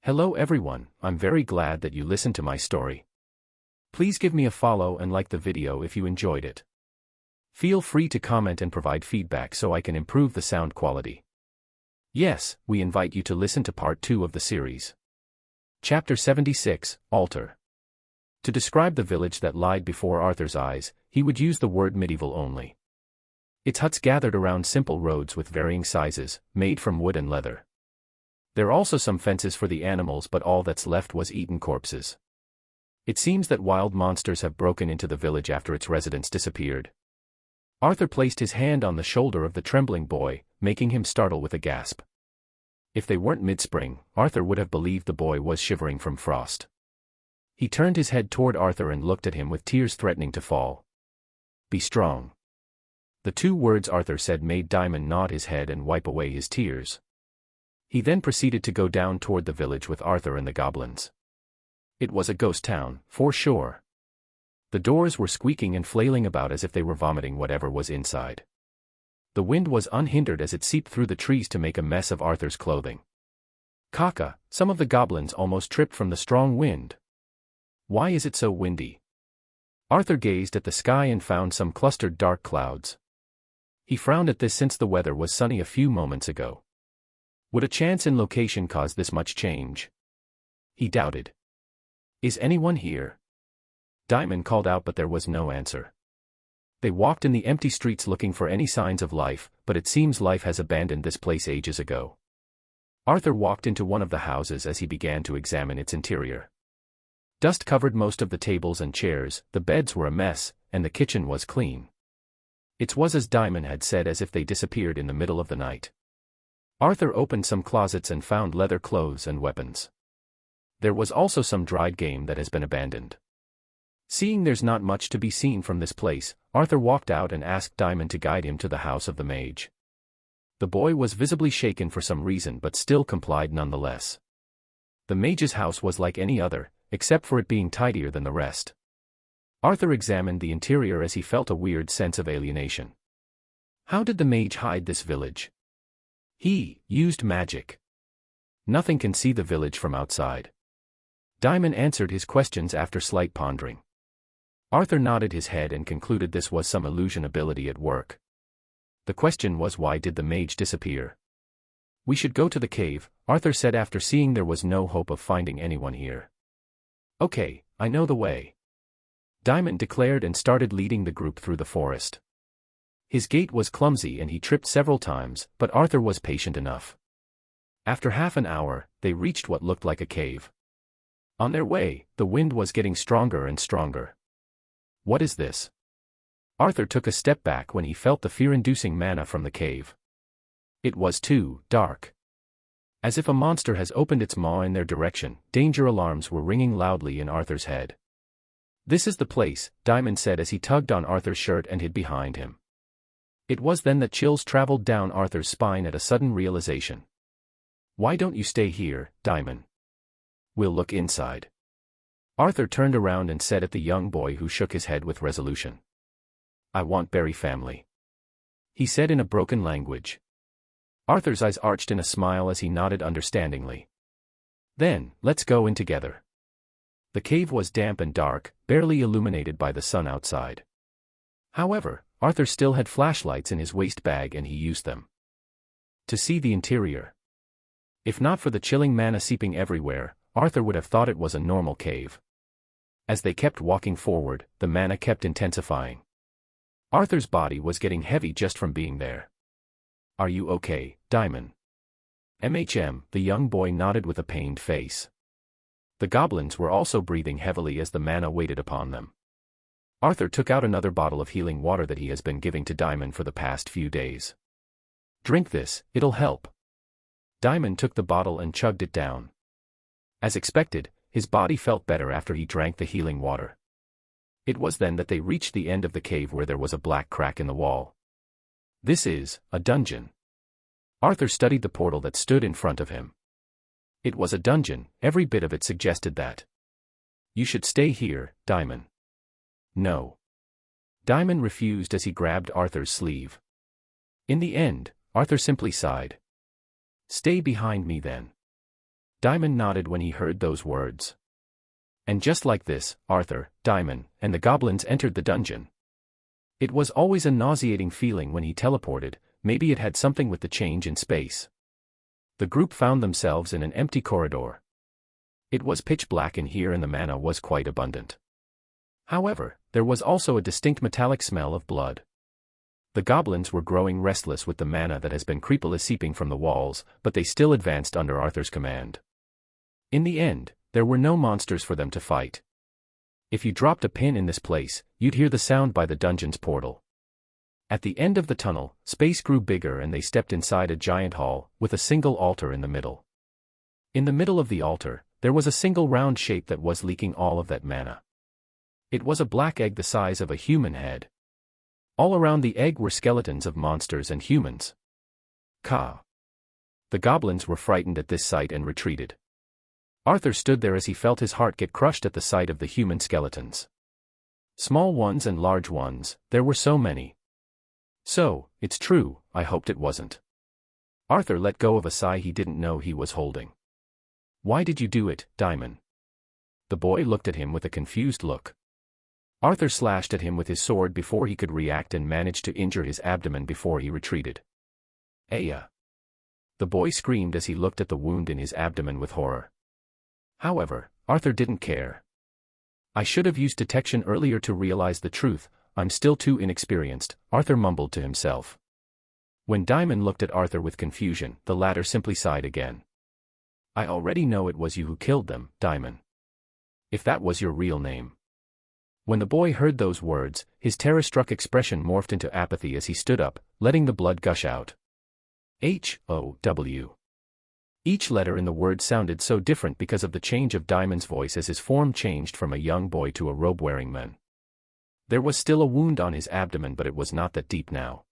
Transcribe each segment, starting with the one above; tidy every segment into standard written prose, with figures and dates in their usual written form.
Hello everyone, I'm very glad that you listened to my story. Please give me a follow and like the video if you enjoyed it. Feel free to comment and provide feedback so I can improve the sound quality. Yes, we invite you to listen to part 2 of the series. Chapter 76, Altar. To describe the village that lied before Arthur's eyes, he would use the word medieval only. Its huts gathered around simple roads with varying sizes, made from wood and leather. There are also some fences for the animals, but all that's left was eaten corpses. It seems that wild monsters have broken into the village after its residents disappeared. Arthur placed his hand on the shoulder of the trembling boy, making him startle with a gasp. If they weren't mid-spring, Arthur would have believed the boy was shivering from frost. He turned his head toward Arthur and looked at him with tears threatening to fall. "Be strong." The 2 words Arthur said made Diamond nod his head and wipe away his tears. He then proceeded to go down toward the village with Arthur and the goblins. It was a ghost town, for sure. The doors were squeaking and flailing about as if they were vomiting whatever was inside. The wind was unhindered as it seeped through the trees to make a mess of Arthur's clothing. Kaka, some of the goblins almost tripped from the strong wind. Why is it so windy? Arthur gazed at the sky and found some clustered dark clouds. He frowned at this since the weather was sunny a few moments ago. Would a chance in location cause this much change? He doubted. "Is anyone here?" Diamond called out, but there was no answer. They walked in the empty streets looking for any signs of life, but it seems life has abandoned this place ages ago. Arthur walked into one of the houses as he began to examine its interior. Dust covered most of the tables and chairs, the beds were a mess, and the kitchen was clean. It was as Diamond had said, as if they disappeared in the middle of the night. Arthur opened some closets and found leather clothes and weapons. There was also some dried game that has been abandoned. Seeing there's not much to be seen from this place, Arthur walked out and asked Diamond to guide him to the house of the mage. The boy was visibly shaken for some reason but still complied nonetheless. The mage's house was like any other, except for it being tidier than the rest. Arthur examined the interior as he felt a weird sense of alienation. How did the mage hide this village? He used magic. Nothing can see the village from outside. Diamond answered his questions after slight pondering. Arthur nodded his head and concluded this was some illusion ability at work. The question was, why did the mage disappear? "We should go to the cave," Arthur said after seeing there was no hope of finding anyone here. "Okay, I know the way," Diamond declared and started leading the group through the forest. His gait was clumsy and he tripped several times, but Arthur was patient enough. After half an hour, they reached what looked like a cave. On their way, the wind was getting stronger and stronger. "What is this?" Arthur took a step back when he felt the fear-inducing mana from the cave. It was too dark. As if a monster has opened its maw in their direction, danger alarms were ringing loudly in Arthur's head. "This is the place," Diamond said as he tugged on Arthur's shirt and hid behind him. It was then that chills traveled down Arthur's spine at a sudden realization. "Why don't you stay here, Diamond? We'll look inside." Arthur turned around and said at the young boy who shook his head with resolution. "I want Berry family," he said in a broken language. Arthur's eyes arched in a smile as he nodded understandingly. "Then, let's go in together." The cave was damp and dark, barely illuminated by the sun outside. However, Arthur still had flashlights in his waist bag and he used them to see the interior. If not for the chilling mana seeping everywhere, Arthur would have thought it was a normal cave. As they kept walking forward, the mana kept intensifying. Arthur's body was getting heavy just from being there. "Are you okay, Diamond?" The young boy nodded with a pained face. The goblins were also breathing heavily as the mana weighted upon them. Arthur took out another bottle of healing water that he has been giving to Diamond for the past few days. "Drink this, it'll help." Diamond took the bottle and chugged it down. As expected, his body felt better after he drank the healing water. It was then that they reached the end of the cave where there was a black crack in the wall. "This is a dungeon." Arthur studied the portal that stood in front of him. It was a dungeon, every bit of it suggested that. "You should stay here, Diamond." "No." Diamond refused as he grabbed Arthur's sleeve. In the end, Arthur simply sighed. "Stay behind me then." Diamond nodded when he heard those words. And just like this, Arthur, Diamond, and the goblins entered the dungeon. It was always a nauseating feeling when he teleported, maybe it had something with the change in space. The group found themselves in an empty corridor. It was pitch black in here and the mana was quite abundant. However, there was also a distinct metallic smell of blood. The goblins were growing restless with the mana that has been creepily seeping from the walls, but they still advanced under Arthur's command. In the end, there were no monsters for them to fight. If you dropped a pin in this place, you'd hear the sound by the dungeon's portal. At the end of the tunnel, space grew bigger and they stepped inside a giant hall, with a single altar in the middle. In the middle of the altar, there was a single round shape that was leaking all of that mana. It was a black egg the size of a human head. All around the egg were skeletons of monsters and humans. Ka. The goblins were frightened at this sight and retreated. Arthur stood there as he felt his heart get crushed at the sight of the human skeletons. Small ones and large ones, there were so many. So, it's true, I hoped it wasn't. Arthur let go of a sigh he didn't know he was holding. Why did you do it, Diamond? The boy looked at him with a confused look. Arthur slashed at him with his sword before he could react and managed to injure his abdomen before he retreated. Aya! The boy screamed as he looked at the wound in his abdomen with horror. However, Arthur didn't care. I should have used detection earlier to realize the truth, I'm still too inexperienced, Arthur mumbled to himself. When Diamond looked at Arthur with confusion, the latter simply sighed again. I already know it was you who killed them, Diamond. If that was your real name. When the boy heard those words, his terror-struck expression morphed into apathy as he stood up, letting the blood gush out. H-O-W. Each letter in the word sounded so different because of the change of Diamond's voice as his form changed from a young boy to a robe-wearing man. There was still a wound on his abdomen, but it was not that deep now.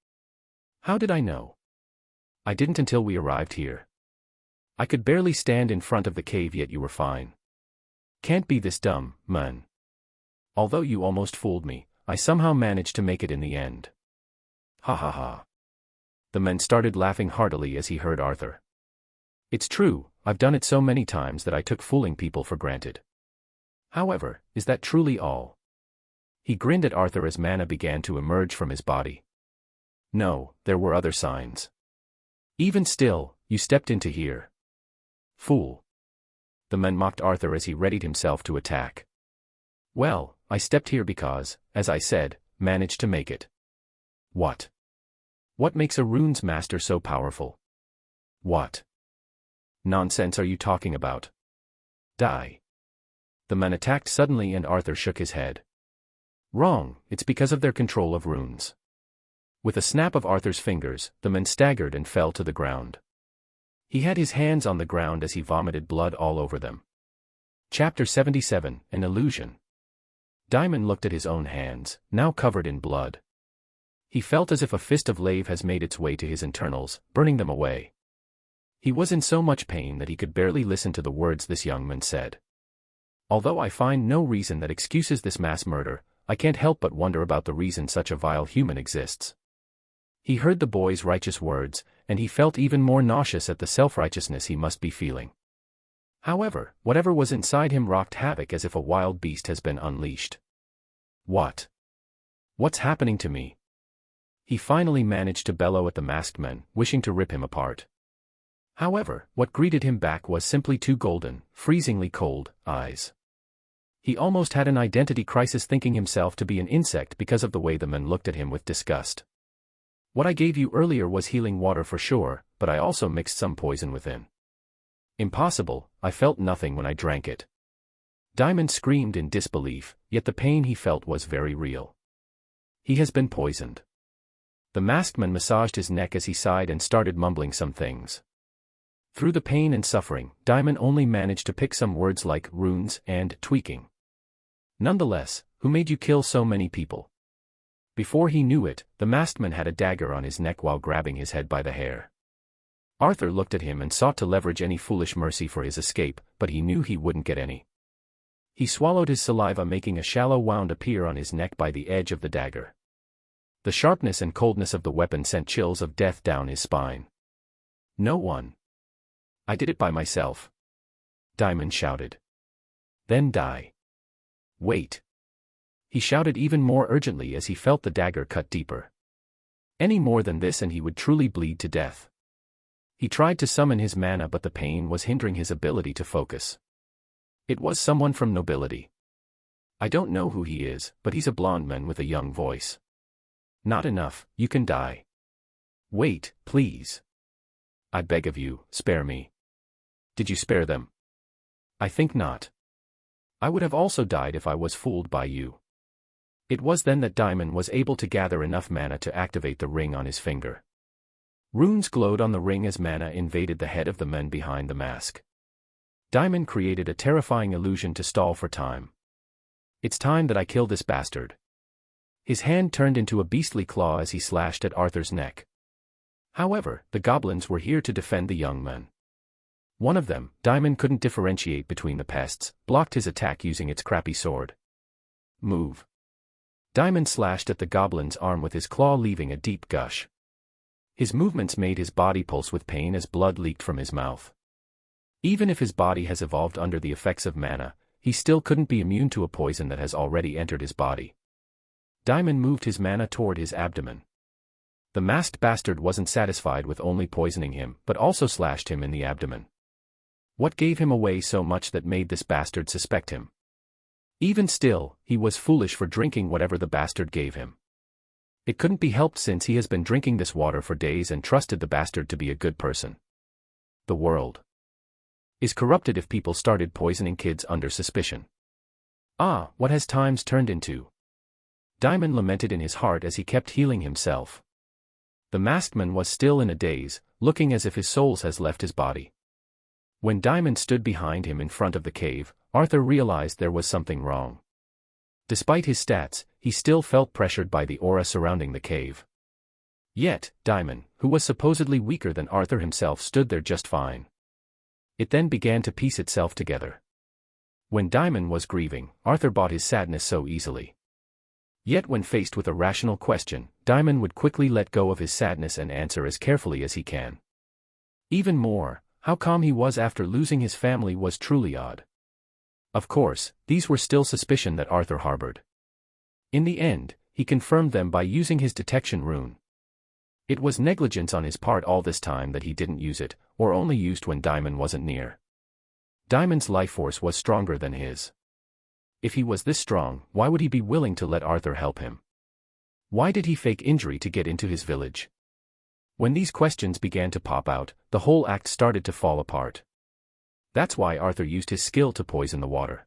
How did I know? I didn't until we arrived here. I could barely stand in front of the cave, yet you were fine. Can't be this dumb, man. Although you almost fooled me, I somehow managed to make it in the end. Ha ha ha. The man started laughing heartily as he heard Arthur. It's true, I've done it so many times that I took fooling people for granted. However, is that truly all? He grinned at Arthur as mana began to emerge from his body. No, there were other signs. Even still, you stepped into here. Fool. The man mocked Arthur as he readied himself to attack. Well, I stepped here because, as I said, managed to make it. What? What makes a runes master so powerful? What nonsense are you talking about? Die. The man attacked suddenly and Arthur shook his head. Wrong, it's because of their control of runes. With a snap of Arthur's fingers, the man staggered and fell to the ground. He had his hands on the ground as he vomited blood all over them. Chapter 77, An Illusion. Diamond looked at his own hands, now covered in blood. He felt as if a fist of lave has made its way to his internals, burning them away. He was in so much pain that he could barely listen to the words this young man said. Although I find no reason that excuses this mass murder, I can't help but wonder about the reason such a vile human exists. He heard the boy's righteous words, and he felt even more nauseous at the self-righteousness he must be feeling. However, whatever was inside him wreaked havoc as if a wild beast has been unleashed. What? What's happening to me? He finally managed to bellow at the masked man, wishing to rip him apart. However, what greeted him back was simply two golden, freezingly cold, eyes. He almost had an identity crisis, thinking himself to be an insect because of the way the man looked at him with disgust. What I gave you earlier was healing water for sure, but I also mixed some poison within. Impossible, I felt nothing when I drank it. Diamond screamed in disbelief, yet the pain he felt was very real. He has been poisoned. The masked man massaged his neck as he sighed and started mumbling some things. Through the pain and suffering, Diamond only managed to pick some words like runes and tweaking. Nonetheless, who made you kill so many people? Before he knew it, the masked man had a dagger on his neck while grabbing his head by the hair. Arthur looked at him and sought to leverage any foolish mercy for his escape, but he knew he wouldn't get any. He swallowed his saliva, making a shallow wound appear on his neck by the edge of the dagger. The sharpness and coldness of the weapon sent chills of death down his spine. No one. I did it by myself. Diamond shouted. Then die. Wait. He shouted even more urgently as he felt the dagger cut deeper. Any more than this and he would truly bleed to death. He tried to summon his mana but the pain was hindering his ability to focus. It was someone from nobility. I don't know who he is, but he's a blonde man with a young voice. Not enough, you can die. Wait, please. I beg of you, spare me. Did you spare them? I think not. I would have also died if I was fooled by you. It was then that Diamond was able to gather enough mana to activate the ring on his finger. Runes glowed on the ring as mana invaded the head of the man behind the mask. Diamond created a terrifying illusion to stall for time. It's time that I kill this bastard. His hand turned into a beastly claw as he slashed at Arthur's neck. However, the goblins were here to defend the young man. One of them, Diamond couldn't differentiate between the pests, blocked his attack using its crappy sword. Move. Diamond slashed at the goblin's arm with his claw, leaving a deep gush. His movements made his body pulse with pain as blood leaked from his mouth. Even if his body has evolved under the effects of mana, he still couldn't be immune to a poison that has already entered his body. Diamond moved his mana toward his abdomen. The masked bastard wasn't satisfied with only poisoning him, but also slashed him in the abdomen. What gave him away so much that made this bastard suspect him? Even still, he was foolish for drinking whatever the bastard gave him. It couldn't be helped since he has been drinking this water for days and trusted the bastard to be a good person. The world is corrupted if people started poisoning kids under suspicion. Ah, what has times turned into? Diamond lamented in his heart as he kept healing himself. The masked man was still in a daze, looking as if his soul has left his body. When Diamond stood behind him in front of the cave, Arthur realized there was something wrong. Despite his stats, he still felt pressured by the aura surrounding the cave. Yet, Diamond, who was supposedly weaker than Arthur himself, stood there just fine. It then began to piece itself together. When Diamond was grieving, Arthur bought his sadness so easily. Yet when faced with a rational question, Diamond would quickly let go of his sadness and answer as carefully as he can. Even more, how calm he was after losing his family was truly odd. Of course, these were still suspicion that Arthur harbored. In the end, he confirmed them by using his detection rune. It was negligence on his part all this time that he didn't use it, or only used when Diamond wasn't near. Diamond's life force was stronger than his. If he was this strong, why would he be willing to let Arthur help him? Why did he fake injury to get into his village? When these questions began to pop out, the whole act started to fall apart. That's why Arthur used his skill to poison the water.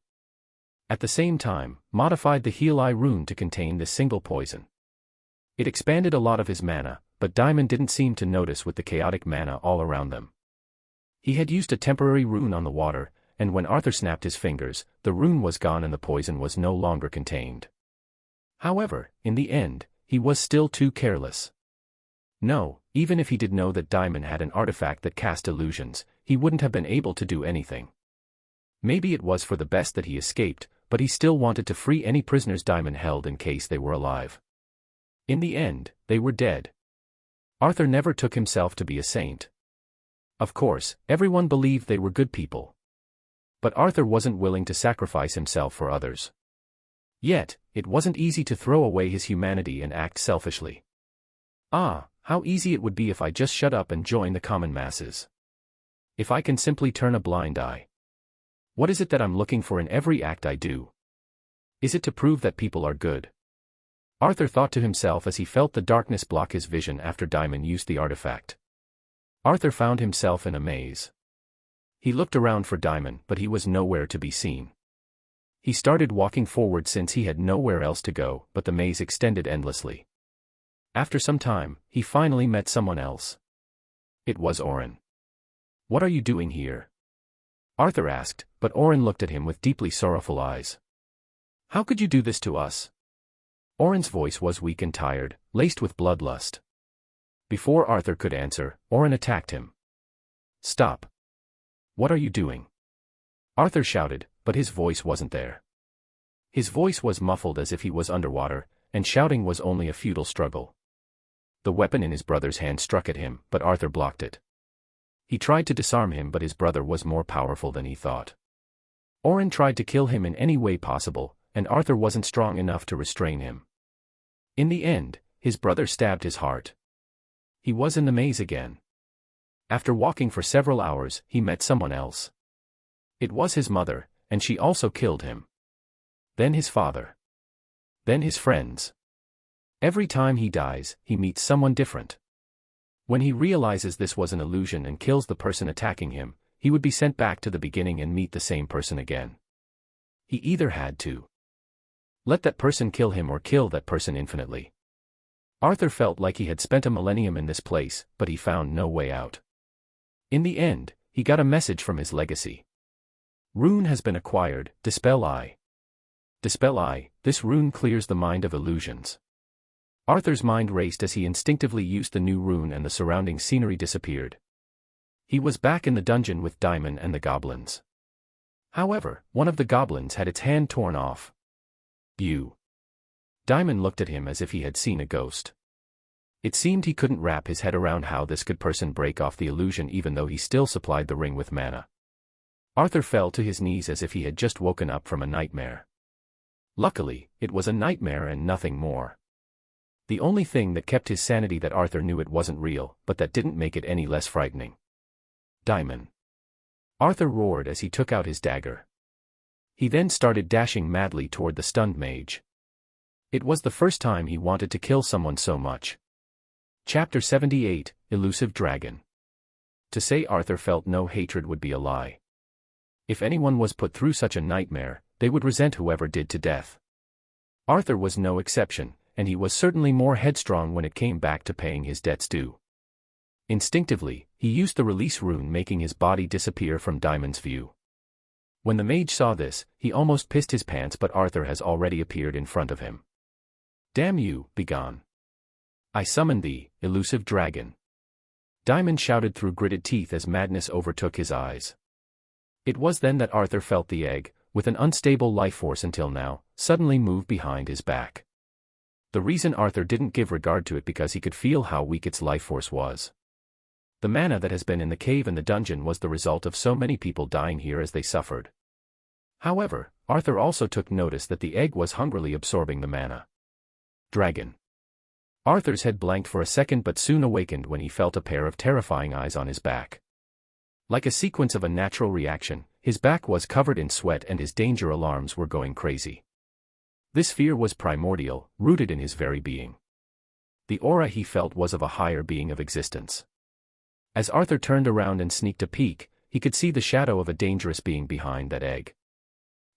At the same time, modified the Heal Eye rune to contain this single poison. It expanded a lot of his mana, but Diamond didn't seem to notice with the chaotic mana all around them. He had used a temporary rune on the water, and when Arthur snapped his fingers, the rune was gone and the poison was no longer contained. However, in the end, he was still too careless. No, even if he did know that Diamond had an artifact that cast illusions, he wouldn't have been able to do anything. Maybe it was for the best that he escaped, but he still wanted to free any prisoners Diamond held in case they were alive. In the end, they were dead. Arthur never took himself to be a saint. Of course, everyone believed they were good people. But Arthur wasn't willing to sacrifice himself for others. Yet, it wasn't easy to throw away his humanity and act selfishly. Ah, how easy it would be if I just shut up and join the common masses. If I can simply turn a blind eye. What is it that I'm looking for in every act I do? Is it to prove that people are good? Arthur thought to himself as he felt the darkness block his vision after Diamond used the artifact. Arthur found himself in a maze. He looked around for Diamond, but he was nowhere to be seen. He started walking forward since he had nowhere else to go, but the maze extended endlessly. After some time, he finally met someone else. It was Oren. "What are you doing here?" Arthur asked, but Oren looked at him with deeply sorrowful eyes. "How could you do this to us?" Oren's voice was weak and tired, laced with bloodlust. Before Arthur could answer, Oren attacked him. "Stop. What are you doing?" Arthur shouted, but his voice wasn't there. His voice was muffled as if he was underwater, and shouting was only a futile struggle. The weapon in his brother's hand struck at him, but Arthur blocked it. He tried to disarm him, but his brother was more powerful than he thought. Oren tried to kill him in any way possible, and Arthur wasn't strong enough to restrain him. In the end, his brother stabbed his heart. He was in the maze again. After walking for several hours, he met someone else. It was his mother, and she also killed him. Then his father. Then his friends. Every time he dies, he meets someone different. When he realizes this was an illusion and kills the person attacking him, he would be sent back to the beginning and meet the same person again. He either had to let that person kill him or kill that person infinitely. Arthur felt like he had spent a millennium in this place, but he found no way out. In the end, he got a message from his legacy. Rune has been acquired, dispel I. Dispel I, this rune clears the mind of illusions. Arthur's mind raced as he instinctively used the new rune and the surrounding scenery disappeared. He was back in the dungeon with Daimon and the goblins. However, one of the goblins had its hand torn off. You. Daimon looked at him as if he had seen a ghost. It seemed he couldn't wrap his head around how this could person break off the illusion even though he still supplied the ring with mana. Arthur fell to his knees as if he had just woken up from a nightmare. Luckily, it was a nightmare and nothing more. The only thing that kept his sanity that Arthur knew it wasn't real, but that didn't make it any less frightening. Daimon. Arthur roared as he took out his dagger. He then started dashing madly toward the stunned mage. It was the first time he wanted to kill someone so much. Chapter 78, Elusive Dragon. To say Arthur felt no hatred would be a lie. If anyone was put through such a nightmare, they would resent whoever did to death. Arthur was no exception, and he was certainly more headstrong when it came back to paying his debts due. Instinctively, he used the release rune, making his body disappear from Daimon's view. When the mage saw this, he almost pissed his pants, but Arthur has already appeared in front of him. Damn you, begone. I summon thee, elusive dragon. Daimon shouted through gritted teeth as madness overtook his eyes. It was then that Arthur felt the egg, with an unstable life force until now, suddenly move behind his back. The reason Arthur didn't give regard to it because he could feel how weak its life force was. The mana that has been in the cave and the dungeon was the result of so many people dying here as they suffered. However, Arthur also took notice that the egg was hungrily absorbing the mana. Dragon. Arthur's head blanked for a second but soon awakened when he felt a pair of terrifying eyes on his back. Like a sequence of a natural reaction, his back was covered in sweat and his danger alarms were going crazy. This fear was primordial, rooted in his very being. The aura he felt was of a higher being of existence. As Arthur turned around and sneaked a peek, he could see the shadow of a dangerous being behind that egg.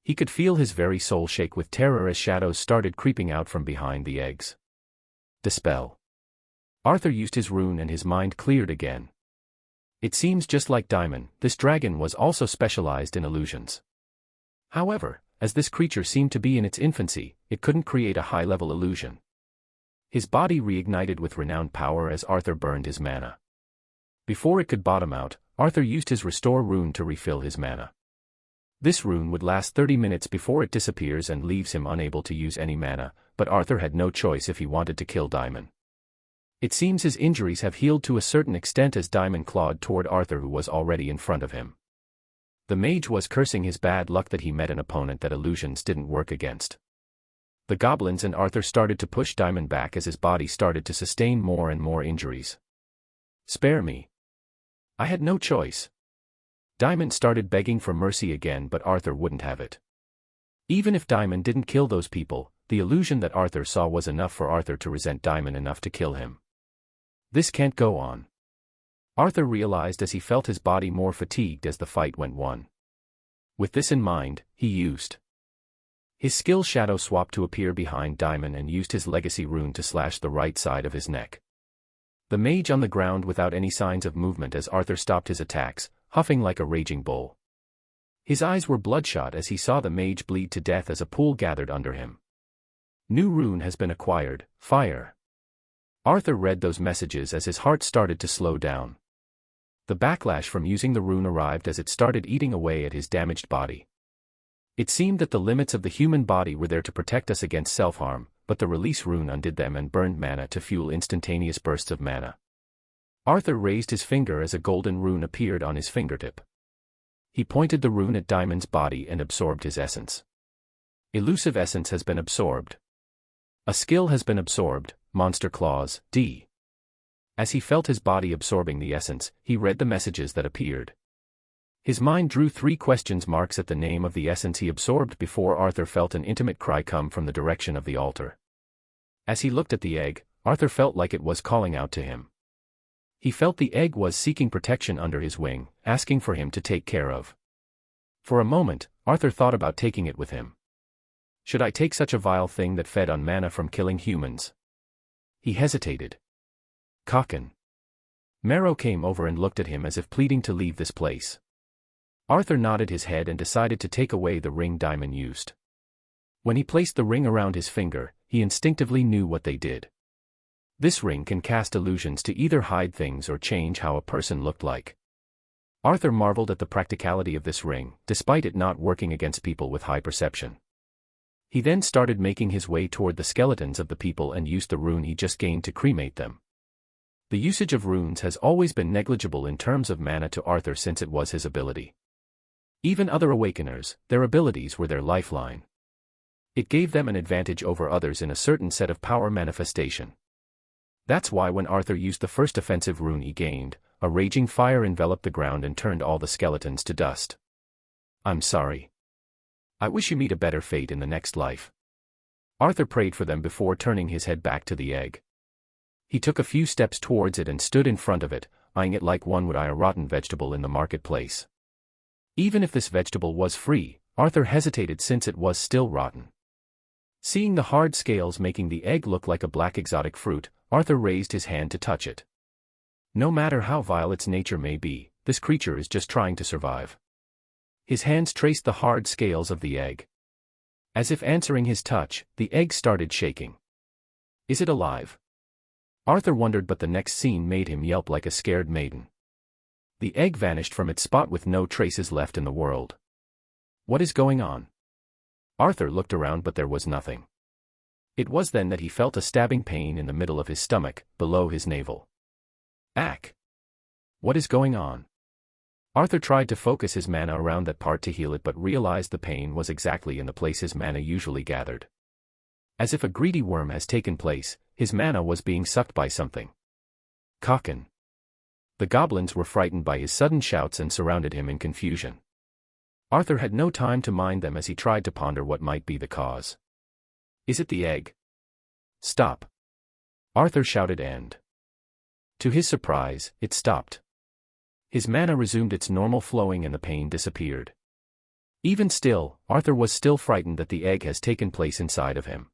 He could feel his very soul shake with terror as shadows started creeping out from behind the eggs. Dispel. Arthur used his rune and his mind cleared again. It seems just like Daimon, this dragon was also specialized in illusions. However, as this creature seemed to be in its infancy, it couldn't create a high-level illusion. His body reignited with renowned power as Arthur burned his mana. Before it could bottom out, Arthur used his restore rune to refill his mana. This rune would last 30 minutes before it disappears and leaves him unable to use any mana, but Arthur had no choice if he wanted to kill Daimon. It seems his injuries have healed to a certain extent as Daimon clawed toward Arthur, who was already in front of him. The mage was cursing his bad luck that he met an opponent that illusions didn't work against. The goblins and Arthur started to push Daimon back as his body started to sustain more and more injuries. Spare me. I had no choice. Daimon started begging for mercy again, but Arthur wouldn't have it. Even if Daimon didn't kill those people, the illusion that Arthur saw was enough for Arthur to resent Daimon enough to kill him. This can't go on. Arthur realized as he felt his body more fatigued as the fight went on. With this in mind, he used his skill Shadow Swap to appear behind Daimon and used his legacy rune to slash the right side of his neck. The mage on the ground without any signs of movement as Arthur stopped his attacks, huffing like a raging bull. His eyes were bloodshot as he saw the mage bleed to death as a pool gathered under him. New rune has been acquired, fire. Arthur read those messages as his heart started to slow down. The backlash from using the rune arrived as it started eating away at his damaged body. It seemed that the limits of the human body were there to protect us against self-harm, but the release rune undid them and burned mana to fuel instantaneous bursts of mana. Arthur raised his finger as a golden rune appeared on his fingertip. He pointed the rune at Diamond's body and absorbed his essence. Elusive essence has been absorbed. A skill has been absorbed, Monster Claws, D. As he felt his body absorbing the essence, he read the messages that appeared. His mind drew 3 question marks at the name of the essence he absorbed before Arthur felt an intimate cry come from the direction of the altar. As he looked at the egg, Arthur felt like it was calling out to him. He felt the egg was seeking protection under his wing, asking for him to take care of. For a moment, Arthur thought about taking it with him. Should I take such a vile thing that fed on mana from killing humans? He hesitated. Cocken. Marrow came over and looked at him as if pleading to leave this place. Arthur nodded his head and decided to take away the ring Diamond used. When he placed the ring around his finger, he instinctively knew what they did. This ring can cast illusions to either hide things or change how a person looked like. Arthur marveled at the practicality of this ring, despite it not working against people with high perception. He then started making his way toward the skeletons of the people and used the rune he just gained to cremate them. The usage of runes has always been negligible in terms of mana to Arthur since it was his ability. Even other awakeners, their abilities were their lifeline. It gave them an advantage over others in a certain set of power manifestation. That's why when Arthur used the first offensive rune he gained, a raging fire enveloped the ground and turned all the skeletons to dust. I'm sorry. I wish you meet a better fate in the next life. Arthur prayed for them before turning his head back to the egg. He took a few steps towards it and stood in front of it, eyeing it like one would eye a rotten vegetable in the marketplace. Even if this vegetable was free, Arthur hesitated since it was still rotten. Seeing the hard scales making the egg look like a black exotic fruit, Arthur raised his hand to touch it. No matter how vile its nature may be, this creature is just trying to survive. His hands traced the hard scales of the egg. As if answering his touch, the egg started shaking. Is it alive? Arthur wondered, but the next scene made him yelp like a scared maiden. The egg vanished from its spot with no traces left in the world. What is going on? Arthur looked around, but there was nothing. It was then that he felt a stabbing pain in the middle of his stomach, below his navel. Ack! What is going on? Arthur tried to focus his mana around that part to heal it, but realized the pain was exactly in the place his mana usually gathered. As if a greedy worm has taken place, his mana was being sucked by something. Cocken. The goblins were frightened by his sudden shouts and surrounded him in confusion. Arthur had no time to mind them as he tried to ponder what might be the cause. Is it the egg? Stop! Arthur shouted, and to his surprise, it stopped. His mana resumed its normal flowing and the pain disappeared. Even still, Arthur was still frightened that the egg has taken place inside of him.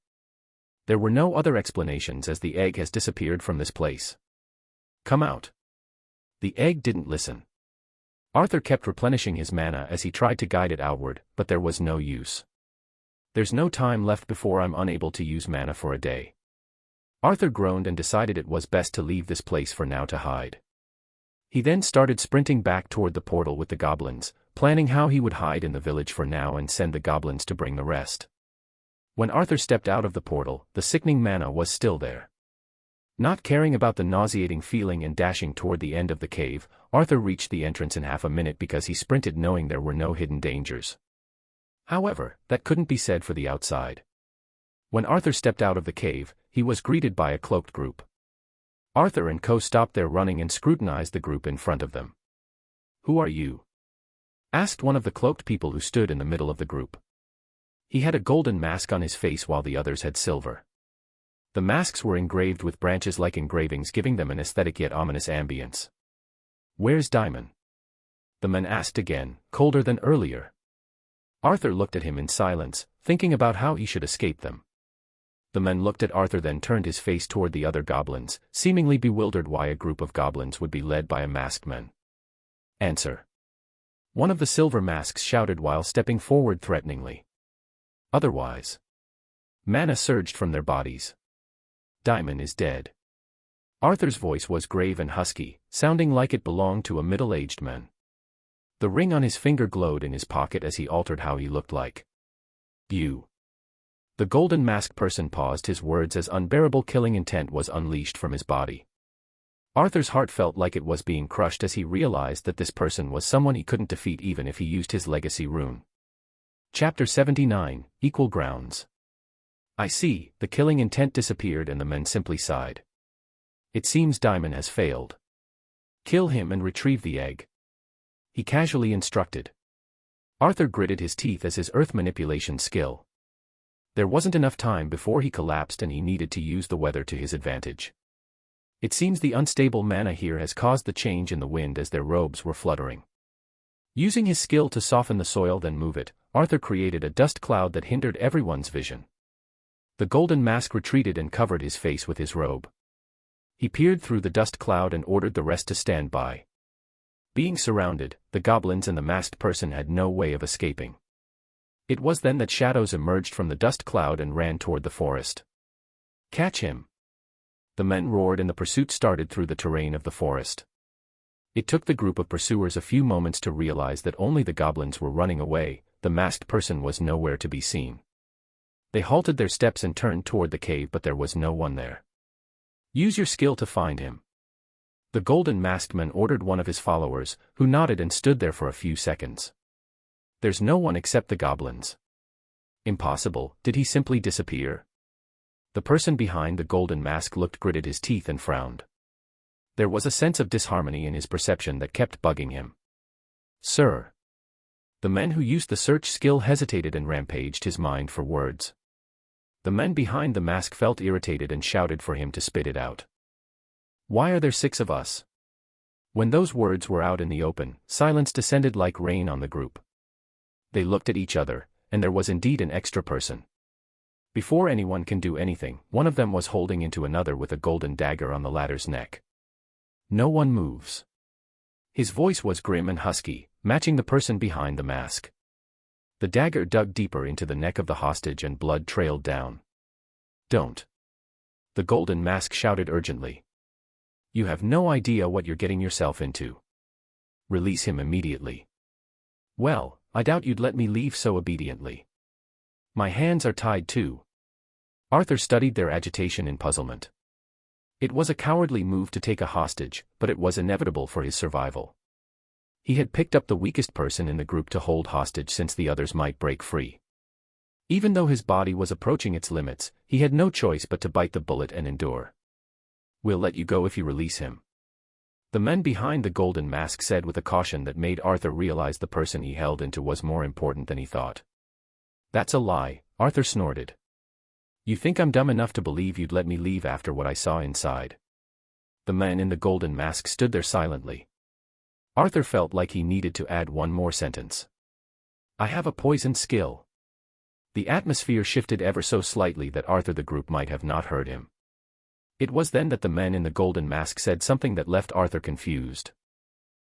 There were no other explanations as the egg has disappeared from this place. Come out. The egg didn't listen. Arthur kept replenishing his mana as he tried to guide it outward, but there was no use. There's no time left before I'm unable to use mana for a day. Arthur groaned and decided it was best to leave this place for now to hide. He then started sprinting back toward the portal with the goblins, planning how he would hide in the village for now and send the goblins to bring the rest. When Arthur stepped out of the portal, the sickening mana was still there. Not caring about the nauseating feeling and dashing toward the end of the cave, Arthur reached the entrance in half a minute because he sprinted knowing there were no hidden dangers. However, that couldn't be said for the outside. When Arthur stepped out of the cave, he was greeted by a cloaked group. Arthur and Co stopped their running and scrutinized the group in front of them. Who are you? Asked one of the cloaked people who stood in the middle of the group. He had a golden mask on his face while the others had silver. The masks were engraved with branches-like engravings, giving them an aesthetic yet ominous ambience. Where's Diamond? The man asked again, colder than earlier. Arthur looked at him in silence, thinking about how he should escape them. The man looked at Arthur, then turned his face toward the other goblins, seemingly bewildered why a group of goblins would be led by a masked man. Answer. One of the silver masks shouted while stepping forward threateningly. Otherwise. Mana surged from their bodies. Diamond is dead. Arthur's voice was grave and husky, sounding like it belonged to a middle-aged man. The ring on his finger glowed in his pocket as he altered how he looked like. You. The golden masked person paused his words as unbearable killing intent was unleashed from his body. Arthur's heart felt like it was being crushed as he realized that this person was someone he couldn't defeat even if he used his legacy rune. Chapter 79, Equal Grounds. I see, the killing intent disappeared and the men simply sighed. It seems Diamond has failed. Kill him and retrieve the egg. He casually instructed. Arthur gritted his teeth as his earth manipulation skill. There wasn't enough time before he collapsed and he needed to use the weather to his advantage. It seems the unstable mana here has caused the change in the wind as their robes were fluttering. Using his skill to soften the soil then move it, Arthur created a dust cloud that hindered everyone's vision. The golden mask retreated and covered his face with his robe. He peered through the dust cloud and ordered the rest to stand by. Being surrounded, the goblins and the masked person had no way of escaping. It was then that shadows emerged from the dust cloud and ran toward the forest. Catch him! The men roared and the pursuit started through the terrain of the forest. It took the group of pursuers a few moments to realize that only the goblins were running away, the masked person was nowhere to be seen. They halted their steps and turned toward the cave but there was no one there. Use your skill to find him. The golden masked man ordered one of his followers, who nodded and stood there for a few seconds. There's no one except the goblins. Impossible, did he simply disappear? The person behind the golden mask gritted his teeth and frowned. There was a sense of disharmony in his perception that kept bugging him. Sir. The men who used the search skill hesitated and rampaged his mind for words. The men behind the mask felt irritated and shouted for him to spit it out. Why are there 6 of us? When those words were out in the open, silence descended like rain on the group. They looked at each other, and there was indeed an extra person. Before anyone can do anything, one of them was holding into another with a golden dagger on the latter's neck. No one moves. His voice was grim and husky, matching the person behind the mask. The dagger dug deeper into the neck of the hostage and blood trailed down. Don't. The golden mask shouted urgently. You have no idea what you're getting yourself into. Release him immediately. Well, I doubt you'd let me leave so obediently. My hands are tied too. Arthur studied their agitation in puzzlement. It was a cowardly move to take a hostage, but it was inevitable for his survival. He had picked up the weakest person in the group to hold hostage since the others might break free. Even though his body was approaching its limits, he had no choice but to bite the bullet and endure. We'll let you go if you release him. The men behind the golden mask said with a caution that made Arthur realize the person he held into was more important than he thought. That's a lie, Arthur snorted. You think I'm dumb enough to believe you'd let me leave after what I saw inside? The men in the golden mask stood there silently. Arthur felt like he needed to add one more sentence. I have a poison skill. The atmosphere shifted ever so slightly that Arthur the group might have not heard him. It was then that the men in the golden mask said something that left Arthur confused.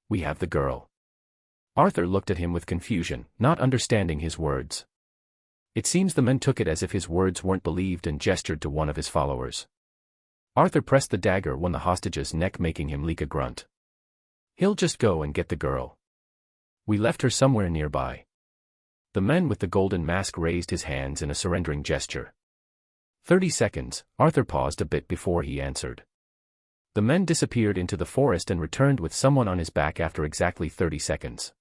We have the girl. Arthur looked at him with confusion, not understanding his words. It seems the men took it as if his words weren't believed and gestured to one of his followers. Arthur pressed the dagger on the hostage's neck, making him leak a grunt. He'll just go and get the girl. We left her somewhere nearby. The man with the golden mask raised his hands in a surrendering gesture. 30 seconds, Arthur paused a bit before he answered. The men disappeared into the forest and returned with someone on his back after exactly 30 seconds.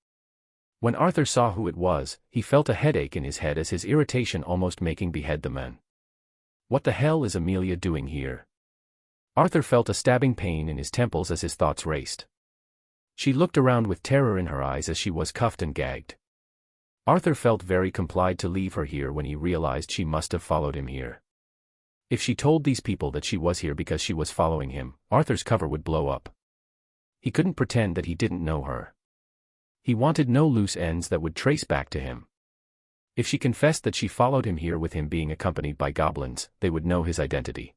When Arthur saw who it was, he felt a headache in his head as his irritation almost making behead the men. What the hell is Amelia doing here? Arthur felt a stabbing pain in his temples as his thoughts raced. She looked around with terror in her eyes as she was cuffed and gagged. Arthur felt very compelled to leave her here when he realized she must have followed him here. If she told these people that she was here because she was following him, Arthur's cover would blow up. He couldn't pretend that he didn't know her. He wanted no loose ends that would trace back to him. If she confessed that she followed him here with him being accompanied by goblins, they would know his identity.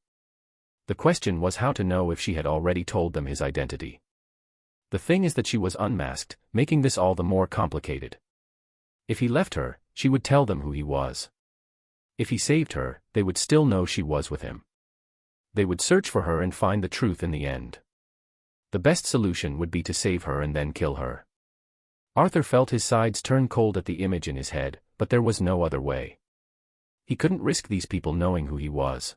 The question was how to know if she had already told them his identity. The thing is that she was unmasked, making this all the more complicated. If he left her, she would tell them who he was. If he saved her, they would still know she was with him. They would search for her and find the truth in the end. The best solution would be to save her and then kill her. Arthur felt his sides turn cold at the image in his head, but there was no other way. He couldn't risk these people knowing who he was.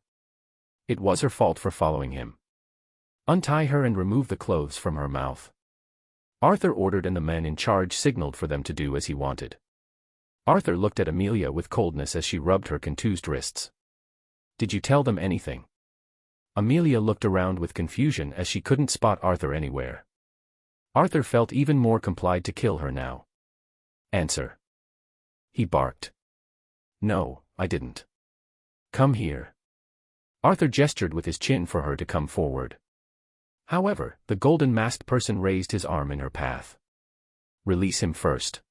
It was her fault for following him. Untie her and remove the clothes from her mouth. Arthur ordered, and the men in charge signaled for them to do as he wanted. Arthur looked at Amelia with coldness as she rubbed her contused wrists. Did you tell them anything? Amelia looked around with confusion as she couldn't spot Arthur anywhere. Arthur felt even more compelled to kill her now. Answer. He barked. No, I didn't. Come here. Arthur gestured with his chin for her to come forward. However, the golden-masked person raised his arm in her path. Release him first.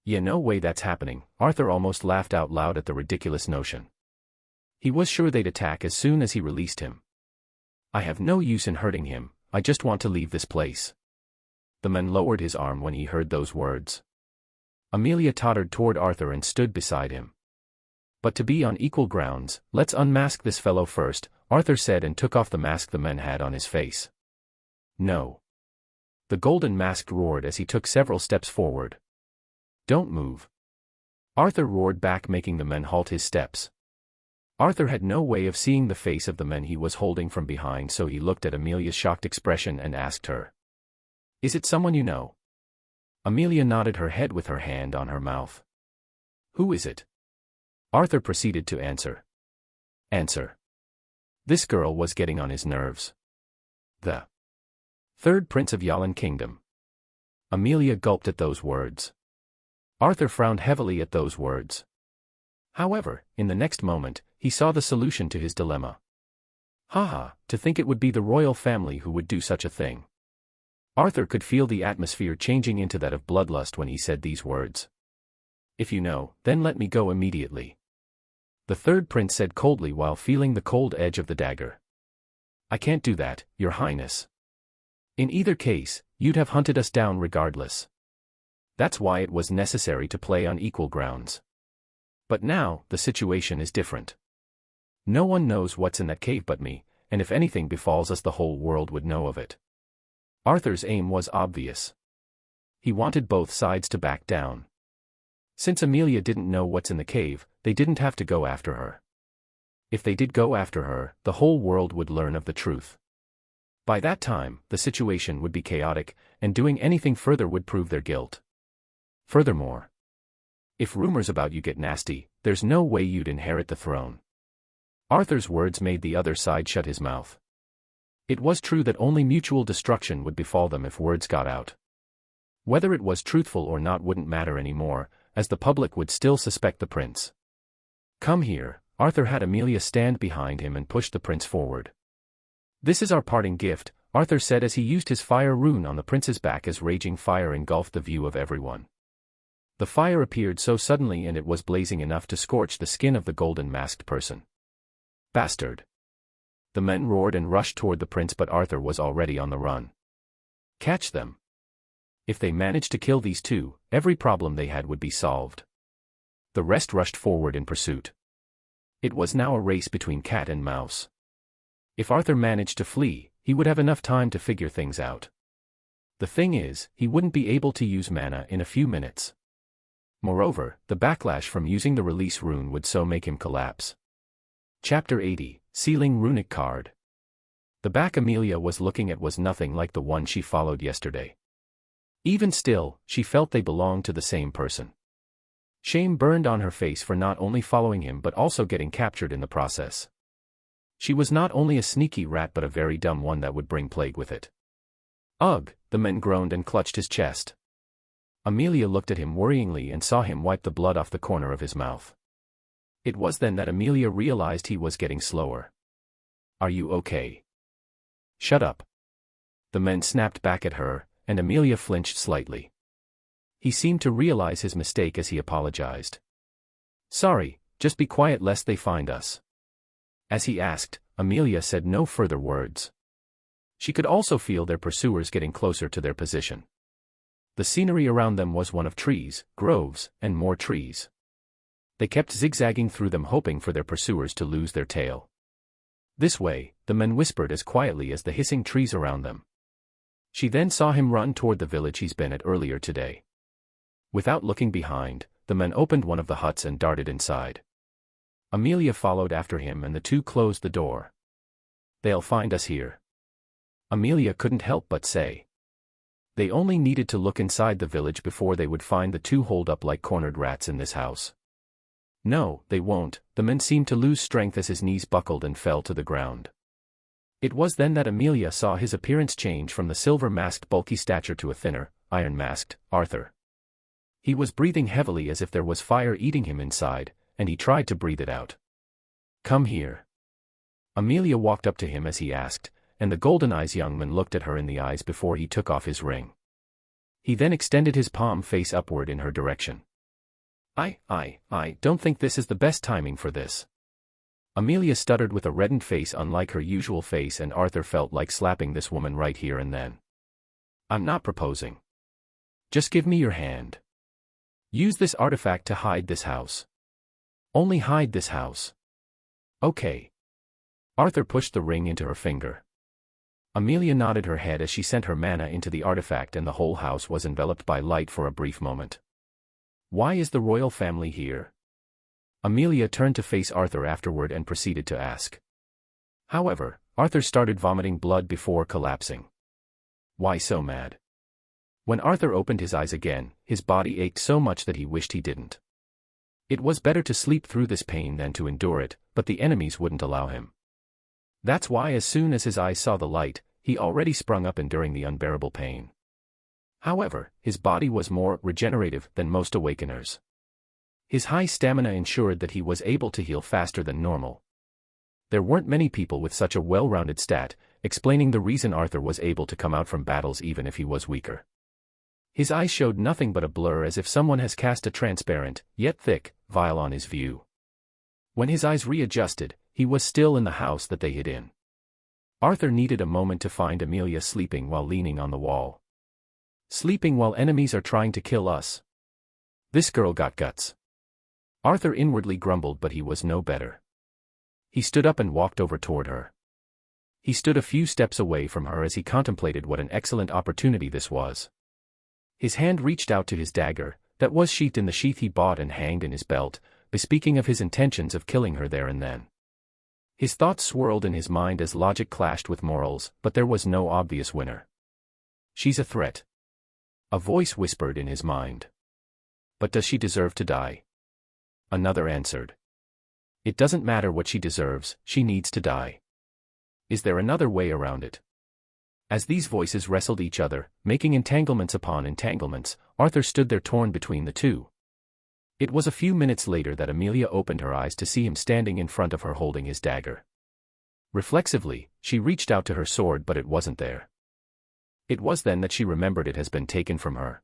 Yeah, no way that's happening. Arthur almost laughed out loud at the ridiculous notion. He was sure they'd attack as soon as he released him. I have no use in hurting him, I just want to leave this place. The man lowered his arm when he heard those words. Amelia tottered toward Arthur and stood beside him. But to be on equal grounds, let's unmask this fellow first, Arthur said, and took off the mask the man had on his face. No. The golden mask roared as he took several steps forward. Don't move. Arthur roared back, making the man halt his steps. Arthur had no way of seeing the face of the man he was holding from behind, so he looked at Amelia's shocked expression and asked her. Is it someone you know? Amelia nodded her head with her hand on her mouth. Who is it? Arthur proceeded to answer. Answer. This girl was getting on his nerves. The third prince of Yalan Kingdom. Amelia gulped at those words. Arthur frowned heavily at those words. However, in the next moment, he saw the solution to his dilemma. Haha, to think it would be the royal family who would do such a thing. Arthur could feel the atmosphere changing into that of bloodlust when he said these words. If you know, then let me go immediately. The third prince said coldly while feeling the cold edge of the dagger. I can't do that, Your Highness. In either case, you'd have hunted us down regardless. That's why it was necessary to play on equal grounds. But now, the situation is different. No one knows what's in that cave but me, and if anything befalls us, the whole world would know of it. Arthur's aim was obvious. He wanted both sides to back down. Since Amelia didn't know what's in the cave, they didn't have to go after her. If they did go after her, the whole world would learn of the truth. By that time, the situation would be chaotic, and doing anything further would prove their guilt. Furthermore, if rumors about you get nasty, there's no way you'd inherit the throne. Arthur's words made the other side shut his mouth. It was true that only mutual destruction would befall them if words got out. Whether it was truthful or not wouldn't matter anymore, as the public would still suspect the prince. Come here, Arthur had Amelia stand behind him and pushed the prince forward. This is our parting gift, Arthur said as he used his fire rune on the prince's back as raging fire engulfed the view of everyone. The fire appeared so suddenly and it was blazing enough to scorch the skin of the golden-masked person. Bastard! The men roared and rushed toward the prince, but Arthur was already on the run. Catch them! If they managed to kill these two, every problem they had would be solved. The rest rushed forward in pursuit. It was now a race between cat and mouse. If Arthur managed to flee, he would have enough time to figure things out. The thing is, he wouldn't be able to use mana in a few minutes. Moreover, the backlash from using the release rune would so make him collapse. Chapter 80, Sealing Runic Card. The back Amelia was looking at was nothing like the one she followed yesterday. Even still, she felt they belonged to the same person. Shame burned on her face for not only following him but also getting captured in the process. She was not only a sneaky rat but a very dumb one that would bring plague with it. Ugh, the man groaned and clutched his chest. Amelia looked at him worryingly and saw him wipe the blood off the corner of his mouth. It was then that Amelia realized he was getting slower. Are you okay? Shut up. The man snapped back at her, and Amelia flinched slightly. He seemed to realize his mistake as he apologized. Sorry, just be quiet lest they find us. As he asked, Amelia said no further words. She could also feel their pursuers getting closer to their position. The scenery around them was one of trees, groves, and more trees. They kept zigzagging through them hoping for their pursuers to lose their tail. This way, the men whispered as quietly as the hissing trees around them. She then saw him run toward the village he's been at earlier today. Without looking behind, the men opened one of the huts and darted inside. Amelia followed after him and the two closed the door. They'll find us here. Amelia couldn't help but say. They only needed to look inside the village before they would find the two holed up like cornered rats in this house. No, they won't. The man seemed to lose strength as his knees buckled and fell to the ground. It was then that Amelia saw his appearance change from the silver-masked bulky stature to a thinner, iron-masked, Arthur. He was breathing heavily as if there was fire eating him inside, and he tried to breathe it out. "Come here." Amelia walked up to him as he asked, and the golden-eyed young man looked at her in the eyes before he took off his ring. He then extended his palm face upward in her direction. I don't think this is the best timing for this." Amelia stuttered with a reddened face unlike her usual face, and Arthur felt like slapping this woman right here and then. "I'm not proposing. Just give me your hand. Use this artifact to hide this house. Only hide this house. Okay." Arthur pushed the ring into her finger. Amelia nodded her head as she sent her mana into the artifact, and the whole house was enveloped by light for a brief moment. "Why is the royal family here?" Amelia turned to face Arthur afterward and proceeded to ask. However, Arthur started vomiting blood before collapsing. Why so mad? When Arthur opened his eyes again, his body ached so much that he wished he didn't. It was better to sleep through this pain than to endure it, but the enemies wouldn't allow him. That's why as soon as his eyes saw the light, he already sprung up enduring the unbearable pain. However, his body was more regenerative than most awakeners. His high stamina ensured that he was able to heal faster than normal. There weren't many people with such a well-rounded stat, explaining the reason Arthur was able to come out from battles even if he was weaker. His eyes showed nothing but a blur, as if someone has cast a transparent, yet thick, veil on his view. When his eyes readjusted, he was still in the house that they hid in. Arthur needed a moment to find Amelia sleeping while leaning on the wall. Sleeping while enemies are trying to kill us. This girl got guts. Arthur inwardly grumbled, but he was no better. He stood up and walked over toward her. He stood a few steps away from her as he contemplated what an excellent opportunity this was. His hand reached out to his dagger, that was sheathed in the sheath he bought and hanged in his belt, bespeaking of his intentions of killing her there and then. His thoughts swirled in his mind as logic clashed with morals, but there was no obvious winner. "She's a threat," a voice whispered in his mind. "But does she deserve to die?" Another answered. "It doesn't matter what she deserves, she needs to die. Is there another way around it?" As these voices wrestled each other, making entanglements upon entanglements, Arthur stood there torn between the two. It was a few minutes later that Amelia opened her eyes to see him standing in front of her holding his dagger. Reflexively, she reached out to her sword, but it wasn't there. It was then that she remembered it has been taken from her.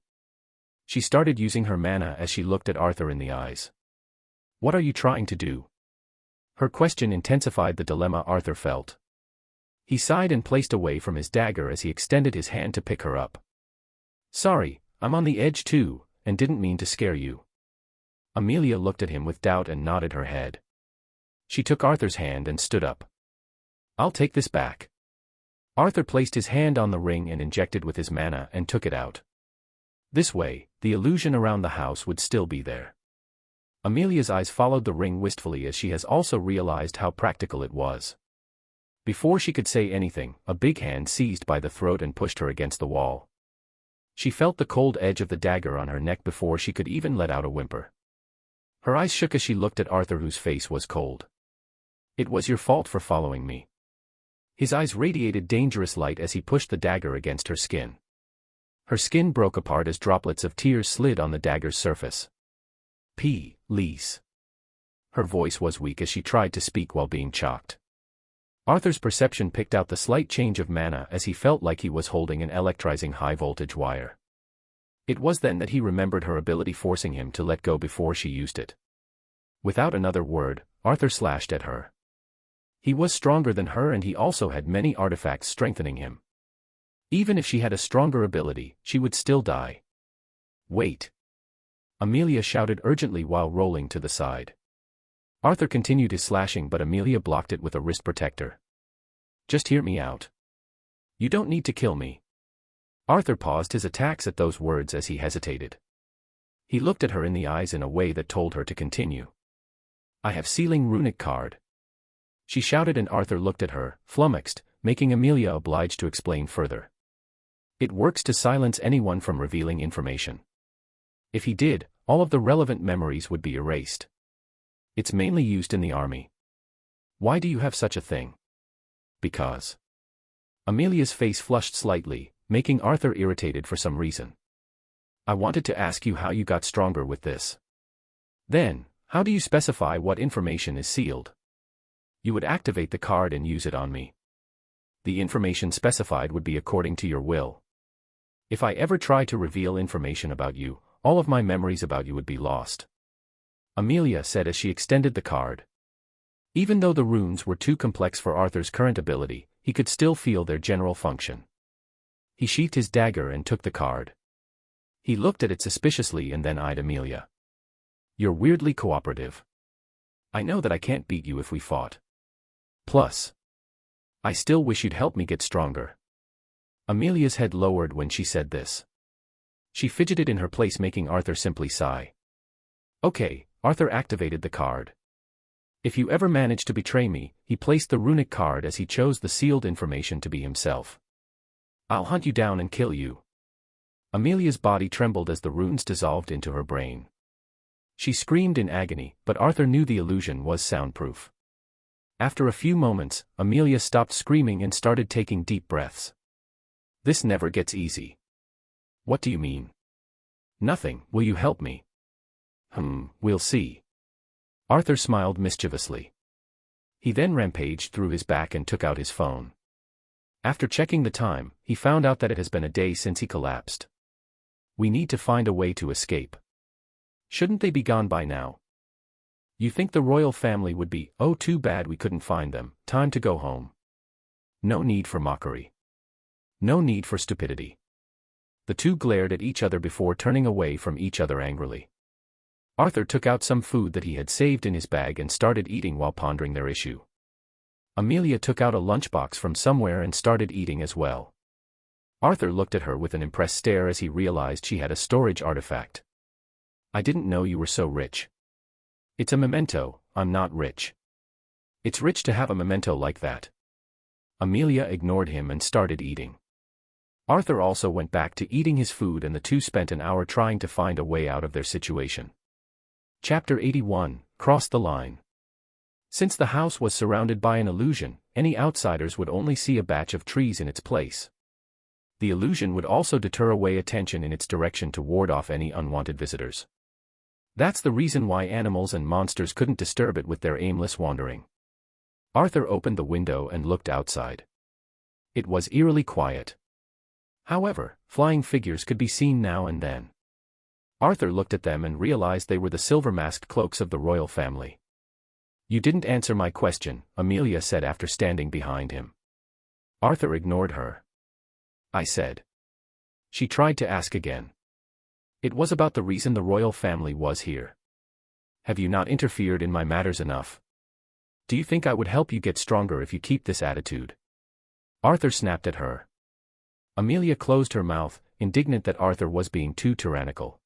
She started using her mana as she looked at Arthur in the eyes. "What are you trying to do?" Her question intensified the dilemma Arthur felt. He sighed and placed away from his dagger as he extended his hand to pick her up. "Sorry, I'm on the edge too, and didn't mean to scare you." Amelia looked at him with doubt and nodded her head. She took Arthur's hand and stood up. "I'll take this back." Arthur placed his hand on the ring and injected with his mana and took it out. This way, the illusion around the house would still be there. Amelia's eyes followed the ring wistfully as she has also realized how practical it was. Before she could say anything, a big hand seized by the throat and pushed her against the wall. She felt the cold edge of the dagger on her neck before she could even let out a whimper. Her eyes shook as she looked at Arthur, whose face was cold. "It was your fault for following me." His eyes radiated dangerous light as he pushed the dagger against her skin. Her skin broke apart as droplets of tears slid on the dagger's surface. "Please." Her voice was weak as she tried to speak while being choked. Arthur's perception picked out the slight change of mana as he felt like he was holding an electrizing high-voltage wire. It was then that he remembered her ability forcing him to let go before she used it. Without another word, Arthur slashed at her. He was stronger than her, and he also had many artifacts strengthening him. Even if she had a stronger ability, she would still die. "Wait!" Amelia shouted urgently while rolling to the side. Arthur continued his slashing, but Amelia blocked it with a wrist protector. "Just hear me out. You don't need to kill me." Arthur paused his attacks at those words as he hesitated. He looked at her in the eyes in a way that told her to continue. "I have sealing runic card." She shouted, and Arthur looked at her, flummoxed, making Amelia obliged to explain further. It works to silence anyone from revealing information. If he did, all of the relevant memories would be erased. It's mainly used in the army. Why do you have such a thing? Because. Amelia's face flushed slightly, making Arthur irritated for some reason. I wanted to ask you how you got stronger with this. Then, how do you specify what information is sealed? You would activate the card and use it on me. The information specified would be according to your will. If I ever try to reveal information about you, all of my memories about you would be lost. Amelia said as she extended the card. Even though the runes were too complex for Arthur's current ability, he could still feel their general function. He sheathed his dagger and took the card. He looked at it suspiciously and then eyed Amelia. You're weirdly cooperative. I know that I can't beat you if we fought. Plus, I still wish you'd help me get stronger. Amelia's head lowered when she said this. She fidgeted in her place, making Arthur simply sigh. Okay, Arthur activated the card. If you ever manage to betray me, he placed the runic card as he chose the sealed information to be himself. I'll hunt you down and kill you. Amelia's body trembled as the runes dissolved into her brain. She screamed in agony, but Arthur knew the illusion was soundproof. After a few moments, Amelia stopped screaming and started taking deep breaths. This never gets easy. What do you mean? Nothing. Will you help me? We'll see. Arthur smiled mischievously. He then rampaged through his back and took out his phone. After checking the time, he found out that it has been a day since he collapsed. We need to find a way to escape. Shouldn't they be gone by now? You think the royal family would be, oh too bad we couldn't find them, time to go home. No need for mockery. No need for stupidity. The two glared at each other before turning away from each other angrily. Arthur took out some food that he had saved in his bag and started eating while pondering their issue. Amelia took out a lunchbox from somewhere and started eating as well. Arthur looked at her with an impressed stare as he realized she had a storage artifact. I didn't know you were so rich. It's a memento. I'm not rich. It's rich to have a memento like that. Amelia ignored him and started eating. Arthur also went back to eating his food, and the two spent an hour trying to find a way out of their situation. Chapter 81, Cross the Line. Since the house was surrounded by an illusion, any outsiders would only see a batch of trees in its place. The illusion would also deter away attention in its direction to ward off any unwanted visitors. That's the reason why animals and monsters couldn't disturb it with their aimless wandering. Arthur opened the window and looked outside. It was eerily quiet. However, flying figures could be seen now and then. Arthur looked at them and realized they were the silver-masked cloaks of the royal family. You didn't answer my question, Amelia said after standing behind him. Arthur ignored her. I said. She tried to ask again. It was about the reason the royal family was here. Have you not interfered in my matters enough? Do you think I would help you get stronger if you keep this attitude? Arthur snapped at her. Amelia closed her mouth, indignant that Arthur was being too tyrannical.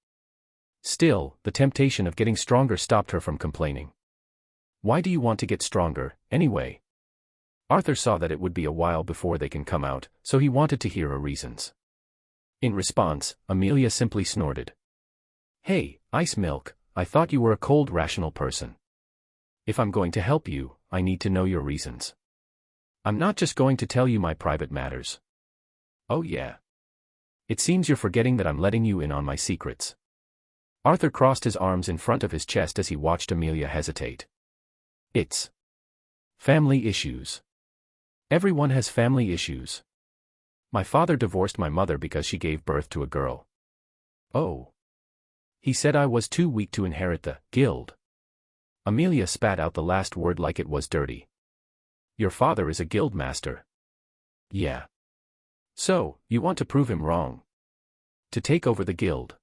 Still, the temptation of getting stronger stopped her from complaining. Why do you want to get stronger, anyway? Arthur saw that it would be a while before they can come out, so he wanted to hear her reasons. In response, Amelia simply snorted. Hey, Ice Milk, I thought you were a cold, rational person. If I'm going to help you, I need to know your reasons. I'm not just going to tell you my private matters. Oh yeah. It seems you're forgetting that I'm letting you in on my secrets. Arthur crossed his arms in front of his chest as he watched Amelia hesitate. It's family issues. Everyone has family issues. My father divorced my mother because she gave birth to a girl. Oh. He said I was too weak to inherit the guild. Amelia spat out the last word like it was dirty. Your father is a guild master. Yeah. So, you want to prove him wrong? To take over the guild?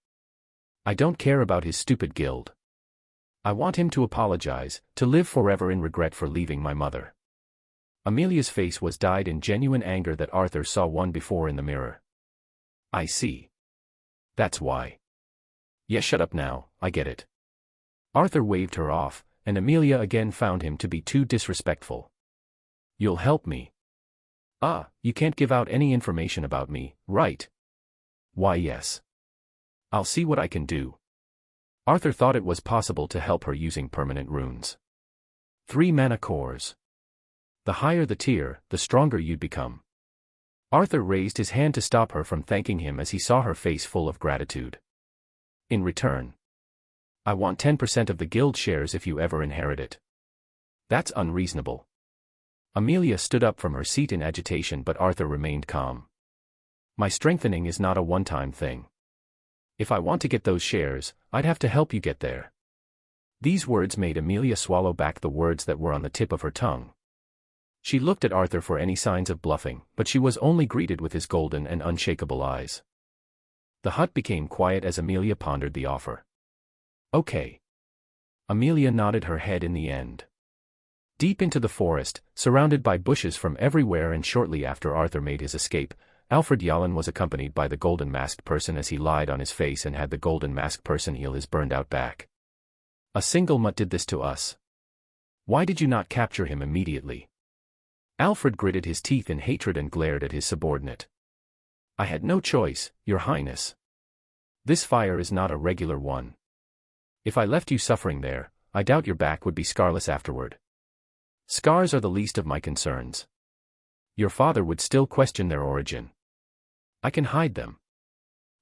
I don't care about his stupid guild. I want him to apologize, to live forever in regret for leaving my mother. Amelia's face was dyed in genuine anger that Arthur saw one before in the mirror. I see. That's why. Yeah, shut up now, I get it. Arthur waved her off, and Amelia again found him to be too disrespectful. You'll help me. "Ah, you can't give out any information about me, right?" "Why yes. I'll see what I can do." Arthur thought it was possible to help her using permanent runes. 3 mana cores. The higher the tier, the stronger you'd become. Arthur raised his hand to stop her from thanking him as he saw her face full of gratitude. "In return, I want 10% of the guild shares if you ever inherit it." "That's unreasonable." Amelia stood up from her seat in agitation, but Arthur remained calm. "My strengthening is not a one-time thing. If I want to get those shares, I'd have to help you get there." These words made Amelia swallow back the words that were on the tip of her tongue. She looked at Arthur for any signs of bluffing, but she was only greeted with his golden and unshakable eyes. The hut became quiet as Amelia pondered the offer. "Okay." Amelia nodded her head in the end. Deep into the forest, surrounded by bushes from everywhere, and shortly after Arthur made his escape, Alfred Yallen was accompanied by the golden masked person as he lied on his face and had the golden masked person heal his burned out back. "A single mutt did this to us. Why did you not capture him immediately?" Alfred gritted his teeth in hatred and glared at his subordinate. "I had no choice, Your Highness. This fire is not a regular one. If I left you suffering there, I doubt your back would be scarless afterward. Scars are the least of my concerns. Your father would still question their origin. I can hide them.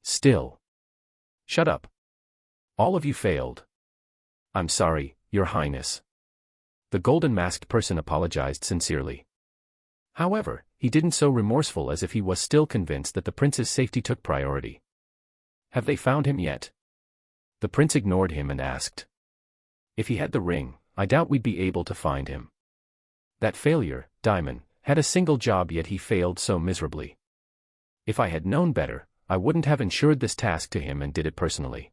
Still. Shut up. All of you failed." "I'm sorry, Your Highness." The golden masked person apologized sincerely. However, he didn't so remorseful as if he was still convinced that the prince's safety took priority. "Have they found him yet?" The prince ignored him and asked. "If he had the ring, I doubt we'd be able to find him. That failure, Diamond, had a single job, yet he failed so miserably. If I had known better, I wouldn't have ensured this task to him and did it personally.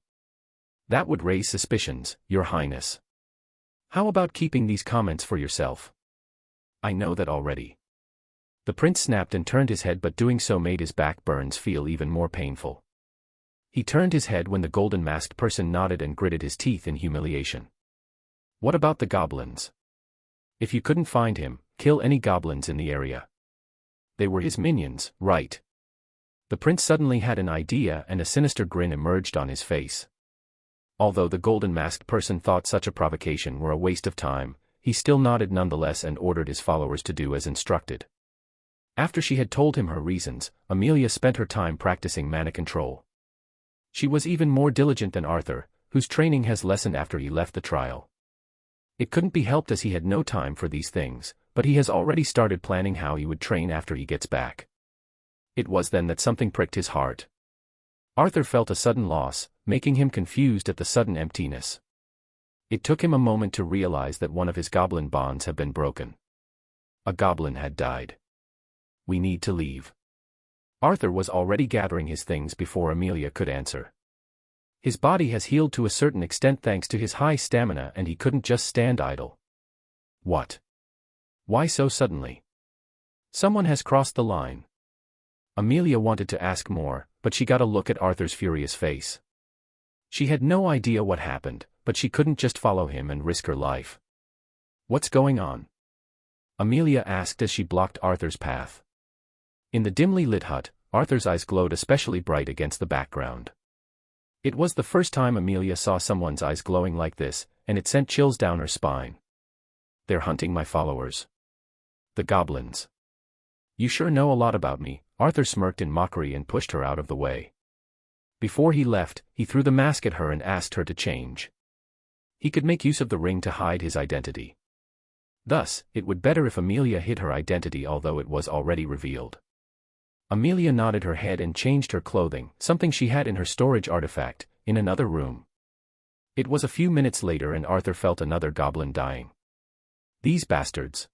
That would raise suspicions, Your Highness. How about keeping these comments for yourself?" "I know that already." The prince snapped and turned his head, but doing so made his back burns feel even more painful. He turned his head when the golden masked person nodded and gritted his teeth in humiliation. "What about the goblins? If you couldn't find him, kill any goblins in the area. They were his minions, right?" The prince suddenly had an idea, and a sinister grin emerged on his face. Although the golden masked person thought such a provocation were a waste of time, he still nodded nonetheless and ordered his followers to do as instructed. After she had told him her reasons, Amelia spent her time practicing mana control. She was even more diligent than Arthur, whose training has lessened after he left the trial. It couldn't be helped as he had no time for these things, but he has already started planning how he would train after he gets back. It was then that something pricked his heart. Arthur felt a sudden loss, making him confused at the sudden emptiness. It took him a moment to realize that one of his goblin bonds had been broken. A goblin had died. "We need to leave." Arthur was already gathering his things before Amelia could answer. His body has healed to a certain extent thanks to his high stamina, and he couldn't just stand idle. "What? Why so suddenly? Someone has crossed the line." Amelia wanted to ask more, but she got a look at Arthur's furious face. She had no idea what happened, but she couldn't just follow him and risk her life. "What's going on?" Amelia asked as she blocked Arthur's path. In the dimly lit hut, Arthur's eyes glowed especially bright against the background. It was the first time Amelia saw someone's eyes glowing like this, and it sent chills down her spine. "They're hunting my followers. The goblins." "You sure know a lot about me," Arthur smirked in mockery and pushed her out of the way. Before he left, he threw the mask at her and asked her to change. He could make use of the ring to hide his identity. Thus, it would better if Amelia hid her identity, although it was already revealed. Amelia nodded her head and changed her clothing, something she had in her storage artifact, in another room. It was a few minutes later and Arthur felt another goblin dying. "These bastards."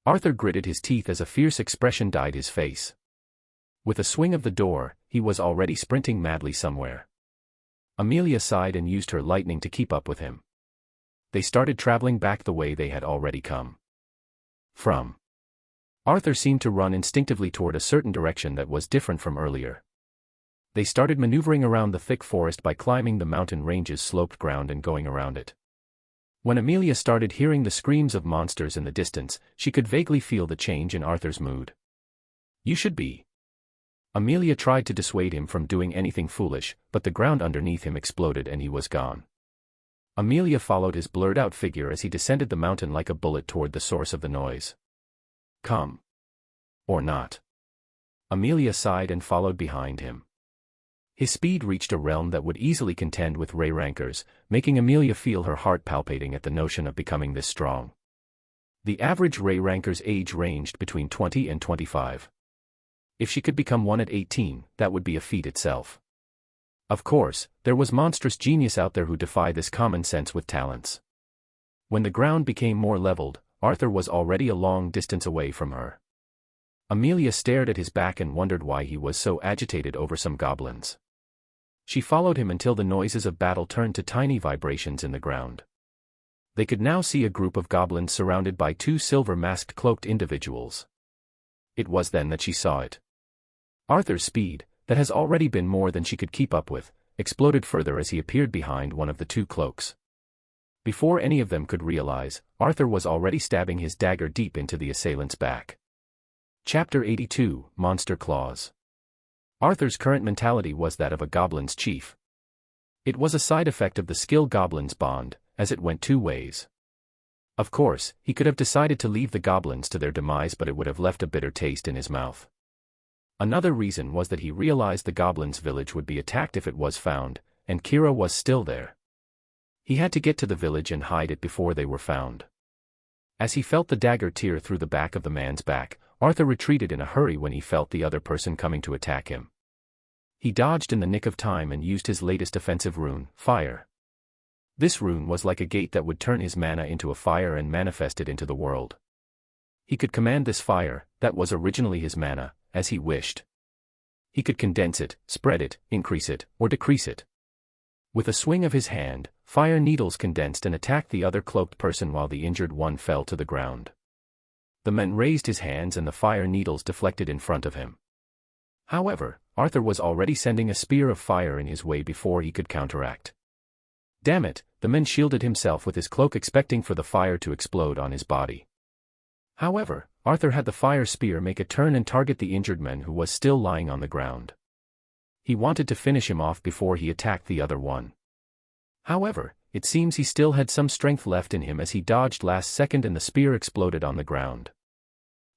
Arthur gritted his teeth as a fierce expression dyed his face. With a swing of the door, he was already sprinting madly somewhere. Amelia sighed and used her lightning to keep up with him. They started traveling back the way they had already come. Arthur seemed to run instinctively toward a certain direction that was different from earlier. They started maneuvering around the thick forest by climbing the mountain range's sloped ground and going around it. When Amelia started hearing the screams of monsters in the distance, she could vaguely feel the change in Arthur's mood. You should be. Amelia tried to dissuade him from doing anything foolish, but the ground underneath him exploded and he was gone. Amelia followed his blurred-out figure as he descended the mountain like a bullet toward the source of the noise. Come. Or not. Amelia sighed and followed behind him. His speed reached a realm that would easily contend with Ray Ranker's, making Amelia feel her heart palpitating at the notion of becoming this strong. The average Ray Ranker's age ranged between 20 and 25. If she could become one at 18, that would be a feat itself. Of course, there was monstrous genius out there who defied this common sense with talents. When the ground became more leveled, Arthur was already a long distance away from her. Amelia stared at his back and wondered why he was so agitated over some goblins. She followed him until the noises of battle turned to tiny vibrations in the ground. They could now see a group of goblins surrounded by two silver-masked cloaked individuals. It was then that she saw it. Arthur's speed, that has already been more than she could keep up with, exploded further as he appeared behind one of the two cloaks. Before any of them could realize, Arthur was already stabbing his dagger deep into the assailant's back. Chapter 82, Monster Claws. Arthur's current mentality was that of a goblin's chief. It was a side effect of the skill-goblins bond, as it went two ways. Of course, he could have decided to leave the goblins to their demise, but it would have left a bitter taste in his mouth. Another reason was that he realized the goblins' village would be attacked if it was found, and Kira was still there. He had to get to the village and hide it before they were found. As he felt the dagger tear through the back of the man's back, Arthur retreated in a hurry when he felt the other person coming to attack him. He dodged in the nick of time and used his latest offensive rune, Fire. This rune was like a gate that would turn his mana into a fire and manifest it into the world. He could command this fire, that was originally his mana, as he wished. He could condense it, spread it, increase it, or decrease it. With a swing of his hand, fire needles condensed and attacked the other cloaked person while the injured one fell to the ground. The man raised his hands and the fire needles deflected in front of him. However, Arthur was already sending a spear of fire in his way before he could counteract. Damn it, the man shielded himself with his cloak expecting for the fire to explode on his body. However, Arthur had the fire spear make a turn and target the injured man who was still lying on the ground. He wanted to finish him off before he attacked the other one. However, it seems he still had some strength left in him as he dodged last second and the spear exploded on the ground.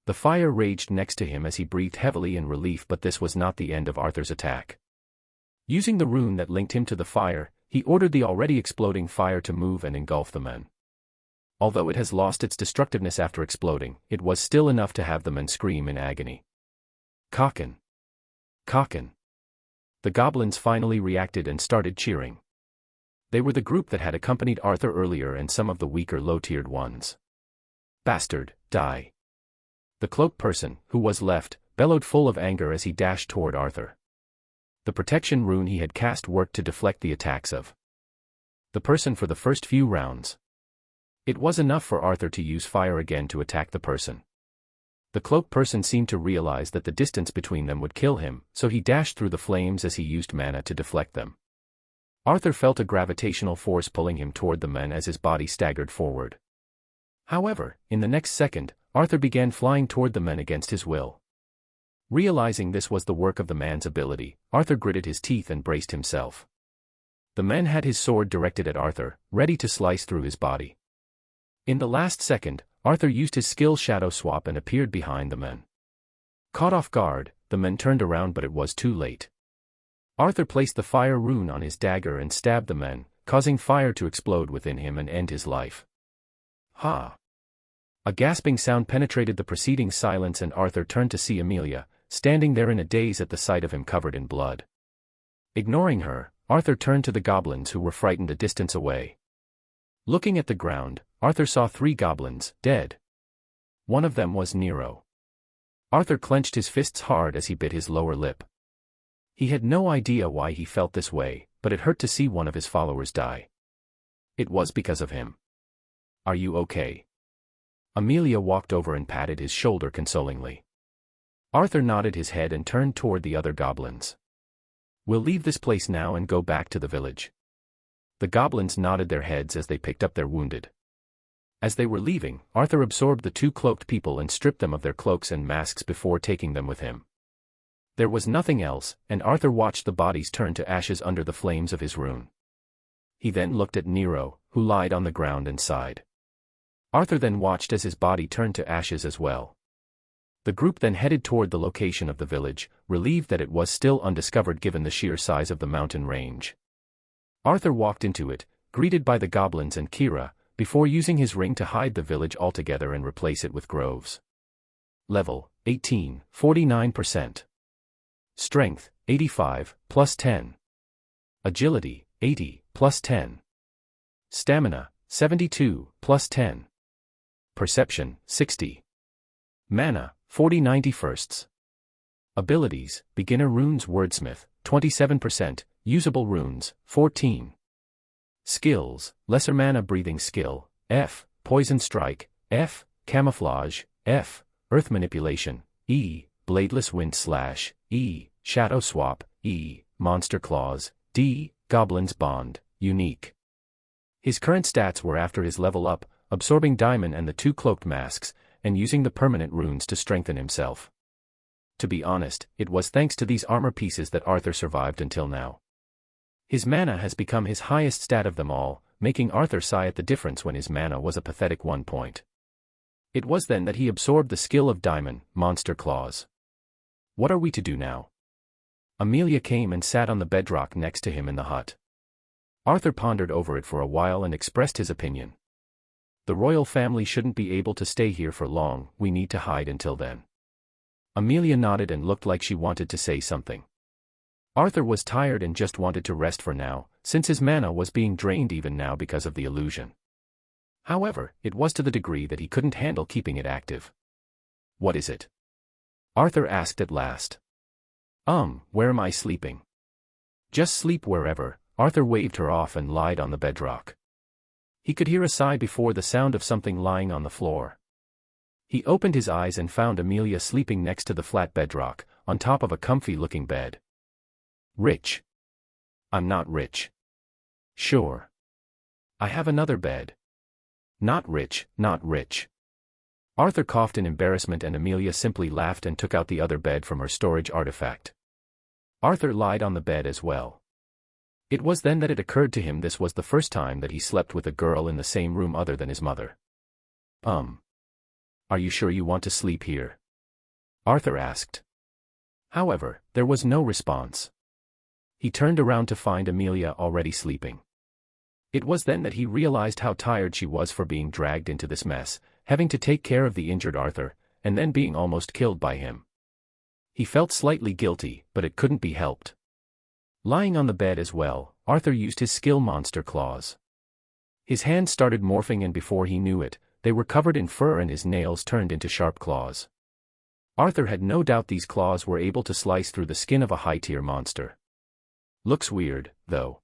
The fire raged next to him as he breathed heavily in relief, but this was not the end of Arthur's attack. Using the rune that linked him to the fire, he ordered the already exploding fire to move and engulf the man. Although it has lost its destructiveness after exploding, it was still enough to have the man scream in agony. Cocken! Cocken! The goblins finally reacted and started cheering. They were the group that had accompanied Arthur earlier and some of the weaker low-tiered ones. Bastard, die! The cloaked person, who was left, bellowed full of anger as he dashed toward Arthur. The protection rune he had cast worked to deflect the attacks of the person for the first few rounds. It was enough for Arthur to use fire again to attack the person. The cloaked person seemed to realize that the distance between them would kill him, so he dashed through the flames as he used mana to deflect them. Arthur felt a gravitational force pulling him toward the man as his body staggered forward. However, in the next second, Arthur began flying toward the man against his will. Realizing this was the work of the man's ability, Arthur gritted his teeth and braced himself. The man had his sword directed at Arthur, ready to slice through his body. In the last second, Arthur used his skill Shadow Swap and appeared behind the man. Caught off guard, the man turned around, but it was too late. Arthur placed the fire rune on his dagger and stabbed the man, causing fire to explode within him and end his life. Ha! A gasping sound penetrated the preceding silence and Arthur turned to see Amelia, standing there in a daze at the sight of him covered in blood. Ignoring her, Arthur turned to the goblins who were frightened a distance away. Looking at the ground, Arthur saw 3 goblins, dead. One of them was Nero. Arthur clenched his fists hard as he bit his lower lip. He had no idea why he felt this way, but it hurt to see one of his followers die. It was because of him. Are you okay? Amelia walked over and patted his shoulder consolingly. Arthur nodded his head and turned toward the other goblins. We'll leave this place now and go back to the village. The goblins nodded their heads as they picked up their wounded. As they were leaving, Arthur absorbed the two cloaked people and stripped them of their cloaks and masks before taking them with him. There was nothing else, and Arthur watched the bodies turn to ashes under the flames of his rune. He then looked at Nero, who lied on the ground and sighed. Arthur then watched as his body turned to ashes as well. The group then headed toward the location of the village, relieved that it was still undiscovered given the sheer size of the mountain range. Arthur walked into it, greeted by the goblins and Kira, before using his ring to hide the village altogether and replace it with groves. Level 18, 49%. Strength 85, plus 10. Agility 80, plus 10. Stamina 72, plus 10. Perception 60. Mana 40/91. Abilities: Beginner Runes Wordsmith 27%, Usable Runes 14. Skills: Lesser Mana Breathing Skill, F, Poison Strike, F, Camouflage, F, Earth Manipulation, E, Bladeless Wind Slash, E, Shadow Swap, E, Monster Claws, D, Goblin's Bond, Unique. His current stats were after his level up, absorbing Diamond and the two cloaked masks, and using the permanent runes to strengthen himself. To be honest, it was thanks to these armor pieces that Arthur survived until now. His mana has become his highest stat of them all, making Arthur sigh at the difference when his mana was a pathetic 1 point. It was then that he absorbed the skill of Diamond, Monster Claws. What are we to do now? Amelia came and sat on the bedrock next to him in the hut. Arthur pondered over it for a while and expressed his opinion. The royal family shouldn't be able to stay here for long, we need to hide until then. Amelia nodded and looked like she wanted to say something. Arthur was tired and just wanted to rest for now, since his mana was being drained even now because of the illusion. However, it was to the degree that he couldn't handle keeping it active. What is it? Arthur asked at last. Where am I sleeping? Just sleep wherever. Arthur waved her off and lied on the bedrock. He could hear a sigh before the sound of something lying on the floor. He opened his eyes and found Amelia sleeping next to the flat bedrock, on top of a comfy-looking bed. Rich. I'm not rich. Sure. I have another bed. Not rich, not rich. Arthur coughed in embarrassment and Amelia simply laughed and took out the other bed from her storage artifact. Arthur lied on the bed as well. It was then that it occurred to him this was the first time that he slept with a girl in the same room other than his mother. Are you sure you want to sleep here? Arthur asked. However, there was no response. He turned around to find Amelia already sleeping. It was then that he realized how tired she was for being dragged into this mess, having to take care of the injured Arthur, and then being almost killed by him. He felt slightly guilty, but it couldn't be helped. Lying on the bed as well, Arthur used his skill Monster Claws. His hands started morphing and before he knew it, they were covered in fur and his nails turned into sharp claws. Arthur had no doubt these claws were able to slice through the skin of a high-tier monster. Looks weird, though.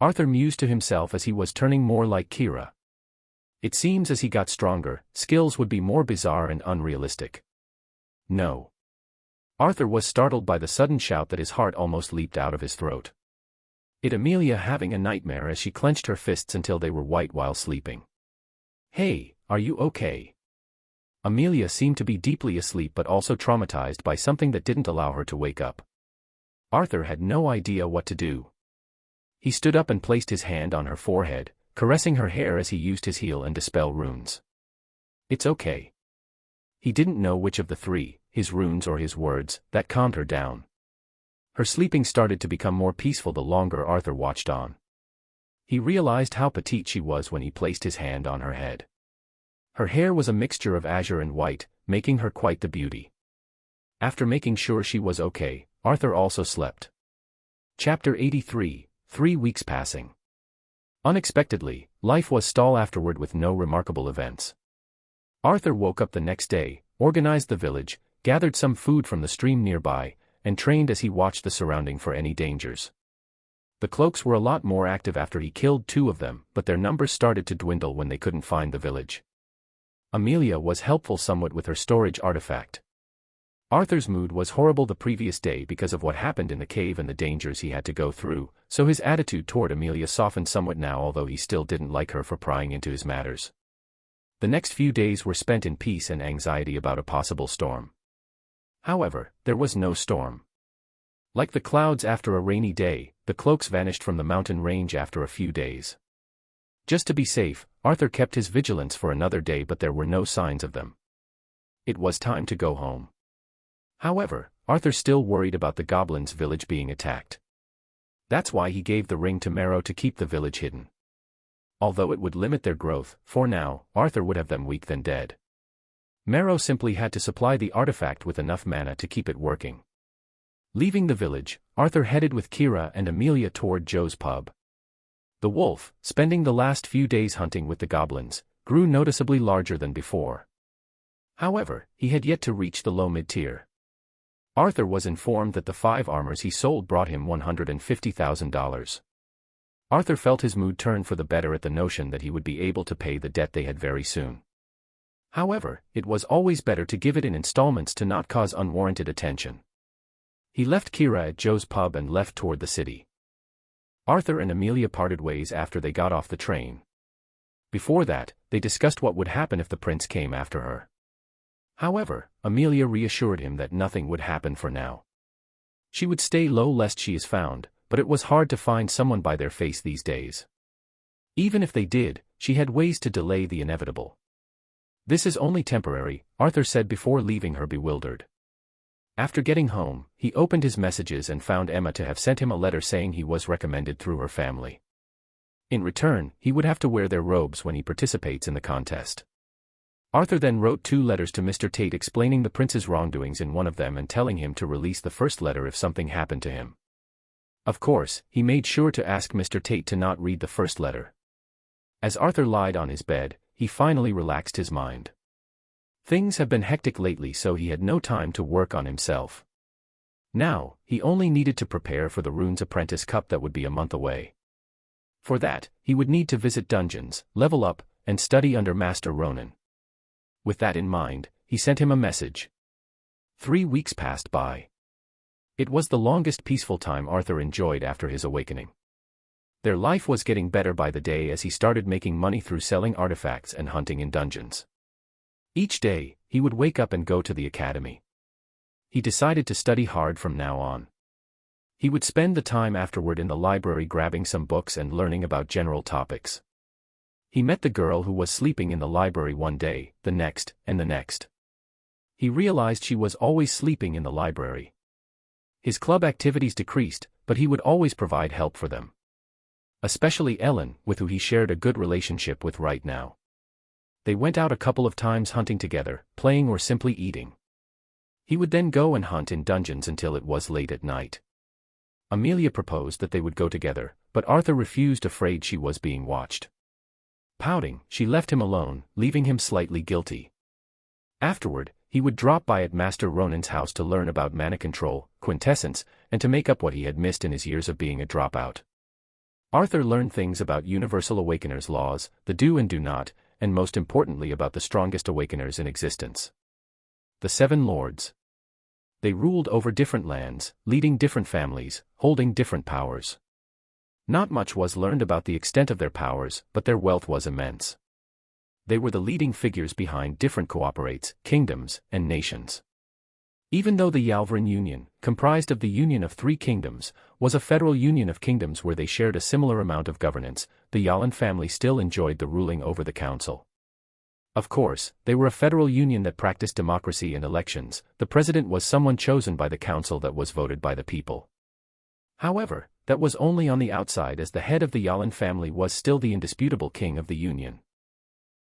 Arthur mused to himself as he was turning more like Kira. It seems as he got stronger, skills would be more bizarre and unrealistic. No. Arthur was startled by the sudden shout that his heart almost leaped out of his throat. Amelia having a nightmare as she clenched her fists until they were white while sleeping. Hey, are you okay? Amelia seemed to be deeply asleep but also traumatized by something that didn't allow her to wake up. Arthur had no idea what to do. He stood up and placed his hand on her forehead, caressing her hair as he used his heal and dispel runes. It's okay. He didn't know which of the three, his runes or his words, that calmed her down. Her sleeping started to become more peaceful the longer Arthur watched on. He realized how petite she was when he placed his hand on her head. Her hair was a mixture of azure and white, making her quite the beauty. After making sure she was okay, Arthur also slept. Chapter 83, 3 weeks passing. Unexpectedly, life was stall afterward with no remarkable events. Arthur woke up the next day, organized the village, gathered some food from the stream nearby, and trained as he watched the surrounding for any dangers. The cloaks were a lot more active after he killed 2 of them, but their numbers started to dwindle when they couldn't find the village. Amelia was helpful somewhat with her storage artifact. Arthur's mood was horrible the previous day because of what happened in the cave and the dangers he had to go through, so his attitude toward Amelia softened somewhat now although he still didn't like her for prying into his matters. The next few days were spent in peace and anxiety about a possible storm. However, there was no storm. Like the clouds after a rainy day, the cloaks vanished from the mountain range after a few days. Just to be safe, Arthur kept his vigilance for another day, but there were no signs of them. It was time to go home. However, Arthur still worried about the goblins' village being attacked. That's why he gave the ring to Merrow to keep the village hidden. Although it would limit their growth, for now, Arthur would have them weak than dead. Merrow simply had to supply the artifact with enough mana to keep it working. Leaving the village, Arthur headed with Kira and Amelia toward Joe's pub. The wolf, spending the last few days hunting with the goblins, grew noticeably larger than before. However, he had yet to reach the low mid-tier. Arthur was informed that the 5 armors he sold brought him $150,000. Arthur felt his mood turn for the better at the notion that he would be able to pay the debt they had very soon. However, it was always better to give it in installments to not cause unwarranted attention. He left Kira at Joe's pub and left toward the city. Arthur and Amelia parted ways after they got off the train. Before that, they discussed what would happen if the prince came after her. However, Amelia reassured him that nothing would happen for now. She would stay low lest she is found, but it was hard to find someone by their face these days. Even if they did, she had ways to delay the inevitable. This is only temporary, Arthur said before leaving her bewildered. After getting home, he opened his messages and found Emma to have sent him a letter saying he was recommended through her family. In return, he would have to wear their robes when he participates in the contest. Arthur then wrote 2 letters to Mr. Tate explaining the prince's wrongdoings in one of them and telling him to release the first letter if something happened to him. Of course, he made sure to ask Mr. Tate to not read the first letter. As Arthur lied on his bed, he finally relaxed his mind. Things have been hectic lately, so he had no time to work on himself. Now, he only needed to prepare for the Runes Apprentice Cup that would be a month away. For that, he would need to visit dungeons, level up, and study under Master Ronan. With that in mind, he sent him a message. 3 weeks passed by. It was the longest peaceful time Arthur enjoyed after his awakening. Their life was getting better by the day as he started making money through selling artifacts and hunting in dungeons. Each day, he would wake up and go to the academy. He decided to study hard from now on. He would spend the time afterward in the library grabbing some books and learning about general topics. He met the girl who was sleeping in the library one day, the next, and the next. He realized she was always sleeping in the library. His club activities decreased, but he would always provide help for them. Especially Ellen, with who he shared a good relationship with right now. They went out a couple of times hunting together, playing or simply eating. He would then go and hunt in dungeons until it was late at night. Amelia proposed that they would go together, but Arthur refused, afraid she was being watched. Pouting, she left him alone, leaving him slightly guilty. Afterward, he would drop by at Master Ronan's house to learn about mana control, quintessence, and to make up what he had missed in his years of being a dropout. Arthur learned things about Universal Awakener's laws, the do and do not, and most importantly about the strongest Awakeners in existence. The 7 Lords. They ruled over different lands, leading different families, holding different powers. Not much was learned about the extent of their powers, but their wealth was immense. They were the leading figures behind different cooperates, kingdoms, and nations. Even though the Yalvarin Union, comprised of the Union of 3 Kingdoms, was a federal union of kingdoms where they shared a similar amount of governance, the Yalan family still enjoyed the ruling over the council. Of course, they were a federal union that practiced democracy and elections. The president was someone chosen by the council that was voted by the people. However, that was only on the outside, as the head of the Yalan family was still the indisputable king of the union.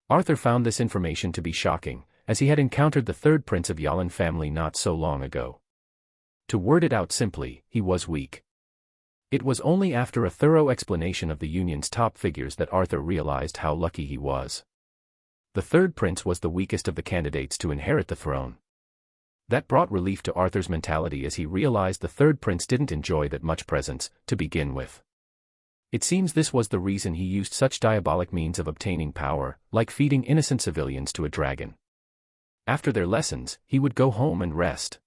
Arthur found this information to be shocking, as he had encountered the 3rd prince of Yalan family not so long ago. To word it out simply, he was weak. It was only after a thorough explanation of the union's top figures that Arthur realized how lucky he was. The 3rd prince was the weakest of the candidates to inherit the throne. That brought relief to Arthur's mentality as he realized the 3rd prince didn't enjoy that much presence, to begin with. It seems this was the reason he used such diabolic means of obtaining power, like feeding innocent civilians to a dragon. After their lessons, he would go home and rest.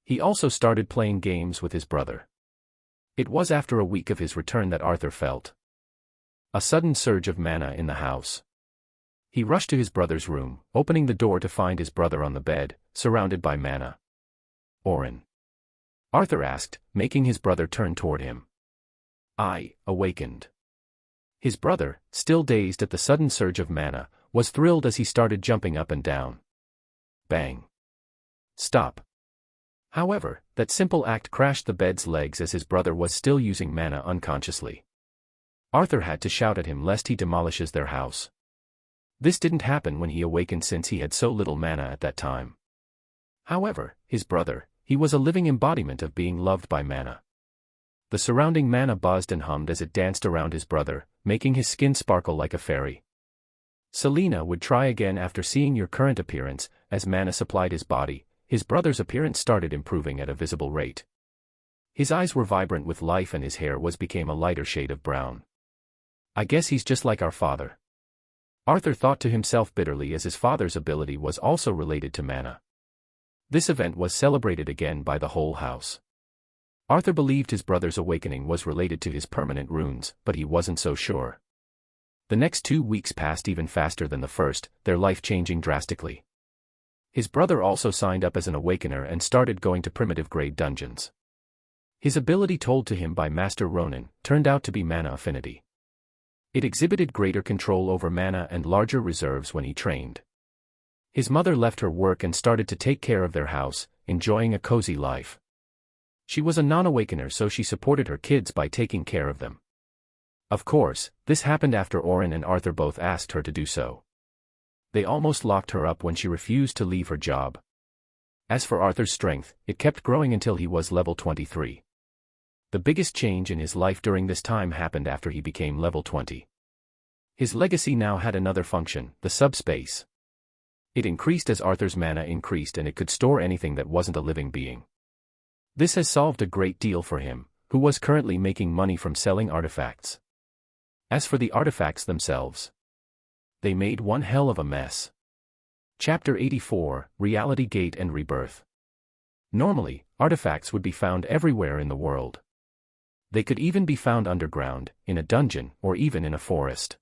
He also started playing games with his brother. It was after a week of his return that Arthur felt a sudden surge of mana in the house. He rushed to his brother's room, opening the door to find his brother on the bed, surrounded by mana. "Orin?" Arthur asked, making his brother turn toward him. "I awakened." His brother, still dazed at the sudden surge of mana, was thrilled as he started jumping up and down. Bang. Stop. However, that simple act crashed the bed's legs as his brother was still using mana unconsciously. Arthur had to shout at him lest he demolishes their house. This didn't happen when he awakened since he had so little mana at that time. However, his brother, he was a living embodiment of being loved by mana. The surrounding mana buzzed and hummed as it danced around his brother, making his skin sparkle like a fairy. Selena would try again after seeing your current appearance. As mana supplied his body, his brother's appearance started improving at a visible rate. His eyes were vibrant with life and his hair became a lighter shade of brown. "I guess he's just like our father," Arthur thought to himself bitterly as his father's ability was also related to mana. This event was celebrated again by the whole house. Arthur believed his brother's awakening was related to his permanent runes, but he wasn't so sure. The next 2 weeks passed even faster than the first, their life changing drastically. His brother also signed up as an awakener and started going to primitive grade dungeons. His ability told to him by Master Ronin turned out to be mana affinity. It exhibited greater control over mana and larger reserves when he trained. His mother left her work and started to take care of their house, enjoying a cozy life. She was a non-awakener, so she supported her kids by taking care of them. Of course, this happened after Orin and Arthur both asked her to do so. They almost locked her up when she refused to leave her job. As for Arthur's strength, it kept growing until he was level 23. The biggest change in his life during this time happened after he became level 20. His legacy now had another function, the subspace. It increased as Arthur's mana increased and it could store anything that wasn't a living being. This has solved a great deal for him, who was currently making money from selling artifacts. As for the artifacts themselves, they made one hell of a mess. Chapter 84, Reality Gate and Rebirth. Normally, artifacts would be found everywhere in the world. They could even be found underground, in a dungeon, or even in a forest.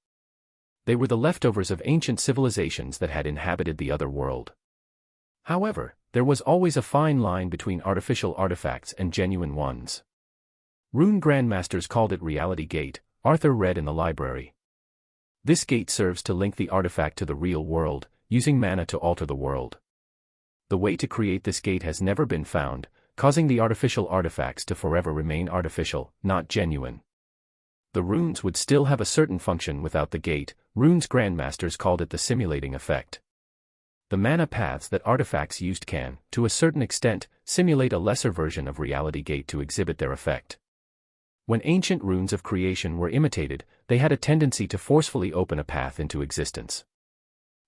They were the leftovers of ancient civilizations that had inhabited the other world. However, there was always a fine line between artificial artifacts and genuine ones. Rune Grandmasters called it Reality Gate, Arthur read in the library. This gate serves to link the artifact to the real world, using mana to alter the world. The way to create this gate has never been found, causing the artificial artifacts to forever remain artificial, not genuine. The runes would still have a certain function without the gate. Rune's Grandmasters called it the simulating effect. The mana paths that artifacts used can, to a certain extent, simulate a lesser version of Reality Gate to exhibit their effect. When ancient runes of creation were imitated, they had a tendency to forcefully open a path into existence.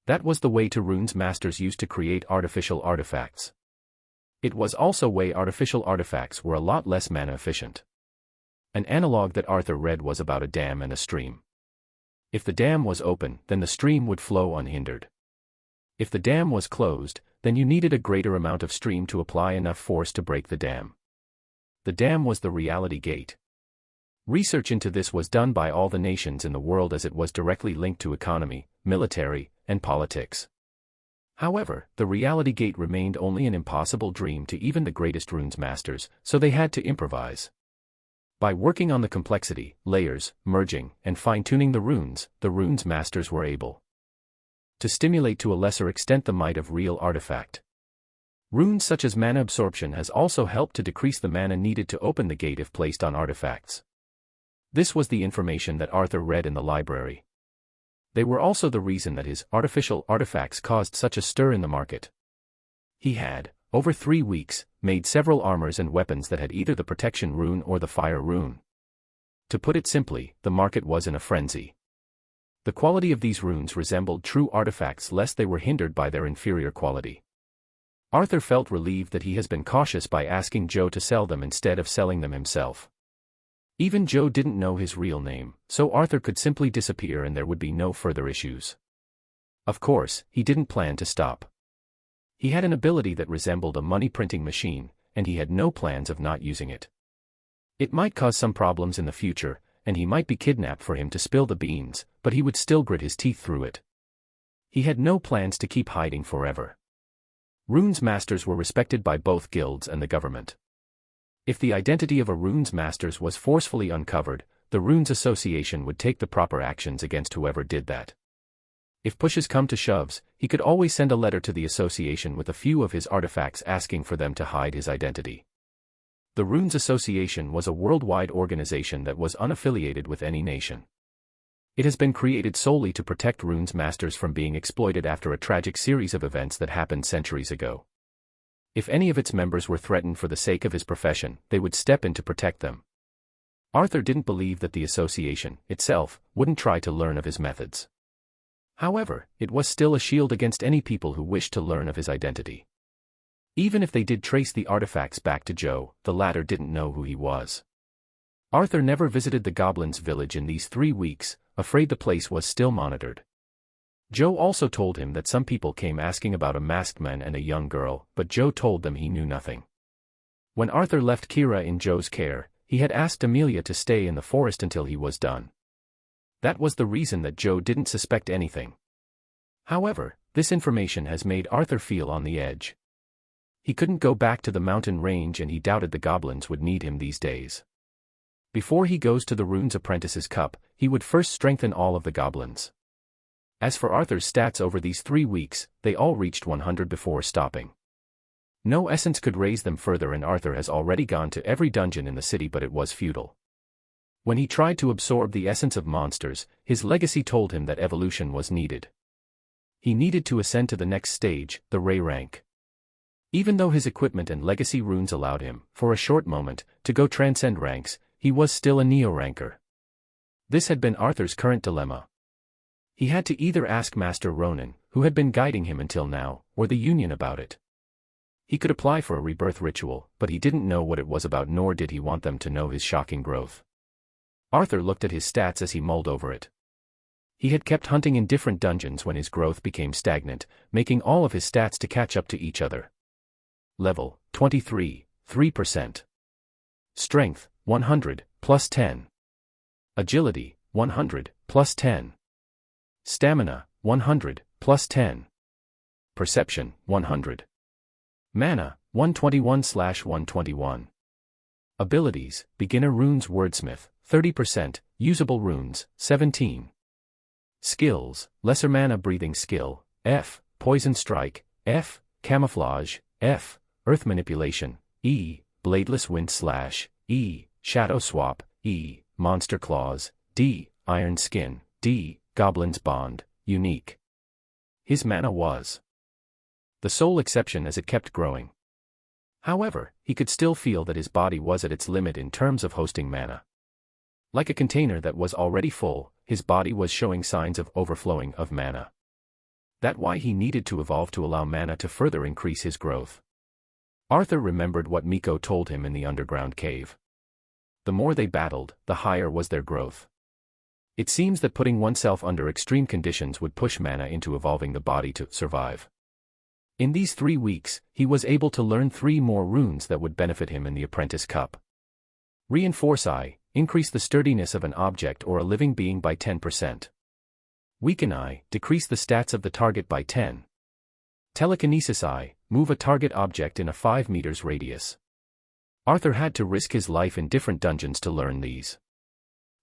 That was the way Rune's masters used to create artificial artifacts. It was also a way artificial artifacts were a lot less mana efficient. An analog that Arthur read was about a dam and a stream. If the dam was open, then the stream would flow unhindered. If the dam was closed, then you needed a greater amount of stream to apply enough force to break the dam. The dam was the Reality Gate. Research into this was done by all the nations in the world as it was directly linked to economy, military, and politics. However, the Reality Gate remained only an impossible dream to even the greatest runes masters, so they had to improvise. By working on the complexity, layers, merging, and fine-tuning the runes masters were able to stimulate to a lesser extent the might of real artifact. Runes such as mana absorption has also helped to decrease the mana needed to open the gate if placed on artifacts. This was the information that Arthur read in the library. They were also the reason that his artificial artifacts caused such a stir in the market. He had, over 3 weeks, made several armors and weapons that had either the protection rune or the fire rune. To put it simply, the market was in a frenzy. The quality of these runes resembled true artifacts lest they were hindered by their inferior quality. Arthur felt relieved that he has been cautious by asking Joe to sell them instead of selling them himself. Even Joe didn't know his real name, so Arthur could simply disappear and there would be no further issues. Of course, he didn't plan to stop. He had an ability that resembled a money printing machine, and he had no plans of not using it. It might cause some problems in the future, and he might be kidnapped for him to spill the beans, but he would still grit his teeth through it. He had no plans to keep hiding forever. Runes masters were respected by both guilds and the government. If the identity of a runes masters was forcefully uncovered, the Runes Association would take the proper actions against whoever did that. If pushes come to shoves, he could always send a letter to the association with a few of his artifacts asking for them to hide his identity. The Runes Association was a worldwide organization that was unaffiliated with any nation. It has been created solely to protect runes masters from being exploited after a tragic series of events that happened centuries ago. If any of its members were threatened for the sake of his profession, they would step in to protect them. Arthur didn't believe that the association, itself, wouldn't try to learn of his methods. However, it was still a shield against any people who wished to learn of his identity. Even if they did trace the artifacts back to Joe, the latter didn't know who he was. Arthur never visited the goblins' village in these 3 weeks, afraid the place was still monitored. Joe also told him that some people came asking about a masked man and a young girl, but Joe told them he knew nothing. When Arthur left Kira in Joe's care, he had asked Amelia to stay in the forest until he was done. That was the reason that Joe didn't suspect anything. However, this information has made Arthur feel on the edge. He couldn't go back to the mountain range and he doubted the goblins would need him these days. Before he goes to the Runes Apprentice's Cup, he would first strengthen all of the goblins. As for Arthur's stats over these 3 weeks, they all reached 100 before stopping. No essence could raise them further, and Arthur has already gone to every dungeon in the city, but it was futile. When he tried to absorb the essence of monsters, his legacy told him that evolution was needed. He needed to ascend to the next stage, the Ray rank. Even though his equipment and legacy runes allowed him, for a short moment, to go transcend ranks, he was still a neo-ranker. This had been Arthur's current dilemma. He had to either ask Master Ronan, who had been guiding him until now, or the Union about it. He could apply for a rebirth ritual, but he didn't know what it was about, nor did he want them to know his shocking growth. Arthur looked at his stats as he mulled over it. He had kept hunting in different dungeons when his growth became stagnant, making all of his stats to catch up to each other. Level, 23, 3%. Strength, 100, plus 10. Agility, 100, plus 10. Stamina, 100, plus 10. Perception, 100. Mana, 121/121. Abilities, Beginner Runes Wordsmith, 30%, Usable Runes, 17. Skills, Lesser Mana Breathing Skill, F, Poison Strike, F, Camouflage, F, Earth Manipulation, E, Bladeless Wind Slash, E, Shadow Swap, E, Monster Claws, D, Iron Skin, D, Goblin's Bond, Unique. His mana was the sole exception as it kept growing. However, he could still feel that his body was at its limit in terms of hosting mana. Like a container that was already full, his body was showing signs of overflowing of mana. That's why he needed to evolve to allow mana to further increase his growth. Arthur remembered what Miko told him in the underground cave. The more they battled, the higher was their growth. It seems that putting oneself under extreme conditions would push mana into evolving the body to survive. In these 3 weeks, he was able to learn 3 more runes that would benefit him in the Apprentice Cup. Reinforce I, increase the sturdiness of an object or a living being by 10%. Weaken I, decrease the stats of the target by 10. Telekinesis I, move a target object in a 5 meters radius. Arthur had to risk his life in different dungeons to learn these.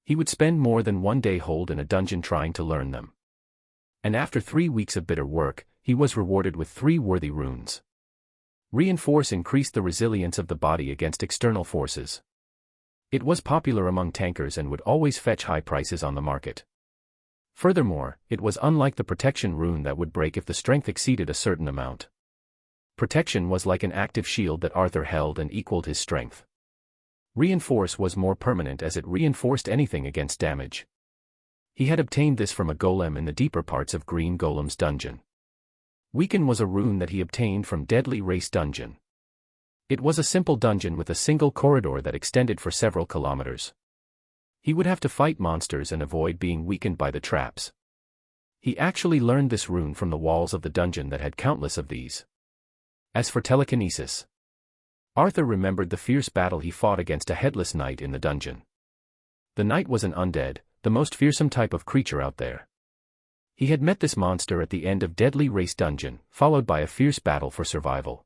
He would spend more than 1 day holed in a dungeon trying to learn them. And after 3 weeks of bitter work, he was rewarded with 3 worthy runes. Reinforce increased the resilience of the body against external forces. It was popular among tankers and would always fetch high prices on the market. Furthermore, it was unlike the protection rune that would break if the strength exceeded a certain amount. Protection was like an active shield that Arthur held and equaled his strength. Reinforce was more permanent as it reinforced anything against damage. He had obtained this from a golem in the deeper parts of Green Golem's dungeon. Weaken was a rune that he obtained from Deadly Race Dungeon. It was a simple dungeon with a single corridor that extended for several kilometers. He would have to fight monsters and avoid being weakened by the traps. He actually learned this rune from the walls of the dungeon that had countless of these. As for telekinesis, Arthur remembered the fierce battle he fought against a headless knight in the dungeon. The knight was an undead, the most fearsome type of creature out there. He had met this monster at the end of Deadly Race Dungeon, followed by a fierce battle for survival.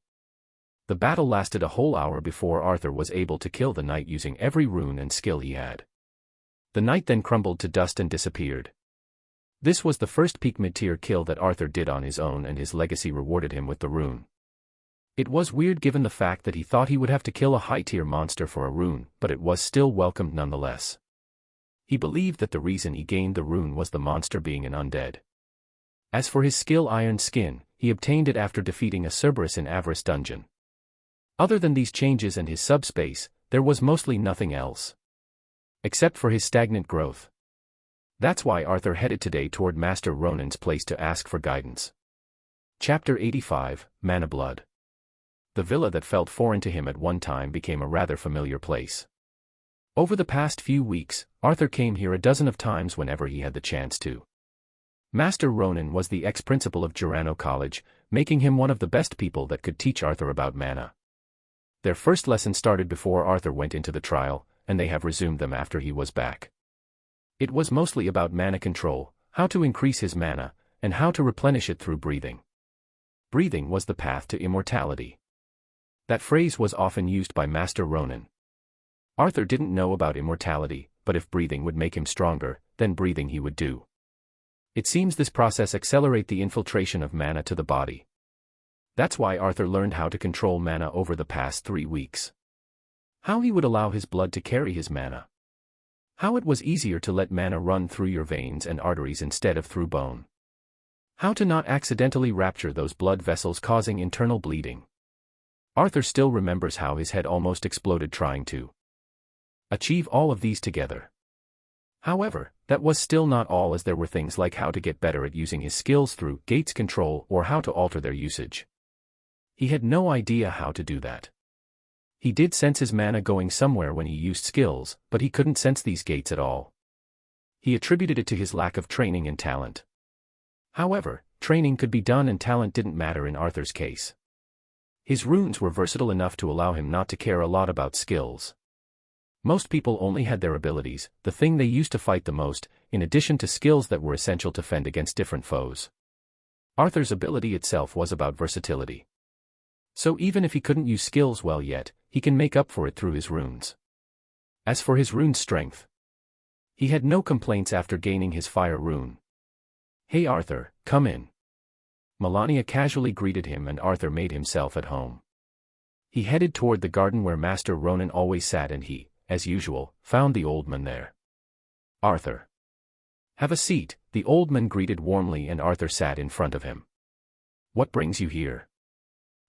The battle lasted a whole hour before Arthur was able to kill the knight using every rune and skill he had. The knight then crumbled to dust and disappeared. This was the first peak mid-tier kill that Arthur did on his own, and his legacy rewarded him with the rune. It was weird given the fact that he thought he would have to kill a high-tier monster for a rune, but it was still welcomed nonetheless. He believed that the reason he gained the rune was the monster being an undead. As for his skill Iron Skin, he obtained it after defeating a Cerberus in Avarice Dungeon. Other than these changes and his subspace, there was mostly nothing else. Except for his stagnant growth. That's why Arthur headed today toward Master Ronan's place to ask for guidance. Chapter 85, Mana Blood. The villa that felt foreign to him at one time became a rather familiar place. Over the past few weeks, Arthur came here a dozen of times whenever he had the chance to. Master Ronan was the ex-principal of Girano College, making him one of the best people that could teach Arthur about mana. Their first lesson started before Arthur went into the trial, and they have resumed them after he was back. It was mostly about mana control, how to increase his mana, and how to replenish it through breathing. Breathing was the path to immortality. That phrase was often used by Master Ronan. Arthur didn't know about immortality, but if breathing would make him stronger, then breathing he would do. It seems this process accelerates the infiltration of mana to the body. That's why Arthur learned how to control mana over the past 3 weeks. How he would allow his blood to carry his mana. How it was easier to let mana run through your veins and arteries instead of through bone. How to not accidentally rupture those blood vessels causing internal bleeding. Arthur still remembers how his head almost exploded trying to achieve all of these together. However, that was still not all, as there were things like how to get better at using his skills through gates control or how to alter their usage. He had no idea how to do that. He did sense his mana going somewhere when he used skills, but he couldn't sense these gates at all. He attributed it to his lack of training and talent. However, training could be done and talent didn't matter in Arthur's case. His runes were versatile enough to allow him not to care a lot about skills. Most people only had their abilities, the thing they used to fight the most, in addition to skills that were essential to fend against different foes. Arthur's ability itself was about versatility. So even if he couldn't use skills well yet, he can make up for it through his runes. As for his rune strength, he had no complaints after gaining his fire rune. "Hey Arthur, come in." Melania casually greeted him and Arthur made himself at home. He headed toward the garden where Master Ronan always sat, and he, as usual, found the old man there. "Arthur, have a seat," the old man greeted warmly, and Arthur sat in front of him. "What brings you here?"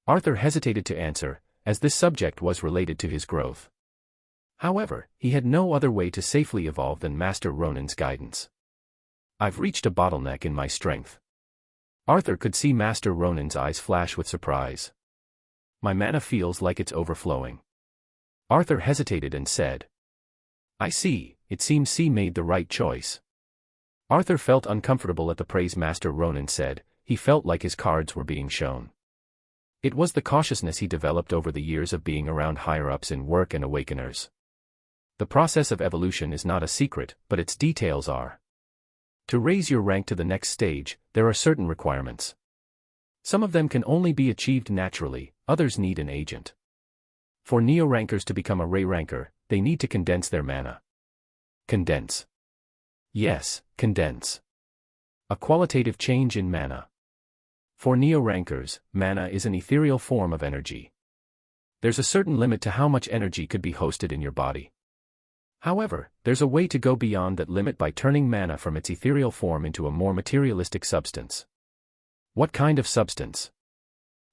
Arthur hesitated to answer, as this subject was related to his growth. However, he had no other way to safely evolve than Master Ronan's guidance. "I've reached a bottleneck in my strength." Arthur could see Master Ronan's eyes flash with surprise. "My mana feels like it's overflowing." Arthur hesitated and said, "I see, it seems C made the right choice." Arthur felt uncomfortable at the praise Master Ronan said. He felt like his cards were being shown. It was the cautiousness he developed over the years of being around higher-ups in work and awakeners. The process of evolution is not a secret, but its details are. To raise your rank to the next stage, there are certain requirements. Some of them can only be achieved naturally, others need an agent. For Neo-rankers to become a Ray-ranker, they need to condense their mana. Condense. Yes, condense. A qualitative change in mana. For Neo-rankers, mana is an ethereal form of energy. There's a certain limit to how much energy could be hosted in your body. However, there's a way to go beyond that limit by turning mana from its ethereal form into a more materialistic substance. What kind of substance?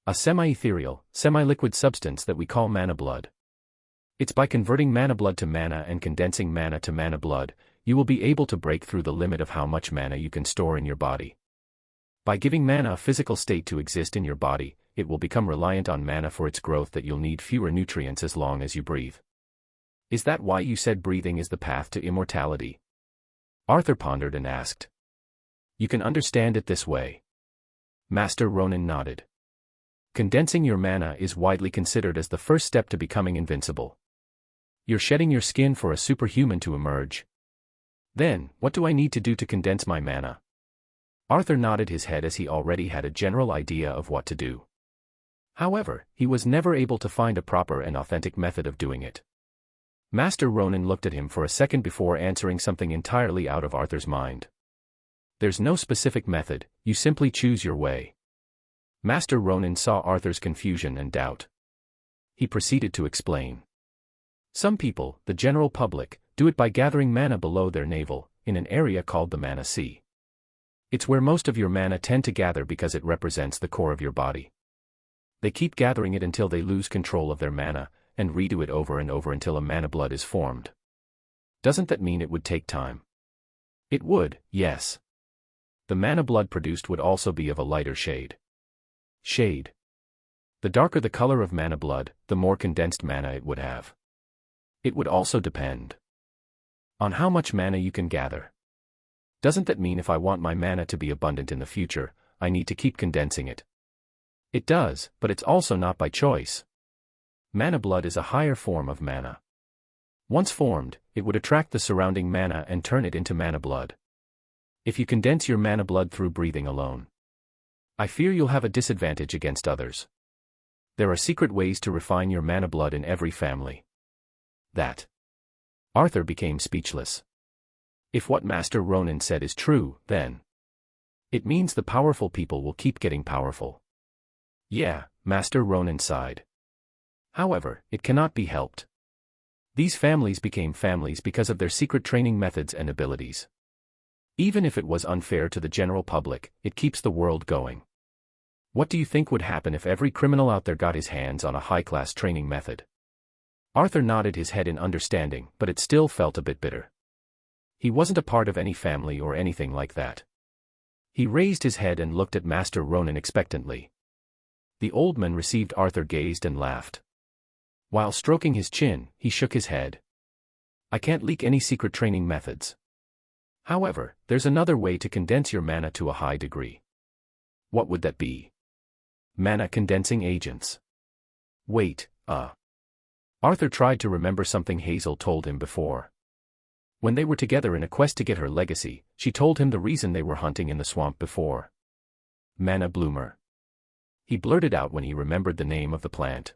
A semi-ethereal, semi-liquid substance that we call mana blood. It's by converting mana blood to mana and condensing mana to mana blood, you will be able to break through the limit of how much mana you can store in your body. By giving mana a physical state to exist in your body, it will become reliant on mana for its growth, that you'll need fewer nutrients as long as you breathe. Is that why you said breathing is the path to immortality? Arthur pondered and asked. You can understand it this way. Master Ronan nodded. Condensing your mana is widely considered as the first step to becoming invincible. You're shedding your skin for a superhuman to emerge. Then, what do I need to do to condense my mana? Arthur nodded his head as he already had a general idea of what to do. However, he was never able to find a proper and authentic method of doing it. Master Ronan looked at him for a second before answering something entirely out of Arthur's mind. There's no specific method, you simply choose your way. Master Ronan saw Arthur's confusion and doubt. He proceeded to explain. Some people, the general public, do it by gathering mana below their navel, in an area called the mana sea. It's where most of your mana tend to gather because it represents the core of your body. They keep gathering it until they lose control of their mana, and redo it over and over until a mana blood is formed. Doesn't that mean it would take time? It would, yes. The mana blood produced would also be of a lighter shade. The darker the color of mana blood, the more condensed mana it would have. It would also depend on how much mana you can gather. Doesn't that mean if I want my mana to be abundant in the future, I need to keep condensing it? It does, but it's also not by choice. Mana blood is a higher form of mana. Once formed, it would attract the surrounding mana and turn it into mana blood. If you condense your mana blood through breathing alone, I fear you'll have a disadvantage against others. There are secret ways to refine your mana blood in every family. Arthur became speechless. If what Master Ronan said is true, then it means the powerful people will keep getting powerful. Yeah, Master Ronan sighed. However, it cannot be helped. These families became families because of their secret training methods and abilities. Even if it was unfair to the general public, it keeps the world going. What do you think would happen if every criminal out there got his hands on a high-class training method? Arthur nodded his head in understanding, but it still felt a bit bitter. He wasn't a part of any family or anything like that. He raised his head and looked at Master Ronan expectantly. The old man received Arthur gazed and laughed. While stroking his chin, he shook his head. I can't leak any secret training methods. However, there's another way to condense your mana to a high degree. What would that be? Mana condensing agents. Wait, Arthur tried to remember something Hazel told him before. When they were together in a quest to get her legacy, she told him the reason they were hunting in the swamp before. Mana bloomer. He blurted out when he remembered the name of the plant.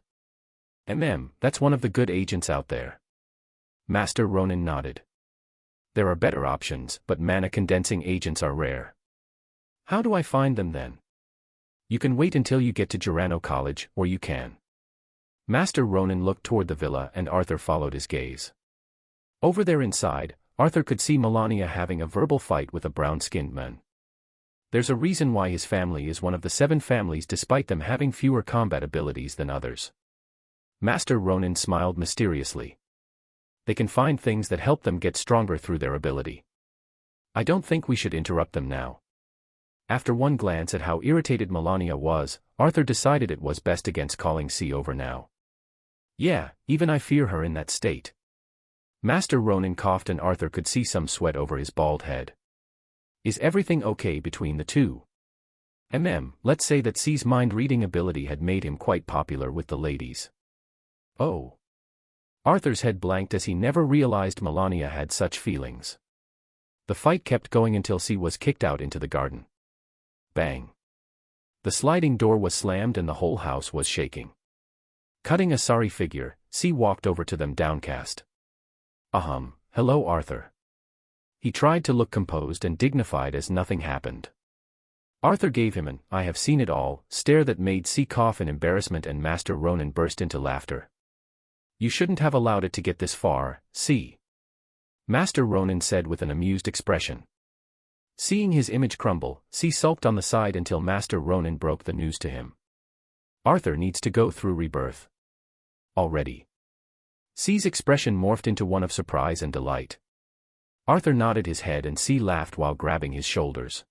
That's one of the good agents out there. Master Ronan nodded. There are better options, but mana condensing agents are rare. How do I find them then? You can wait until you get to Girano College, or you can. Master Ronan looked toward the villa and Arthur followed his gaze. Over there inside, Arthur could see Melania having a verbal fight with a brown-skinned man. There's a reason why his family is one of the 7 families despite them having fewer combat abilities than others. Master Ronan smiled mysteriously. They can find things that help them get stronger through their ability. I don't think we should interrupt them now. After one glance at how irritated Melania was, Arthur decided it was best against calling C over now. Yeah, even I fear her in that state. Master Ronan coughed and Arthur could see some sweat over his bald head. Is everything okay between the two? Let's say that C's mind-reading ability had made him quite popular with the ladies. Oh. Arthur's head blanked as he never realized Melania had such feelings. The fight kept going until C was kicked out into the garden. Bang. The sliding door was slammed and the whole house was shaking. Cutting a sorry figure, C walked over to them downcast. Hello Arthur. He tried to look composed and dignified as nothing happened. Arthur gave him an "I have seen it all" stare that made C cough in embarrassment and Master Ronan burst into laughter. You shouldn't have allowed it to get this far, C. Master Ronan said with an amused expression. Seeing his image crumble, C sulked on the side until Master Ronan broke the news to him. Arthur needs to go through rebirth. Already. C's expression morphed into one of surprise and delight. Arthur nodded his head and C laughed while grabbing his shoulders.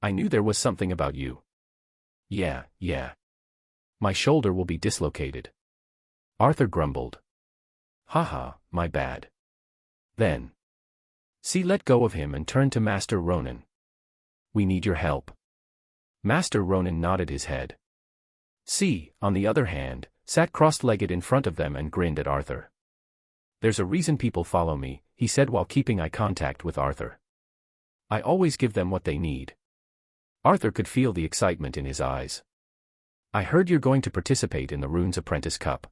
I knew there was something about you. Yeah. My shoulder will be dislocated. Arthur grumbled. Haha, my bad. Then. C let go of him and turned to Master Ronan. We need your help. Master Ronan nodded his head. C, on the other hand, sat cross-legged in front of them and grinned at Arthur. There's a reason people follow me, he said while keeping eye contact with Arthur. I always give them what they need. Arthur could feel the excitement in his eyes. I heard you're going to participate in the Runes Apprentice Cup.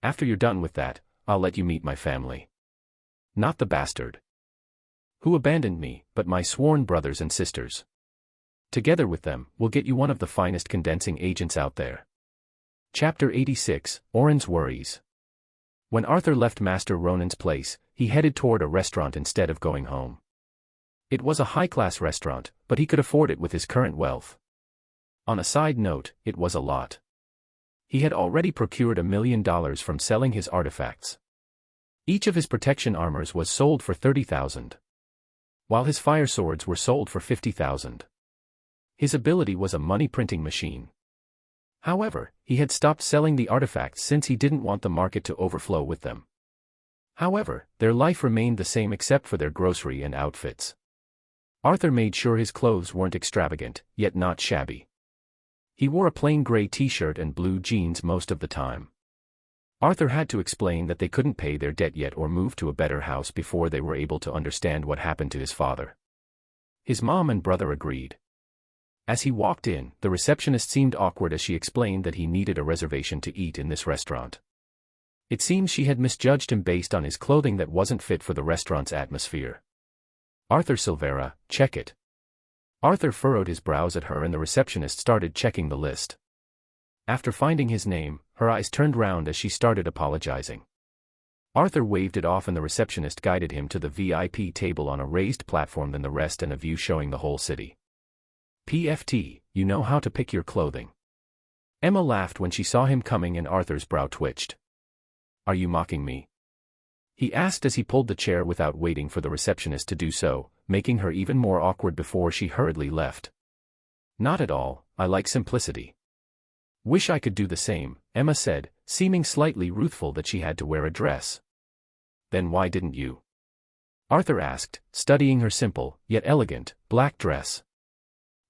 After you're done with that, I'll let you meet my family. Not the bastard who abandoned me, but my sworn brothers and sisters. Together with them, we'll get you one of the finest condensing agents out there. Chapter 86, Oren's Worries. When Arthur left Master Ronan's place, he headed toward a restaurant instead of going home. It was a high-class restaurant, but he could afford it with his current wealth. On a side note, it was a lot. He had already procured $1 million from selling his artifacts. Each of his protection armors was sold for $30,000. While his fire swords were sold for $50,000. His ability was a money-printing machine. However, he had stopped selling the artifacts since he didn't want the market to overflow with them. However, their life remained the same except for their grocery and outfits. Arthur made sure his clothes weren't extravagant, yet not shabby. He wore a plain gray t-shirt and blue jeans most of the time. Arthur had to explain that they couldn't pay their debt yet or move to a better house before they were able to understand what happened to his father. His mom and brother agreed. As he walked in, the receptionist seemed awkward as she explained that he needed a reservation to eat in this restaurant. It seems she had misjudged him based on his clothing that wasn't fit for the restaurant's atmosphere. Arthur Silvera, check it. Arthur furrowed his brows at her and the receptionist started checking the list. After finding his name, her eyes turned round as she started apologizing. Arthur waved it off and the receptionist guided him to the VIP table on a raised platform than the rest and a view showing the whole city. PFT, you know how to pick your clothing. Emma laughed when she saw him coming and Arthur's brow twitched. Are you mocking me? He asked as he pulled the chair without waiting for the receptionist to do so, making her even more awkward before she hurriedly left. Not at all, I like simplicity. Wish I could do the same, Emma said, seeming slightly ruthful that she had to wear a dress. Then why didn't you? Arthur asked, studying her simple, yet elegant, black dress.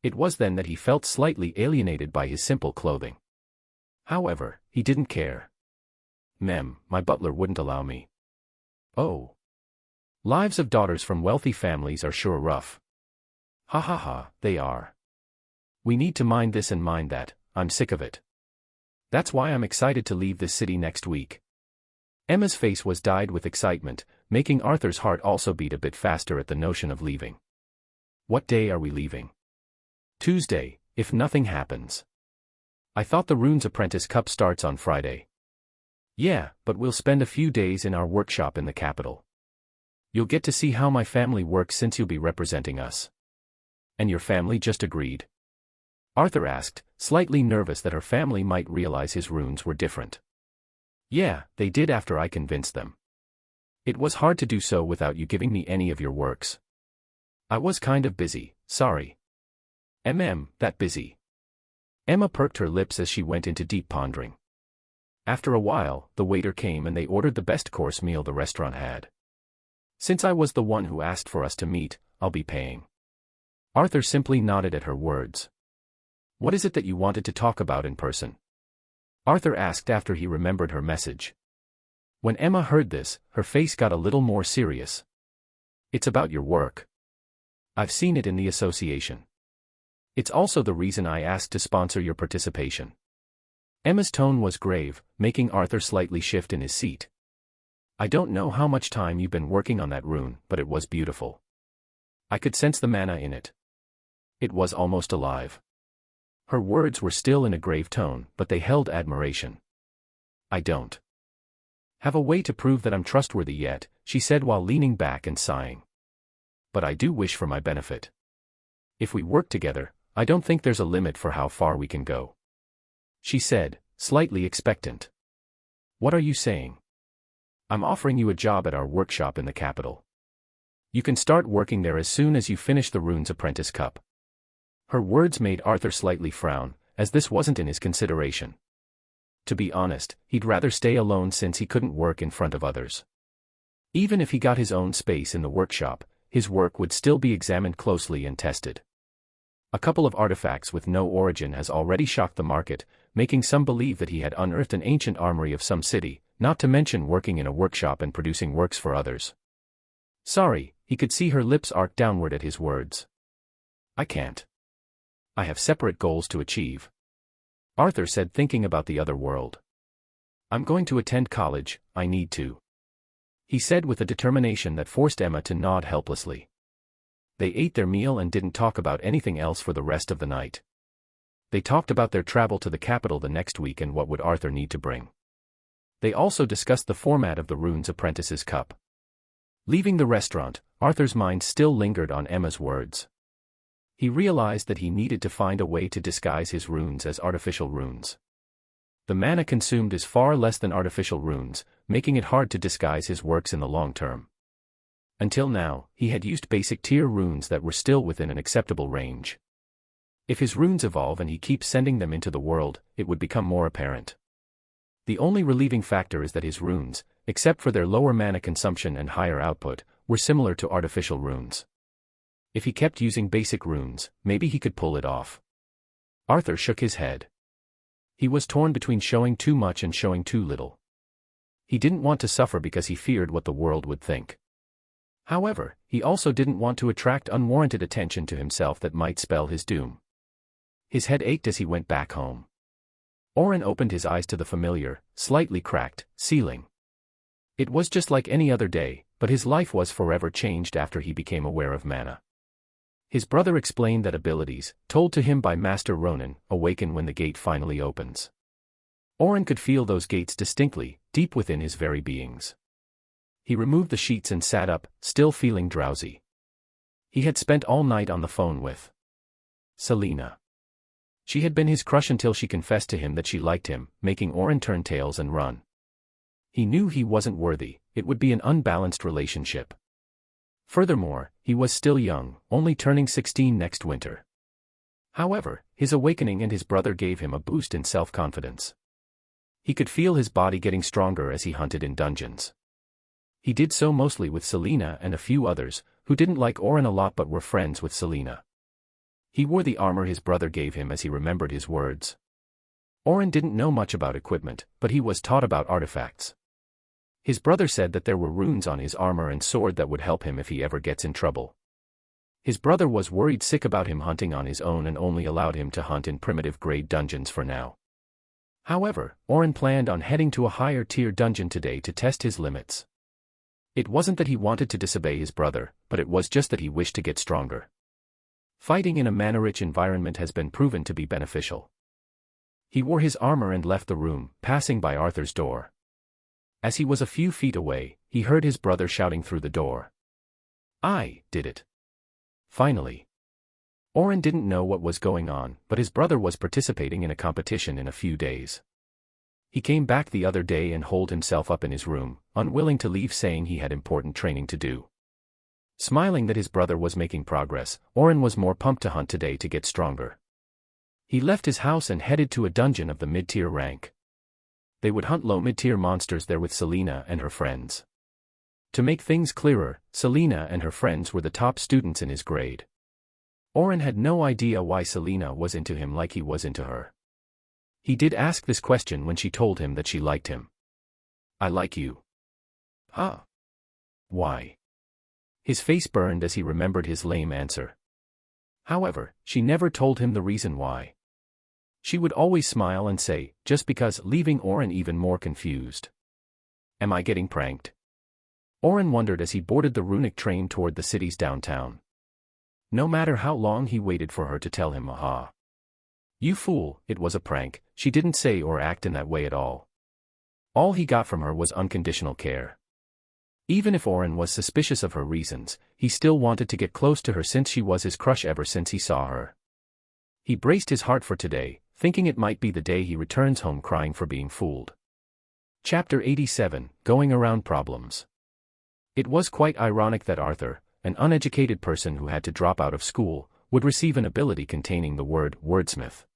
It was then that he felt slightly alienated by his simple clothing. However, he didn't care. Mem, my butler wouldn't allow me. Oh. Lives of daughters from wealthy families are sure rough. Ha ha ha, they are. We need to mind this and mind that, I'm sick of it. That's why I'm excited to leave this city next week. Emma's face was dyed with excitement, making Arthur's heart also beat a bit faster at the notion of leaving. What day are we leaving? Tuesday, if nothing happens. I thought the Runes Apprentice Cup starts on Friday. Yeah, but we'll spend a few days in our workshop in the capital. You'll get to see how my family works since you'll be representing us. And your family just agreed? Arthur asked, slightly nervous that her family might realize his runes were different. Yeah, they did after I convinced them. It was hard to do so without you giving me any of your works. I was kind of busy, sorry. That busy. Emma perked her lips as she went into deep pondering. After a while, the waiter came and they ordered the best course meal the restaurant had. Since I was the one who asked for us to meet, I'll be paying. Arthur simply nodded at her words. What is it that you wanted to talk about in person? Arthur asked after he remembered her message. When Emma heard this, her face got a little more serious. It's about your work. I've seen it in the association. It's also the reason I asked to sponsor your participation. Emma's tone was grave, making Arthur slightly shift in his seat. I don't know how much time you've been working on that rune, but it was beautiful. I could sense the mana in it. It was almost alive. Her words were still in a grave tone, but they held admiration. I don't have a way to prove that I'm trustworthy yet, she said while leaning back and sighing. But I do wish for my benefit. If we work together, I don't think there's a limit for how far we can go. She said, slightly expectant. What are you saying? I'm offering you a job at our workshop in the capital. You can start working there as soon as you finish the Runes Apprentice Cup. Her words made Arthur slightly frown, as this wasn't in his consideration. To be honest, he'd rather stay alone since he couldn't work in front of others. Even if he got his own space in the workshop, his work would still be examined closely and tested. A couple of artifacts with no origin has already shocked the market, making some believe that he had unearthed an ancient armory of some city, not to mention working in a workshop and producing works for others. Sorry, he could see her lips arc downward at his words. I can't. I have separate goals to achieve. Arthur said, thinking about the other world. I'm going to attend college, I need to. He said with a determination that forced Emma to nod helplessly. They ate their meal and didn't talk about anything else for the rest of the night. They talked about their travel to the capital the next week and what would Arthur need to bring. They also discussed the format of the Runes Apprentice's Cup. Leaving the restaurant, Arthur's mind still lingered on Emma's words. He realized that he needed to find a way to disguise his runes as artificial runes. The mana consumed is far less than artificial runes, making it hard to disguise his works in the long term. Until now, he had used basic tier runes that were still within an acceptable range. If his runes evolve and he keeps sending them into the world, it would become more apparent. The only relieving factor is that his runes, except for their lower mana consumption and higher output, were similar to artificial runes. If he kept using basic runes, maybe he could pull it off. Arthur shook his head. He was torn between showing too much and showing too little. He didn't want to suffer because he feared what the world would think. However, he also didn't want to attract unwarranted attention to himself that might spell his doom. His head ached as he went back home. Oren opened his eyes to the familiar, slightly cracked, ceiling. It was just like any other day, but his life was forever changed after he became aware of mana. His brother explained that abilities, told to him by Master Ronan, awaken when the gate finally opens. Oren could feel those gates distinctly, deep within his very beings. He removed the sheets and sat up, still feeling drowsy. He had spent all night on the phone with Selena. She had been his crush until she confessed to him that she liked him, making Oren turn tails and run. He knew he wasn't worthy, it would be an unbalanced relationship. Furthermore, he was still young, only turning 16 next winter. However, his awakening and his brother gave him a boost in self-confidence. He could feel his body getting stronger as he hunted in dungeons. He did so mostly with Selena and a few others, who didn't like Oren a lot but were friends with Selena. He wore the armor his brother gave him as he remembered his words. Oren didn't know much about equipment, but he was taught about artifacts. His brother said that there were runes on his armor and sword that would help him if he ever gets in trouble. His brother was worried sick about him hunting on his own and only allowed him to hunt in primitive-grade dungeons for now. However, Oren planned on heading to a higher-tier dungeon today to test his limits. It wasn't that he wanted to disobey his brother, but it was just that he wished to get stronger. Fighting in a mana-rich environment has been proven to be beneficial. He wore his armor and left the room, passing by Arthur's door. As he was a few feet away, he heard his brother shouting through the door. "I did it." Finally. Oren didn't know what was going on, but his brother was participating in a competition in a few days. He came back the other day and holed himself up in his room, unwilling to leave, saying he had important training to do. Smiling that his brother was making progress, Oren was more pumped to hunt today to get stronger. He left his house and headed to a dungeon of the mid-tier rank. They would hunt low mid-tier monsters there with Selena and her friends. To make things clearer, Selena and her friends were the top students in his grade. Oren had no idea why Selena was into him like he was into her. He did ask this question when she told him that she liked him. "I like you." "Huh? Why?" His face burned as he remembered his lame answer. However, she never told him the reason why. She would always smile and say, "Just because," leaving Oren even more confused. Am I getting pranked? Oren wondered as he boarded the runic train toward the city's downtown. No matter how long he waited for her to tell him, "Aha. You fool, it was a prank," she didn't say or act in that way at all. All he got from her was unconditional care. Even if Oren was suspicious of her reasons, he still wanted to get close to her since she was his crush ever since he saw her. He braced his heart for today, thinking it might be the day he returns home crying for being fooled. Chapter 87, Going Around Problems. It was quite ironic that Arthur, an uneducated person who had to drop out of school, would receive an ability containing the word wordsmith.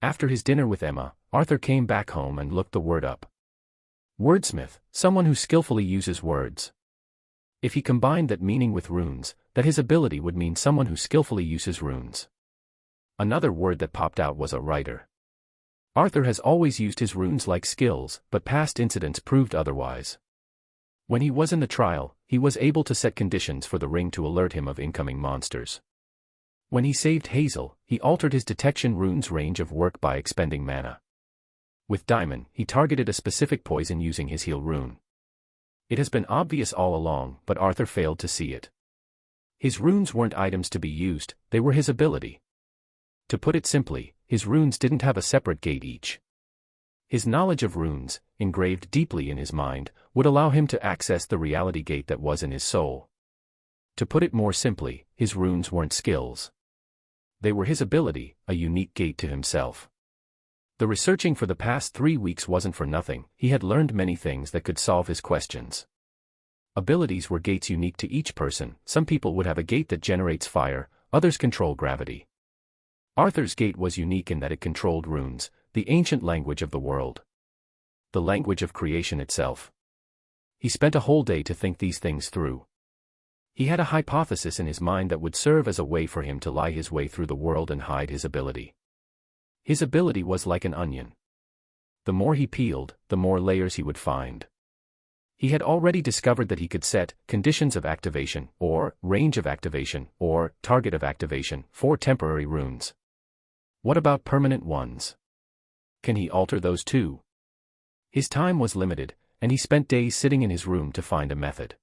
After his dinner with Emma, Arthur came back home and looked the word up. Wordsmith, someone who skillfully uses words. If he combined that meaning with runes, that his ability would mean someone who skillfully uses runes. Another word that popped out was a writer. Arthur has always used his runes like skills, but past incidents proved otherwise. When he was in the trial, he was able to set conditions for the ring to alert him of incoming monsters. When he saved Hazel, he altered his detection rune's range of work by expending mana. With Diamond, he targeted a specific poison using his heal rune. It has been obvious all along, but Arthur failed to see it. His runes weren't items to be used, they were his ability. To put it simply, his runes didn't have a separate gate each. His knowledge of runes, engraved deeply in his mind, would allow him to access the reality gate that was in his soul. To put it more simply, his runes weren't skills. They were his ability, a unique gate to himself. The researching for the past 3 weeks wasn't for nothing, he had learned many things that could solve his questions. Abilities were gates unique to each person. Some people would have a gate that generates fire, others control gravity. Arthur's gate was unique in that it controlled runes, the ancient language of the world. The language of creation itself. He spent a whole day to think these things through. He had a hypothesis in his mind that would serve as a way for him to lie his way through the world and hide his ability. His ability was like an onion. The more he peeled, the more layers he would find. He had already discovered that he could set conditions of activation, or range of activation, or target of activation for temporary runes. What about permanent ones? Can he alter those too? His time was limited, and he spent days sitting in his room to find a method.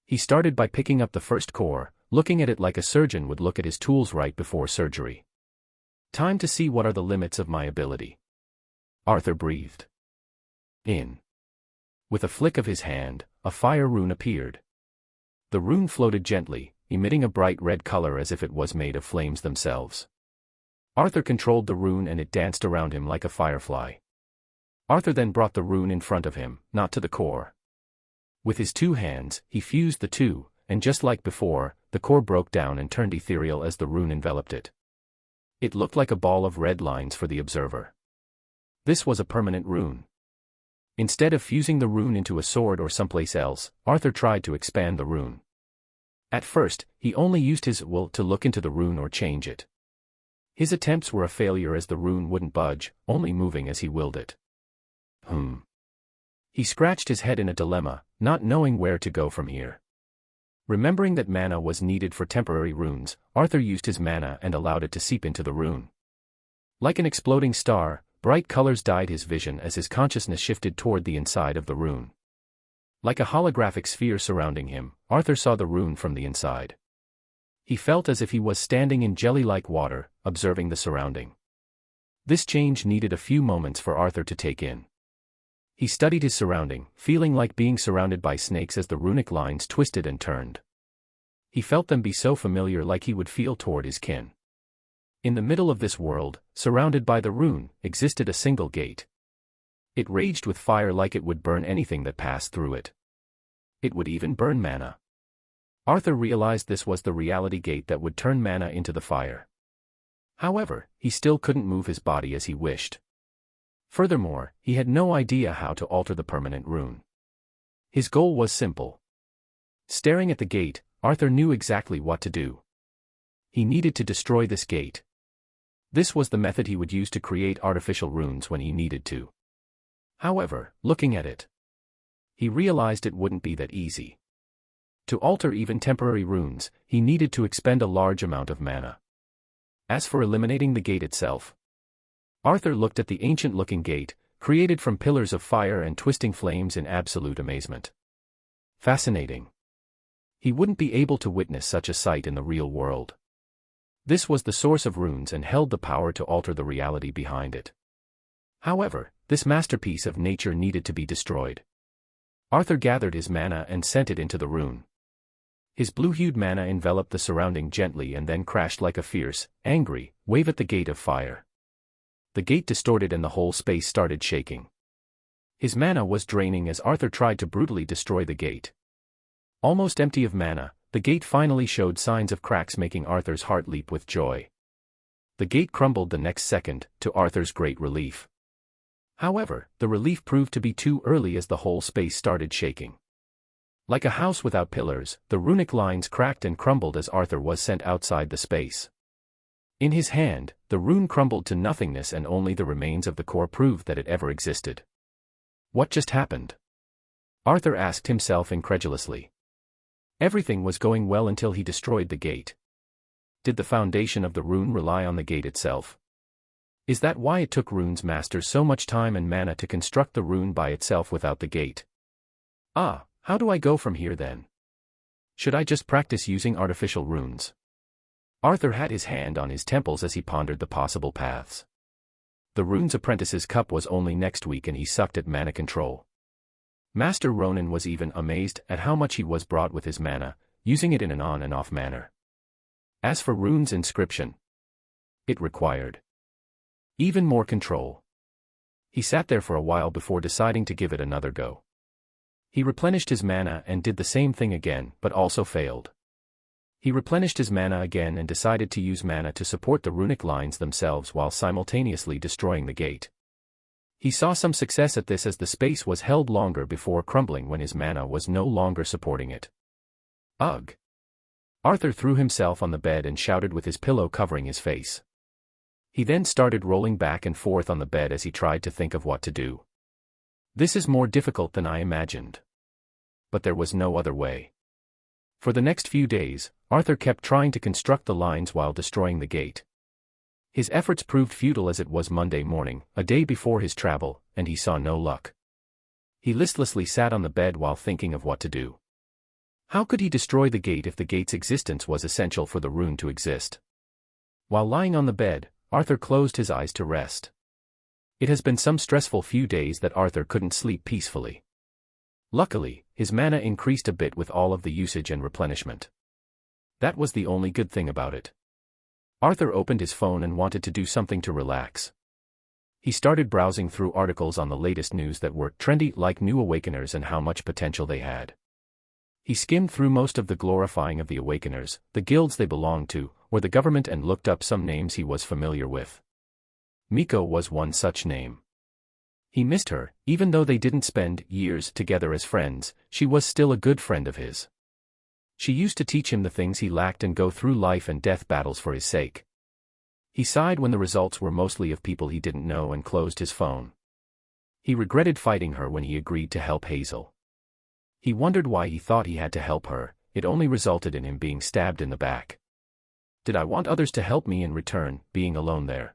He started by picking up the first core, looking at it like a surgeon would look at his tools right before surgery. Time to see what are the limits of my ability. Arthur breathed in. With a flick of his hand, a fire rune appeared. The rune floated gently, emitting a bright red color as if it was made of flames themselves. Arthur controlled the rune and it danced around him like a firefly. Arthur then brought the rune in front of him, not to the core. With his 2 hands, he fused the two, and just like before, the core broke down and turned ethereal as the rune enveloped it. It looked like a ball of red lines for the observer. This was a permanent rune. Instead of fusing the rune into a sword or someplace else, Arthur tried to expand the rune. At first, he only used his will to look into the rune or change it. His attempts were a failure as the rune wouldn't budge, only moving as he willed it. He scratched his head in a dilemma, not knowing where to go from here. Remembering that mana was needed for temporary runes, Arthur used his mana and allowed it to seep into the rune. Like an exploding star, bright colors dyed his vision as his consciousness shifted toward the inside of the rune. Like a holographic sphere surrounding him, Arthur saw the rune from the inside. He felt as if he was standing in jelly-like water, observing the surrounding. This change needed a few moments for Arthur to take in. He studied his surrounding, feeling like being surrounded by snakes as the runic lines twisted and turned. He felt them be so familiar like he would feel toward his kin. In the middle of this world, surrounded by the rune, existed a single gate. It raged with fire like it would burn anything that passed through it. It would even burn mana. Arthur realized this was the reality gate that would turn mana into the fire. However, he still couldn't move his body as he wished. Furthermore, he had no idea how to alter the permanent rune. His goal was simple. Staring at the gate, Arthur knew exactly what to do. He needed to destroy this gate. This was the method he would use to create artificial runes when he needed to. However, looking at it, he realized it wouldn't be that easy. To alter even temporary runes, he needed to expend a large amount of mana. As for eliminating the gate itself, Arthur looked at the ancient-looking gate, created from pillars of fire and twisting flames in absolute amazement. Fascinating. He wouldn't be able to witness such a sight in the real world. This was the source of runes and held the power to alter the reality behind it. However, this masterpiece of nature needed to be destroyed. Arthur gathered his mana and sent it into the rune. His blue-hued mana enveloped the surrounding gently and then crashed like a fierce, angry wave at the gate of fire. The gate distorted and the whole space started shaking. His mana was draining as Arthur tried to brutally destroy the gate. Almost empty of mana, the gate finally showed signs of cracks, making Arthur's heart leap with joy. The gate crumbled the next second, to Arthur's great relief. However, the relief proved to be too early as the whole space started shaking. Like a house without pillars, the runic lines cracked and crumbled as Arthur was sent outside the space. In his hand, the rune crumbled to nothingness and only the remains of the core proved that it ever existed. What just happened? Arthur asked himself incredulously. Everything was going well until he destroyed the gate. Did the foundation of the rune rely on the gate itself? Is that why it took runes masters so much time and mana to construct the rune by itself without the gate? Ah, how do I go from here then? Should I just practice using artificial runes? Arthur had his hand on his temples as he pondered the possible paths. The runes apprentice's cup was only next week and he sucked at mana control. Master Ronan was even amazed at how much he was brought with his mana, using it in an on and off manner. As for runes inscription, it required even more control. He sat there for a while before deciding to give it another go. He replenished his mana and did the same thing again, but also failed. He replenished his mana again and decided to use mana to support the runic lines themselves while simultaneously destroying the gate. He saw some success at this as the space was held longer before crumbling when his mana was no longer supporting it. Ugh! Arthur threw himself on the bed and shouted with his pillow covering his face. He then started rolling back and forth on the bed as he tried to think of what to do. This is more difficult than I imagined. But there was no other way. For the next few days, Arthur kept trying to construct the lines while destroying the gate. His efforts proved futile as it was Monday morning, a day before his travel, and he saw no luck. He listlessly sat on the bed while thinking of what to do. How could he destroy the gate if the gate's existence was essential for the rune to exist? While lying on the bed, Arthur closed his eyes to rest. It has been some stressful few days that Arthur couldn't sleep peacefully. Luckily, his mana increased a bit with all of the usage and replenishment. That was the only good thing about it. Arthur opened his phone and wanted to do something to relax. He started browsing through articles on the latest news that were trendy, like new awakeners and how much potential they had. He skimmed through most of the glorifying of the awakeners, the guilds they belonged to, or the government, and looked up some names he was familiar with. Miko was one such name. He missed her, even though they didn't spend years together as friends, she was still a good friend of his. She used to teach him the things he lacked and go through life and death battles for his sake. He sighed when the results were mostly of people he didn't know and closed his phone. He regretted fighting her when he agreed to help Hazel. He wondered why he thought he had to help her, it only resulted in him being stabbed in the back. Did I want others to help me in return, being alone there?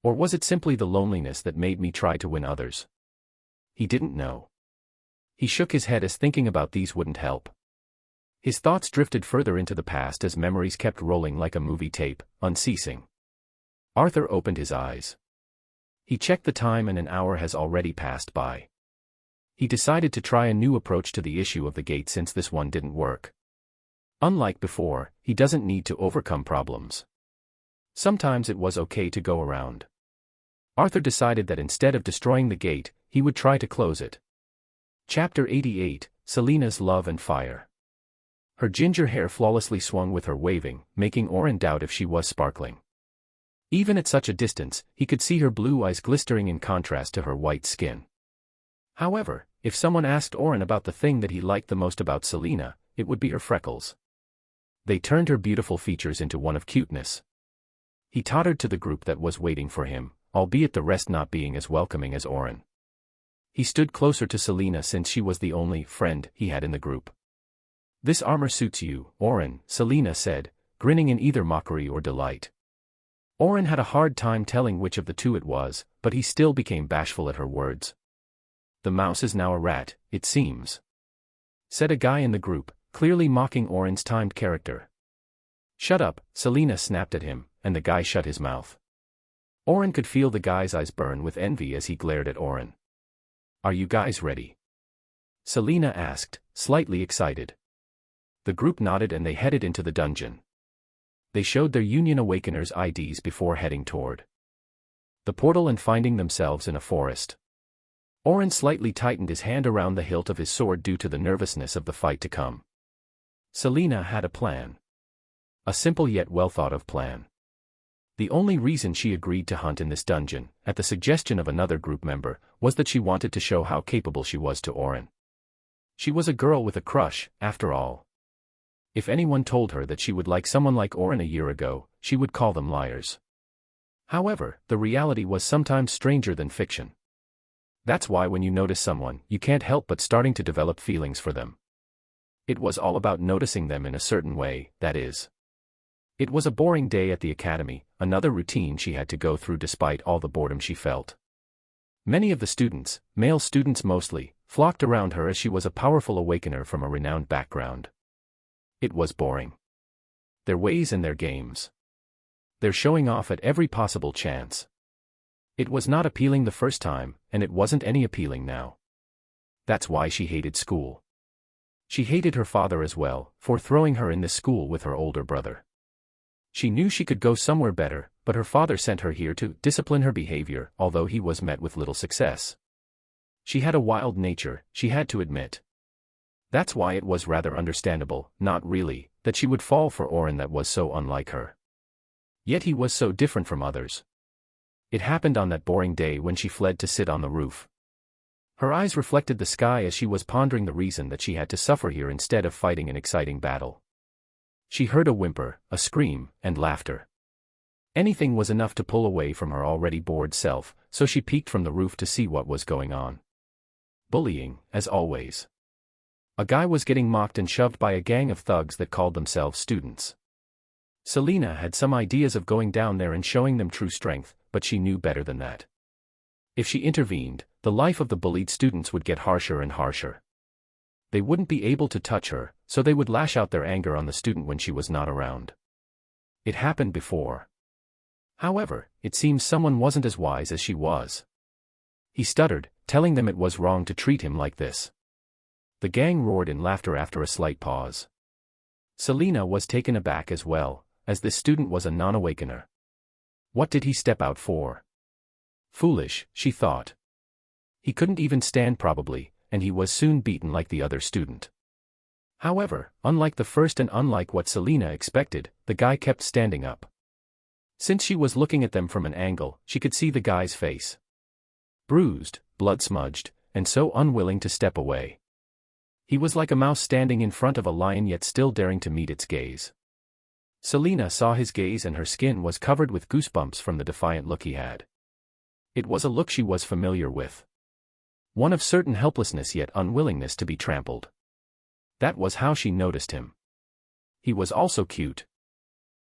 Or was it simply the loneliness that made me try to win others? He didn't know. He shook his head as thinking about these wouldn't help. His thoughts drifted further into the past as memories kept rolling like a movie tape, unceasing. Arthur opened his eyes. He checked the time and an hour has already passed by. He decided to try a new approach to the issue of the gate since this one didn't work. Unlike before, he doesn't need to overcome problems. Sometimes it was okay to go around. Arthur decided that instead of destroying the gate, he would try to close it. Chapter 88, Selena's Love and Fire. Her ginger hair flawlessly swung with her waving, making Oren doubt if she was sparkling. Even at such a distance, he could see her blue eyes glistering in contrast to her white skin. However, if someone asked Oren about the thing that he liked the most about Selena, it would be her freckles. They turned her beautiful features into one of cuteness. He tottered to the group that was waiting for him, albeit the rest not being as welcoming as Oren. He stood closer to Selena since she was the only friend he had in the group. "This armor suits you, Oren," Selena said, grinning in either mockery or delight. Oren had a hard time telling which of the two it was, but he still became bashful at her words. "The mouse is now a rat, it seems," said a guy in the group, clearly mocking Oren's timed character. "Shut up," Selena snapped at him, and the guy shut his mouth. Oren could feel the guy's eyes burn with envy as he glared at Oren. "Are you guys ready?" Selena asked, slightly excited. The group nodded and they headed into the dungeon. They showed their Union Awakeners IDs before heading toward the portal and finding themselves in a forest. Oren slightly tightened his hand around the hilt of his sword due to the nervousness of the fight to come. Selena had a plan. A simple yet well-thought-of plan. The only reason she agreed to hunt in this dungeon, at the suggestion of another group member, was that she wanted to show how capable she was to Oren. She was a girl with a crush, after all. If anyone told her that she would like someone like Oren a year ago, she would call them liars. However, the reality was sometimes stranger than fiction. That's why when you notice someone, you can't help but starting to develop feelings for them. It was all about noticing them in a certain way, that is. It was a boring day at the academy, another routine she had to go through despite all the boredom she felt. Many of the students, male students mostly, flocked around her as she was a powerful awakener from a renowned background. It was boring. Their ways and their games. They're showing off at every possible chance. It was not appealing the first time, and it wasn't any appealing now. That's why she hated school. She hated her father as well, for throwing her in this school with her older brother. She knew she could go somewhere better, but her father sent her here to discipline her behavior, although he was met with little success. She had a wild nature, she had to admit. That's why it was rather understandable, not really, that she would fall for Oren that was so unlike her. Yet he was so different from others. It happened on that boring day when she fled to sit on the roof. Her eyes reflected the sky as she was pondering the reason that she had to suffer here instead of fighting an exciting battle. She heard a whimper, a scream, and laughter. Anything was enough to pull away from her already bored self, so she peeked from the roof to see what was going on. Bullying, as always. A guy was getting mocked and shoved by a gang of thugs that called themselves students. Selena had some ideas of going down there and showing them true strength, but she knew better than that. If she intervened, the life of the bullied students would get harsher and harsher. They wouldn't be able to touch her, so they would lash out their anger on the student when she was not around. It happened before. However, it seems someone wasn't as wise as she was. He stuttered, telling them it was wrong to treat him like this. The gang roared in laughter after a slight pause. Selena was taken aback as well, as this student was a non-awakener. What did he step out for? Foolish, she thought. He couldn't even stand probably, and he was soon beaten like the other student. However, unlike the first and unlike what Selena expected, the guy kept standing up. Since she was looking at them from an angle, she could see the guy's face. Bruised, blood-smudged, and so unwilling to step away. He was like a mouse standing in front of a lion yet still daring to meet its gaze. Selena saw his gaze and her skin was covered with goosebumps from the defiant look he had. It was a look she was familiar with. One of certain helplessness yet unwillingness to be trampled. That was how she noticed him. He was also cute.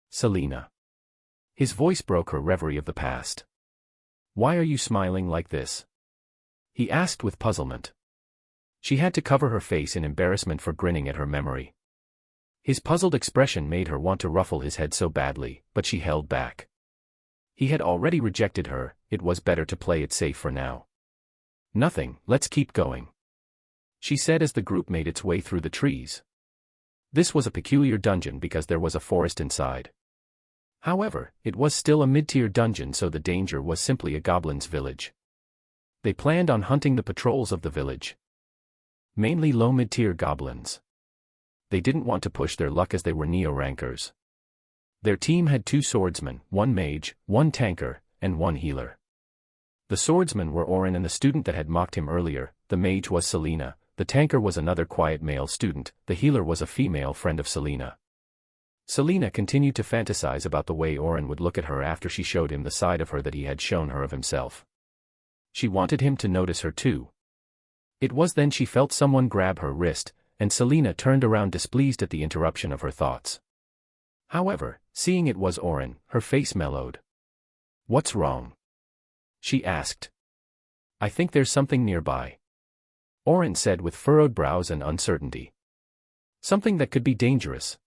Selena. His voice broke her reverie of the past. Why are you smiling like this? He asked with puzzlement. She had to cover her face in embarrassment for grinning at her memory. His puzzled expression made her want to ruffle his head so badly, but she held back. He had already rejected her, it was better to play it safe for now. Nothing, let's keep going, she said as the group made its way through the trees. This was a peculiar dungeon because there was a forest inside. However, it was still a mid-tier dungeon, so the danger was simply a goblin's village. They planned on hunting the patrols of the village. Mainly low mid-tier goblins. They didn't want to push their luck as they were neo-rankers. Their team had 2 swordsmen, 1 mage, 1 tanker, and 1 healer. The swordsmen were Oren and the student that had mocked him earlier, the mage was Selena, the tanker was another quiet male student, the healer was a female friend of Selena. Selena continued to fantasize about the way Oren would look at her after she showed him the side of her that he had shown her of himself. She wanted him to notice her too. It was then she felt someone grab her wrist, and Selena turned around displeased at the interruption of her thoughts. However, seeing it was Oren, her face mellowed. What's wrong? She asked. I think there's something nearby, Oren said with furrowed brows and uncertainty. Something that could be dangerous.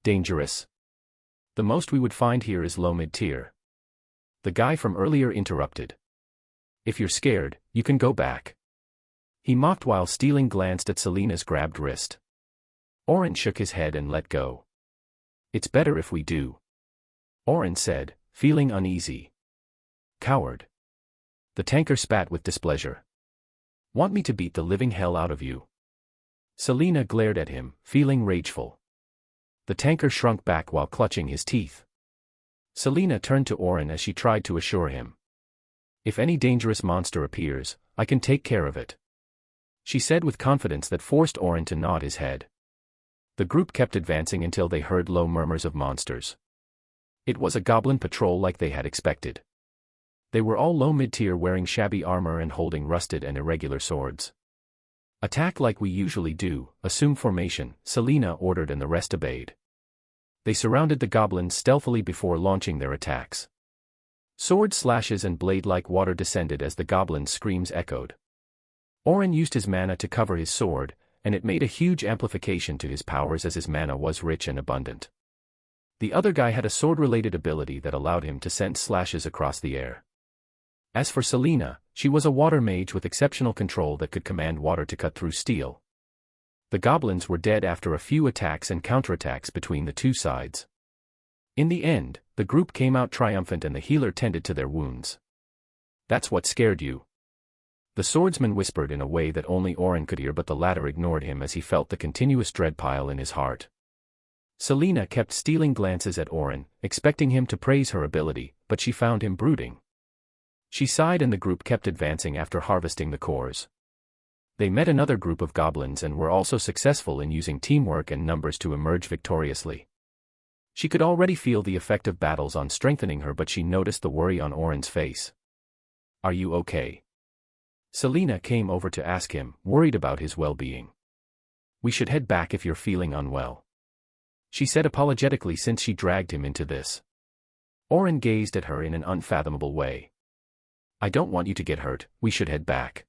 Dangerous? The most we would find here is low mid-tier. The guy from earlier interrupted. If you're scared, you can go back. He mocked while stealing glanced at Selena's grabbed wrist. Oren shook his head and let go. It's better if we do, Oren said, feeling uneasy. Coward. The tanker spat with displeasure. Want me to beat the living hell out of you? Selena glared at him, feeling rageful. The tanker shrunk back while clutching his teeth. Selena turned to Oren as she tried to assure him. If any dangerous monster appears, I can take care of it, she said with confidence that forced Oren to nod his head. The group kept advancing until they heard low murmurs of monsters. It was a goblin patrol like they had expected. They were all low mid-tier wearing shabby armor and holding rusted and irregular swords. Attack like we usually do, assume formation, Selena ordered and the rest obeyed. They surrounded the goblins stealthily before launching their attacks. Sword slashes and blade-like water descended as the goblins' screams echoed. Oren used his mana to cover his sword, and it made a huge amplification to his powers as his mana was rich and abundant. The other guy had a sword-related ability that allowed him to send slashes across the air. As for Selena, she was a water mage with exceptional control that could command water to cut through steel. The goblins were dead after a few attacks and counterattacks between the two sides. In the end, the group came out triumphant and the healer tended to their wounds. "That's what scared you?" The swordsman whispered in a way that only Oren could hear, but the latter ignored him as he felt the continuous dread pile in his heart. Selena kept stealing glances at Oren, expecting him to praise her ability, but she found him brooding. She sighed and the group kept advancing after harvesting the cores. They met another group of goblins and were also successful in using teamwork and numbers to emerge victoriously. She could already feel the effect of battles on strengthening her, but she noticed the worry on Oren's face. "Are you okay?" Selena came over to ask him, worried about his well-being. "We should head back if you're feeling unwell," she said apologetically since she dragged him into this. Oren gazed at her in an unfathomable way. "I don't want you to get hurt, we should head back."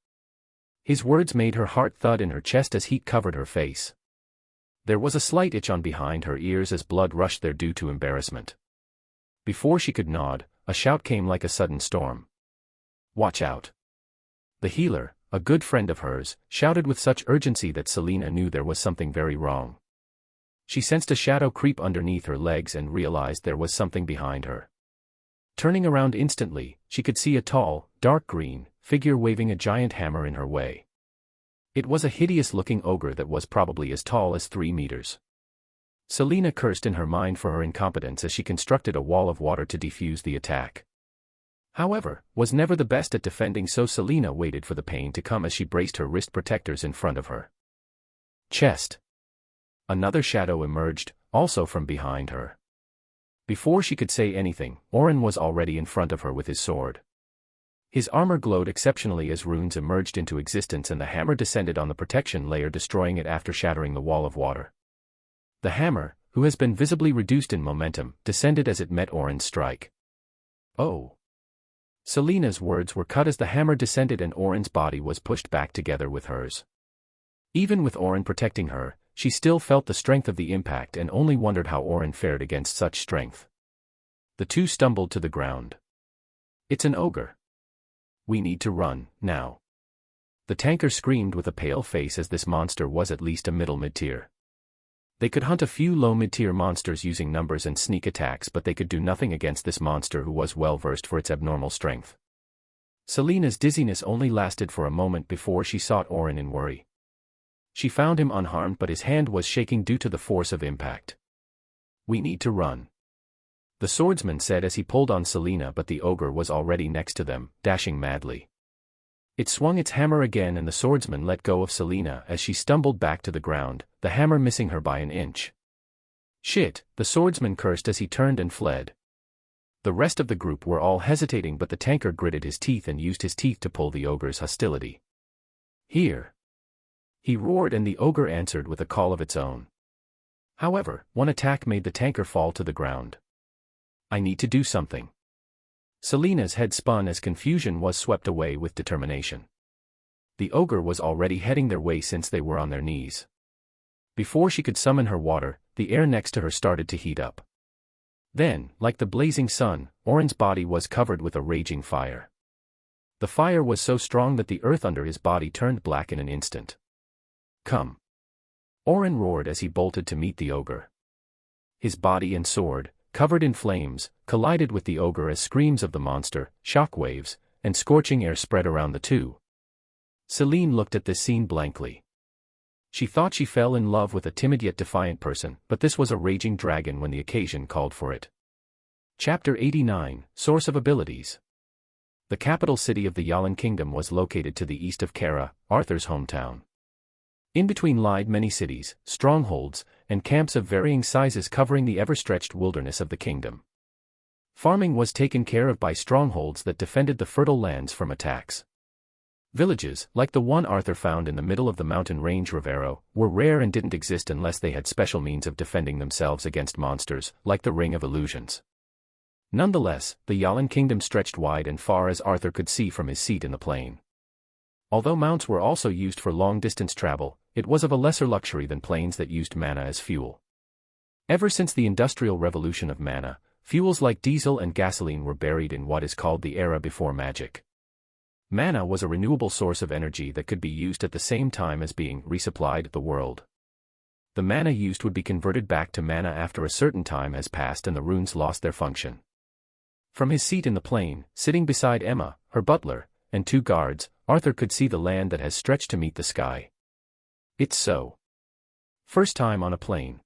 His words made her heart thud in her chest as heat covered her face. There was a slight itch on behind her ears as blood rushed there due to embarrassment. Before she could nod, a shout came like a sudden storm. "Watch out!" The healer, a good friend of hers, shouted with such urgency that Selena knew there was something very wrong. She sensed a shadow creep underneath her legs and realized there was something behind her. Turning around instantly, she could see a tall, dark green figure waving a giant hammer in her way. It was a hideous-looking ogre that was probably as tall as 3 meters. Selena cursed in her mind for her incompetence as she constructed a wall of water to defuse the attack. However, was never the best at defending, so Selena waited for the pain to come as she braced her wrist protectors in front of her chest. Another shadow emerged, also from behind her. Before she could say anything, Oren was already in front of her with his sword. His armor glowed exceptionally as runes emerged into existence and the hammer descended on the protection layer, destroying it after shattering the wall of water. The hammer, who has been visibly reduced in momentum, descended as it met Oren's strike. "Oh!" Selena's words were cut as the hammer descended and Oren's body was pushed back together with hers. Even with Oren protecting her, she still felt the strength of the impact and only wondered how Oren fared against such strength. The two stumbled to the ground. "It's an ogre. We need to run, now." The tanker screamed with a pale face as this monster was at least a middle mid-tier. They could hunt a few low mid-tier monsters using numbers and sneak attacks, but they could do nothing against this monster who was well versed for its abnormal strength. Selena's dizziness only lasted for a moment before she sought Oren in worry. She found him unharmed, but his hand was shaking due to the force of impact. "We need to run," the swordsman said as he pulled on Selena, but the ogre was already next to them, dashing madly. It swung its hammer again and the swordsman let go of Selena as she stumbled back to the ground, the hammer missing her by an inch. "Shit," the swordsman cursed as he turned and fled. The rest of the group were all hesitating, but the tanker gritted his teeth and used his teeth to pull the ogre's hostility. "Here!" he roared, and the ogre answered with a call of its own. However, one attack made the tanker fall to the ground. "I need to do something." Selena's head spun as confusion was swept away with determination. The ogre was already heading their way since they were on their knees. Before she could summon her water, the air next to her started to heat up. Then, like the blazing sun, Oren's body was covered with a raging fire. The fire was so strong that the earth under his body turned black in an instant. "Come!" Oren roared as he bolted to meet the ogre. His body and sword, covered in flames, collided with the ogre as screams of the monster, shockwaves, and scorching air spread around the two. Selene looked at this scene blankly. She thought she fell in love with a timid yet defiant person, but this was a raging dragon when the occasion called for it. Chapter 89, Source of Abilities. The capital city of the Yalan Kingdom was located to the east of Kara, Arthur's hometown. In between lied many cities, strongholds, and camps of varying sizes covering the ever-stretched wilderness of the kingdom. Farming was taken care of by strongholds that defended the fertile lands from attacks. Villages, like the one Arthur found in the middle of the mountain range Rivero, were rare and didn't exist unless they had special means of defending themselves against monsters, like the Ring of Illusions. Nonetheless, the Yalan Kingdom stretched wide and far as Arthur could see from his seat in the plane. Although mounts were also used for long-distance travel, it was of a lesser luxury than planes that used mana as fuel. Ever since the Industrial Revolution of mana, fuels like diesel and gasoline were buried in what is called the era before magic. Mana was a renewable source of energy that could be used at the same time as being resupplied the world. The mana used would be converted back to mana after a certain time has passed and the runes lost their function. From his seat in the plane, sitting beside Emma, her butler, and 2 guards, Arthur could see the land that has stretched to meet the sky. It's so. First time on a plane?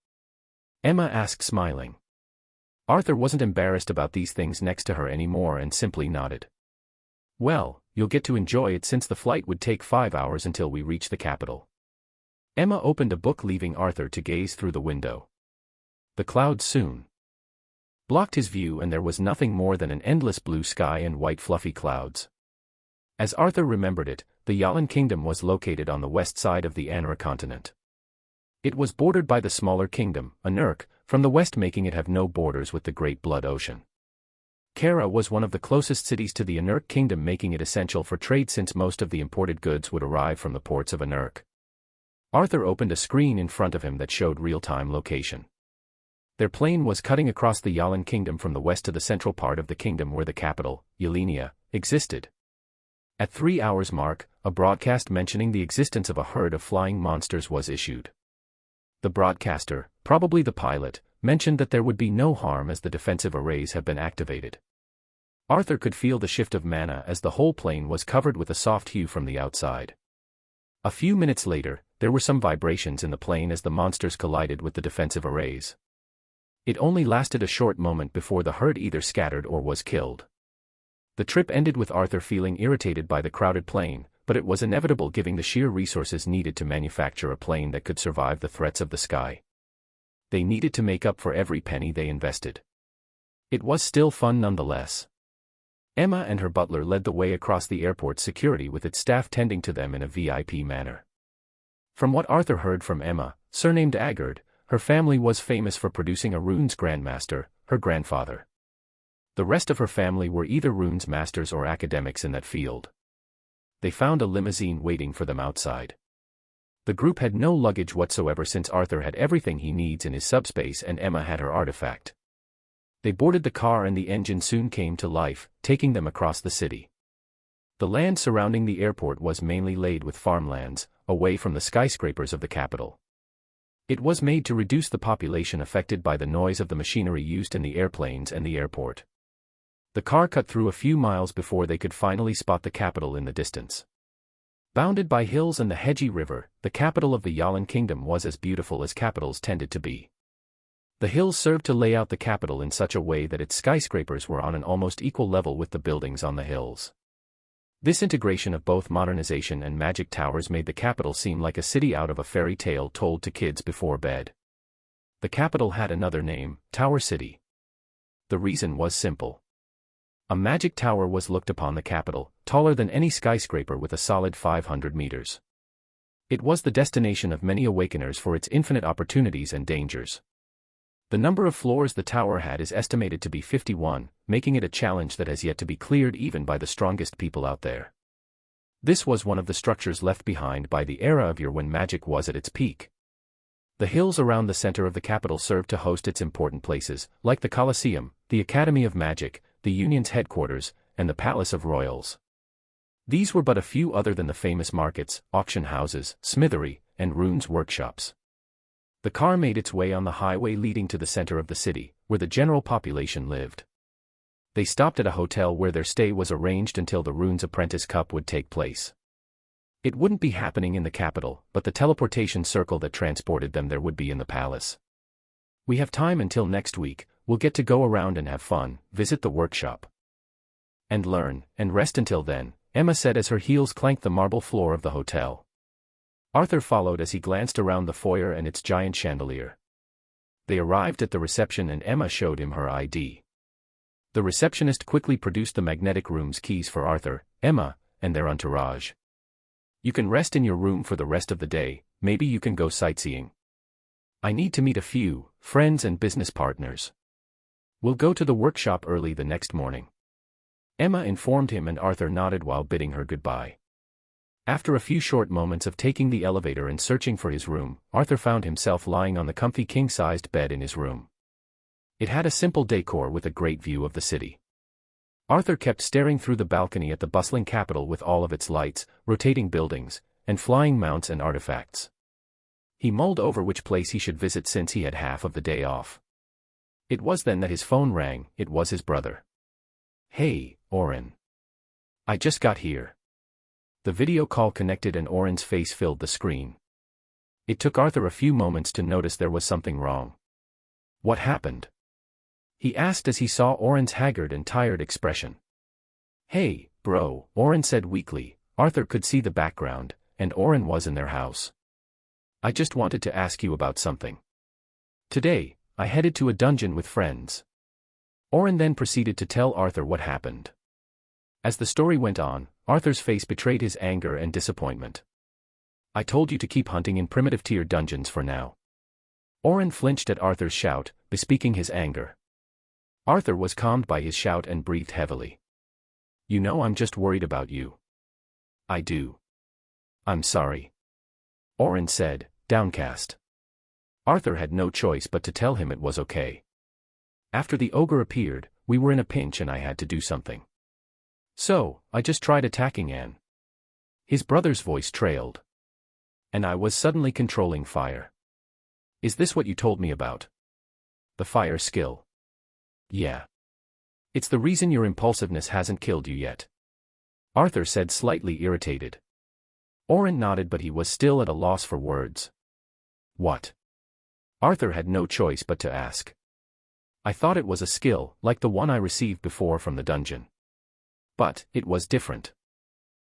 Emma asked, smiling. Arthur wasn't embarrassed about these things next to her anymore and simply nodded. Well, you'll get to enjoy it since the flight would take 5 hours until we reach the capital. Emma opened a book, leaving Arthur to gaze through the window. The clouds soon blocked his view and there was nothing more than an endless blue sky and white fluffy clouds. As Arthur remembered it, the Yalan Kingdom was located on the west side of the Anra continent. It was bordered by the smaller kingdom, Anurk, from the west, making it have no borders with the Great Blood Ocean. Kara was one of the closest cities to the Anurk Kingdom, making it essential for trade since most of the imported goods would arrive from the ports of Anurk. Arthur opened a screen in front of him that showed real-time location. Their plane was cutting across the Yalan Kingdom from the west to the central part of the kingdom where the capital, Yelenia, existed. At 3 hours mark, a broadcast mentioning the existence of a herd of flying monsters was issued. The broadcaster, probably the pilot, mentioned that there would be no harm as the defensive arrays have been activated. Arthur could feel the shift of mana as the whole plane was covered with a soft hue from the outside. A few minutes later, there were some vibrations in the plane as the monsters collided with the defensive arrays. It only lasted a short moment before the herd either scattered or was killed. The trip ended with Arthur feeling irritated by the crowded plane, but it was inevitable given the sheer resources needed to manufacture a plane that could survive the threats of the sky. They needed to make up for every penny they invested. It was still fun nonetheless. Emma and her butler led the way across the airport's security with its staff tending to them in a VIP manner. From what Arthur heard from Emma, surnamed Agard, her family was famous for producing a runes grandmaster, her grandfather. The rest of her family were either runes masters or academics in that field. They found a limousine waiting for them outside. The group had no luggage whatsoever since Arthur had everything he needs in his subspace and Emma had her artifact. They boarded the car and the engine soon came to life, taking them across the city. The land surrounding the airport was mainly laid with farmlands, away from the skyscrapers of the capital. It was made to reduce the population affected by the noise of the machinery used in the airplanes and the airport. The car cut through a few miles before they could finally spot the capital in the distance. Bounded by hills and the Hedgie River, the capital of the Yalan Kingdom was as beautiful as capitals tended to be. The hills served to lay out the capital in such a way that its skyscrapers were on an almost equal level with the buildings on the hills. This integration of both modernization and magic towers made the capital seem like a city out of a fairy tale told to kids before bed. The capital had another name, Tower City. The reason was simple. A magic tower was looked upon the capital, taller than any skyscraper with a solid 500 meters. It was the destination of many awakeners for its infinite opportunities and dangers. The number of floors the tower had is estimated to be 51, making it a challenge that has yet to be cleared even by the strongest people out there. This was one of the structures left behind by the era of yore when magic was at its peak. The hills around the center of the capital served to host its important places, like the Colosseum, the Academy of Magic, the Union's headquarters, and the Palace of Royals. These were but a few other than the famous markets, auction houses, smithery, and runes workshops. The car made its way on the highway leading to the center of the city, where the general population lived. They stopped at a hotel where their stay was arranged until the Runes Apprentice Cup would take place. It wouldn't be happening in the capital, but the teleportation circle that transported them there would be in the palace. We have time until next week. We'll get to go around and have fun, visit the workshop, and learn, and rest until then, Emma said as her heels clanked the marble floor of the hotel. Arthur followed as he glanced around the foyer and its giant chandelier. They arrived at the reception and Emma showed him her ID. The receptionist quickly produced the magnetic room's keys for Arthur, Emma, and their entourage. You can rest in your room for the rest of the day, maybe you can go sightseeing. I need to meet a few friends and business partners. We'll go to the workshop early the next morning. Emma informed him, and Arthur nodded while bidding her goodbye. After a few short moments of taking the elevator and searching for his room, Arthur found himself lying on the comfy king-sized bed in his room. It had a simple decor with a great view of the city. Arthur kept staring through the balcony at the bustling capital with all of its lights, rotating buildings, and flying mounts and artifacts. He mulled over which place he should visit since he had half of the day off. It was then that his phone rang. It was his brother. "Hey, Oren. I just got here." The video call connected and Oren's face filled the screen. It took Arthur a few moments to notice there was something wrong. "What happened?" he asked as he saw Oren's haggard and tired expression. "Hey, bro," Oren said weakly. Arthur could see the background, and Oren was in their house. "I just wanted to ask you about something. Today, I headed to a dungeon with friends." Oren then proceeded to tell Arthur what happened. As the story went on, Arthur's face betrayed his anger and disappointment. "I told you to keep hunting in primitive tier dungeons for now." Oren flinched at Arthur's shout, bespeaking his anger. Arthur was calmed by his shout and breathed heavily. "You know I'm just worried about you." "I do. I'm sorry," Oren said, downcast. Arthur had no choice but to tell him it was okay. "After the ogre appeared, we were in a pinch and I had to do something. So, I just tried attacking Anne." His brother's voice trailed. "And I was suddenly controlling fire." "Is this what you told me about? The fire skill?" "Yeah. It's the reason your impulsiveness hasn't killed you yet," Arthur said, slightly irritated. Oren nodded, but he was still at a loss for words. "What?" Arthur had no choice but to ask. "I thought it was a skill, like the one I received before from the dungeon. But, it was different."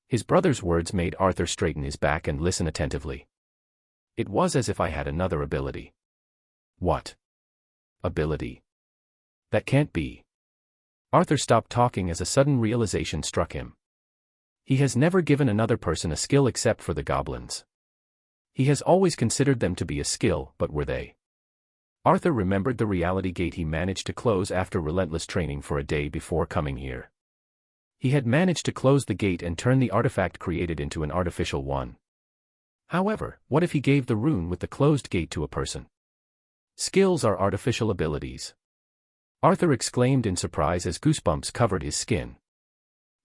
His brother's words made Arthur straighten his back and listen attentively. "It was as if I had another ability." "What ability? That can't be." Arthur stopped talking as a sudden realization struck him. He has never given another person a skill except for the goblins. He has always considered them to be a skill, but were they? Arthur remembered the reality gate he managed to close after relentless training for a day before coming here. He had managed to close the gate and turn the artifact created into an artificial one. However, what if he gave the rune with the closed gate to a person? Skills are artificial abilities. Arthur exclaimed in surprise as goosebumps covered his skin.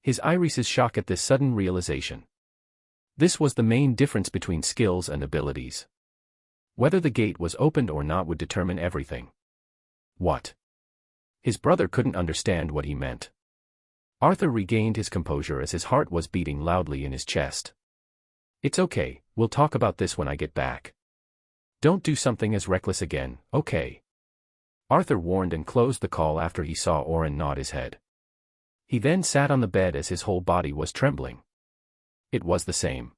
His irises shook at this sudden realization. This was the main difference between skills and abilities. Whether the gate was opened or not would determine everything. What? His brother couldn't understand what he meant. Arthur regained his composure as his heart was beating loudly in his chest. "It's okay, we'll talk about this when I get back. Don't do something as reckless again, okay?" Arthur warned and closed the call after he saw Oren nod his head. He then sat on the bed as his whole body was trembling. It was the same.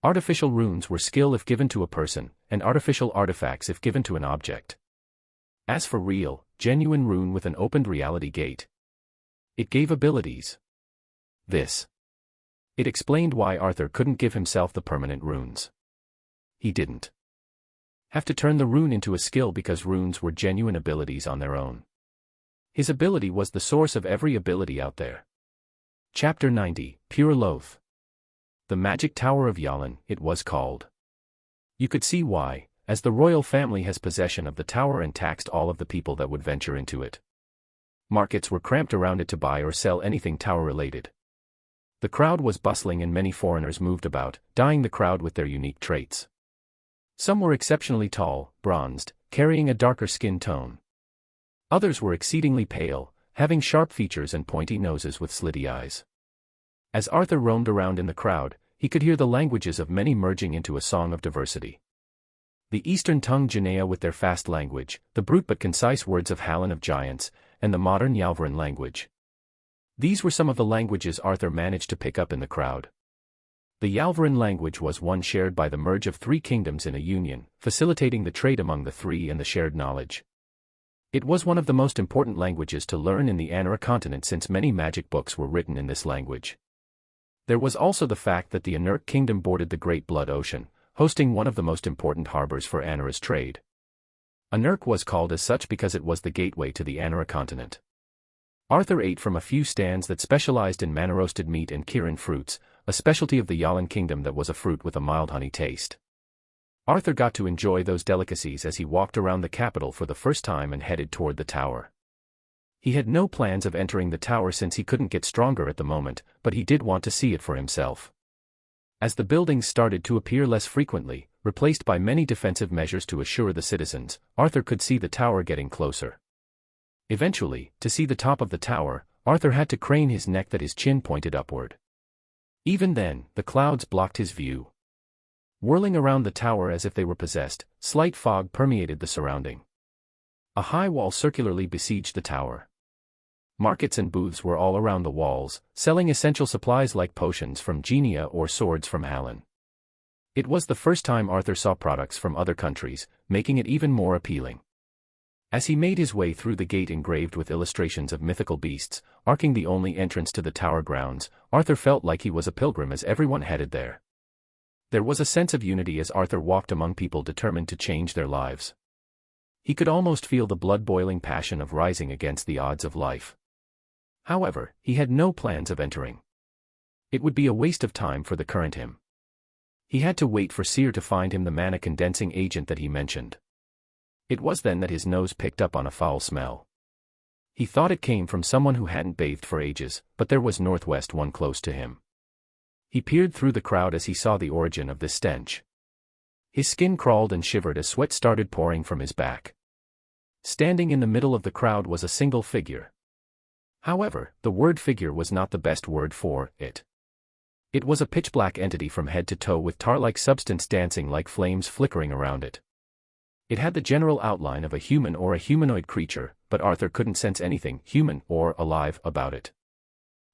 Artificial runes were skill if given to a person, and artificial artifacts if given to an object. As for real, genuine rune with an opened reality gate, it gave abilities. It explained why Arthur couldn't give himself the permanent runes. He didn't have to turn the rune into a skill because runes were genuine abilities on their own. His ability was the source of every ability out there. Chapter 90, Pure Loath. The Magic Tower of Yalin, it was called. You could see why, as the royal family has possession of the tower and taxed all of the people that would venture into it. Markets were cramped around it to buy or sell anything tower-related. The crowd was bustling and many foreigners moved about, dyeing the crowd with their unique traits. Some were exceptionally tall, bronzed, carrying a darker skin tone. Others were exceedingly pale, having sharp features and pointy noses with slitty eyes. As Arthur roamed around in the crowd, he could hear the languages of many merging into a song of diversity. The Eastern tongue Janaea with their fast language, the brute but concise words of Hallan of Giants, and the modern Yalvaran language. These were some of the languages Arthur managed to pick up in the crowd. The Yalvaran language was one shared by the merge of three kingdoms in a union, facilitating the trade among the three and the shared knowledge. It was one of the most important languages to learn in the Anara continent since many magic books were written in this language. There was also the fact that the Anurk kingdom bordered the Great Blood Ocean, hosting one of the most important harbors for Anura's trade. Anurk was called as such because it was the gateway to the Anura continent. Arthur ate from a few stands that specialized in mana-roasted meat and Kirin fruits, a specialty of the Yalan kingdom that was a fruit with a mild honey taste. Arthur got to enjoy those delicacies as he walked around the capital for the first time and headed toward the tower. He had no plans of entering the tower since he couldn't get stronger at the moment, but he did want to see it for himself. As the buildings started to appear less frequently, replaced by many defensive measures to assure the citizens, Arthur could see the tower getting closer. Eventually, to see the top of the tower, Arthur had to crane his neck that his chin pointed upward. Even then, the clouds blocked his view. Whirling around the tower as if they were possessed, slight fog permeated the surrounding. A high wall circularly besieged the tower. Markets and booths were all around the walls, selling essential supplies like potions from Genia or swords from Alan. It was the first time Arthur saw products from other countries, making it even more appealing. As he made his way through the gate engraved with illustrations of mythical beasts, arcing the only entrance to the tower grounds, Arthur felt like he was a pilgrim as everyone headed there. There was a sense of unity as Arthur walked among people determined to change their lives. He could almost feel the blood-boiling passion of rising against the odds of life. However, he had no plans of entering. It would be a waste of time for the current him. He had to wait for Seer to find him the mana-condensing agent that he mentioned. It was then that his nose picked up on a foul smell. He thought it came from someone who hadn't bathed for ages, but there was Northwest one close to him. He peered through the crowd as he saw the origin of this stench. His skin crawled and shivered as sweat started pouring from his back. Standing in the middle of the crowd was a single figure. However, the word figure was not the best word for it. It was a pitch-black entity from head to toe with tar-like substance dancing like flames flickering around it. It had the general outline of a human or a humanoid creature, but Arthur couldn't sense anything human or alive about it.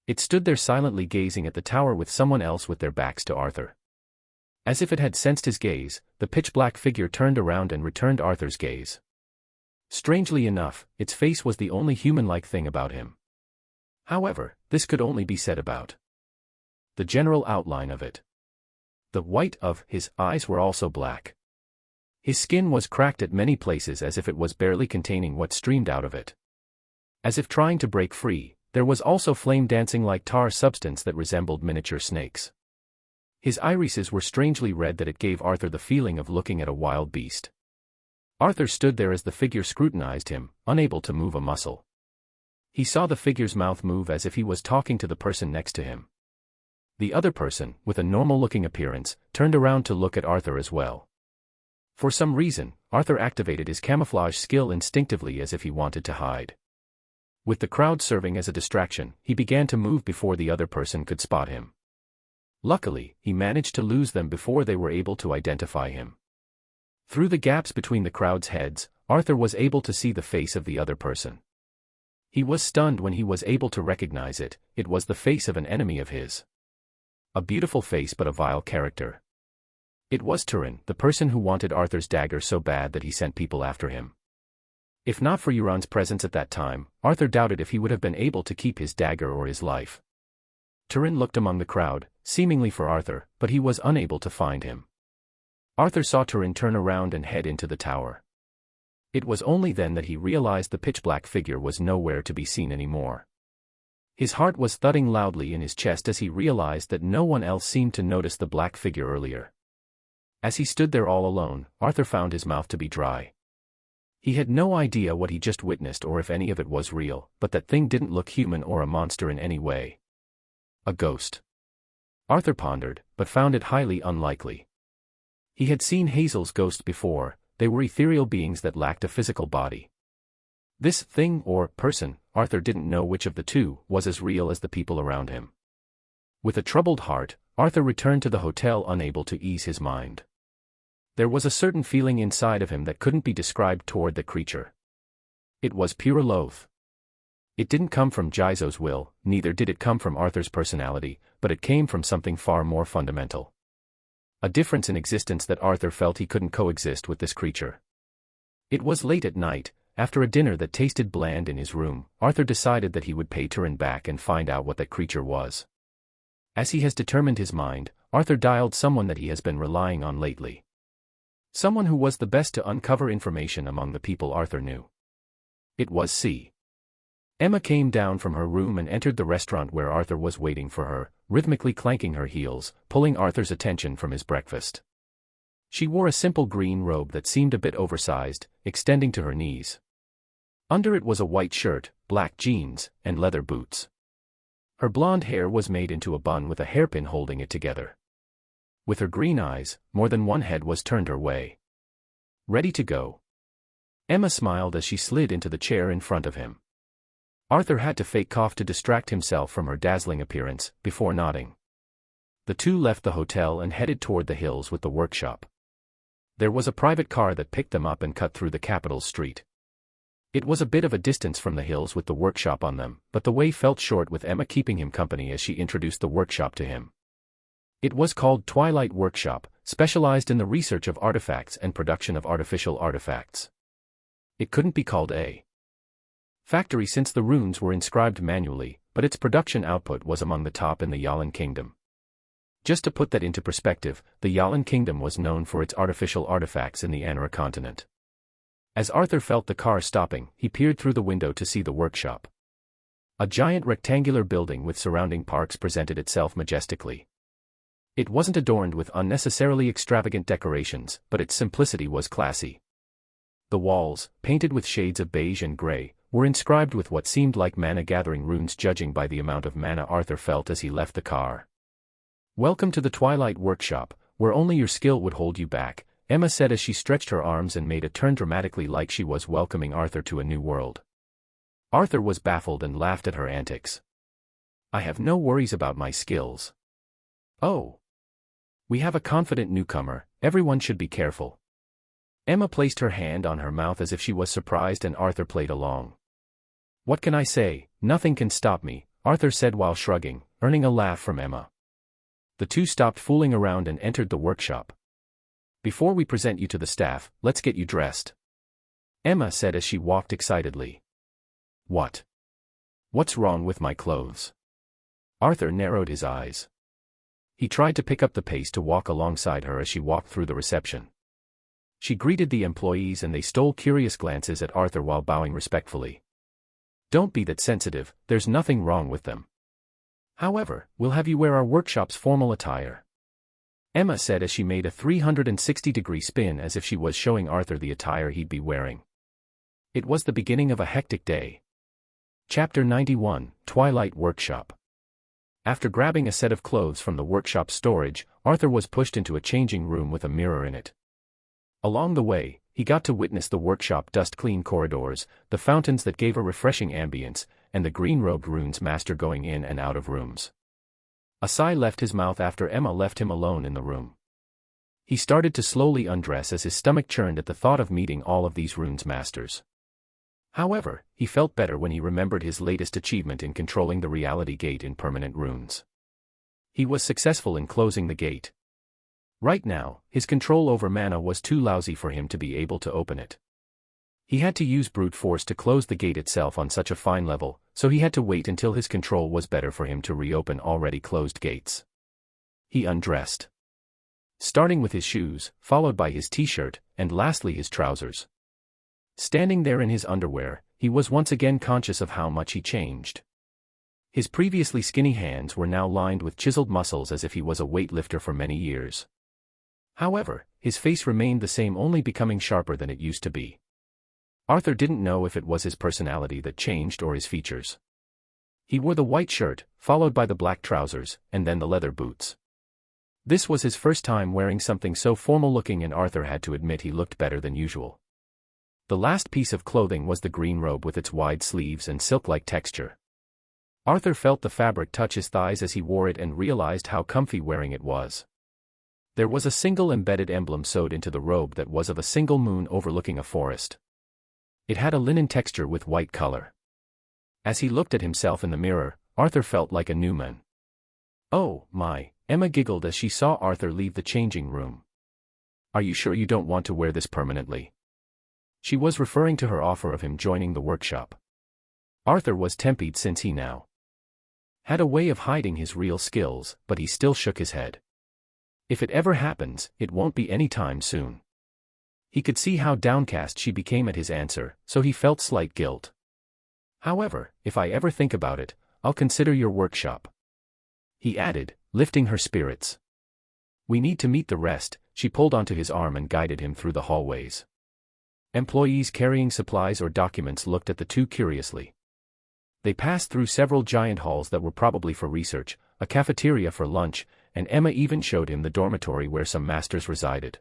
It stood there silently gazing at the tower with someone else with their backs to Arthur. As if it had sensed his gaze, the pitch-black figure turned around and returned Arthur's gaze. Strangely enough, its face was the only human-like thing about him. However, this could only be said about the general outline of it. The white of his eyes were also black. His skin was cracked at many places as if it was barely containing what streamed out of it. As if trying to break free, there was also flame dancing like tar substance that resembled miniature snakes. His irises were strangely red that it gave Arthur the feeling of looking at a wild beast. Arthur stood there as the figure scrutinized him, unable to move a muscle. He saw the figure's mouth move as if he was talking to the person next to him. The other person, with a normal-looking appearance, turned around to look at Arthur as well. For some reason, Arthur activated his camouflage skill instinctively as if he wanted to hide. With the crowd serving as a distraction, he began to move before the other person could spot him. Luckily, he managed to lose them before they were able to identify him. Through the gaps between the crowd's heads, Arthur was able to see the face of the other person. He was stunned when he was able to recognize it. It was the face of an enemy of his. A beautiful face but a vile character. It was Turin, the person who wanted Arthur's dagger so bad that he sent people after him. If not for Euron's presence at that time, Arthur doubted if he would have been able to keep his dagger or his life. Turin looked among the crowd, seemingly for Arthur, but he was unable to find him. Arthur saw Turin turn around and head into the tower. It was only then that he realized the pitch-black figure was nowhere to be seen anymore. His heart was thudding loudly in his chest as he realized that no one else seemed to notice the black figure earlier. As he stood there all alone, Arthur found his mouth to be dry. He had no idea what he just witnessed or if any of it was real, but that thing didn't look human or a monster in any way. A ghost. Arthur pondered, but found it highly unlikely. He had seen Hazel's ghost before. They were ethereal beings that lacked a physical body. This thing or person, Arthur didn't know which of the two, was as real as the people around him. With a troubled heart, Arthur returned to the hotel unable to ease his mind. There was a certain feeling inside of him that couldn't be described toward the creature. It was pure loath. It didn't come from Jizo's will, neither did it come from Arthur's personality, but it came from something far more fundamental. A difference in existence that Arthur felt he couldn't coexist with this creature. It was late at night, after a dinner that tasted bland in his room. Arthur decided that he would pay Turin back and find out what that creature was. As he has determined his mind, Arthur dialed someone that he has been relying on lately. Someone who was the best to uncover information among the people Arthur knew. It was C. Emma came down from her room and entered the restaurant where Arthur was waiting for her, rhythmically clanking her heels, pulling Arthur's attention from his breakfast. She wore a simple green robe that seemed a bit oversized, extending to her knees. Under it was a white shirt, black jeans, and leather boots. Her blonde hair was made into a bun with a hairpin holding it together. With her green eyes, more than one head was turned her way. Ready to go? Emma smiled as she slid into the chair in front of him. Arthur had to fake cough to distract himself from her dazzling appearance, before nodding. The two left the hotel and headed toward the hills with the workshop. There was a private car that picked them up and cut through the capital street. It was a bit of a distance from the hills with the workshop on them, but the way felt short with Emma keeping him company as she introduced the workshop to him. It was called Twilight Workshop, specialized in the research of artifacts and production of artificial artifacts. It couldn't be called a factory since the runes were inscribed manually, but its production output was among the top in the Yalan Kingdom. Just to put that into perspective, the Yalan Kingdom was known for its artificial artifacts in the Anara continent. As Arthur felt the car stopping, he peered through the window to see the workshop. A giant rectangular building with surrounding parks presented itself majestically. It wasn't adorned with unnecessarily extravagant decorations, but its simplicity was classy. The walls, painted with shades of beige and gray, were inscribed with what seemed like mana-gathering runes judging by the amount of mana Arthur felt as he left the car. "Welcome to the Twilight Workshop, where only your skill would hold you back," Emma said as she stretched her arms and made a turn dramatically like she was welcoming Arthur to a new world. Arthur was baffled and laughed at her antics. "I have no worries about my skills." "Oh. We have a confident newcomer, everyone should be careful." Emma placed her hand on her mouth as if she was surprised and Arthur played along. "What can I say? Nothing can stop me," Arthur said while shrugging, earning a laugh from Emma. The two stopped fooling around and entered the workshop. "Before we present you to the staff, let's get you dressed," Emma said as she walked excitedly. "What? What's wrong with my clothes?" Arthur narrowed his eyes. He tried to pick up the pace to walk alongside her as she walked through the reception. She greeted the employees and they stole curious glances at Arthur while bowing respectfully. "Don't be that sensitive, there's nothing wrong with them. However, we'll have you wear our workshop's formal attire," Emma said as she made a 360-degree spin as if she was showing Arthur the attire he'd be wearing. It was the beginning of a hectic day. Chapter 91, Twilight Workshop. After grabbing a set of clothes from the workshop storage, Arthur was pushed into a changing room with a mirror in it. Along the way, he got to witness the workshop dust-clean corridors, the fountains that gave a refreshing ambience, and the green-robed runes master going in and out of rooms. A sigh left his mouth after Emma left him alone in the room. He started to slowly undress as his stomach churned at the thought of meeting all of these runes masters. However, he felt better when he remembered his latest achievement in controlling the reality gate in permanent runes. He was successful in closing the gate. Right now, his control over mana was too lousy for him to be able to open it. He had to use brute force to close the gate itself on such a fine level, so he had to wait until his control was better for him to reopen already closed gates. He undressed. Starting with his shoes, followed by his t-shirt, and lastly his trousers. Standing there in his underwear, he was once again conscious of how much he changed. His previously skinny hands were now lined with chiseled muscles as if he was a weightlifter for many years. However, his face remained the same, only becoming sharper than it used to be. Arthur didn't know if it was his personality that changed or his features. He wore the white shirt, followed by the black trousers, and then the leather boots. This was his first time wearing something so formal-looking, and Arthur had to admit he looked better than usual. The last piece of clothing was the green robe with its wide sleeves and silk-like texture. Arthur felt the fabric touch his thighs as he wore it and realized how comfy wearing it was. There was a single embedded emblem sewed into the robe that was of a single moon overlooking a forest. It had a linen texture with white color. As he looked at himself in the mirror, Arthur felt like a new man. "Oh, my," Emma giggled as she saw Arthur leave the changing room. "Are you sure you don't want to wear this permanently?" She was referring to her offer of him joining the workshop. Arthur was tempered since he now Had a way of hiding his real skills, but he still shook his head. If it ever happens, it won't be any time soon. He could see how downcast she became at his answer, so he felt slight guilt. However, if I ever think about it, I'll consider your workshop, he added, lifting her spirits. We need to meet the rest. She pulled onto his arm and guided him through the hallways. Employees carrying supplies or documents looked at the two curiously. They passed through several giant halls that were probably for research, a cafeteria for lunch, and Emma even showed him the dormitory where some masters resided.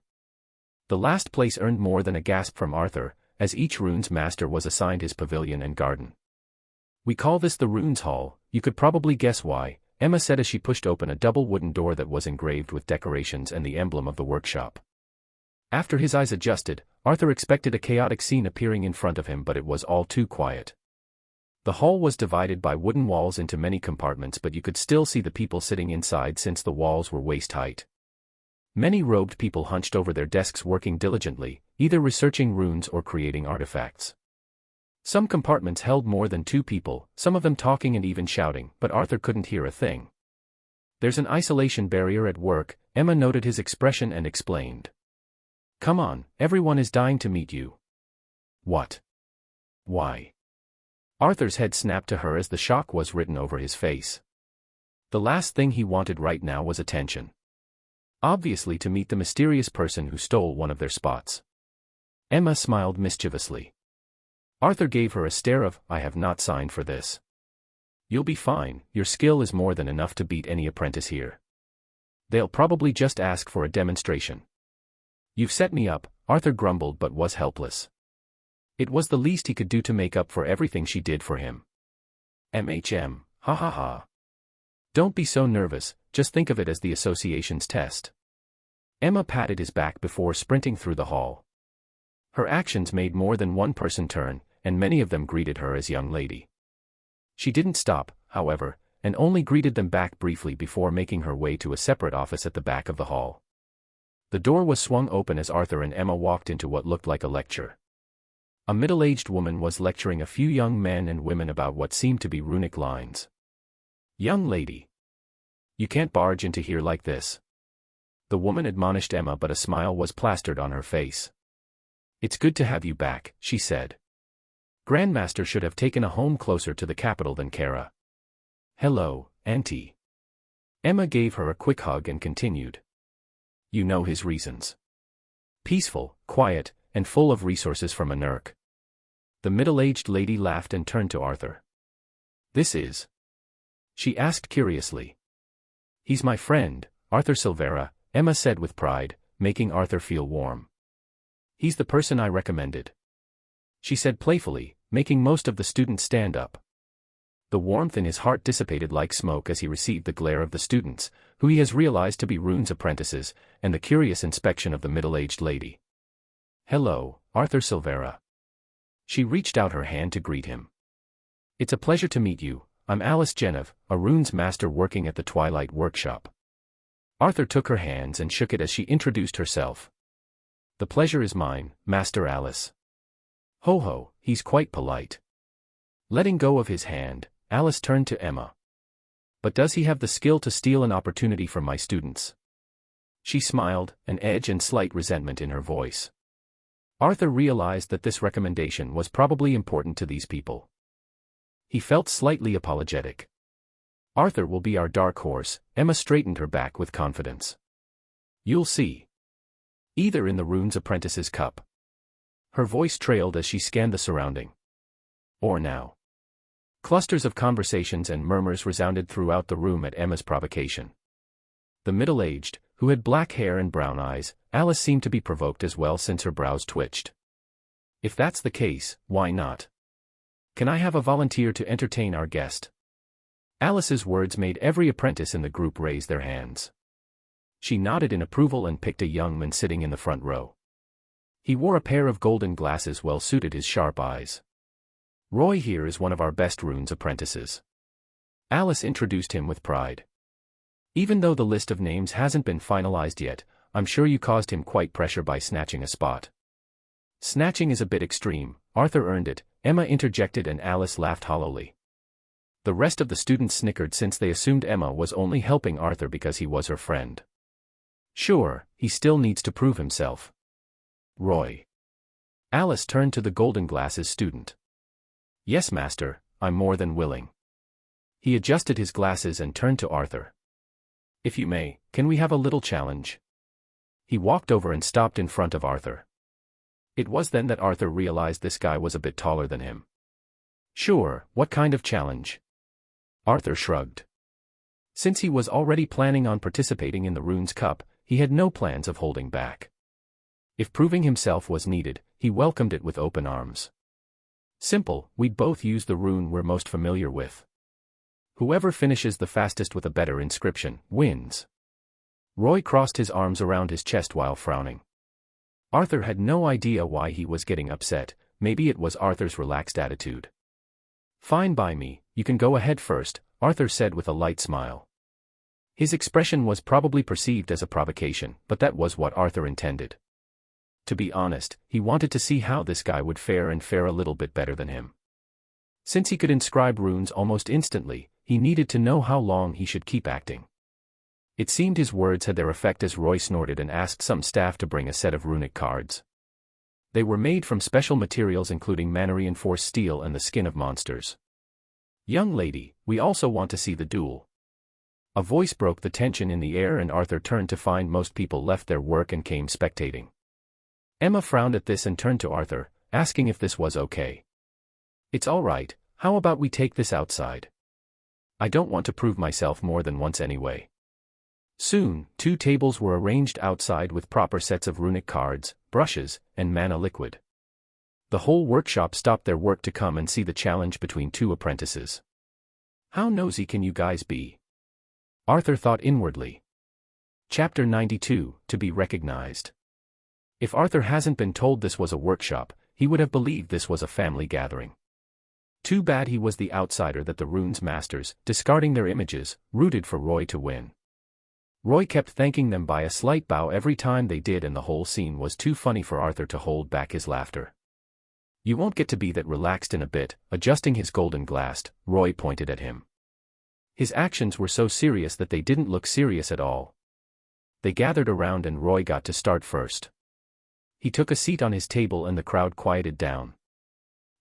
The last place earned more than a gasp from Arthur, as each runes master was assigned his pavilion and garden. We call this the Runes Hall. You could probably guess why, Emma said as she pushed open a double wooden door that was engraved with decorations and the emblem of the workshop. After his eyes adjusted, Arthur expected a chaotic scene appearing in front of him, but it was all too quiet. The hall was divided by wooden walls into many compartments, but you could still see the people sitting inside since the walls were waist height. Many robed people hunched over their desks working diligently, either researching runes or creating artifacts. Some compartments held more than 2 people, some of them talking and even shouting, but Arthur couldn't hear a thing. There's an isolation barrier at work, Emma noted his expression and explained. Come on, everyone is dying to meet you. What? Why? Arthur's head snapped to her as the shock was written over his face. The last thing he wanted right now was attention. Obviously to meet the mysterious person who stole one of their spots. Emma smiled mischievously. Arthur gave her a stare of, I have not signed for this. You'll be fine, your skill is more than enough to beat any apprentice here. They'll probably just ask for a demonstration. You've set me up, Arthur grumbled but was helpless. It was the least he could do to make up for everything she did for him. MHM, ha ha ha. Don't be so nervous, just think of it as the association's test. Emma patted his back before sprinting through the hall. Her actions made more than one person turn, and many of them greeted her as young lady. She didn't stop, however, and only greeted them back briefly before making her way to a separate office at the back of the hall. The door was swung open as Arthur and Emma walked into what looked like a lecture. A middle-aged woman was lecturing a few young men and women about what seemed to be runic lines. Young lady. You can't barge into here like this. The woman admonished Emma, but a smile was plastered on her face. It's good to have you back, she said. Grandmaster should have taken a home closer to the capital than Kara. Hello, Auntie. Emma gave her a quick hug and continued. You know his reasons. Peaceful, quiet, and full of resources from a Nurk. The middle-aged lady laughed and turned to Arthur. This is? She asked curiously. He's my friend, Arthur Silvera, Emma said with pride, making Arthur feel warm. He's the person I recommended. She said playfully, making most of the students stand up. The warmth in his heart dissipated like smoke as he received the glare of the students, who he has realized to be runes apprentices, and the curious inspection of the middle-aged lady. Hello, Arthur Silvera. She reached out her hand to greet him. It's a pleasure to meet you, I'm Alice Genev, a runes master working at the Twilight Workshop. Arthur took her hands and shook it as she introduced herself. The pleasure is mine, Master Alice. Ho ho, he's quite polite. Letting go of his hand, Alice turned to Emma. But does he have the skill to steal an opportunity from my students? She smiled, an edge and slight resentment in her voice. Arthur realized that this recommendation was probably important to these people. He felt slightly apologetic. Arthur will be our dark horse, Emma straightened her back with confidence. You'll see. Either in the Runes Apprentice's Cup. Her voice trailed as she scanned the surrounding. Or now. Clusters of conversations and murmurs resounded throughout the room at Emma's provocation. The middle-aged, who had black hair and brown eyes, Alice seemed to be provoked as well since her brows twitched. If that's the case, why not? Can I have a volunteer to entertain our guest? Alice's words made every apprentice in the group raise their hands. She nodded in approval and picked a young man sitting in the front row. He wore a pair of golden glasses well suited his sharp eyes. Roy here is one of our best runes apprentices. Alice introduced him with pride. Even though the list of names hasn't been finalized yet, I'm sure you caused him quite pressure by snatching a spot. Snatching is a bit extreme, Arthur earned it, Emma interjected and Alice laughed hollowly. The rest of the students snickered since they assumed Emma was only helping Arthur because he was her friend. Sure, he still needs to prove himself. Roy. Alice turned to the golden glasses student. Yes, master, I'm more than willing. He adjusted his glasses and turned to Arthur. If you may, can we have a little challenge? He walked over and stopped in front of Arthur. It was then that Arthur realized this guy was a bit taller than him. Sure, what kind of challenge? Arthur shrugged. Since he was already planning on participating in the Runes Cup, he had no plans of holding back. If proving himself was needed, he welcomed it with open arms. Simple, we'd both use the rune we're most familiar with. Whoever finishes the fastest with a better inscription, wins. Roy crossed his arms around his chest while frowning. Arthur had no idea why he was getting upset, maybe it was Arthur's relaxed attitude. Fine by me, you can go ahead first, Arthur said with a light smile. His expression was probably perceived as a provocation, but that was what Arthur intended. To be honest, he wanted to see how this guy would fare and fare a little bit better than him. Since he could inscribe runes almost instantly, he needed to know how long he should keep acting. It seemed his words had their effect as Roy snorted and asked some staff to bring a set of runic cards. They were made from special materials including mana-reinforced steel and the skin of monsters. Young lady, we also want to see the duel. A voice broke the tension in the air and Arthur turned to find most people left their work and came spectating. Emma frowned at this and turned to Arthur, asking if this was okay. It's all right, how about we take this outside? I don't want to prove myself more than once anyway. Soon, 2 tables were arranged outside with proper sets of runic cards, brushes, and mana liquid. The whole workshop stopped their work to come and see the challenge between 2 apprentices. How nosy can you guys be? Arthur thought inwardly. Chapter 92, To be recognized. If Arthur hasn't been told this was a workshop, he would have believed this was a family gathering. Too bad he was the outsider that the runes masters, discarding their images, rooted for Roy to win. Roy kept thanking them by a slight bow every time they did and the whole scene was too funny for Arthur to hold back his laughter. You won't get to be that relaxed in a bit, adjusting his golden glass, Roy pointed at him. His actions were so serious that they didn't look serious at all. They gathered around and Roy got to start first. He took a seat on his table and the crowd quieted down.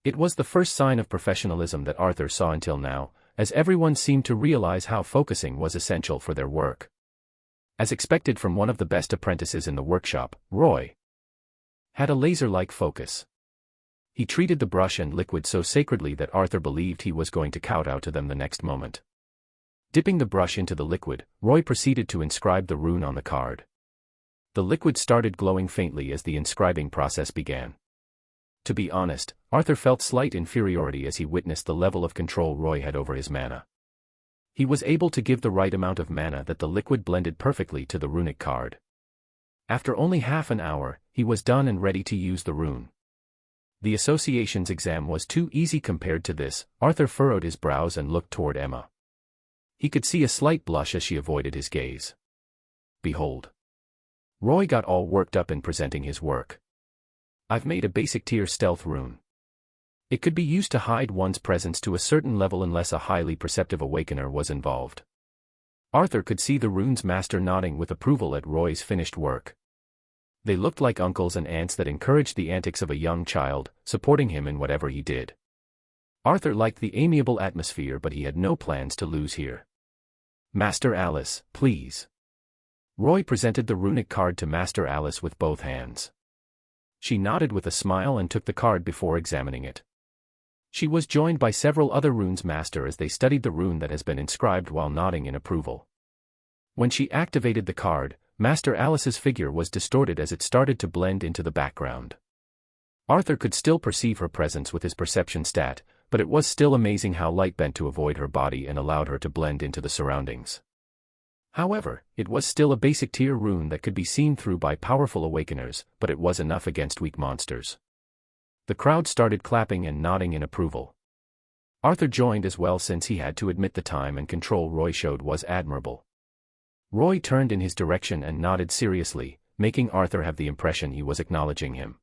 It was the first sign of professionalism that Arthur saw until now, as everyone seemed to realize how focusing was essential for their work. As expected from one of the best apprentices in the workshop, Roy had a laser-like focus. He treated the brush and liquid so sacredly that Arthur believed he was going to kowtow to them the next moment. Dipping the brush into the liquid, Roy proceeded to inscribe the rune on the card. The liquid started glowing faintly as the inscribing process began. To be honest, Arthur felt slight inferiority as he witnessed the level of control Roy had over his mana. He was able to give the right amount of mana that the liquid blended perfectly to the runic card. After only half an hour, he was done and ready to use the rune. The association's exam was too easy compared to this. Arthur furrowed his brows and looked toward Emma. He could see a slight blush as she avoided his gaze. Behold. Roy got all worked up in presenting his work. I've made a basic tier stealth rune. It could be used to hide one's presence to a certain level unless a highly perceptive awakener was involved. Arthur could see the rune's master nodding with approval at Roy's finished work. They looked like uncles and aunts that encouraged the antics of a young child, supporting him in whatever he did. Arthur liked the amiable atmosphere but he had no plans to lose here. Master Alice, please. Roy presented the runic card to Master Alice with both hands. She nodded with a smile and took the card before examining it. She was joined by several other runes master as they studied the rune that has been inscribed while nodding in approval. When she activated the card, Master Alice's figure was distorted as it started to blend into the background. Arthur could still perceive her presence with his perception stat, but it was still amazing how light bent to avoid her body and allowed her to blend into the surroundings. However, it was still a basic tier rune that could be seen through by powerful awakeners, but it was enough against weak monsters. The crowd started clapping and nodding in approval. Arthur joined as well since he had to admit the time and control Roy showed was admirable. Roy turned in his direction and nodded seriously, making Arthur have the impression he was acknowledging him.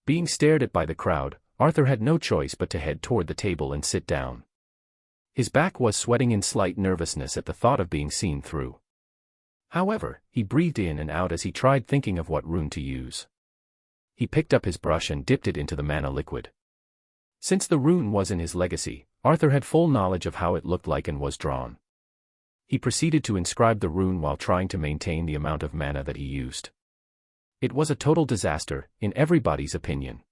Being stared at by the crowd, Arthur had no choice but to head toward the table and sit down. His back was sweating in slight nervousness at the thought of being seen through. However, he breathed in and out as he tried thinking of what rune to use. He picked up his brush and dipped it into the mana liquid. Since the rune was in his legacy, Arthur had full knowledge of how it looked like and was drawn. He proceeded to inscribe the rune while trying to maintain the amount of mana that he used. It was a total disaster, in everybody's opinion.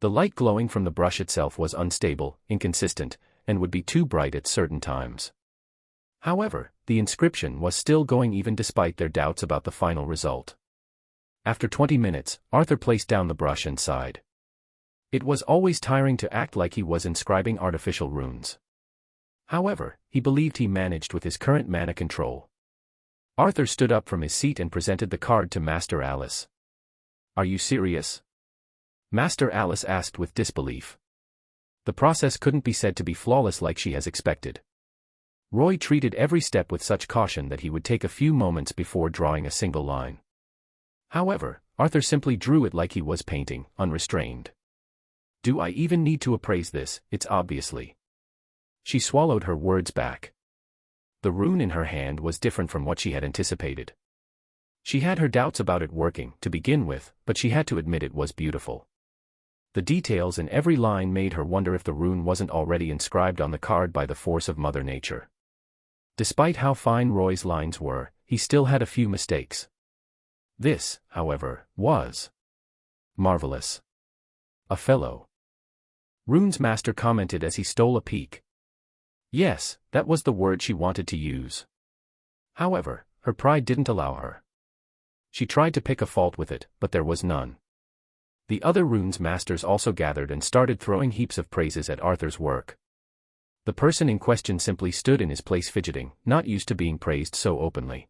The light glowing from the brush itself was unstable, inconsistent, and would be too bright at certain times. However, the inscription was still going even despite their doubts about the final result. After 20 minutes, Arthur placed down the brush and sighed. It was always tiring to act like he was inscribing artificial runes. However, he believed he managed with his current mana control. Arthur stood up from his seat and presented the card to Master Alice. "Are you serious?" Master Alice asked with disbelief. The process couldn't be said to be flawless like she has expected. Roy treated every step with such caution that he would take a few moments before drawing a single line. However, Arthur simply drew it like he was painting, unrestrained. "Do I even need to appraise this? It's obviously." She swallowed her words back. The rune in her hand was different from what she had anticipated. She had her doubts about it working, to begin with, but she had to admit it was beautiful. The details in every line made her wonder if the rune wasn't already inscribed on the card by the force of Mother Nature. Despite how fine Roy's lines were, he still had a few mistakes. This, however, was marvelous. "A fellow." Rune's master commented as he stole a peek. Yes, that was the word she wanted to use. However, her pride didn't allow her. She tried to pick a fault with it, but there was none. The other runes masters also gathered and started throwing heaps of praises at Arthur's work. The person in question simply stood in his place fidgeting, not used to being praised so openly.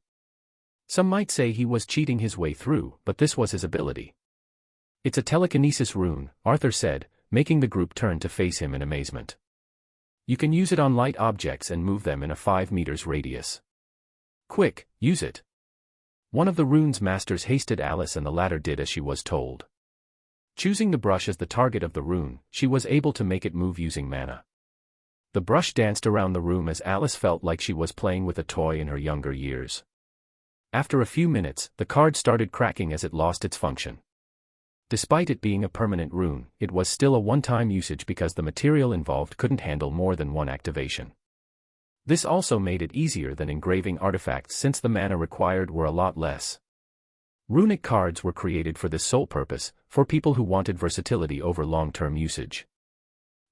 Some might say he was cheating his way through, but this was his ability. "It's a telekinesis rune," Arthur said, making the group turn to face him in amazement. "You can use it on light objects and move them in a 5 meters radius. Quick, use it." One of the rune's masters hasted Alice and the latter did as she was told. Choosing the brush as the target of the rune, she was able to make it move using mana. The brush danced around the room as Alice felt like she was playing with a toy in her younger years. After a few minutes, the card started cracking as it lost its function. Despite it being a permanent rune, it was still a one-time usage because the material involved couldn't handle more than one activation. This also made it easier than engraving artifacts since the mana required were a lot less. Runic cards were created for this sole purpose, for people who wanted versatility over long-term usage.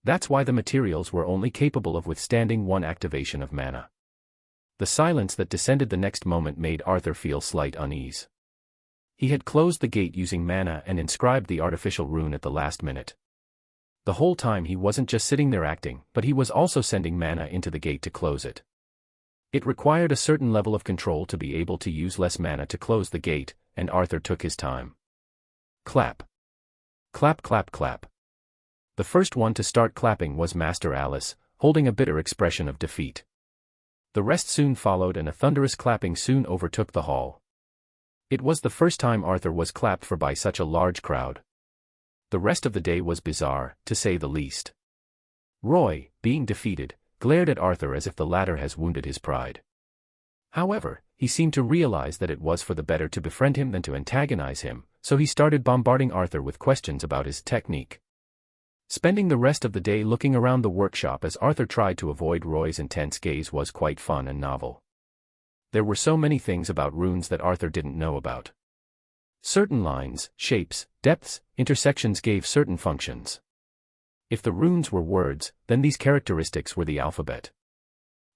That's why the materials were only capable of withstanding one activation of mana. The silence that descended the next moment made Arthur feel slight unease. He had closed the gate using mana and inscribed the artificial rune at the last minute. The whole time he wasn't just sitting there acting, but he was also sending mana into the gate to close it. It required a certain level of control to be able to use less mana to close the gate, and Arthur took his time. Clap. Clap clap clap. The first one to start clapping was Master Alice, holding a bitter expression of defeat. The rest soon followed and a thunderous clapping soon overtook the hall. It was the first time Arthur was clapped for by such a large crowd. The rest of the day was bizarre, to say the least. Roy, being defeated, glared at Arthur as if the latter has wounded his pride. However, he seemed to realize that it was for the better to befriend him than to antagonize him, so he started bombarding Arthur with questions about his technique. Spending the rest of the day looking around the workshop as Arthur tried to avoid Roy's intense gaze was quite fun and novel. There were so many things about runes that Arthur didn't know about. Certain lines, shapes, depths, intersections gave certain functions. If the runes were words, then these characteristics were the alphabet.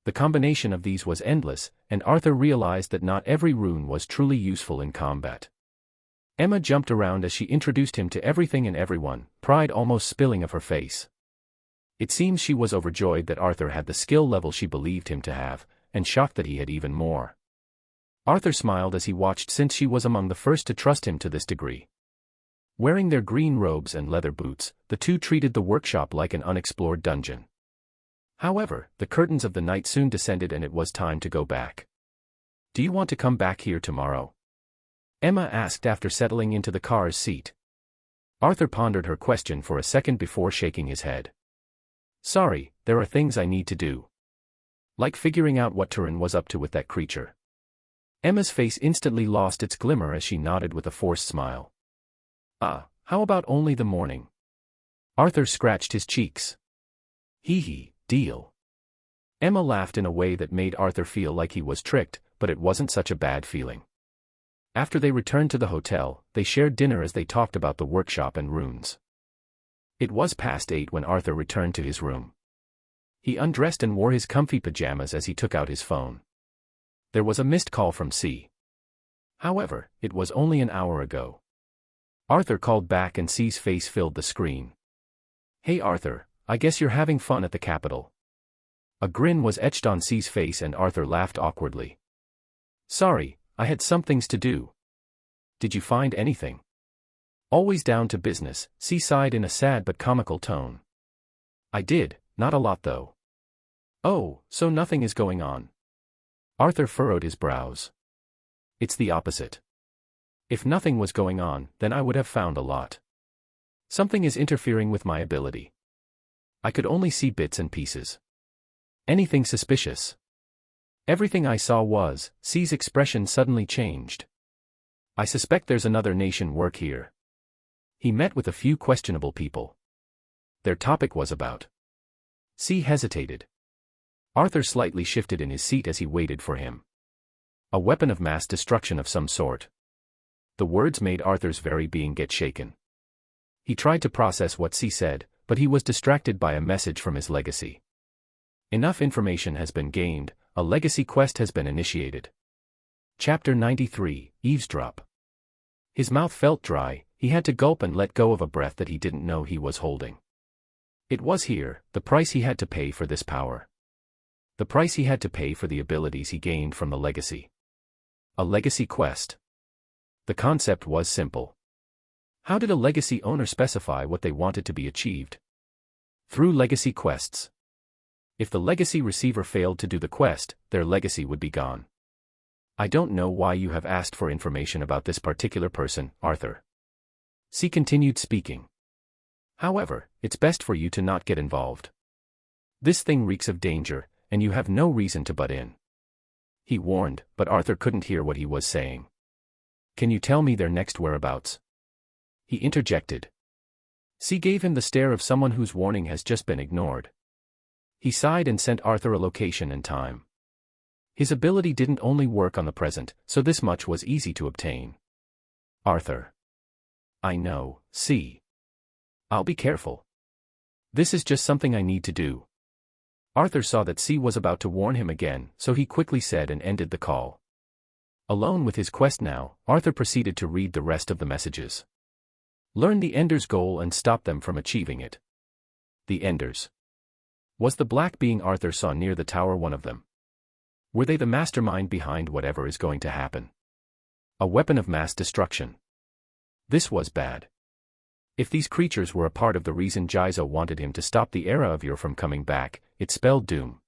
The combination of these was endless, and Arthur realized that not every rune was truly useful in combat. Emma jumped around as she introduced him to everything and everyone, pride almost spilling of her face. It seems she was overjoyed that Arthur had the skill level she believed him to have, and shocked that he had even more. Arthur smiled as he watched since she was among the first to trust him to this degree. Wearing their green robes and leather boots, the two treated the workshop like an unexplored dungeon. However, the curtains of the night soon descended and it was time to go back. "Do you want to come back here tomorrow?" Emma asked after settling into the car's seat. Arthur pondered her question for a second before shaking his head. "Sorry, there are things I need to do." Like figuring out what Turin was up to with that creature. Emma's face instantly lost its glimmer as she nodded with a forced smile. How about only the morning? Arthur scratched his cheeks. Hee, deal. Emma laughed in a way that made Arthur feel like he was tricked, but it wasn't such a bad feeling. After they returned to the hotel, they shared dinner as they talked about the workshop and runes. It was past 8 when Arthur returned to his room. He undressed and wore his comfy pajamas as he took out his phone. There was a missed call from C. However, it was only an hour ago. Arthur called back and C's face filled the screen. Hey Arthur, I guess you're having fun at the Capitol. A grin was etched on C's face and Arthur laughed awkwardly. Sorry, I had some things to do. Did you find anything? Always down to business, C sighed in a sad but comical tone. I did, not a lot though. Oh, so nothing is going on. Arthur furrowed his brows. It's the opposite. If nothing was going on, then I would have found a lot. Something is interfering with my ability. I could only see bits and pieces. Anything suspicious? Everything I saw was, C's expression suddenly changed. I suspect there's another nation work here. He met with a few questionable people. Their topic was about. C hesitated. Arthur slightly shifted in his seat as he waited for him. A weapon of mass destruction of some sort. The words made Arthur's very being get shaken. He tried to process what C said, but he was distracted by a message from his legacy. Enough information has been gained, a legacy quest has been initiated. Chapter 93, Eavesdrop. His mouth felt dry, he had to gulp and let go of a breath that he didn't know he was holding. It was here, the price he had to pay for this power. The price he had to pay for the abilities he gained from the legacy. A legacy quest. The concept was simple. How did a legacy owner specify what they wanted to be achieved? Through legacy quests. If the legacy receiver failed to do the quest, their legacy would be gone. I don't know why you have asked for information about this particular person, Arthur. C continued speaking. However, it's best for you to not get involved. This thing reeks of danger, and you have no reason to butt in. He warned, but Arthur couldn't hear what he was saying. Can you tell me their next whereabouts? He interjected. C gave him the stare of someone whose warning has just been ignored. He sighed and sent Arthur a location and time. His ability didn't only work on the present, so this much was easy to obtain. Arthur. I know, C. I'll be careful. This is just something I need to do. Arthur saw that C was about to warn him again, so he quickly said and ended the call. Alone with his quest now, Arthur proceeded to read the rest of the messages. Learn the Ender's goal and stop them from achieving it. The Enders. Was the black being Arthur saw near the tower one of them? Were they the mastermind behind whatever is going to happen? A weapon of mass destruction. This was bad. If these creatures were a part of the reason Jizo wanted him to stop the era of Ur from coming back, it spelled doom.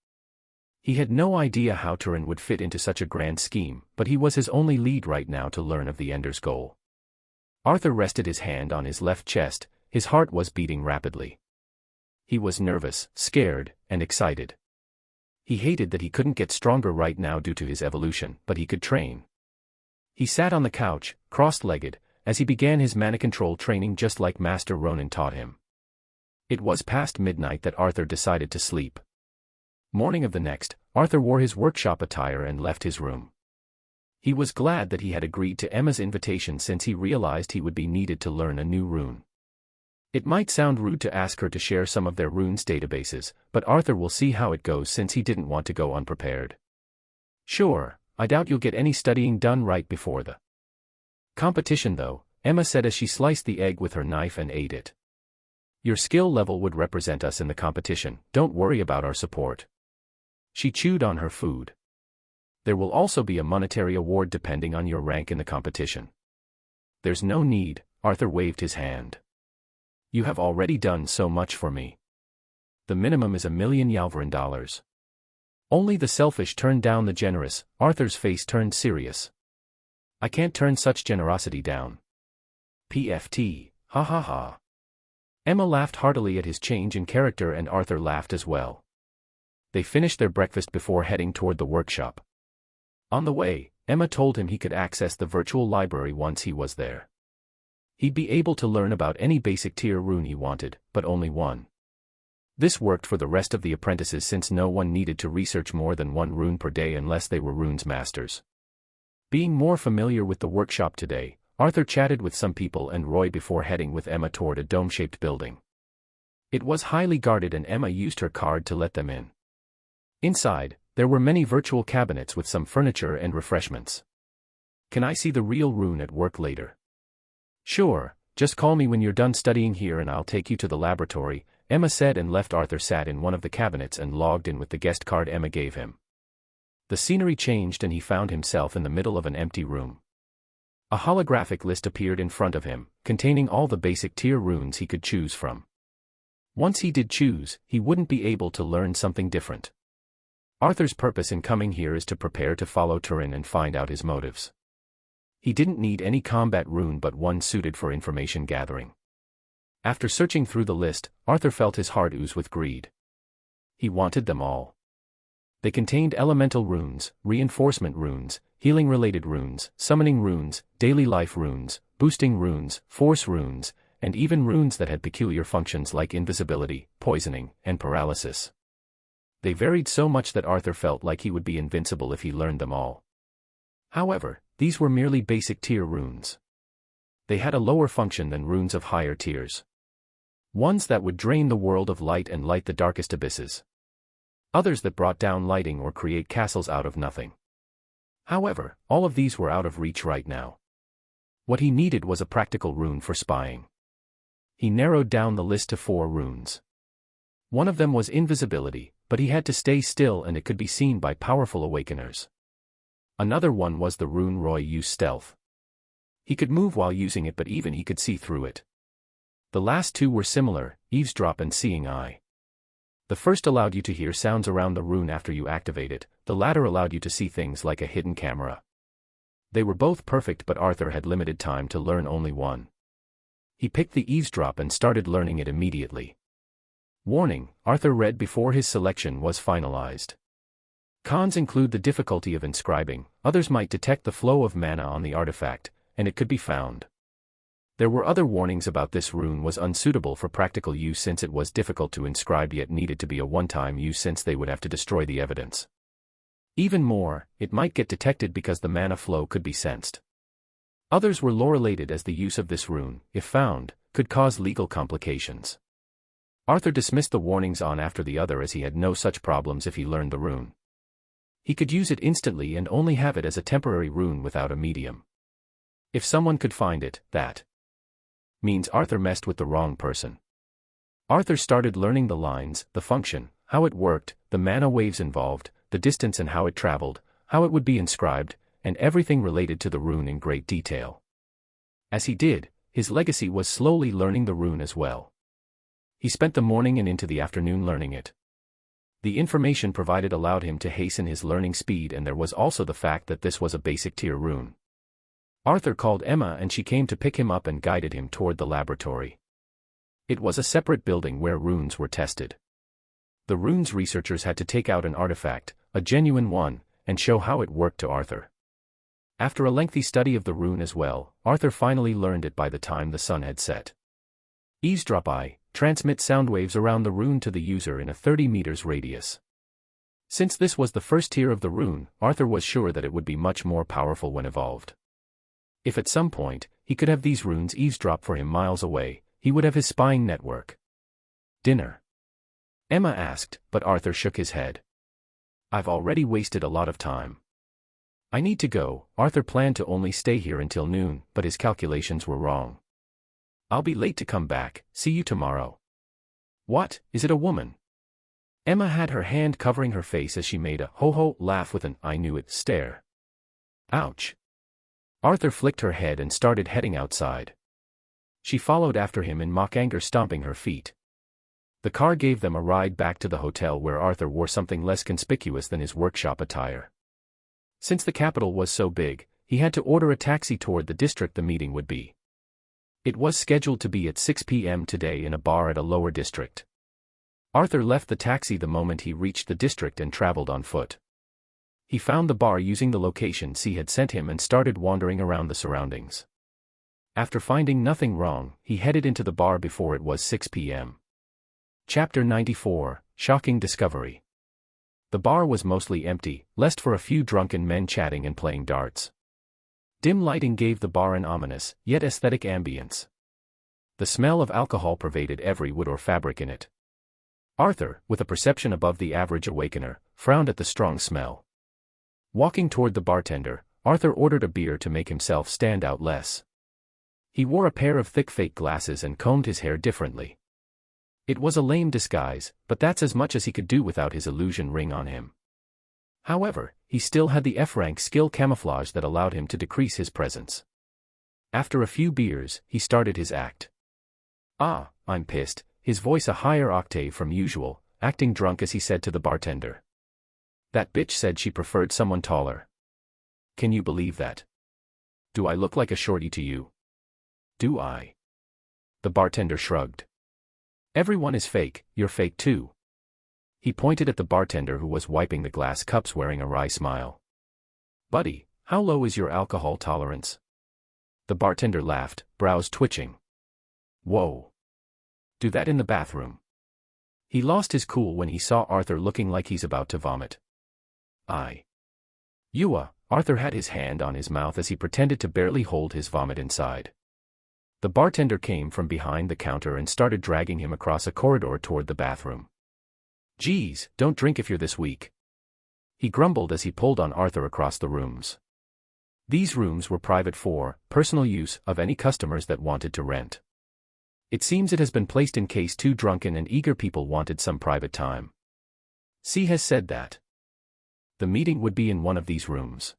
He had no idea how Turin would fit into such a grand scheme, but he was his only lead right now to learn of the Ender's goal. Arthur rested his hand on his left chest, his heart was beating rapidly. He was nervous, scared, and excited. He hated that he couldn't get stronger right now due to his evolution, but he could train. He sat on the couch, cross-legged, as he began his mana control training just like Master Ronin taught him. It was past midnight that Arthur decided to sleep. Morning of the next, Arthur wore his workshop attire and left his room. He was glad that he had agreed to Emma's invitation since he realized he would be needed to learn a new rune. It might sound rude to ask her to share some of their runes databases, but Arthur will see how it goes since he didn't want to go unprepared. Sure, I doubt you'll get any studying done right before the competition though, Emma said as she sliced the egg with her knife and ate it. Your skill level would represent us in the competition, don't worry about our support. She chewed on her food. There will also be a monetary award depending on your rank in the competition. There's no need, Arthur waved his hand. You have already done so much for me. The minimum is $1 million Yalvarin. Only the selfish turn down the generous, Arthur's face turned serious. I can't turn such generosity down. PFT, ha ha ha. Emma laughed heartily at his change in character and Arthur laughed as well. They finished their breakfast before heading toward the workshop. On the way, Emma told him he could access the virtual library once he was there. He'd be able to learn about any basic tier rune he wanted, but only one. This worked for the rest of the apprentices since no one needed to research more than one rune per day unless they were runes masters. Being more familiar with the workshop today, Arthur chatted with some people and Roy before heading with Emma toward a dome-shaped building. It was highly guarded and Emma used her card to let them in. Inside, there were many virtual cabinets with some furniture and refreshments. "Can I see the real rune at work later?" "Sure, just call me when you're done studying here and I'll take you to the laboratory," Emma said and left. Arthur sat in one of the cabinets and logged in with the guest card Emma gave him. The scenery changed and he found himself in the middle of an empty room. A holographic list appeared in front of him, containing all the basic tier runes he could choose from. Once he did choose, he wouldn't be able to learn something different. Arthur's purpose in coming here is to prepare to follow Turin and find out his motives. He didn't need any combat rune but one suited for information gathering. After searching through the list, Arthur felt his heart ooze with greed. He wanted them all. They contained elemental runes, reinforcement runes, healing-related runes, summoning runes, daily life runes, boosting runes, force runes, and even runes that had peculiar functions like invisibility, poisoning, and paralysis. They varied so much that Arthur felt like he would be invincible if he learned them all. However, these were merely basic tier runes. They had a lower function than runes of higher tiers. Ones that would drain the world of light and light the darkest abysses. Others that brought down lighting or create castles out of nothing. However, all of these were out of reach right now. What he needed was a practical rune for spying. He narrowed down the list to 4 runes. One of them was invisibility, but he had to stay still and it could be seen by powerful awakeners. Another one was the rune Roy used, stealth. He could move while using it but even he could see through it. The last 2 were similar, eavesdrop and seeing eye. The first allowed you to hear sounds around the rune after you activate it, the latter allowed you to see things like a hidden camera. They were both perfect but Arthur had limited time to learn only one. He picked the eavesdrop and started learning it immediately. Warning, Arthur read before his selection was finalized. Cons include the difficulty of inscribing, others might detect the flow of mana on the artifact, and it could be found. There were other warnings about this rune was unsuitable for practical use since it was difficult to inscribe yet needed to be a one-time use since they would have to destroy the evidence. Even more, it might get detected because the mana flow could be sensed. Others were lore-related as the use of this rune, if found, could cause legal complications. Arthur dismissed the warnings on after the other as he had no such problems if he learned the rune. He could use it instantly and only have it as a temporary rune without a medium. If someone could find it, that means Arthur messed with the wrong person. Arthur started learning the lines, the function, how it worked, the mana waves involved, the distance and how it traveled, how it would be inscribed, and everything related to the rune in great detail. As he did, his legacy was slowly learning the rune as well. He spent the morning and into the afternoon learning it. The information provided allowed him to hasten his learning speed and there was also the fact that this was a basic tier rune. Arthur called Emma and she came to pick him up and guided him toward the laboratory. It was a separate building where runes were tested. The runes researchers had to take out an artifact, a genuine one, and show how it worked to Arthur. After a lengthy study of the rune as well, Arthur finally learned it by the time the sun had set. Eavesdrop eye, transmit sound waves around the rune to the user in a 30 meters radius. Since this was the first tier of the rune, Arthur was sure that it would be much more powerful when evolved. If at some point, he could have these runes eavesdrop for him miles away, he would have his spying network. Dinner? Emma asked, but Arthur shook his head. I've already wasted a lot of time. I need to go. Arthur planned to only stay here until noon, but his calculations were wrong. I'll be late to come back, see you tomorrow. What, is it a woman? Emma had her hand covering her face as she made a ho-ho laugh with an I knew it stare. Ouch. Arthur flicked her head and started heading outside. She followed after him in mock anger, stomping her feet. The car gave them a ride back to the hotel where Arthur wore something less conspicuous than his workshop attire. Since the capital was so big, he had to order a taxi toward the district the meeting would be. It was scheduled to be at 6 p.m. today in a bar at a lower district. Arthur left the taxi the moment he reached the district and traveled on foot. He found the bar using the location C had sent him and started wandering around the surroundings. After finding nothing wrong, he headed into the bar before it was 6 p.m. Chapter 94, Shocking Discovery. The bar was mostly empty, lest for a few drunken men chatting and playing darts. Dim lighting gave the bar an ominous, yet aesthetic ambience. The smell of alcohol pervaded every wood or fabric in it. Arthur, with a perception above the average awakener, frowned at the strong smell. Walking toward the bartender, Arthur ordered a beer to make himself stand out less. He wore a pair of thick fake glasses and combed his hair differently. It was a lame disguise, but that's as much as he could do without his illusion ring on him. However, he still had the F-rank skill camouflage that allowed him to decrease his presence. After a few beers, he started his act. "Ah, I'm pissed," his voice a higher octave from usual, acting drunk as he said to the bartender. "That bitch said she preferred someone taller. Can you believe that? Do I look like a shorty to you? Do I?" The bartender shrugged. "Everyone is fake, you're fake too." He pointed at the bartender who was wiping the glass cups wearing a wry smile. "Buddy, how low is your alcohol tolerance?" The bartender laughed, brows twitching. "Whoa. Do that in the bathroom." He lost his cool when he saw Arthur looking like he's about to vomit. Arthur had his hand on his mouth as he pretended to barely hold his vomit inside. The bartender came from behind the counter and started dragging him across a corridor toward the bathroom. "Geez, don't drink if you're this weak," he grumbled as he pulled on Arthur across the rooms. These rooms were private for personal use of any customers that wanted to rent. It seems it has been placed in case two drunken and eager people wanted some private time. C has said that the meeting would be in one of these rooms.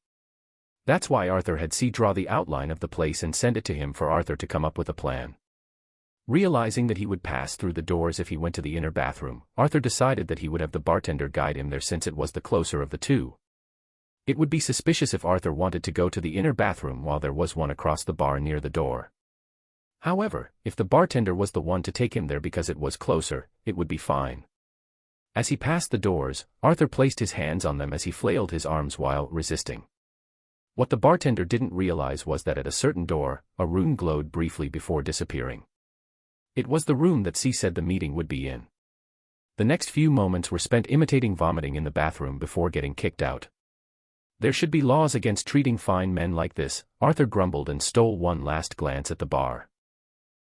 That's why Arthur had C draw the outline of the place and send it to him for Arthur to come up with a plan. Realizing that he would pass through the doors if he went to the inner bathroom, Arthur decided that he would have the bartender guide him there since it was the closer of the two. It would be suspicious if Arthur wanted to go to the inner bathroom while there was one across the bar near the door. However, if the bartender was the one to take him there because it was closer, it would be fine. As he passed the doors, Arthur placed his hands on them as he flailed his arms while resisting. What the bartender didn't realize was that at a certain door, a rune glowed briefly before disappearing. It was the room that C said the meeting would be in. The next few moments were spent imitating vomiting in the bathroom before getting kicked out. There should be laws against treating fine men like this, Arthur grumbled and stole one last glance at the bar.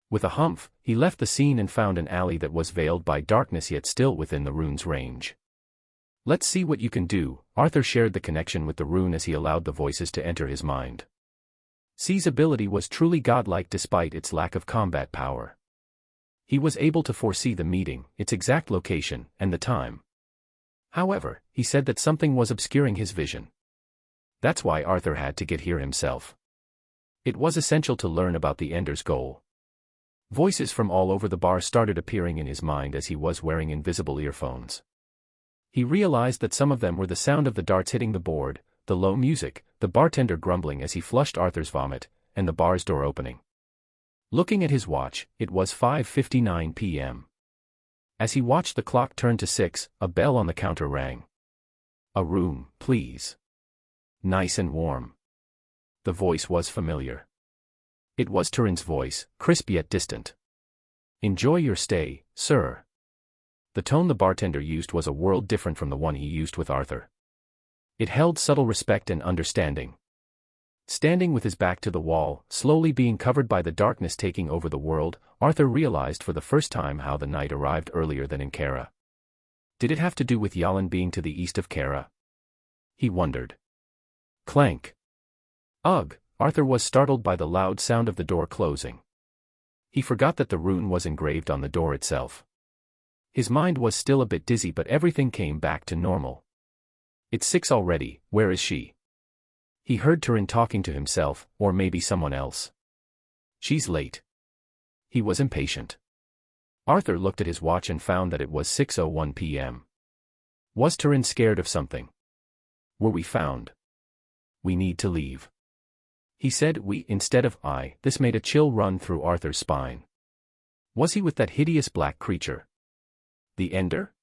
With a humph, he left the scene and found an alley that was veiled by darkness yet still within the rune's range. "Let's see what you can do," Arthur shared the connection with the rune as he allowed the voices to enter his mind. C's ability was truly godlike despite its lack of combat power. He was able to foresee the meeting, its exact location, and the time. However, he said that something was obscuring his vision. That's why Arthur had to get here himself. It was essential to learn about the Ender's goal. Voices from all over the bar started appearing in his mind as he was wearing invisible earphones. He realized that some of them were the sound of the darts hitting the board, the low music, the bartender grumbling as he flushed Arthur's vomit, and the bar's door opening. Looking at his watch, it was 5:59 p.m. As he watched the clock turn to 6, a bell on the counter rang. "A room, please. Nice and warm." The voice was familiar. It was Turin's voice, crisp yet distant. "Enjoy your stay, sir." The tone the bartender used was a world different from the one he used with Arthur. It held subtle respect and understanding. Standing with his back to the wall, slowly being covered by the darkness taking over the world, Arthur realized for the first time how the night arrived earlier than in Kara. Did it have to do with Yalin being to the east of Kara? He wondered. Clank. Ugh, Arthur was startled by the loud sound of the door closing. He forgot that the rune was engraved on the door itself. His mind was still a bit dizzy but everything came back to normal. "It's 6 already, where is she?" He heard Turin talking to himself, or maybe someone else. "She's late." He was impatient. Arthur looked at his watch and found that it was 6:01 p.m. Was Turin scared of something? "Were we found? We need to leave." He said "we" instead of "I." This made a chill run through Arthur's spine. Was he with that hideous black creature? The ender?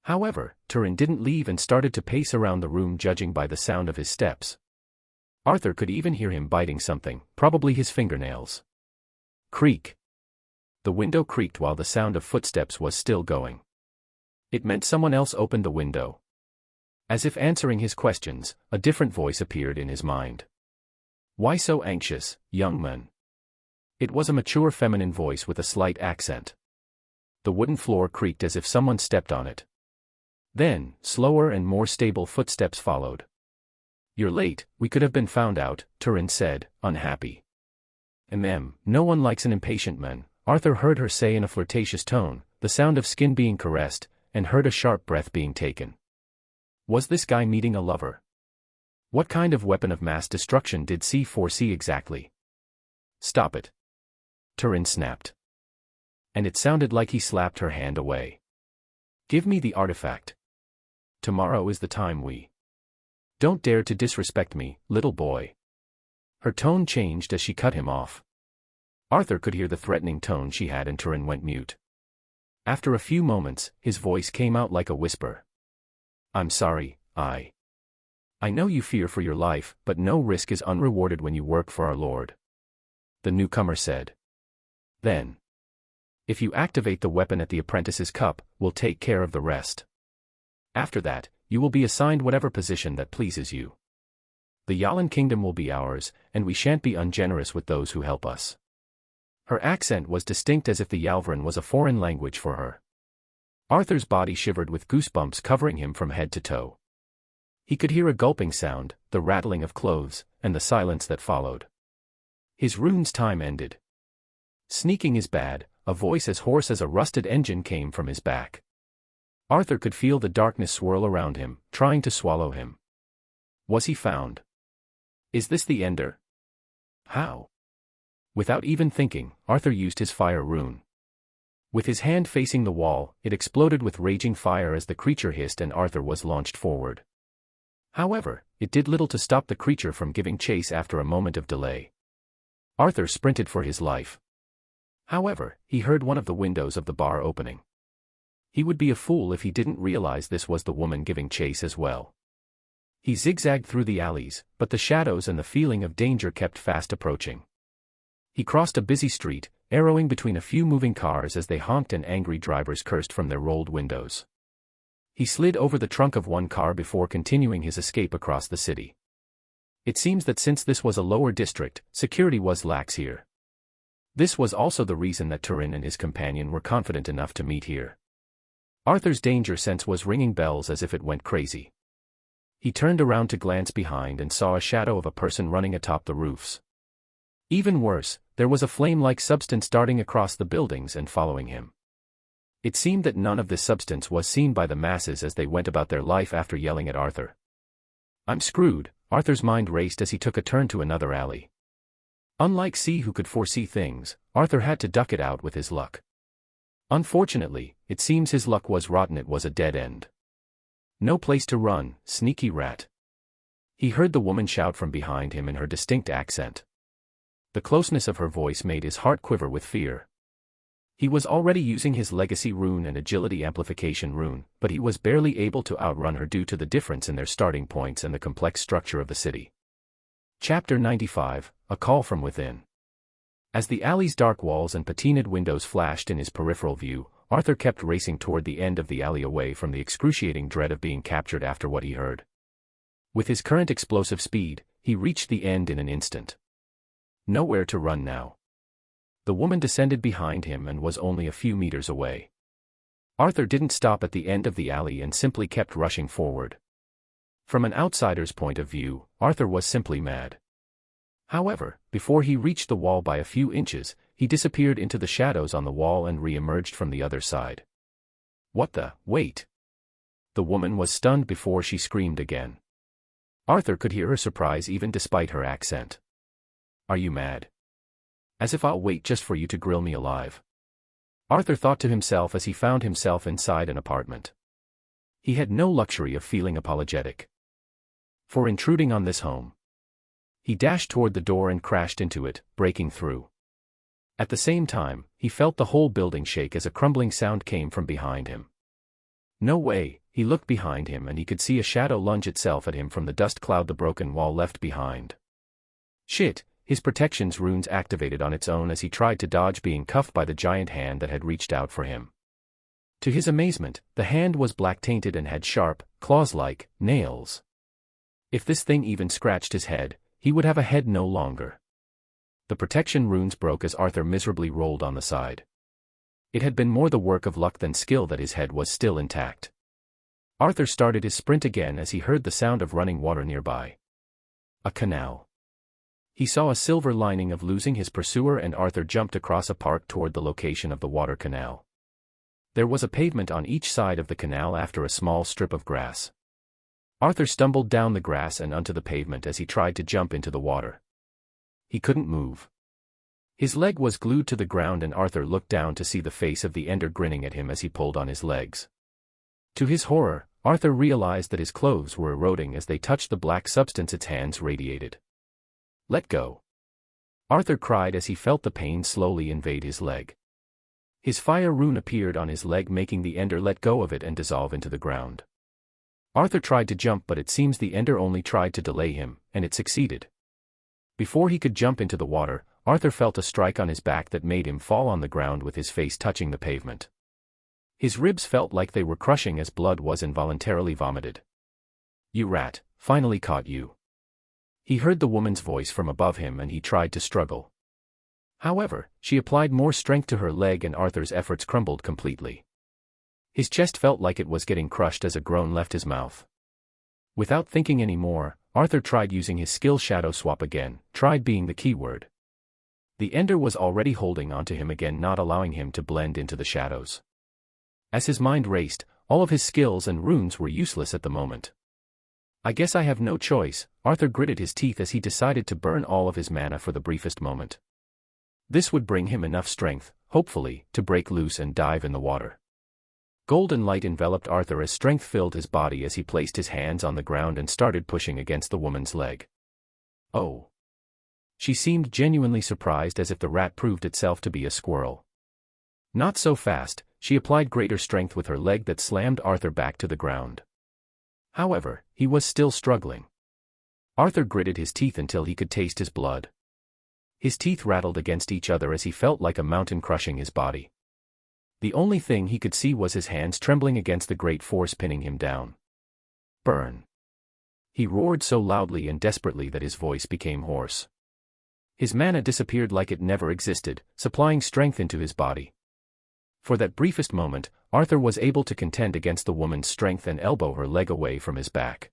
However, Turin didn't leave and started to pace around the room, judging by the sound of his steps. Arthur could even hear him biting something, probably his fingernails. Creak. The window creaked while the sound of footsteps was still going. It meant someone else opened the window. As if answering his questions, a different voice appeared in his mind. "Why so anxious, young man?" It was a mature feminine voice with a slight accent. The wooden floor creaked as if someone stepped on it. Then, slower and more stable footsteps followed. "You're late, we could have been found out," Turin said, unhappy. No one likes an impatient man," Arthur heard her say in a flirtatious tone, the sound of skin being caressed, and heard a sharp breath being taken. Was this guy meeting a lover? What kind of weapon of mass destruction did C foresee exactly? "Stop it," Turin snapped. And it sounded like he slapped her hand away. "Give me the artifact. Tomorrow is the time we... Don't dare to disrespect me, little boy." Her tone changed as she cut him off. Arthur could hear the threatening tone she had and Turin went mute. After a few moments, his voice came out like a whisper. "I'm sorry, I know you fear for your life, but no risk is unrewarded when you work for our Lord," the newcomer said. "Then, if you activate the weapon at the apprentice's cup, we'll take care of the rest. After that, you will be assigned whatever position that pleases you. The Yalan kingdom will be ours, and we shan't be ungenerous with those who help us." Her accent was distinct as if the Yalvaran was a foreign language for her. Arthur's body shivered with goosebumps covering him from head to toe. He could hear a gulping sound, the rattling of clothes, and the silence that followed. His rune's time ended. "Sneaking is bad," a voice as hoarse as a rusted engine came from his back. Arthur could feel the darkness swirl around him, trying to swallow him. Was he found? Is this the ender? How? Without even thinking, Arthur used his fire rune. With his hand facing the wall, it exploded with raging fire as the creature hissed and Arthur was launched forward. However, it did little to stop the creature from giving chase after a moment of delay. Arthur sprinted for his life. However, he heard one of the windows of the bar opening. He would be a fool if he didn't realize this was the woman giving chase as well. He zigzagged through the alleys, but the shadows and the feeling of danger kept fast approaching. He crossed a busy street, arrowing between a few moving cars as they honked and angry drivers cursed from their rolled windows. He slid over the trunk of one car before continuing his escape across the city. It seems that since this was a lower district, security was lax here. This was also the reason that Turin and his companion were confident enough to meet here. Arthur's danger sense was ringing bells as if it went crazy. He turned around to glance behind and saw a shadow of a person running atop the roofs. Even worse, there was a flame-like substance darting across the buildings and following him. It seemed that none of this substance was seen by the masses as they went about their life after yelling at Arthur. "I'm screwed," Arthur's mind raced as he took a turn to another alley. Unlike C, who could foresee things, Arthur had to duck it out with his luck. Unfortunately, it seems his luck was rotten. It was a dead end. "No place to run, sneaky rat," he heard the woman shout from behind him in her distinct accent. The closeness of her voice made his heart quiver with fear. He was already using his legacy rune and agility amplification rune, but he was barely able to outrun her due to the difference in their starting points and the complex structure of the city. Chapter 95, A Call from Within. As the alley's dark walls and patinaed windows flashed in his peripheral view, Arthur kept racing toward the end of the alley away from the excruciating dread of being captured after what he heard. With his current explosive speed, he reached the end in an instant. Nowhere to run now. The woman descended behind him and was only a few meters away. Arthur didn't stop at the end of the alley and simply kept rushing forward. From an outsider's point of view, Arthur was simply mad. However, before he reached the wall by a few inches, he disappeared into the shadows on the wall and re-emerged from the other side. "What the, wait!" The woman was stunned before she screamed again. Arthur could hear her surprise even despite her accent. "Are you mad? As if I'll wait just for you to grill me alive," Arthur thought to himself as he found himself inside an apartment. He had no luxury of feeling apologetic for intruding on this home. He dashed toward the door and crashed into it, breaking through. At the same time, he felt the whole building shake as a crumbling sound came from behind him. No way, he looked behind him and he could see a shadow lunge itself at him from the dust cloud the broken wall left behind. Shit, his protection's runes activated on its own as he tried to dodge being cuffed by the giant hand that had reached out for him. To his amazement, the hand was black-tainted and had sharp, claws-like, nails. If this thing even scratched his head, he would have a head no longer. The protection runes broke as Arthur miserably rolled on the side. It had been more the work of luck than skill that his head was still intact. Arthur started his sprint again as he heard the sound of running water nearby. A canal. He saw a silver lining of losing his pursuer and Arthur jumped across a park toward the location of the water canal. There was a pavement on each side of the canal after a small strip of grass. Arthur stumbled down the grass and onto the pavement as he tried to jump into the water. He couldn't move. His leg was glued to the ground and Arthur looked down to see the face of the ender grinning at him as he pulled on his legs. To his horror, Arthur realized that his clothes were eroding as they touched the black substance its hands radiated. "Let go!" Arthur cried as he felt the pain slowly invade his leg. His fire rune appeared on his leg making the ender let go of it and dissolve into the ground. Arthur tried to jump but it seems the ender only tried to delay him, and it succeeded. Before he could jump into the water, Arthur felt a strike on his back that made him fall on the ground with his face touching the pavement. His ribs felt like they were crushing as blood was involuntarily vomited. "You rat, finally caught you." He heard the woman's voice from above him and he tried to struggle. However, she applied more strength to her leg and Arthur's efforts crumbled completely. His chest felt like it was getting crushed as a groan left his mouth. Without thinking any more, Arthur tried using his skill shadow swap again, tried being the keyword. The ender was already holding onto him again, not allowing him to blend into the shadows. As his mind raced, all of his skills and runes were useless at the moment. "I guess I have no choice," Arthur gritted his teeth as he decided to burn all of his mana for the briefest moment. This would bring him enough strength, hopefully, to break loose and dive in the water. Golden light enveloped Arthur as strength filled his body as he placed his hands on the ground and started pushing against the woman's leg. "Oh." She seemed genuinely surprised as if the rat proved itself to be a squirrel. Not so fast, she applied greater strength with her leg that slammed Arthur back to the ground. However, he was still struggling. Arthur gritted his teeth until he could taste his blood. His teeth rattled against each other as he felt like a mountain crushing his body. The only thing he could see was his hands trembling against the great force pinning him down. "Burn!" He roared so loudly and desperately that his voice became hoarse. His mana disappeared like it never existed, supplying strength into his body. For that briefest moment, Arthur was able to contend against the woman's strength and elbow her leg away from his back.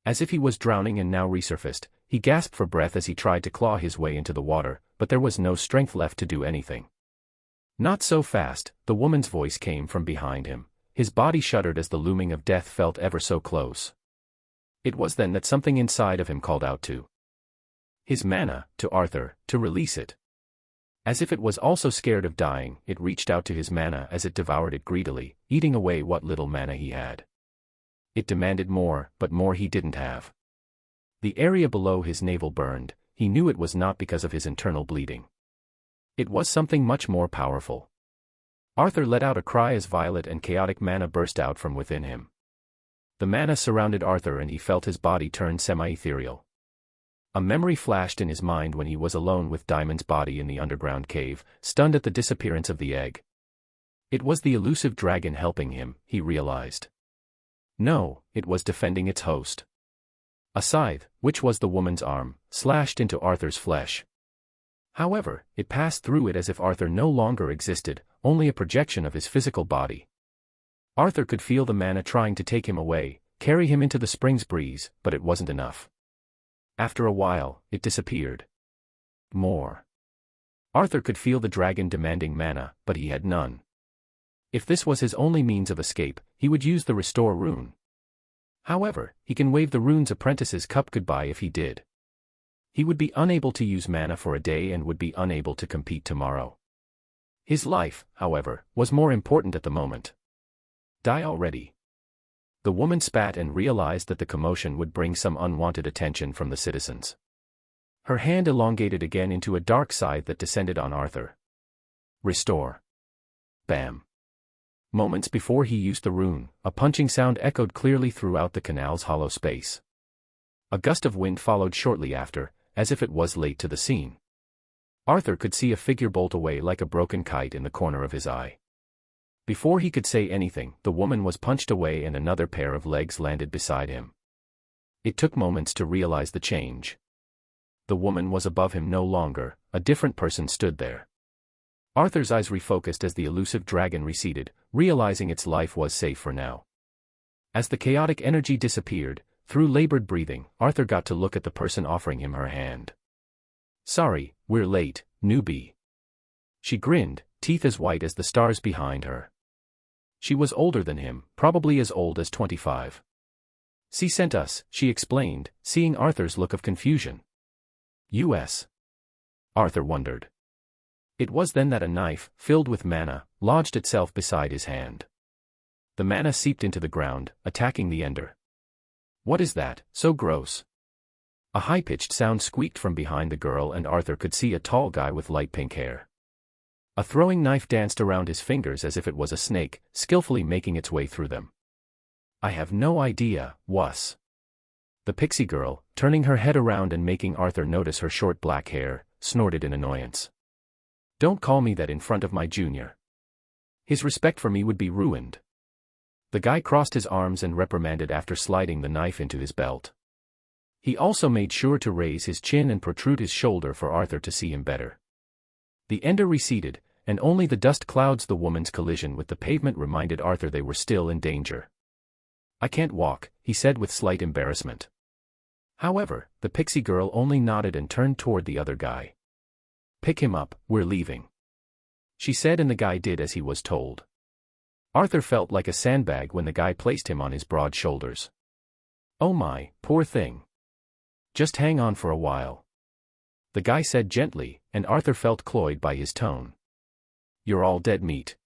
As if he was drowning and now resurfaced, he gasped for breath as he tried to claw his way into the water, but there was no strength left to do anything. "Not so fast," the woman's voice came from behind him. His body shuddered as the looming of death felt ever so close. It was then that something inside of him called out to his mana, to Arthur, to release it. As if it was also scared of dying, it reached out to his mana as it devoured it greedily, eating away what little mana he had. It demanded more, but more he didn't have. The area below his navel burned. He knew it was not because of his internal bleeding. It was something much more powerful. Arthur let out a cry as violet and chaotic mana burst out from within him. The mana surrounded Arthur and he felt his body turn semi-ethereal. A memory flashed in his mind when he was alone with Diamond's body in the underground cave, stunned at the disappearance of the egg. It was the elusive dragon helping him, he realized. No, it was defending its host. A scythe, which was the woman's arm, slashed into Arthur's flesh. However, it passed through it as if Arthur no longer existed, only a projection of his physical body. Arthur could feel the mana trying to take him away, carry him into the spring's breeze, but it wasn't enough. After a while, it disappeared. More. Arthur could feel the dragon demanding mana, but he had none. If this was his only means of escape, he would use the restore rune. However, he can wave the rune's apprentice's cup goodbye if he did. He would be unable to use mana for a day and would be unable to compete tomorrow. His life, however, was more important at the moment. Die already. The woman spat and realized that the commotion would bring some unwanted attention from the citizens. Her hand elongated again into a dark scythe that descended on Arthur. Restore. Bam. Moments before he used the rune, a punching sound echoed clearly throughout the canal's hollow space. A gust of wind followed shortly after, as if it was late to the scene. Arthur could see a figure bolt away like a broken kite in the corner of his eye. Before he could say anything, the woman was punched away and another pair of legs landed beside him. It took moments to realize the change. The woman was above him no longer, a different person stood there. Arthur's eyes refocused as the elusive dragon receded, realizing its life was safe for now. As the chaotic energy disappeared, through labored breathing, Arthur got to look at the person offering him her hand. "Sorry, we're late, newbie." She grinned, teeth as white as the stars behind her. She was older than him, probably as old as 25. "She sent us," she explained, seeing Arthur's look of confusion. "US?" Arthur wondered. It was then that a knife, filled with mana, lodged itself beside his hand. The mana seeped into the ground, attacking the ender. "What is that, so gross?" A high-pitched sound squeaked from behind the girl and Arthur could see a tall guy with light pink hair. A throwing knife danced around his fingers as if it was a snake, skillfully making its way through them. "I have no idea, wuss." The pixie girl, turning her head around and making Arthur notice her short black hair, snorted in annoyance. "Don't call me that in front of my junior. His respect for me would be ruined." The guy crossed his arms and reprimanded after sliding the knife into his belt. He also made sure to raise his chin and protrude his shoulder for Arthur to see him better. The ender receded, and only the dust clouds the woman's collision with the pavement reminded Arthur they were still in danger. "I can't walk," he said with slight embarrassment. However, the pixie girl only nodded and turned toward the other guy. "Pick him up, we're leaving," she said, and the guy did as he was told. Arthur felt like a sandbag when the guy placed him on his broad shoulders. "Oh my, poor thing. Just hang on for a while," the guy said gently, and Arthur felt cloyed by his tone. "You're all dead meat,"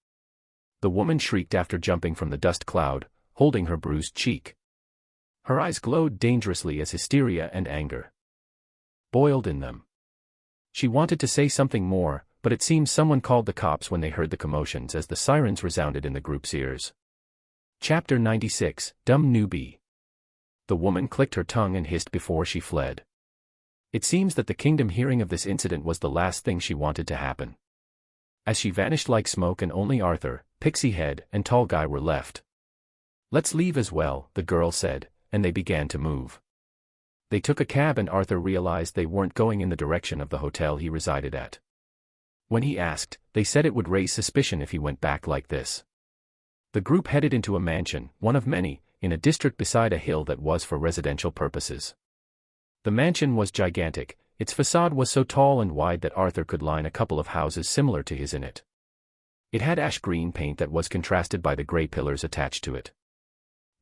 the woman shrieked after jumping from the dust cloud, holding her bruised cheek. Her eyes glowed dangerously as hysteria and anger boiled in them. She wanted to say something more, but it seems someone called the cops when they heard the commotions as the sirens resounded in the group's ears. Chapter 96, Dumb Newbie. The woman clicked her tongue and hissed before she fled. It seems that the kingdom hearing of this incident was the last thing she wanted to happen. As she vanished like smoke and only Arthur, Pixie Head, and Tall Guy were left. "Let's leave as well," the girl said, and they began to move. They took a cab and Arthur realized they weren't going in the direction of the hotel he resided at. When he asked, they said it would raise suspicion if he went back like this. The group headed into a mansion, one of many, in a district beside a hill that was for residential purposes. The mansion was gigantic, its facade was so tall and wide that Arthur could line a couple of houses similar to his in it. It had ash green paint that was contrasted by the gray pillars attached to it.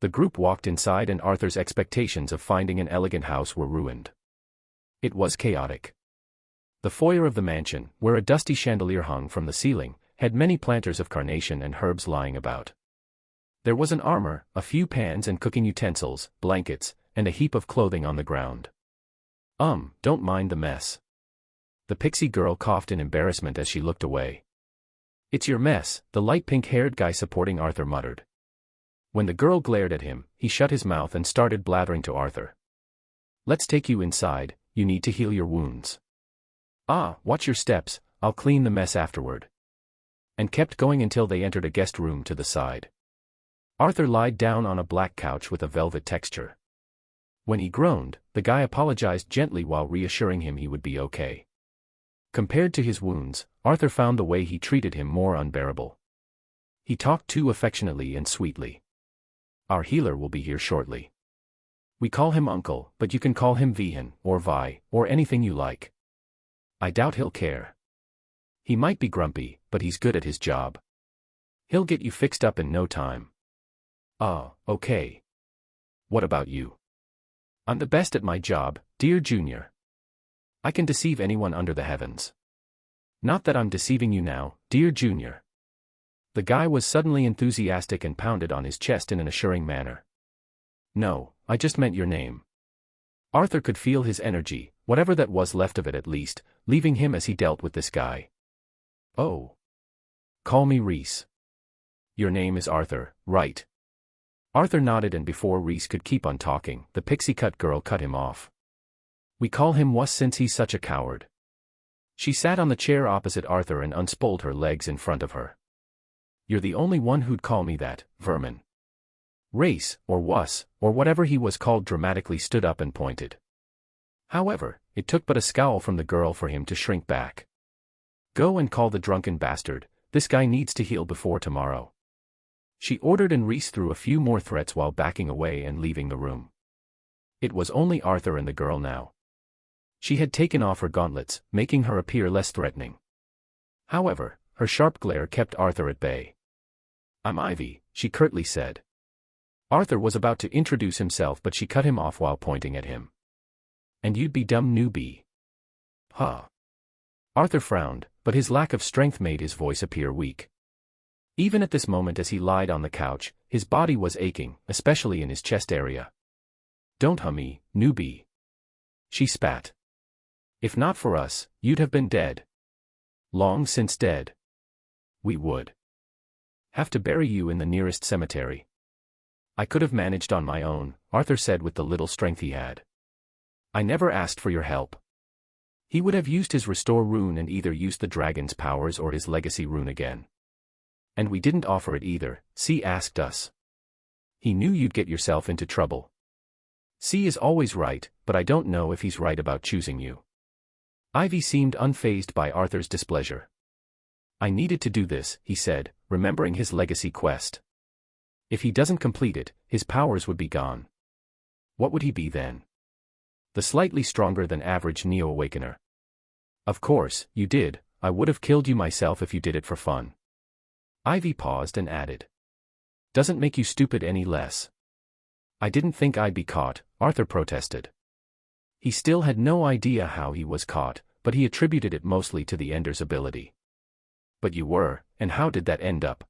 The group walked inside and Arthur's expectations of finding an elegant house were ruined. It was chaotic. The foyer of the mansion, where a dusty chandelier hung from the ceiling, had many planters of carnation and herbs lying about. There was an armor, a few pans and cooking utensils, blankets, and a heap of clothing on the ground. Don't mind the mess." The pixie girl coughed in embarrassment as she looked away. "It's your mess," the light pink-haired guy supporting Arthur muttered. When the girl glared at him, he shut his mouth and started blathering to Arthur. "Let's take you inside, you need to heal your wounds." Watch your steps, I'll clean the mess afterward." And kept going until they entered a guest room to the side. Arthur lied down on a black couch with a velvet texture. When he groaned, the guy apologized gently while reassuring him he would be okay. Compared to his wounds, Arthur found the way he treated him more unbearable. He talked too affectionately and sweetly. "Our healer will be here shortly. We call him Uncle, but you can call him Vihan, or Vi, or anything you like. I doubt he'll care. He might be grumpy, but he's good at his job. He'll get you fixed up in no time." Okay. What about you?" "I'm the best at my job, dear Junior. I can deceive anyone under the heavens." "Not that I'm deceiving you now, dear Junior." The guy was suddenly enthusiastic and pounded on his chest in an assuring manner. "No, I just meant your name." Arthur could feel his energy, whatever that was left of it at least, leaving him as he dealt with this guy. "Oh. Call me Reese. Your name is Arthur, right? Arthur nodded, and before Reese could keep on talking, the pixie-cut girl cut him off. We call him Wuss since he's such a coward. She sat on the chair opposite Arthur and unspoled her legs in front of her. You're the only one who'd call me that, vermin. Race, or Wuss, or whatever he was called, dramatically stood up and pointed. However, it took but a scowl from the girl for him to shrink back. Go and call the drunken bastard, this guy needs to heal before tomorrow. She ordered, and Reese threw a few more threats while backing away and leaving the room. It was only Arthur and the girl now. She had taken off her gauntlets, making her appear less threatening. However, her sharp glare kept Arthur at bay. I'm Ivy, she curtly said. Arthur was about to introduce himself, but she cut him off while pointing at him. And you'd be dumb newbie. Huh. Arthur frowned, but his lack of strength made his voice appear weak. Even at this moment, as he lied on the couch, his body was aching, especially in his chest area. Don't hum me, newbie. She spat. If not for us, you'd have been dead. Long since dead. We would have to bury you in the nearest cemetery. I could have managed on my own, Arthur said with the little strength he had. I never asked for your help. He would have used his restore rune and either used the dragon's powers or his legacy rune again. And we didn't offer it either, C asked us. He knew you'd get yourself into trouble. C is always right, but I don't know if he's right about choosing you. Ivy seemed unfazed by Arthur's displeasure. I needed to do this, he said, remembering his legacy quest. If he doesn't complete it, his powers would be gone. What would he be then? The slightly stronger than average Neo-Awakener. Of course, you did, I would have killed you myself if you did it for fun. Ivy paused and added. Doesn't make you stupid any less. I didn't think I'd be caught, Arthur protested. He still had no idea how he was caught, but he attributed it mostly to the Ender's ability. But you were, and how did that end up?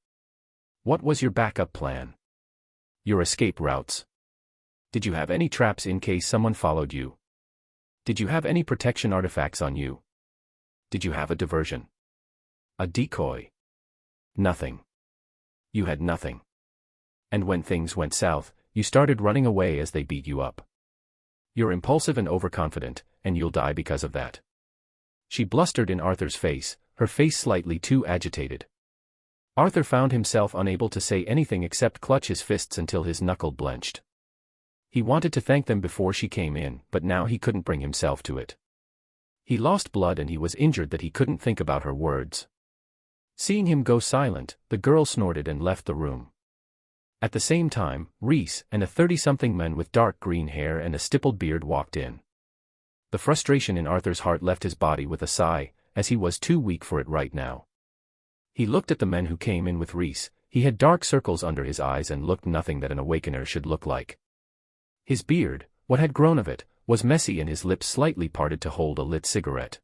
What was your backup plan? Your escape routes? Did you have any traps in case someone followed you? Did you have any protection artifacts on you? Did you have a diversion? A decoy? Nothing. You had nothing. And when things went south, you started running away as they beat you up. You're impulsive and overconfident, and you'll die because of that. She blustered in Arthur's face, her face slightly too agitated. Arthur found himself unable to say anything except clutch his fists until his knuckle blenched. He wanted to thank them before she came in, but now he couldn't bring himself to it. He lost blood and he was injured that he couldn't think about her words. Seeing him go silent, the girl snorted and left the room. At the same time, Reese and a 30-something man with dark green hair and a stippled beard walked in. The frustration in Arthur's heart left his body with a sigh, as he was too weak for it right now. He looked at the men who came in with Reese. He had dark circles under his eyes and looked nothing that an awakener should look like. His beard, what had grown of it, was messy and his lips slightly parted to hold a lit cigarette.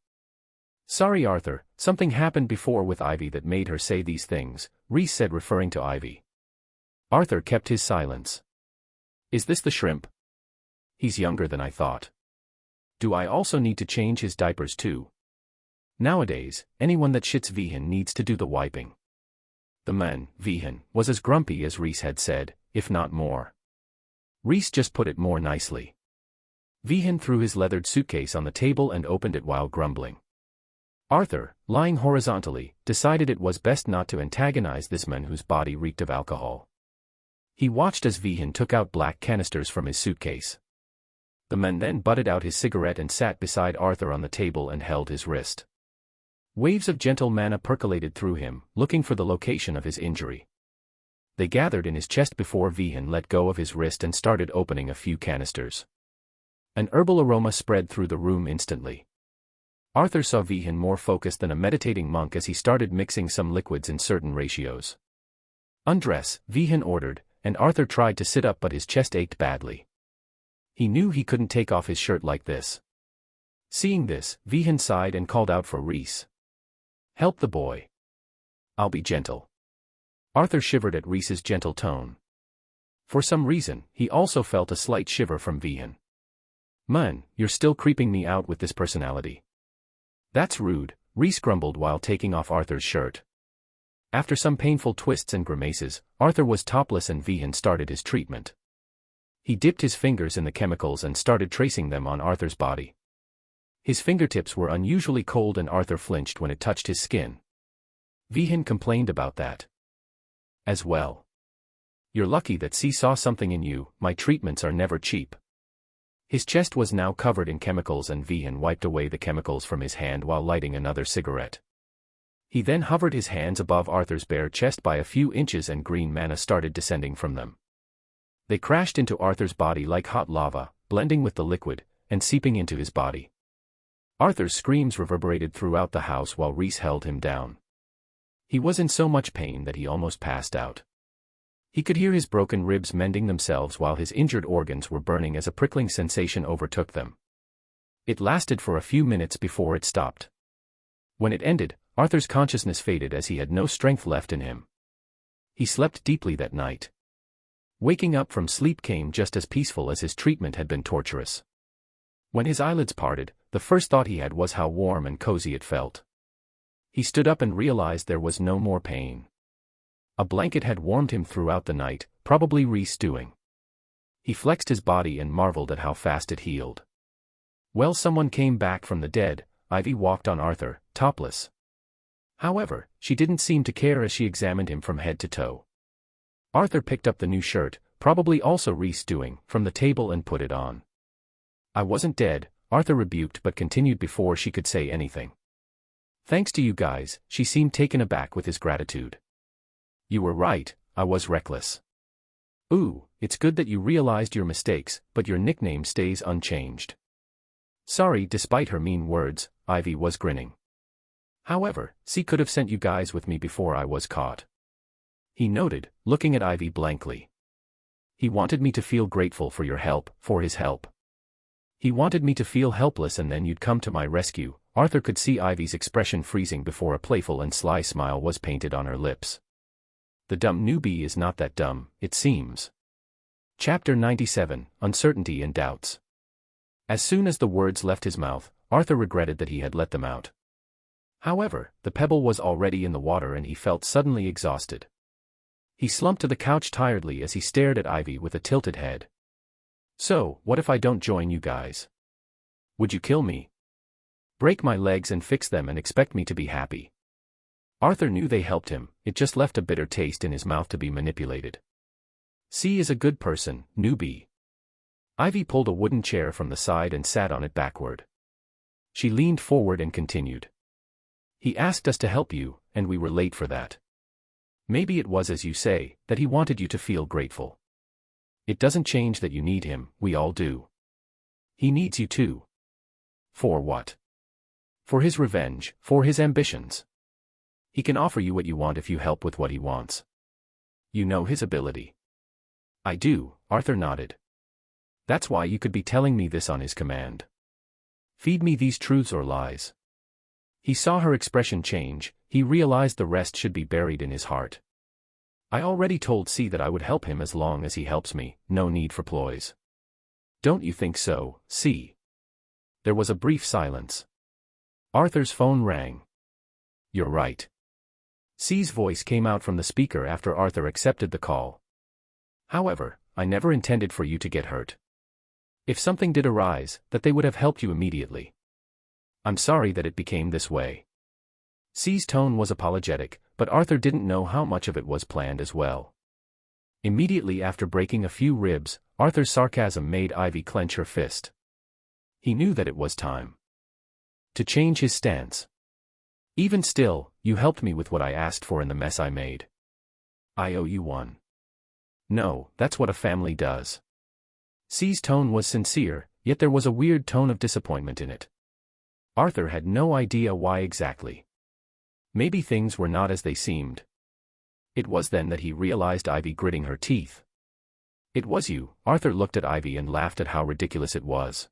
Sorry Arthur, something happened before with Ivy that made her say these things, Reese said referring to Ivy. Arthur kept his silence. Is this the shrimp? He's younger than I thought. Do I also need to change his diapers too? Nowadays, anyone that shits Vihan needs to do the wiping. The man, Vihan, was as grumpy as Reese had said, if not more. Reese just put it more nicely. Vihan threw his leathered suitcase on the table and opened it while grumbling. Arthur, lying horizontally, decided it was best not to antagonize this man whose body reeked of alcohol. He watched as Vihan took out black canisters from his suitcase. The man then butted out his cigarette and sat beside Arthur on the table and held his wrist. Waves of gentle mana percolated through him, looking for the location of his injury. They gathered in his chest before Vihan let go of his wrist and started opening a few canisters. An herbal aroma spread through the room instantly. Arthur saw Vihan more focused than a meditating monk as he started mixing some liquids in certain ratios. Undress, Vihan ordered, and Arthur tried to sit up but his chest ached badly. He knew he couldn't take off his shirt like this. Seeing this, Vihan sighed and called out for Reese. Help the boy. I'll be gentle. Arthur shivered at Reese's gentle tone. For some reason, he also felt a slight shiver from Vihan. Man, you're still creeping me out with this personality. That's rude, Reese grumbled while taking off Arthur's shirt. After some painful twists and grimaces, Arthur was topless and Vihan started his treatment. He dipped his fingers in the chemicals and started tracing them on Arthur's body. His fingertips were unusually cold and Arthur flinched when it touched his skin. Vihan complained about that as well. You're lucky that C saw something in you, my treatments are never cheap. His chest was now covered in chemicals and Vihan wiped away the chemicals from his hand while lighting another cigarette. He then hovered his hands above Arthur's bare chest by a few inches and green mana started descending from them. They crashed into Arthur's body like hot lava, blending with the liquid, and seeping into his body. Arthur's screams reverberated throughout the house while Rhys held him down. He was in so much pain that he almost passed out. He could hear his broken ribs mending themselves while his injured organs were burning as a prickling sensation overtook them. It lasted for a few minutes before it stopped. When it ended, Arthur's consciousness faded as he had no strength left in him. He slept deeply that night. Waking up from sleep came just as peaceful as his treatment had been torturous. When his eyelids parted, the first thought he had was how warm and cozy it felt. He stood up and realized there was no more pain. A blanket had warmed him throughout the night, probably Rhys doing. He flexed his body and marveled at how fast it healed. Well, someone came back from the dead. Ivy walked on Arthur, topless. However, she didn't seem to care as she examined him from head to toe. Arthur picked up the new shirt, probably also Rhys doing, from the table and put it on. I wasn't dead, Arthur rebuked but continued before she could say anything. Thanks to you guys, she seemed taken aback with his gratitude. You were right, I was reckless. Ooh, it's good that you realized your mistakes, but your nickname stays unchanged. Sorry. Despite her mean words, Ivy was grinning. However, C could have sent you guys with me before I was caught. He noted, looking at Ivy blankly. He wanted me to feel grateful for your help, for his help. He wanted me to feel helpless and then you'd come to my rescue. Arthur could see Ivy's expression freezing before a playful and sly smile was painted on her lips. The dumb newbie is not that dumb, it seems. Chapter 97, Uncertainty and Doubts. As soon as the words left his mouth, Arthur regretted that he had let them out. However, the pebble was already in the water and he felt suddenly exhausted. He slumped to the couch tiredly as he stared at Ivy with a tilted head. So, what if I don't join you guys? Would you kill me? Break my legs and fix them and expect me to be happy? Arthur knew they helped him, it just left a bitter taste in his mouth to be manipulated. C is a good person, newbie. Ivy pulled a wooden chair from the side and sat on it backward. She leaned forward and continued. He asked us to help you, and we were late for that. Maybe it was as you say, that he wanted you to feel grateful. It doesn't change that you need him, we all do. He needs you too. For what? For his revenge, for his ambitions. He can offer you what you want if you help with what he wants. You know his ability. I do, Arthur nodded. That's why you could be telling me this on his command. Feed me these truths or lies. He saw her expression change, he realized the rest should be buried in his heart. I already told C that I would help him as long as he helps me, no need for ploys. Don't you think so, C? There was a brief silence. Arthur's phone rang. You're right. C's voice came out from the speaker after Arthur accepted the call. However, I never intended for you to get hurt. If something did arise, that they would have helped you immediately. I'm sorry that it became this way. C's tone was apologetic, but Arthur didn't know how much of it was planned as well. Immediately after breaking a few ribs, Arthur's sarcasm made Ivy clench her fist. He knew that it was time to change his stance. Even still, you helped me with what I asked for in the mess I made. I owe you one. No, that's what a family does. C's tone was sincere, yet there was a weird tone of disappointment in it. Arthur had no idea why exactly. Maybe things were not as they seemed. It was then that he realized Ivy gritting her teeth. It was you. Arthur looked at Ivy and laughed at how ridiculous it was.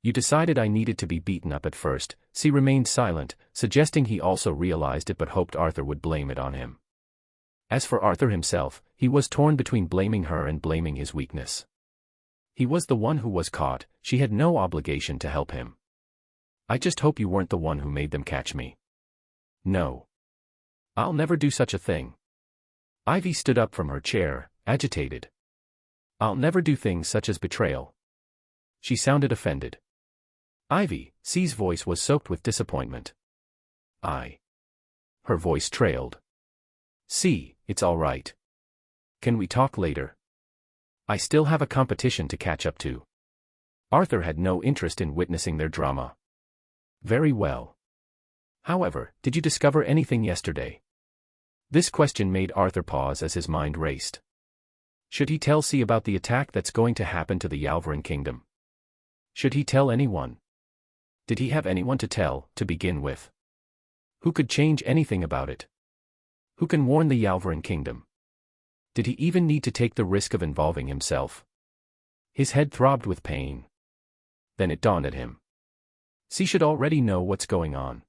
You decided I needed to be beaten up at first. C remained silent, suggesting he also realized it but hoped Arthur would blame it on him. As for Arthur himself, he was torn between blaming her and blaming his weakness. He was the one who was caught, she had no obligation to help him. I just hope you weren't the one who made them catch me. No. I'll never do such a thing. Ivy stood up from her chair, agitated. I'll never do things such as betrayal. She sounded offended. Ivy, C's voice was soaked with disappointment. Her voice trailed. C, it's all right. Can we talk later? I still have a competition to catch up to. Arthur had no interest in witnessing their drama. Very well. However, did you discover anything yesterday? This question made Arthur pause as his mind raced. Should he tell C about the attack that's going to happen to the Yalvarin kingdom? Should he tell anyone? Did he have anyone to tell, to begin with? Who could change anything about it? Who can warn the Yalvarin kingdom? Did he even need to take the risk of involving himself? His head throbbed with pain. Then it dawned at him. C should already know what's going on.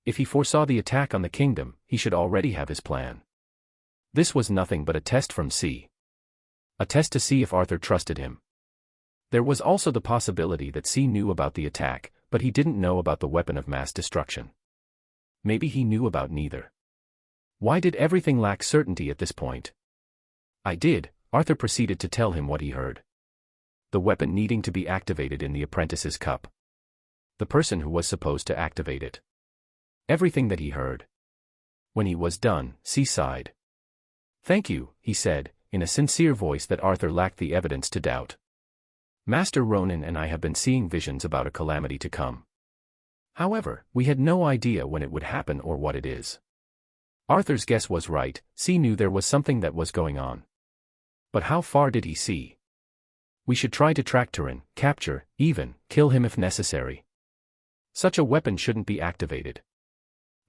If he foresaw the attack on the kingdom, he should already have his plan. This was nothing but a test from C. A test to see if Arthur trusted him. There was also the possibility that C knew about the attack, but he didn't know about the weapon of mass destruction. Maybe he knew about neither. Why did everything lack certainty at this point? I did, Arthur proceeded to tell him what he heard. The weapon needing to be activated in the apprentice's cup. The person who was supposed to activate it. Everything that he heard. When he was done, C sighed. Thank you, he said, in a sincere voice that Arthur lacked the evidence to doubt. Master Ronan and I have been seeing visions about a calamity to come. However, we had no idea when it would happen or what it is. Arthur's guess was right, C knew there was something that was going on. But how far did he see? We should try to track Turin, capture, even, kill him if necessary. Such a weapon shouldn't be activated.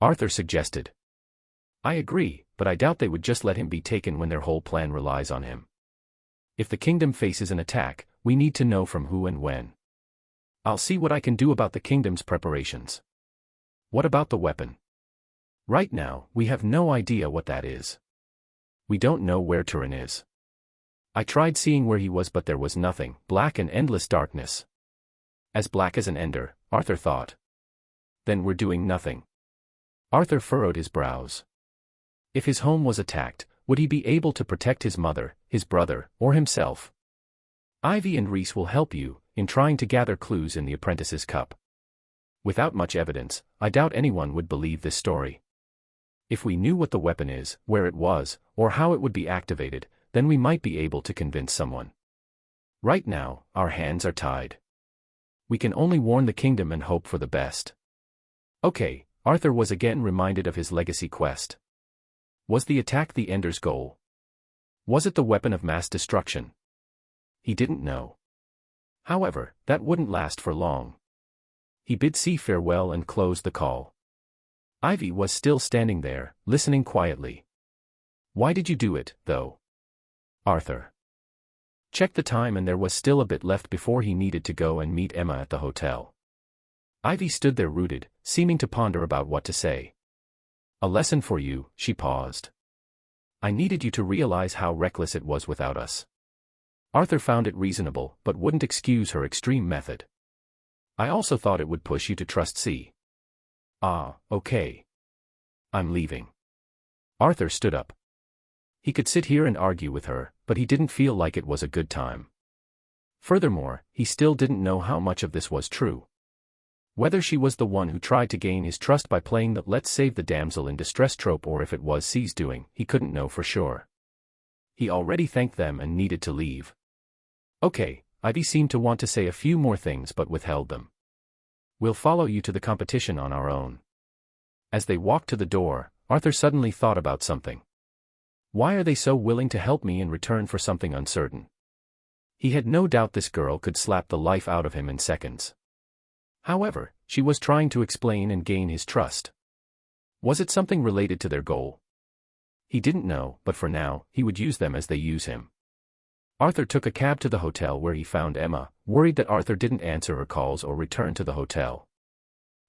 Arthur suggested. I agree, but I doubt they would just let him be taken when their whole plan relies on him. If the kingdom faces an attack, we need to know from who and when. I'll see what I can do about the kingdom's preparations. What about the weapon? Right now, we have no idea what that is. We don't know where Turin is. I tried seeing where he was, but there was nothing, black and endless darkness. As black as an ender, Arthur thought. Then we're doing nothing. Arthur furrowed his brows. If his home was attacked, would he be able to protect his mother, his brother, or himself? Ivy and Reese will help you, in trying to gather clues in the apprentice's cup. Without much evidence, I doubt anyone would believe this story. If we knew what the weapon is, where it was, or how it would be activated, then we might be able to convince someone. Right now, our hands are tied. We can only warn the kingdom and hope for the best. Okay, Arthur was again reminded of his legacy quest. Was the attack the Ender's goal? Was it the weapon of mass destruction? He didn't know. However, that wouldn't last for long. He bid C farewell and closed the call. Ivy was still standing there, listening quietly. Why did you do it, though? Arthur checked the time and there was still a bit left before he needed to go and meet Emma at the hotel. Ivy stood there rooted, seeming to ponder about what to say. A lesson for you, she paused. I needed you to realize how reckless it was without us. Arthur found it reasonable, but wouldn't excuse her extreme method. I also thought it would push you to trust C. Ah, okay. I'm leaving. Arthur stood up. He could sit here and argue with her, but he didn't feel like it was a good time. Furthermore, he still didn't know how much of this was true. Whether she was the one who tried to gain his trust by playing the let's save the damsel in distress trope or if it was C's doing, he couldn't know for sure. He already thanked them and needed to leave. Okay, Ivy seemed to want to say a few more things but withheld them. We'll follow you to the competition on our own. As they walked to the door, Arthur suddenly thought about something. Why are they so willing to help me in return for something uncertain? He had no doubt this girl could slap the life out of him in seconds. However, she was trying to explain and gain his trust. Was it something related to their goal? He didn't know, but for now, he would use them as they use him. Arthur took a cab to the hotel where he found Emma, worried that Arthur didn't answer her calls or return to the hotel.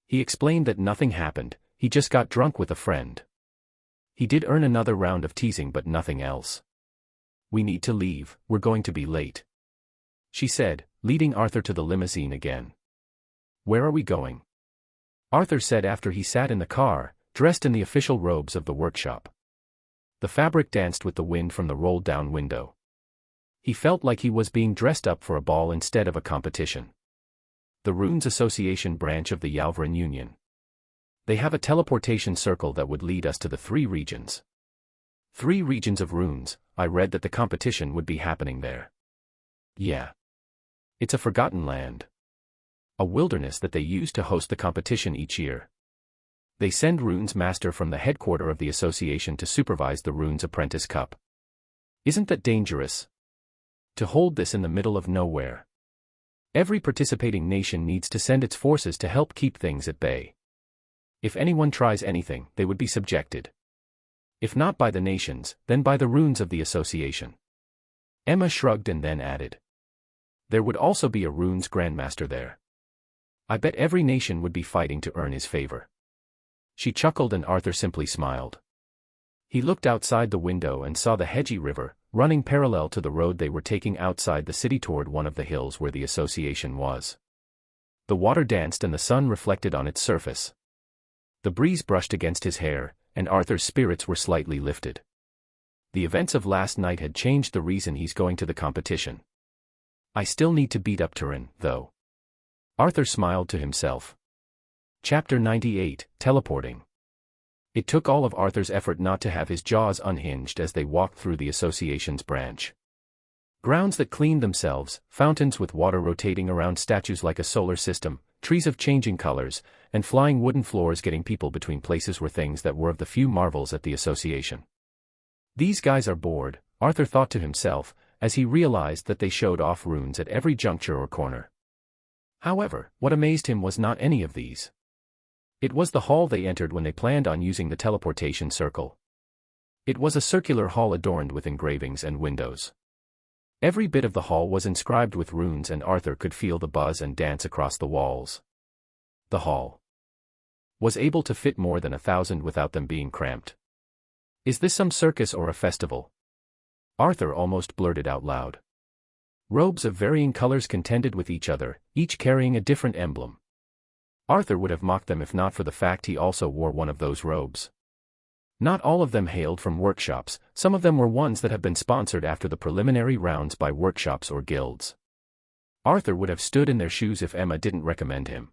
He explained that nothing happened, he just got drunk with a friend. He did earn another round of teasing but nothing else. We need to leave, we're going to be late, she said, leading Arthur to the limousine again. Where are we going? Arthur said after he sat in the car, dressed in the official robes of the workshop. The fabric danced with the wind from the rolled-down window. He felt like he was being dressed up for a ball instead of a competition. The Runes Association branch of the Yalvarin Union. They have a teleportation circle that would lead us to the 3 regions. 3 regions of runes. I read that the competition would be happening there. Yeah. It's a forgotten land. A wilderness that they use to host the competition each year. They send Runes Master from the headquarters of the association to supervise the Runes Apprentice Cup. Isn't that dangerous? To hold this in the middle of nowhere. Every participating nation needs to send its forces to help keep things at bay. If anyone tries anything, they would be subjected. If not by the nations, then by the runes of the association. Emma shrugged and then added. There would also be a runes grandmaster there. I bet every nation would be fighting to earn his favor. She chuckled and Arthur simply smiled. He looked outside the window and saw the Hedgie River, running parallel to the road they were taking outside the city toward one of the hills where the association was. The water danced and the sun reflected on its surface. The breeze brushed against his hair, and Arthur's spirits were slightly lifted. The events of last night had changed the reason he's going to the competition. I still need to beat up Turin, though. Arthur smiled to himself. Chapter 98, Teleporting. It took all of Arthur's effort not to have his jaws unhinged as they walked through the association's branch. Grounds that cleaned themselves, fountains with water rotating around statues like a solar system, trees of changing colors, and flying wooden floors getting people between places were things that were of the few marvels at the association. These guys are bored, Arthur thought to himself, as he realized that they showed off runes at every juncture or corner. However, what amazed him was not any of these. It was the hall they entered when they planned on using the teleportation circle. It was a circular hall adorned with engravings and windows. Every bit of the hall was inscribed with runes and Arthur could feel the buzz and dance across the walls. The hall was able to fit more than 1,000 without them being cramped. Is this some circus or a festival? Arthur almost blurted out loud. Robes of varying colors contended with each other, each carrying a different emblem. Arthur would have mocked them if not for the fact he also wore one of those robes. Not all of them hailed from workshops, some of them were ones that had been sponsored after the preliminary rounds by workshops or guilds. Arthur would have stood in their shoes if Emma didn't recommend him.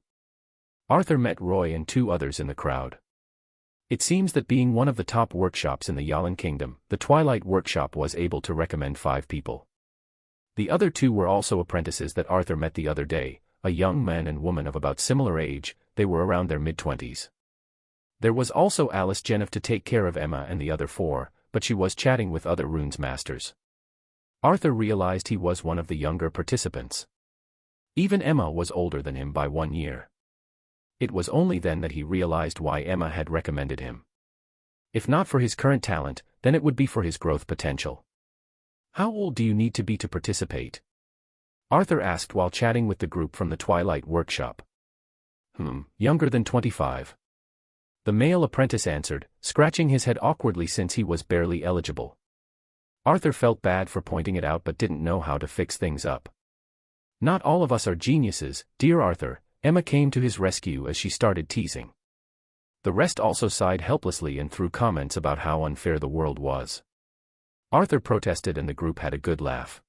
Arthur met Roy and 2 others in the crowd. It seems that being one of the top workshops in the Yalan Kingdom, the Twilight Workshop was able to recommend 5 people. The other 2 were also apprentices that Arthur met the other day, a young man and woman of about similar age, they were around their mid-20s. There was also Alice Jenniff to take care of Emma and the other 4, but she was chatting with other runes masters. Arthur realized he was one of the younger participants. Even Emma was older than him by 1 year. It was only then that he realized why Emma had recommended him. If not for his current talent, then it would be for his growth potential. How old do you need to be to participate? Arthur asked while chatting with the group from the Twilight Workshop. Younger than 25. The male apprentice answered, scratching his head awkwardly since he was barely eligible. Arthur felt bad for pointing it out but didn't know how to fix things up. Not all of us are geniuses, dear Arthur, Emma came to his rescue as she started teasing. The rest also sighed helplessly and threw comments about how unfair the world was. Arthur protested and the group had a good laugh.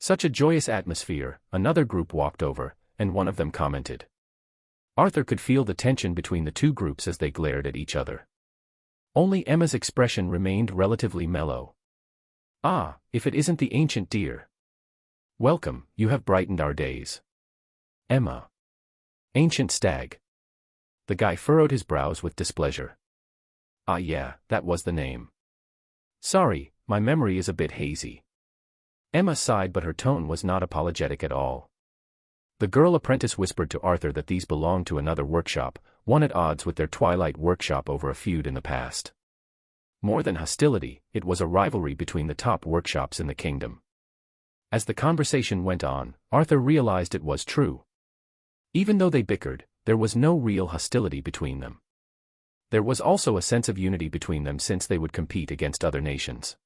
Such a joyous atmosphere, another group walked over, and one of them commented. Arthur could feel the tension between the 2 groups as they glared at each other. Only Emma's expression remained relatively mellow. Ah, if it isn't the ancient dear. Welcome, you have brightened our days. Emma. Ancient stag. The guy furrowed his brows with displeasure. Ah yeah, that was the name. Sorry, my memory is a bit hazy. Emma sighed but her tone was not apologetic at all. The girl apprentice whispered to Arthur that these belonged to another workshop, one at odds with their Twilight Workshop over a feud in the past. More than hostility, it was a rivalry between the top workshops in the kingdom. As the conversation went on, Arthur realized it was true. Even though they bickered, there was no real hostility between them. There was also a sense of unity between them since they would compete against other nations.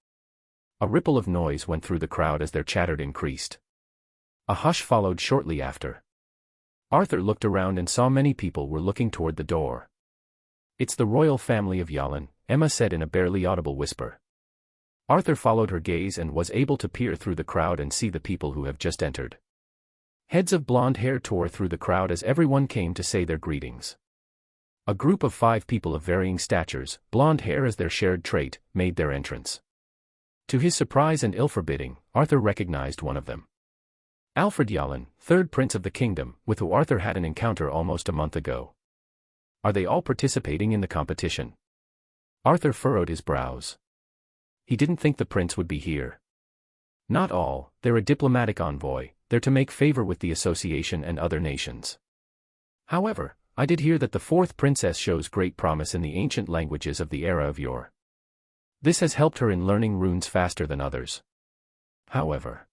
A ripple of noise went through the crowd as their chatter increased. A hush followed shortly after. Arthur looked around and saw many people were looking toward the door. It's the royal family of Yalin, Emma said in a barely audible whisper. Arthur followed her gaze and was able to peer through the crowd and see the people who have just entered. Heads of blonde hair tore through the crowd as everyone came to say their greetings. A group of 5 people of varying statures, blonde hair as their shared trait, made their entrance. To his surprise and ill-forbidding, Arthur recognized one of them. Alfred Yalin, 3rd Prince of the Kingdom, with who Arthur had an encounter almost a month ago. Are they all participating in the competition? Arthur furrowed his brows. He didn't think the prince would be here. Not all, they're a diplomatic envoy, they're to make favor with the association and other nations. However, I did hear that the 4th princess shows great promise in the ancient languages of the era of yore. This has helped her in learning runes faster than others. However.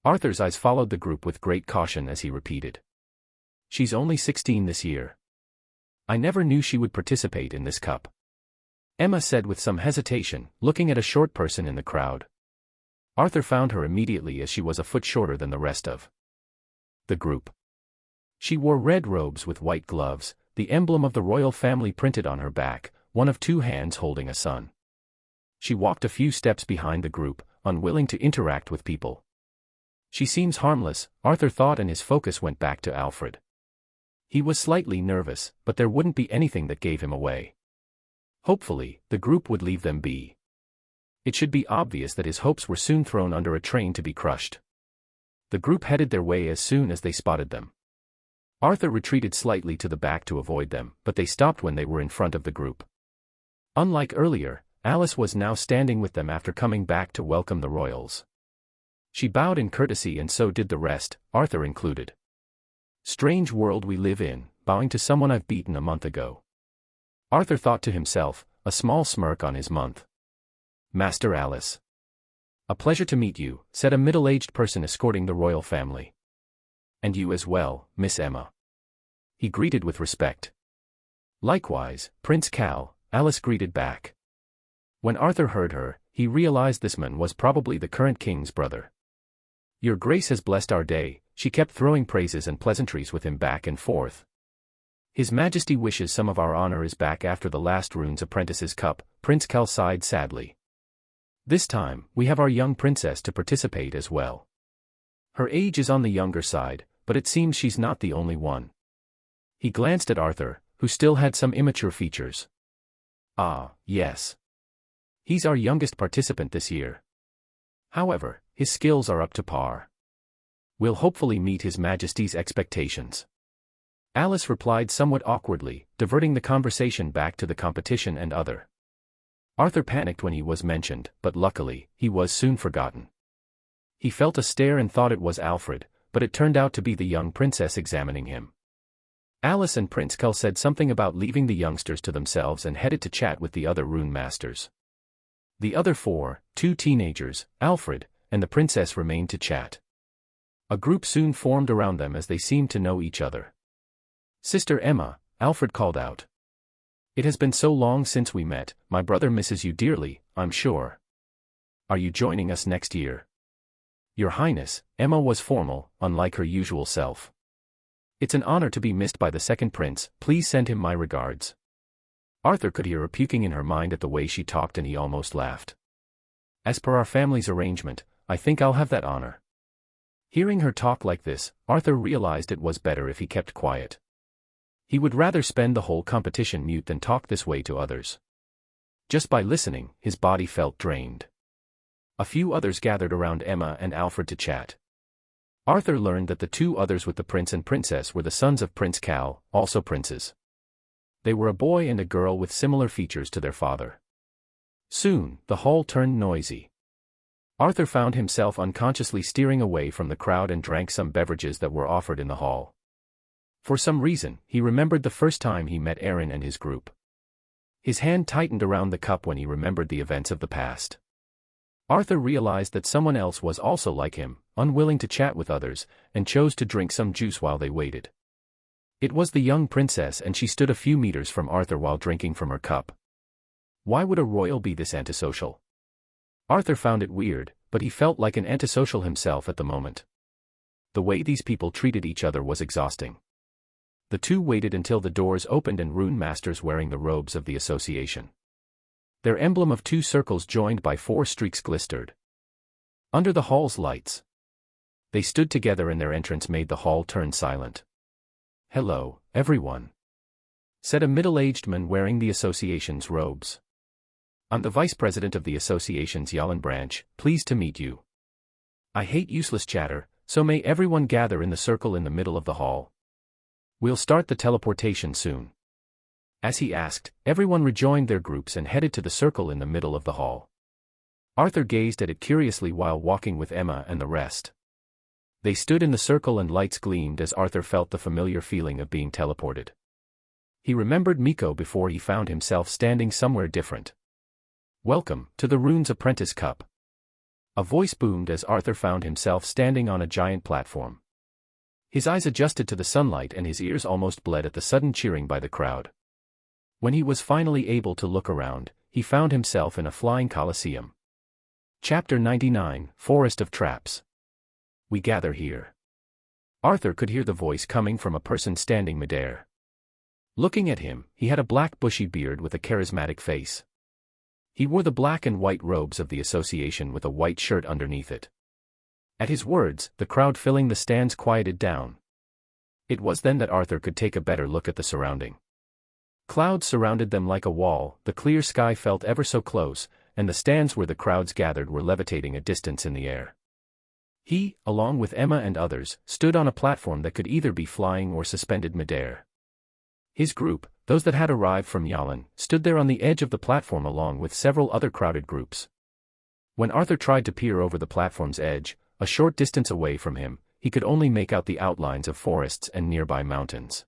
Arthur's eyes followed the group with great caution as he repeated. She's only 16 this year. I never knew she would participate in this cup. Emma said with some hesitation, looking at a short person in the crowd. Arthur found her immediately as she was a foot shorter than the rest of the group. She wore red robes with white gloves, the emblem of the royal family printed on her back, one of 2 hands holding a sun. She walked a few steps behind the group, unwilling to interact with people. She seems harmless, Arthur thought, and his focus went back to Alfred. He was slightly nervous, but there wouldn't be anything that gave him away. Hopefully, the group would leave them be. It should be obvious that his hopes were soon thrown under a train to be crushed. The group headed their way as soon as they spotted them. Arthur retreated slightly to the back to avoid them, but they stopped when they were in front of the group. Unlike earlier, Alice was now standing with them after coming back to welcome the royals. She bowed in courtesy and so did the rest, Arthur included. Strange world we live in, bowing to someone I've beaten a month ago. Arthur thought to himself, a small smirk on his mouth. Master Alice. A pleasure to meet you, said a middle-aged person escorting the royal family. And you as well, Miss Emma. He greeted with respect. Likewise, Prince Cal, Alice greeted back. When Arthur heard her, he realized this man was probably the current king's brother. Your Grace has blessed our day, she kept throwing praises and pleasantries with him back and forth. His Majesty wishes some of our honor is back after the last Runes Apprentices Cup, Prince Cal sighed sadly. This time, we have our young princess to participate as well. Her age is on the younger side, but it seems she's not the only one. He glanced at Arthur, who still had some immature features. Ah, yes. He's our youngest participant this year. However, his skills are up to par. We'll hopefully meet His Majesty's expectations. Alice replied somewhat awkwardly, diverting the conversation back to the competition and other. Arthur panicked when he was mentioned, but luckily, he was soon forgotten. He felt a stare and thought it was Alfred, but it turned out to be the young princess examining him. Alice and Prince Cal said something about leaving the youngsters to themselves and headed to chat with the other rune masters. The other 4, 2 teenagers, Alfred, and the princess remained to chat. A group soon formed around them as they seemed to know each other. Sister Emma, Alfred called out. It has been so long since we met, my brother misses you dearly, I'm sure. Are you joining us next year? Your Highness, Emma was formal, unlike her usual self. It's an honor to be missed by the second prince, please send him my regards. Arthur could hear her puking in her mind at the way she talked and he almost laughed. As per our family's arrangement, I think I'll have that honor. Hearing her talk like this, Arthur realized it was better if he kept quiet. He would rather spend the whole competition mute than talk this way to others. Just by listening, his body felt drained. A few others gathered around Emma and Alfred to chat. Arthur learned that the 2 others with the prince and princess were the sons of Prince Cal, also princes. They were a boy and a girl with similar features to their father. Soon, the hall turned noisy. Arthur found himself unconsciously steering away from the crowd and drank some beverages that were offered in the hall. For some reason, he remembered the first time he met Aaron and his group. His hand tightened around the cup when he remembered the events of the past. Arthur realized that someone else was also like him, unwilling to chat with others, and chose to drink some juice while they waited. It was the young princess and she stood a few meters from Arthur while drinking from her cup. Why would a royal be this antisocial? Arthur found it weird, but he felt like an antisocial himself at the moment. The way these people treated each other was exhausting. The two waited until the doors opened and rune masters wearing the robes of the association. Their emblem of 2 circles joined by 4 streaks glistered under the hall's lights. They stood together and their entrance made the hall turn silent. "Hello, everyone," said a middle-aged man wearing the association's robes. "I'm the vice president of the association's Yalan branch, pleased to meet you. I hate useless chatter, so may everyone gather in the circle in the middle of the hall. We'll start the teleportation soon." As he asked, everyone rejoined their groups and headed to the circle in the middle of the hall. Arthur gazed at it curiously while walking with Emma and the rest. They stood in the circle and lights gleamed as Arthur felt the familiar feeling of being teleported. He remembered Miko before he found himself standing somewhere different. "Welcome to the Runes Apprentice Cup." A voice boomed as Arthur found himself standing on a giant platform. His eyes adjusted to the sunlight and his ears almost bled at the sudden cheering by the crowd. When he was finally able to look around, he found himself in a flying coliseum. Chapter 99, Forest of Traps. "We gather here." Arthur could hear the voice coming from a person standing midair. Looking at him, he had a black bushy beard with a charismatic face. He wore the black and white robes of the association with a white shirt underneath it. At his words, the crowd filling the stands quieted down. It was then that Arthur could take a better look at the surrounding. Clouds surrounded them like a wall, the clear sky felt ever so close, and the stands where the crowds gathered were levitating a distance in the air. He, along with Emma and others, stood on a platform that could either be flying or suspended midair. His group, those that had arrived from Yalan, stood there on the edge of the platform along with several other crowded groups. When Arthur tried to peer over the platform's edge, a short distance away from him, he could only make out the outlines of forests and nearby mountains.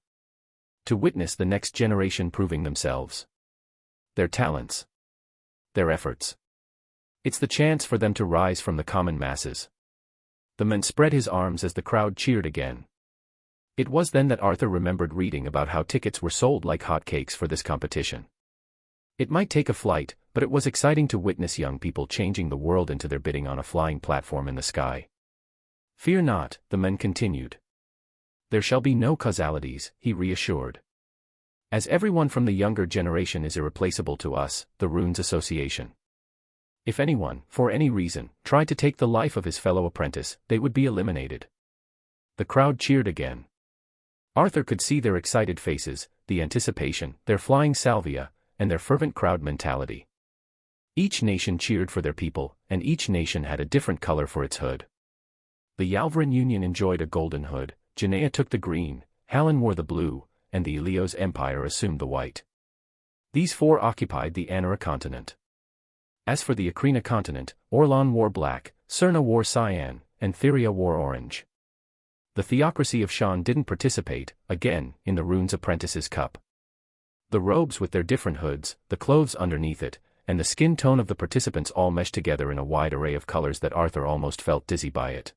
To witness the next generation proving themselves. Their talents. Their efforts. It's the chance for them to rise from the common masses. The man spread his arms as the crowd cheered again. It was then that Arthur remembered reading about how tickets were sold like hotcakes for this competition. It might take a flight, but it was exciting to witness young people changing the world into their bidding on a flying platform in the sky. "Fear not," the man continued. "There shall be no causalities," he reassured. "As everyone from the younger generation is irreplaceable to us, the Runes Association. If anyone, for any reason, tried to take the life of his fellow apprentice, they would be eliminated." The crowd cheered again. Arthur could see their excited faces, the anticipation, their flying salvia, and their fervent crowd mentality. Each nation cheered for their people, and each nation had a different color for its hood. The Yalvaran Union enjoyed a golden hood, Janaea took the green, Hallan wore the blue, and the Ilios Empire assumed the white. These 4 occupied the Anara continent. As for the Akrina continent, Orlan wore black, Cerna wore cyan, and Theria wore orange. The theocracy of Shan didn't participate, again, in the Runes Apprentices Cup. The robes with their different hoods, the clothes underneath it, and the skin tone of the participants all meshed together in a wide array of colors that Arthur almost felt dizzy by it.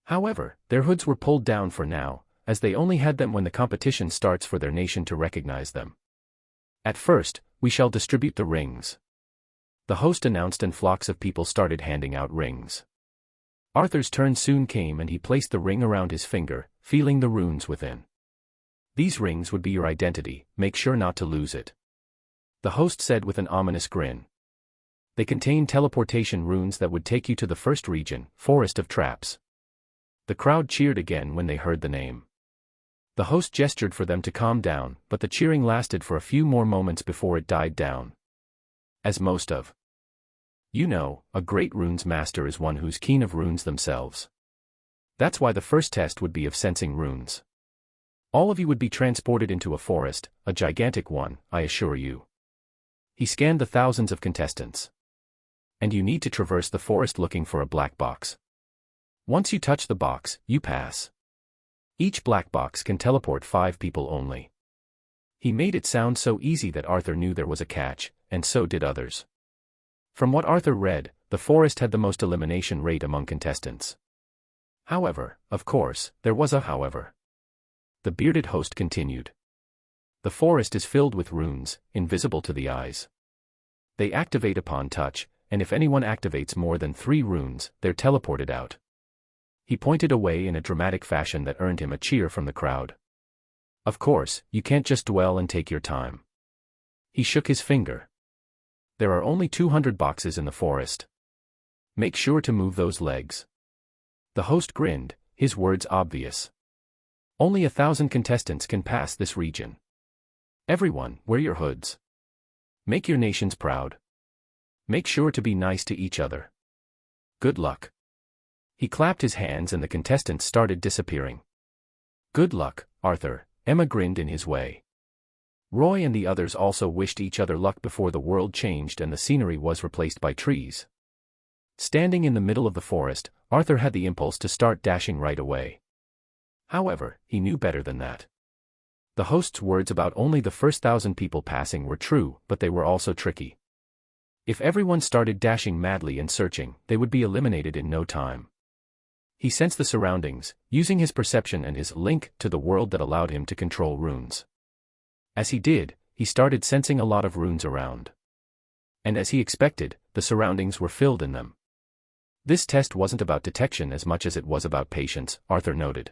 However, their hoods were pulled down for now, as they only had them when the competition starts for their nation to recognize them. "At first, we shall distribute the rings," the host announced, and flocks of people started handing out rings. Arthur's turn soon came and he placed the ring around his finger, feeling the runes within. "These rings would be your identity, make sure not to lose it," the host said with an ominous grin. "They contain teleportation runes that would take you to the first region, Forest of Traps." The crowd cheered again when they heard the name. The host gestured for them to calm down, but the cheering lasted for a few more moments before it died down. As most of you know, a great runes master is one who's keen of runes themselves. That's why the first test would be of sensing runes. All of you would be transported into a forest, a gigantic one, I assure you. He scanned the thousands of contestants. And you need to traverse the forest looking for a black box. Once you touch the box, you pass. Each black box can teleport 5 people only. He made it sound so easy that Arthur knew there was a catch, and so did others. From what Arthur read, the forest had the most elimination rate among contestants. However, of course, there was a however. The bearded host continued. The forest is filled with runes, invisible to the eyes. They activate upon touch, and if anyone activates more than 3 runes, they're teleported out. He pointed away in a dramatic fashion that earned him a cheer from the crowd. Of course, you can't just dwell and take your time. He shook his finger. There are only 200 boxes in the forest. Make sure to move those legs. The host grinned, his words obvious. Only 1,000 contestants can pass this region. Everyone, wear your hoods. Make your nations proud. Make sure to be nice to each other. Good luck. He clapped his hands and the contestants started disappearing. Good luck, Arthur, Emma grinned in his way. Roy and the others also wished each other luck before the world changed and the scenery was replaced by trees. Standing in the middle of the forest, Arthur had the impulse to start dashing right away. However, he knew better than that. The host's words about only the first 1,000 people passing were true, but they were also tricky. If everyone started dashing madly and searching, they would be eliminated in no time. He sensed the surroundings, using his perception and his link to the world that allowed him to control runes. As he did, he started sensing a lot of runes around. And as he expected, the surroundings were filled in them. This test wasn't about detection as much as it was about patience, Arthur noted.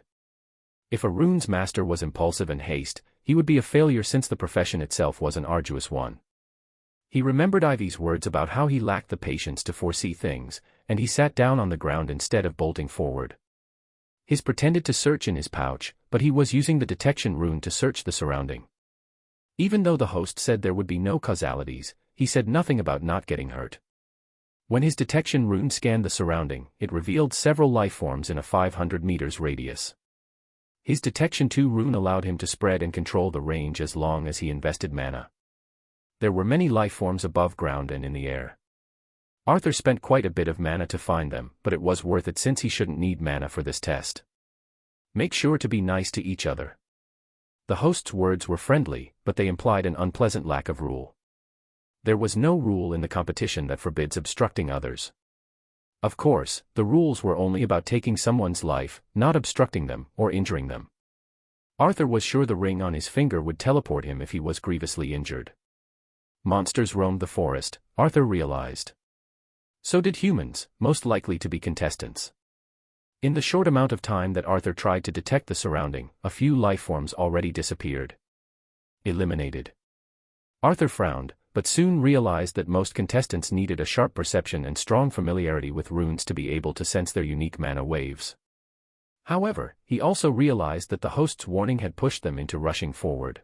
If a runes master was impulsive and haste, he would be a failure since the profession itself was an arduous one. He remembered Ivy's words about how he lacked the patience to foresee things, and he sat down on the ground instead of bolting forward. He pretended to search in his pouch, but he was using the detection rune to search the surrounding. Even though the host said there would be no causalities, he said nothing about not getting hurt. When his detection rune scanned the surrounding, it revealed several life forms in a 500 meters radius. His detection 2 rune allowed him to spread and control the range as long as he invested mana. There were many life forms above ground and in the air. Arthur spent quite a bit of mana to find them, but it was worth it since he shouldn't need mana for this test. Make sure to be nice to each other. The host's words were friendly, but they implied an unpleasant lack of rule. There was no rule in the competition that forbids obstructing others. Of course, the rules were only about taking someone's life, not obstructing them or injuring them. Arthur was sure the ring on his finger would teleport him if he was grievously injured. Monsters roamed the forest, Arthur realized. So did humans, most likely to be contestants. In the short amount of time that Arthur tried to detect the surrounding, a few life forms already disappeared. Eliminated. Arthur frowned, but soon realized that most contestants needed a sharp perception and strong familiarity with runes to be able to sense their unique mana waves. However, he also realized that the host's warning had pushed them into rushing forward.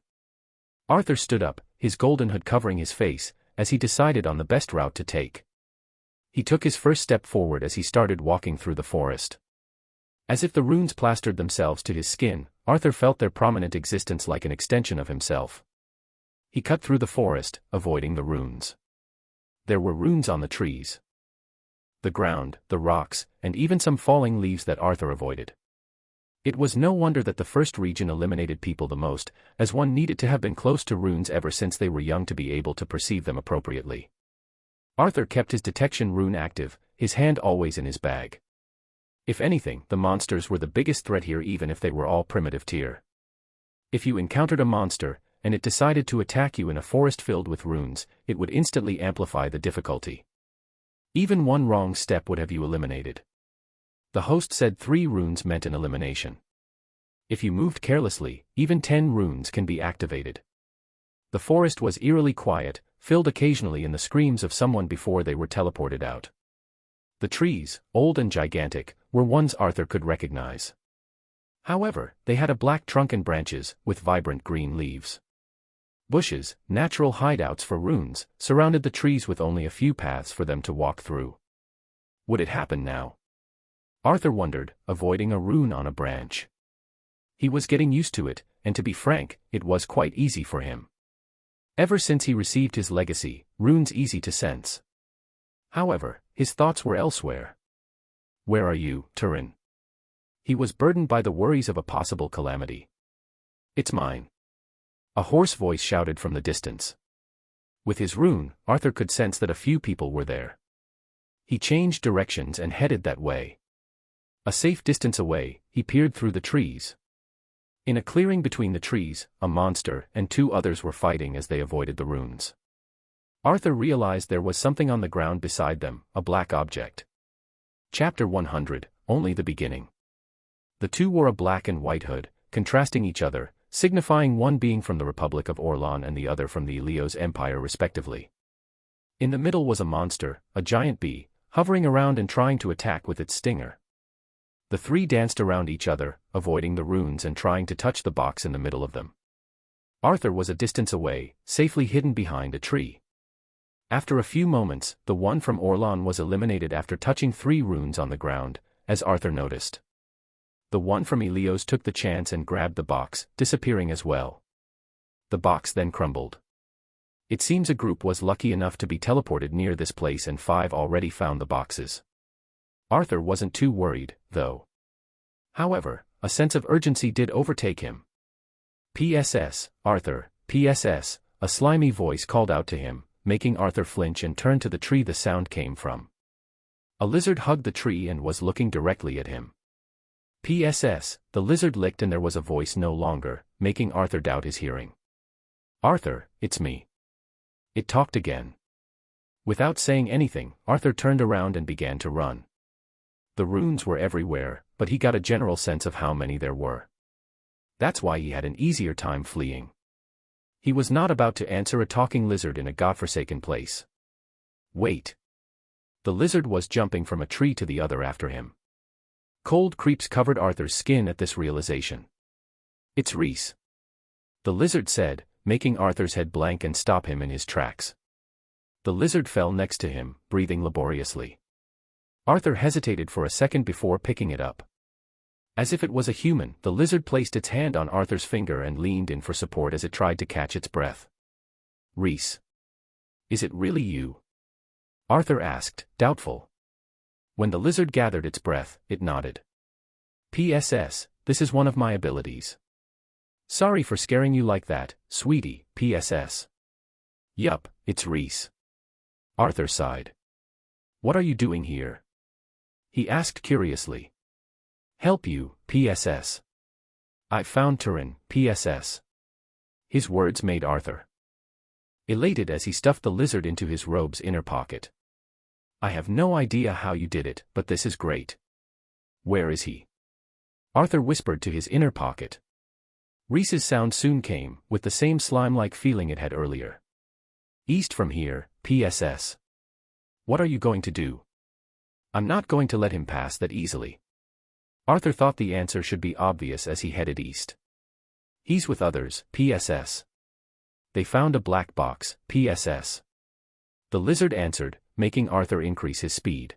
Arthur stood up, his golden hood covering his face, as he decided on the best route to take. He took his first step forward as he started walking through the forest. As if the runes plastered themselves to his skin, Arthur felt their prominent existence like an extension of himself. He cut through the forest, avoiding the runes. There were runes on the trees, the ground, the rocks, and even some falling leaves that Arthur avoided. It was no wonder that the first region eliminated people the most, as one needed to have been close to runes ever since they were young to be able to perceive them appropriately. Arthur kept his detection rune active, his hand always in his bag. If anything, the monsters were the biggest threat here even if they were all primitive tier. If you encountered a monster, and it decided to attack you in a forest filled with runes, it would instantly amplify the difficulty. Even one wrong step would have you eliminated. The host said 3 runes meant an elimination. If you moved carelessly, even 10 runes can be activated. The forest was eerily quiet, filled occasionally in the screams of someone before they were teleported out. The trees, old and gigantic, were ones Arthur could recognize. However, they had a black trunk and branches, with vibrant green leaves. Bushes, natural hideouts for runes, surrounded the trees with only a few paths for them to walk through. Would it happen now? Arthur wondered, avoiding a rune on a branch. He was getting used to it, and to be frank, it was quite easy for him. Ever since he received his legacy, runes easy to sense. However, his thoughts were elsewhere. Where are you, Turin? He was burdened by the worries of a possible calamity. It's mine. A hoarse voice shouted from the distance. With his rune, Arthur could sense that a few people were there. He changed directions and headed that way. A safe distance away, he peered through the trees. In a clearing between the trees, a monster and 2 others were fighting as they avoided the runes. Arthur realized there was something on the ground beside them, a black object. Chapter 100, Only the Beginning. The 2 wore a black and white hood, contrasting each other, signifying one being from the Republic of Orlan and the other from the Ilios Empire respectively. In the middle was a monster, a giant bee, hovering around and trying to attack with its stinger. The three danced around each other, avoiding the runes and trying to touch the box in the middle of them. Arthur was a distance away, safely hidden behind a tree. After a few moments, the one from Orlan was eliminated after touching 3 runes on the ground, as Arthur noticed. The one from Ilios took the chance and grabbed the box, disappearing as well. The box then crumbled. It seems a group was lucky enough to be teleported near this place and 5 already found the boxes. Arthur wasn't too worried, though. However, a sense of urgency did overtake him. "PSS, Arthur, PSS," a slimy voice called out to him, making Arthur flinch and turn to the tree the sound came from. A lizard hugged the tree and was looking directly at him. "PSS," the lizard licked and there was a voice no longer, making Arthur doubt his hearing. "Arthur, it's me." It talked again. Without saying anything, Arthur turned around and began to run. The runes were everywhere, but he got a general sense of how many there were. That's why he had an easier time fleeing. He was not about to answer a talking lizard in a godforsaken place. Wait. The lizard was jumping from a tree to the other after him. Cold creeps covered Arthur's skin at this realization. "It's Reese," the lizard said, making Arthur's head blank and stop him in his tracks. The lizard fell next to him, breathing laboriously. Arthur hesitated for a second before picking it up. As if it was a human, the lizard placed its hand on Arthur's finger and leaned in for support as it tried to catch its breath. "Reese. Is it really you?" Arthur asked, doubtful. When the lizard gathered its breath, it nodded. "PSS, this is one of my abilities. Sorry for scaring you like that, sweetie, PSS." "Yup, it's Reese." Arthur sighed. "What are you doing here?" he asked curiously. "Help you, PSS. I found Turin, PSS." His words made Arthur elated as he stuffed the lizard into his robe's inner pocket. "I have no idea how you did it, but this is great. Where is he?" Arthur whispered to his inner pocket. Reese's sound soon came, with the same slime-like feeling it had earlier. "East from here, PSS. What are you going to do?" "I'm not going to let him pass that easily." Arthur thought the answer should be obvious as he headed east. "He's with others, PSS. They found a black box, PSS." The lizard answered, making Arthur increase his speed.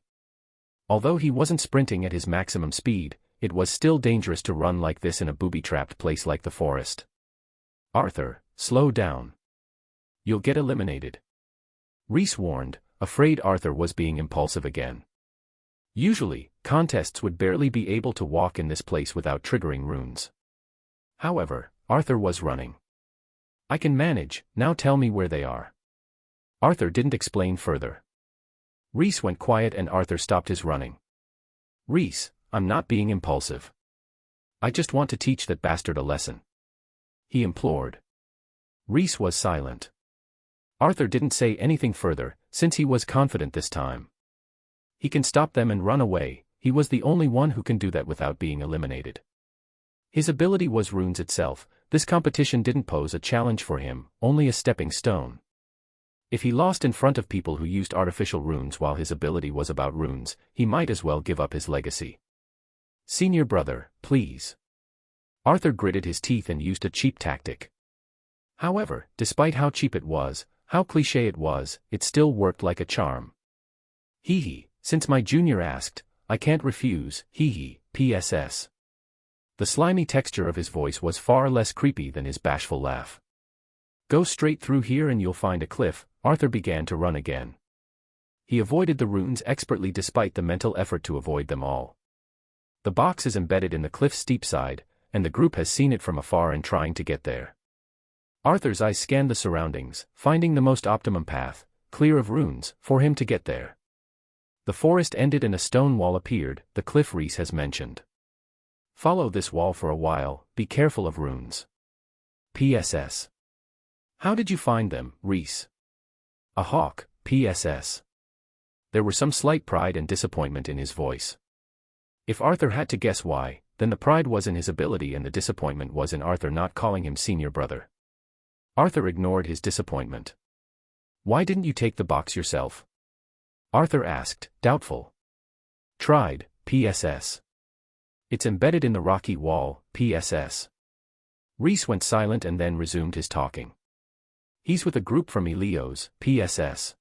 Although he wasn't sprinting at his maximum speed, it was still dangerous to run like this in a booby-trapped place like the forest. "Arthur, slow down. You'll get eliminated," Reese warned, afraid Arthur was being impulsive again. Usually, contests would barely be able to walk in this place without triggering runes. However, Arthur was running. "I can manage, now tell me where they are." Arthur didn't explain further. Reese went quiet and Arthur stopped his running. "Reese, I'm not being impulsive. I just want to teach that bastard a lesson," he implored. Reese was silent. Arthur didn't say anything further, since he was confident this time. He can stop them and run away, he was the only one who can do that without being eliminated. His ability was runes itself, this competition didn't pose a challenge for him, only a stepping stone. If he lost in front of people who used artificial runes while his ability was about runes, he might as well give up his legacy. "Senior brother, please." Arthur gritted his teeth and used a cheap tactic. However, despite how cheap it was, how cliché it was, it still worked like a charm. "Hee hee, since my junior asked, I can't refuse, hee hee, PSS." The slimy texture of his voice was far less creepy than his bashful laugh. "Go straight through here and you'll find a cliff." Arthur began to run again. He avoided the runes expertly despite the mental effort to avoid them all. The box is embedded in the cliff's steep side, and the group has seen it from afar and trying to get there. Arthur's eyes scanned the surroundings, finding the most optimum path, clear of runes, for him to get there. The forest ended and a stone wall appeared, the cliff Reese has mentioned. "Follow this wall for a while, be careful of runes. PSS. How did you find them, Reese?" "A hawk, PSS." There were some slight pride and disappointment in his voice. If Arthur had to guess why, then the pride was in his ability and the disappointment was in Arthur not calling him senior brother. Arthur ignored his disappointment. "Why didn't you take the box yourself?" Arthur asked, doubtful. "Tried, PSS. It's embedded in the rocky wall, PSS." Rhys went silent and then resumed his talking. "He's with a group from Elios, PSS."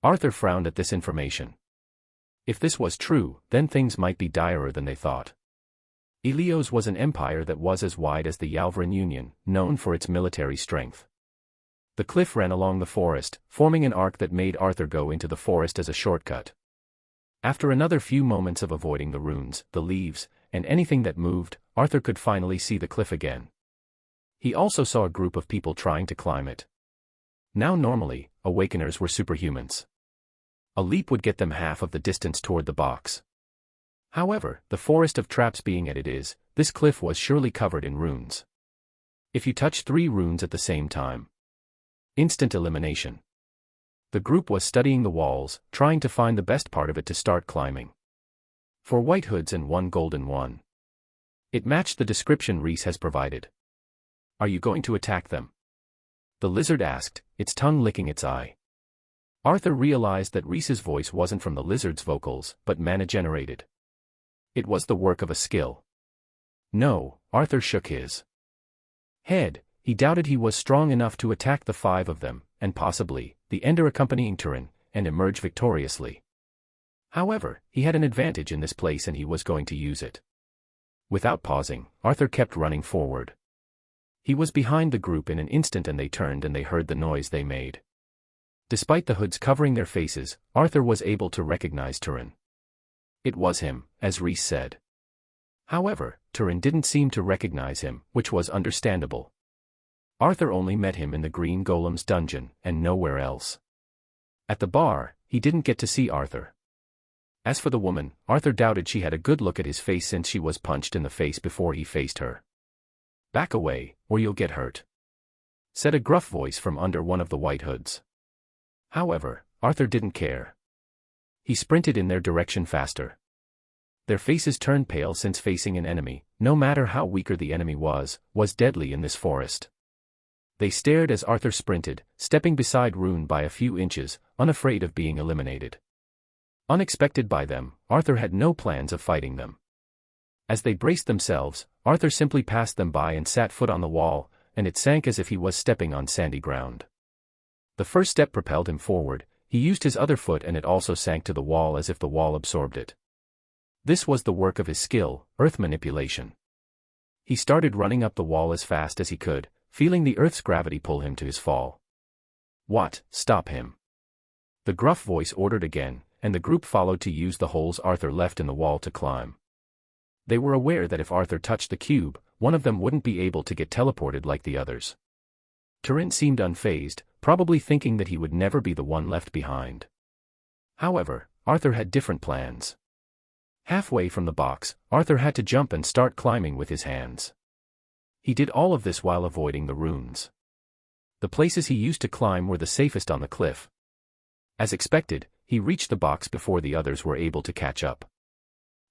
Arthur frowned at this information. If this was true, then things might be direr than they thought. Elios was an empire that was as wide as the Yalvran Union, known for its military strength. The cliff ran along the forest, forming an arc that made Arthur go into the forest as a shortcut. After another few moments of avoiding the runes, the leaves, and anything that moved, Arthur could finally see the cliff again. He also saw a group of people trying to climb it. Now normally, awakeners were superhumans. A leap would get them half of the distance toward the box. However, the forest of traps being as it is, this cliff was surely covered in runes. If you touch 3 runes at the same time, instant elimination. The group was studying the walls, trying to find the best part of it to start climbing. 4 white hoods and 1 golden one. It matched the description Rhys has provided. "Are you going to attack them?" the lizard asked, its tongue licking its eye. Arthur realized that Rhys's voice wasn't from the lizard's vocals, but mana-generated. It was the work of a skill. No, Arthur shook his head. He doubted he was strong enough to attack the 5 of them, and possibly, the Ender accompanying Turin, and emerge victoriously. However, he had an advantage in this place and he was going to use it. Without pausing, Arthur kept running forward. He was behind the group in an instant and they turned and they heard the noise they made. Despite the hoods covering their faces, Arthur was able to recognize Turin. It was him, as Rhys said. However, Turin didn't seem to recognize him, which was understandable. Arthur only met him in the Green Golem's dungeon, and nowhere else. At the bar, he didn't get to see Arthur. As for the woman, Arthur doubted she had a good look at his face since she was punched in the face before he faced her. "Back away, or you'll get hurt," said a gruff voice from under one of the white hoods. However, Arthur didn't care. He sprinted in their direction faster. Their faces turned pale since facing an enemy, no matter how weaker the enemy was deadly in this forest. They stared as Arthur sprinted, stepping beside Rune by a few inches, unafraid of being eliminated. Unexpected by them, Arthur had no plans of fighting them. As they braced themselves, Arthur simply passed them by and sat foot on the wall, and it sank as if he was stepping on sandy ground. The first step propelled him forward, he used his other foot and it also sank to the wall as if the wall absorbed it. This was the work of his skill, earth manipulation. He started running up the wall as fast as he could, feeling the earth's gravity pull him to his fall. "What? Stop him!" the gruff voice ordered again, and the group followed to use the holes Arthur left in the wall to climb. They were aware that if Arthur touched the cube, one of them wouldn't be able to get teleported like the others. Turin seemed unfazed, probably thinking that he would never be the one left behind. However, Arthur had different plans. Halfway from the box, Arthur had to jump and start climbing with his hands. He did all of this while avoiding the runes. The places he used to climb were the safest on the cliff. As expected, he reached the box before the others were able to catch up.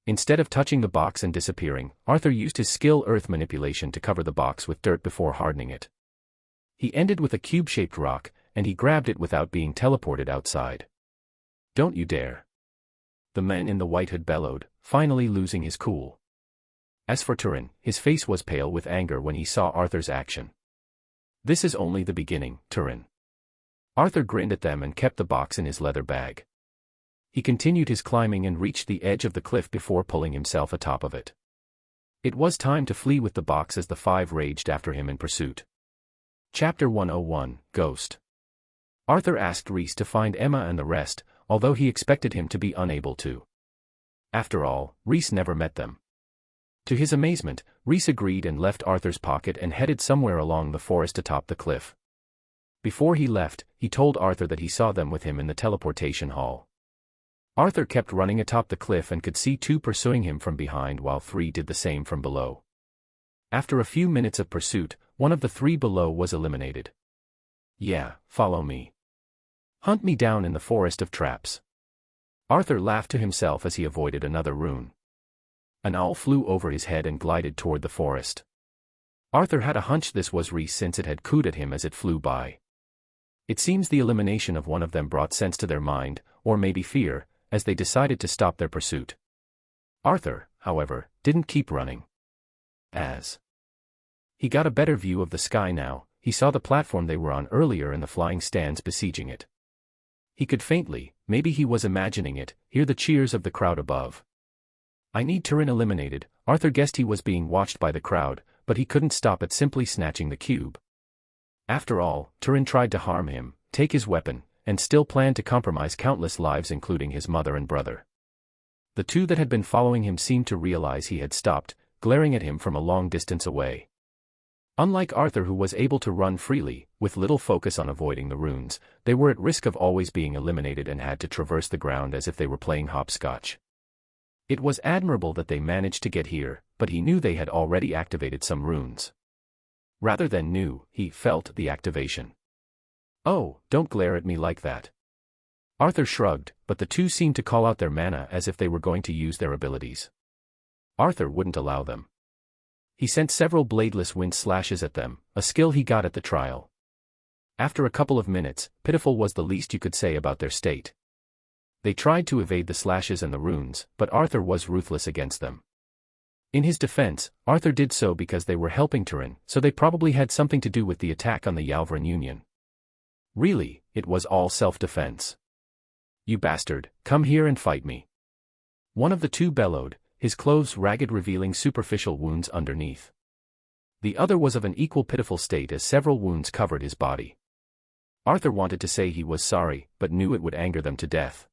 Instead of touching the box and disappearing, Arthur used his skill earth manipulation to cover the box with dirt before hardening it. He ended with a cube-shaped rock, and he grabbed it without being teleported outside. "Don't you dare!" the man in the white hood bellowed, finally losing his cool. As for Turin, his face was pale with anger when he saw Arthur's action. "This is only the beginning, Turin." Arthur grinned at them and kept the box in his leather bag. He continued his climbing and reached the edge of the cliff before pulling himself atop of it. It was time to flee with the box as the 5 raged after him in pursuit. Chapter 101, Ghost. Arthur asked Rhys to find Emma and the rest, although he expected him to be unable to. After all, Rhys never met them. To his amazement, Rhys agreed and left Arthur's pocket and headed somewhere along the forest atop the cliff. Before he left, he told Arthur that he saw them with him in the teleportation hall. Arthur kept running atop the cliff and could see 2 pursuing him from behind while 3 did the same from below. After a few minutes of pursuit, one of the 3 below was eliminated. "Yeah, follow me. Hunt me down in the forest of traps." Arthur laughed to himself as he avoided another rune. An owl flew over his head and glided toward the forest. Arthur had a hunch this was Reese since it had cooed at him as it flew by. It seems the elimination of one of them brought sense to their mind, or maybe fear, as they decided to stop their pursuit. Arthur, however, didn't keep running. As he got a better view of the sky now, he saw the platform they were on earlier and the flying stands besieging it. He could faintly, maybe he was imagining it, hear the cheers of the crowd above. I need Turin eliminated. Arthur guessed he was being watched by the crowd, but he couldn't stop at simply snatching the cube. After all, Turin tried to harm him, take his weapon, and still planned to compromise countless lives including his mother and brother. The two that had been following him seemed to realize he had stopped, glaring at him from a long distance away. Unlike Arthur, who was able to run freely, with little focus on avoiding the runes, they were at risk of always being eliminated and had to traverse the ground as if they were playing hopscotch. It was admirable that they managed to get here, but he knew they had already activated some runes. Rather than knew, he felt the activation. Oh, don't glare at me like that. Arthur shrugged, but the two seemed to call out their mana as if they were going to use their abilities. Arthur wouldn't allow them. He sent several bladeless wind slashes at them, a skill he got at the trial. After a couple of minutes, pitiful was the least you could say about their state. They tried to evade the slashes and the runes, but Arthur was ruthless against them. In his defense, Arthur did so because they were helping Turin, so they probably had something to do with the attack on the Yalvran Union. Really, it was all self-defense. You bastard, come here and fight me. One of the two bellowed, his clothes ragged revealing superficial wounds underneath. The other was of an equal pitiful state as several wounds covered his body. Arthur wanted to say he was sorry, but knew it would anger them to death.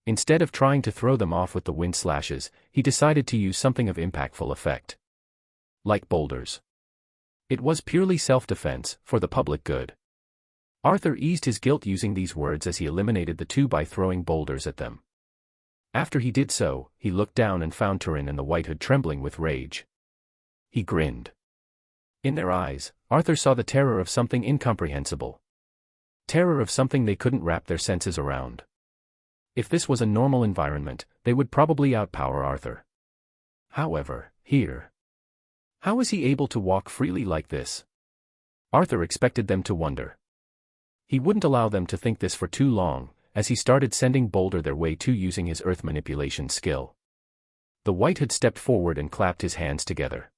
Instead of trying to throw them off with the wind slashes, he decided to use something of impactful effect. Like boulders. It was purely self-defense, for the public good. Arthur eased his guilt using these words as he eliminated the two by throwing boulders at them. After he did so, he looked down and found Turin and the White Hood trembling with rage. He grinned. In their eyes, Arthur saw the terror of something incomprehensible. Terror of something they couldn't wrap their senses around. If this was a normal environment, they would probably outpower Arthur. However, here. How was he able to walk freely like this? Arthur expected them to wonder. He wouldn't allow them to think this for too long, as he started sending boulder their way too using his earth manipulation skill. The White Hood stepped forward and clapped his hands together.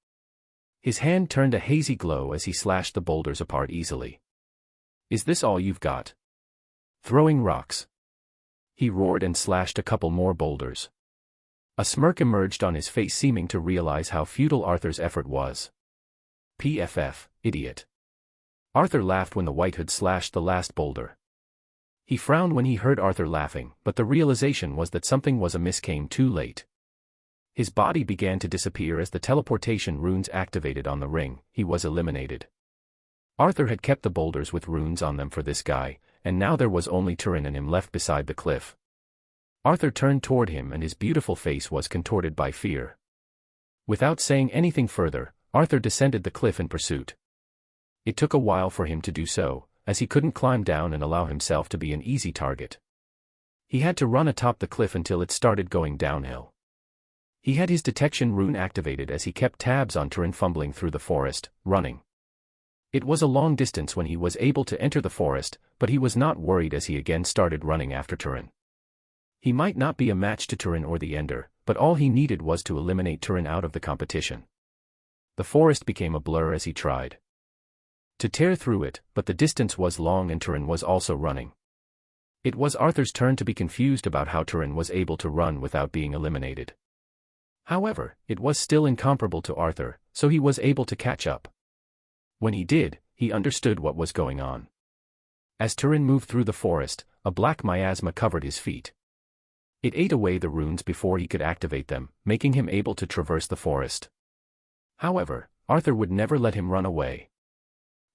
His hand turned a hazy glow as he slashed the boulders apart easily. Is this all you've got? Throwing rocks. He roared and slashed a couple more boulders. A smirk emerged on his face, seeming to realize how futile Arthur's effort was. PFF, idiot. Arthur laughed when the White Hood slashed the last boulder. He frowned when he heard Arthur laughing, but the realization was that something was amiss came too late. His body began to disappear as the teleportation runes activated on the ring. He was eliminated. Arthur had kept the boulders with runes on them for this guy, and now there was only Turin and him left beside the cliff. Arthur turned toward him and his beautiful face was contorted by fear. Without saying anything further, Arthur descended the cliff in pursuit. It took a while for him to do so, as he couldn't climb down and allow himself to be an easy target. He had to run atop the cliff until it started going downhill. He had his detection rune activated as he kept tabs on Turin fumbling through the forest, running. It was a long distance when he was able to enter the forest, but he was not worried as he again started running after Turin. He might not be a match to Turin or the Ender, but all he needed was to eliminate Turin out of the competition. The forest became a blur as he tried to tear through it, but the distance was long and Turin was also running. It was Arthur's turn to be confused about how Turin was able to run without being eliminated. However, it was still incomparable to Arthur, so he was able to catch up. When he did, he understood what was going on. As Turin moved through the forest, a black miasma covered his feet. It ate away the runes before he could activate them, making him able to traverse the forest. However, Arthur would never let him run away.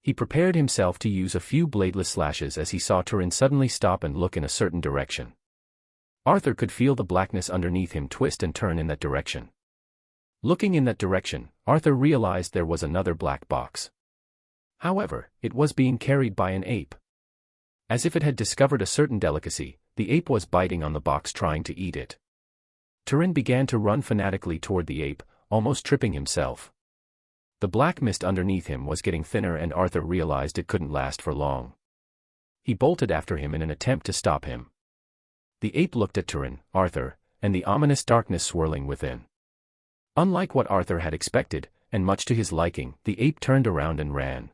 He prepared himself to use a few bladeless slashes as he saw Turin suddenly stop and look in a certain direction. Arthur could feel the blackness underneath him twist and turn in that direction. Looking in that direction, Arthur realized there was another black box. However, it was being carried by an ape. As if it had discovered a certain delicacy, the ape was biting on the box trying to eat it. Turin began to run fanatically toward the ape, almost tripping himself. The black mist underneath him was getting thinner and Arthur realized it couldn't last for long. He bolted after him in an attempt to stop him. The ape looked at Turin, Arthur, and the ominous darkness swirling within. Unlike what Arthur had expected, and much to his liking, the ape turned around and ran.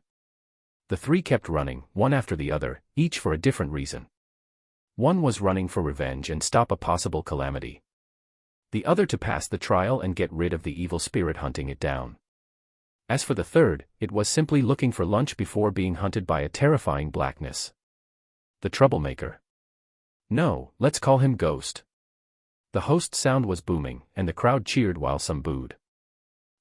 The three kept running, one after the other, each for a different reason. One was running for revenge and stop a possible calamity. The other to pass the trial and get rid of the evil spirit hunting it down. As for the third, it was simply looking for lunch before being hunted by a terrifying blackness. The troublemaker. No, let's call him Ghost. The host's sound was booming, and the crowd cheered while some booed.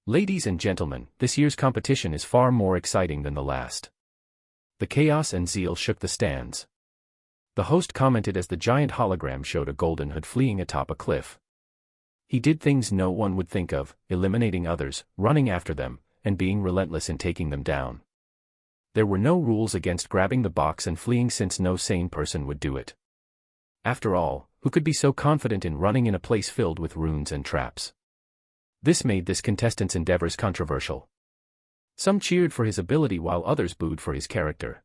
Ladies and gentlemen, this year's competition is far more exciting than the last. The chaos and zeal shook the stands. The host commented as the giant hologram showed a golden hood fleeing atop a cliff. He did things no one would think of, eliminating others, running after them, and being relentless in taking them down. There were no rules against grabbing the box and fleeing since no sane person would do it. After all, who could be so confident in running in a place filled with runes and traps? This made this contestant's endeavors controversial. Some cheered for his ability while others booed for his character.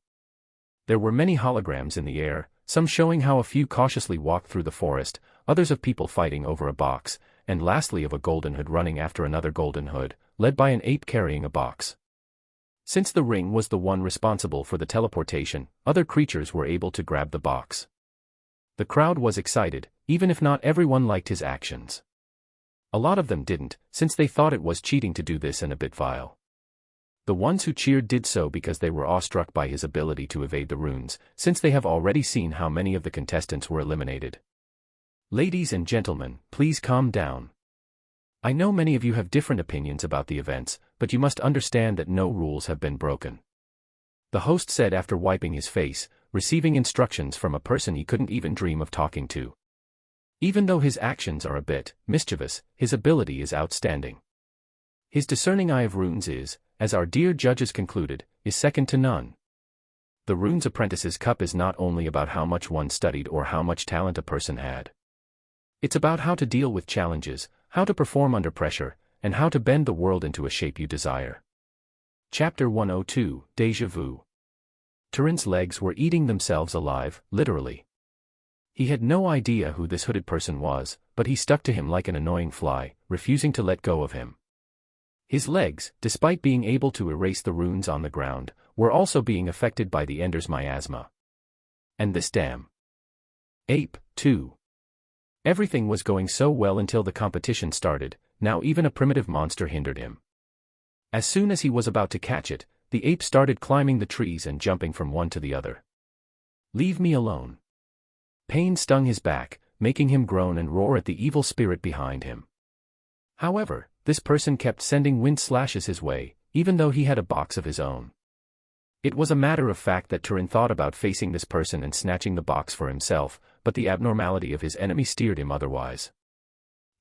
There were many holograms in the air, some showing how a few cautiously walked through the forest, others of people fighting over a box, and lastly of a golden hood running after another golden hood, led by an ape carrying a box. Since the ring was the one responsible for the teleportation, other creatures were able to grab the box. The crowd was excited, even if not everyone liked his actions. A lot of them didn't, since they thought it was cheating to do this and a bit vile. The ones who cheered did so because they were awestruck by his ability to evade the runes, since they have already seen how many of the contestants were eliminated. Ladies and gentlemen, please calm down. I know many of you have different opinions about the events, but you must understand that no rules have been broken. The host said after wiping his face, receiving instructions from a person he couldn't even dream of talking to. Even though his actions are a bit mischievous, his ability is outstanding. His discerning eye of runes is, as our dear judges concluded, is second to none. The Runes Apprentice's Cup is not only about how much one studied or how much talent a person had. It's about how to deal with challenges, how to perform under pressure, and how to bend the world into a shape you desire. Chapter 102, Déjà Vu. Turin's legs were eating themselves alive, literally. He had no idea who this hooded person was, but he stuck to him like an annoying fly, refusing to let go of him. His legs, despite being able to erase the runes on the ground, were also being affected by the Ender's miasma. And this damn ape, too. Everything was going so well until the competition started, now even a primitive monster hindered him. As soon as he was about to catch it, the ape started climbing the trees and jumping from one to the other. Leave me alone. Pain stung his back, making him groan and roar at the evil spirit behind him. However, this person kept sending wind slashes his way, even though he had a box of his own. It was a matter of fact that Turin thought about facing this person and snatching the box for himself, but the abnormality of his enemy steered him otherwise.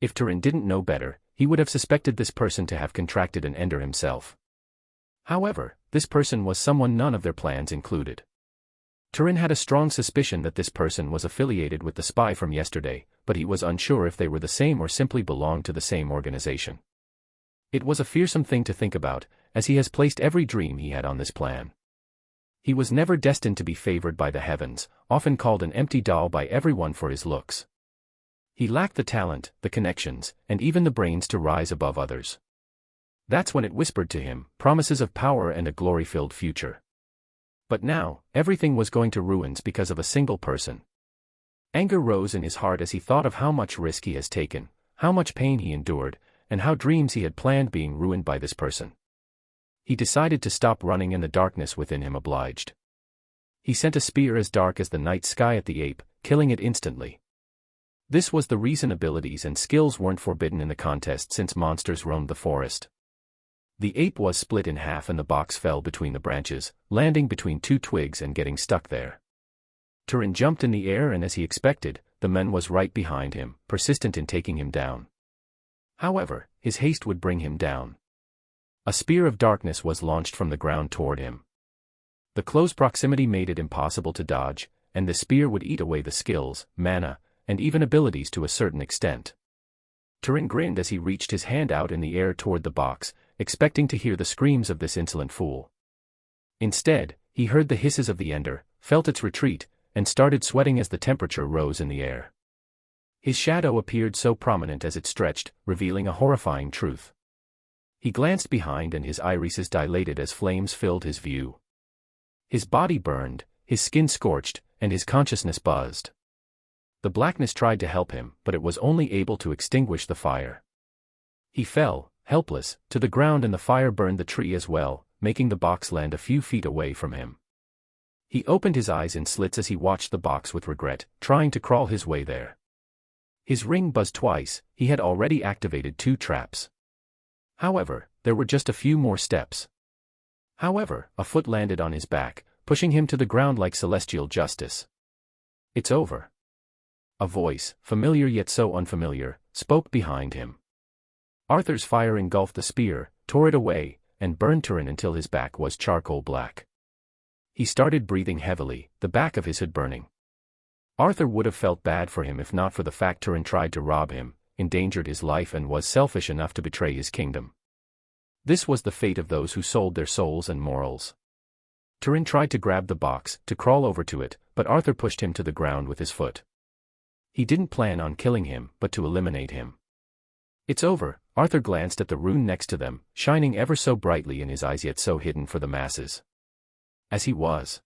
If Turin didn't know better, he would have suspected this person to have contracted an ender himself. However, this person was someone none of their plans included. Turin had a strong suspicion that this person was affiliated with the spy from yesterday, but he was unsure if they were the same or simply belonged to the same organization. It was a fearsome thing to think about, as he has placed every dream he had on this plan. He was never destined to be favored by the heavens, often called an empty doll by everyone for his looks. He lacked the talent, the connections, and even the brains to rise above others. That's when it whispered to him, promises of power and a glory-filled future. But now, everything was going to ruins because of a single person. Anger rose in his heart as he thought of how much risk he has taken, how much pain he endured, and how dreams he had planned being ruined by this person. He decided to stop running and the darkness within him obliged. He sent a spear as dark as the night sky at the ape, killing it instantly. This was the reason abilities and skills weren't forbidden in the contest since monsters roamed the forest. The ape was split in half and the box fell between the branches, landing between two twigs and getting stuck there. Turin jumped in the air and as he expected, the man was right behind him, persistent in taking him down. However, his haste would bring him down. A spear of darkness was launched from the ground toward him. The close proximity made it impossible to dodge, and the spear would eat away the skills, mana, and even abilities to a certain extent. Turin grinned as he reached his hand out in the air toward the box, expecting to hear the screams of this insolent fool. Instead, he heard the hisses of the ender, felt its retreat, and started sweating as the temperature rose in the air. His shadow appeared so prominent as it stretched, revealing a horrifying truth. He glanced behind and his irises dilated as flames filled his view. His body burned, his skin scorched, and his consciousness buzzed. The blackness tried to help him, but it was only able to extinguish the fire. He fell, helpless, to the ground and the fire burned the tree as well, making the box land a few feet away from him. He opened his eyes in slits as he watched the box with regret, trying to crawl his way there. His ring buzzed twice, he had already activated 2 traps. However, there were just a few more steps. However, a foot landed on his back, pushing him to the ground like celestial justice. "It's over." A voice, familiar yet so unfamiliar, spoke behind him. Arthur's fire engulfed the spear, tore it away, and burned Turin until his back was charcoal black. He started breathing heavily, the back of his hood burning. Arthur would have felt bad for him if not for the fact Turin tried to rob him, endangered his life and was selfish enough to betray his kingdom. This was the fate of those who sold their souls and morals. Turin tried to grab the box, to crawl over to it, but Arthur pushed him to the ground with his foot. He didn't plan on killing him, but to eliminate him. "It's over." Arthur glanced at the rune next to them, shining ever so brightly in his eyes yet so hidden for the masses. As he was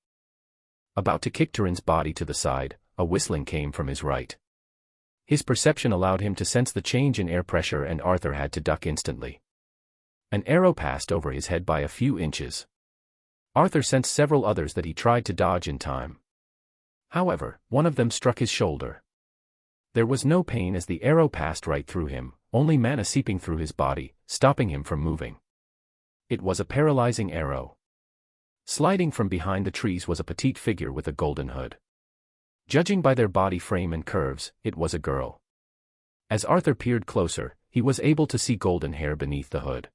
about to kick Turin's body to the side, a whistling came from his right. His perception allowed him to sense the change in air pressure and Arthur had to duck instantly. An arrow passed over his head by a few inches. Arthur sensed several others that he tried to dodge in time. However, one of them struck his shoulder. There was no pain as the arrow passed right through him, only mana seeping through his body, stopping him from moving. It was a paralyzing arrow. Sliding from behind the trees was a petite figure with a golden hood. Judging by their body frame and curves, it was a girl. As Arthur peered closer, he was able to see golden hair beneath the hood.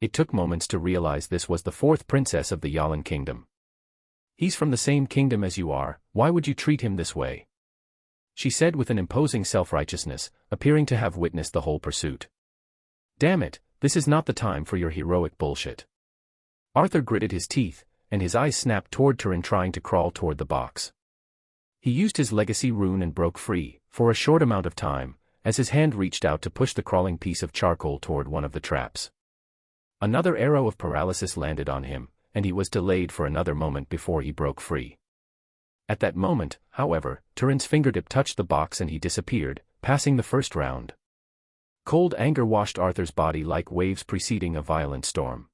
It took moments to realize this was the 4th princess of the Yalan kingdom. "He's from the same kingdom as you are, why would you treat him this way?" she said with an imposing self-righteousness, appearing to have witnessed the whole pursuit. "Damn it, this is not the time for your heroic bullshit." Arthur gritted his teeth, and his eyes snapped toward Turin trying to crawl toward the box. He used his legacy rune and broke free, for a short amount of time, as his hand reached out to push the crawling piece of charcoal toward one of the traps. Another arrow of paralysis landed on him, and he was delayed for another moment before he broke free. At that moment, however, Turin's fingertip touched the box and he disappeared, passing the first round. Cold anger washed Arthur's body like waves preceding a violent storm.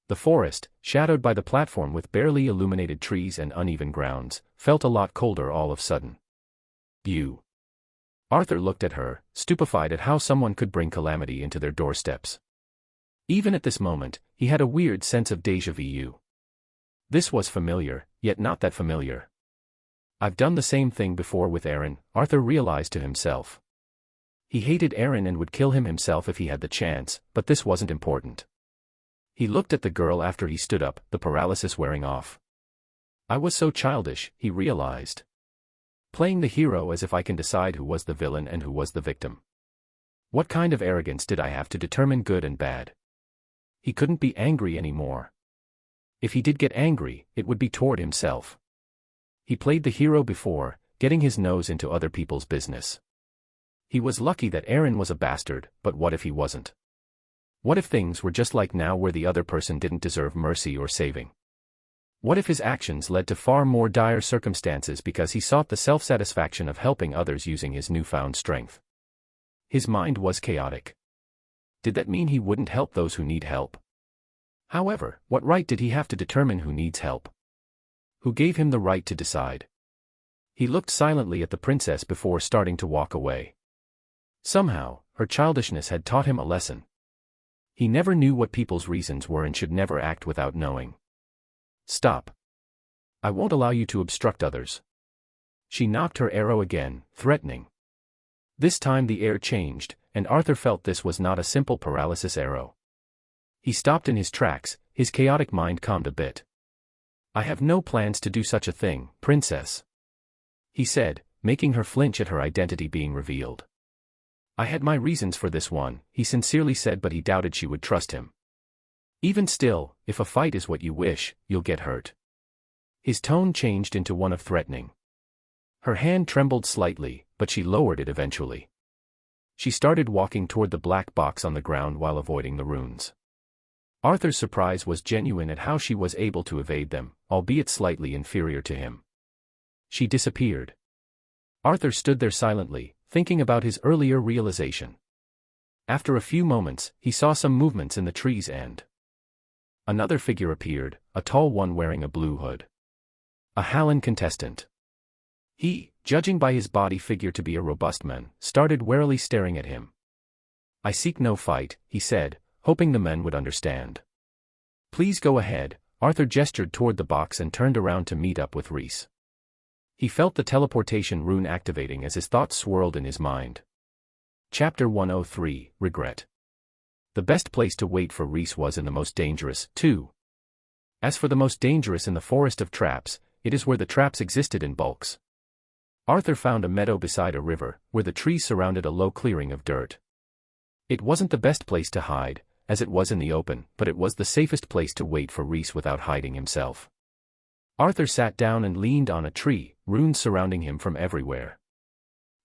The forest, shadowed by the platform with barely illuminated trees and uneven grounds, felt a lot colder all of a sudden. "You." Arthur looked at her, stupefied at how someone could bring calamity into their doorsteps. Even at this moment, he had a weird sense of déjà vu. This was familiar, yet not that familiar. "I've done the same thing before with Aaron," Arthur realized to himself. He hated Aaron and would kill him himself if he had the chance, but this wasn't important. He looked at the girl after he stood up, the paralysis wearing off. "I was so childish," he realized. "Playing the hero as if I can decide who was the villain and who was the victim. What kind of arrogance did I have to determine good and bad?" He couldn't be angry anymore. If he did get angry, it would be toward himself. He played the hero before, getting his nose into other people's business. He was lucky that Aaron was a bastard, but what if he wasn't? What if things were just like now where the other person didn't deserve mercy or saving? What if his actions led to far more dire circumstances because he sought the self-satisfaction of helping others using his newfound strength? His mind was chaotic. Did that mean he wouldn't help those who need help? However, what right did he have to determine who needs help? Who gave him the right to decide? He looked silently at the princess before starting to walk away. Somehow, her childishness had taught him a lesson. He never knew what people's reasons were and should never act without knowing. "Stop. I won't allow you to obstruct others." She knocked her arrow again, threatening. This time the air changed, and Arthur felt this was not a simple paralysis arrow. He stopped in his tracks, his chaotic mind calmed a bit. "I have no plans to do such a thing, princess," he said, making her flinch at her identity being revealed. I had my reasons for this one, he sincerely said, but he doubted she would trust him. Even still, if a fight is what you wish, you'll get hurt. His tone changed into one of threatening. Her hand trembled slightly, but she lowered it eventually. She started walking toward the black box on the ground while avoiding the runes. Arthur's surprise was genuine at how she was able to evade them, albeit slightly inferior to him. She disappeared. Arthur stood there silently, thinking about his earlier realization. After a few moments, he saw some movements in the trees and another figure appeared, a tall one wearing a blue hood. A Hallan contestant. He, judging by his body figure to be a robust man, started warily staring at him. I seek no fight, he said, hoping the men would understand. Please go ahead. Arthur gestured toward the box and turned around to meet up with Rhys. He felt the teleportation rune activating as his thoughts swirled in his mind. Chapter 103, Regret. The best place to wait for Rhys was in the most dangerous, too. As for the most dangerous in the forest of traps, it is where the traps existed in bulks. Arthur found a meadow beside a river, where the trees surrounded a low clearing of dirt. It wasn't the best place to hide, as it was in the open, but it was the safest place to wait for Rhys without hiding himself. Arthur sat down and leaned on a tree, runes surrounding him from everywhere.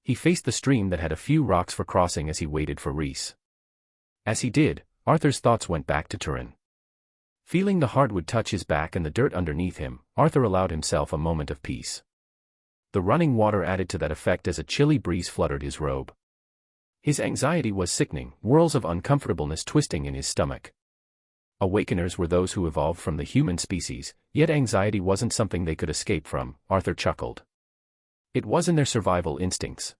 He faced the stream that had a few rocks for crossing as he waited for Rhys. As he did, Arthur's thoughts went back to Turin. Feeling the hardwood touch his back and the dirt underneath him, Arthur allowed himself a moment of peace. The running water added to that effect as a chilly breeze fluttered his robe. His anxiety was sickening, whirls of uncomfortableness twisting in his stomach. Awakeners were those who evolved from the human species, yet anxiety wasn't something they could escape from, Arthur chuckled. It was in their survival instincts.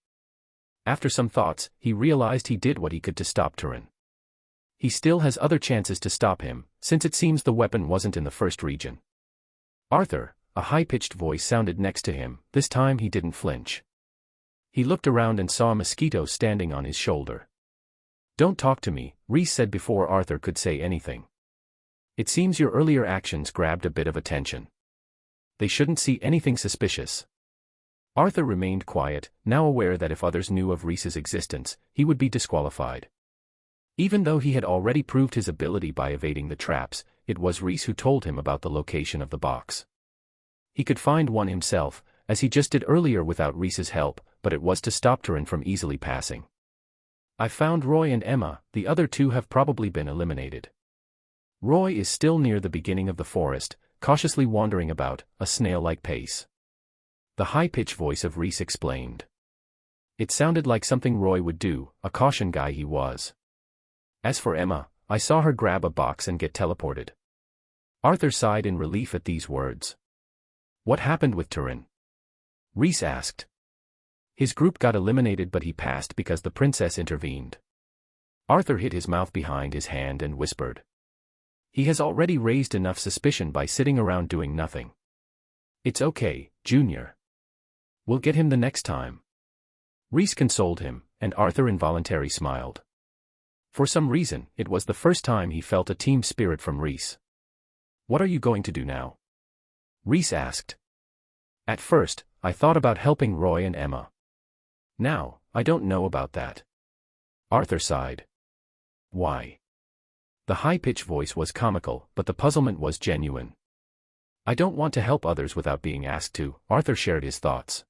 After some thoughts, he realized he did what he could to stop Turin. He still has other chances to stop him, since it seems the weapon wasn't in the first region. Arthur, a high-pitched voice sounded next to him. This time he didn't flinch. He looked around and saw a mosquito standing on his shoulder. Don't talk to me, Rhys said before Arthur could say anything. It seems your earlier actions grabbed a bit of attention. They shouldn't see anything suspicious. Arthur remained quiet, now aware that if others knew of Rhys's existence, he would be disqualified. Even though he had already proved his ability by evading the traps, it was Rhys who told him about the location of the box. He could find one himself, as he just did earlier without Rhys's help, but it was to stop Turin from easily passing. I found Roy and Emma, the other two have probably been eliminated. Roy is still near the beginning of the forest, cautiously wandering about, a snail-like pace. The high-pitched voice of Rhys explained. It sounded like something Roy would do, a caution guy he was. As for Emma, I saw her grab a box and get teleported. Arthur sighed in relief at these words. What happened with Turin? Rhys asked. His group got eliminated but he passed because the princess intervened. Arthur hid his mouth behind his hand and whispered. He has already raised enough suspicion by sitting around doing nothing. It's okay, Junior. We'll get him the next time. Rhys consoled him, and Arthur involuntarily smiled. For some reason, it was the first time he felt a team spirit from Rhys. What are you going to do now? Rhys asked. At first, I thought about helping Roy and Emma. Now, I don't know about that. Arthur sighed. Why? The high-pitched voice was comical, but the puzzlement was genuine. I don't want to help others without being asked to, Arthur shared his thoughts.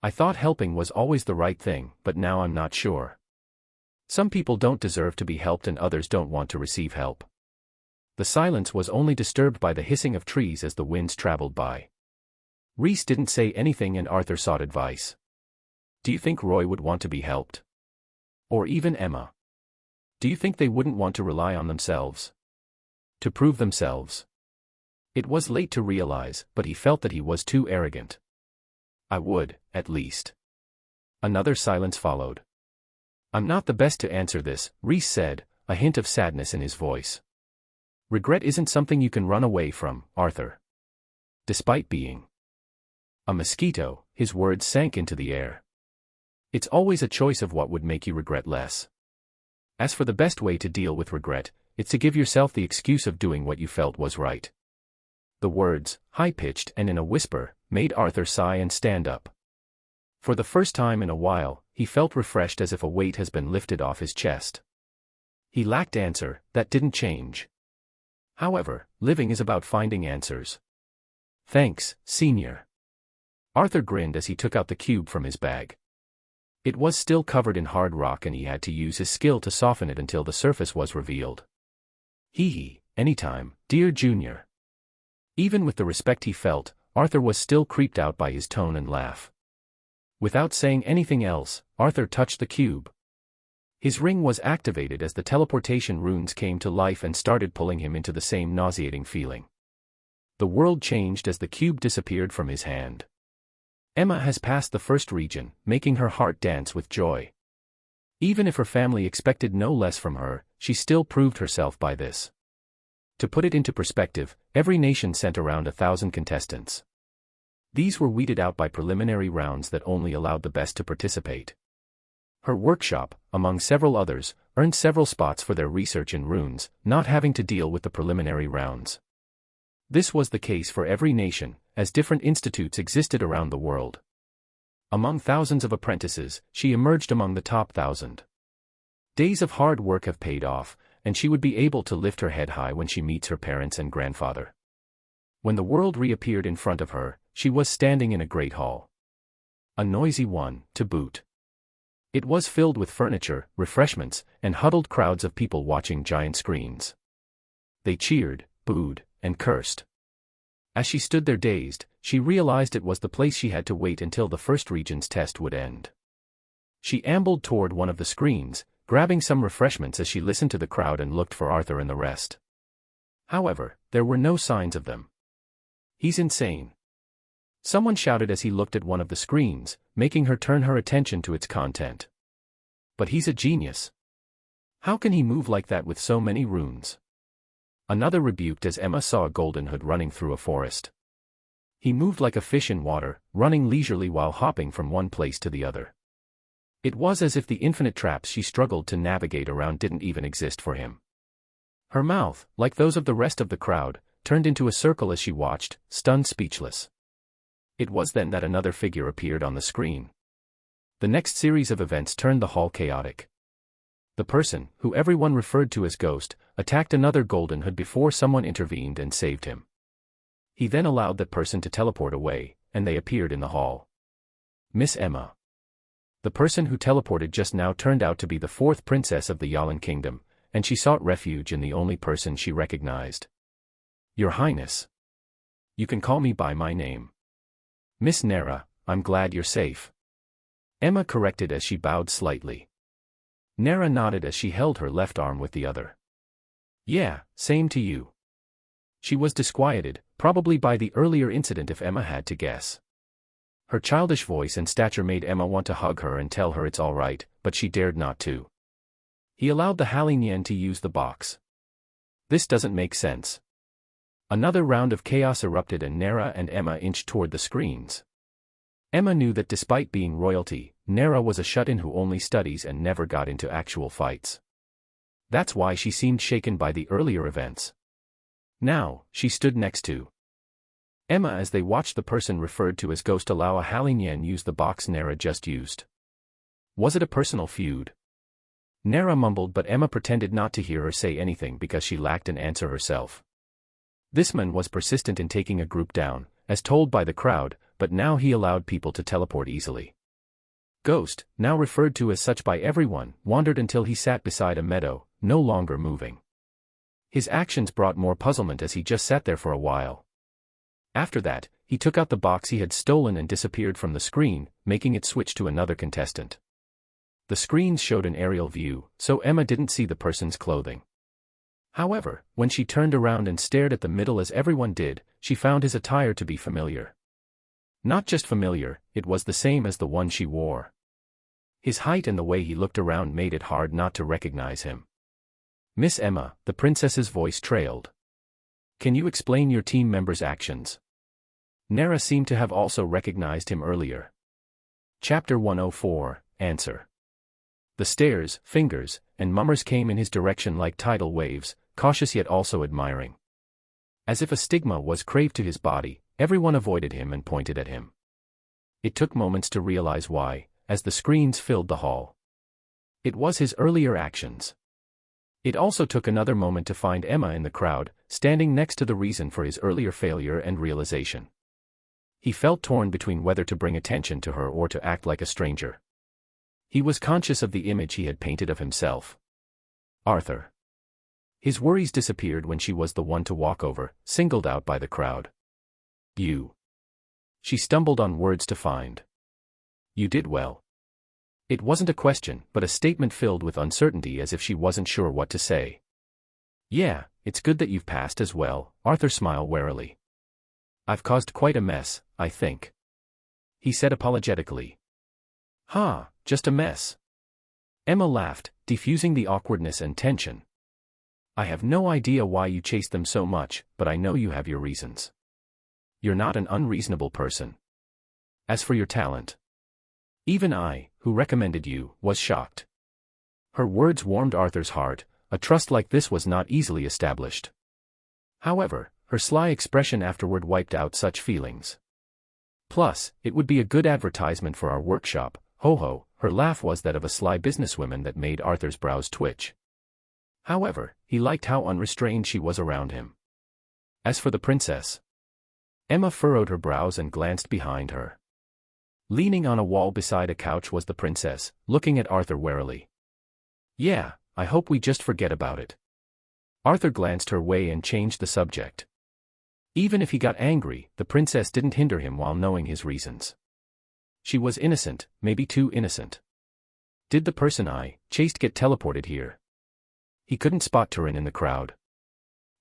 I thought helping was always the right thing, but now I'm not sure. Some people don't deserve to be helped and others don't want to receive help. The silence was only disturbed by the hissing of trees as the winds traveled by. Rhys didn't say anything and Arthur sought advice. Do you think Roy would want to be helped? Or even Emma? Do you think they wouldn't want to rely on themselves? To prove themselves? It was late to realize, but he felt that he was too arrogant. I would, at least. Another silence followed. I'm not the best to answer this, Rhys said, a hint of sadness in his voice. Regret isn't something you can run away from, Arthur. Despite being a mosquito, his words sank into the air. It's always a choice of what would make you regret less. As for the best way to deal with regret, it's to give yourself the excuse of doing what you felt was right. The words, high-pitched and in a whisper, made Arthur sigh and stand up. For the first time in a while, he felt refreshed as if a weight has been lifted off his chest. He lacked answer, that didn't change. However, living is about finding answers. Thanks, Senior. Arthur grinned as he took out the cube from his bag. It was still covered in hard rock and he had to use his skill to soften it until the surface was revealed. Hee, anytime, dear Junior. Even with the respect he felt, Arthur was still creeped out by his tone and laugh. Without saying anything else, Arthur touched the cube. His ring was activated as the teleportation runes came to life and started pulling him into the same nauseating feeling. The world changed as the cube disappeared from his hand. Emma has passed the first region, making her heart dance with joy. Even if her family expected no less from her, she still proved herself by this. To put it into perspective, every nation sent around 1,000 contestants. These were weeded out by preliminary rounds that only allowed the best to participate. Her workshop, among several others, earned several spots for their research in runes, not having to deal with the preliminary rounds. This was the case for every nation, as different institutes existed around the world. Among thousands of apprentices, she emerged among the top 1,000. Days of hard work have paid off, and she would be able to lift her head high when she meets her parents and grandfather. When the world reappeared in front of her, she was standing in a great hall. A noisy one, to boot. It was filled with furniture, refreshments, and huddled crowds of people watching giant screens. They cheered, booed, and cursed. As she stood there dazed, she realized it was the place she had to wait until the first region's test would end. She ambled toward one of the screens, grabbing some refreshments as she listened to the crowd and looked for Arthur and the rest. However, there were no signs of them. He's insane. Someone shouted as he looked at one of the screens, making her turn her attention to its content. But he's a genius. How can he move like that with so many runes? Another rebuked as Emma saw a golden hood running through a forest. He moved like a fish in water, running leisurely while hopping from one place to the other. It was as if the infinite traps she struggled to navigate around didn't even exist for him. Her mouth, like those of the rest of the crowd, turned into a circle as she watched, stunned speechless. It was then that another figure appeared on the screen. The next series of events turned the hall chaotic. The person, who everyone referred to as Ghost, attacked another golden hood before someone intervened and saved him. He then allowed that person to teleport away, and they appeared in the hall. Miss Emma. The person who teleported just now turned out to be the fourth princess of the Yalan Kingdom, and she sought refuge in the only person she recognized. Your Highness. You can call me by my name. Miss Nera, I'm glad you're safe. Emma corrected as she bowed slightly. Nera nodded as she held her left arm with the other. Yeah, same to you. She was disquieted, probably by the earlier incident if Emma had to guess. Her childish voice and stature made Emma want to hug her and tell her it's all right, but she dared not to. He allowed the Halinyan to use the box. This doesn't make sense. Another round of chaos erupted and Nera and Emma inched toward the screens. Emma knew that despite being royalty, Nera was a shut-in who only studies and never got into actual fights. That's why she seemed shaken by the earlier events. Now, she stood next to Emma as they watched the person referred to as Ghost allow a Halinyan use the box Nera just used. Was it a personal feud? Nera mumbled, but Emma pretended not to hear her say anything because she lacked an answer herself. This man was persistent in taking a group down, as told by the crowd, but now he allowed people to teleport easily. Ghost, now referred to as such by everyone, wandered until he sat beside a meadow, no longer moving. His actions brought more puzzlement as he just sat there for a while. After that, he took out the box he had stolen and disappeared from the screen, making it switch to another contestant. The screens showed an aerial view, so Emma didn't see the person's clothing. However, when she turned around and stared at the middle as everyone did, she found his attire to be familiar. Not just familiar, it was the same as the one she wore. His height and the way he looked around made it hard not to recognize him. Miss Emma, the princess's voice trailed. Can you explain your team member's actions? Nera seemed to have also recognized him earlier. Chapter 104, Answer. The stares, fingers, and mummers came in his direction like tidal waves, cautious yet also admiring. As if a stigma was craved to his body, everyone avoided him and pointed at him. It took moments to realize why, as the screams filled the hall. It was his earlier actions. It also took another moment to find Emma in the crowd, standing next to the reason for his earlier failure and realization. He felt torn between whether to bring attention to her or to act like a stranger. He was conscious of the image he had painted of himself. Arthur. His worries disappeared when she was the one to walk over, singled out by the crowd. You. She stumbled on words to find. You did well. It wasn't a question, but a statement filled with uncertainty, as if she wasn't sure what to say. Yeah, it's good that you've passed as well, Arthur smiled warily. I've caused quite a mess, I think. He said apologetically. Just a mess. Emma laughed, diffusing the awkwardness and tension. I have no idea why you chased them so much, but I know you have your reasons. You're not an unreasonable person. As for your talent, even I, who recommended you, was shocked. Her words warmed Arthur's heart. A trust like this was not easily established. However, her sly expression afterward wiped out such feelings. Plus, it would be a good advertisement for our workshop. Ho ho, her laugh was that of a sly businesswoman that made Arthur's brows twitch. However, he liked how unrestrained she was around him. As for the princess, Emma furrowed her brows and glanced behind her. Leaning on a wall beside a couch was the princess, looking at Arthur warily. Yeah, I hope we just forget about it. Arthur glanced her way and changed the subject. Even if he got angry, the princess didn't hinder him while knowing his reasons. She was innocent, maybe too innocent. Did the person I chased get teleported here? He couldn't spot Turin in the crowd.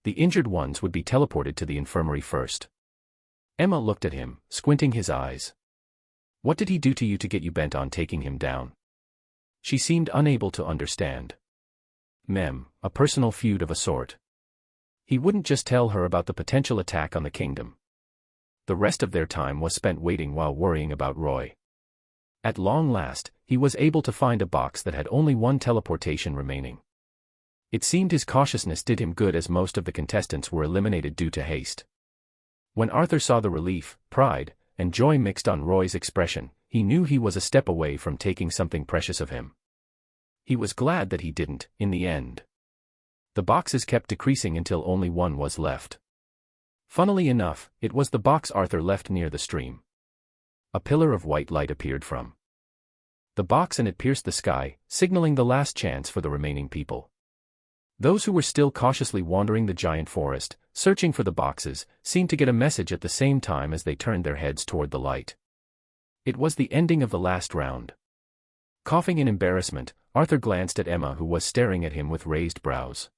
The injured ones would be teleported to the infirmary first. Emma looked at him, squinting his eyes. What did he do to you to get you bent on taking him down? She seemed unable to understand. A personal feud of a sort. He wouldn't just tell her about the potential attack on the kingdom. The rest of their time was spent waiting while worrying about Roy. At long last, he was able to find a box that had only one teleportation remaining. It seemed his cautiousness did him good, as most of the contestants were eliminated due to haste. When Arthur saw the relief, pride, and joy mixed on Roy's expression, he knew he was a step away from taking something precious of him. He was glad that he didn't, in the end. The boxes kept decreasing until only one was left. Funnily enough, it was the box Arthur left near the stream. A pillar of white light appeared from the box and it pierced the sky, signaling the last chance for the remaining people. Those who were still cautiously wandering the giant forest, searching for the boxes, seemed to get a message at the same time as they turned their heads toward the light. It was the ending of the last round. Coughing in embarrassment, Arthur glanced at Emma, who was staring at him with raised brows.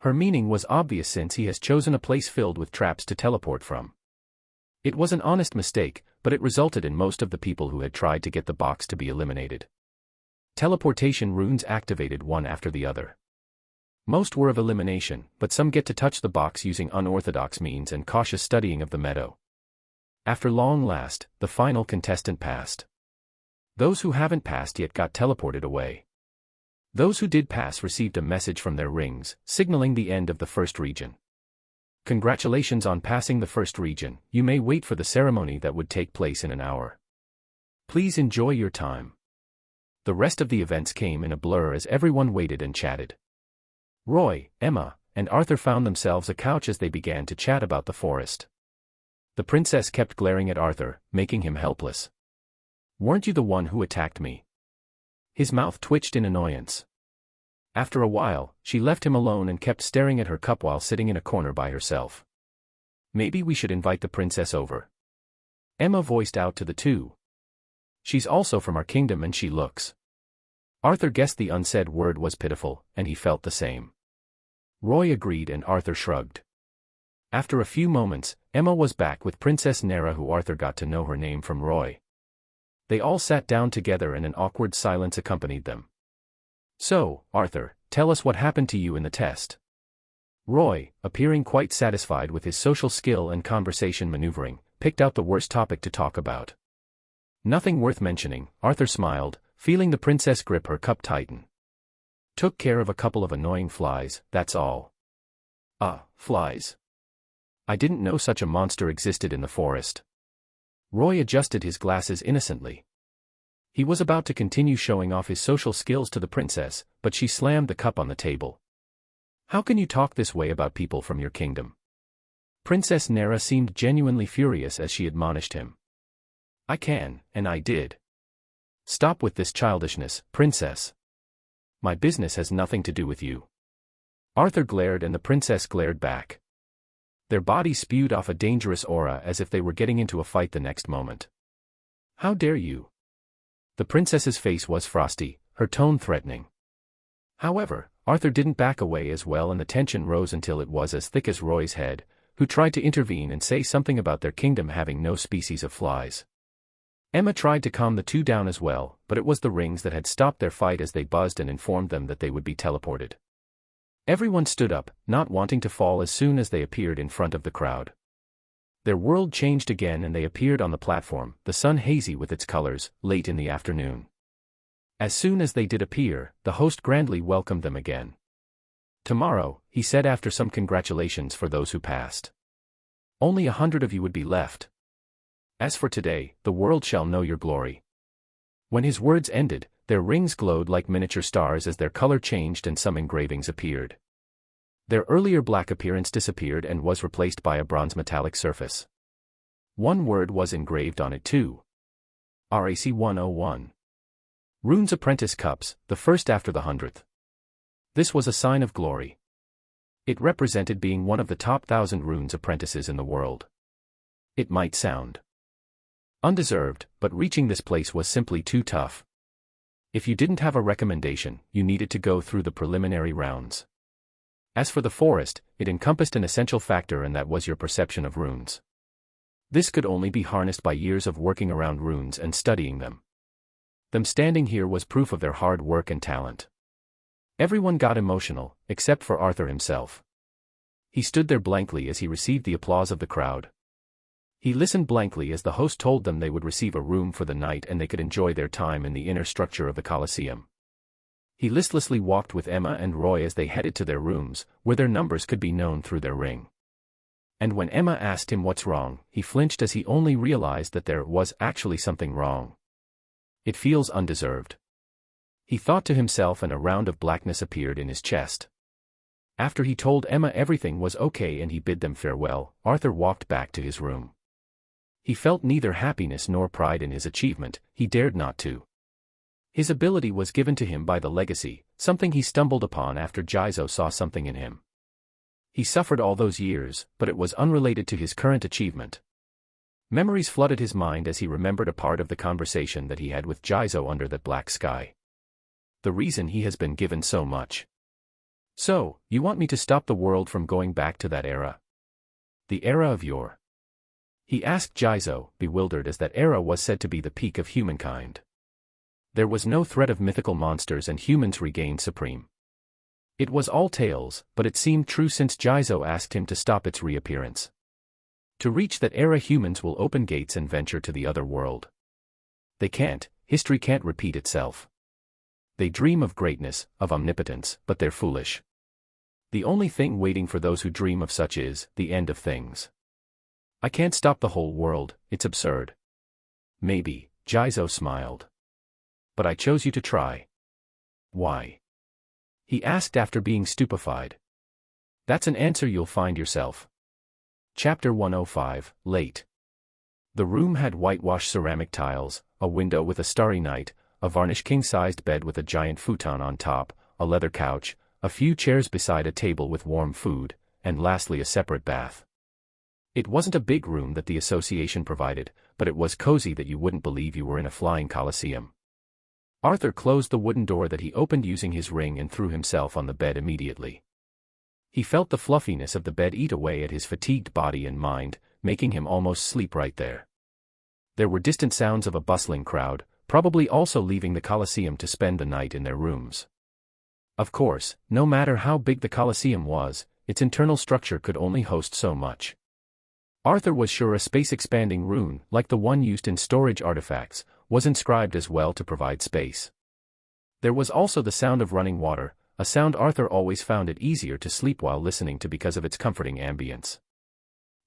Her meaning was obvious, since he has chosen a place filled with traps to teleport from. It was an honest mistake, but it resulted in most of the people who had tried to get the box to be eliminated. Teleportation runes activated one after the other. Most were of elimination, but some get to touch the box using unorthodox means and cautious studying of the meadow. After long last, the final contestant passed. Those who haven't passed yet got teleported away. Those who did pass received a message from their rings, signaling the end of the first region. Congratulations on passing the first region. You may wait for the ceremony that would take place in an hour. Please enjoy your time. The rest of the events came in a blur as everyone waited and chatted. Roy, Emma, and Arthur found themselves a couch as they began to chat about the forest. The princess kept glaring at Arthur, making him helpless. Weren't you the one who attacked me? His mouth twitched in annoyance. After a while, she left him alone and kept staring at her cup while sitting in a corner by herself. Maybe we should invite the princess over. Emma voiced out to the two. She's also from our kingdom and she looks. Arthur guessed the unsaid word was pitiful, and he felt the same. Roy agreed and Arthur shrugged. After a few moments, Emma was back with Princess Nera, who Arthur got to know her name from Roy. They all sat down together and an awkward silence accompanied them. So, Arthur, tell us what happened to you in the test. Roy, appearing quite satisfied with his social skill and conversation maneuvering, picked out the worst topic to talk about. Nothing worth mentioning, Arthur smiled, feeling the princess grip her cup tighten. Took care of a couple of annoying flies, that's all. Flies. I didn't know such a monster existed in the forest. Roy adjusted his glasses innocently. He was about to continue showing off his social skills to the princess, but she slammed the cup on the table. "How can you talk this way about people from your kingdom?" Princess Nera seemed genuinely furious as she admonished him. "I can, and I did. Stop with this childishness, princess. My business has nothing to do with you." Arthur glared and the princess glared back. Their bodies spewed off a dangerous aura as if they were getting into a fight the next moment. "How dare you?" The princess's face was frosty, her tone threatening. However, Arthur didn't back away as well, and the tension rose until it was as thick as Roy's head, who tried to intervene and say something about their kingdom having no species of flies. Emma tried to calm the two down as well, but it was the rings that had stopped their fight as they buzzed and informed them that they would be teleported. Everyone stood up, not wanting to fall as soon as they appeared in front of the crowd. Their world changed again and they appeared on the platform, the sun hazy with its colors, late in the afternoon. As soon as they did appear, the host grandly welcomed them again. "Tomorrow," he said after some congratulations for those who passed. "Only 100 of you would be left. As for today, the world shall know your glory." When his words ended, their rings glowed like miniature stars as their color changed and some engravings appeared. Their earlier black appearance disappeared and was replaced by a bronze metallic surface. One word was engraved on it too. RAC 101. Runes Apprentice Cups, the first after the 100th. This was a sign of glory. It represented being one of the top 1,000 runes apprentices in the world. It might sound undeserved, but reaching this place was simply too tough. If you didn't have a recommendation, you needed to go through the preliminary rounds. As for the forest, it encompassed an essential factor, and that was your perception of runes. This could only be harnessed by years of working around runes and studying them. Them standing here was proof of their hard work and talent. Everyone got emotional, except for Arthur himself. He stood there blankly as he received the applause of the crowd. He listened blankly as the host told them they would receive a room for the night and they could enjoy their time in the inner structure of the Colosseum. He listlessly walked with Emma and Roy as they headed to their rooms, where their numbers could be known through their ring. And when Emma asked him what's wrong, he flinched as he only realized that there was actually something wrong. "It feels undeserved," he thought to himself, and a round of blackness appeared in his chest. After he told Emma everything was okay and he bid them farewell, Arthur walked back to his room. He felt neither happiness nor pride in his achievement, he dared not to. His ability was given to him by the legacy, something he stumbled upon after Jizo saw something in him. He suffered all those years, but it was unrelated to his current achievement. Memories flooded his mind as he remembered a part of the conversation that he had with Jizo under that black sky. The reason he has been given so much. "So, you want me to stop the world from going back to that era? The era of yore?" he asked Jizo, bewildered as that era was said to be the peak of humankind. There was no threat of mythical monsters and humans regained supreme. It was all tales, but it seemed true since Jizo asked him to stop its reappearance. To reach that era, humans will open gates and venture to the other world. They can't, history can't repeat itself. They dream of greatness, of omnipotence, but they're foolish. The only thing waiting for those who dream of such is the end of things. I can't stop the whole world, it's absurd. Maybe, Jizo smiled. But I chose you to try. Why? He asked after being stupefied. That's an answer you'll find yourself. Chapter 105, Late. The room had whitewashed ceramic tiles, a window with a starry night, a varnished king-sized bed with a giant futon on top, a leather couch, a few chairs beside a table with warm food, and lastly a separate bath. It wasn't a big room that the association provided, but it was cozy that you wouldn't believe you were in a flying coliseum. Arthur closed the wooden door that he opened using his ring and threw himself on the bed immediately. He felt the fluffiness of the bed eat away at his fatigued body and mind, making him almost sleep right there. There were distant sounds of a bustling crowd, probably also leaving the Colosseum to spend the night in their rooms. Of course, no matter how big the Colosseum was, its internal structure could only host so much. Arthur was sure a space-expanding rune, like the one used in storage artifacts, was inscribed as well to provide space. There was also the sound of running water, a sound Arthur always found it easier to sleep while listening to because of its comforting ambience.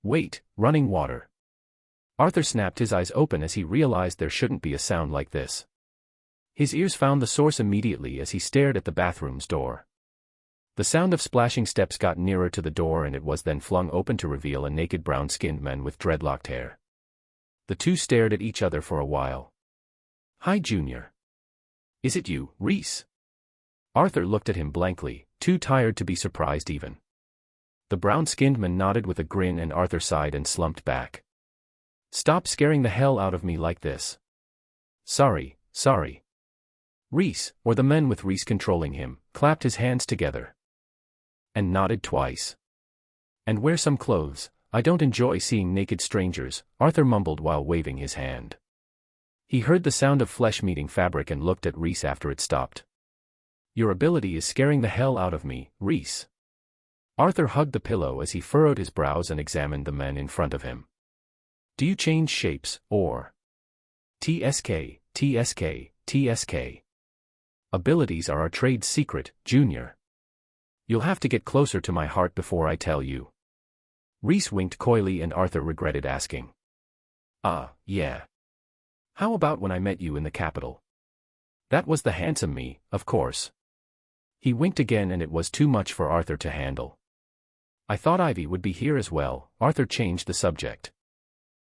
Wait, running water. Arthur snapped his eyes open as he realized there shouldn't be a sound like this. His ears found the source immediately as he stared at the bathroom's door. The sound of splashing steps got nearer to the door, and it was then flung open to reveal a naked brown-skinned man with dreadlocked hair. The two stared at each other for a while. "Hi, Junior. Is it you, Reese?" Arthur looked at him blankly, too tired to be surprised even. The brown-skinned man nodded with a grin, and Arthur sighed and slumped back. "Stop scaring the hell out of me like this." Sorry. Reese, or the men with Reese controlling him, clapped his hands together and nodded twice. "And wear some clothes. I don't enjoy seeing naked strangers," Arthur mumbled while waving his hand. He heard the sound of flesh meeting fabric and looked at Reese after it stopped. "Your ability is scaring the hell out of me, Reese." Arthur hugged the pillow as he furrowed his brows and examined the men in front of him. "Do you change shapes, or?" TSK. "Abilities are our trade secret, Junior. You'll have to get closer to my heart before I tell you." Reese winked coyly, and Arthur regretted asking. Yeah. How about when I met you in the capital? That was the handsome me, of course." He winked again, and it was too much for Arthur to handle. "I thought Ivy would be here as well." Arthur changed the subject.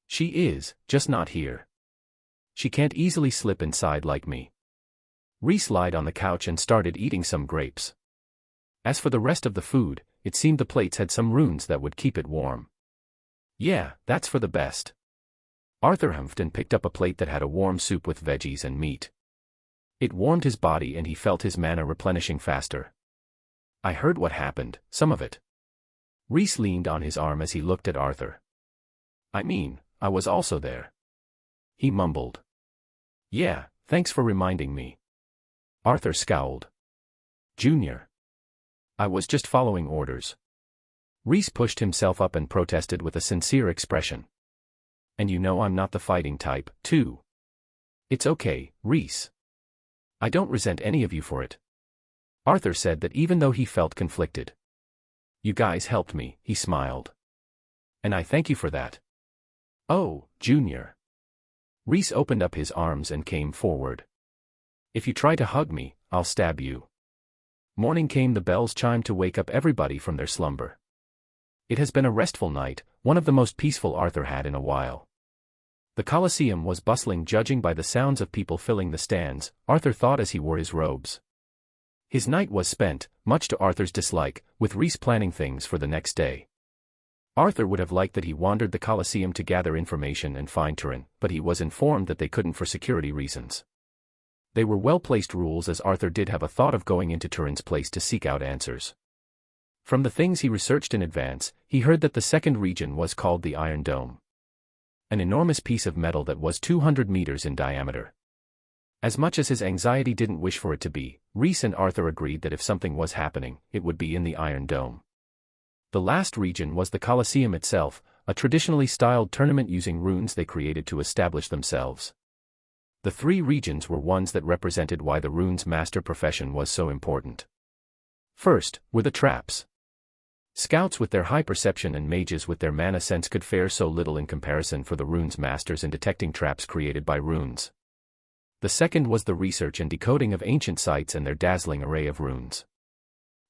"She is, just not here. She can't easily slip inside like me." Reese lied on the couch and started eating some grapes. As for the rest of the food, it seemed the plates had some runes that would keep it warm. "Yeah, that's for the best." Arthur humphed and picked up a plate that had a warm soup with veggies and meat. It warmed his body, and he felt his mana replenishing faster. "I heard what happened, some of it." Reese leaned on his arm as he looked at Arthur. "I mean, I was also there." He mumbled. "Yeah, thanks for reminding me." Arthur scowled. "Junior. I was just following orders." Reese pushed himself up and protested with a sincere expression. "And you know I'm not the fighting type, too." "It's okay, Reese. I don't resent any of you for it." Arthur said that even though he felt conflicted. "You guys helped me," he smiled. "And I thank you for that." "Oh, Junior." Reese opened up his arms and came forward. "If you try to hug me, I'll stab you." Morning came. The bells chimed to wake up everybody from their slumber. It has been a restful night, one of the most peaceful Arthur had in a while. The Colosseum was bustling, judging by the sounds of people filling the stands, Arthur thought as he wore his robes. His night was spent, much to Arthur's dislike, with Reese planning things for the next day. Arthur would have liked that he wandered the Colosseum to gather information and find Turin, but he was informed that they couldn't for security reasons. They were well-placed rules, as Arthur did have a thought of going into Turin's place to seek out answers. From the things he researched in advance, he heard that the second region was called the Iron Dome. An enormous piece of metal that was 200 meters in diameter. As much as his anxiety didn't wish for it to be, Reese and Arthur agreed that if something was happening, it would be in the Iron Dome. The last region was the Colosseum itself, a traditionally styled tournament using runes they created to establish themselves. The three regions were ones that represented why the runes master profession was so important. First, were the traps. Scouts with their high perception and mages with their mana sense could fare so little in comparison for the runes masters in detecting traps created by runes. The second was the research and decoding of ancient sites and their dazzling array of runes.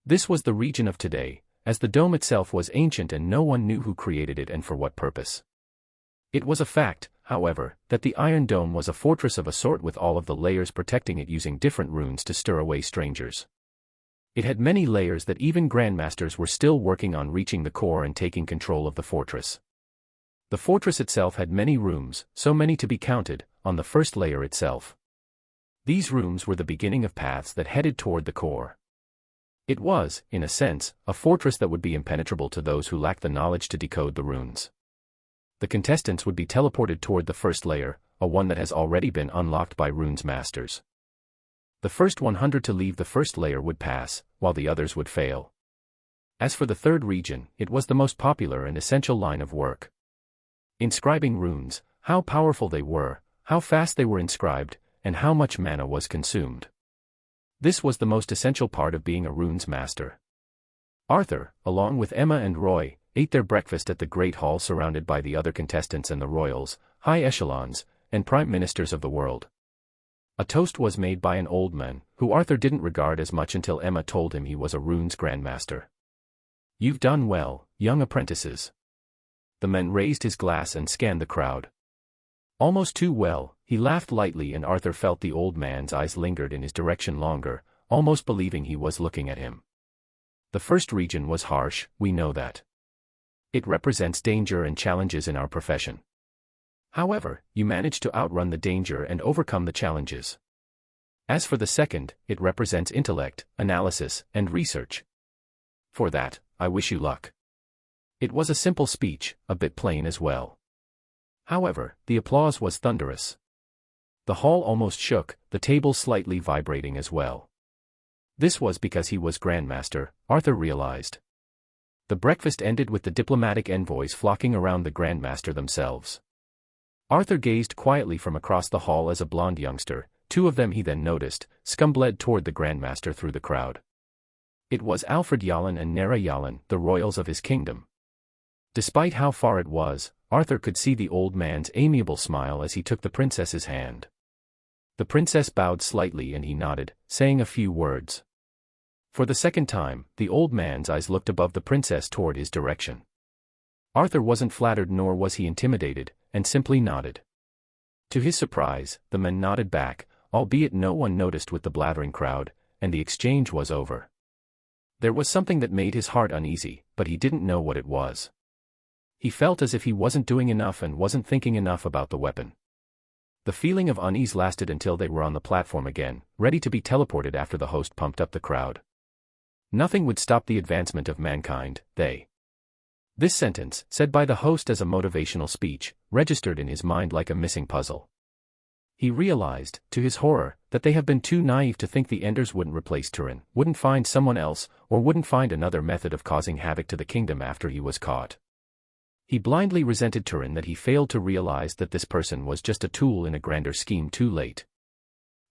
This was the region of today, as the dome itself was ancient and no one knew who created it and for what purpose. It was a fact, however, that the Iron Dome was a fortress of a sort, with all of the layers protecting it using different runes to stir away strangers. It had many layers that even grandmasters were still working on reaching the core and taking control of the fortress. The fortress itself had many rooms, so many to be counted, on the first layer itself. These rooms were the beginning of paths that headed toward the core. It was, in a sense, a fortress that would be impenetrable to those who lacked the knowledge to decode the runes. The contestants would be teleported toward the first layer, a one that has already been unlocked by runes masters. The first 100 to leave the first layer would pass, while the others would fail. As for the third region, it was the most popular and essential line of work. Inscribing runes, how powerful they were, how fast they were inscribed, and how much mana was consumed. This was the most essential part of being a runes master. Arthur, along with Emma and Roy, ate their breakfast at the great hall surrounded by the other contestants and the royals, high echelons, and prime ministers of the world. A toast was made by an old man, who Arthur didn't regard as much until Emma told him he was a runes grandmaster. "You've done well, young apprentices." The man raised his glass and scanned the crowd. Almost too well, he laughed lightly, and Arthur felt the old man's eyes lingered in his direction longer, almost believing he was looking at him. "The first region was harsh, we know that. It represents danger and challenges in our profession. However, you managed to outrun the danger and overcome the challenges. As for the second, it represents intellect, analysis, and research. For that, I wish you luck." It was a simple speech, a bit plain as well. However, the applause was thunderous. The hall almost shook, the table slightly vibrating as well. This was because he was Grandmaster, Arthur realized. The breakfast ended with the diplomatic envoys flocking around the Grandmaster themselves. Arthur gazed quietly from across the hall as a blonde youngster, two of them he then noticed, scumbled toward the Grandmaster through the crowd. It was Alfred Yalin and Nera Yalin, the royals of his kingdom. Despite how far it was, Arthur could see the old man's amiable smile as he took the princess's hand. The princess bowed slightly and he nodded, saying a few words. For the second time, the old man's eyes looked above the princess toward his direction. Arthur wasn't flattered nor was he intimidated, and simply nodded. To his surprise, the man nodded back, albeit no one noticed with the blathering crowd, and the exchange was over. There was something that made his heart uneasy, but he didn't know what it was. He felt as if he wasn't doing enough and wasn't thinking enough about the weapon. The feeling of unease lasted until they were on the platform again, ready to be teleported after the host pumped up the crowd. Nothing would stop the advancement of mankind, they. This sentence, said by the host as a motivational speech, registered in his mind like a missing puzzle. He realized, to his horror, that they have been too naive to think the Enders wouldn't replace Turin, wouldn't find someone else, or wouldn't find another method of causing havoc to the kingdom after he was caught. He blindly resented Turin that he failed to realize that this person was just a tool in a grander scheme too late.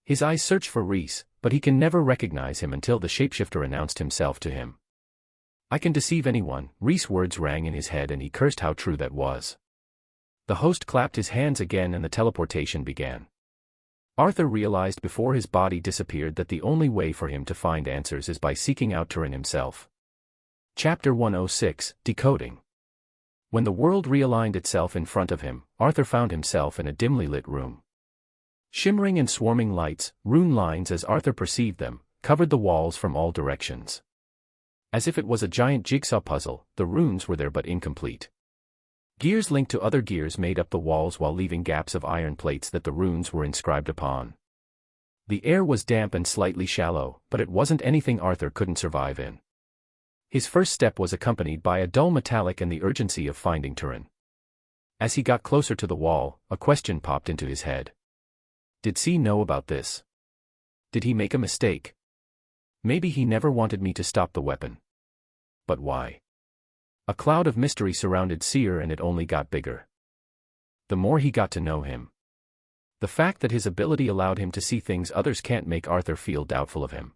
His eyes searched for Reese, but he can never recognize him until the shapeshifter announced himself to him. "I can deceive anyone," Reese's words rang in his head and he cursed how true that was. The host clapped his hands again and the teleportation began. Arthur realized before his body disappeared that the only way for him to find answers is by seeking out Turin himself. Chapter 106, Decoding. When the world realigned itself in front of him, Arthur found himself in a dimly lit room. Shimmering and swarming lights, rune lines as Arthur perceived them, covered the walls from all directions. As if it was a giant jigsaw puzzle, the runes were there but incomplete. Gears linked to other gears made up the walls while leaving gaps of iron plates that the runes were inscribed upon. The air was damp and slightly shallow, but it wasn't anything Arthur couldn't survive in. His first step was accompanied by a dull metallic and the urgency of finding Turin. As he got closer to the wall, a question popped into his head. Did C know about this? Did he make a mistake? Maybe he never wanted me to stop the weapon. But why? A cloud of mystery surrounded Seer and it only got bigger. The more he got to know him. The fact that his ability allowed him to see things others can't make Arthur feel doubtful of him.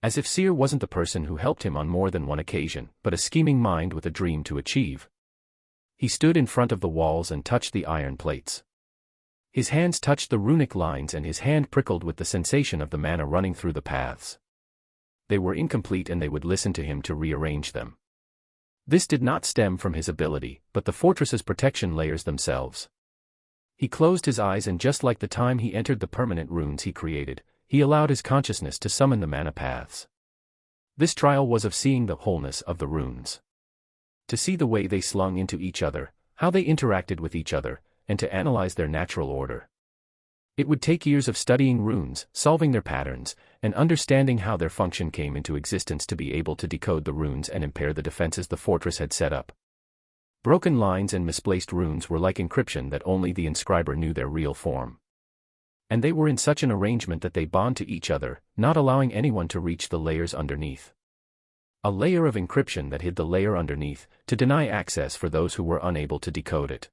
As if Seer wasn't the person who helped him on more than one occasion, but a scheming mind with a dream to achieve. He stood in front of the walls and touched the iron plates. His hands touched the runic lines and his hand prickled with the sensation of the mana running through the paths. They were incomplete and they would listen to him to rearrange them. This did not stem from his ability, but the fortress's protection layers themselves. He closed his eyes and just like the time he entered the permanent runes he created, he allowed his consciousness to summon the mana paths. This trial was of seeing the wholeness of the runes. To see the way they slung into each other, how they interacted with each other, and to analyze their natural order. It would take years of studying runes, solving their patterns, and understanding how their function came into existence to be able to decode the runes and impair the defenses the fortress had set up. Broken lines and misplaced runes were like encryption that only the inscriber knew their real form. And they were in such an arrangement that they bond to each other, not allowing anyone to reach the layers underneath. A layer of encryption that hid the layer underneath, to deny access for those who were unable to decode it.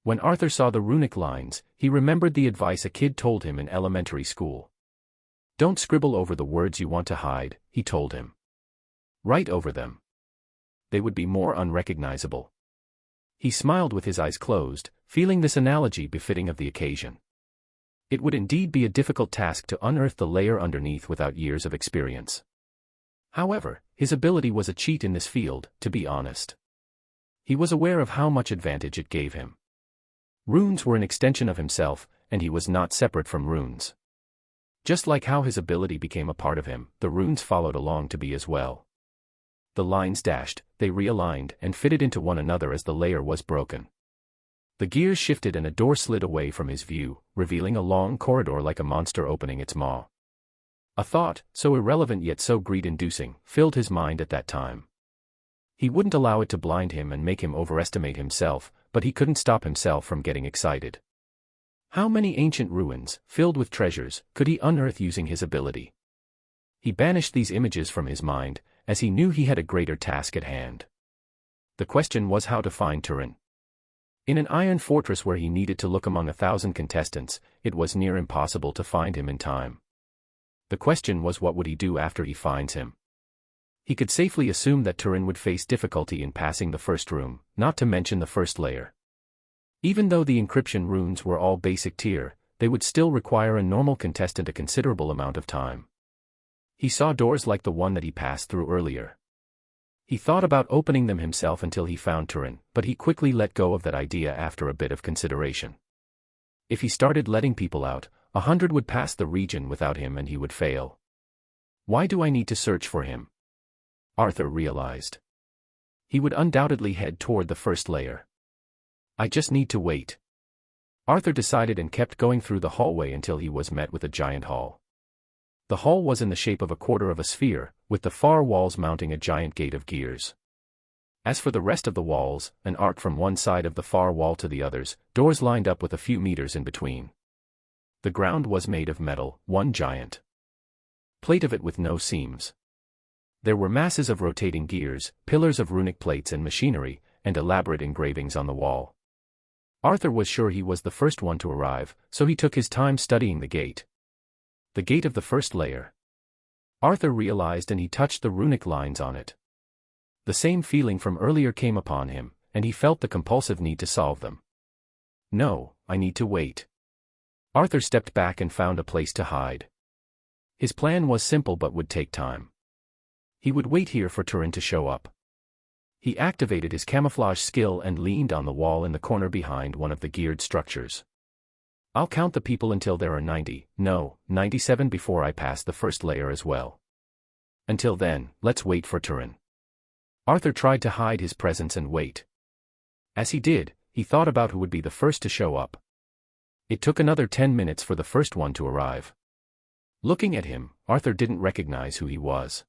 When Arthur saw the runic lines, he remembered the advice a kid told him in elementary school. Don't scribble over the words you want to hide, he told him. Write over them. They would be more unrecognizable. He smiled with his eyes closed, feeling this analogy befitting of the occasion. It would indeed be a difficult task to unearth the layer underneath without years of experience. However, his ability was a cheat in this field, to be honest. He was aware of how much advantage it gave him. Runes were an extension of himself, and he was not separate from runes. Just like how his ability became a part of him, the runes followed along to be as well. The lines dashed, they realigned and fitted into one another as the layer was broken. The gears shifted and a door slid away from his view, revealing a long corridor like a monster opening its maw. A thought, so irrelevant yet so greed-inducing, filled his mind at that time. He wouldn't allow it to blind him and make him overestimate himself, but he couldn't stop himself from getting excited. How many ancient ruins, filled with treasures, could he unearth using his ability? He banished these images from his mind, as he knew he had a greater task at hand. The question was how to find Turin. In an iron fortress where he needed to look among 1,000 contestants, it was near impossible to find him in time. The question was what would he do after he finds him? He could safely assume that Turin would face difficulty in passing the first room, not to mention the first layer. Even though the encryption runes were all basic tier, they would still require a normal contestant a considerable amount of time. He saw doors like the one that he passed through earlier. He thought about opening them himself until he found Turin, but he quickly let go of that idea after a bit of consideration. If he started letting people out, 100 would pass the region without him and he would fail. Why do I need to search for him? Arthur realized. He would undoubtedly head toward the first layer. I just need to wait. Arthur decided and kept going through the hallway until he was met with a giant hall. The hall was in the shape of a quarter of a sphere, with the far walls mounting a giant gate of gears. As for the rest of the walls, an arc from one side of the far wall to the others, doors lined up with a few meters in between. The ground was made of metal, one giant plate of it with no seams. There were masses of rotating gears, pillars of runic plates and machinery, and elaborate engravings on the wall. Arthur was sure he was the first one to arrive, so he took his time studying the gate. The gate of the first layer. Arthur realized and he touched the runic lines on it. The same feeling from earlier came upon him, and he felt the compulsive need to solve them. No, I need to wait. Arthur stepped back and found a place to hide. His plan was simple but would take time. He would wait here for Turin to show up. He activated his camouflage skill and leaned on the wall in the corner behind one of the geared structures. I'll count the people until there are 97 before I pass the first layer as well. Until then, let's wait for Turin. Arthur tried to hide his presence and wait. As he did, he thought about who would be the first to show up. It took another 10 minutes for the first one to arrive. Looking at him, Arthur didn't recognize who he was.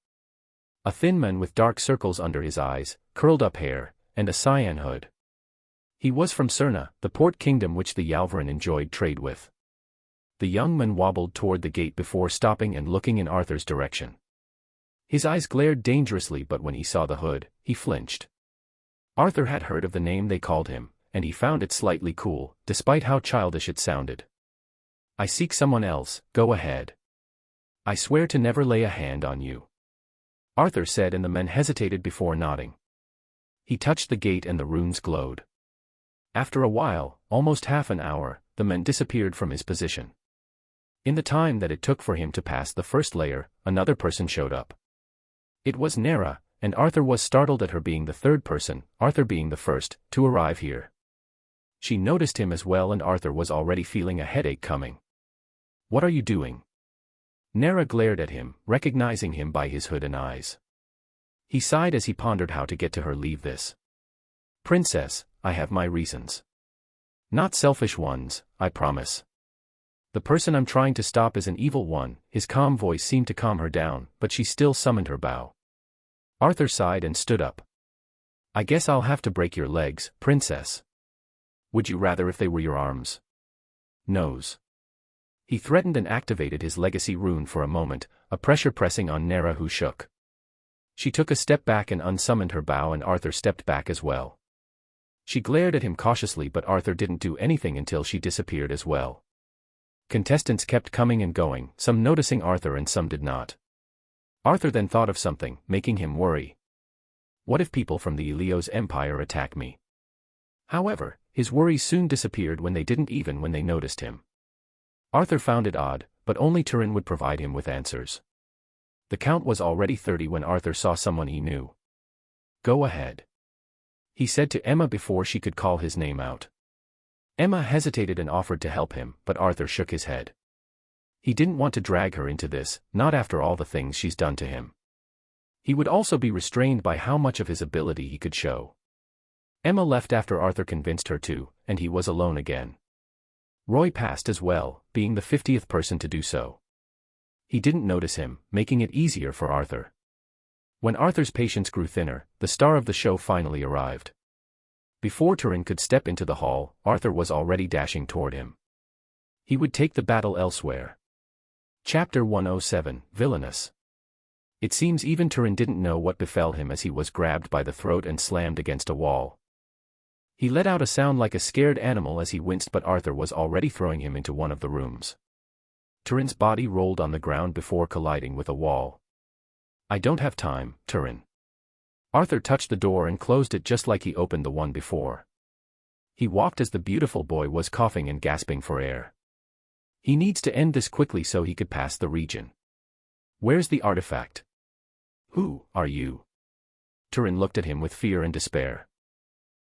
A thin man with dark circles under his eyes, curled up hair, and a cyan hood. He was from Cerna, the port kingdom which the Yalvarin enjoyed trade with. The young man wobbled toward the gate before stopping and looking in Arthur's direction. His eyes glared dangerously, but when he saw the hood, he flinched. Arthur had heard of the name they called him, and he found it slightly cool, despite how childish it sounded. I seek someone else, go ahead. I swear to never lay a hand on you. Arthur said, and the men hesitated before nodding. He touched the gate and the runes glowed. After a while, almost half an hour, the man disappeared from his position. In the time that it took for him to pass the first layer, another person showed up. It was Nera, and Arthur was startled at her being the third person, Arthur being the first, to arrive here. She noticed him as well, and Arthur was already feeling a headache coming. What are you doing? Nera glared at him, recognizing him by his hood and eyes. He sighed as he pondered how to get to her. Leave this. Princess, I have my reasons. Not selfish ones, I promise. The person I'm trying to stop is an evil one. His calm voice seemed to calm her down, but she still summoned her bow. Arthur sighed and stood up. I guess I'll have to break your legs, princess. Would you rather if they were your arms? Nose. He threatened and activated his legacy rune for a moment, a pressure pressing on Nera, who shook. She took a step back and unsummoned her bow, and Arthur stepped back as well. She glared at him cautiously, but Arthur didn't do anything until she disappeared as well. Contestants kept coming and going, some noticing Arthur and some did not. Arthur then thought of something, making him worry. What if people from the Ilios Empire attack me? However, his worries soon disappeared when they noticed him. Arthur found it odd, but only Turin would provide him with answers. The Count was already 30 when Arthur saw someone he knew. "Go ahead," he said to Emma before she could call his name out. Emma hesitated and offered to help him, but Arthur shook his head. He didn't want to drag her into this, not after all the things she's done to him. He would also be restrained by how much of his ability he could show. Emma left after Arthur convinced her to, and he was alone again. Roy passed as well, being the 50th person to do so. He didn't notice him, making it easier for Arthur. When Arthur's patience grew thinner, the star of the show finally arrived. Before Turin could step into the hall, Arthur was already dashing toward him. He would take the battle elsewhere. Chapter 107, Villainous. It seems even Turin didn't know what befell him as he was grabbed by the throat and slammed against a wall. He let out a sound like a scared animal as he winced, but Arthur was already throwing him into one of the rooms. Turin's body rolled on the ground before colliding with a wall. "I don't have time, Turin." Arthur touched the door and closed it just like he opened the one before. He walked as the beautiful boy was coughing and gasping for air. He needs to end this quickly so he could pass the region. "Where's the artifact?" "Who are you?" Turin looked at him with fear and despair.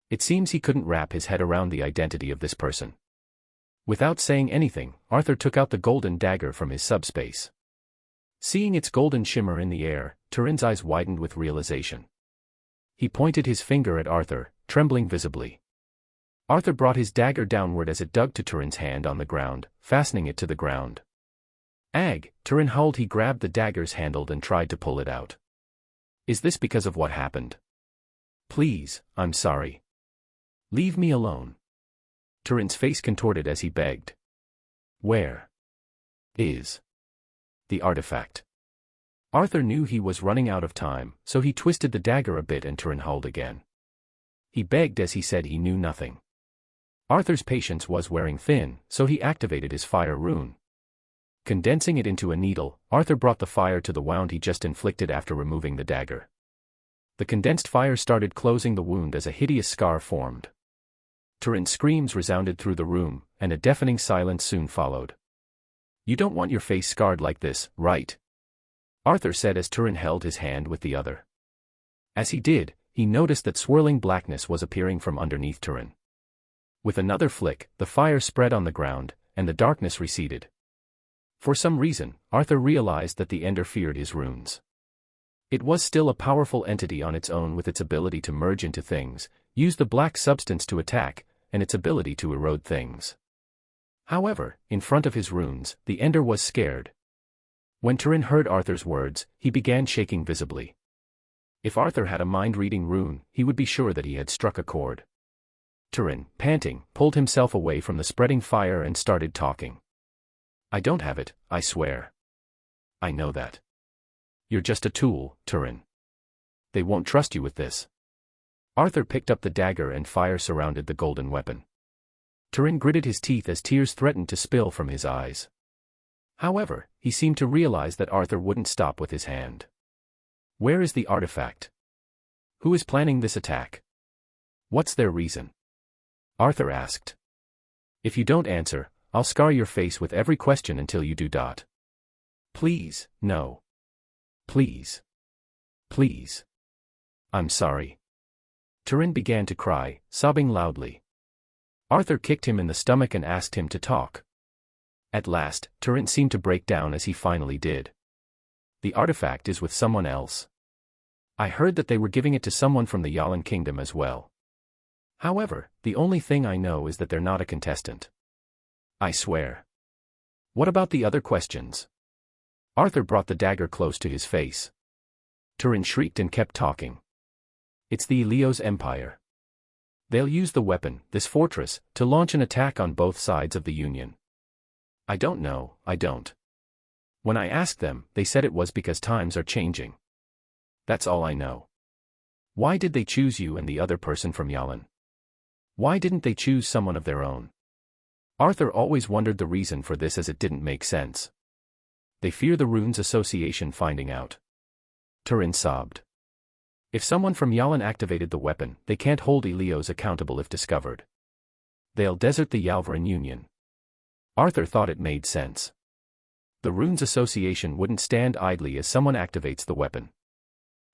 It seems he couldn't wrap his head around the identity of this person. Without saying anything, Arthur took out the golden dagger from his subspace. Seeing its golden shimmer in the air, Turin's eyes widened with realization. He pointed his finger at Arthur, trembling visibly. Arthur brought his dagger downward as it dug to Turin's hand on the ground, fastening it to the ground. "Ag!" Turin howled. He grabbed the dagger's handle and tried to pull it out. "Is this because of what happened?" "Please, I'm sorry. Leave me alone." Turin's face contorted as he begged. "Where is the artifact?" Arthur knew he was running out of time, so he twisted the dagger a bit and Turin howled again. He begged as he said he knew nothing. Arthur's patience was wearing thin, so he activated his fire rune. Condensing it into a needle, Arthur brought the fire to the wound he just inflicted after removing the dagger. The condensed fire started closing the wound as a hideous scar formed. Turin's screams resounded through the room, and a deafening silence soon followed. "You don't want your face scarred like this, right?" Arthur said as Turin held his hand with the other. As he did, he noticed that swirling blackness was appearing from underneath Turin. With another flick, the fire spread on the ground, and the darkness receded. For some reason, Arthur realized that the ender feared his runes. It was still a powerful entity on its own with its ability to merge into things, use the black substance to attack, and its ability to erode things. However, in front of his runes, the ender was scared. When Turin heard Arthur's words, he began shaking visibly. If Arthur had a mind-reading rune, he would be sure that he had struck a chord. Turin, panting, pulled himself away from the spreading fire and started talking. "I don't have it, I swear. I know that. You're just a tool, Turin. They won't trust you with this." Arthur picked up the dagger and fire surrounded the golden weapon. Turin gritted his teeth as tears threatened to spill from his eyes. However, he seemed to realize that Arthur wouldn't stop with his hand. "Where is the artifact? Who is planning this attack? What's their reason?" Arthur asked. "If you don't answer, I'll scar your face with every question until you do. Please, no. Please. Please. I'm sorry." Turin began to cry, sobbing loudly. Arthur kicked him in the stomach and asked him to talk. At last, Turin seemed to break down as he finally did. "The artifact is with someone else. I heard that they were giving it to someone from the Yalan Kingdom as well. However, the only thing I know is that they're not a contestant. I swear." "What about the other questions?" Arthur brought the dagger close to his face. Turin shrieked and kept talking. "It's the Elios Empire. They'll use the weapon, this fortress, to launch an attack on both sides of the Union. I don't know, I don't. When I asked them, they said it was because times are changing. That's all I know. Why did they choose you and the other person from Yalan? Why didn't they choose someone of their own?" Arthur always wondered the reason for this as it didn't make sense. "They fear the Runes Association finding out." Turin sobbed. "If someone from Yalan activated the weapon, they can't hold Elios accountable if discovered. They'll desert the Yalvaran Union. Arthur thought it made sense. The Runes Association wouldn't stand idly as someone activates the weapon.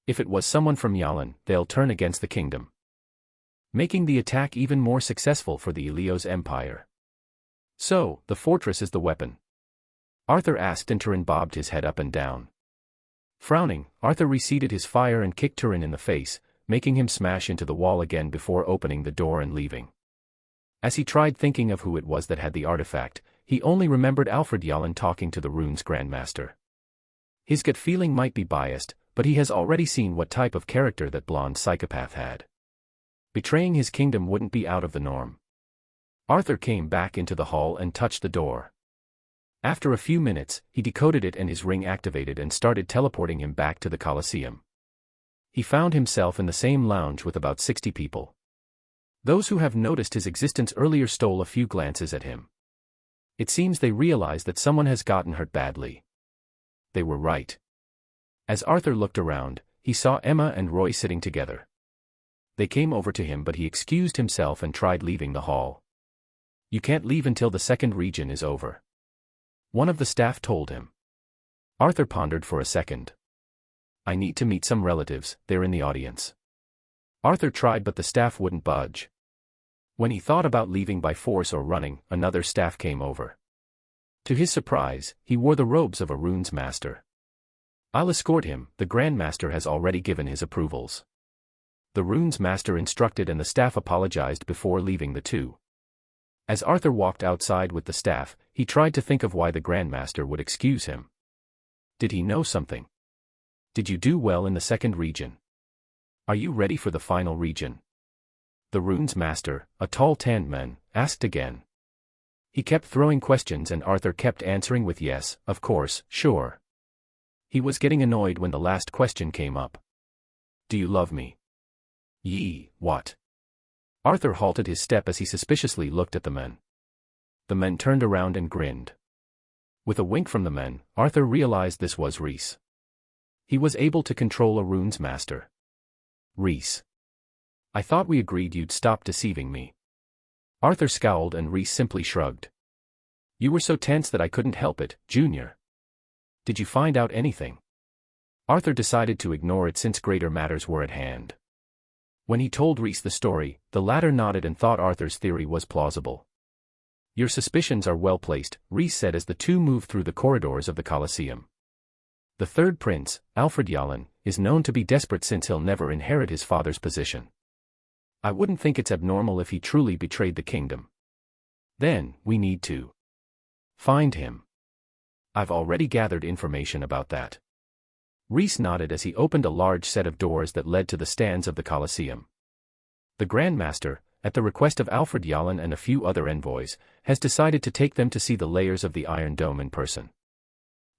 If it was someone from Yalin, they'll turn against the kingdom, making the attack even more successful for the Ilios Empire. So, the fortress is the weapon? Arthur asked, and Turin bobbed his head up and down. Frowning, Arthur reseated his fire and kicked Turin in the face, making him smash into the wall again before opening the door and leaving. As he tried thinking of who it was that had the artifact, he only remembered Alfred Yalin talking to the Runes Grandmaster. His gut feeling might be biased, but he has already seen what type of character that blonde psychopath had. Betraying his kingdom wouldn't be out of the norm. Arthur came back into the hall and touched the door. After a few minutes, he decoded it and his ring activated and started teleporting him back to the Colosseum. He found himself in the same lounge with about 60 people. Those who have noticed his existence earlier stole a few glances at him. It seems they realize that someone has gotten hurt badly. They were right. As Arthur looked around, he saw Emma and Roy sitting together. They came over to him, but he excused himself and tried leaving the hall. "You can't leave until the second region is over," one of the staff told him. Arthur pondered for a second. "I need to meet some relatives, they're in the audience." Arthur tried, but the staff wouldn't budge. When he thought about leaving by force or running, another staff came over. To his surprise, he wore the robes of a Runes Master. "I'll escort him, the Grandmaster has already given his approvals." The Runes Master instructed, and the staff apologized before leaving the two. As Arthur walked outside with the staff, he tried to think of why the Grandmaster would excuse him. Did he know something? "Did you do well in the second region? Are you ready for the final region?" The Runes Master, a tall tanned man, asked again. He kept throwing questions and Arthur kept answering with yes, of course, sure. He was getting annoyed when the last question came up. "Do you love me?" "Yee, what?" Arthur halted his step as he suspiciously looked at the men. The men turned around and grinned. With a wink from the men, Arthur realized this was Rhys. He was able to control a Runes Master. "Rhys. I thought we agreed you'd stop deceiving me." Arthur scowled and Rhys simply shrugged. "You were so tense that I couldn't help it, Junior. Did you find out anything?" Arthur decided to ignore it since greater matters were at hand. When he told Rhys the story, the latter nodded and thought Arthur's theory was plausible. "Your suspicions are well placed," Rhys said as the two moved through the corridors of the Colosseum. "The third prince, Alfred Yalin, is known to be desperate since he'll never inherit his father's position. I wouldn't think it's abnormal if he truly betrayed the kingdom. Then, we need to find him. I've already gathered information about that." Rhys nodded as he opened a large set of doors that led to the stands of the Colosseum. The Grandmaster, at the request of Alfred Yalin and a few other envoys, has decided to take them to see the layers of the Iron Dome in person.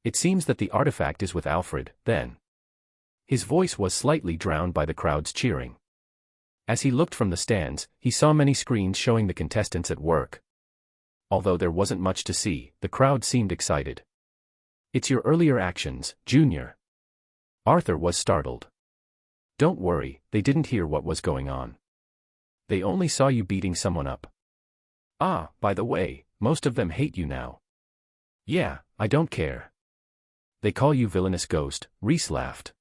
"It seems that the artifact is with Alfred, then." His voice was slightly drowned by the crowd's cheering. As he looked from the stands, he saw many screens showing the contestants at work. Although there wasn't much to see, the crowd seemed excited. "It's your earlier actions, Junior." Arthur was startled. "Don't worry, they didn't hear what was going on. They only saw you beating someone up. Ah, by the way, most of them hate you now." "Yeah, I don't care. They call you Villainous Ghost," Rhys laughed.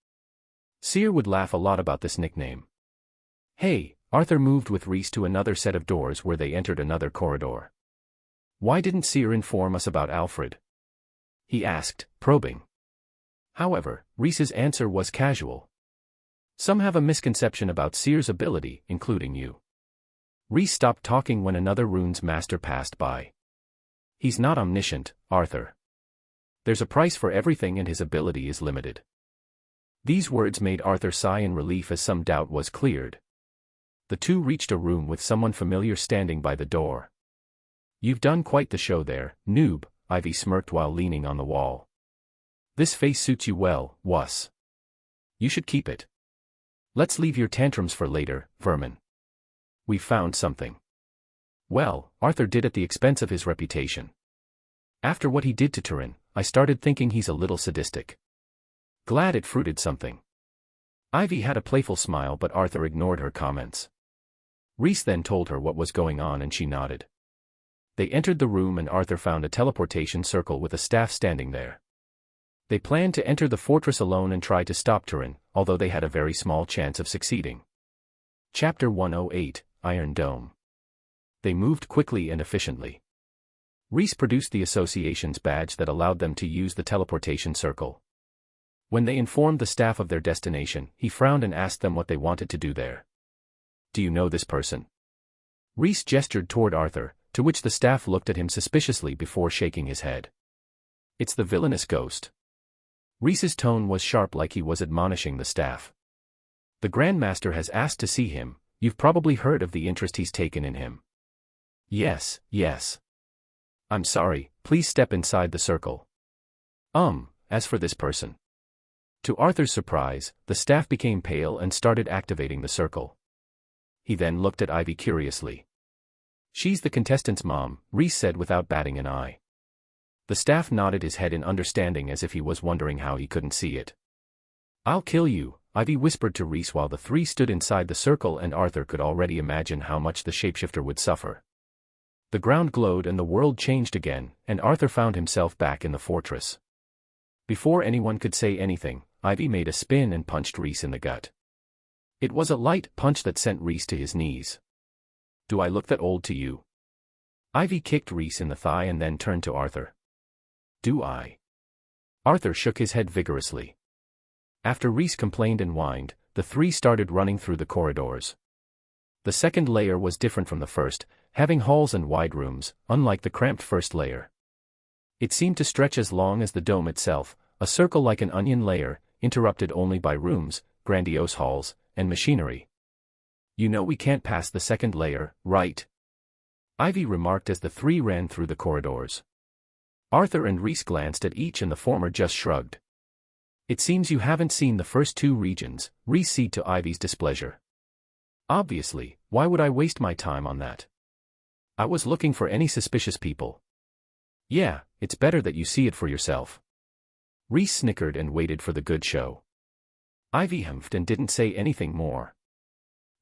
Seer would laugh a lot about this nickname. "Hey," Arthur moved with Rhys to another set of doors where they entered another corridor. "Why didn't Seer inform us about Alfred?" he asked, probing. However, Rhys's answer was casual. "Some have a misconception about Seer's ability, including you." Rhys stopped talking when another Runes Master passed by. "He's not omniscient, Arthur. There's a price for everything and his ability is limited." These words made Arthur sigh in relief as some doubt was cleared. The two reached a room with someone familiar standing by the door. "You've done quite the show there, noob," Ivy smirked while leaning on the wall. "This face suits you well, wuss. You should keep it. Let's leave your tantrums for later, vermin. We've found something." Well, Arthur did at the expense of his reputation. "After what he did to Turin, I started thinking he's a little sadistic. Glad it fruited something." Ivy had a playful smile, but Arthur ignored her comments. Rhys then told her what was going on and she nodded. They entered the room and Arthur found a teleportation circle with a staff standing there. They planned to enter the fortress alone and try to stop Turin, although they had a very small chance of succeeding. Chapter 108, Iron Dome. They moved quickly and efficiently. Rhys produced the association's badge that allowed them to use the teleportation circle. When they informed the staff of their destination, he frowned and asked them what they wanted to do there. "Do you know this person?" Rhys gestured toward Arthur, to which the staff looked at him suspiciously before shaking his head. "It's the villainous ghost." Rhys's tone was sharp, like he was admonishing the staff. "The Grandmaster has asked to see him. You've probably heard of the interest he's taken in him." Yes. "I'm sorry, please step inside the circle." As for this person." To Arthur's surprise, the staff became pale and started activating the circle. He then looked at Ivy curiously. "She's the contestant's mom," Rhys said without batting an eye. The staff nodded his head in understanding, as if he was wondering how he couldn't see it. "I'll kill you," Ivy whispered to Rhys while the three stood inside the circle, and Arthur could already imagine how much the shapeshifter would suffer. The ground glowed and the world changed again, and Arthur found himself back in the fortress. Before anyone could say anything, Ivy made a spin and punched Rhys in the gut. It was a light punch that sent Rhys to his knees. "Do I look that old to you?" Ivy kicked Rhys in the thigh and then turned to Arthur. "Do I?" Arthur shook his head vigorously. After Rhys complained and whined, the three started running through the corridors. The second layer was different from the first, having halls and wide rooms, unlike the cramped first layer. It seemed to stretch as long as the dome itself, a circle like an onion layer, interrupted only by rooms, grandiose halls, and machinery. "You know we can't pass the second layer, right?" Ivy remarked as the three ran through the corridors. Arthur and Rhys glanced at each and the former just shrugged. "It seems you haven't seen the first two regions," Rhys said to Ivy's displeasure. "Obviously, why would I waste my time on that? I was looking for any suspicious people." "Yeah, it's better that you see it for yourself." Rhys snickered and waited for the good show. Ivy humphed and didn't say anything more.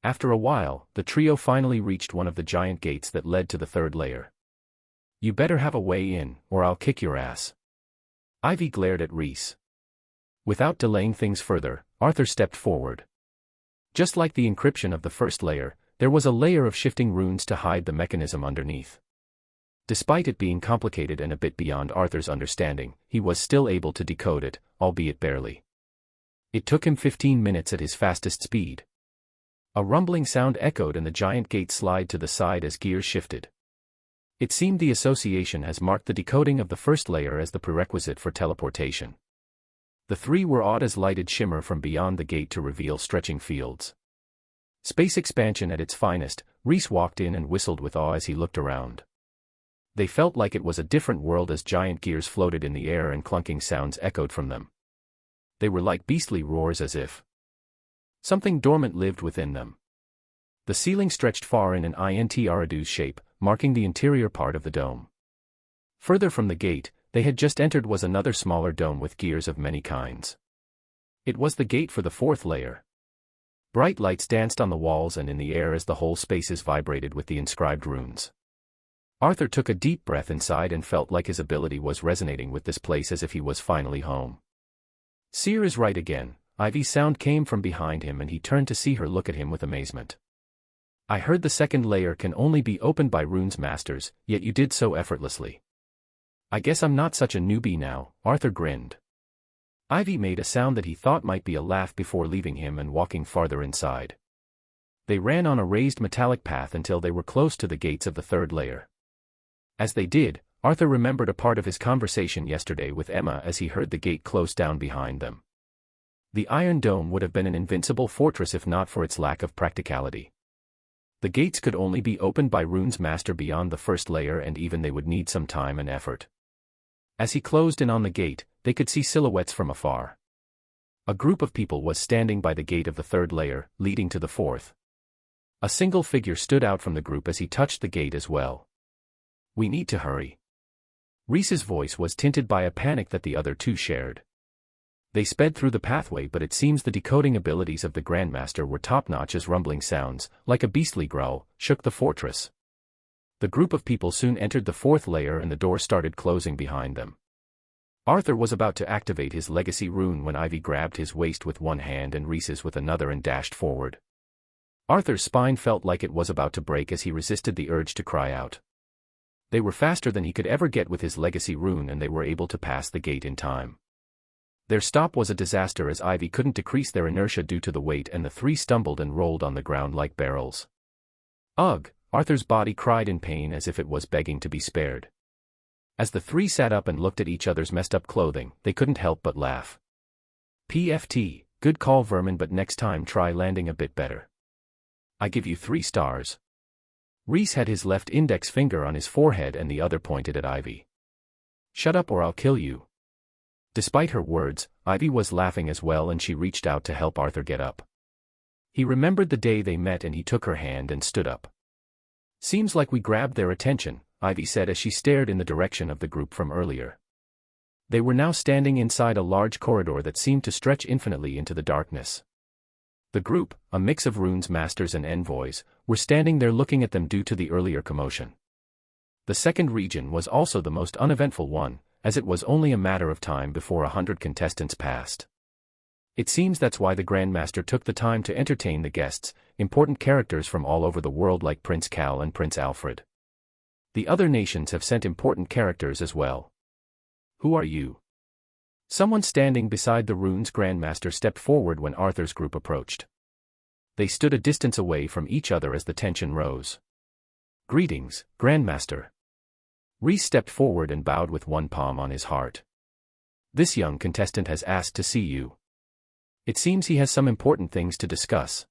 After a while, the trio finally reached one of the giant gates that led to the third layer. "You better have a way in, or I'll kick your ass." Ivy glared at Rhys. Without delaying things further, Arthur stepped forward. Just like the encryption of the first layer, there was a layer of shifting runes to hide the mechanism underneath. Despite it being complicated and a bit beyond Arthur's understanding, he was still able to decode it, albeit barely. It took him 15 minutes at his fastest speed. A rumbling sound echoed and the giant gate slid to the side as gears shifted. It seemed the association has marked the decoding of the first layer as the prerequisite for teleportation. The three were awed as lighted shimmer from beyond the gate to reveal stretching fields. Space expansion at its finest, Rhys walked in and whistled with awe as he looked around. They felt like it was a different world as giant gears floated in the air and clunking sounds echoed from them. They were like beastly roars, as if something dormant lived within them. The ceiling stretched far in an intradu shape, marking the interior part of the dome. Further from the gate they had just entered was another smaller dome with gears of many kinds. It was the gate for the fourth layer. Bright lights danced on the walls and in the air as the whole spaces vibrated with the inscribed runes. Arthur took a deep breath inside and felt like his ability was resonating with this place as if he was finally home. "Seer is right again," Ivy's sound came from behind him and he turned to see her look at him with amazement. "I heard the second layer can only be opened by runes masters, yet you did so effortlessly." "I guess I'm not such a newbie now," Arthur grinned. Ivy made a sound that he thought might be a laugh before leaving him and walking farther inside. They ran on a raised metallic path until they were close to the gates of the third layer. As they did, Arthur remembered a part of his conversation yesterday with Emma as he heard the gate close down behind them. The Iron Dome would have been an invincible fortress if not for its lack of practicality. The gates could only be opened by runes master beyond the first layer, and even they would need some time and effort. As he closed in on the gate, they could see silhouettes from afar. A group of people was standing by the gate of the third layer, leading to the fourth. A single figure stood out from the group as he touched the gate as well. "We need to hurry." Rhys's voice was tinted by a panic that the other two shared. They sped through the pathway, but it seems the decoding abilities of the Grandmaster were top-notch as rumbling sounds, like a beastly growl, shook the fortress. The group of people soon entered the fourth layer and the door started closing behind them. Arthur was about to activate his legacy rune when Ivy grabbed his waist with one hand and Reese's with another and dashed forward. Arthur's spine felt like it was about to break as he resisted the urge to cry out. They were faster than he could ever get with his legacy rune and they were able to pass the gate in time. Their stop was a disaster as Ivy couldn't decrease their inertia due to the weight and the three stumbled and rolled on the ground like barrels. Ugh! Arthur's body cried in pain as if it was begging to be spared. As the three sat up and looked at each other's messed up clothing, they couldn't help but laugh. PFT, good call vermin, but next time try landing a bit better. I give you 3 stars. Reese had his left index finger on his forehead and the other pointed at Ivy. Shut up or I'll kill you. Despite her words, Ivy was laughing as well and she reached out to help Arthur get up. He remembered the day they met and he took her hand and stood up. Seems like we grabbed their attention, Ivy said as she stared in the direction of the group from earlier. They were now standing inside a large corridor that seemed to stretch infinitely into the darkness. The group, a mix of runes masters and envoys, were standing there looking at them due to the earlier commotion. The second region was also the most uneventful one, as it was only a matter of time before 100 contestants passed. It seems that's why the Grandmaster took the time to entertain the guests, important characters from all over the world like Prince Cal and Prince Alfred. The other nations have sent important characters as well. Who are you? Someone standing beside the rune's Grandmaster stepped forward when Arthur's group approached. They stood a distance away from each other as the tension rose. Greetings, Grandmaster. Reese stepped forward and bowed with one palm on his heart. This young contestant has asked to see you. It seems he has some important things to discuss.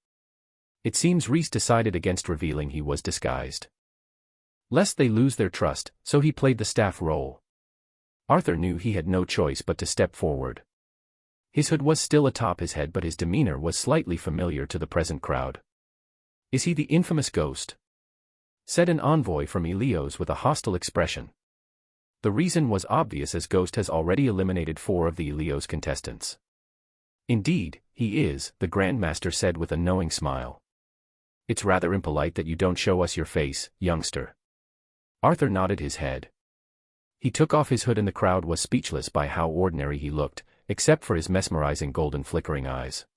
It seems Reese decided against revealing he was disguised. Lest they lose their trust, so he played the staff role. Arthur knew he had no choice but to step forward. His hood was still atop his head but his demeanor was slightly familiar to the present crowd. Is he the infamous Ghost? Said an envoy from Elios with a hostile expression. The reason was obvious as Ghost has already eliminated 4 of the Elios contestants. Indeed, he is, the Grandmaster said with a knowing smile. It's rather impolite that you don't show us your face, youngster. Arthur nodded his head. He took off his hood and the crowd was speechless by how ordinary he looked, except for his mesmerizing golden flickering eyes.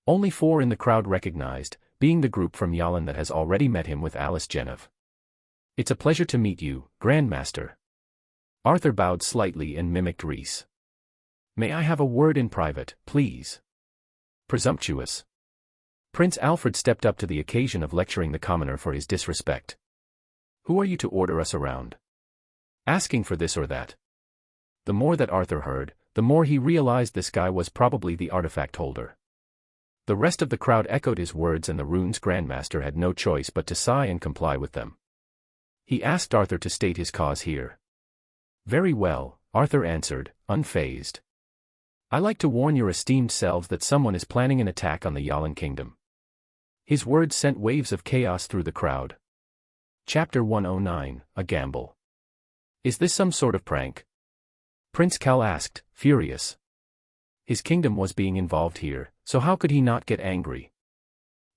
Only 4 in the crowd recognized, being the group from Yalin that has already met him with Alice Genev. It's a pleasure to meet you, Grandmaster. Arthur bowed slightly and mimicked Reese. May I have a word in private, please? Presumptuous. Prince Alfred stepped up to the occasion of lecturing the commoner for his disrespect. Who are you to order us around? Asking for this or that. The more that Arthur heard, the more he realized this guy was probably the artifact holder. The rest of the crowd echoed his words and the rune's Grandmaster had no choice but to sigh and comply with them. He asked Arthur to state his cause here. Very well, Arthur answered, unfazed. I like to warn your esteemed selves that someone is planning an attack on the Yalin kingdom. His words sent waves of chaos through the crowd. Chapter 109, A Gamble. Is this some sort of prank? Prince Cal asked, furious. His kingdom was being involved here, so how could he not get angry?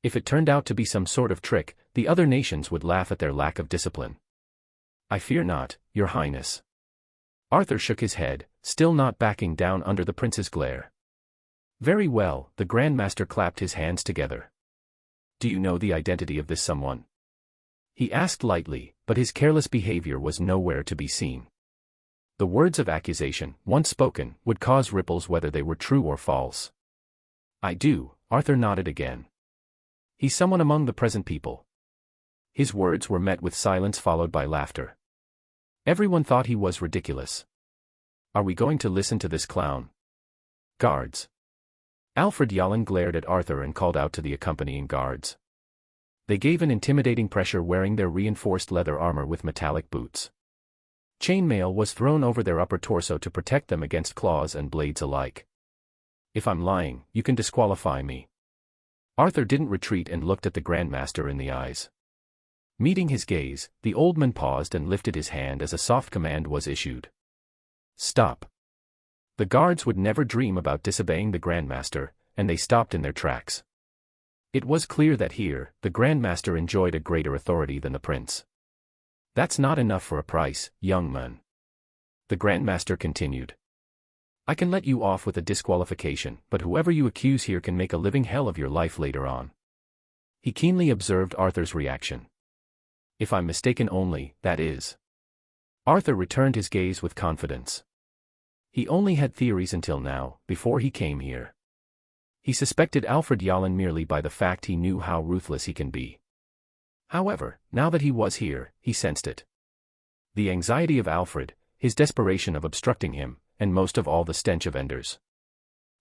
If it turned out to be some sort of trick, the other nations would laugh at their lack of discipline. I fear not, your highness. Arthur shook his head, still not backing down under the prince's glare. Very well, the Grandmaster clapped his hands together. Do you know the identity of this someone? He asked lightly, but his careless behavior was nowhere to be seen. The words of accusation, once spoken, would cause ripples whether they were true or false. I do, Arthur nodded again. He's someone among the present people. His words were met with silence followed by laughter. Everyone thought he was ridiculous. Are we going to listen to this clown? Guards. Alfred Yalin glared at Arthur and called out to the accompanying guards. They gave an intimidating pressure wearing their reinforced leather armor with metallic boots. Chainmail was thrown over their upper torso to protect them against claws and blades alike. If I'm lying, you can disqualify me. Arthur didn't retreat and looked at the Grandmaster in the eyes. Meeting his gaze, the old man paused and lifted his hand as a soft command was issued. Stop. The guards would never dream about disobeying the Grandmaster, and they stopped in their tracks. It was clear that here, the Grandmaster enjoyed a greater authority than the prince. That's not enough for a price, young man. The Grandmaster continued. I can let you off with a disqualification, but whoever you accuse here can make a living hell of your life later on. He keenly observed Arthur's reaction. If I'm mistaken only, that is. Arthur returned his gaze with confidence. He only had theories until now, before he came here. He suspected Alfred Yallen merely by the fact he knew how ruthless he can be. However, now that he was here, he sensed it. The anxiety of Alfred, his desperation of obstructing him, and most of all the stench of Enders.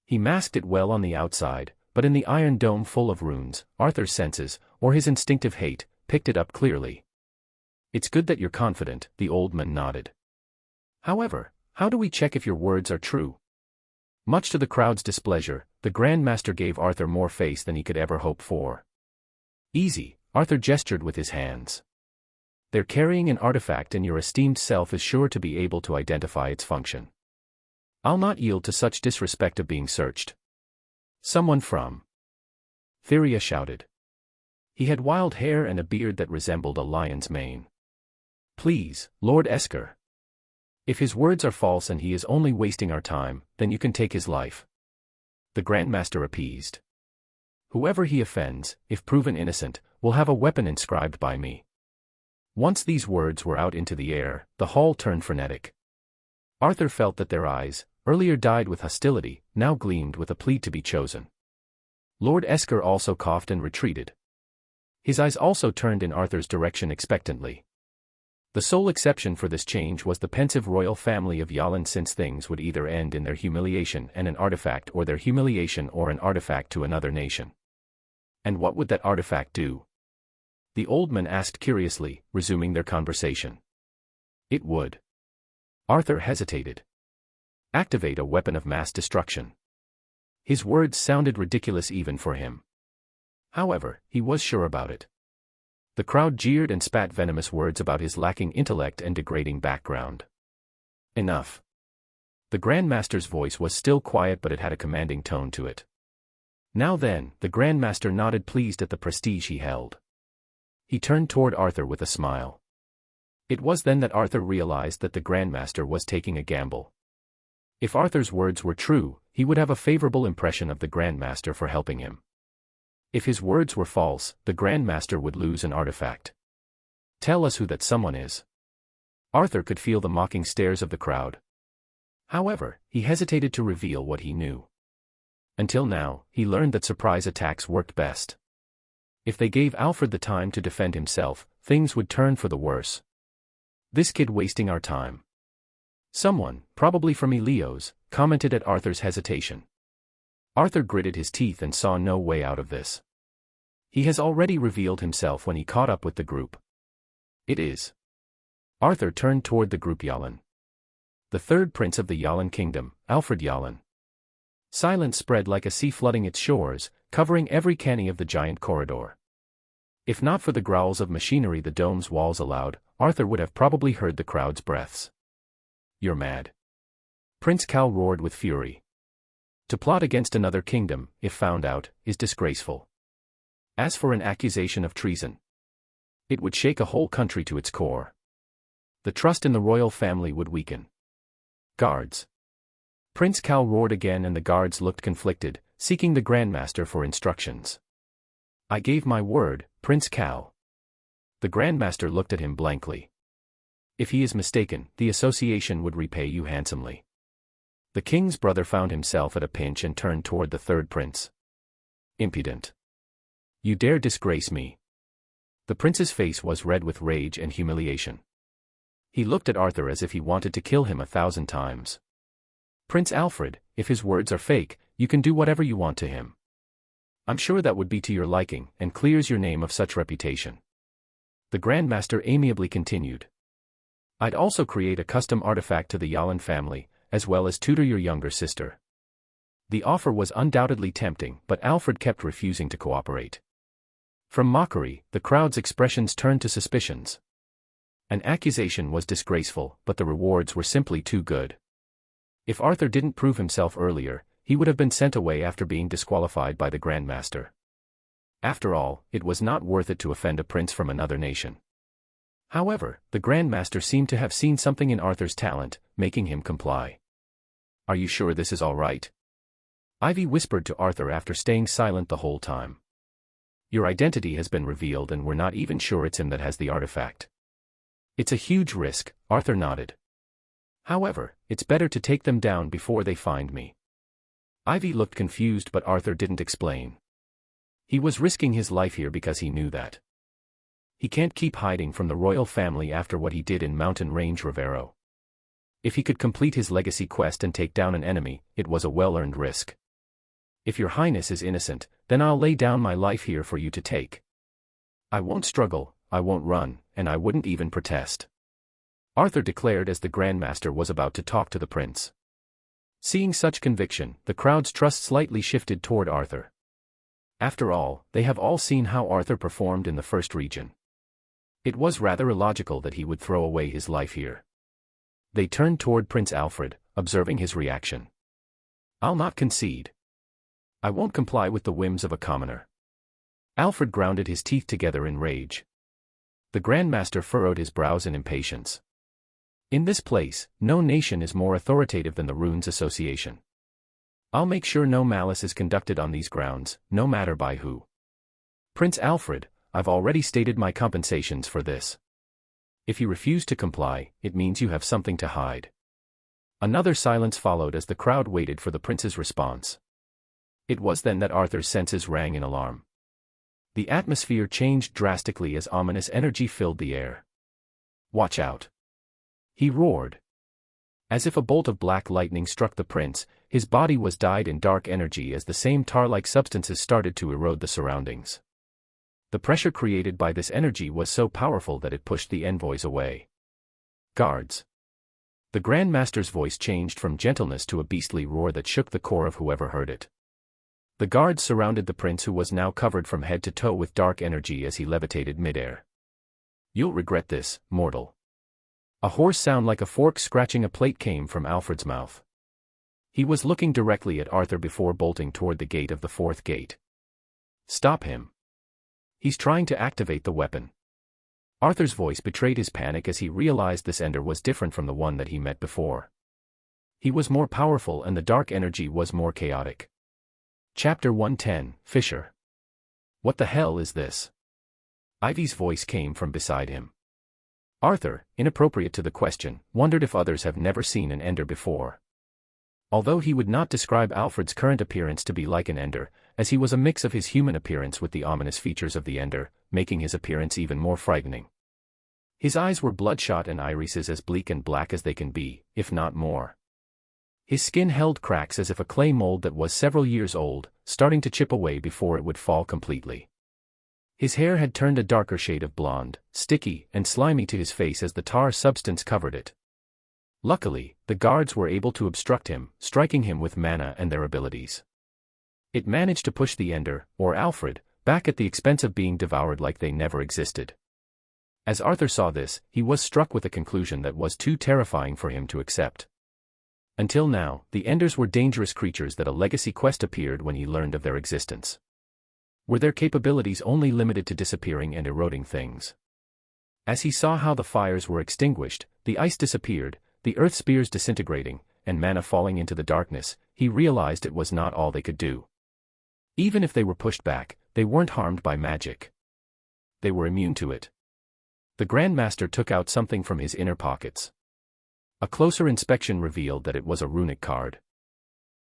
He masked it well on the outside, but in the iron dome full of runes, Arthur's senses, or his instinctive hate, picked it up clearly. It's good that you're confident, the old man nodded. However, how do we check if your words are true? Much to the crowd's displeasure, the Grandmaster gave Arthur more face than he could ever hope for. Easy, Arthur gestured with his hands. They're carrying an artifact and your esteemed self is sure to be able to identify its function. I'll not yield to such disrespect of being searched. Someone from Theria shouted. He had wild hair and a beard that resembled a lion's mane. Please, Lord Esker. If his words are false and he is only wasting our time, then you can take his life. The Grandmaster appeased. Whoever he offends, if proven innocent, will have a weapon inscribed by me. Once these words were out into the air, the hall turned frenetic. Arthur felt that their eyes, earlier dyed with hostility, now gleamed with a plea to be chosen. Lord Esker also coughed and retreated. His eyes also turned in Arthur's direction expectantly. The sole exception for this change was the pensive royal family of Yallen, since things would either end in their humiliation and an artifact or their humiliation or an artifact to another nation. And what would that artifact do? The old man asked curiously, resuming their conversation. It would. Arthur hesitated. Activate a weapon of mass destruction. His words sounded ridiculous even for him. However, he was sure about it. The crowd jeered and spat venomous words about his lacking intellect and degrading background. Enough. The Grandmaster's voice was still quiet, but it had a commanding tone to it. Now then, the Grandmaster nodded, pleased at the prestige he held. He turned toward Arthur with a smile. It was then that Arthur realized that the Grandmaster was taking a gamble. If Arthur's words were true, he would have a favorable impression of the Grandmaster for helping him. If his words were false, the Grandmaster would lose an artifact. Tell us who that someone is. Arthur could feel the mocking stares of the crowd. However, he hesitated to reveal what he knew. Until now, he learned that surprise attacks worked best. If they gave Alfred the time to defend himself, things would turn for the worse. This kid wasting our time. Someone, probably from Elios, commented at Arthur's hesitation. Arthur gritted his teeth and saw no way out of this. He has already revealed himself when he caught up with the group. It is. Arthur turned toward the group. Yallen. The third prince of the Yallen kingdom, Alfred Yallen. Silence spread like a sea flooding its shores, covering every canny of the giant corridor. If not for the growls of machinery the dome's walls allowed, Arthur would have probably heard the crowd's breaths. You're mad. Prince Cal roared with fury. To plot against another kingdom, if found out, is disgraceful. As for an accusation of treason, it would shake a whole country to its core. The trust in the royal family would weaken. Guards. Prince Cal roared again, and the guards looked conflicted, seeking the Grandmaster for instructions. I gave my word, Prince Cal. The Grandmaster looked at him blankly. If he is mistaken, the association would repay you handsomely. The king's brother found himself at a pinch and turned toward the third prince. Impudent. You dare disgrace me. The prince's face was red with rage and humiliation. He looked at Arthur as if he wanted to kill him 1,000 times. Prince Alfred, if his words are fake, you can do whatever you want to him. I'm sure that would be to your liking, and clears your name of such reputation. The Grandmaster amiably continued. I'd also create a custom artifact to the Yallen family, as well as tutor your younger sister. The offer was undoubtedly tempting, but Alfred kept refusing to cooperate. From mockery, the crowd's expressions turned to suspicions. An accusation was disgraceful, but the rewards were simply too good. If Arthur didn't prove himself earlier, he would have been sent away after being disqualified by the Grandmaster. After all, it was not worth it to offend a prince from another nation. However, the Grandmaster seemed to have seen something in Arthur's talent, making him comply. "Are you sure this is all right?" Ivy whispered to Arthur after staying silent the whole time. "Your identity has been revealed and we're not even sure it's him that has the artifact." "It's a huge risk," Arthur nodded. "However, it's better to take them down before they find me." Ivy looked confused, but Arthur didn't explain. He was risking his life here because he knew that he can't keep hiding from the royal family after what he did in Mountain Range Rivero. If he could complete his legacy quest and take down an enemy, it was a well-earned risk. "If your highness is innocent, then I'll lay down my life here for you to take. I won't struggle, I won't run, and I wouldn't even protest," Arthur declared as the Grandmaster was about to talk to the prince. Seeing such conviction, the crowd's trust slightly shifted toward Arthur. After all, they have all seen how Arthur performed in the first region. It was rather illogical that he would throw away his life here. They turned toward Prince Alfred, observing his reaction. "I'll not concede. I won't comply with the whims of a commoner." Alfred grounded his teeth together in rage. The Grandmaster furrowed his brows in impatience. "In this place, no nation is more authoritative than the Runes Association. I'll make sure no malice is conducted on these grounds, no matter by who. Prince Alfred, I've already stated my compensations for this. If you refuse to comply, it means you have something to hide." Another silence followed as the crowd waited for the prince's response. It was then that Arthur's senses rang in alarm. The atmosphere changed drastically as ominous energy filled the air. "Watch out!" he roared. As if a bolt of black lightning struck the prince, his body was dyed in dark energy as the same tar-like substances started to erode the surroundings. The pressure created by this energy was so powerful that it pushed the envoys away. "Guards!" The Grandmaster's voice changed from gentleness to a beastly roar that shook the core of whoever heard it. The guards surrounded the prince, who was now covered from head to toe with dark energy as he levitated midair. "You'll regret this, mortal." A hoarse sound like a fork scratching a plate came from Alfred's mouth. He was looking directly at Arthur before bolting toward the gate of the fourth gate. "Stop him. He's trying to activate the weapon." Arthur's voice betrayed his panic as he realized this ender was different from the one that he met before. He was more powerful and the dark energy was more chaotic. Chapter 110, Fisher. "What the hell is this?" Ivy's voice came from beside him. Arthur, inappropriate to the question, wondered if others have never seen an ender before. Although he would not describe Alfred's current appearance to be like an ender, as he was a mix of his human appearance with the ominous features of the ender, making his appearance even more frightening. His eyes were bloodshot and irises as bleak and black as they can be, if not more. His skin held cracks as if a clay mold that was several years old, starting to chip away before it would fall completely. His hair had turned a darker shade of blonde, sticky and slimy to his face as the tar substance covered it. Luckily, the guards were able to obstruct him, striking him with mana and their abilities. It managed to push the ender, or Alfred, back at the expense of being devoured like they never existed. As Arthur saw this, he was struck with a conclusion that was too terrifying for him to accept. Until now, the enders were dangerous creatures that a legacy quest appeared when he learned of their existence. Were their capabilities only limited to disappearing and eroding things? As he saw how the fires were extinguished, the ice disappeared, the earth spears disintegrating, and mana falling into the darkness, he realized it was not all they could do. Even if they were pushed back, they weren't harmed by magic. They were immune to it. The Grandmaster took out something from his inner pockets. A closer inspection revealed that it was a runic card.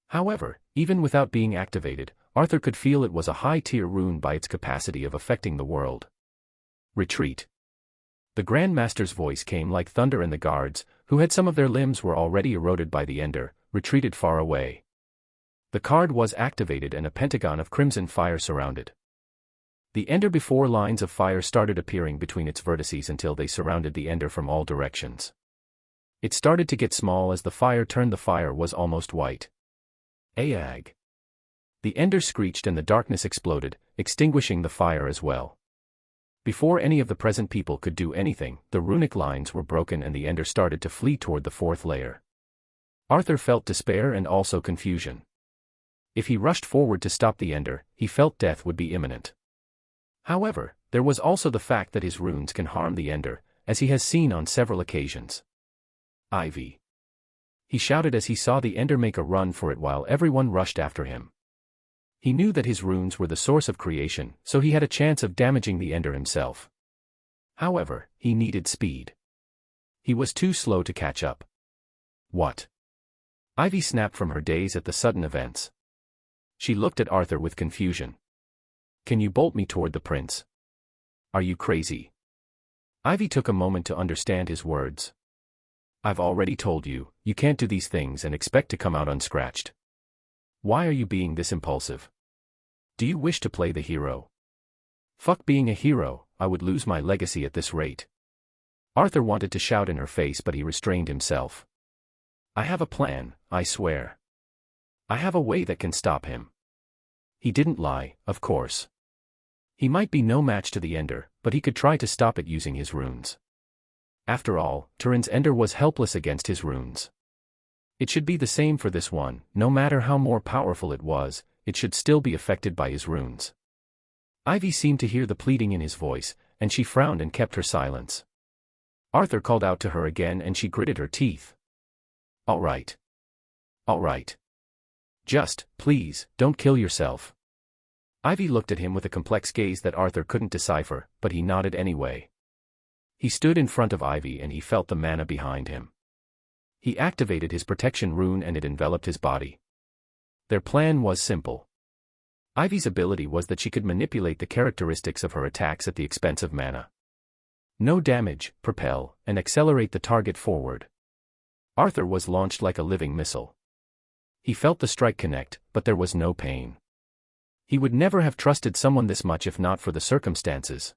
However, even without being activated, Arthur could feel it was a high-tier rune by its capacity of affecting the world. "Retreat." The Grandmaster's voice came like thunder, and the guards, who had some of their limbs were already eroded by the ender, retreated far away. The card was activated and a pentagon of crimson fire surrounded. The ender before lines of fire started appearing between its vertices until they surrounded the ender from all directions. It started to get small as the fire turned. The fire was almost white. Aag. The ender screeched and the darkness exploded, extinguishing the fire as well. Before any of the present people could do anything, the runic lines were broken and the ender started to flee toward the fourth layer. Arthur felt despair and also confusion. If he rushed forward to stop the ender, he felt death would be imminent. However, there was also the fact that his runes can harm the ender, as he has seen on several occasions. Ivy! He shouted as he saw the ender make a run for it while everyone rushed after him. He knew that his runes were the source of creation, so he had a chance of damaging the ender himself. However, he needed speed. He was too slow to catch up. What? Ivy snapped from her daze at the sudden events. She looked at Arthur with confusion. Can you bolt me toward the prince? Are you crazy? Ivy took a moment to understand his words. I've already told you, you can't do these things and expect to come out unscratched. Why are you being this impulsive? Do you wish to play the hero? Fuck being a hero, I would lose my legacy at this rate. Arthur wanted to shout in her face but he restrained himself. I have a plan, I swear. I have a way that can stop him. He didn't lie, of course. He might be no match to the ender, but he could try to stop it using his runes. After all, Turin's ender was helpless against his runes. It should be the same for this one, no matter how more powerful it was, it should still be affected by his runes. Ivy seemed to hear the pleading in his voice, and she frowned and kept her silence. Arthur called out to her again and she gritted her teeth. All right. All right. Just, please, don't kill yourself. Ivy looked at him with a complex gaze that Arthur couldn't decipher, but he nodded anyway. He stood in front of Ivy and he felt the mana behind him. He activated his protection rune and it enveloped his body. Their plan was simple. Ivy's ability was that she could manipulate the characteristics of her attacks at the expense of mana. No damage, propel, and accelerate the target forward. Arthur was launched like a living missile. He felt the strike connect, but there was no pain. He would never have trusted someone this much if not for the circumstances.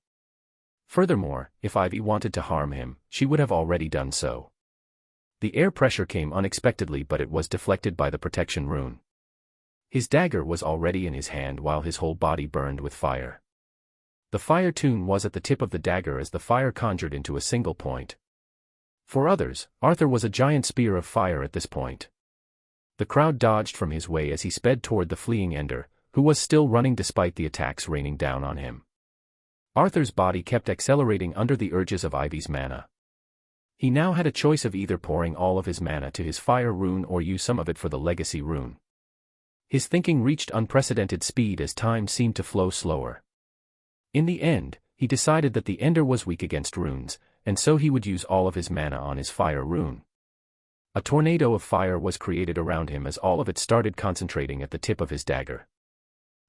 Furthermore, if Ivy wanted to harm him, she would have already done so. The air pressure came unexpectedly but it was deflected by the protection rune. His dagger was already in his hand while his whole body burned with fire. The fire tune was at the tip of the dagger as the fire conjured into a single point. For others, Arthur was a giant spear of fire at this point. The crowd dodged from his way as he sped toward the fleeing ender, who was still running despite the attacks raining down on him. Arthur's body kept accelerating under the urges of Ivy's mana. He now had a choice of either pouring all of his mana to his fire rune or use some of it for the legacy rune. His thinking reached unprecedented speed as time seemed to flow slower. In the end, he decided that the ender was weak against runes, and so he would use all of his mana on his fire rune. A tornado of fire was created around him as all of it started concentrating at the tip of his dagger.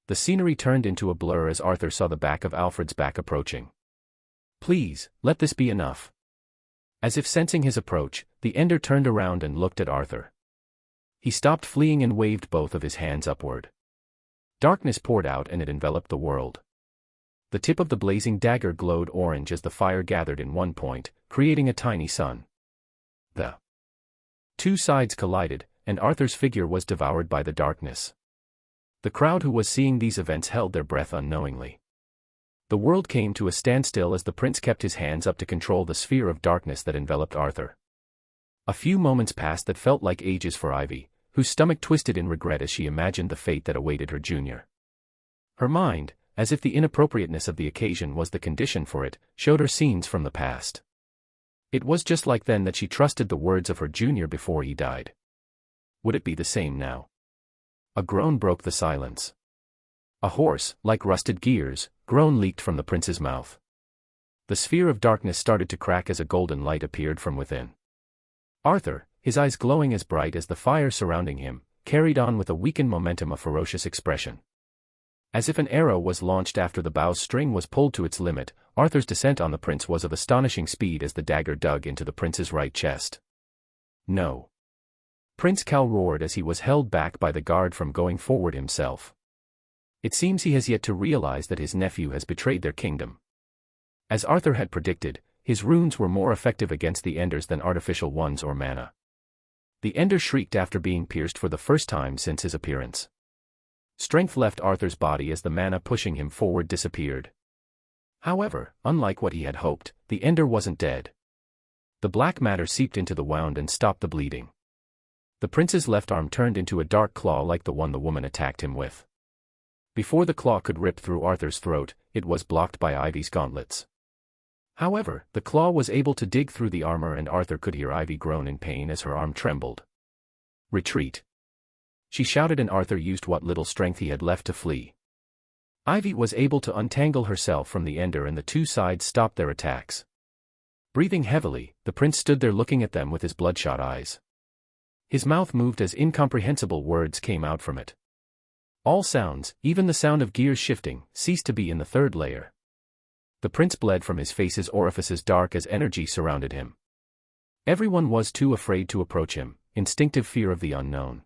The scenery turned into a blur as Arthur saw the back of Alfred's back approaching. Please, let this be enough. As if sensing his approach, the ender turned around and looked at Arthur. He stopped fleeing and waved both of his hands upward. Darkness poured out and it enveloped the world. The tip of the blazing dagger glowed orange as the fire gathered in one point, creating a tiny sun. The two sides collided, and Arthur's figure was devoured by the darkness. The crowd who was seeing these events held their breath unknowingly. The world came to a standstill as the prince kept his hands up to control the sphere of darkness that enveloped Arthur. A few moments passed that felt like ages for Ivy, whose stomach twisted in regret as she imagined the fate that awaited her junior. Her mind, as if the inappropriateness of the occasion was the condition for it, showed her scenes from the past. It was just like then that she trusted the words of her junior before he died. Would it be the same now? A groan broke the silence. A hoarse, like rusted gears, groan leaked from the prince's mouth. The sphere of darkness started to crack as a golden light appeared from within. Arthur, his eyes glowing as bright as the fire surrounding him, carried on with a weakened momentum a ferocious expression. As if an arrow was launched after the bow's string was pulled to its limit, Arthur's descent on the prince was of astonishing speed as the dagger dug into the prince's right chest. No. Prince Cal roared as he was held back by the guard from going forward himself. It seems he has yet to realize that his nephew has betrayed their kingdom. As Arthur had predicted, his runes were more effective against the enders than artificial ones or mana. The ender shrieked after being pierced for the first time since his appearance. Strength left Arthur's body as the mana pushing him forward disappeared. However, unlike what he had hoped, the ender wasn't dead. The black matter seeped into the wound and stopped the bleeding. The prince's left arm turned into a dark claw like the one the woman attacked him with. Before the claw could rip through Arthur's throat, it was blocked by Ivy's gauntlets. However, the claw was able to dig through the armor and Arthur could hear Ivy groan in pain as her arm trembled. "Retreat!" she shouted, and Arthur used what little strength he had left to flee. Ivy was able to untangle herself from the ender and the two sides stopped their attacks. Breathing heavily, the prince stood there looking at them with his bloodshot eyes. His mouth moved as incomprehensible words came out from it. All sounds, even the sound of gears shifting, ceased to be in the third layer. The prince bled from his face's orifices dark as energy surrounded him. Everyone was too afraid to approach him, instinctive fear of the unknown.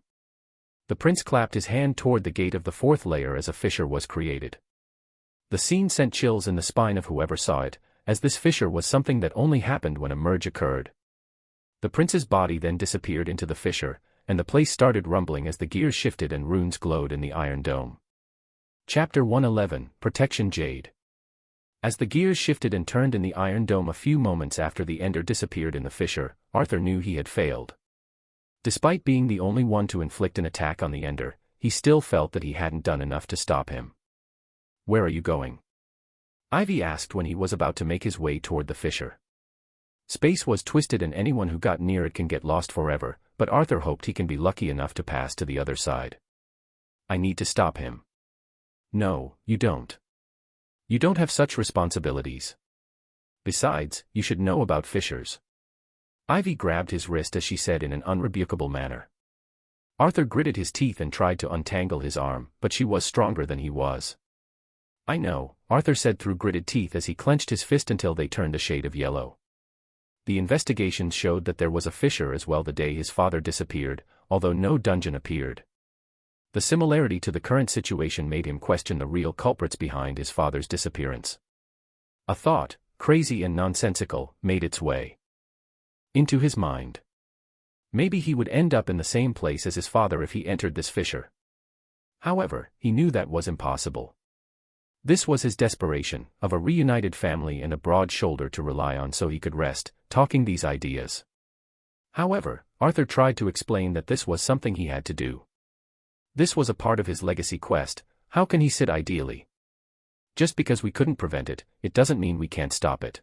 The prince clapped his hand toward the gate of the fourth layer as a fissure was created. The scene sent chills in the spine of whoever saw it, as this fissure was something that only happened when a merge occurred. The prince's body then disappeared into the fissure, and the place started rumbling as the gears shifted and runes glowed in the iron dome. Chapter 111, Protection Jade. As the gears shifted and turned in the iron dome a few moments after the ender disappeared in the fissure, Arthur knew he had failed. Despite being the only one to inflict an attack on the ender, he still felt that he hadn't done enough to stop him. "Where are you going?" Ivy asked when he was about to make his way toward the fissure. Space was twisted and anyone who got near it can get lost forever, but Arthur hoped he can be lucky enough to pass to the other side. "I need to stop him." "No, you don't. You don't have such responsibilities. Besides, you should know about fissures." Ivy grabbed his wrist as she said in an unrebukable manner. Arthur gritted his teeth and tried to untangle his arm, but she was stronger than he was. "I know," Arthur said through gritted teeth as he clenched his fist until they turned a shade of yellow. The investigations showed that there was a fissure as well the day his father disappeared, although no dungeon appeared. The similarity to the current situation made him question the real culprits behind his father's disappearance. A thought, crazy and nonsensical, made its way into his mind. Maybe he would end up in the same place as his father if he entered this fissure. However, he knew that was impossible. This was his desperation, of a reunited family and a broad shoulder to rely on so he could rest, talking these ideas. However, Arthur tried to explain that this was something he had to do. This was a part of his legacy quest. How can he sit ideally? Just because we couldn't prevent it, it doesn't mean we can't stop it.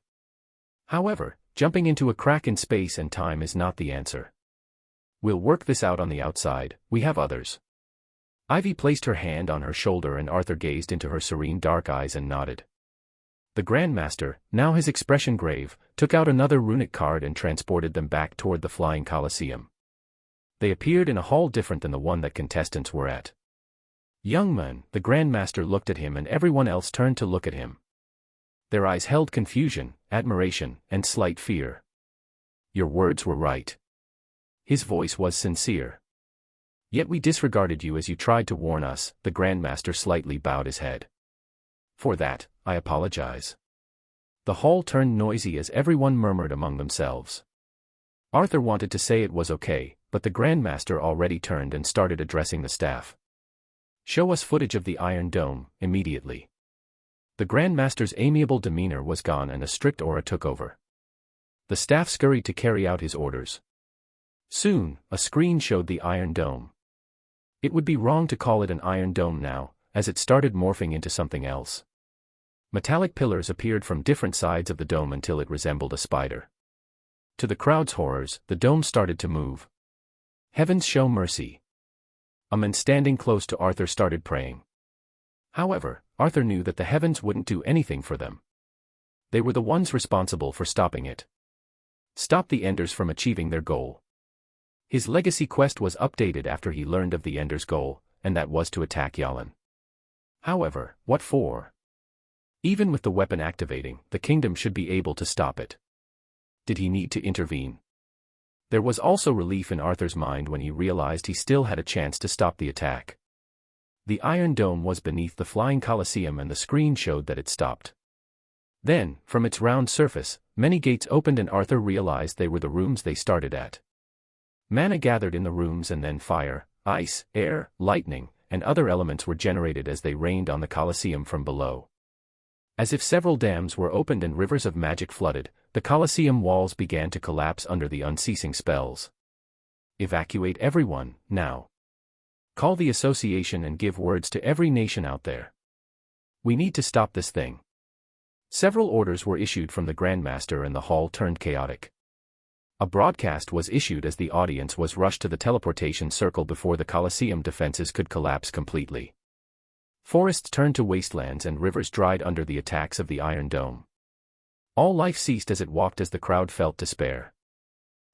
However, jumping into a crack in space and time is not the answer. We'll work this out on the outside, we have others. Ivy placed her hand on her shoulder and Arthur gazed into her serene dark eyes and nodded. The Grandmaster, now his expression grave, took out another runic card and transported them back toward the flying Colosseum. They appeared in a hall different than the one that contestants were at. "Young man," the Grandmaster looked at him and everyone else turned to look at him. Their eyes held confusion, admiration, and slight fear. "Your words were right." His voice was sincere. "Yet we disregarded you as you tried to warn us," the Grandmaster slightly bowed his head. "For that, I apologize." The hall turned noisy as everyone murmured among themselves. Arthur wanted to say it was okay, but the Grandmaster already turned and started addressing the staff. "Show us footage of the Iron Dome, immediately." The Grandmaster's amiable demeanor was gone and a strict aura took over. The staff scurried to carry out his orders. Soon, a screen showed the Iron Dome. It would be wrong to call it an Iron Dome now, as it started morphing into something else. Metallic pillars appeared from different sides of the dome until it resembled a spider. To the crowd's horrors, the dome started to move. "Heavens, show mercy." A man standing close to Arthur started praying. However, Arthur knew that the heavens wouldn't do anything for them. They were the ones responsible for stopping it. Stop the Enders from achieving their goal. His legacy quest was updated after he learned of the Enders' goal, and that was to attack Yalin. However, what for? Even with the weapon activating, the kingdom should be able to stop it. Did he need to intervene? There was also relief in Arthur's mind when he realized he still had a chance to stop the attack. The Iron Dome was beneath the flying Colosseum and the screen showed that it stopped. Then, from its round surface, many gates opened and Arthur realized they were the rooms they started at. Mana gathered in the rooms and then fire, ice, air, lightning, and other elements were generated as they rained on the Colosseum from below. As if several dams were opened and rivers of magic flooded, the Colosseum walls began to collapse under the unceasing spells. "Evacuate everyone, now. Call the association and give words to every nation out there. We need to stop this thing." Several orders were issued from the Grandmaster and the hall turned chaotic. A broadcast was issued as the audience was rushed to the teleportation circle before the Colosseum defenses could collapse completely. Forests turned to wastelands and rivers dried under the attacks of the Iron Dome. All life ceased as it walked as the crowd felt despair.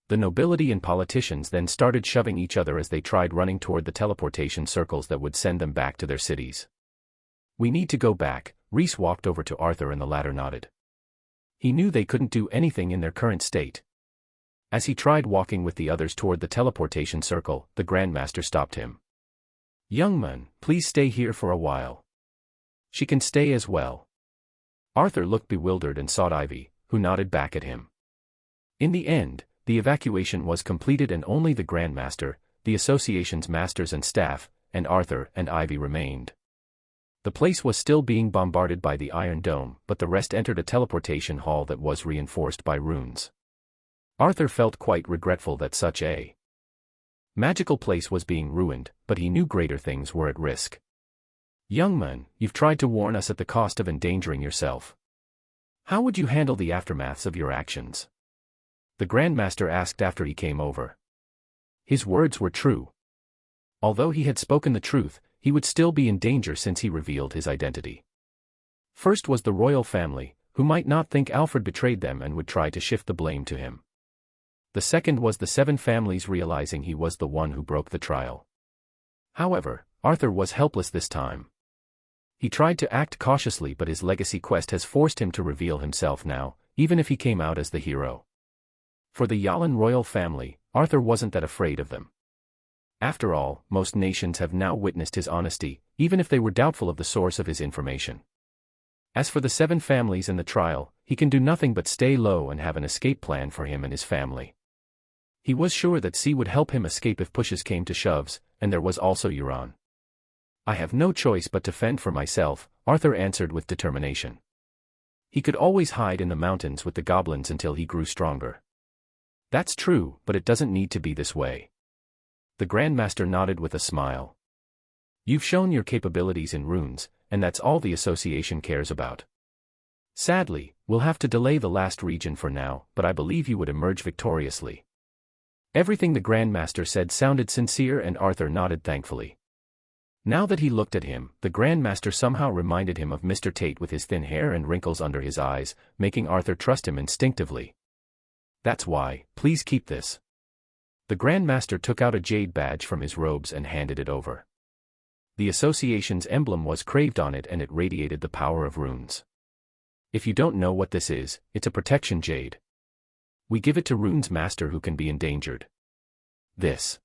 The nobility and politicians then started shoving each other as they tried running toward the teleportation circles that would send them back to their cities. "We need to go back," Rhys walked over to Arthur and the latter nodded. He knew they couldn't do anything in their current state. As he tried walking with the others toward the teleportation circle, the Grandmaster stopped him. "Young man, please stay here for a while." "She can stay as well." Arthur looked bewildered and sought Ivy, who nodded back at him. In the end, the evacuation was completed and only the Grandmaster, the association's masters and staff, and Arthur and Ivy remained. The place was still being bombarded by the Iron Dome, but the rest entered a teleportation hall that was reinforced by runes. Arthur felt quite regretful that such a magical place was being ruined, but he knew greater things were at risk. "Young man, you've tried to warn us at the cost of endangering yourself. How would you handle the aftermaths of your actions?" the Grandmaster asked after he came over. His words were true. Although he had spoken the truth, he would still be in danger since he revealed his identity. First was the royal family, who might not think Alfred betrayed them and would try to shift the blame to him. The second was the 7 families realizing he was the one who broke the trial. However, Arthur was helpless this time. He tried to act cautiously, but his legacy quest has forced him to reveal himself now, even if he came out as the hero. For the Yalan royal family, Arthur wasn't that afraid of them. After all, most nations have now witnessed his honesty, even if they were doubtful of the source of his information. As for the 7 families and the trial, he can do nothing but stay low and have an escape plan for him and his family. He was sure that C would help him escape if pushes came to shoves, and there was also Euron. "I have no choice but to fend for myself," Arthur answered with determination. He could always hide in the mountains with the goblins until he grew stronger. "That's true, but it doesn't need to be this way." The Grandmaster nodded with a smile. "You've shown your capabilities in runes, and that's all the association cares about. Sadly, we'll have to delay the last region for now, but I believe you would emerge victoriously." Everything the Grandmaster said sounded sincere and Arthur nodded thankfully. Now that he looked at him, the Grandmaster somehow reminded him of Mr. Tate with his thin hair and wrinkles under his eyes, making Arthur trust him instinctively. "That's why, please keep this." The Grandmaster took out a jade badge from his robes and handed it over. The association's emblem was carved on it and it radiated the power of runes. "If you don't know what this is, it's a protection jade. We give it to Rune's master who can be endangered." "This.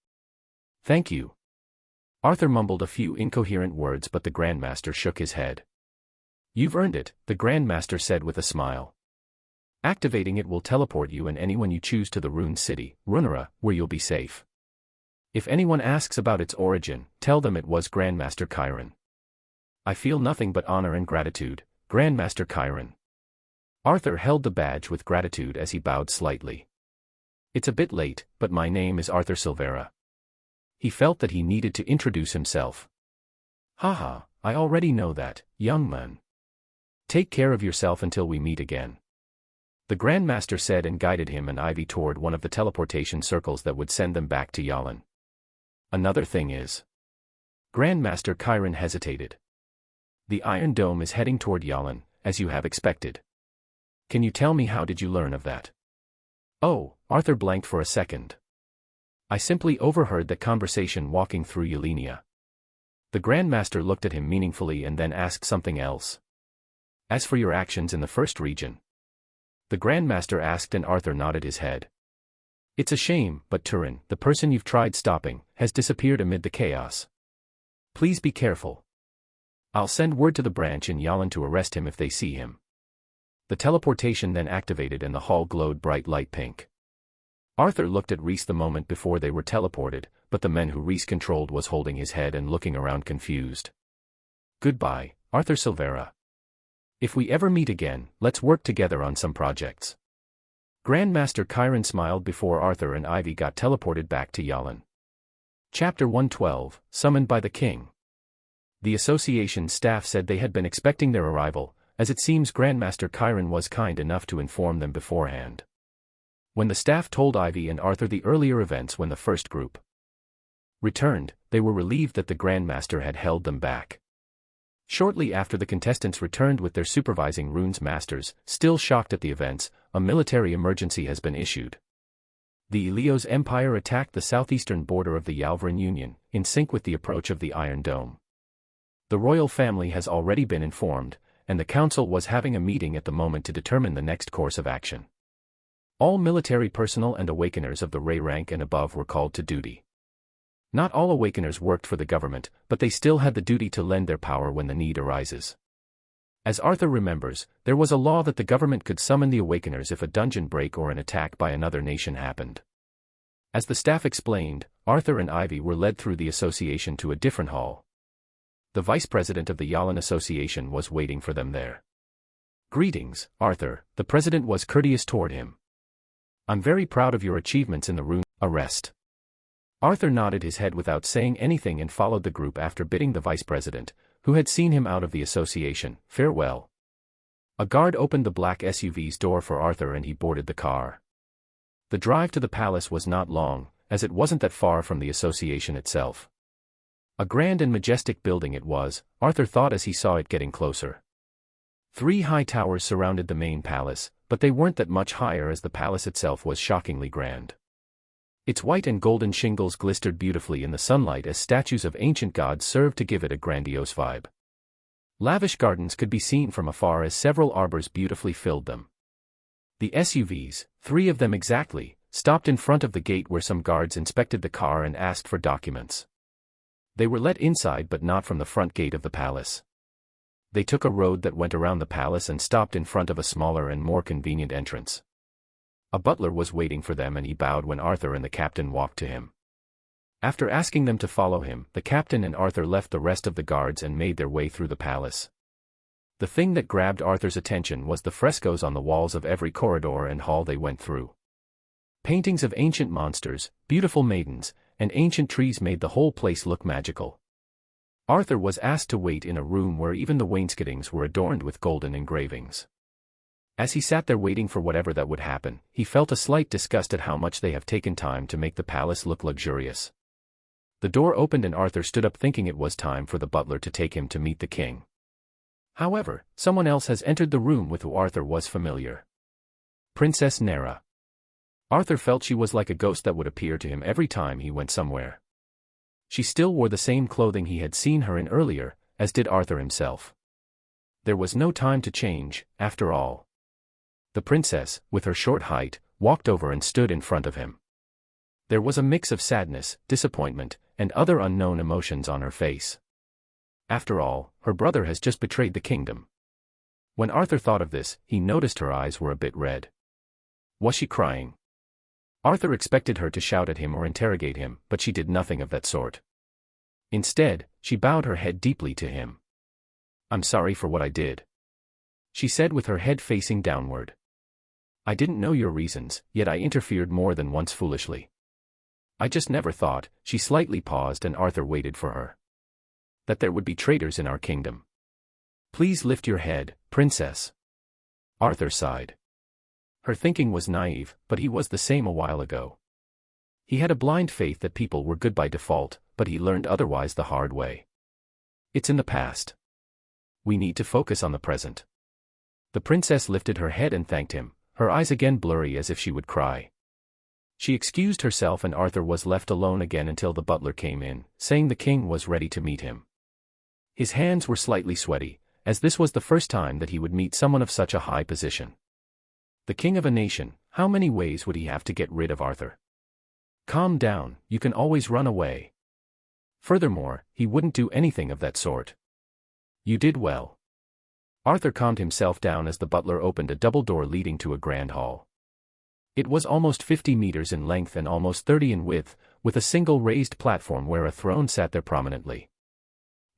Thank you." Arthur mumbled a few incoherent words, but the Grandmaster shook his head. "You've earned it," the Grandmaster said with a smile. "Activating it will teleport you and anyone you choose to the Rune City, Runera, where you'll be safe. If anyone asks about its origin, tell them it was Grandmaster Chiron." "I feel nothing but honor and gratitude, Grandmaster Chiron." Arthur held the badge with gratitude as he bowed slightly. "It's a bit late, but my name is Arthur Silvera." He felt that he needed to introduce himself. "Haha, I already know that, young man. Take care of yourself until we meet again." The Grandmaster said and guided him and Ivy toward one of the teleportation circles that would send them back to Yalan. "Another thing is..." Grandmaster Chiron hesitated. "The Iron Dome is heading toward Yalan, as you have expected. Can you tell me how did you learn of that?" "Oh," Arthur blanked for a second. "I simply overheard that conversation walking through Yelenia." The Grandmaster looked at him meaningfully and then asked something else. "As for your actions in the first region?" The Grandmaster asked and Arthur nodded his head. "It's a shame, but Turin, the person you've tried stopping, has disappeared amid the chaos. Please be careful. I'll send word to the branch in Yalan to arrest him if they see him." The teleportation then activated and the hall glowed bright light pink. Arthur looked at Rhys the moment before they were teleported, but the man who Rhys controlled was holding his head and looking around confused. "Goodbye, Arthur Silvera. If we ever meet again, let's work together on some projects." Grandmaster Chiron smiled before Arthur and Ivy got teleported back to Yalan. Chapter 112, Summoned by the King. The association staff said they had been expecting their arrival, as it seems Grandmaster Chiron was kind enough to inform them beforehand. When the staff told Ivy and Arthur the earlier events when the first group returned, they were relieved that the Grandmaster had held them back. Shortly after the contestants returned with their supervising runes masters, still shocked at the events, a military emergency has been issued. The Ilios Empire attacked the southeastern border of the Yalvarin Union, in sync with the approach of the Iron Dome. The royal family has already been informed, and the council was having a meeting at the moment to determine the next course of action. All military personnel and awakeners of the Ray rank and above were called to duty. Not all awakeners worked for the government, but they still had the duty to lend their power when the need arises. As Arthur remembers, there was a law that the government could summon the awakeners if a dungeon break or an attack by another nation happened. As the staff explained, Arthur and Ivy were led through the association to a different hall. The vice president of the Yalan Association was waiting for them there. "Greetings, Arthur," the president was courteous toward him. "I'm very proud of your achievements in the rune arrest." Arthur nodded his head without saying anything and followed the group after bidding the vice president, who had seen him out of the association, farewell. A guard opened the black SUV's door for Arthur and he boarded the car. The drive to the palace was not long, as it wasn't that far from the association itself. A grand and majestic building it was, Arthur thought as he saw it getting closer. 3 high towers surrounded the main palace, but they weren't that much higher as the palace itself was shockingly grand. Its white and golden shingles glistered beautifully in the sunlight as statues of ancient gods served to give it a grandiose vibe. Lavish gardens could be seen from afar as several arbors beautifully filled them. The SUVs, 3 of them exactly, stopped in front of the gate where some guards inspected the car and asked for documents. They were let inside but not from the front gate of the palace. They took a road that went around the palace and stopped in front of a smaller and more convenient entrance. A butler was waiting for them and he bowed when Arthur and the captain walked to him. After asking them to follow him, the captain and Arthur left the rest of the guards and made their way through the palace. The thing that grabbed Arthur's attention was the frescoes on the walls of every corridor and hall they went through. Paintings of ancient monsters, beautiful maidens, and ancient trees made the whole place look magical. Arthur was asked to wait in a room where even the wainscotings were adorned with golden engravings. As he sat there waiting for whatever that would happen, he felt a slight disgust at how much they have taken time to make the palace look luxurious. The door opened and Arthur stood up thinking it was time for the butler to take him to meet the king. However, someone else has entered the room with who Arthur was familiar. Princess Nera. Arthur felt she was like a ghost that would appear to him every time he went somewhere. She still wore the same clothing he had seen her in earlier, as did Arthur himself. There was no time to change, after all. The princess, with her short height, walked over and stood in front of him. There was a mix of sadness, disappointment, and other unknown emotions on her face. After all, her brother has just betrayed the kingdom. When Arthur thought of this, he noticed her eyes were a bit red. Was she crying? Arthur expected her to shout at him or interrogate him, but she did nothing of that sort. Instead, she bowed her head deeply to him. "I'm sorry for what I did," she said with her head facing downward. "I didn't know your reasons, yet I interfered more than once foolishly. I just never thought," she slightly paused and Arthur waited for her, "that there would be traitors in our kingdom. Please lift your head, princess." Arthur sighed. Her thinking was naive, but he was the same a while ago. He had a blind faith that people were good by default, but he learned otherwise the hard way. It's in the past. We need to focus on the present. The princess lifted her head and thanked him, her eyes again blurry as if she would cry. She excused herself and Arthur was left alone again until the butler came in, saying the king was ready to meet him. His hands were slightly sweaty, as this was the first time that he would meet someone of such a high position. The king of a nation, how many ways would he have to get rid of Arthur? Calm down, you can always run away. Furthermore, he wouldn't do anything of that sort. You did well. Arthur calmed himself down as the butler opened a double door leading to a grand hall. It was almost 50 meters in length and almost 30 in width, with a single raised platform where a throne sat there prominently.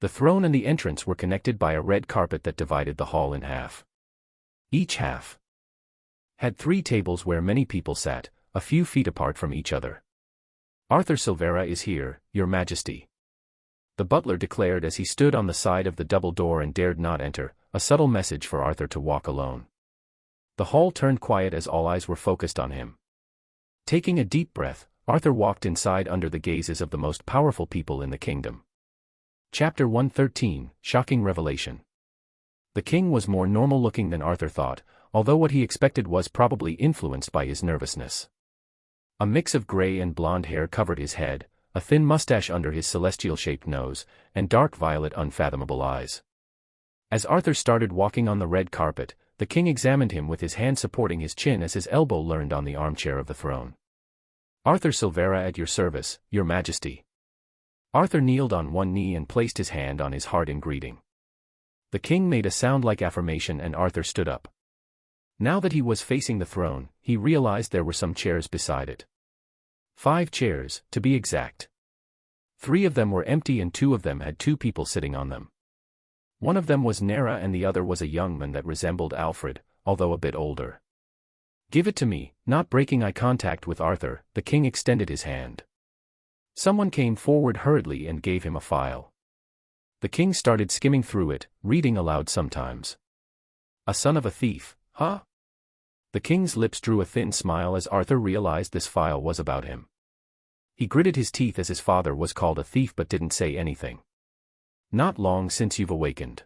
The throne and the entrance were connected by a red carpet that divided the hall in half. Each half had 3 tables where many people sat, a few feet apart from each other. "Arthur Silvera is here, Your Majesty," the butler declared as he stood on the side of the double door and dared not enter, a subtle message for Arthur to walk alone. The hall turned quiet as all eyes were focused on him. Taking a deep breath, Arthur walked inside under the gazes of the most powerful people in the kingdom. Chapter 113, Shocking Revelation. The king was more normal-looking than Arthur thought, although what he expected was probably influenced by his nervousness. A mix of gray and blonde hair covered his head, a thin mustache under his celestial-shaped nose, and dark violet unfathomable eyes. As Arthur started walking on the red carpet, the king examined him with his hand supporting his chin as his elbow leaned on the armchair of the throne. "Arthur Silvera at your service, your majesty." Arthur kneeled on one knee and placed his hand on his heart in greeting. The king made a sound like affirmation and Arthur stood up. Now that he was facing the throne, he realized there were some chairs beside it. 5 chairs, to be exact. 3 of them were empty and 2 of them had 2 people sitting on them. One of them was Nera and the other was a young man that resembled Alfred, although a bit older. "Give it to me." Not breaking eye contact with Arthur, the king extended his hand. Someone came forward hurriedly and gave him a file. The king started skimming through it, reading aloud sometimes. "A son of a thief, huh?" The king's lips drew a thin smile as Arthur realized this file was about him. He gritted his teeth as his father was called a thief but didn't say anything. "Not long since you've awakened.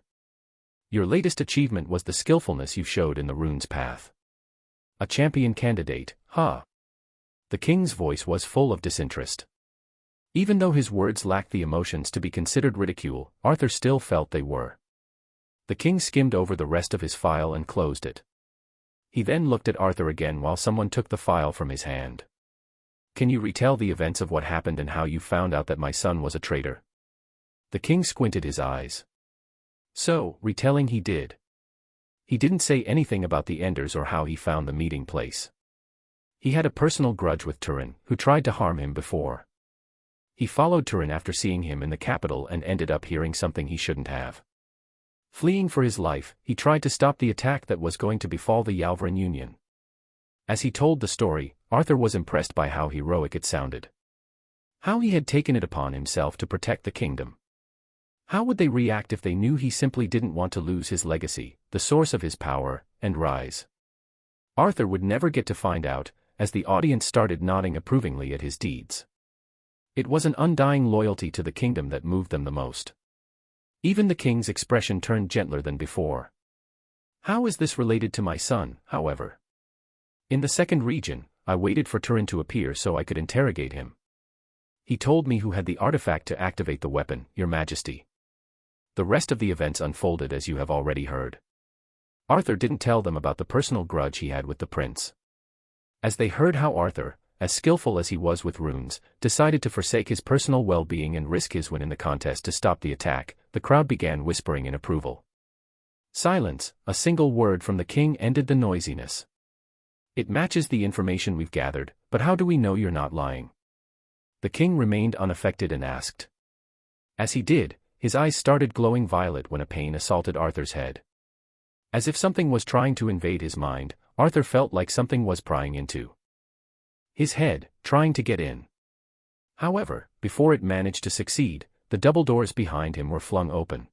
Your latest achievement was the skillfulness you showed in the rune's path. A champion candidate, huh?" The king's voice was full of disinterest. Even though his words lacked the emotions to be considered ridicule, Arthur still felt they were. The king skimmed over the rest of his file and closed it. He then looked at Arthur again while someone took the file from his hand. "Can you retell the events of what happened and how you found out that my son was a traitor?" The king squinted his eyes. So, retelling he did. He didn't say anything about the Enders or how he found the meeting place. He had a personal grudge with Turin, who tried to harm him before. He followed Turin after seeing him in the capital and ended up hearing something he shouldn't have. Fleeing for his life, he tried to stop the attack that was going to befall the Yalvarin Union. As he told the story, Arthur was impressed by how heroic it sounded. How he had taken it upon himself to protect the kingdom. How would they react if they knew he simply didn't want to lose his legacy, the source of his power, and rise? Arthur would never get to find out, as the audience started nodding approvingly at his deeds. It was an undying loyalty to the kingdom that moved them the most. Even the king's expression turned gentler than before. "How is this related to my son, however?" "In the second region, I waited for Turin to appear so I could interrogate him. He told me who had the artifact to activate the weapon, your majesty. The rest of the events unfolded as you have already heard." Arthur didn't tell them about the personal grudge he had with the prince. As they heard how Arthur, as skillful as he was with runes, decided to forsake his personal well-being and risk his win in the contest to stop the attack, the crowd began whispering in approval. Silence, a single word from the king ended the noisiness. "It matches the information we've gathered, but how do we know you're not lying?" The king remained unaffected and asked. As he did, his eyes started glowing violet when a pain assaulted Arthur's head. As if something was trying to invade his mind, Arthur felt like something was prying into his head, trying to get in. However, before it managed to succeed, the double doors behind him were flung open.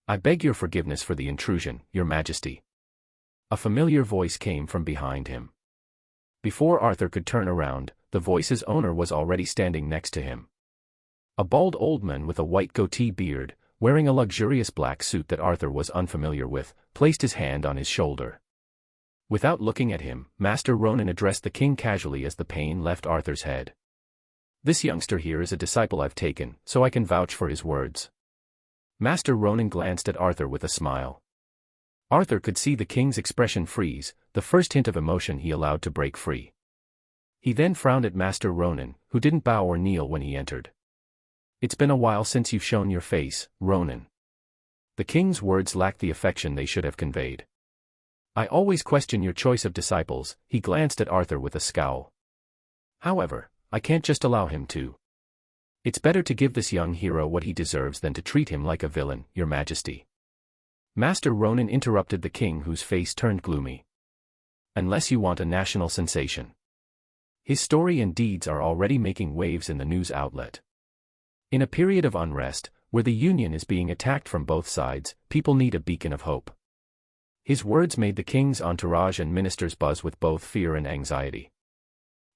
"I beg your forgiveness for the intrusion, your majesty." A familiar voice came from behind him. Before Arthur could turn around, the voice's owner was already standing next to him. A bald old man with a white goatee beard, wearing a luxurious black suit that Arthur was unfamiliar with, placed his hand on his shoulder. Without looking at him, Master Ronan addressed the king casually as the pain left Arthur's head. "This youngster here is a disciple I've taken, so I can vouch for his words." Master Ronan glanced at Arthur with a smile. Arthur could see the king's expression freeze, the first hint of emotion he allowed to break free. He then frowned at Master Ronan, who didn't bow or kneel when he entered. "It's been a while since you've shown your face, Ronan." The king's words lacked the affection they should have conveyed. "I always question your choice of disciples." He glanced at Arthur with a scowl. "However, I can't just allow him to. It's better to give this young hero what he deserves than to treat him like a villain, your majesty." Master Ronan interrupted the king, whose face turned gloomy. "Unless you want a national sensation. His story and deeds are already making waves in the news outlet." In a period of unrest, where the Union is being attacked from both sides, people need a beacon of hope." His words made the king's entourage and ministers buzz with both fear and anxiety.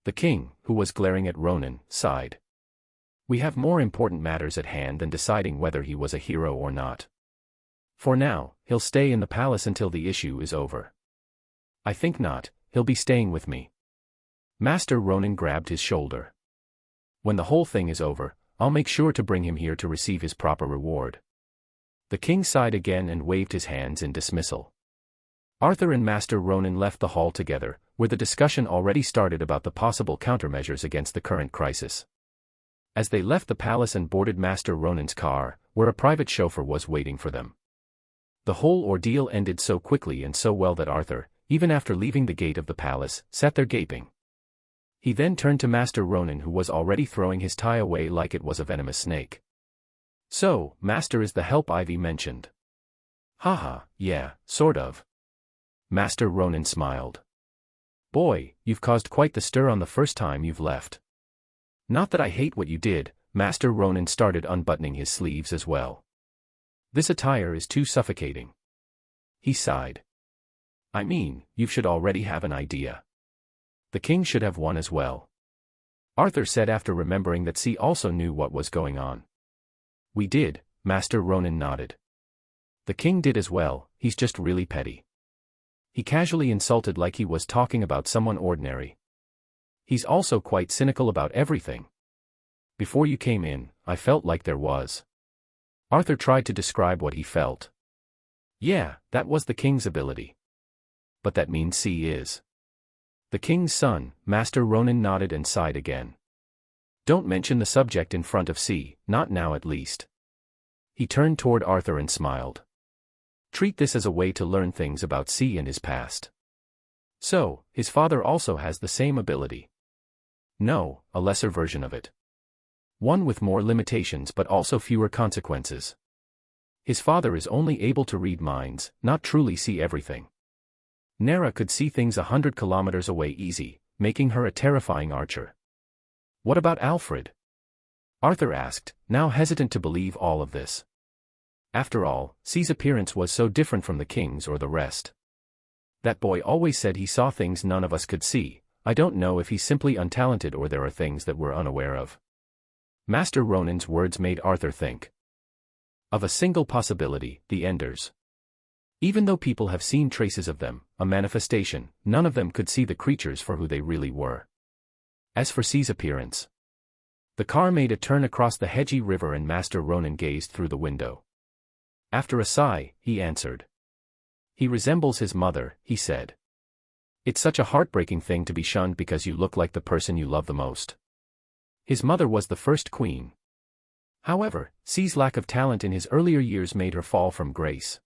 The king, who was glaring at Ronan, sighed. "We have more important matters at hand than deciding whether he was a hero or not. For now, he'll stay in the palace until the issue is over." "I think not, he'll be staying with me." Master Ronan grabbed his shoulder. "When the whole thing is over, I'll make sure to bring him here to receive his proper reward." The king sighed again and waved his hands in dismissal. Arthur and Master Ronan left the hall together, where the discussion already started about the possible countermeasures against the current crisis. As they left the palace and boarded Master Ronan's car, where a private chauffeur was waiting for them, the whole ordeal ended so quickly and so well that Arthur, even after leaving the gate of the palace, sat there gaping. He then turned to Master Ronan, who was already throwing his tie away like it was a venomous snake. "So, Master is the help Ivy mentioned." "Haha, yeah, sort of." Master Ronan smiled. "Boy, you've caused quite the stir on the first time you've left." "Not that I hate what you did." Master Ronan started unbuttoning his sleeves as well. "This attire is too suffocating." He sighed. "I mean, you should already have an idea. The king should have one as well." Arthur said after remembering that C also knew what was going on. "We did," Master Ronan nodded. "The king did as well, he's just really petty. He casually insulted like he was talking about someone ordinary. He's also quite cynical about everything. Before you came in, I felt like there was." Arthur tried to describe what he felt. "Yeah, that was the king's ability. But that means C is the king's son." Master Ronan nodded and sighed again. "Don't mention the subject in front of C, not now at least." He turned toward Arthur and smiled. "Treat this as a way to learn things about C and his past. So, his father also has the same ability." "No, a lesser version of it. One with more limitations but also fewer consequences. His father is only able to read minds, not truly see everything. Nera could see things 100 kilometers away easy, making her a terrifying archer." "What about Alfred?" Arthur asked, now hesitant to believe all of this. After all, C's appearance was so different from the king's or the rest. "That boy always said he saw things none of us could see. I don't know if he's simply untalented or there are things that we're unaware of." Master Ronan's words made Arthur think of a single possibility, the Enders. Even though people have seen traces of them, a manifestation, none of them could see the creatures for who they really were. As for C's appearance, the car made a turn across the hedgy river and Master Ronan gazed through the window. After a sigh, he answered. "He resembles his mother," he said. "It's such a heartbreaking thing to be shunned because you look like the person you love the most. His mother was the first queen. However, C's lack of talent in his earlier years made her fall from grace.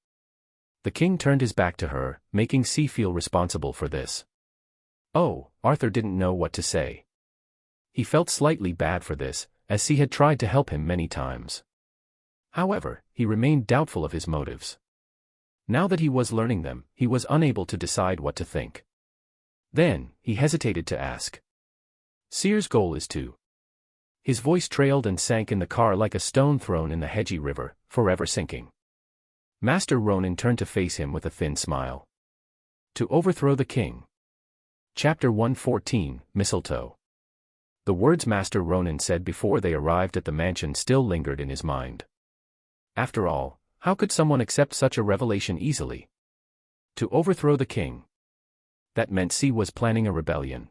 The king turned his back to her, making C feel responsible for this." Oh, Arthur didn't know what to say. He felt slightly bad for this, as C had tried to help him many times. However, he remained doubtful of his motives. Now that he was learning them, he was unable to decide what to think. Then, he hesitated to ask. "Seer's goal is to..." His voice trailed and sank in the car like a stone thrown in the hedgy river, forever sinking. Master Ronan turned to face him with a thin smile. "To overthrow the king." Chapter 114, Mistletoe. The words Master Ronan said before they arrived at the mansion still lingered in his mind. After all, how could someone accept such a revelation easily? To overthrow the king. That meant C was planning a rebellion.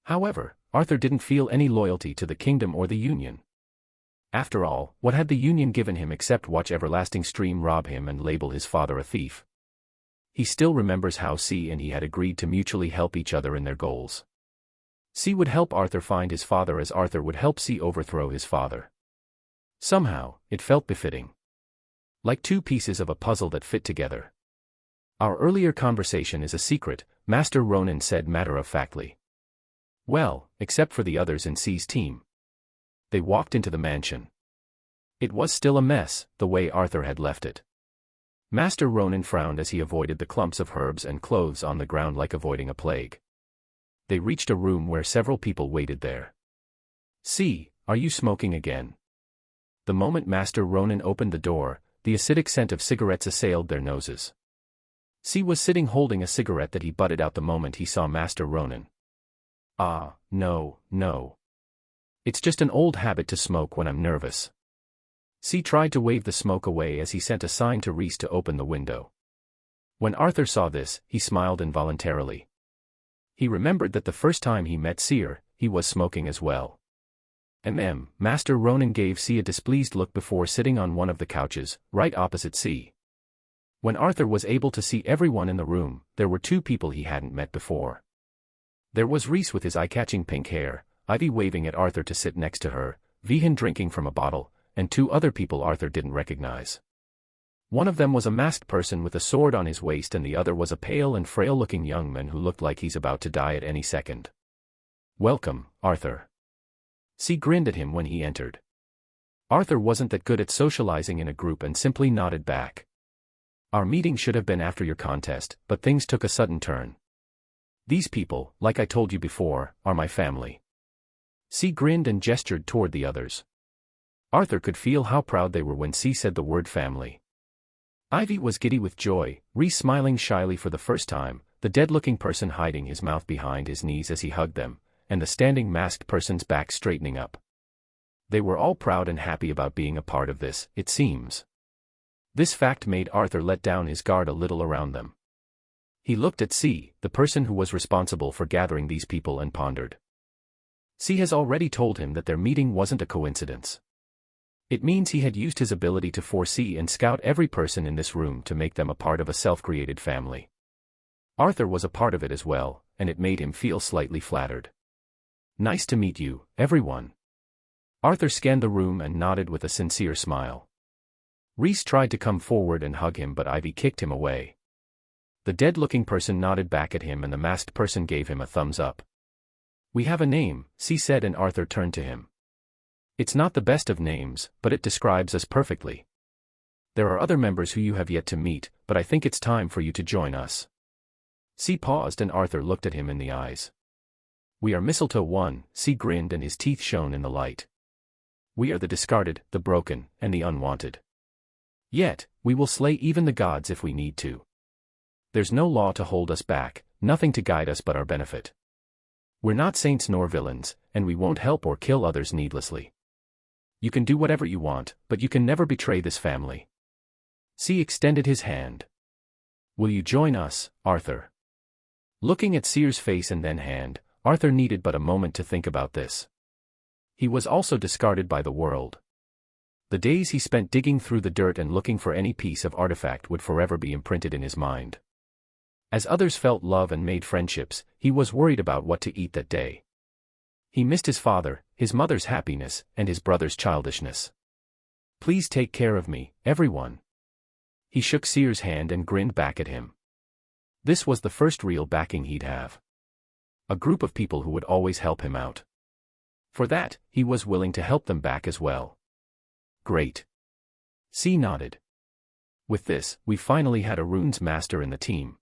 However, Arthur didn't feel any loyalty to the kingdom or the Union. After all, what had the Union given him except watch Everlasting Stream rob him and label his father a thief? He still remembers how C and he had agreed to mutually help each other in their goals. C would help Arthur find his father as Arthur would help C overthrow his father. Somehow, it felt befitting. Like two pieces of a puzzle that fit together. "Our earlier conversation is a secret," Master Ronan said matter-of-factly. "Well, except for the others in C's team." They walked into the mansion. It was still a mess, the way Arthur had left it. Master Ronan frowned as he avoided the clumps of herbs and clothes on the ground like avoiding a plague. They reached a room where several people waited there. "C, are you smoking again?" The moment Master Ronan opened the door, the acidic scent of cigarettes assailed their noses. C was sitting holding a cigarette that he butted out the moment he saw Master Ronan. "Ah, no, no. It's just an old habit to smoke when I'm nervous." C tried to wave the smoke away as he sent a sign to Rhys to open the window. When Arthur saw this, he smiled involuntarily. He remembered that the first time he met Seer, he was smoking as well. Master Ronan gave C a displeased look before sitting on one of the couches, right opposite C. When Arthur was able to see everyone in the room, there were two people he hadn't met before. There was Rhys with his eye-catching pink hair, Ivy waving at Arthur to sit next to her, Vihan drinking from a bottle, and two other people Arthur didn't recognize. One of them was a masked person with a sword on his waist and the other was a pale and frail-looking young man who looked like he's about to die at any second. "Welcome, Arthur." C grinned at him when he entered. Arthur wasn't that good at socializing in a group and simply nodded back. "Our meeting should have been after your contest, but things took a sudden turn. These people, like I told you before, are my family." C grinned and gestured toward the others. Arthur could feel how proud they were when C said the word family. Ivy was giddy with joy, Rhys smiling shyly for the first time, the dead-looking person hiding his mouth behind his knees as he hugged them, and the standing masked person's back straightening up. They were all proud and happy about being a part of this, it seems. This fact made Arthur let down his guard a little around them. He looked at C, the person who was responsible for gathering these people, and pondered. C has already told him that their meeting wasn't a coincidence. It means he had used his ability to foresee and scout every person in this room to make them a part of a self-created family. Arthur was a part of it as well, and it made him feel slightly flattered. "Nice to meet you, everyone." Arthur scanned the room and nodded with a sincere smile. Rhys tried to come forward and hug him but Ivy kicked him away. The dead-looking person nodded back at him and the masked person gave him a thumbs up. "We have a name," C said, and Arthur turned to him. "It's not the best of names, but it describes us perfectly. There are other members who you have yet to meet, but I think it's time for you to join us." C paused and Arthur looked at him in the eyes. "We are Mistletoe One," C grinned and his teeth shone in the light. "We are the discarded, the broken, and the unwanted. Yet, we will slay even the gods if we need to. There's no law to hold us back, nothing to guide us but our benefit. We're not saints nor villains, and we won't help or kill others needlessly. You can do whatever you want, but you can never betray this family." C extended his hand. "Will you join us, Arthur?" Looking at Seer's face and then hand, Arthur needed but a moment to think about this. He was also discarded by the world. The days he spent digging through the dirt and looking for any piece of artifact would forever be imprinted in his mind. As others felt love and made friendships, he was worried about what to eat that day. He missed his father, his mother's happiness, and his brother's childishness. "Please take care of me, everyone." He shook Seer's hand and grinned back at him. This was the first real backing he'd have. A group of people who would always help him out. For that, he was willing to help them back as well. "Great." C nodded. "With this, we finally had a runes master in the team.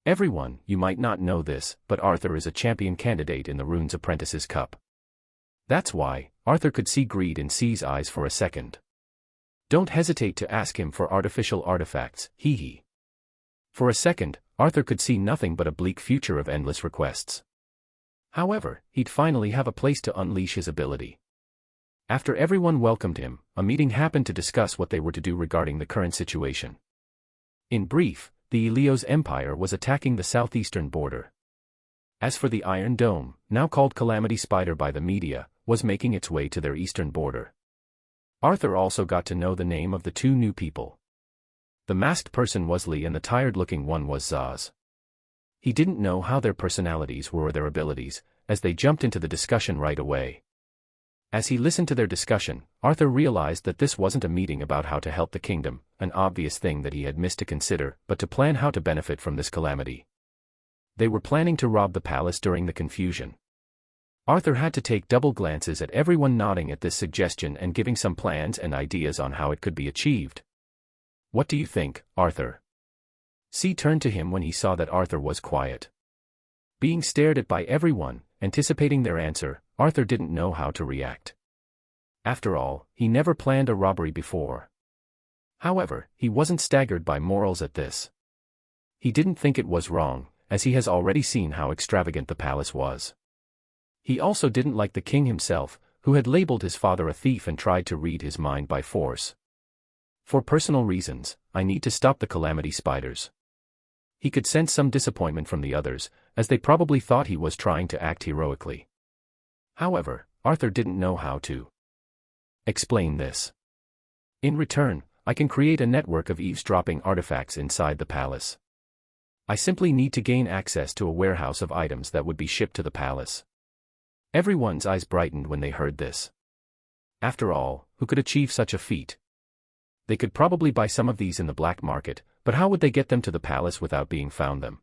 Everyone, you might not know this, but Arthur is a champion candidate in the Runes Apprentices Cup." That's why, Arthur could see greed in C's eyes for a second. "Don't hesitate to ask him for artificial artifacts, hee." For a second, Arthur could see nothing but a bleak future of endless requests. However, he'd finally have a place to unleash his ability. After everyone welcomed him, a meeting happened to discuss what they were to do regarding the current situation. In brief, the Elios Empire was attacking the southeastern border. As for the Iron Dome, now called Calamity Spider by the media, was making its way to their eastern border. Arthur also got to know the name of the two new people. The masked person was Lee and the tired-looking one was Zaz. He didn't know how their personalities were or their abilities, as they jumped into the discussion right away. As he listened to their discussion, Arthur realized that this wasn't a meeting about how to help the kingdom, an obvious thing that he had missed to consider, but to plan how to benefit from this calamity. They were planning to rob the palace during the confusion. Arthur had to take double glances at everyone nodding at this suggestion and giving some plans and ideas on how it could be achieved. "What do you think, Arthur?" C turned to him when he saw that Arthur was quiet. Being stared at by everyone, anticipating their answer, Arthur didn't know how to react. After all, he never planned a robbery before. However, he wasn't staggered by morals at this. He didn't think it was wrong, as he has already seen how extravagant the palace was. He also didn't like the king himself, who had labeled his father a thief and tried to read his mind by force. For personal reasons, I need to stop the calamity spiders. He could sense some disappointment from the others, as they probably thought he was trying to act heroically. However, Arthur didn't know how to explain this. In return, I can create a network of eavesdropping artifacts inside the palace. I simply need to gain access to a warehouse of items that would be shipped to the palace. Everyone's eyes brightened when they heard this. After all, who could achieve such a feat? They could probably buy some of these in the black market, but how would they get them to the palace without being found them?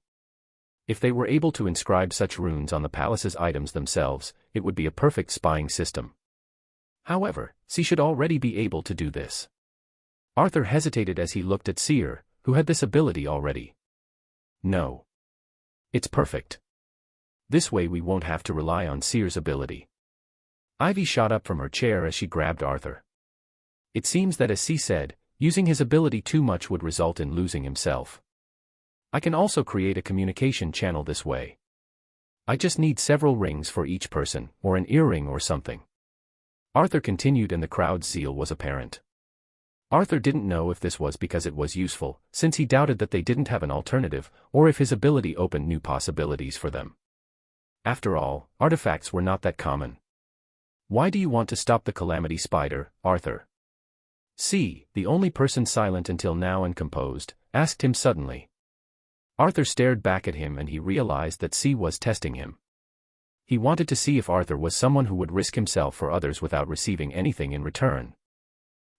If they were able to inscribe such runes on the palace's items themselves, it would be a perfect spying system. However, C should already be able to do this. Arthur hesitated as he looked at Seer, who had this ability already. No. It's perfect. This way we won't have to rely on Seer's ability. Ivy shot up from her chair as she grabbed Arthur. It seems that as C said, using his ability too much would result in losing himself. I can also create a communication channel this way. I just need several rings for each person, or an earring or something. Arthur continued and the crowd's zeal was apparent. Arthur didn't know if this was because it was useful, since he doubted that they didn't have an alternative, or if his ability opened new possibilities for them. After all, artifacts were not that common. Why do you want to stop the calamity spider, Arthur? C, the only person silent until now and composed, asked him suddenly. Arthur stared back at him and he realized that C was testing him. He wanted to see if Arthur was someone who would risk himself for others without receiving anything in return.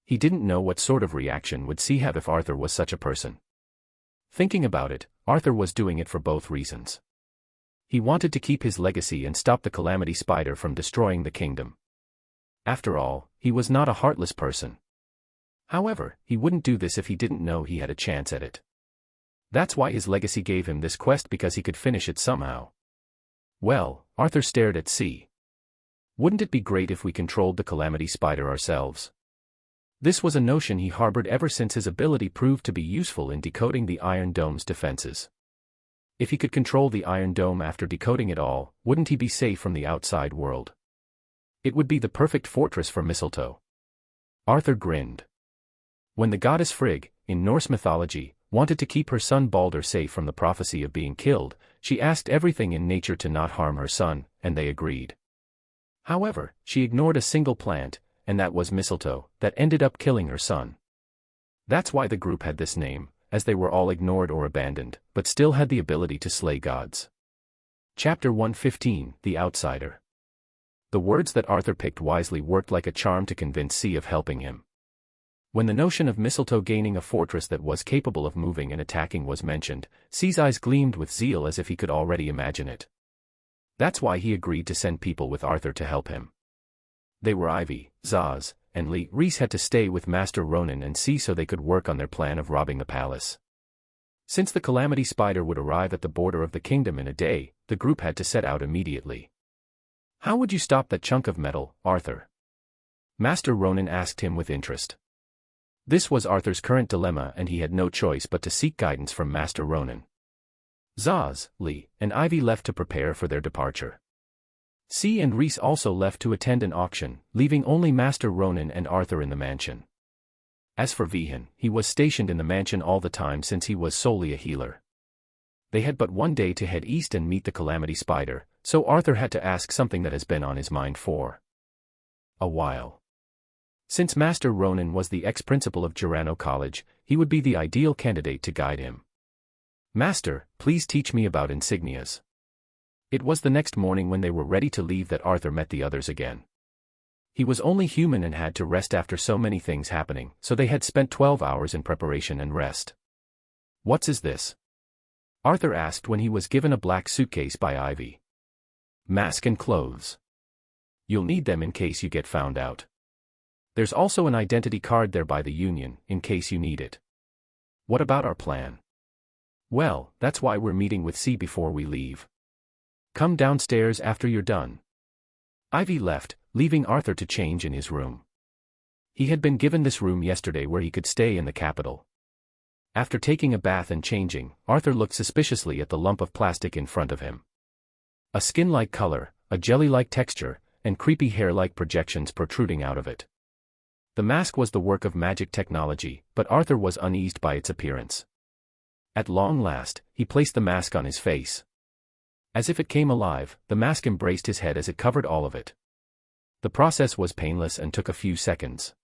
He didn't know what sort of reaction would C have if Arthur was such a person. Thinking about it, Arthur was doing it for both reasons. He wanted to keep his legacy and stop the calamity spider from destroying the kingdom. After all, he was not a heartless person. However, he wouldn't do this if he didn't know he had a chance at it. That's why his legacy gave him this quest, because he could finish it somehow. Well, Arthur stared at C. Wouldn't it be great if we controlled the calamity spider ourselves? This was a notion he harbored ever since his ability proved to be useful in decoding the Iron Dome's defenses. If he could control the Iron Dome after decoding it all, wouldn't he be safe from the outside world? It would be the perfect fortress for mistletoe. Arthur grinned. When the goddess Frigg, in Norse mythology, wanted to keep her son Balder safe from the prophecy of being killed, she asked everything in nature to not harm her son, and they agreed. However, she ignored a single plant, and that was mistletoe, that ended up killing her son. That's why the group had this name, as they were all ignored or abandoned, but still had the ability to slay gods. Chapter 115, The Outsider. The words that Arthur picked wisely worked like a charm to convince C of helping him. When the notion of mistletoe gaining a fortress that was capable of moving and attacking was mentioned, C's eyes gleamed with zeal as if he could already imagine it. That's why he agreed to send people with Arthur to help him. They were Ivy, Zaz, and Lee. Reese had to stay with Master Ronan and C so they could work on their plan of robbing the palace. Since the calamity spider would arrive at the border of the kingdom in a day, the group had to set out immediately. How would you stop that chunk of metal, Arthur? Master Ronan asked him with interest. This was Arthur's current dilemma and he had no choice but to seek guidance from Master Ronan. Zaz, Lee, and Ivy left to prepare for their departure. C and Reese also left to attend an auction, leaving only Master Ronan and Arthur in the mansion. As for Vihan, he was stationed in the mansion all the time since he was solely a healer. They had but one day to head east and meet the calamity spider, so Arthur had to ask something that has been on his mind for a while. Since Master Ronan was the ex-principal of Girano College, he would be the ideal candidate to guide him. Master, please teach me about insignias. It was the next morning when they were ready to leave that Arthur met the others again. He was only human and had to rest after so many things happening, so they had spent 12 hours in preparation and rest. What is this? Arthur asked when he was given a black suitcase by Ivy. Mask and clothes. You'll need them in case you get found out. There's also an identity card there by the Union, in case you need it. What about our plan? Well, that's why we're meeting with C before we leave. Come downstairs after you're done. Ivy left, leaving Arthur to change in his room. He had been given this room yesterday where he could stay in the capital. After taking a bath and changing, Arthur looked suspiciously at the lump of plastic in front of him. A skin-like color, a jelly-like texture, and creepy hair-like projections protruding out of it. The mask was the work of magic technology, but Arthur was uneased by its appearance. At long last, he placed the mask on his face. As if it came alive, the mask embraced his head as it covered all of it. The process was painless and took a few seconds.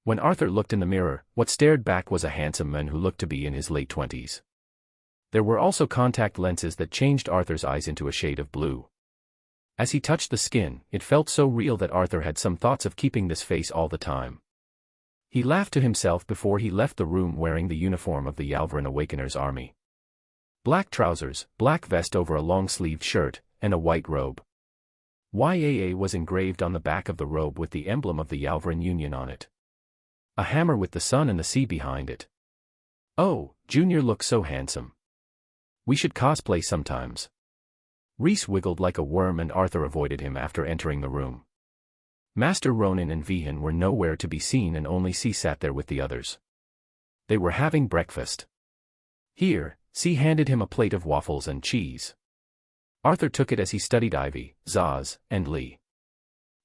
When Arthur looked in the mirror, what stared back was a handsome man who looked to be in his late 20s. There were also contact lenses that changed Arthur's eyes into a shade of blue. As he touched the skin, it felt so real that Arthur had some thoughts of keeping this face all the time. He laughed to himself before he left the room wearing the uniform of the Yalvarin Awakeners army. Black trousers, black vest over a long-sleeved shirt, and a white robe. YAA was engraved on the back of the robe with the emblem of the Yalvarin Union on it. A hammer with the sun and the sea behind it. Oh, Junior looks so handsome. We should cosplay sometimes. Rhys wiggled like a worm and Arthur avoided him after entering the room. Master Ronan and Vihan were nowhere to be seen and only C sat there with the others. They were having breakfast. Here, C handed him a plate of waffles and cheese. Arthur took it as he studied Ivy, Zaz, and Lee.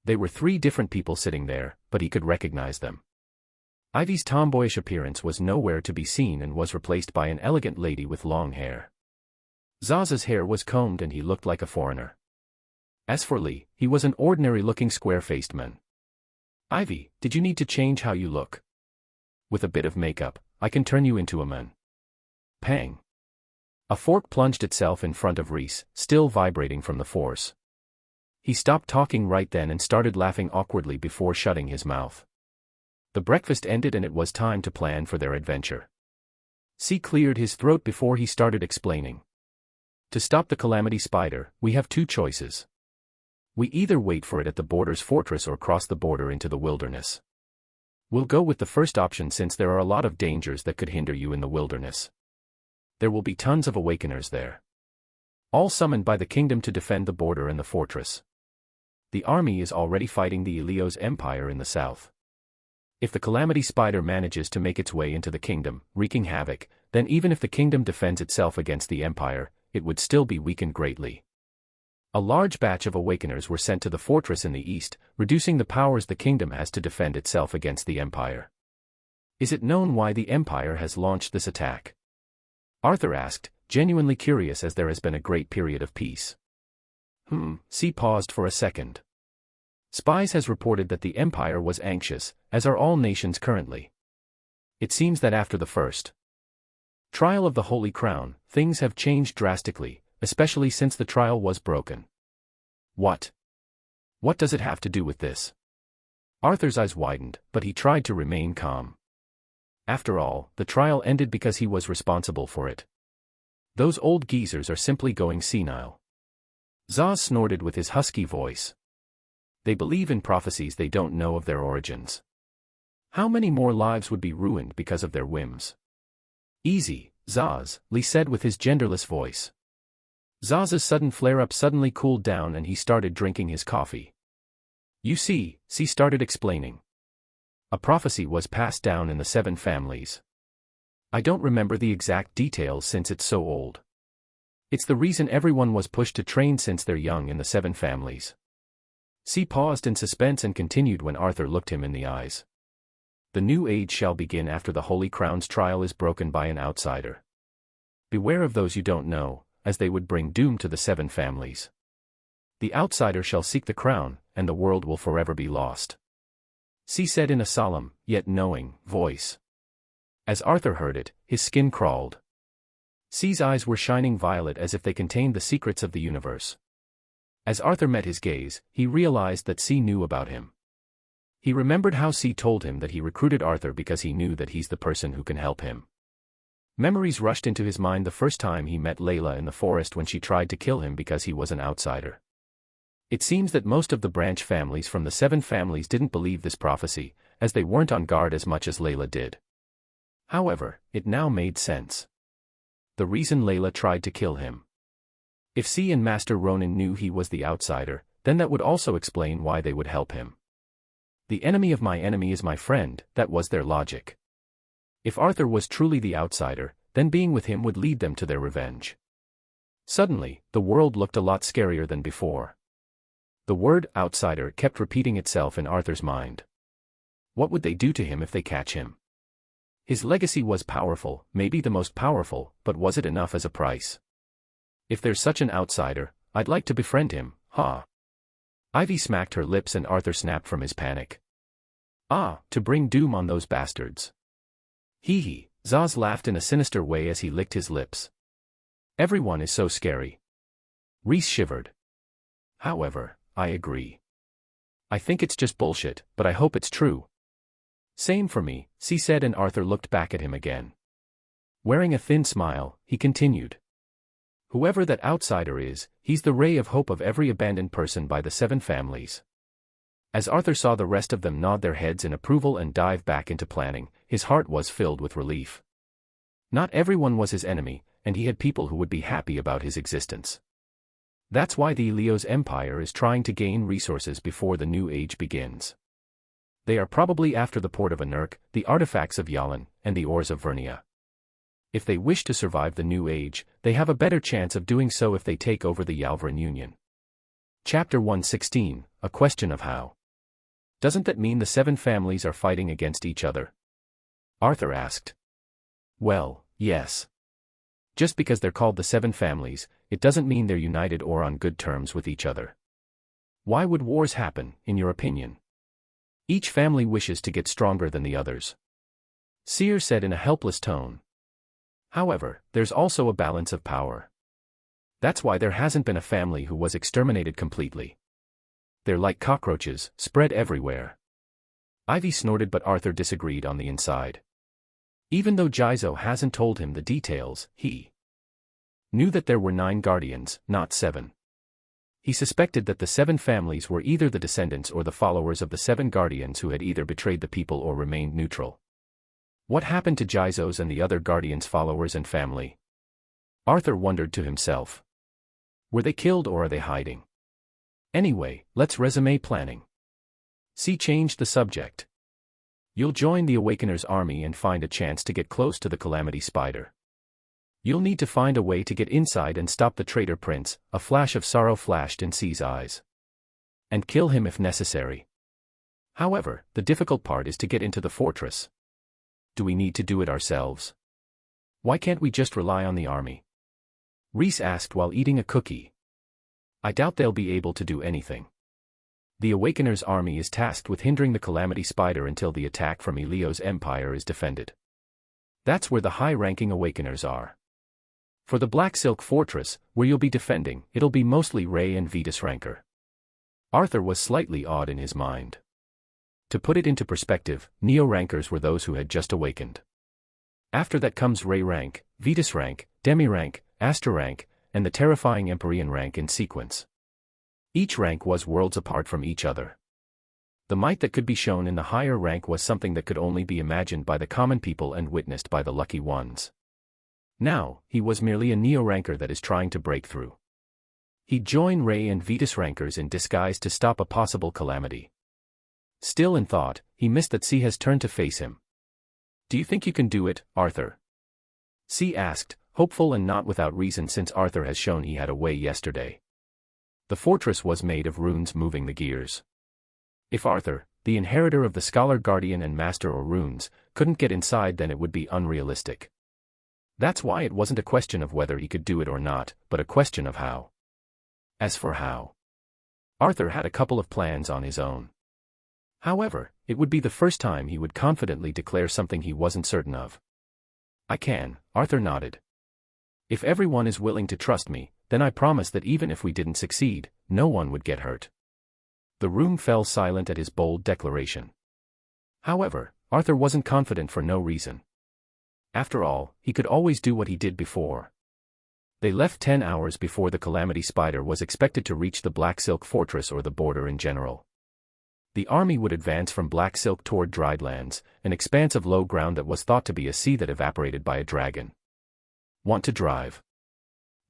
They were 3 different people sitting there, but he could recognize them. Ivy's tomboyish appearance was nowhere to be seen and was replaced by an elegant lady with long hair. Zaz's hair was combed and he looked like a foreigner. As for Lee, he was an ordinary-looking square-faced man. Ivy, did you need to change how you look? With a bit of makeup, I can turn you into a man. Pang. A fork plunged itself in front of Rhys, still vibrating from the force. He stopped talking right then and started laughing awkwardly before shutting his mouth. The breakfast ended and it was time to plan for their adventure. C cleared his throat before he started explaining. To stop the Calamity Spider, we have 2 choices. We either wait for it at the border's fortress or cross the border into the wilderness. We'll go with the first option since there are a lot of dangers that could hinder you in the wilderness. There will be tons of awakeners there. All summoned by the kingdom to defend the border and the fortress. The army is already fighting the Ilios Empire in the south. If the Calamity Spider manages to make its way into the kingdom, wreaking havoc, then even if the kingdom defends itself against the empire, it would still be weakened greatly. A large batch of awakeners were sent to the fortress in the east, reducing the powers the kingdom has to defend itself against the empire. Is it known why the empire has launched this attack? Arthur asked, genuinely curious as there has been a great period of peace. C paused for a second. Spies has reported that the empire was anxious, as are all nations currently. It seems that after the first trial of the Holy Crown, things have changed drastically, especially since the trial was broken. What? What does it have to do with this? Arthur's eyes widened, but he tried to remain calm. After all, the trial ended because he was responsible for it. Those old geezers are simply going senile. Zaz snorted with his husky voice. They believe in prophecies they don't know of their origins. How many more lives would be ruined because of their whims? Easy, Zaz, Lee said with his genderless voice. Zaz's sudden flare-up suddenly cooled down and he started drinking his coffee. You see, C started explaining. A prophecy was passed down in the 7 families. I don't remember the exact details since it's so old. It's the reason everyone was pushed to train since they're young in the 7 families. C paused in suspense and continued when Arthur looked him in the eyes. The new age shall begin after the Holy Crown's trial is broken by an outsider. Beware of those you don't know, as they would bring doom to the 7 families. The outsider shall seek the crown, and the world will forever be lost. C said in a solemn, yet knowing, voice. As Arthur heard it, his skin crawled. C's eyes were shining violet as if they contained the secrets of the universe. As Arthur met his gaze, he realized that C knew about him. He remembered how C told him that he recruited Arthur because he knew that he's the person who can help him. Memories rushed into his mind the first time he met Layla in the forest when she tried to kill him because he was an outsider. It seems that most of the branch families from the 7 families didn't believe this prophecy, as they weren't on guard as much as Layla did. However, it now made sense. The reason Layla tried to kill him. If C and Master Ronan knew he was the outsider, then that would also explain why they would help him. The enemy of my enemy is my friend, that was their logic. If Arthur was truly the outsider, then being with him would lead them to their revenge. Suddenly, the world looked a lot scarier than before. The word outsider kept repeating itself in Arthur's mind. What would they do to him if they catch him? His legacy was powerful, maybe the most powerful, but was it enough as a price? If there's such an outsider, I'd like to befriend him, huh? Ivy smacked her lips and Arthur snapped from his panic. Ah, to bring doom on those bastards. Hee hee, Zaz laughed in a sinister way as he licked his lips. Everyone is so scary. Reese shivered. However, I agree. I think it's just bullshit, but I hope it's true. Same for me, she said, and Arthur looked back at him again. Wearing a thin smile, he continued. Whoever that outsider is, he's the ray of hope of every abandoned person by the 7 families. As Arthur saw the rest of them nod their heads in approval and dive back into planning, his heart was filled with relief. Not everyone was his enemy, and he had people who would be happy about his existence. That's why the Leo's empire is trying to gain resources before the new age begins. They are probably after the port of Anurk, the artifacts of Yalin, and the ores of Vernia. If they wish to survive the new age, they have a better chance of doing so if they take over the Yalvran Union. Chapter 116, A Question of How. Doesn't that mean the 7 families are fighting against each other? Arthur asked. Well, yes. Just because they're called the 7 families, it doesn't mean they're united or on good terms with each other. Why would wars happen, in your opinion? Each family wishes to get stronger than the others. Seer said in a helpless tone. However, there's also a balance of power. That's why there hasn't been a family who was exterminated completely. They're like cockroaches, spread everywhere. Ivy snorted, but Arthur disagreed on the inside. Even though Jizo hasn't told him the details, he knew that there were 9 guardians, not 7. He suspected that the 7 families were either the descendants or the followers of the 7 guardians who had either betrayed the people or remained neutral. What happened to Jizo's and the other guardians' followers and family? Arthur wondered to himself. Were they killed or are they hiding? Anyway, let's resume planning. C changed the subject. You'll join the Awakener's army and find a chance to get close to the Calamity Spider. You'll need to find a way to get inside and stop the traitor prince. A flash of sorrow flashed in C's eyes. And kill him if necessary. However, the difficult part is to get into the fortress. Do we need to do it ourselves? Why can't we just rely on the army? Reese asked while eating a cookie. I doubt they'll be able to do anything. The Awakener's army is tasked with hindering the Calamity Spider until the attack from Elio's empire is defended. That's where the high-ranking Awakeners are. For the Black Silk Fortress, where you'll be defending, it'll be mostly Ray and Vetus Ranker. Arthur was slightly awed in his mind. To put it into perspective, Neo-Rankers were those who had just awakened. After that comes Ray Rank, Vetus Rank, Demi Rank, Aster Rank, and the terrifying Empyrean rank in sequence. Each rank was worlds apart from each other. The might that could be shown in the higher rank was something that could only be imagined by the common people and witnessed by the lucky ones. Now, he was merely a neo-ranker that is trying to break through. He'd join Ray and Vetus Rankers in disguise to stop a possible calamity. Still in thought, he missed that C has turned to face him. Do you think you can do it, Arthur? C asked, hopeful and not without reason since Arthur has shown he had a way yesterday. The fortress was made of runes moving the gears. If Arthur, the inheritor of the Scholar Guardian and Master or runes, couldn't get inside, then it would be unrealistic. That's why it wasn't a question of whether he could do it or not, but a question of how. As for how, Arthur had a couple of plans on his own. However, it would be the first time he would confidently declare something he wasn't certain of. I can, Arthur nodded. If everyone is willing to trust me, then I promise that even if we didn't succeed, no one would get hurt. The room fell silent at his bold declaration. However, Arthur wasn't confident for no reason. After all, he could always do what he did before. They left 10 hours before the Calamity Spider was expected to reach the Black Silk Fortress or the border in general. The army would advance from Black Silk toward Dried Lands, an expanse of low ground that was thought to be a sea that evaporated by a dragon. Want to drive?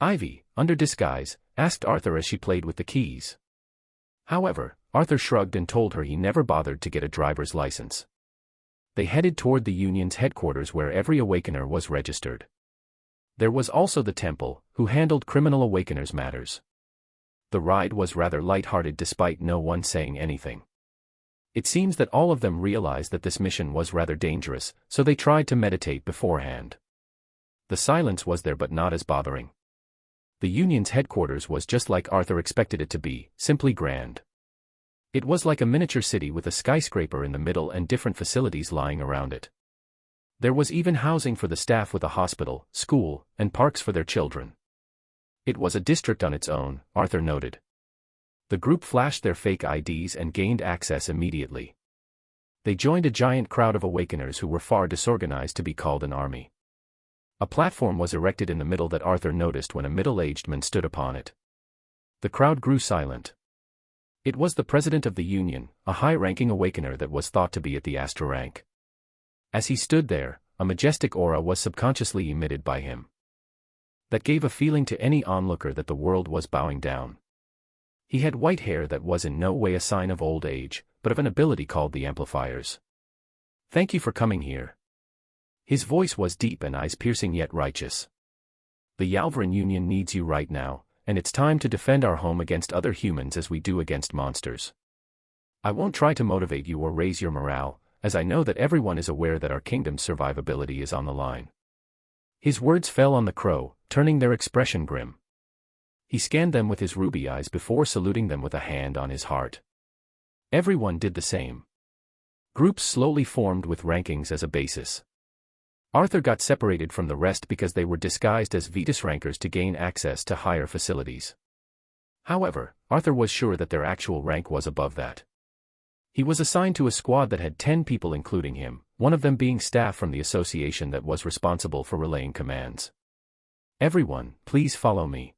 Ivy, under disguise, asked Arthur as she played with the keys. However, Arthur shrugged and told her he never bothered to get a driver's license. They headed toward the Union's headquarters where every awakener was registered. There was also the temple, who handled criminal awakeners' matters. The ride was rather light-hearted despite no one saying anything. It seems that all of them realized that this mission was rather dangerous, so they tried to meditate beforehand. The silence was there but not as bothering. The Union's headquarters was just like Arthur expected it to be, simply grand. It was like a miniature city with a skyscraper in the middle and different facilities lying around it. There was even housing for the staff with a hospital, school, and parks for their children. It was a district on its own, Arthur noted. The group flashed their fake IDs and gained access immediately. They joined a giant crowd of awakeners who were far disorganized to be called an army. A platform was erected in the middle that Arthur noticed when a middle-aged man stood upon it. The crowd grew silent. It was the president of the Union, a high-ranking awakener that was thought to be at the Astra rank. As he stood there, a majestic aura was subconsciously emitted by him. That gave a feeling to any onlooker that the world was bowing down. He had white hair that was in no way a sign of old age, but of an ability called the amplifiers. "Thank you for coming here." His voice was deep and eyes-piercing yet righteous. "The Yalvarin Union needs you right now, and it's time to defend our home against other humans as we do against monsters. I won't try to motivate you or raise your morale, as I know that everyone is aware that our kingdom's survivability is on the line." His words fell on the crow, turning their expression grim. He scanned them with his ruby eyes before saluting them with a hand on his heart. Everyone did the same. Groups slowly formed with rankings as a basis. Arthur got separated from the rest because they were disguised as Vetus rankers to gain access to higher facilities. However, Arthur was sure that their actual rank was above that. He was assigned to a squad that had 10 people including him, one of them being staff from the association that was responsible for relaying commands. "Everyone, please follow me."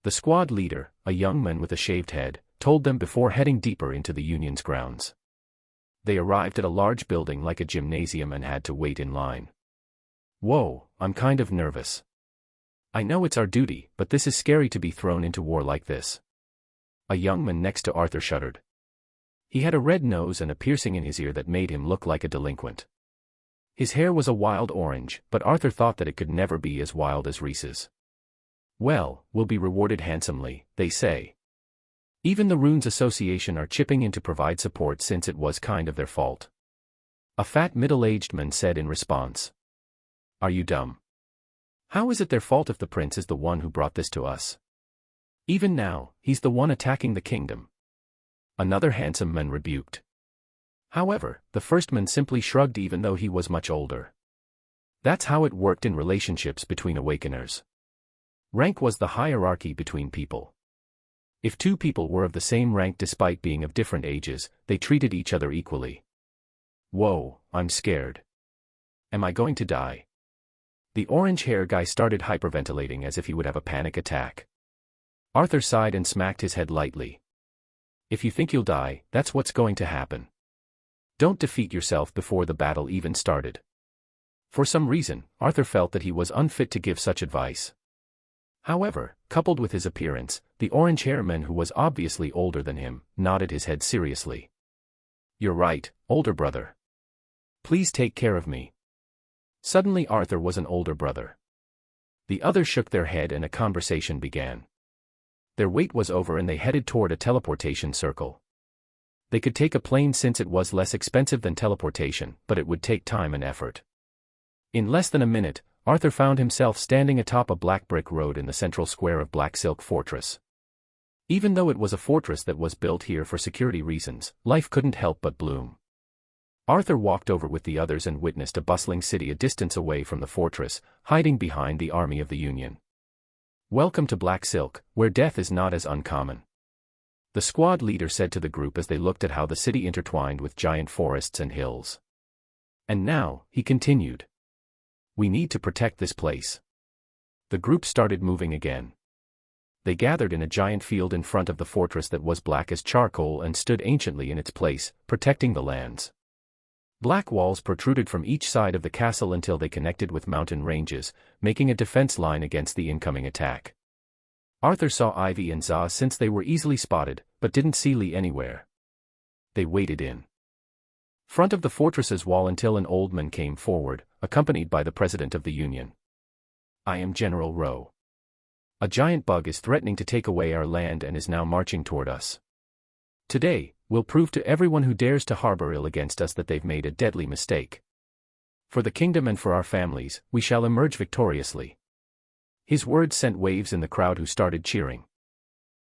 The squad leader, a young man with a shaved head, told them before heading deeper into the Union's grounds. They arrived at a large building like a gymnasium and had to wait in line. "Whoa, I'm kind of nervous. I know it's our duty, but this is scary to be thrown into war like this." A young man next to Arthur shuddered. He had a red nose and a piercing in his ear that made him look like a delinquent. His hair was a wild orange, but Arthur thought that it could never be as wild as Reese's. "Well, we'll be rewarded handsomely, they say. Even the Runes Association are chipping in to provide support since it was kind of their fault." A fat middle-aged man said in response. "Are you dumb? How is it their fault if the prince is the one who brought this to us? Even now, he's the one attacking the kingdom." Another handsome man rebuked. However, the first man simply shrugged even though he was much older. That's how it worked in relationships between awakeners. Rank was the hierarchy between people. If two people were of the same rank despite being of different ages, they treated each other equally. "Whoa, I'm scared. Am I going to die?" The orange-hair guy started hyperventilating as if he would have a panic attack. Arthur sighed and smacked his head lightly. "If you think you'll die, that's what's going to happen. Don't defeat yourself before the battle even started." For some reason, Arthur felt that he was unfit to give such advice. However, coupled with his appearance, the orange-hair man who was obviously older than him, nodded his head seriously. "You're right, older brother. Please take care of me." Suddenly Arthur was an older brother. The others shook their head and a conversation began. Their wait was over and they headed toward a teleportation circle. They could take a plane since it was less expensive than teleportation, but it would take time and effort. In less than a minute, Arthur found himself standing atop a black brick road in the central square of Black Silk Fortress. Even though it was a fortress that was built here for security reasons, life couldn't help but bloom. Arthur walked over with the others and witnessed a bustling city a distance away from the fortress, hiding behind the army of the Union. "Welcome to Black Silk, where death is not as uncommon," the squad leader said to the group as they looked at how the city intertwined with giant forests and hills. "And now," he continued, "we need to protect this place." The group started moving again. They gathered in a giant field in front of the fortress that was black as charcoal and stood anciently in its place, protecting the lands. Black walls protruded from each side of the castle until they connected with mountain ranges, making a defense line against the incoming attack. Arthur saw Ivy and Za since they were easily spotted, but didn't see Lee anywhere. they waited in front of the fortress's wall until an old man came forward, accompanied by the President of the Union. "I am General Rowe. A giant bug is threatening to take away our land and is now marching toward us. Today, we'll prove to everyone who dares to harbor ill against us that they've made a deadly mistake. For the kingdom and for our families, we shall emerge victoriously." His words sent waves in the crowd who started cheering.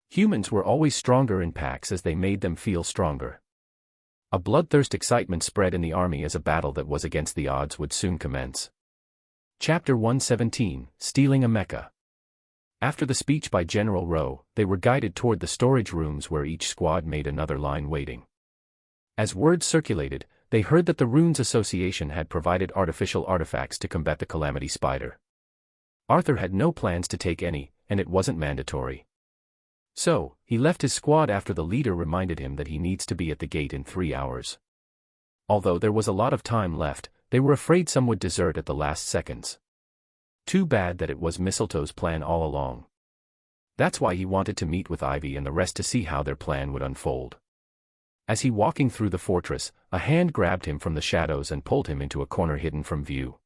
Humans were always stronger in packs as they made them feel stronger. A bloodthirst excitement spread in the army as a battle that was against the odds would soon commence. Chapter 117, Stealing a Mecha. After the speech by General Rowe, they were guided toward the storage rooms where each squad made another line waiting. As word circulated, they heard that the Runes Association had provided artificial artifacts to combat the Calamity Spider. Arthur had no plans to take any, and it wasn't mandatory. So, he left his squad after the leader reminded him that he needs to be at the gate in 3 hours. Although there was a lot of time left, they were afraid some would desert at the last seconds. Too bad that it was Mistletoe's plan all along. That's why he wanted to meet with Ivy and the rest to see how their plan would unfold. As he walking through the fortress, a hand grabbed him from the shadows and pulled him into a corner hidden from view.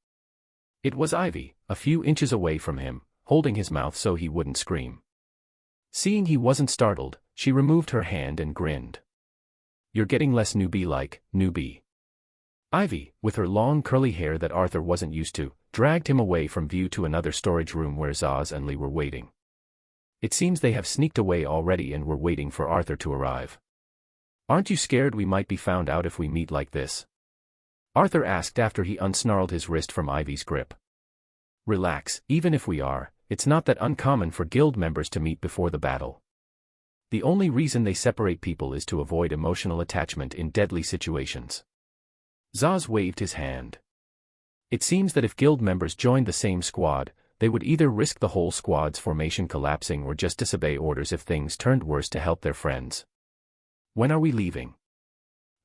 It was Ivy, a few inches away from him, holding his mouth so he wouldn't scream. Seeing he wasn't startled, she removed her hand and grinned. "You're getting less newbie-like, newbie." Ivy, with her long curly hair that Arthur wasn't used to, dragged him away from view to another storage room where Zaz and Lee were waiting. It seems they have sneaked away already and were waiting for Arthur to arrive. "Aren't you scared we might be found out if we meet like this?" Arthur asked after he unsnarled his wrist from Ivy's grip. "Relax, even if we are, it's not that uncommon for guild members to meet before the battle. The only reason they separate people is to avoid emotional attachment in deadly situations." Zaz waved his hand. It seems that if guild members joined the same squad, they would either risk the whole squad's formation collapsing or just disobey orders if things turned worse to help their friends. "When are we leaving?"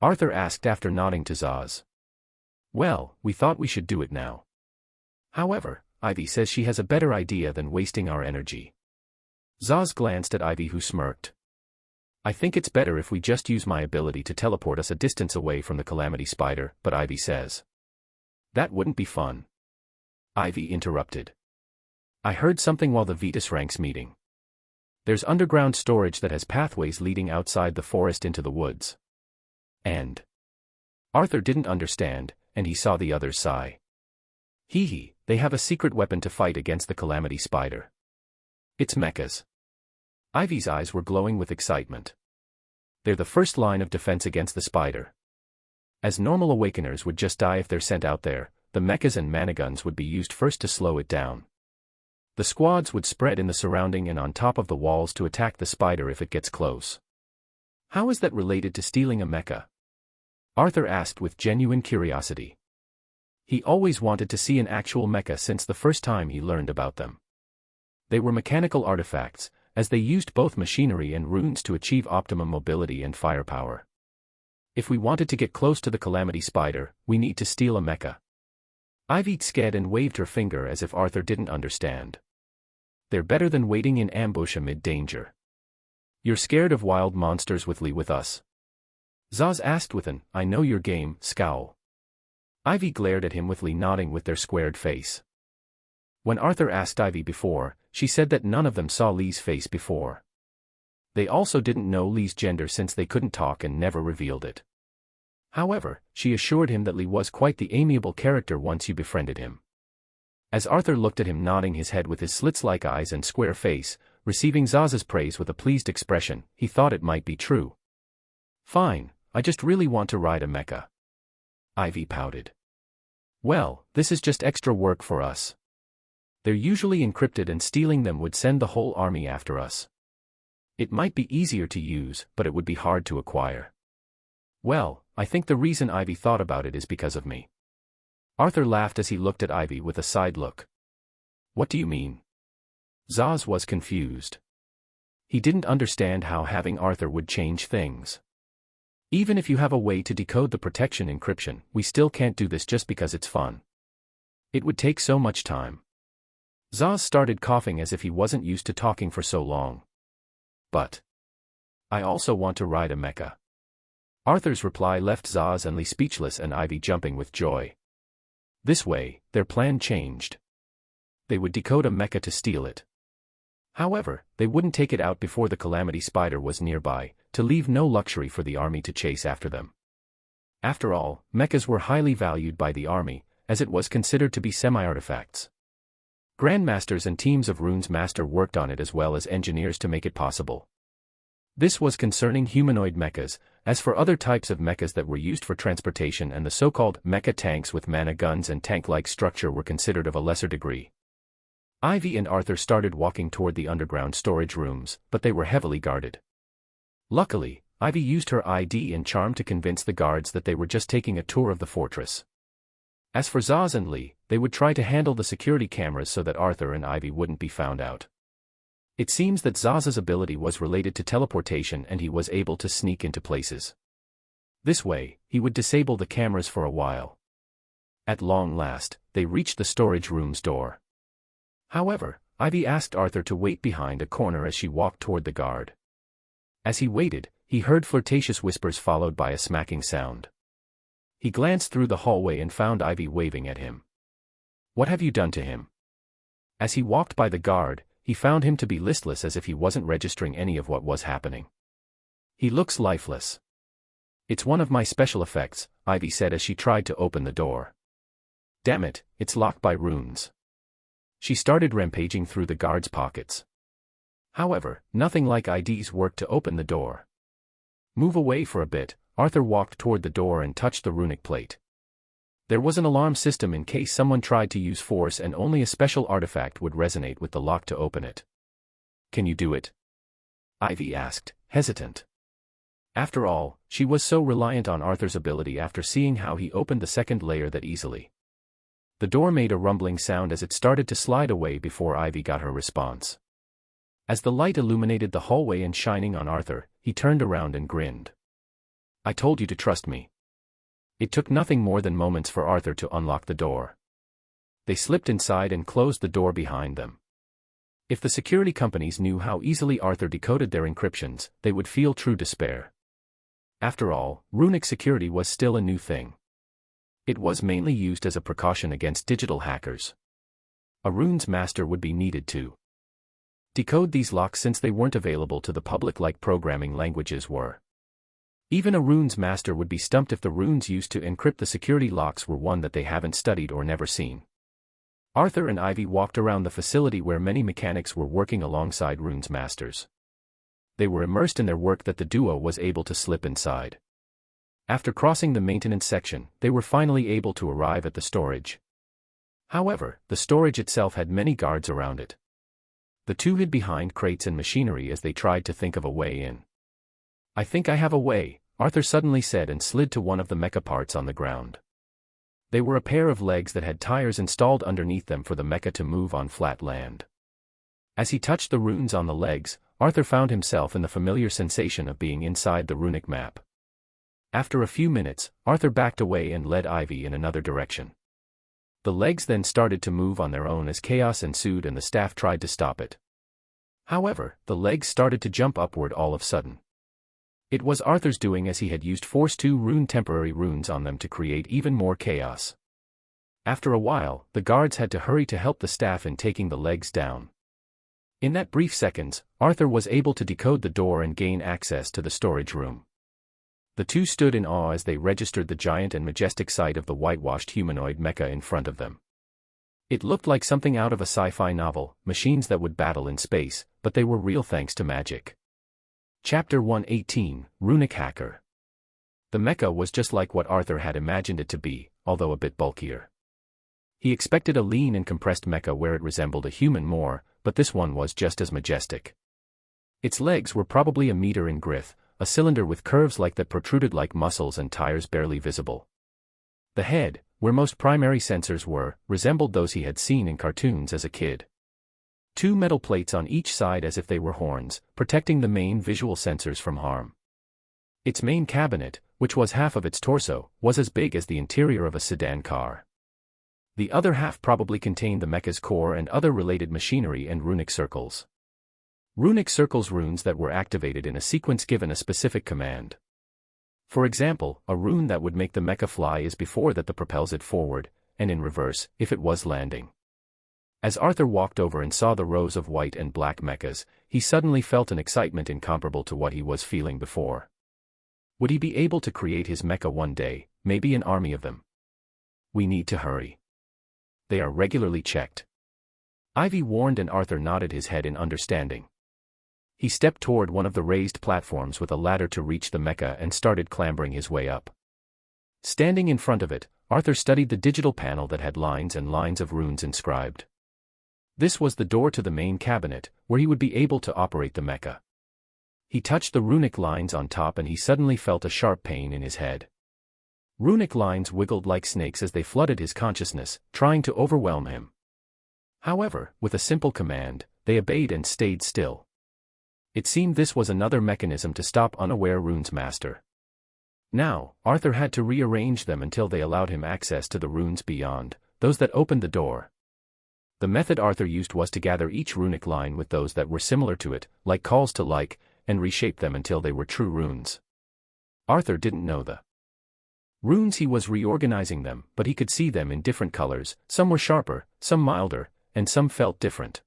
Arthur asked after nodding to Zaz. "Well, we thought we should do it now. However, Ivy says she has a better idea than wasting our energy." Zaz glanced at Ivy who smirked. "I think it's better if we just use my ability to teleport us a distance away from the Calamity Spider," but Ivy says. "That wouldn't be fun." Ivy interrupted. "I heard something while the Vetus ranks meeting. There's underground storage that has pathways leading outside the forest into the woods. And..." Arthur didn't understand, and he saw the others sigh. "Hee, they have a secret weapon to fight against the Calamity Spider. It's mechas." Ivy's eyes were glowing with excitement. "They're the first line of defense against the spider. As normal awakeners would just die if they're sent out there, the mechas and managuns would be used first to slow it down. The squads would spread in the surrounding and on top of the walls to attack the spider if it gets close." "How is that related to stealing a mecha?" Arthur asked with genuine curiosity. He always wanted to see an actual mecha since the first time he learned about them. They were mechanical artifacts, as they used both machinery and runes to achieve optimum mobility and firepower. "If we wanted to get close to the Calamity Spider, we need to steal a mecha." Ivy sked and waved her finger as if Arthur didn't understand. "They're better than waiting in ambush amid danger." "You're scared of wild monsters with Lee with us?" Zaz asked with an "I know your game" scowl. Ivy glared at him with Lee nodding with their squared face. When Arthur asked Ivy before, she said that none of them saw Lee's face before. They also didn't know Lee's gender since they couldn't talk and never revealed it. However, she assured him that Lee was quite the amiable character once you befriended him. As Arthur looked at him nodding his head with his slits-like eyes and square face, receiving Zaz's praise with a pleased expression, he thought it might be true. "Fine, I just really want to ride a mecha." Ivy pouted. "Well, this is just extra work for us. They're usually encrypted and stealing them would send the whole army after us. It might be easier to use, but it would be hard to acquire." "Well, I think the reason Ivy thought about it is because of me." Arthur laughed as he looked at Ivy with a side look. "What do you mean?" Zaz was confused. He didn't understand how having Arthur would change things. "Even if you have a way to decode the protection encryption, we still can't do this just because it's fun. It would take so much time." Zaz started coughing as if he wasn't used to talking for so long. "But I also want to ride a mecha." Arthur's reply left Zaz and Lee speechless and Ivy jumping with joy. This way, their plan changed. They would decode a mecha to steal it. However, they wouldn't take it out before the Calamity Spider was nearby, to leave no luxury for the army to chase after them. After all, mechas were highly valued by the army, as it was considered to be semi-artifacts. Grandmasters and teams of Runes Master worked on it as well as engineers to make it possible. This was concerning humanoid mechas. As for other types of mechas that were used for transportation, and the so-called mecha tanks with mana guns and tank-like structure were considered of a lesser degree. Ivy and Arthur started walking toward the underground storage rooms, but they were heavily guarded. Luckily, Ivy used her ID and charm to convince the guards that they were just taking a tour of the fortress. As for Zaz and Lee, they would try to handle the security cameras so that Arthur and Ivy wouldn't be found out. It seems that Zaz's ability was related to teleportation and he was able to sneak into places. This way, he would disable the cameras for a while. At long last, they reached the storage room's door. However, Ivy asked Arthur to wait behind a corner as she walked toward the guard. As he waited, he heard flirtatious whispers followed by a smacking sound. He glanced through the hallway and found Ivy waving at him. "What have you done to him?" As he walked by the guard, he found him to be listless, as if he wasn't registering any of what was happening. "He looks lifeless." "It's one of my special effects," Ivy said as she tried to open the door. "Damn it, it's locked by runes." She started rampaging through the guard's pockets. However, nothing like IDs worked to open the door. "Move away for a bit." Arthur walked toward the door and touched the runic plate. There was an alarm system in case someone tried to use force, and only a special artifact would resonate with the lock to open it. "Can you do it?" Ivy asked, hesitant. After all, she was so reliant on Arthur's ability after seeing how he opened the second layer that easily. The door made a rumbling sound as it started to slide away before Ivy got her response. As the light illuminated the hallway and shining on Arthur, he turned around and grinned. "I told you to trust me." It took nothing more than moments for Arthur to unlock the door. They slipped inside and closed the door behind them. If the security companies knew how easily Arthur decoded their encryptions, they would feel true despair. After all, runic security was still a new thing. It was mainly used as a precaution against digital hackers. A runes master would be needed to decode these locks, since they weren't available to the public like programming languages were. Even a runes master would be stumped if the runes used to encrypt the security locks were one that they haven't studied or never seen. Arthur and Ivy walked around the facility where many mechanics were working alongside runes masters. They were immersed in their work that the duo was able to slip inside. After crossing the maintenance section, they were finally able to arrive at the storage. However, the storage itself had many guards around it. The two hid behind crates and machinery as they tried to think of a way in. "I think I have a way," Arthur suddenly said and slid to one of the mecha parts on the ground. They were a pair of legs that had tires installed underneath them for the mecha to move on flat land. As he touched the runes on the legs, Arthur found himself in the familiar sensation of being inside the runic map. After a few minutes, Arthur backed away and led Ivy in another direction. The legs then started to move on their own as chaos ensued and the staff tried to stop it. However, the legs started to jump upward all of a sudden. It was Arthur's doing, as he had used Force 2 rune temporary runes on them to create even more chaos. After a while, the guards had to hurry to help the staff in taking the legs down. In that brief seconds, Arthur was able to decode the door and gain access to the storage room. The two stood in awe as they registered the giant and majestic sight of the whitewashed humanoid mecha in front of them. It looked like something out of a sci-fi novel, machines that would battle in space, but they were real thanks to magic. Chapter 118, Runic Hacker. The mecha was just like what Arthur had imagined it to be, although a bit bulkier. He expected a lean and compressed mecha where it resembled a human more, but this one was just as majestic. Its legs were probably a meter in girth, a cylinder with curves like that protruded like muscles and tires barely visible. The head, where most primary sensors were, resembled those he had seen in cartoons as a kid. Two metal plates on each side as if they were horns, protecting the main visual sensors from harm. Its main cabinet, which was half of its torso, was as big as the interior of a sedan car. The other half probably contained the mecha's core and other related machinery and runic circles. Runic circles, runes that were activated in a sequence given a specific command. For example, a rune that would make the mecha fly is before that propels it forward, and in reverse, if it was landing. As Arthur walked over and saw the rows of white and black mechas, he suddenly felt an excitement incomparable to what he was feeling before. Would he be able to create his mecha one day, maybe an army of them? We need to hurry. They are regularly checked. Ivy warned, and Arthur nodded his head in understanding. He stepped toward one of the raised platforms with a ladder to reach the mecha and started clambering his way up. Standing in front of it, Arthur studied the digital panel that had lines and lines of runes inscribed. This was the door to the main cabinet, where he would be able to operate the mecha. He touched the runic lines on top and he suddenly felt a sharp pain in his head. Runic lines wiggled like snakes as they flooded his consciousness, trying to overwhelm him. However, with a simple command, they obeyed and stayed still. It seemed this was another mechanism to stop unaware runes master. Now, Arthur had to rearrange them until they allowed him access to the runes beyond, those that opened the door. The method Arthur used was to gather each runic line with those that were similar to it, like calls to like, and reshape them until they were true runes. Arthur didn't know the runes he was reorganizing them, but he could see them in different colors, some were sharper, some milder, and some felt different.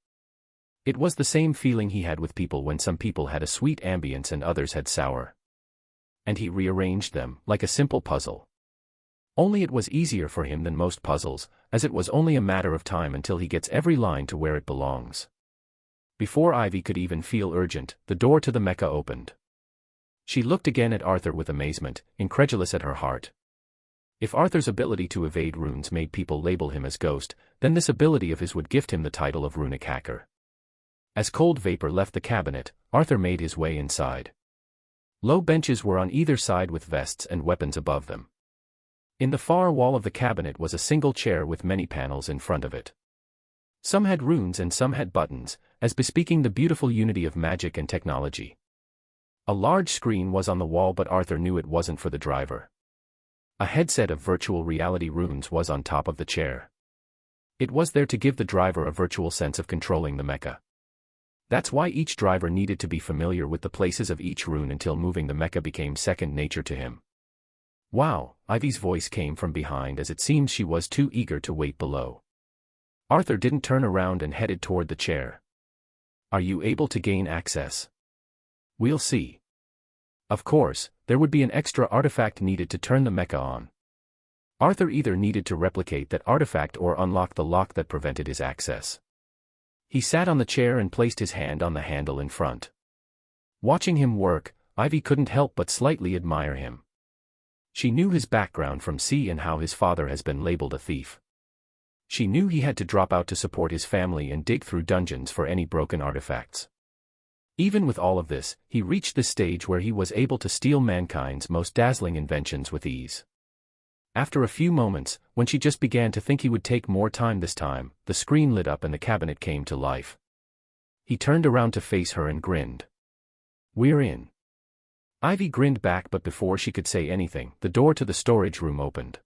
It was the same feeling he had with people when some people had a sweet ambience and others had sour. And he rearranged them, like a simple puzzle. Only it was easier for him than most puzzles, as it was only a matter of time until he gets every line to where it belongs. Before Ivy could even feel urgent, the door to the mecha opened. She looked again at Arthur with amazement, incredulous at her heart. If Arthur's ability to evade runes made people label him as Ghost, then this ability of his would gift him the title of Runic Hacker. As cold vapor left the cabinet, Arthur made his way inside. Low benches were on either side with vests and weapons above them. In the far wall of the cabinet was a single chair with many panels in front of it. Some had runes and some had buttons, as bespeaking the beautiful unity of magic and technology. A large screen was on the wall, but Arthur knew it wasn't for the driver. A headset of virtual reality runes was on top of the chair. It was there to give the driver a virtual sense of controlling the mecha. That's why each driver needed to be familiar with the places of each rune until moving the mecha became second nature to him. Wow, Ivy's voice came from behind as it seemed she was too eager to wait below. Arthur didn't turn around and headed toward the chair. Are you able to gain access? We'll see. Of course, there would be an extra artifact needed to turn the mecha on. Arthur either needed to replicate that artifact or unlock the lock that prevented his access. He sat on the chair and placed his hand on the handle in front. Watching him work, Ivy couldn't help but slightly admire him. She knew his background from C and how his father has been labeled a thief. She knew he had to drop out to support his family and dig through dungeons for any broken artifacts. Even with all of this, he reached this stage where he was able to steal mankind's most dazzling inventions with ease. After a few moments, when she just began to think he would take more time this time, the screen lit up and the cabinet came to life. He turned around to face her and grinned. We're in. Ivy grinned back, but before she could say anything, the door to the storage room opened.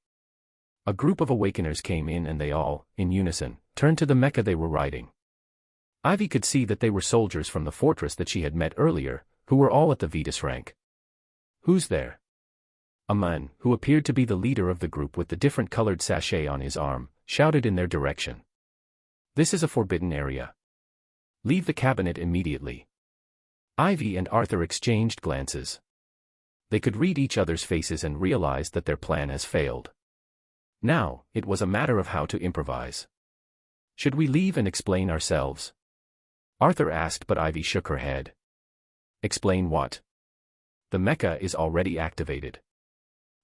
A group of awakeners came in and they all, in unison, turned to the mecha they were riding. Ivy could see that they were soldiers from the fortress that she had met earlier, who were all at the Vetus rank. Who's there? A man, who appeared to be the leader of the group with the different colored sachet on his arm, shouted in their direction. This is a forbidden area. Leave the cabinet immediately. Ivy and Arthur exchanged glances. They could read each other's faces and realized that their plan has failed. Now, it was a matter of how to improvise. Should we leave and explain ourselves? Arthur asked, but Ivy shook her head. Explain what? The mecha is already activated.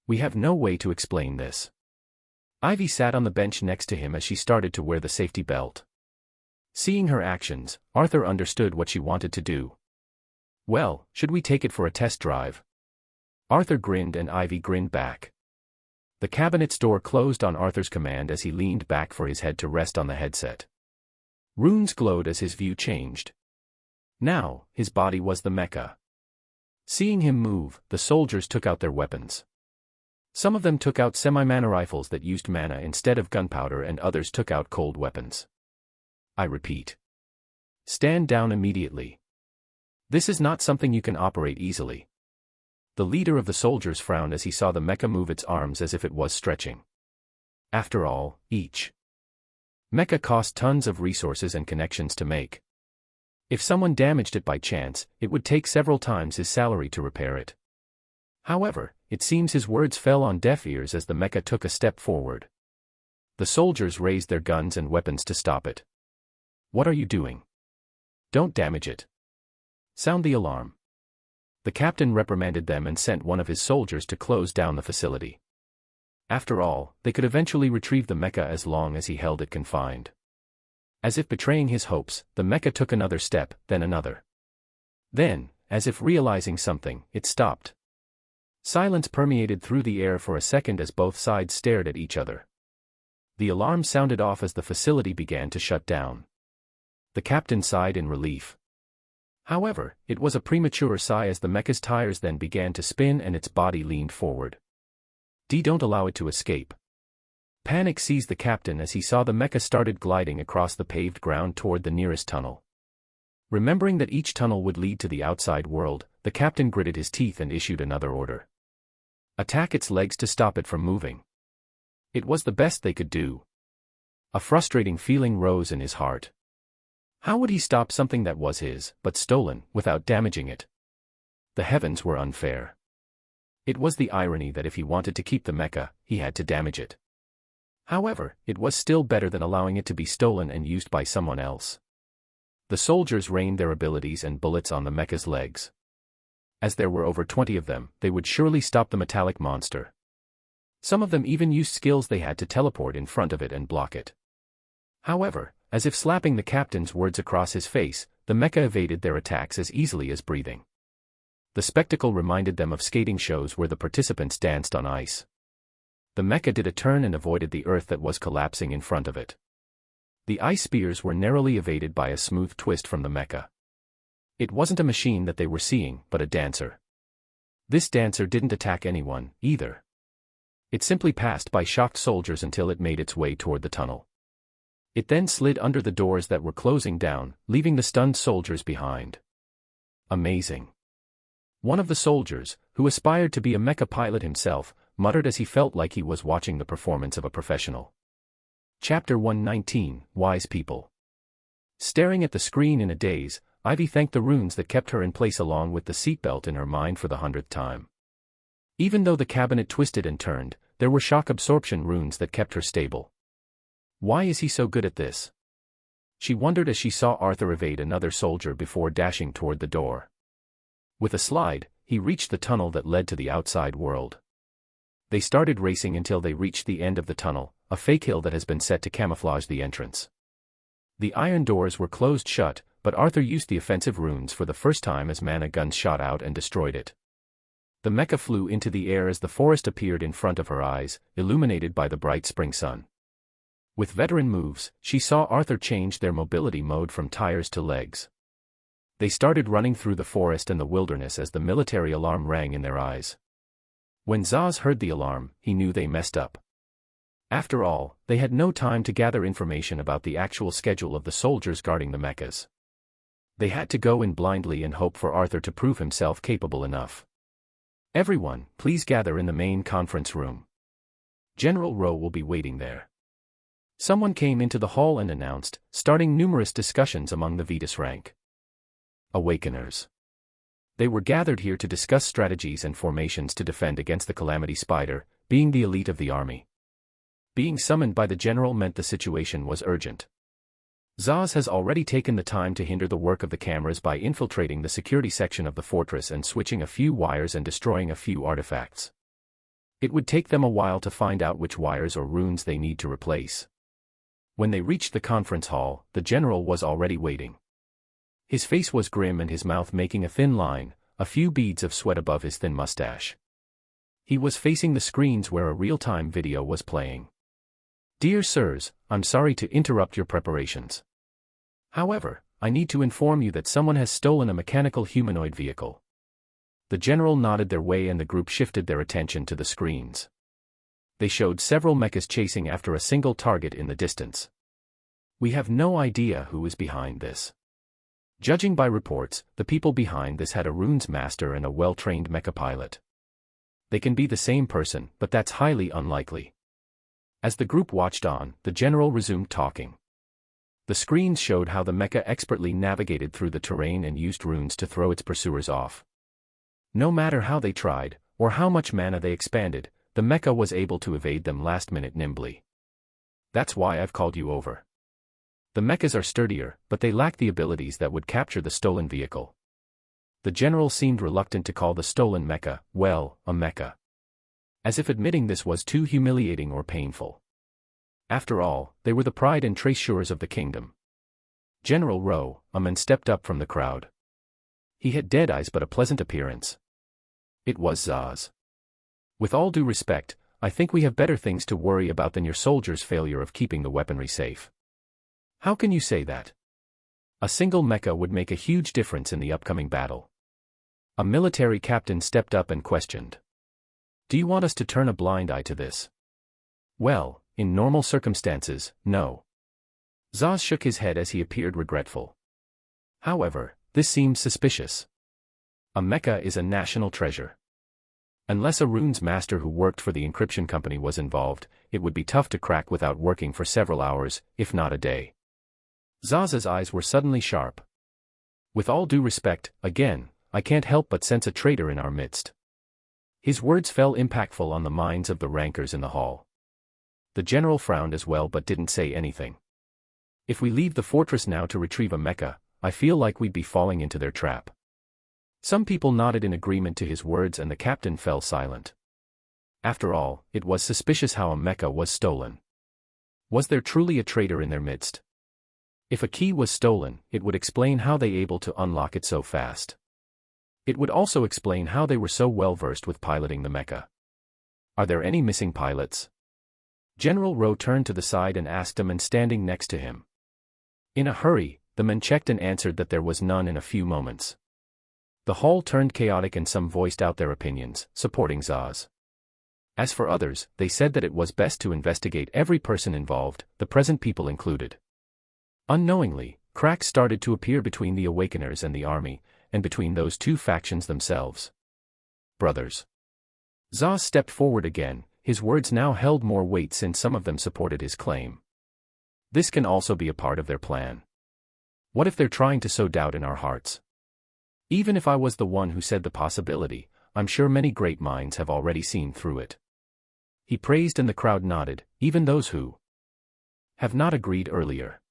We have no way to explain this. Ivy sat on the bench next to him as she started to wear the safety belt. Seeing her actions, Arthur understood what she wanted to do. Well, should we take it for a test drive? Arthur grinned and Ivy grinned back. The cabinet's door closed on Arthur's command as he leaned back for his head to rest on the headset. Runes glowed as his view changed. Now, his body was the mecha. Seeing him move, the soldiers took out their weapons. Some of them took out semi-mana rifles that used mana instead of gunpowder, and others took out cold weapons. I repeat. Stand down immediately. This is not something you can operate easily. The leader of the soldiers frowned as he saw the mecha move its arms as if it was stretching. After all, each mecha cost tons of resources and connections to make. If someone damaged it by chance, it would take several times his salary to repair it. However, it seems his words fell on deaf ears as the mecha took a step forward. The soldiers raised their guns and weapons to stop it. "What are you doing? Don't damage it. Sound the alarm." The captain reprimanded them and sent one of his soldiers to close down the facility. After all, they could eventually retrieve the mecha as long as he held it confined. As if betraying his hopes, the mecha took another step, then another. Then, as if realizing something, it stopped. Silence permeated through the air for a second as both sides stared at each other. The alarm sounded off as the facility began to shut down. The captain sighed in relief. However, it was a premature sigh as the mecha's tires then began to spin and its body leaned forward. Don't allow it to escape." Panic seized the captain as he saw the mecha started gliding across the paved ground toward the nearest tunnel. Remembering that each tunnel would lead to the outside world, the captain gritted his teeth and issued another order. Attack its legs to stop it from moving. It was the best they could do. A frustrating feeling rose in his heart. How would he stop something that was his, but stolen, without damaging it? The heavens were unfair. It was the irony that if he wanted to keep the mecha, he had to damage it. However, it was still better than allowing it to be stolen and used by someone else. The soldiers rained their abilities and bullets on the mecha's legs. As there were over 20 of them, they would surely stop the metallic monster. Some of them even used skills they had to teleport in front of it and block it. However, as if slapping the captain's words across his face, the mecha evaded their attacks as easily as breathing. The spectacle reminded them of skating shows where the participants danced on ice. The mecha did a turn and avoided the earth that was collapsing in front of it. The ice spears were narrowly evaded by a smooth twist from the mecha. It wasn't a machine that they were seeing, but a dancer. This dancer didn't attack anyone, either. It simply passed by shocked soldiers until it made its way toward the tunnel. It then slid under the doors that were closing down, leaving the stunned soldiers behind. Amazing. One of the soldiers, who aspired to be a mecha pilot himself, muttered as he felt like he was watching the performance of a professional. Chapter 119, Wise People. Staring at the screen in a daze, Ivy thanked the runes that kept her in place along with the seatbelt in her mind for the 100th time. Even though the cabinet twisted and turned, there were shock absorption runes that kept her stable. Why is he so good at this? She wondered as she saw Arthur evade another soldier before dashing toward the door. With a slide, he reached the tunnel that led to the outside world. They started racing until they reached the end of the tunnel, a fake hill that has been set to camouflage the entrance. The iron doors were closed shut, but Arthur used the offensive runes for the first time as mana guns shot out and destroyed it. The mecha flew into the air as the forest appeared in front of her eyes, illuminated by the bright spring sun. With veteran moves, she saw Arthur change their mobility mode from tires to legs. They started running through the forest and the wilderness as the military alarm rang in their eyes. When Zaz heard the alarm, he knew they messed up. After all, they had no time to gather information about the actual schedule of the soldiers guarding the mechas. They had to go in blindly and hope for Arthur to prove himself capable enough. "Everyone, please gather in the main conference room. General Rowe will be waiting there." Someone came into the hall and announced, starting numerous discussions among the Vetus rank. Awakeners. They were gathered here to discuss strategies and formations to defend against the Calamity Spider, being the elite of the army. Being summoned by the general meant the situation was urgent. Zaz has already taken the time to hinder the work of the cameras by infiltrating the security section of the fortress and switching a few wires and destroying a few artifacts. It would take them a while to find out which wires or runes they need to replace. When they reached the conference hall, the general was already waiting. His face was grim and his mouth making a thin line, a few beads of sweat above his thin mustache. He was facing the screens where a real-time video was playing. "Dear sirs, I'm sorry to interrupt your preparations. However, I need to inform you that someone has stolen a mechanical humanoid vehicle." The general nodded their way and the group shifted their attention to the screens. They showed several mechas chasing after a single target in the distance. "We have no idea who is behind this. Judging by reports, the people behind this had a runes master and a well-trained mecha pilot. They can be the same person, but that's highly unlikely. As the group watched on, the general resumed talking. The screens showed how the mecha expertly navigated through the terrain and used runes to throw its pursuers off. No matter how they tried, or how much mana they expanded, the mecha was able to evade them last minute nimbly. That's why I've called you over. The mechas are sturdier, but they lack the abilities that would capture the stolen vehicle. The general seemed reluctant to call the stolen mecha, well, a mecha. As if admitting this was too humiliating or painful. After all, they were the pride and treasures of the kingdom. General Rowe, a man, stepped up from the crowd. He had dead eyes but a pleasant appearance. It was Zaz. With all due respect, I think we have better things to worry about than your soldiers' failure of keeping the weaponry safe. How can you say that? A single mecha would make a huge difference in the upcoming battle. A military captain stepped up and questioned. Do you want us to turn a blind eye to this? Well, in normal circumstances, no. Zaz shook his head as he appeared regretful. However, this seems suspicious. A mecha is a national treasure. Unless a runes master who worked for the encryption company was involved, it would be tough to crack without working for several hours, if not a day. Zaz's eyes were suddenly sharp. With all due respect, again, I can't help but sense a traitor in our midst. His words fell impactful on the minds of the rankers in the hall. The general frowned as well but didn't say anything. If we leave the fortress now to retrieve a mecha, I feel like we'd be falling into their trap. Some people nodded in agreement to his words and the captain fell silent. After all, it was suspicious how a mecha was stolen. Was there truly a traitor in their midst? If a key was stolen, it would explain how they were able to unlock it so fast. It would also explain how they were so well versed with piloting the mecha. Are there any missing pilots? General Rowe turned to the side and asked a man standing next to him. In a hurry, the man checked and answered that there was none in a few moments. The hall turned chaotic and some voiced out their opinions, supporting Zaz. As for others, they said that it was best to investigate every person involved, the present people included. Unknowingly, cracks started to appear between the Awakeners and the army, and between those two factions themselves. Brothers. Zaz stepped forward again, his words now held more weight since some of them supported his claim. This can also be a part of their plan. What if they're trying to sow doubt in our hearts? Even if I was the one who said the possibility, I'm sure many great minds have already seen through it. He praised and the crowd nodded, even those who have not agreed earlier.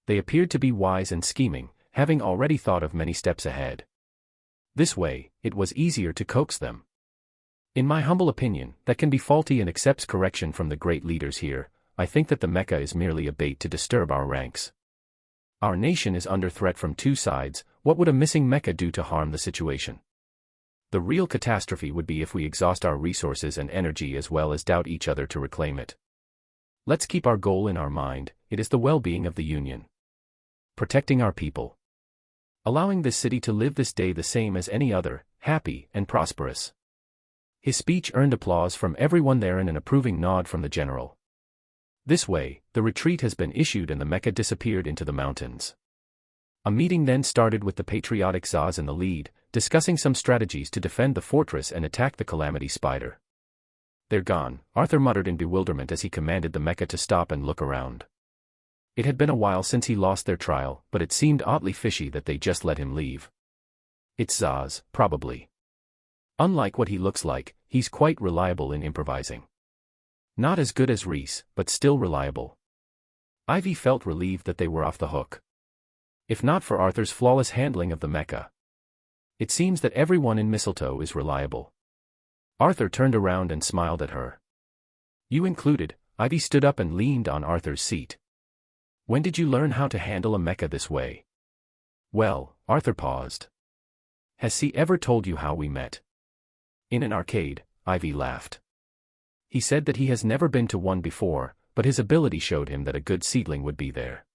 They appeared to be wise and scheming, having already thought of many steps ahead. This way, it was easier to coax them. In my humble opinion, that can be faulty and accepts correction from the great leaders here. I think that the mecha is merely a bait to disturb our ranks. Our nation is under threat from two sides. What would a missing mecha do to harm the situation? The real catastrophe would be if we exhaust our resources and energy as well as doubt each other to reclaim it. Let's keep our goal in our mind. It is the well-being of the Union. Protecting our people. Allowing this city to live this day the same as any other, happy and prosperous. His speech earned applause from everyone there and an approving nod from the general. This way, the retreat has been issued and the mecha disappeared into the mountains. A meeting then started with the patriotic Zaz in the lead, discussing some strategies to defend the fortress and attack the Calamity Spider. They're gone, Arthur muttered in bewilderment as he commanded the mecha to stop and look around. It had been a while since he lost their trial, but it seemed oddly fishy that they just let him leave. It's Zaz, probably. Unlike what he looks like, he's quite reliable in improvising. Not as good as Reese, but still reliable. Ivy felt relieved that they were off the hook. If not for Arthur's flawless handling of the mecha. It seems that everyone in Mistletoe is reliable. Arthur turned around and smiled at her. You included. Ivy stood up and leaned on Arthur's seat. When did you learn how to handle a mecha this way? Well, Arthur paused. Has he ever told you how we met? In an arcade, Ivy laughed. He said that he has never been to one before, but his ability showed him that a good seedling would be there.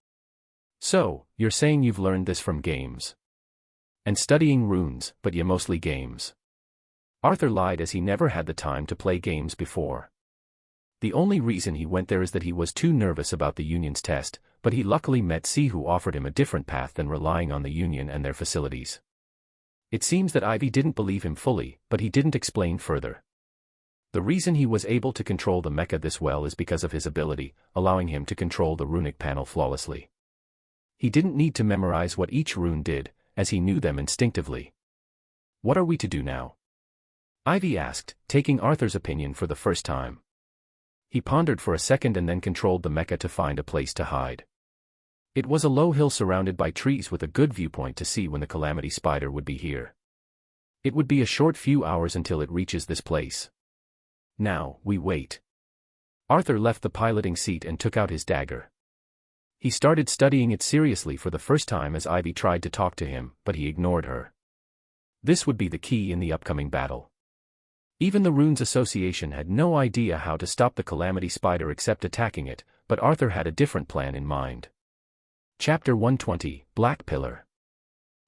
So, you're saying you've learned this from games? And studying runes, but yeah, mostly games. Arthur lied as he never had the time to play games before. The only reason he went there is that he was too nervous about the Union's test, but he luckily met C who offered him a different path than relying on the Union and their facilities. It seems that Ivy didn't believe him fully, but he didn't explain further. The reason he was able to control the mecha this well is because of his ability, allowing him to control the runic panel flawlessly. He didn't need to memorize what each rune did, as he knew them instinctively. What are we to do now? Ivy asked, taking Arthur's opinion for the first time. He pondered for a second and then controlled the mecha to find a place to hide. It was a low hill surrounded by trees with a good viewpoint to see when the calamity spider would be here. It would be a short few hours until it reaches this place. Now, we wait. Arthur left the piloting seat and took out his dagger. He started studying it seriously for the first time as Ivy tried to talk to him, but he ignored her. This would be the key in the upcoming battle. Even the Runes Association had no idea how to stop the calamity spider except attacking it, but Arthur had a different plan in mind. Chapter 120, Black Pillar.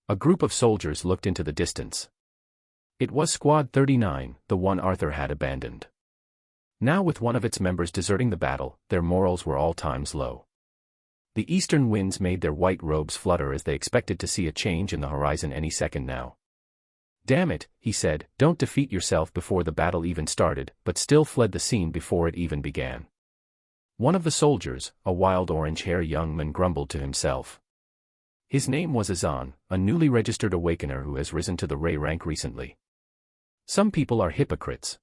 A group of soldiers looked into the distance. It was Squad 39, the one Arthur had abandoned. Now with one of its members deserting the battle, their morals were all times low. The eastern winds made their white robes flutter as they expected to see a change in the horizon any second now. "Damn it," he said, "don't defeat yourself before the battle even started," but still fled the scene before it even began. One of the soldiers, a wild orange-haired young man, grumbled to himself. His name was Azan, a newly registered awakener who has risen to the Ray rank recently. Some people are hypocrites.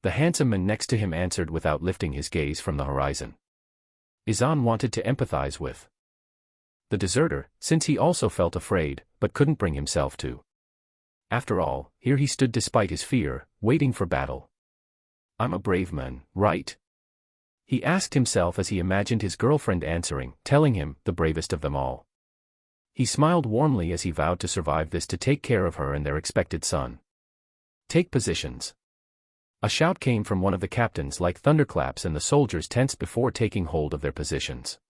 The handsome man next to him answered without lifting his gaze from the horizon. Azan wanted to empathize with the deserter, since he also felt afraid, but couldn't bring himself to. After all, here he stood despite his fear, waiting for battle. "I'm a brave man, right?" he asked himself as he imagined his girlfriend answering, telling him, the bravest of them all. He smiled warmly as he vowed to survive this to take care of her and their expected son. "Take positions." A shout came from one of the captains like thunderclaps, and the soldiers tensed before taking hold of their positions.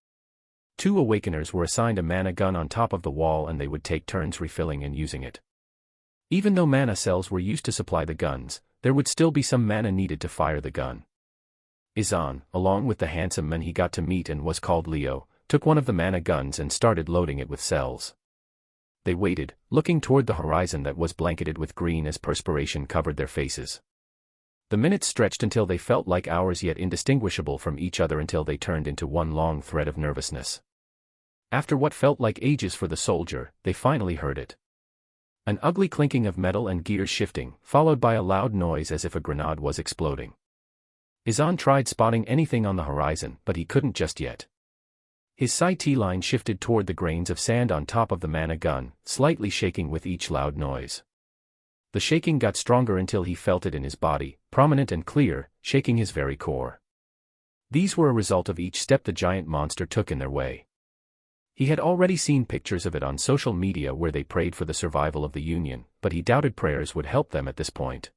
2 awakeners were assigned a mana gun on top of the wall and they would take turns refilling and using it. Even though mana cells were used to supply the guns, there would still be some mana needed to fire the gun. Izan, along with the handsome man he got to meet and was called Leo, took one of the mana guns and started loading it with cells. They waited, looking toward the horizon that was blanketed with green as perspiration covered their faces. The minutes stretched until they felt like hours, yet indistinguishable from each other until they turned into one long thread of nervousness. After what felt like ages for the soldier, they finally heard it. An ugly clinking of metal and gears shifting, followed by a loud noise as if a grenade was exploding. Izan tried spotting anything on the horizon, but he couldn't just yet. His sight line shifted toward the grains of sand on top of the mana gun, slightly shaking with each loud noise. The shaking got stronger until he felt it in his body, prominent and clear, shaking his very core. These were a result of each step the giant monster took in their way. He had already seen pictures of it on social media where they prayed for the survival of the Union, but he doubted prayers would help them at this point.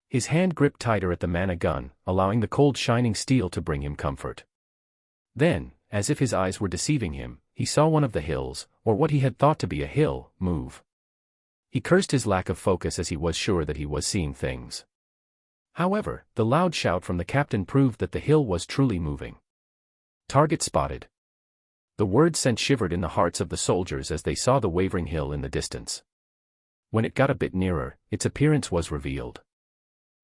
His hand gripped tighter at the mana gun, allowing the cold shining steel to bring him comfort. Then, as if his eyes were deceiving him, he saw one of the hills, or what he had thought to be a hill, move. He cursed his lack of focus as he was sure that he was seeing things. However, the loud shout from the captain proved that the hill was truly moving. "Target spotted." The word sent shivered in the hearts of the soldiers as they saw the wavering hill in the distance. When it got a bit nearer, its appearance was revealed.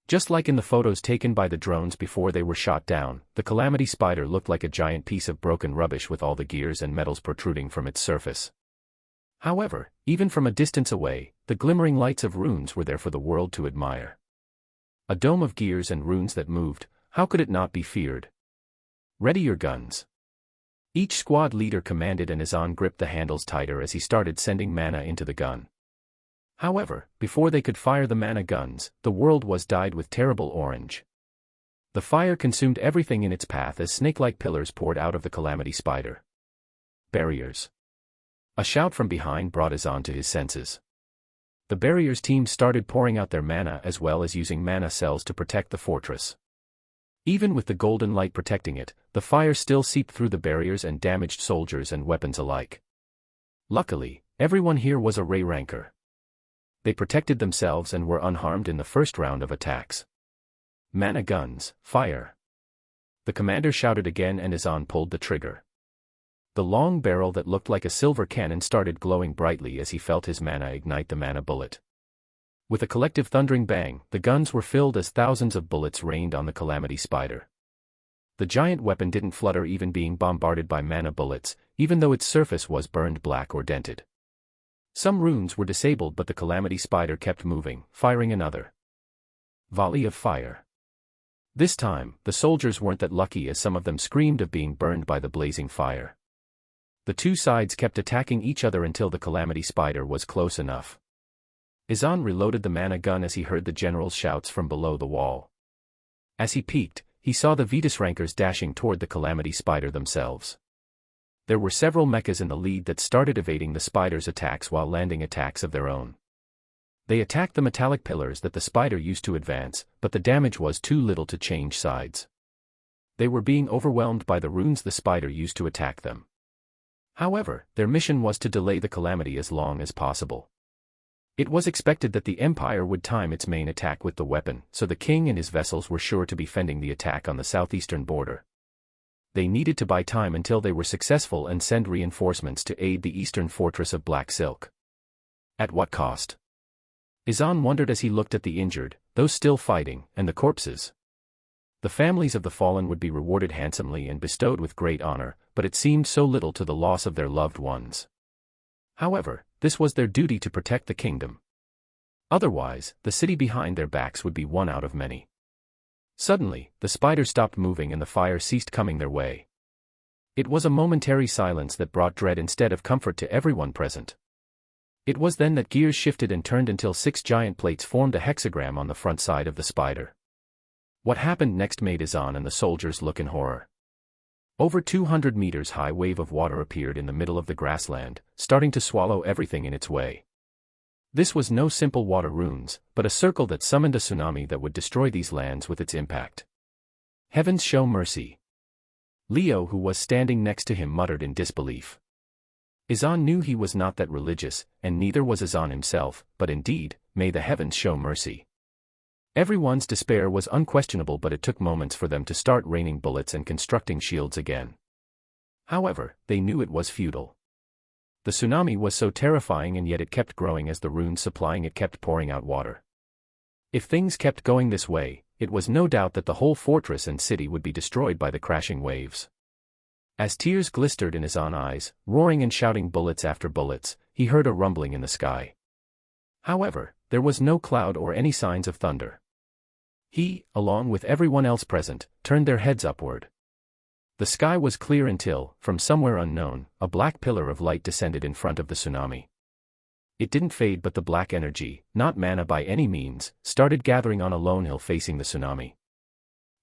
Just like in the photos taken by the drones before they were shot down, the calamity spider looked like a giant piece of broken rubbish with all the gears and metals protruding from its surface. However, even from a distance away, the glimmering lights of runes were there for the world to admire. A dome of gears and runes that moved, how could it not be feared? "Ready your guns." Each squad leader commanded, and Izan gripped the handles tighter as he started sending mana into the gun. However, before they could fire the mana guns, the world was dyed with terrible orange. The fire consumed everything in its path as snake-like pillars poured out of the calamity spider. "Barriers." A shout from behind brought Izan to his senses. The barriers team started pouring out their mana as well as using mana cells to protect the fortress. Even with the golden light protecting it, the fire still seeped through the barriers and damaged soldiers and weapons alike. Luckily, everyone here was a Ray ranker. They protected themselves and were unharmed in the first round of attacks. "Mana guns, fire." The commander shouted again and Izan pulled the trigger. The long barrel that looked like a silver cannon started glowing brightly as he felt his mana ignite the mana bullet. With a collective thundering bang, the guns were filled as thousands of bullets rained on the Calamity Spider. The giant weapon didn't flutter even being bombarded by mana bullets, even though its surface was burned black or dented. Some runes were disabled but the Calamity Spider kept moving, firing another volley of fire. This time, the soldiers weren't that lucky as some of them screamed of being burned by the blazing fire. The two sides kept attacking each other until the Calamity Spider was close enough. Izan reloaded the mana gun as he heard the general's shouts from below the wall. As he peeked, he saw the Vetus rankers dashing toward the Calamity Spider themselves. There were several mechas in the lead that started evading the spider's attacks while landing attacks of their own. They attacked the metallic pillars that the spider used to advance, but the damage was too little to change sides. They were being overwhelmed by the runes the spider used to attack them. However, their mission was to delay the calamity as long as possible. It was expected that the Empire would time its main attack with the weapon, so the king and his vessels were sure to be fending the attack on the southeastern border. They needed to buy time until they were successful and send reinforcements to aid the eastern fortress of Black Silk. At what cost? Izan wondered as he looked at the injured, those still fighting, and the corpses. The families of the fallen would be rewarded handsomely and bestowed with great honor, but it seemed so little to the loss of their loved ones. However, this was their duty to protect the kingdom. Otherwise, the city behind their backs would be one out of many. Suddenly, the spider stopped moving and the fire ceased coming their way. It was a momentary silence that brought dread instead of comfort to everyone present. It was then that gears shifted and turned until 6 giant plates formed a hexagram on the front side of the spider. What happened next made Izan and the soldiers look in horror. Over 200 meters high wave of water appeared in the middle of the grassland, starting to swallow everything in its way. This was no simple water runes, but a circle that summoned a tsunami that would destroy these lands with its impact. Heavens show mercy. Leo, who was standing next to him, muttered in disbelief. Izan knew he was not that religious, and neither was Izan himself, but indeed, may the heavens show mercy. Everyone's despair was unquestionable, but it took moments for them to start raining bullets and constructing shields again. However, they knew it was futile. The tsunami was so terrifying and yet it kept growing as the runes supplying it kept pouring out water. If things kept going this way, it was no doubt that the whole fortress and city would be destroyed by the crashing waves. As tears glistered in Izan's eyes, roaring and shouting bullets after bullets, he heard a rumbling in the sky. However, there was no cloud or any signs of thunder. He, along with everyone else present, turned their heads upward. The sky was clear until, from somewhere unknown, a black pillar of light descended in front of the tsunami. It didn't fade, but the black energy, not mana by any means, started gathering on a lone hill facing the tsunami.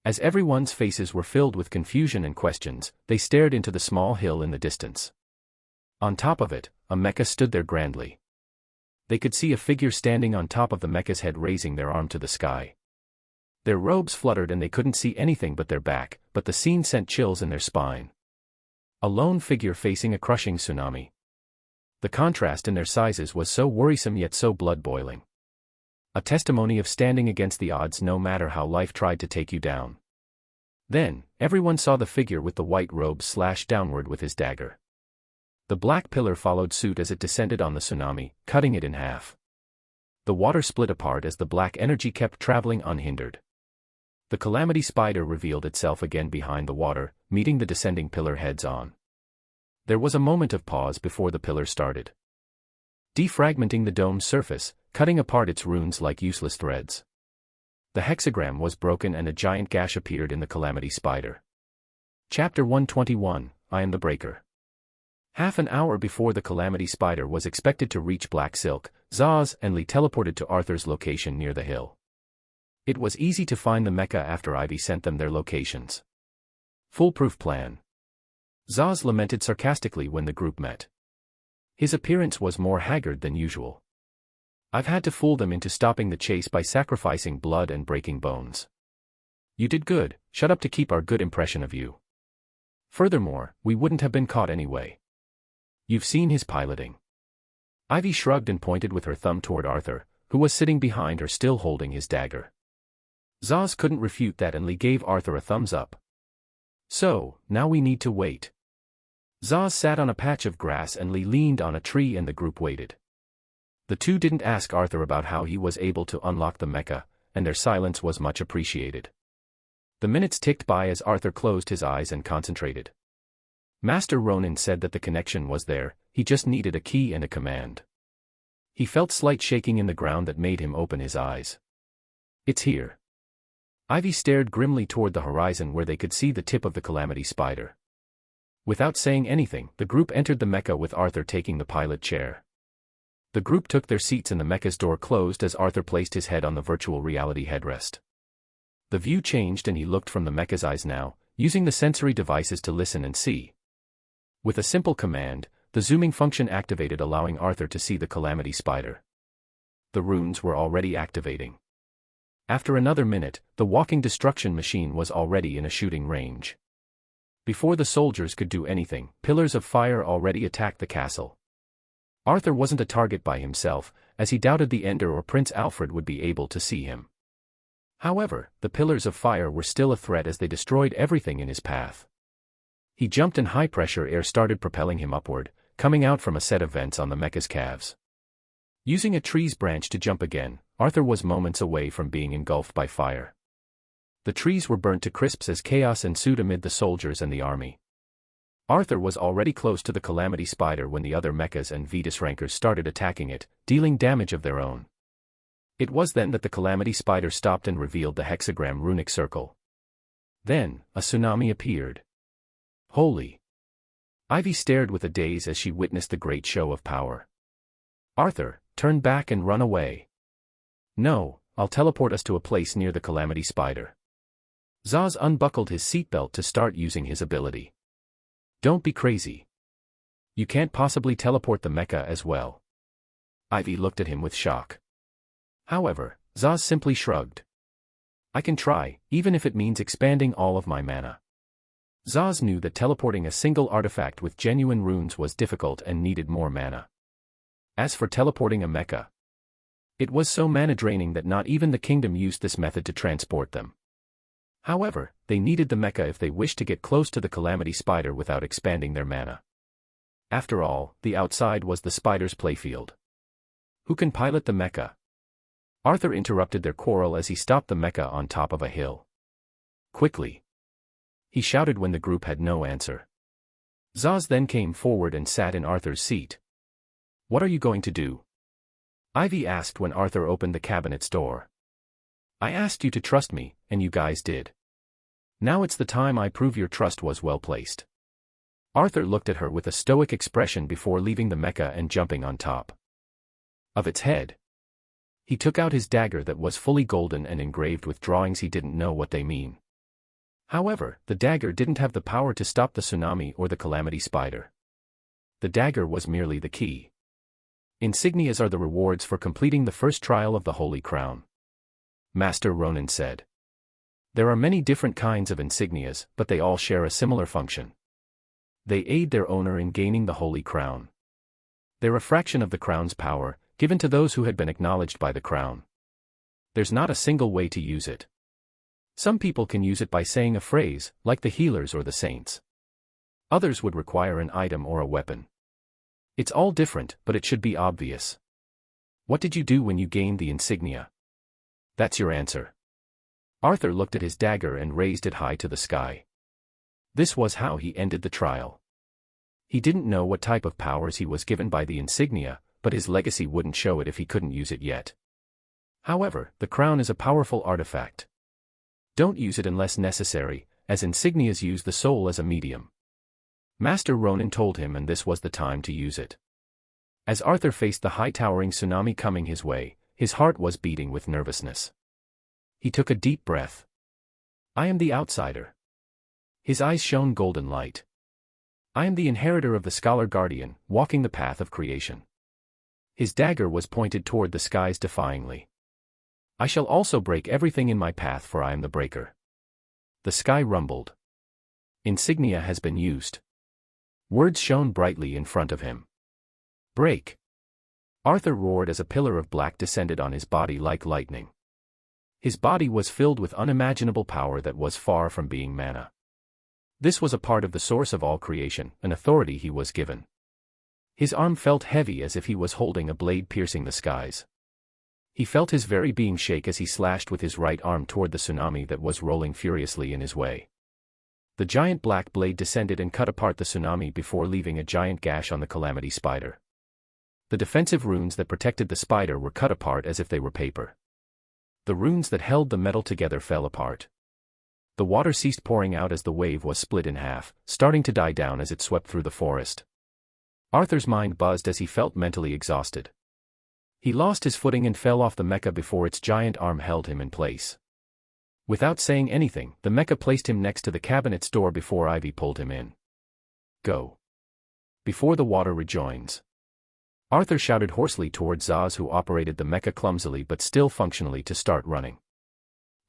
As everyone's faces were filled with confusion and questions, they stared into the small hill in the distance. On top of it, a mecha stood there grandly. They could see a figure standing on top of the mecha's head, raising their arm to the sky. Their robes fluttered and they couldn't see anything but their back, but the scene sent chills in their spine. A lone figure facing a crushing tsunami. The contrast in their sizes was so worrisome yet so blood-boiling. A testimony of standing against the odds no matter how life tried to take you down. Then, everyone saw the figure with the white robe slash downward with his dagger. The black pillar followed suit as it descended on the tsunami, cutting it in half. The water split apart as the black energy kept traveling unhindered. The Calamity Spider revealed itself again behind the water, meeting the descending pillar heads-on. There was a moment of pause before the pillar started defragmenting the dome's surface, cutting apart its runes like useless threads. The hexagram was broken and a giant gash appeared in the Calamity Spider. Chapter 121, I Am the Breaker. Half an hour before the Calamity Spider was expected to reach Black Silk, Zaz and Lee teleported to Arthur's location near the hill. It was easy to find the mecha after Ivy sent them their locations. Foolproof plan. Zaz lamented sarcastically when the group met. His appearance was more haggard than usual. I've had to fool them into stopping the chase by sacrificing blood and breaking bones. You did good, shut up to keep our good impression of you. Furthermore, we wouldn't have been caught anyway. You've seen his piloting. Ivy shrugged and pointed with her thumb toward Arthur, who was sitting behind her still holding his dagger. Zaz couldn't refute that and Lee gave Arthur a thumbs up. So, now we need to wait. Zaz sat on a patch of grass and Lee leaned on a tree and the group waited. The two didn't ask Arthur about how he was able to unlock the mecha, and their silence was much appreciated. The minutes ticked by as Arthur closed his eyes and concentrated. Master Ronan said that the connection was there, he just needed a key and a command. He felt slight shaking in the ground that made him open his eyes. It's here. Ivy stared grimly toward the horizon where they could see the tip of the Calamity Spider. Without saying anything, the group entered the mecha with Arthur taking the pilot chair. The group took their seats and the mecha's door closed as Arthur placed his head on the virtual reality headrest. The view changed and he looked from the mecha's eyes now, using the sensory devices to listen and see. With a simple command, the zooming function activated, allowing Arthur to see the Calamity Spider. The runes were already activating. After another minute, the walking destruction machine was already in a shooting range. Before the soldiers could do anything, pillars of fire already attacked the castle. Arthur wasn't a target by himself, as he doubted the Ender or Prince Alfred would be able to see him. However, the pillars of fire were still a threat as they destroyed everything in his path. He jumped and high-pressure air started propelling him upward, coming out from a set of vents on the mecha's calves. Using a tree's branch to jump again, Arthur was moments away from being engulfed by fire. The trees were burnt to crisps as chaos ensued amid the soldiers and the army. Arthur was already close to the Calamity Spider when the other mechas and Vetus rankers started attacking it, dealing damage of their own. It was then that the Calamity Spider stopped and revealed the hexagram runic circle. Then, a tsunami appeared. Holy! Ivy stared with a daze as she witnessed the great show of power. Arthur, turn back and run away. No, I'll teleport us to a place near the Calamity Spider. Zaz unbuckled his seatbelt to start using his ability. Don't be crazy. You can't possibly teleport the mecha as well. Ivy looked at him with shock. However, Zaz simply shrugged. I can try, even if it means expanding all of my mana. Zaz knew that teleporting a single artifact with genuine runes was difficult and needed more mana. As for teleporting a mecha, it was so mana-draining that not even the kingdom used this method to transport them. However, they needed the mecha if they wished to get close to the Calamity Spider without expanding their mana. After all, the outside was the spider's playfield. Who can pilot the mecha? Arthur interrupted their quarrel as he stopped the mecha on top of a hill. Quickly! He shouted when the group had no answer. Zaz then came forward and sat in Arthur's seat. What are you going to do? Ivy asked when Arthur opened the cabinet's door. I asked you to trust me, and you guys did. Now it's the time I prove your trust was well placed. Arthur looked at her with a stoic expression before leaving the mecha and jumping on top of its head. He took out his dagger that was fully golden and engraved with drawings he didn't know what they mean. However, the dagger didn't have the power to stop the tsunami or the Calamity Spider. The dagger was merely the key. Insignias are the rewards for completing the first trial of the Holy Crown. Master Ronan said. There are many different kinds of insignias, but they all share a similar function. They aid their owner in gaining the Holy Crown. They're a fraction of the crown's power, given to those who had been acknowledged by the crown. There's not a single way to use it. Some people can use it by saying a phrase, like the healers or the saints. Others would require an item or a weapon. It's all different, but it should be obvious. What did you do when you gained the insignia? That's your answer. Arthur looked at his dagger and raised it high to the sky. This was how he ended the trial. He didn't know what type of powers he was given by the insignia, but his legacy wouldn't show it if he couldn't use it yet. However, the crown is a powerful artifact. Don't use it unless necessary, as insignias use the soul as a medium. Master Ronan told him, and this was the time to use it. As Arthur faced the high-towering tsunami coming his way, his heart was beating with nervousness. He took a deep breath. I am the outsider. His eyes shone golden light. I am the inheritor of the Scholar Guardian, walking the path of creation. His dagger was pointed toward the skies defyingly. I shall also break everything in my path, for I am the breaker. The sky rumbled. Insignia has been used. Words shone brightly in front of him. Break! Arthur roared as a pillar of black descended on his body like lightning. His body was filled with unimaginable power that was far from being mana. This was a part of the source of all creation, an authority he was given. His arm felt heavy as if he was holding a blade piercing the skies. He felt his very being shake as he slashed with his right arm toward the tsunami that was rolling furiously in his way. The giant black blade descended and cut apart the tsunami before leaving a giant gash on the Calamity Spider. The defensive runes that protected the spider were cut apart as if they were paper. The runes that held the metal together fell apart. The water ceased pouring out as the wave was split in half, starting to die down as it swept through the forest. Arthur's mind buzzed as he felt mentally exhausted. He lost his footing and fell off the mecha before its giant arm held him in place. Without saying anything, the mecha placed him next to the cabinet's door before Ivy pulled him in. Go. Before the water rejoins. Arthur shouted hoarsely towards Zaz, who operated the mecha clumsily but still functionally, to start running.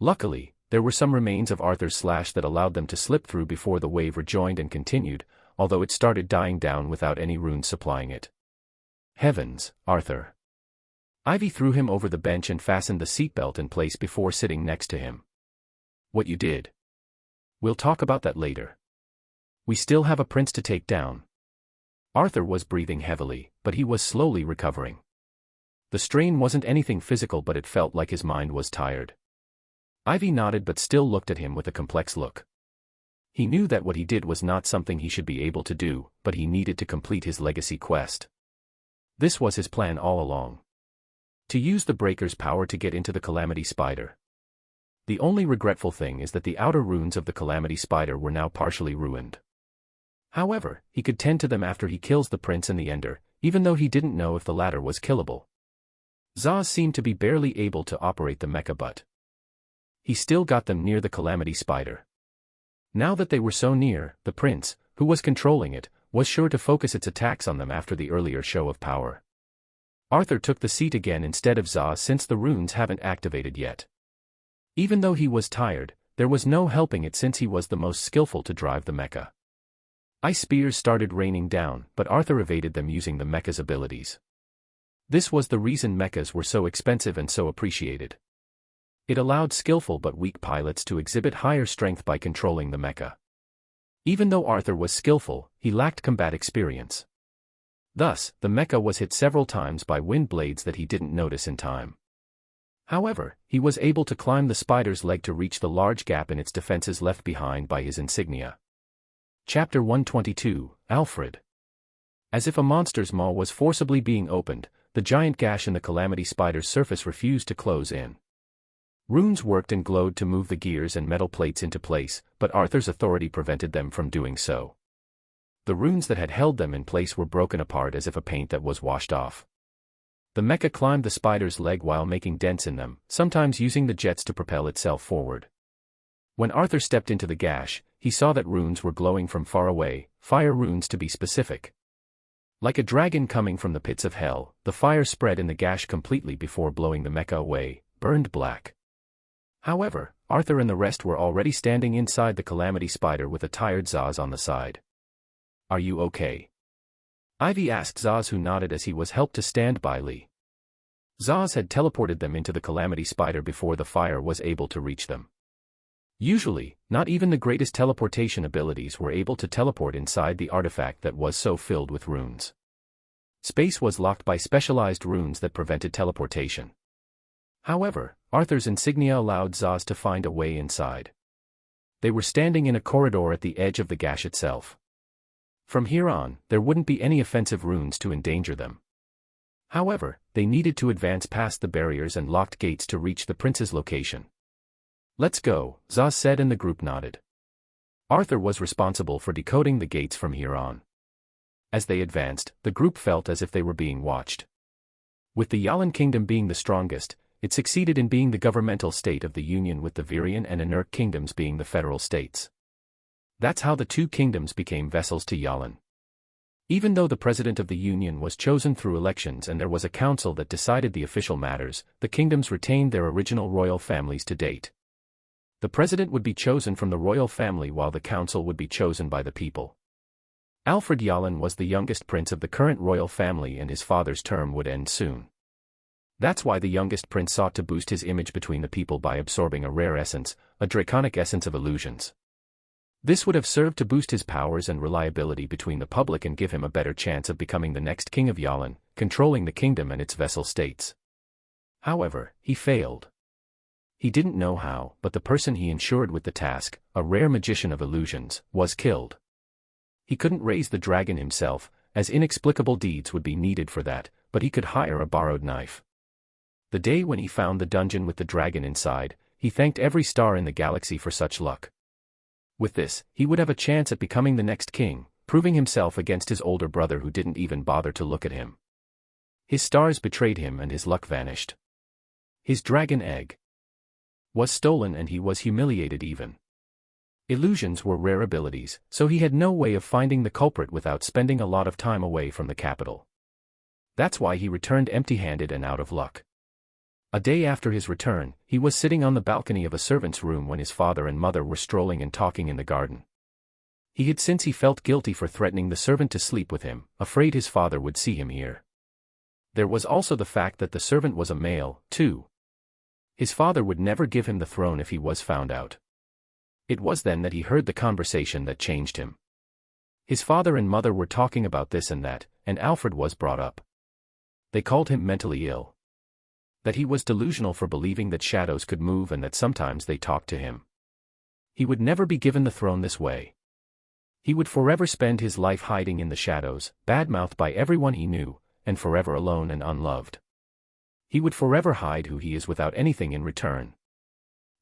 Luckily, there were some remains of Arthur's slash that allowed them to slip through before the wave rejoined and continued, although it started dying down without any runes supplying it. Heavens, Arthur. Ivy threw him over the bench and fastened the seatbelt in place before sitting next to him. What you did? We'll talk about that later. We still have a prince to take down. Arthur was breathing heavily, but he was slowly recovering. The strain wasn't anything physical, but it felt like his mind was tired. Ivy nodded but still looked at him with a complex look. He knew that what he did was not something he should be able to do, but he needed to complete his legacy quest. This was his plan all along. To use the Breaker's power to get into the Calamity Spider. The only regretful thing is that the outer runes of the Calamity Spider were now partially ruined. However, he could tend to them after he kills the prince and the Ender, even though he didn't know if the latter was killable. Zaz seemed to be barely able to operate the mecha, but he still got them near the Calamity Spider. Now that they were so near, the prince, who was controlling it, was sure to focus its attacks on them after the earlier show of power. Arthur took the seat again instead of Zaz since the runes haven't activated yet. Even though he was tired, there was no helping it since he was the most skillful to drive the mecha. Ice spears started raining down, but Arthur evaded them using the mecha's abilities. This was the reason mechas were so expensive and so appreciated. It allowed skillful but weak pilots to exhibit higher strength by controlling the mecha. Even though Arthur was skillful, he lacked combat experience. Thus, the mecha was hit several times by wind blades that he didn't notice in time. However, he was able to climb the spider's leg to reach the large gap in its defenses left behind by his insignia. Chapter 122, Alfred. As if a monster's maw was forcibly being opened, the giant gash in the Calamity Spider's surface refused to close in. Runes worked and glowed to move the gears and metal plates into place, but Arthur's authority prevented them from doing so. The runes that had held them in place were broken apart as if a paint that was washed off. The mecha climbed the spider's leg while making dents in them, sometimes using the jets to propel itself forward. When Arthur stepped into the gash, he saw that runes were glowing from far away, fire runes to be specific. Like a dragon coming from the pits of hell, the fire spread in the gash completely before blowing the mecha away, burned black. However, Arthur and the rest were already standing inside the Calamity Spider with a tired Zaz on the side. Are you okay? Ivy asked Zaz, who nodded as he was helped to stand by Lee. Zaz had teleported them into the Calamity Spider before the fire was able to reach them. Usually, not even the greatest teleportation abilities were able to teleport inside the artifact that was so filled with runes. Space was locked by specialized runes that prevented teleportation. However, Arthur's insignia allowed Zaz to find a way inside. They were standing in a corridor at the edge of the gash itself. From here on, there wouldn't be any offensive runes to endanger them. However, they needed to advance past the barriers and locked gates to reach the prince's location. Let's go, Zaz said, and the group nodded. Arthur was responsible for decoding the gates from here on. As they advanced, the group felt as if they were being watched. With the Yalan kingdom being the strongest, it succeeded in being the governmental state of the Union, with the Virian and Inert kingdoms being the federal states. That's how the two kingdoms became vassals to Yalan. Even though the president of the Union was chosen through elections and there was a council that decided the official matters, the kingdoms retained their original royal families to date. The president would be chosen from the royal family while the council would be chosen by the people. Alfred Yalan was the youngest prince of the current royal family, and his father's term would end soon. That's why the youngest prince sought to boost his image between the people by absorbing a rare essence, a draconic essence of illusions. This would have served to boost his powers and reliability between the public and give him a better chance of becoming the next king of Yalin, controlling the kingdom and its vassal states. However, he failed. He didn't know how, but the person he ensured with the task, a rare magician of illusions, was killed. He couldn't raise the dragon himself, as inexplicable deeds would be needed for that, but he could hire a borrowed knife. The day when he found the dungeon with the dragon inside, he thanked every star in the galaxy for such luck. With this, he would have a chance at becoming the next king, proving himself against his older brother who didn't even bother to look at him. His stars betrayed him and his luck vanished. His dragon egg was stolen and he was humiliated even. Illusions were rare abilities, so he had no way of finding the culprit without spending a lot of time away from the capital. That's why he returned empty-handed and out of luck. A day after his return, he was sitting on the balcony of a servant's room when his father and mother were strolling and talking in the garden. He felt guilty for threatening the servant to sleep with him, afraid his father would see him here. There was also the fact that the servant was a male, too. His father would never give him the throne if he was found out. It was then that he heard the conversation that changed him. His father and mother were talking about this and that, and Alfred was brought up. They called him mentally ill. That he was delusional for believing that shadows could move and that sometimes they talked to him. He would never be given the throne this way. He would forever spend his life hiding in the shadows, bad-mouthed by everyone he knew, and forever alone and unloved. He would forever hide who he is without anything in return.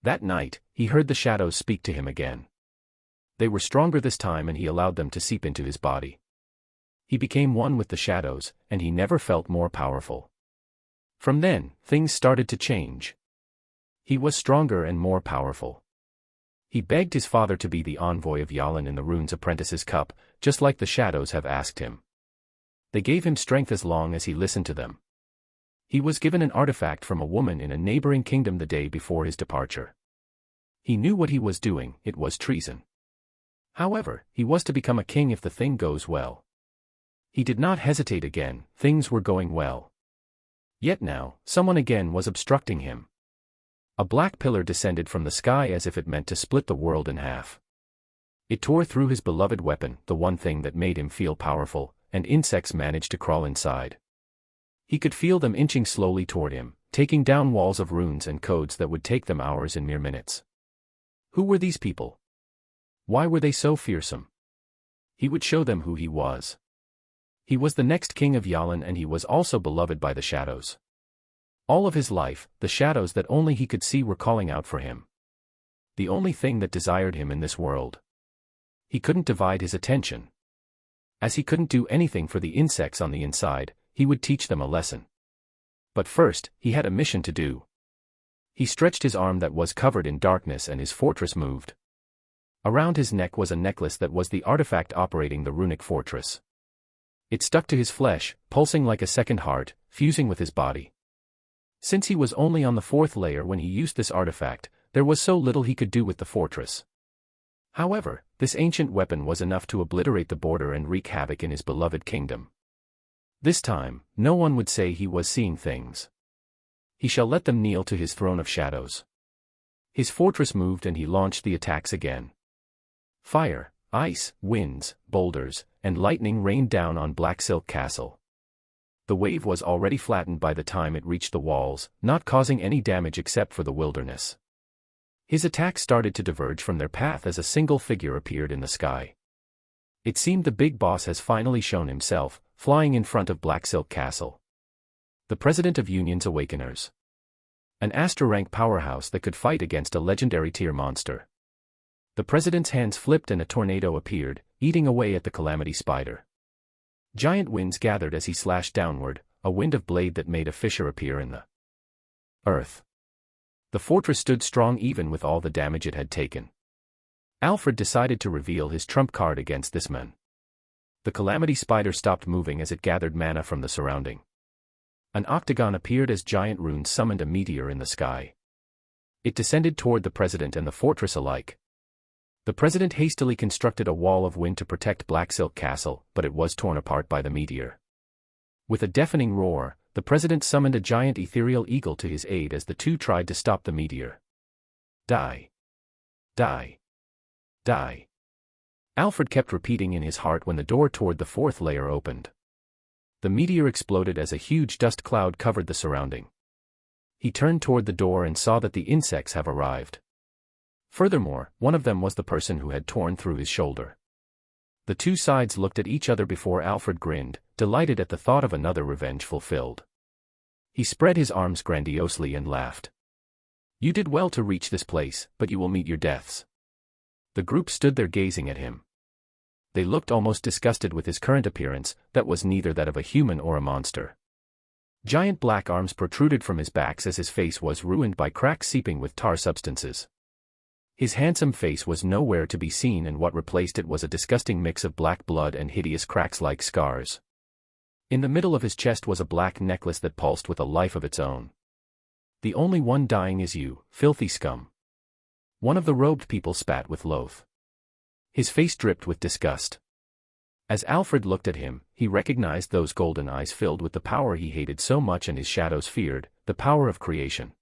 That night, he heard the shadows speak to him again. They were stronger this time and he allowed them to seep into his body. He became one with the shadows, and he never felt more powerful. From then, things started to change. He was stronger and more powerful. He begged his father to be the envoy of Yalin in the Rune's Apprentice's Cup, just like the shadows have asked him. They gave him strength as long as he listened to them. He was given an artifact from a woman in a neighboring kingdom the day before his departure. He knew what he was doing, it was treason. However, he was to become a king if the thing goes well. He did not hesitate again, things were going well. Yet now, someone again was obstructing him. A black pillar descended from the sky as if it meant to split the world in half. It tore through his beloved weapon, the one thing that made him feel powerful, and insects managed to crawl inside. He could feel them inching slowly toward him, taking down walls of runes and codes that would take them hours in mere minutes. Who were these people? Why were they so fearsome? He would show them who he was. He was the next king of Yalin and he was also beloved by the shadows. All of his life, the shadows that only he could see were calling out for him. The only thing that desired him in this world. He couldn't divide his attention. As he couldn't do anything for the insects on the inside, he would teach them a lesson. But first, he had a mission to do. He stretched his arm that was covered in darkness and his fortress moved. Around his neck was a necklace that was the artifact operating the runic fortress. It stuck to his flesh, pulsing like a second heart, fusing with his body. Since he was only on the 4th layer when he used this artifact, there was so little he could do with the fortress. However, this ancient weapon was enough to obliterate the border and wreak havoc in his beloved kingdom. This time, no one would say he was seeing things. He shall let them kneel to his throne of shadows. His fortress moved and he launched the attacks again. Fire, ice, winds, boulders, and lightning rained down on Black Silk Castle. The wave was already flattened by the time it reached the walls, not causing any damage except for the wilderness. His attacks started to diverge from their path as a single figure appeared in the sky. It seemed the big boss has finally shown himself, flying in front of Black Silk Castle. The President of Union's Awakeners. An Astra-rank powerhouse that could fight against a legendary tier monster. The President's hands flipped and a tornado appeared, eating away at the Calamity Spider. Giant winds gathered as he slashed downward, a wind of blade that made a fissure appear in the earth. The fortress stood strong even with all the damage it had taken. Alfred decided to reveal his trump card against this man. The Calamity Spider stopped moving as it gathered mana from the surrounding. An octagon appeared as giant runes summoned a meteor in the sky. It descended toward the President and the fortress alike. The President hastily constructed a wall of wind to protect Black Silk Castle, but it was torn apart by the meteor. With a deafening roar, the President summoned a giant ethereal eagle to his aid as the two tried to stop the meteor. Die. Die. Die. Alfred kept repeating in his heart when the door toward the fourth layer opened. The meteor exploded as a huge dust cloud covered the surrounding. He turned toward the door and saw that the insects have arrived. Furthermore, one of them was the person who had torn through his shoulder. The two sides looked at each other before Alfred grinned, delighted at the thought of another revenge fulfilled. He spread his arms grandiosely and laughed. "You did well to reach this place, but you will meet your deaths." The group stood there gazing at him. They looked almost disgusted with his current appearance, that was neither that of a human or a monster. Giant black arms protruded from his back as his face was ruined by cracks seeping with tar substances. His handsome face was nowhere to be seen, and what replaced it was a disgusting mix of black blood and hideous cracks like scars. In the middle of his chest was a black necklace that pulsed with a life of its own. "The only one dying is you, filthy scum." One of the robed people spat with loath. His face dripped with disgust. As Alfred looked at him, he recognized those golden eyes filled with the power he hated so much and his shadows feared, the power of creation.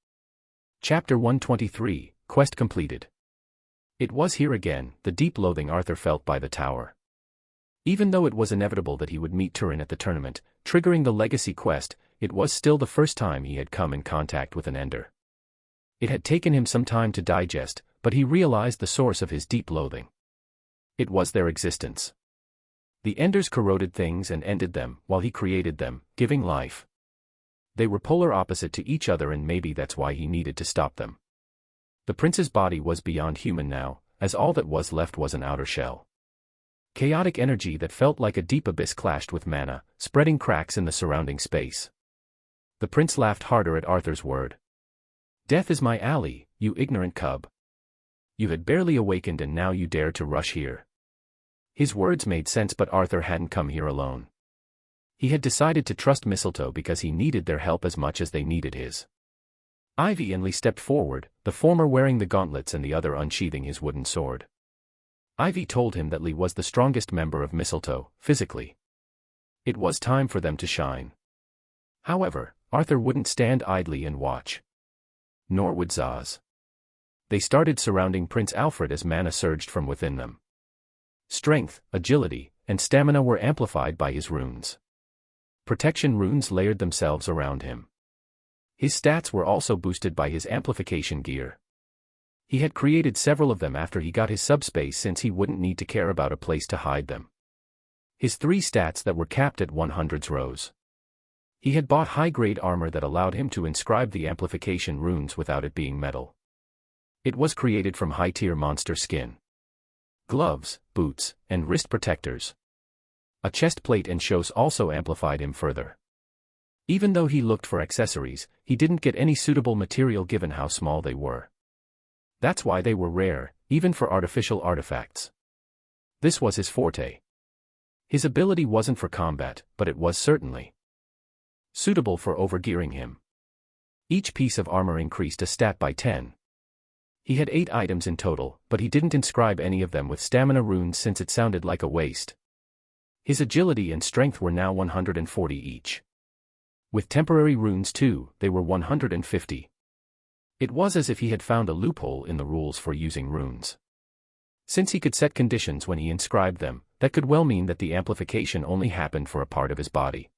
Chapter 123, Quest completed. It was here again, the deep loathing Arthur felt by the tower. Even though it was inevitable that he would meet Turin at the tournament, triggering the legacy quest, it was still the first time he had come in contact with an Ender. It had taken him some time to digest, but he realized the source of his deep loathing. It was their existence. The Enders corroded things and ended them, while he created them, giving life. They were polar opposite to each other, and maybe that's why he needed to stop them. The prince's body was beyond human now, as all that was left was an outer shell. Chaotic energy that felt like a deep abyss clashed with mana, spreading cracks in the surrounding space. The prince laughed harder at Arthur's word. "Death is my ally, you ignorant cub. You had barely awakened and now you dare to rush here." His words made sense, but Arthur hadn't come here alone. He had decided to trust Mistletoe because he needed their help as much as they needed his. Ivy and Lee stepped forward, the former wearing the gauntlets and the other unsheathing his wooden sword. Ivy told him that Lee was the strongest member of Mistletoe, physically. It was time for them to shine. However, Arthur wouldn't stand idly and watch. Nor would Zaz. They started surrounding Prince Alfred as mana surged from within them. Strength, agility, and stamina were amplified by his runes. Protection runes layered themselves around him. His stats were also boosted by his amplification gear. He had created several of them after he got his subspace, since he wouldn't need to care about a place to hide them. His 3 stats that were capped at 100s rose. He had bought high-grade armor that allowed him to inscribe the amplification runes without it being metal. It was created from high-tier monster skin. Gloves, boots, and wrist protectors. A chest plate and shows also amplified him further. Even though he looked for accessories, he didn't get any suitable material given how small they were. That's why they were rare, even for artificial artifacts. This was his forte. His ability wasn't for combat, but it was certainly suitable for overgearing him. Each piece of armor increased a stat by 10. He had 8 items in total, but he didn't inscribe any of them with stamina runes since it sounded like a waste. His agility and strength were now 140 each. With temporary runes too, they were 150. It was as if he had found a loophole in the rules for using runes. Since he could set conditions when he inscribed them, that could well mean that the amplification only happened for a part of his body.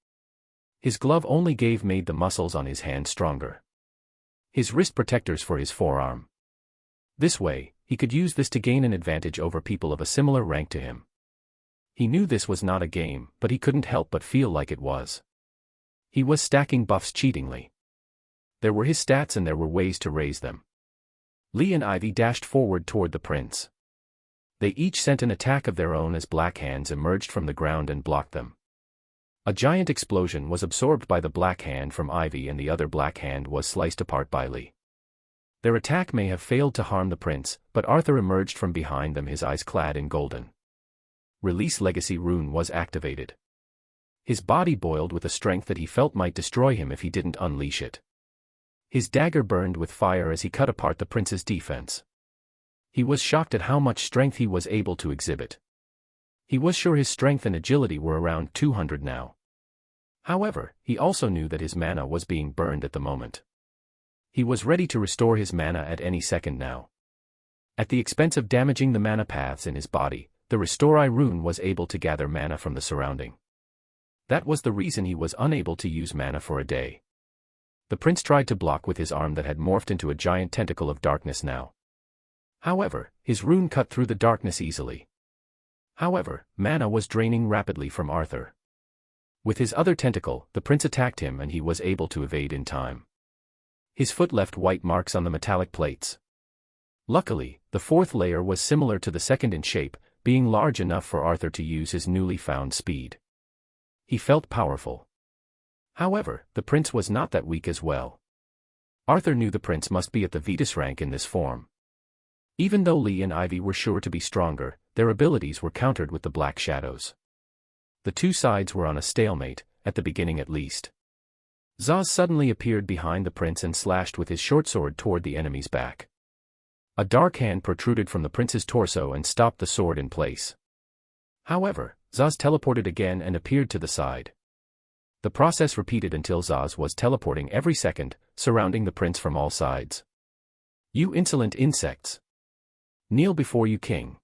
His glove only made the muscles on his hand stronger. His wrist protectors for his forearm. This way, he could use this to gain an advantage over people of a similar rank to him. He knew this was not a game, but he couldn't help but feel like it was. He was stacking buffs cheatingly. There were his stats and there were ways to raise them. Lee and Ivy dashed forward toward the prince. They each sent an attack of their own as black hands emerged from the ground and blocked them. A giant explosion was absorbed by the black hand from Ivy and the other black hand was sliced apart by Lee. Their attack may have failed to harm the prince, but Arthur emerged from behind them, his eyes clad in golden. Release Legacy rune was activated. His body boiled with a strength that he felt might destroy him if he didn't unleash it. His dagger burned with fire as he cut apart the prince's defense. He was shocked at how much strength he was able to exhibit. He was sure his strength and agility were around 200 now. However, he also knew that his mana was being burned at the moment. He was ready to restore his mana at any second now. At the expense of damaging the mana paths in his body, The Restore rune was able to gather mana from the surrounding. That was the reason he was unable to use mana for a day. The prince tried to block with his arm that had morphed into a giant tentacle of darkness now. However, his rune cut through the darkness easily. However, mana was draining rapidly from Arthur. With his other tentacle, the prince attacked him and he was able to evade in time. His foot left white marks on the metallic plates. Luckily, the fourth layer was similar to the second in shape, being large enough for Arthur to use his newly found speed. He felt powerful. However, the prince was not that weak as well. Arthur knew the prince must be at the Vetus rank in this form. Even though Lee and Ivy were sure to be stronger, their abilities were countered with the black shadows. The two sides were on a stalemate, at the beginning at least. Zaz suddenly appeared behind the prince and slashed with his short sword toward the enemy's back. A dark hand protruded from the prince's torso and stopped the sword in place. However, Zaz teleported again and appeared to the side. The process repeated until Zaz was teleporting every second, surrounding the prince from all sides. "You insolent insects! Kneel before you king!"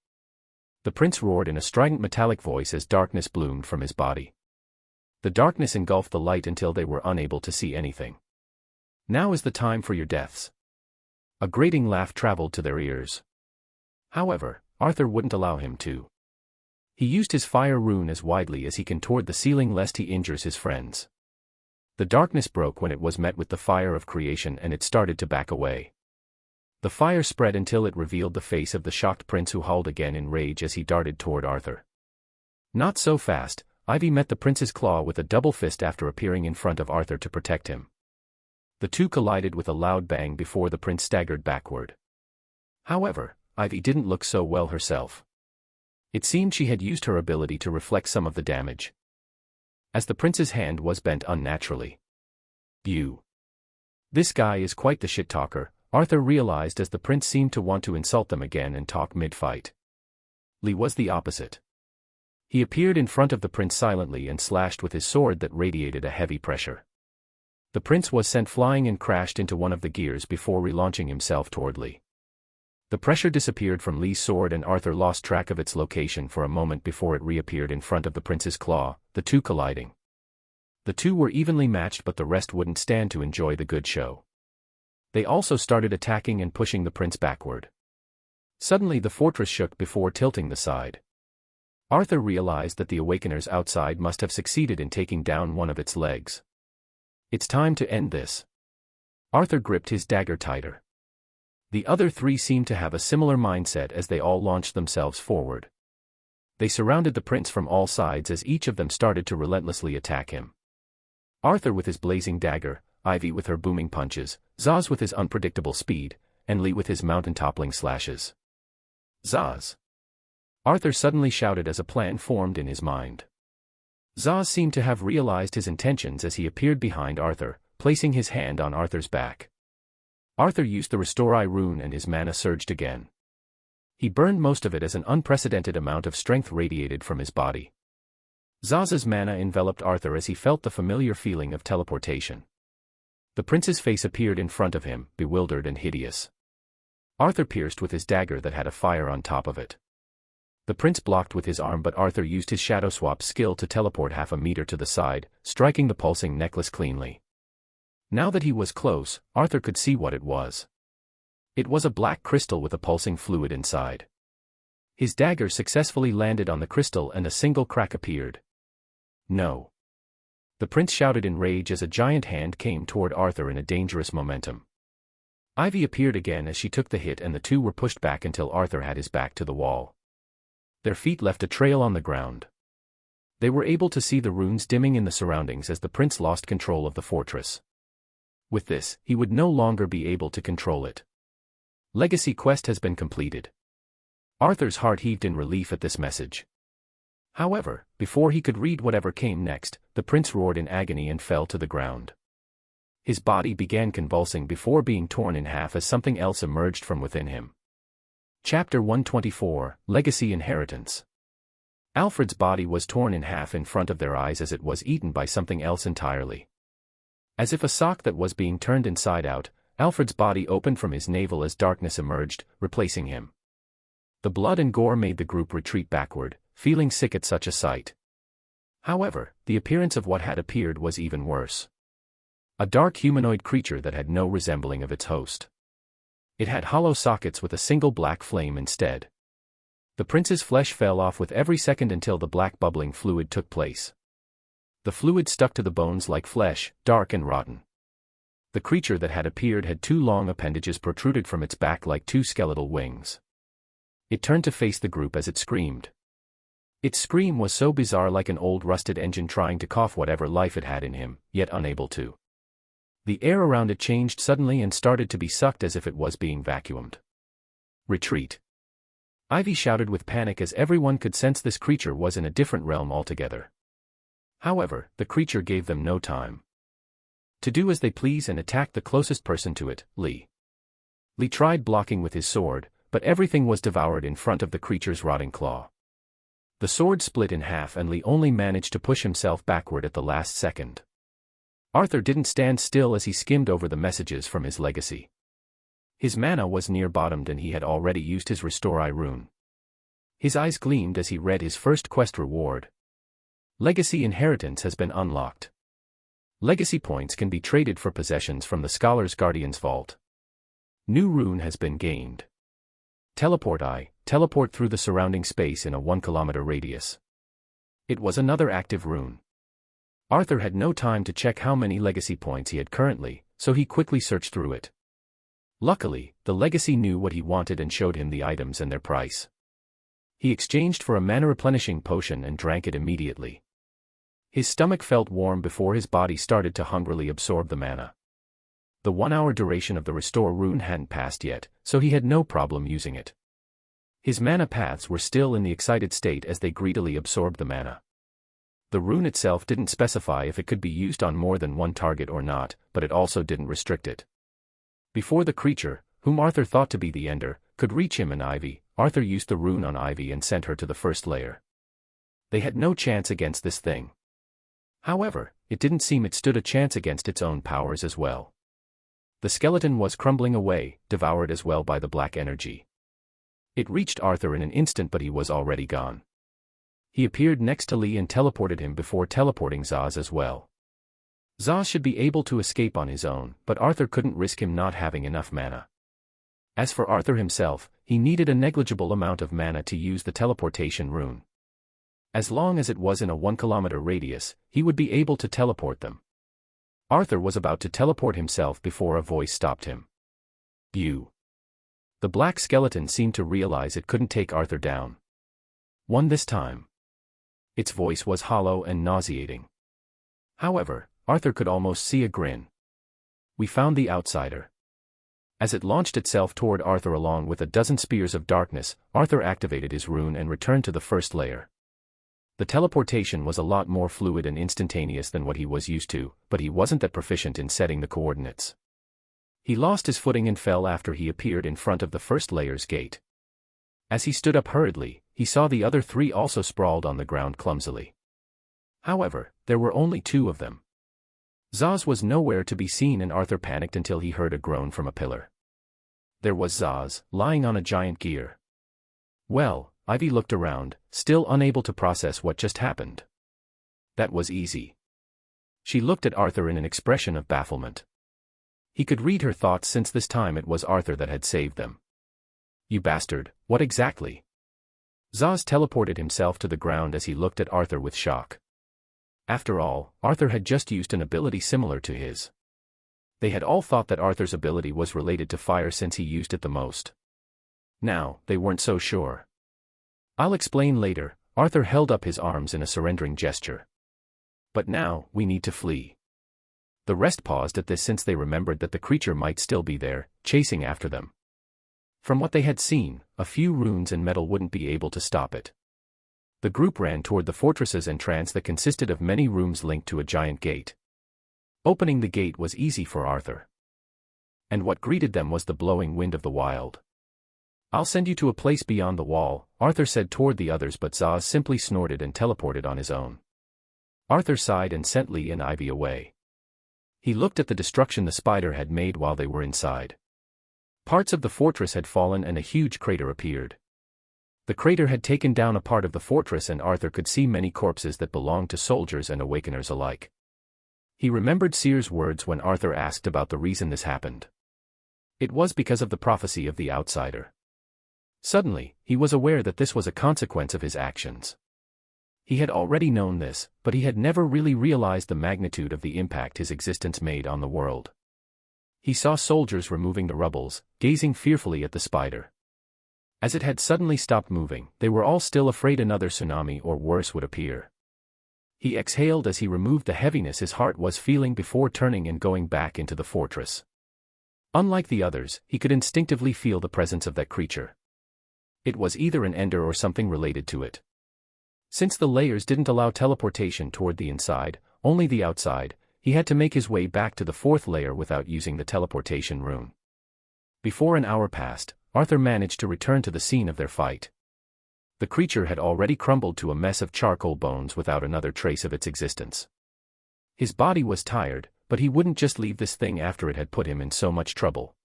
The prince roared in a strident metallic voice as darkness bloomed from his body. The darkness engulfed the light until they were unable to see anything. "Now is the time for your deaths." A grating laugh traveled to their ears. However, Arthur wouldn't allow him to. He used his fire rune as widely as he can toward the ceiling lest he injures his friends. The darkness broke when it was met with the fire of creation and it started to back away. The fire spread until it revealed the face of the shocked prince who howled again in rage as he darted toward Arthur. Not so fast, Ivy met the prince's claw with a double fist after appearing in front of Arthur to protect him. The two collided with a loud bang before the prince staggered backward. However, Ivy didn't look so well herself. It seemed she had used her ability to reflect some of the damage. As the prince's hand was bent unnaturally. "You. This guy is quite the shit-talker," Arthur realized as the prince seemed to want to insult them again and talk mid-fight. Lee was the opposite. He appeared in front of the prince silently and slashed with his sword that radiated a heavy pressure. The prince was sent flying and crashed into one of the gears before relaunching himself toward Lee. The pressure disappeared from Lee's sword and Arthur lost track of its location for a moment before it reappeared in front of the prince's claw, the two colliding. The two were evenly matched but the rest wouldn't stand to enjoy the good show. They also started attacking and pushing the prince backward. Suddenly the fortress shook before tilting the side. Arthur realized that the Awakeners outside must have succeeded in taking down one of its legs. It's time to end this. Arthur gripped his dagger tighter. The other three seemed to have a similar mindset as they all launched themselves forward. They surrounded the prince from all sides as each of them started to relentlessly attack him. Arthur with his blazing dagger, Ivy with her booming punches, Zaz with his unpredictable speed, and Lee with his mountain-toppling slashes. "Zaz!" Arthur suddenly shouted as a plan formed in his mind. Zaz seemed to have realized his intentions as he appeared behind Arthur, placing his hand on Arthur's back. Arthur used the Restore rune and his mana surged again. He burned most of it as an unprecedented amount of strength radiated from his body. Zaz's mana enveloped Arthur as he felt the familiar feeling of teleportation. The prince's face appeared in front of him, bewildered and hideous. Arthur pierced with his dagger that had a fire on top of it. The prince blocked with his arm but Arthur used his shadow swap skill to teleport half a meter to the side, striking the pulsing necklace cleanly. Now that he was close, Arthur could see what it was. It was a black crystal with a pulsing fluid inside. His dagger successfully landed on the crystal and a single crack appeared. "No!" The prince shouted in rage as a giant hand came toward Arthur in a dangerous momentum. Ivy appeared again as she took the hit and the two were pushed back until Arthur had his back to the wall. Their feet left a trail on the ground. They were able to see the runes dimming in the surroundings as the prince lost control of the fortress. With this, he would no longer be able to control it. Legacy quest has been completed. Arthur's heart heaved in relief at this message. However, before he could read whatever came next, the prince roared in agony and fell to the ground. His body began convulsing before being torn in half as something else emerged from within him. Chapter 124, Legacy Inheritance. Alfred's body was torn in half in front of their eyes as it was eaten by something else entirely. As if a sock that was being turned inside out, Alfred's body opened from his navel as darkness emerged, replacing him. The blood and gore made the group retreat backward, feeling sick at such a sight. However, the appearance of what had appeared was even worse. A dark humanoid creature that had no resembling of its host. It had hollow sockets with a single black flame instead. The prince's flesh fell off with every second until the black bubbling fluid took place. The fluid stuck to the bones like flesh, dark and rotten. The creature that had appeared had two long appendages protruded from its back like two skeletal wings. It turned to face the group as it screamed. Its scream was so bizarre, like an old rusted engine trying to cough whatever life it had in him, yet unable to. The air around it changed suddenly and started to be sucked as if it was being vacuumed. Retreat! Ivy shouted with panic as everyone could sense this creature was in a different realm altogether. However, the creature gave them no time to do as they please and attacked the closest person to it, Lee. Lee tried blocking with his sword, but everything was devoured in front of the creature's rotting claw. The sword split in half and Lee only managed to push himself backward at the last second. Arthur didn't stand still as he skimmed over the messages from his legacy. His mana was near bottomed and he had already used his Restore I rune. His eyes gleamed as he read his first quest reward. Legacy inheritance has been unlocked. Legacy points can be traded for possessions from the Scholar's Guardian's vault. New rune has been gained. Teleport through the surrounding space in a 1 kilometer radius. It was another active rune. Arthur had no time to check how many legacy points he had currently, so he quickly searched through it. Luckily, the legacy knew what he wanted and showed him the items and their price. He exchanged for a mana replenishing potion and drank it immediately. His stomach felt warm before his body started to hungrily absorb the mana. The 1 hour duration of the Restore rune hadn't passed yet, so he had no problem using it. His mana paths were still in the excited state as they greedily absorbed the mana. The rune itself didn't specify if it could be used on more than one target or not, but it also didn't restrict it. Before the creature, whom Arthur thought to be the Ender, could reach him and Ivy, Arthur used the rune on Ivy and sent her to the first layer. They had no chance against this thing. However, it didn't seem it stood a chance against its own powers as well. The skeleton was crumbling away, devoured as well by the black energy. It reached Arthur in an instant, but he was already gone. He appeared next to Lee and teleported him before teleporting Zaz as well. Zaz should be able to escape on his own, but Arthur couldn't risk him not having enough mana. As for Arthur himself, he needed a negligible amount of mana to use the teleportation rune. As long as it was in a 1 kilometer radius, he would be able to teleport them. Arthur was about to teleport himself before a voice stopped him. You. The black skeleton seemed to realize it couldn't take Arthur down. Won this time. Its voice was hollow and nauseating. However, Arthur could almost see a grin. We found the outsider. As it launched itself toward Arthur along with a dozen spears of darkness, Arthur activated his rune and returned to the first layer. The teleportation was a lot more fluid and instantaneous than what he was used to, but he wasn't that proficient in setting the coordinates. He lost his footing and fell after he appeared in front of the first layer's gate. As he stood up hurriedly, he saw the other 3 also sprawled on the ground clumsily. However, there were only 2 of them. Zaz was nowhere to be seen and Arthur panicked until he heard a groan from a pillar. There was Zaz, lying on a giant gear. Well, Ivy looked around, still unable to process what just happened. That was easy. She looked at Arthur in an expression of bafflement. He could read her thoughts since this time it was Arthur that had saved them. You bastard, what exactly? Zaz teleported himself to the ground as he looked at Arthur with shock. After all, Arthur had just used an ability similar to his. They had all thought that Arthur's ability was related to fire since he used it the most. Now, they weren't so sure. I'll explain later, Arthur held up his arms in a surrendering gesture. But now, we need to flee. The rest paused at this since they remembered that the creature might still be there, chasing after them. From what they had seen, a few runes and metal wouldn't be able to stop it. The group ran toward the fortress's entrance that consisted of many rooms linked to a giant gate. Opening the gate was easy for Arthur. And what greeted them was the blowing wind of the wild. I'll send you to a place beyond the wall, Arthur said toward the others, but Zaz simply snorted and teleported on his own. Arthur sighed and sent Lee and Ivy away. He looked at the destruction the spider had made while they were inside. Parts of the fortress had fallen and a huge crater appeared. The crater had taken down a part of the fortress and Arthur could see many corpses that belonged to soldiers and awakeners alike. He remembered Seer's words when Arthur asked about the reason this happened. It was because of the prophecy of the outsider. Suddenly, he was aware that this was a consequence of his actions. He had already known this, but he had never really realized the magnitude of the impact his existence made on the world. He saw soldiers removing the rubbles, gazing fearfully at the spider. As it had suddenly stopped moving, they were all still afraid another tsunami or worse would appear. He exhaled as he removed the heaviness his heart was feeling before turning and going back into the fortress. Unlike the others, he could instinctively feel the presence of that creature. It was either an ender or something related to it. Since the layers didn't allow teleportation toward the inside, only the outside, he had to make his way back to the fourth layer without using the teleportation rune. Before an hour passed, Arthur managed to return to the scene of their fight. The creature had already crumbled to a mess of charcoal bones without another trace of its existence. His body was tired, but he wouldn't just leave this thing after it had put him in so much trouble.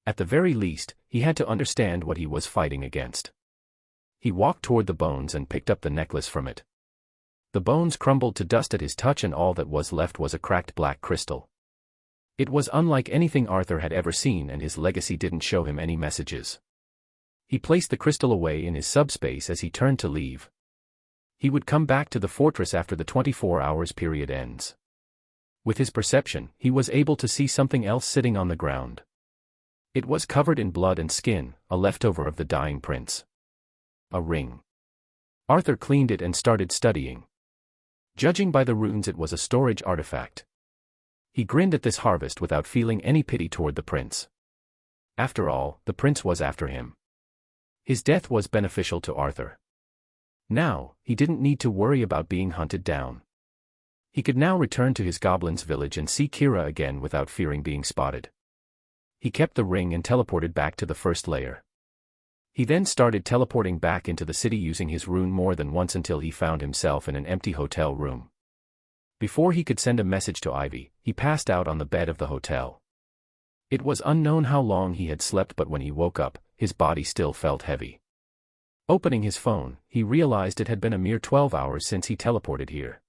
At the very least, he had to understand what he was fighting against. He walked toward the bones and picked up the necklace from it. The bones crumbled to dust at his touch and all that was left was a cracked black crystal. It was unlike anything Arthur had ever seen and his legacy didn't show him any messages. He placed the crystal away in his subspace as he turned to leave. He would come back to the fortress after the 24 hours period ends. With his perception, he was able to see something else sitting on the ground. It was covered in blood and skin, a leftover of the dying prince. A ring. Arthur cleaned it and started studying. Judging by the runes, it was a storage artifact. He grinned at this harvest without feeling any pity toward the prince. After all, the prince was after him. His death was beneficial to Arthur. Now, he didn't need to worry about being hunted down. He could now return to his goblin's village and see Kira again without fearing being spotted. He kept the ring and teleported back to the first layer. He then started teleporting back into the city using his rune more than once until he found himself in an empty hotel room. Before he could send a message to Ivy, he passed out on the bed of the hotel. It was unknown how long he had slept, but when he woke up, his body still felt heavy. Opening his phone, he realized it had been a mere 12 hours since he teleported here.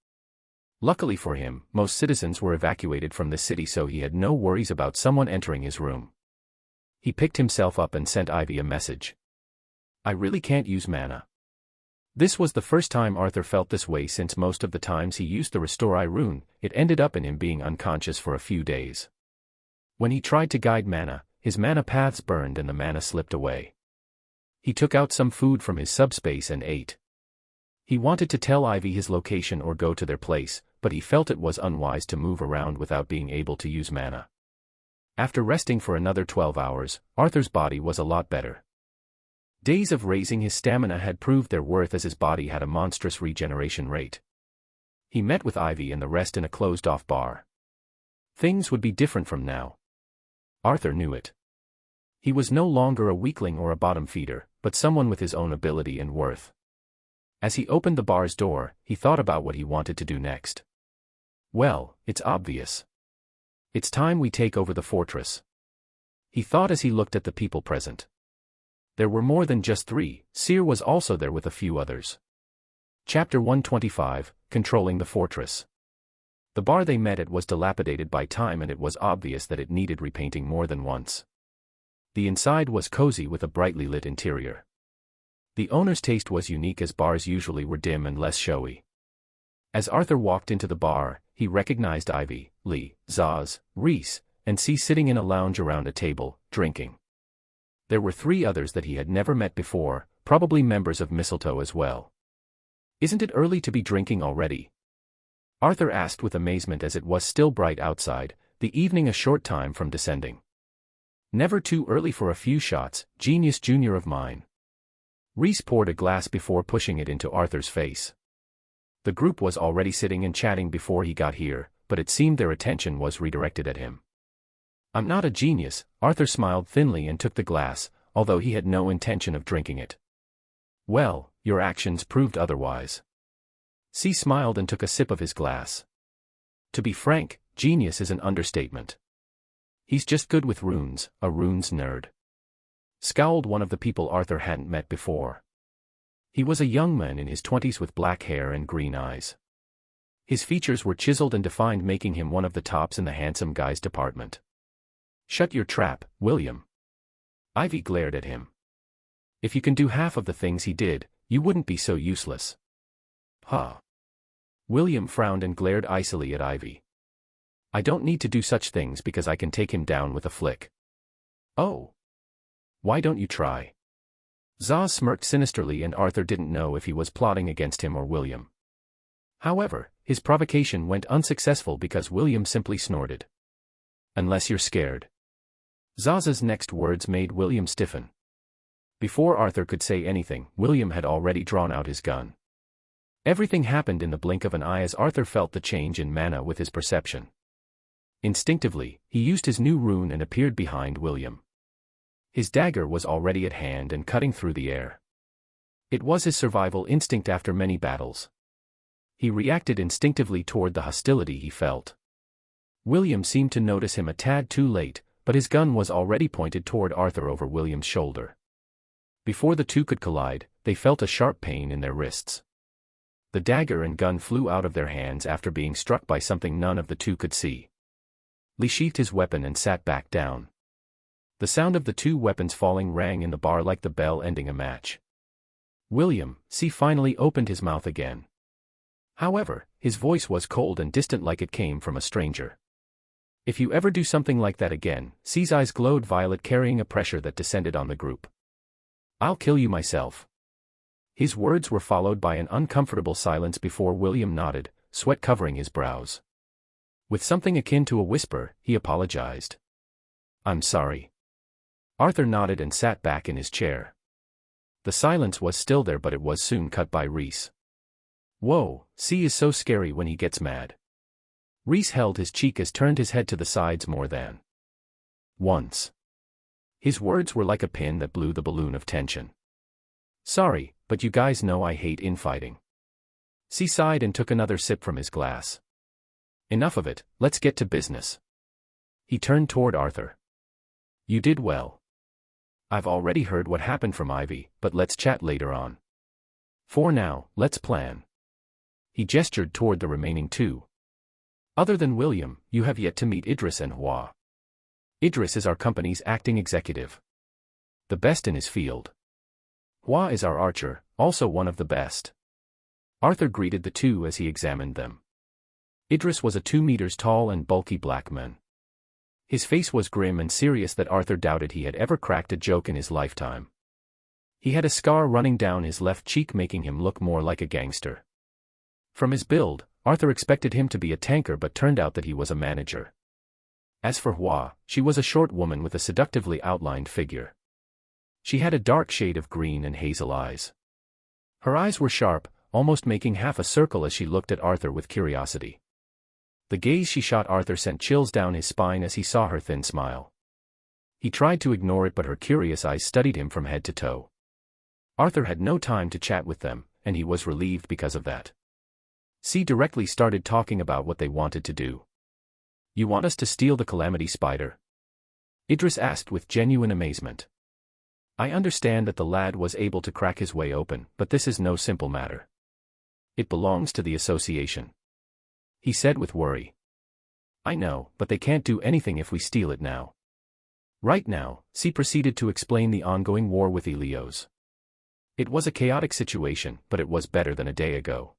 Luckily for him, most citizens were evacuated from the city, so he had no worries about someone entering his room. He picked himself up and sent Ivy a message. "I really can't use mana." This was the first time Arthur felt this way since most of the times he used the Restore I rune, it ended up in him being unconscious for a few days. When he tried to guide mana, his mana paths burned and the mana slipped away. He took out some food from his subspace and ate. He wanted to tell Ivy his location or go to their place, but he felt it was unwise to move around without being able to use mana. After resting for another 12 hours, Arthur's body was a lot better. Days of raising his stamina had proved their worth as his body had a monstrous regeneration rate. He met with Ivy and the rest in a closed-off bar. Things would be different from now. Arthur knew it. He was no longer a weakling or a bottom feeder, but someone with his own ability and worth. As he opened the bar's door, he thought about what he wanted to do next. Well, it's obvious. It's time we take over the fortress. He thought as he looked at the people present. There were more than just 3, Seer was also there with a few others. Chapter 125, Controlling the Fortress. The bar they met at was dilapidated by time and it was obvious that it needed repainting more than once. The inside was cozy with a brightly lit interior. The owner's taste was unique as bars usually were dim and less showy. As Arthur walked into the bar, he recognized Ivy, Lee, Zaz, Reese, and C sitting in a lounge around a table, drinking. There were 3 others that he had never met before, probably members of Mistletoe as well. "Isn't it early to be drinking already?" Arthur asked with amazement as it was still bright outside, the evening a short time from descending. "Never too early for a few shots, genius junior of mine." Reese poured a glass before pushing it into Arthur's face. The group was already sitting and chatting before he got here, but it seemed their attention was redirected at him. "I'm not a genius," Arthur smiled thinly and took the glass, although he had no intention of drinking it. "Well, your actions proved otherwise." C smiled and took a sip of his glass. "To be frank, genius is an understatement. He's just good with runes, a runes nerd." Scowled one of the people Arthur hadn't met before. He was a young man in his 20s with black hair and green eyes. His features were chiseled and defined, making him one of the tops in the handsome guys department. "Shut your trap, William." Ivy glared at him. "If you can do half of the things he did, you wouldn't be so useless." "Huh." William frowned and glared icily at Ivy. "I don't need to do such things because I can take him down with a flick." "Oh. Why don't you try?" Zaz smirked sinisterly, and Arthur didn't know if he was plotting against him or William. However, his provocation went unsuccessful because William simply snorted. "Unless you're scared." Zaz's next words made William stiffen. Before Arthur could say anything, William had already drawn out his gun. Everything happened in the blink of an eye as Arthur felt the change in mana with his perception. Instinctively, he used his new rune and appeared behind William. His dagger was already at hand and cutting through the air. It was his survival instinct after many battles. He reacted instinctively toward the hostility he felt. William seemed to notice him a tad too late, but his gun was already pointed toward Arthur over William's shoulder. Before the two could collide, they felt a sharp pain in their wrists. The dagger and gun flew out of their hands after being struck by something none of the two could see. Lee sheathed his weapon and sat back down. The sound of the two weapons falling rang in the bar like the bell ending a match. William finally opened his mouth again. However, his voice was cold and distant, like it came from a stranger. "If you ever do something like that again," C's eyes glowed violet, carrying a pressure that descended on the group. "I'll kill you myself." His words were followed by an uncomfortable silence before William nodded, sweat covering his brows. With something akin to a whisper, he apologized. "I'm sorry." Arthur nodded and sat back in his chair. The silence was still there, but it was soon cut by Reese. "Whoa, C is so scary when he gets mad." Reese held his cheek as turned his head to the sides more than once. His words were like a pin that blew the balloon of tension. "Sorry, but you guys know I hate infighting." C sighed and took another sip from his glass. "Enough of it, let's get to business." He turned toward Arthur. "You did well. I've already heard what happened from Ivy, but let's chat later on. For now, let's plan." He gestured toward the remaining two. "Other than William, you have yet to meet Idris and Hua. Idris is our company's acting executive. The best in his field. Hua is our archer, also one of the best." Arthur greeted the two as he examined them. Idris was a 2 meters tall and bulky black man. His face was grim and serious that Arthur doubted he had ever cracked a joke in his lifetime. He had a scar running down his left cheek, making him look more like a gangster. From his build, Arthur expected him to be a tanker, but turned out that he was a manager. As for Hua, she was a short woman with a seductively outlined figure. She had a dark shade of green and hazel eyes. Her eyes were sharp, almost making half a circle as she looked at Arthur with curiosity. The gaze she shot Arthur sent chills down his spine as he saw her thin smile. He tried to ignore it, but her curious eyes studied him from head to toe. Arthur had no time to chat with them, and he was relieved because of that. C directly started talking about what they wanted to do. "You want us to steal the Calamity Spider?" Idris asked with genuine amazement. "I understand that the lad was able to crack his way open, but this is no simple matter. It belongs to the association," he said with worry. "I know, but they can't do anything if we steal it now." Right now, C proceeded to explain the ongoing war with Elios. It was a chaotic situation, but it was better than a day ago.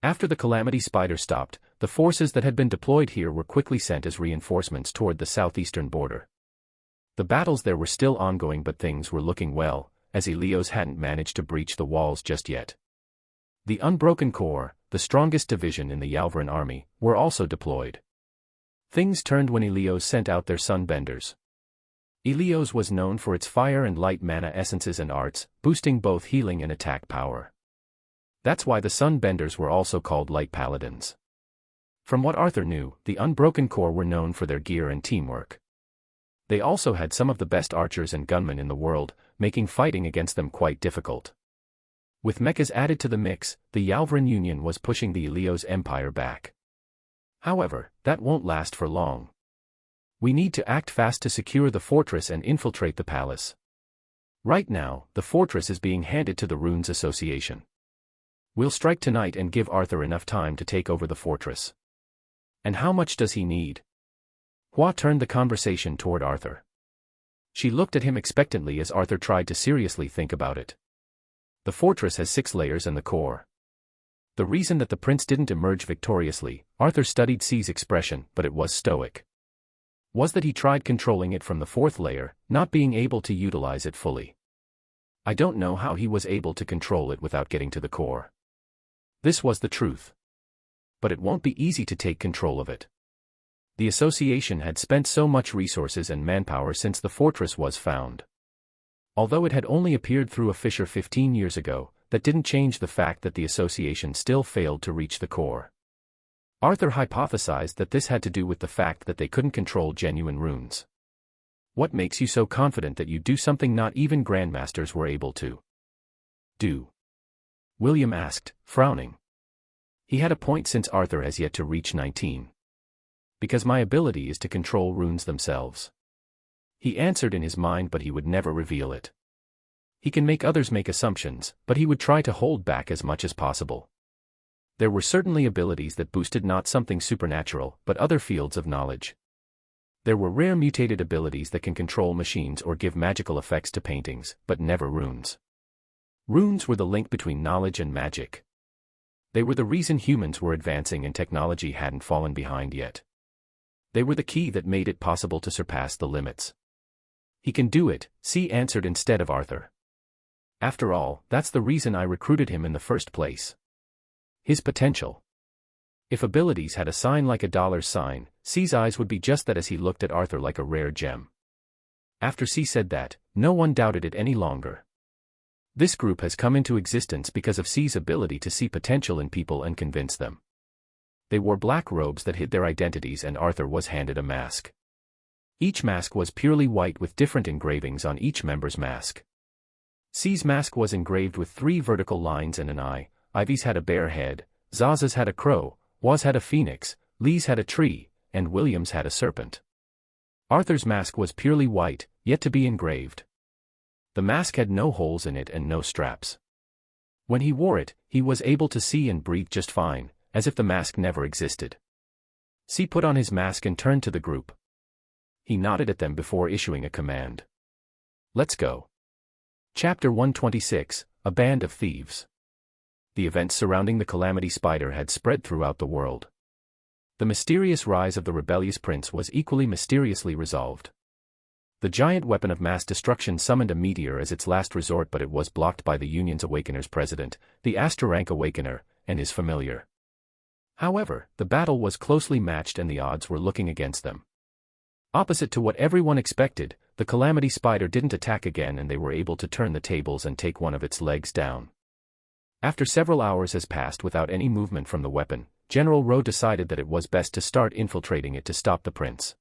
After the Calamity Spider stopped, the forces that had been deployed here were quickly sent as reinforcements toward the southeastern border. The battles there were still ongoing, but things were looking well, as Elios hadn't managed to breach the walls just yet. The Unbroken Corps, the strongest division in the Yalvaran army, were also deployed. Things turned when Elios sent out their Sunbenders. Elios was known for its fire and light mana essences and arts, boosting both healing and attack power. That's why the Sunbenders were also called Light Paladins. From what Arthur knew, the Unbroken Corps were known for their gear and teamwork. They also had some of the best archers and gunmen in the world, making fighting against them quite difficult. With mechas added to the mix, the Yalvaran Union was pushing the Elios Empire back. However, that won't last for long. We need to act fast to secure the fortress and infiltrate the palace. Right now, the fortress is being handed to the Runes Association. We'll strike tonight and give Arthur enough time to take over the fortress. And how much does he need? Hua turned the conversation toward Arthur. She looked at him expectantly as Arthur tried to seriously think about it. The fortress has 6 layers and the core. The reason that the prince didn't emerge victoriously, Arthur studied C's expression, but it was stoic, was that he tried controlling it from the 4th layer, not being able to utilize it fully. I don't know how he was able to control it without getting to the core. This was the truth. But it won't be easy to take control of it. The association had spent so much resources and manpower since the fortress was found. Although it had only appeared through a fissure 15 years ago, that didn't change the fact that the association still failed to reach the core. Arthur hypothesized that this had to do with the fact that they couldn't control genuine runes. What makes you so confident that you do something not even grandmasters were able to do? William asked, frowning. He had a point since Arthur has yet to reach 19. Because my ability is to control runes themselves. He answered in his mind, but he would never reveal it. He can make others make assumptions, but he would try to hold back as much as possible. There were certainly abilities that boosted not something supernatural, but other fields of knowledge. There were rare mutated abilities that can control machines or give magical effects to paintings, but never runes. Runes were the link between knowledge and magic. They were the reason humans were advancing and technology hadn't fallen behind yet. They were the key that made it possible to surpass the limits. He can do it, C answered instead of Arthur. After all, that's the reason I recruited him in the first place. His potential. If abilities had a sign like a dollar sign, C's eyes would be just that as he looked at Arthur like a rare gem. After C said that, no one doubted it any longer. This group has come into existence because of C's ability to see potential in people and convince them. They wore black robes that hid their identities, and Arthur was handed a mask. Each mask was purely white with different engravings on each member's mask. C's mask was engraved with 3 vertical lines and an eye, Ivy's had a bear head, Zaza's had a crow, Hua's had a phoenix, Lee's had a tree, and William's had a serpent. Arthur's mask was purely white, yet to be engraved. The mask had no holes in it and no straps. When he wore it, he was able to see and breathe just fine, as if the mask never existed. C put on his mask and turned to the group. He nodded at them before issuing a command. Let's go. Chapter 126, A Band of Thieves. The events surrounding the Calamity Spider had spread throughout the world. The mysterious rise of the rebellious prince was equally mysteriously resolved. The giant weapon of mass destruction summoned a meteor as its last resort, but it was blocked by the Union's Awakener's president, the Asterank Awakener, and his familiar. However, the battle was closely matched and the odds were looking against them. Opposite to what everyone expected, the Calamity Spider didn't attack again, and they were able to turn the tables and take one of its legs down. After several hours has passed without any movement from the weapon, General Rowe decided that it was best to start infiltrating it to stop the prince.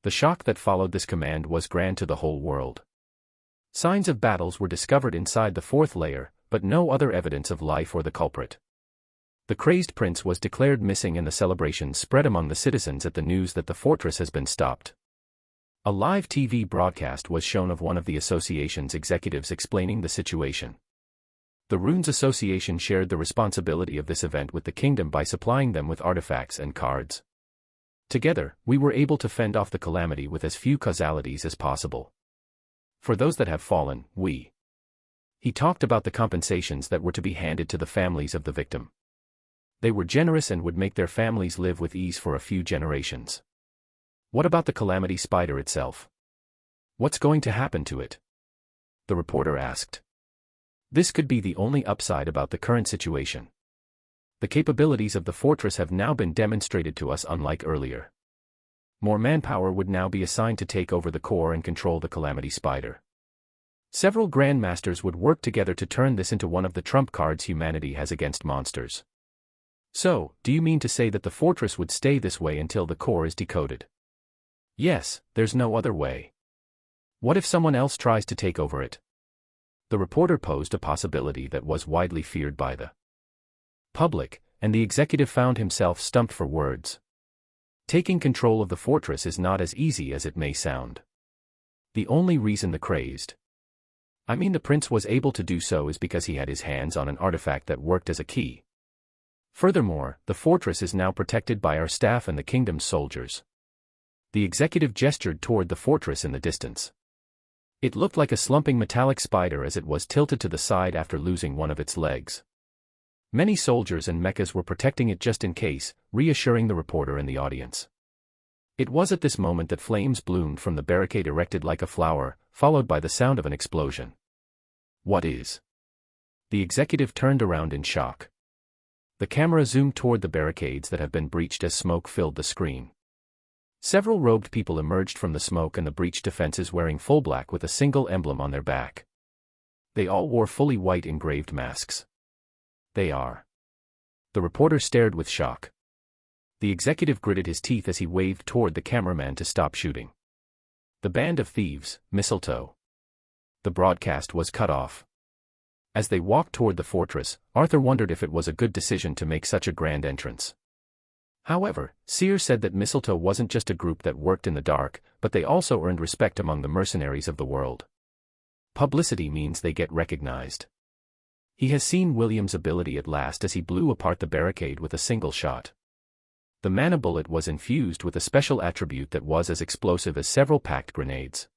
The shock that followed this command was grand to the whole world. Signs of battles were discovered inside the 4th layer, but no other evidence of life or the culprit. The crazed prince was declared missing, and the celebrations spread among the citizens at the news that the fortress has been stopped. A live TV broadcast was shown of one of the association's executives explaining the situation. The Runes Association shared the responsibility of this event with the kingdom by supplying them with artifacts and cards. Together, we were able to fend off the calamity with as few causalities as possible. For those that have fallen, He talked about the compensations that were to be handed to the families of the victim. They were generous and would make their families live with ease for a few generations. What about the Calamity Spider itself? What's going to happen to it? The reporter asked. This could be the only upside about the current situation. The capabilities of the fortress have now been demonstrated to us, unlike earlier. More manpower would now be assigned to take over the core and control the Calamity Spider. Several grandmasters would work together to turn this into one of the trump cards humanity has against monsters. So, do you mean to say that the fortress would stay this way until the core is decoded? Yes, there's no other way. What if someone else tries to take over it? The reporter posed a possibility that was widely feared by the public, and the executive found himself stumped for words. Taking control of the fortress is not as easy as it may sound. The only reason the crazed I mean, the prince was able to do so is because he had his hands on an artifact that worked as a key. Furthermore, the fortress is now protected by our staff and the kingdom's soldiers. The executive gestured toward the fortress in the distance. It looked like a slumping metallic spider as it was tilted to the side after losing one of its legs. Many soldiers and mechas were protecting it just in case, reassuring the reporter in the audience. It was at this moment that flames bloomed from the barricade erected like a flower, followed by the sound of an explosion. What is? The executive turned around in shock. The camera zoomed toward the barricades that have been breached as smoke filled the screen. Several robed people emerged from the smoke and the breached defenses wearing full black with a single emblem on their back. They all wore fully white engraved masks. They are. The reporter stared with shock. The executive gritted his teeth as he waved toward the cameraman to stop shooting. The band of thieves, mistletoe. The broadcast was cut off. As they walked toward the fortress, Arthur wondered if it was a good decision to make such a grand entrance. However, Seer said that Mistletoe wasn't just a group that worked in the dark, but they also earned respect among the mercenaries of the world. Publicity means they get recognized. He has seen William's ability at last as he blew apart the barricade with a single shot. The mana bullet was infused with a special attribute that was as explosive as several packed grenades.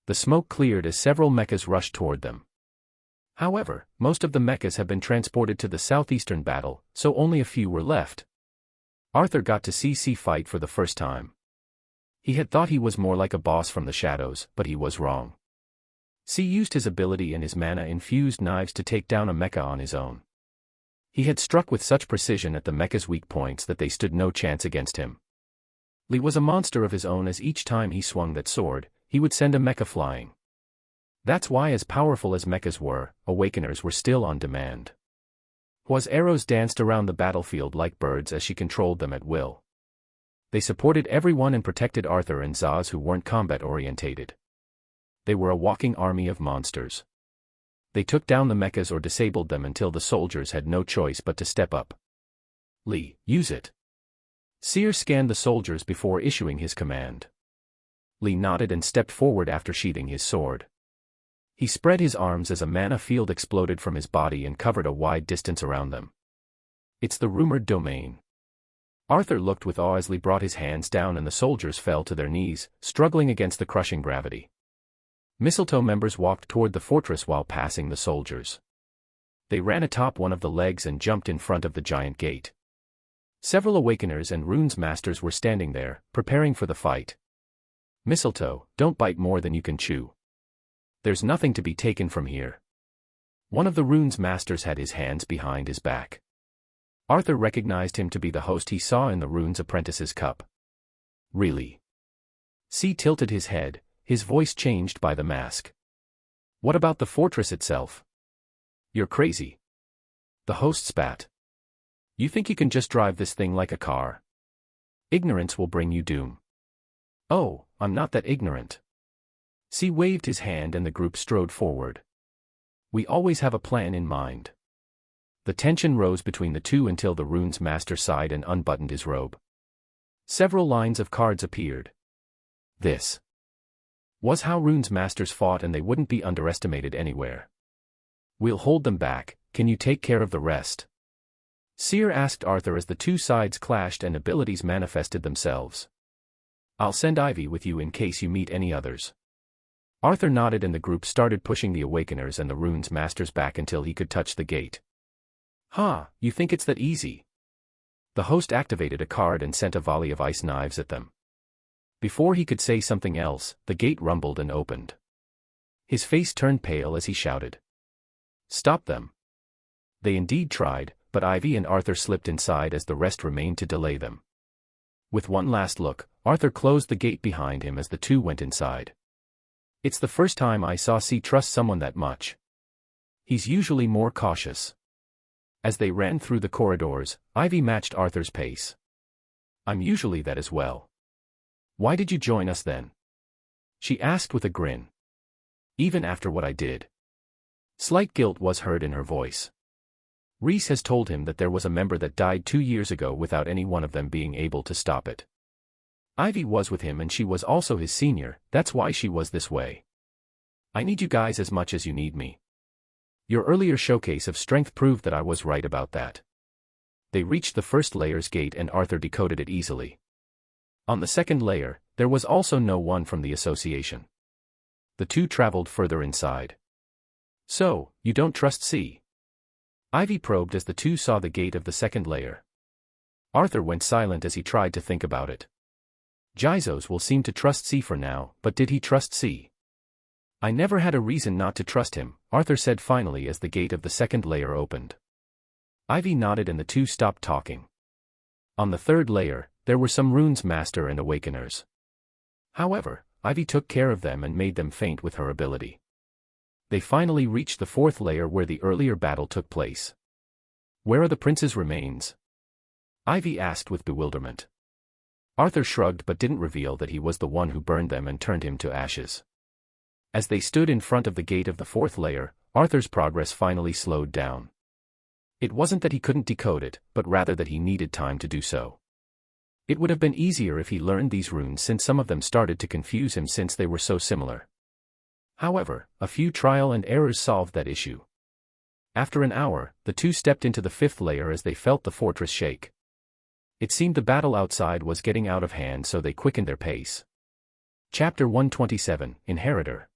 The smoke cleared as several mechas rushed toward them. However, most of the mechas have been transported to the southeastern battle, so only a few were left. Arthur got to see C fight for the first time. He had thought he was more like a boss from the shadows, but he was wrong. C used his ability and his mana-infused knives to take down a mecha on his own. He had struck with such precision at the mecha's weak points that they stood no chance against him. Lee was a monster of his own as each time he swung that sword, he would send a mecha flying. That's why, as powerful as mechas were, awakeners were still on demand. Hua's arrows danced around the battlefield like birds as she controlled them at will. They supported everyone and protected Arthur and Zaz who weren't combat-orientated. They were a walking army of monsters. They took down the mechas or disabled them until the soldiers had no choice but to step up. Lee, use it. Seer scanned the soldiers before issuing his command. Lee nodded and stepped forward after sheathing his sword. He spread his arms as a mana field exploded from his body and covered a wide distance around them. It's the rumored domain. Arthur looked with awe as Lee brought his hands down and the soldiers fell to their knees, struggling against the crushing gravity. Mistletoe members walked toward the fortress while passing the soldiers. They ran atop one of the legs and jumped in front of the giant gate. Several awakeners and runes masters were standing there, preparing for the fight. Mistletoe, don't bite more than you can chew. There's nothing to be taken from here. One of the runes masters had his hands behind his back. Arthur recognized him to be the host he saw in the runes apprentice's cup. Really? C tilted his head, his voice changed by the mask. What about the fortress itself? You're crazy. The host spat. You think you can just drive this thing like a car? Ignorance will bring you doom. Oh, I'm not that ignorant. C waved his hand and the group strode forward. We always have a plan in mind. The tension rose between the two until the runes master sighed and unbuttoned his robe. Several lines of cards appeared. This was how runes masters fought, and they wouldn't be underestimated anywhere. We'll hold them back, can you take care of the rest? Seer asked Arthur as the two sides clashed and abilities manifested themselves. I'll send Ivy with you in case you meet any others. Arthur nodded and the group started pushing the awakeners and the runes masters back until he could touch the gate. You think it's that easy? The host activated a card and sent a volley of ice knives at them. Before he could say something else, the gate rumbled and opened. His face turned pale as he shouted. Stop them. They indeed tried, but Ivy and Arthur slipped inside as the rest remained to delay them. With one last look, Arthur closed the gate behind him as the two went inside. It's the first time I saw C trust someone that much. He's usually more cautious. As they ran through the corridors, Ivy matched Arthur's pace. I'm usually that as well. Why did you join us then? She asked with a grin. Even after what I did. Slight guilt was heard in her voice. Reese has told him that there was a member that died 2 years ago without any one of them being able to stop it. Ivy was with him and she was also his senior, that's why she was this way. I need you guys as much as you need me. Your earlier showcase of strength proved that I was right about that. They reached the first layer's gate and Arthur decoded it easily. On the second layer, there was also no one from the association. The two traveled further inside. So, you don't trust C? Ivy probed as the two saw the gate of the second layer. Arthur went silent as he tried to think about it. Jizos will seem to trust C for now, but did he trust C? I never had a reason not to trust him, Arthur said finally as the gate of the second layer opened. Ivy nodded and the two stopped talking. On the third layer, there were some runes master and awakeners. However, Ivy took care of them and made them faint with her ability. They finally reached the fourth layer where the earlier battle took place. Where are the prince's remains? Ivy asked with bewilderment. Arthur shrugged but didn't reveal that he was the one who burned them and turned him to ashes. As they stood in front of the gate of the fourth layer, Arthur's progress finally slowed down. It wasn't that he couldn't decode it, but rather that he needed time to do so. It would have been easier if he learned these runes since some of them started to confuse him since they were so similar. However, a few trial and errors solved that issue. After an hour, the two stepped into the fifth layer as they felt the fortress shake. It seemed the battle outside was getting out of hand, so they quickened their pace. Chapter 127, Inheritor.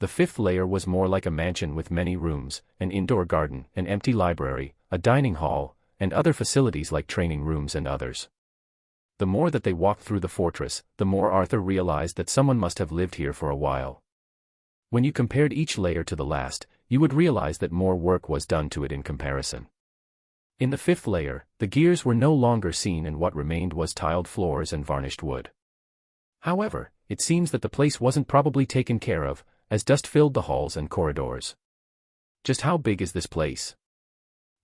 The fifth layer was more like a mansion with many rooms, an indoor garden, an empty library, a dining hall, and other facilities like training rooms and others. The more that they walked through the fortress, the more Arthur realized that someone must have lived here for a while. When you compared each layer to the last, you would realize that more work was done to it in comparison. In the fifth layer, the gears were no longer seen and what remained was tiled floors and varnished wood. However, it seems that the place wasn't probably taken care of, as dust filled the halls and corridors. Just how big is this place?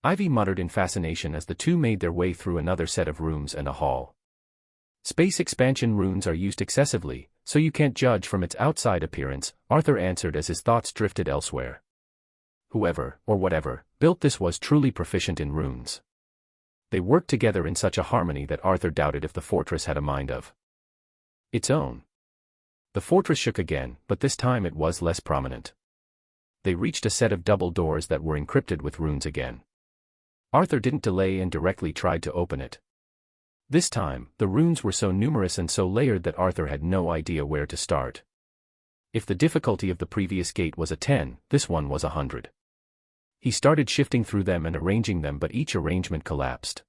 Ivy muttered in fascination as the two made their way through another set of rooms and a hall. Space expansion runes are used excessively, so you can't judge from its outside appearance, Arthur answered as his thoughts drifted elsewhere. Whoever, or whatever, built this was truly proficient in runes. They worked together in such a harmony that Arthur doubted if the fortress had a mind of its own. The fortress shook again, but this time it was less prominent. They reached a set of double doors that were encrypted with runes again. Arthur didn't delay and directly tried to open it. This time, the runes were so numerous and so layered that Arthur had no idea where to start. If the difficulty of the previous gate was a 10, this one was 100. He started shifting through them and arranging them, but each arrangement collapsed.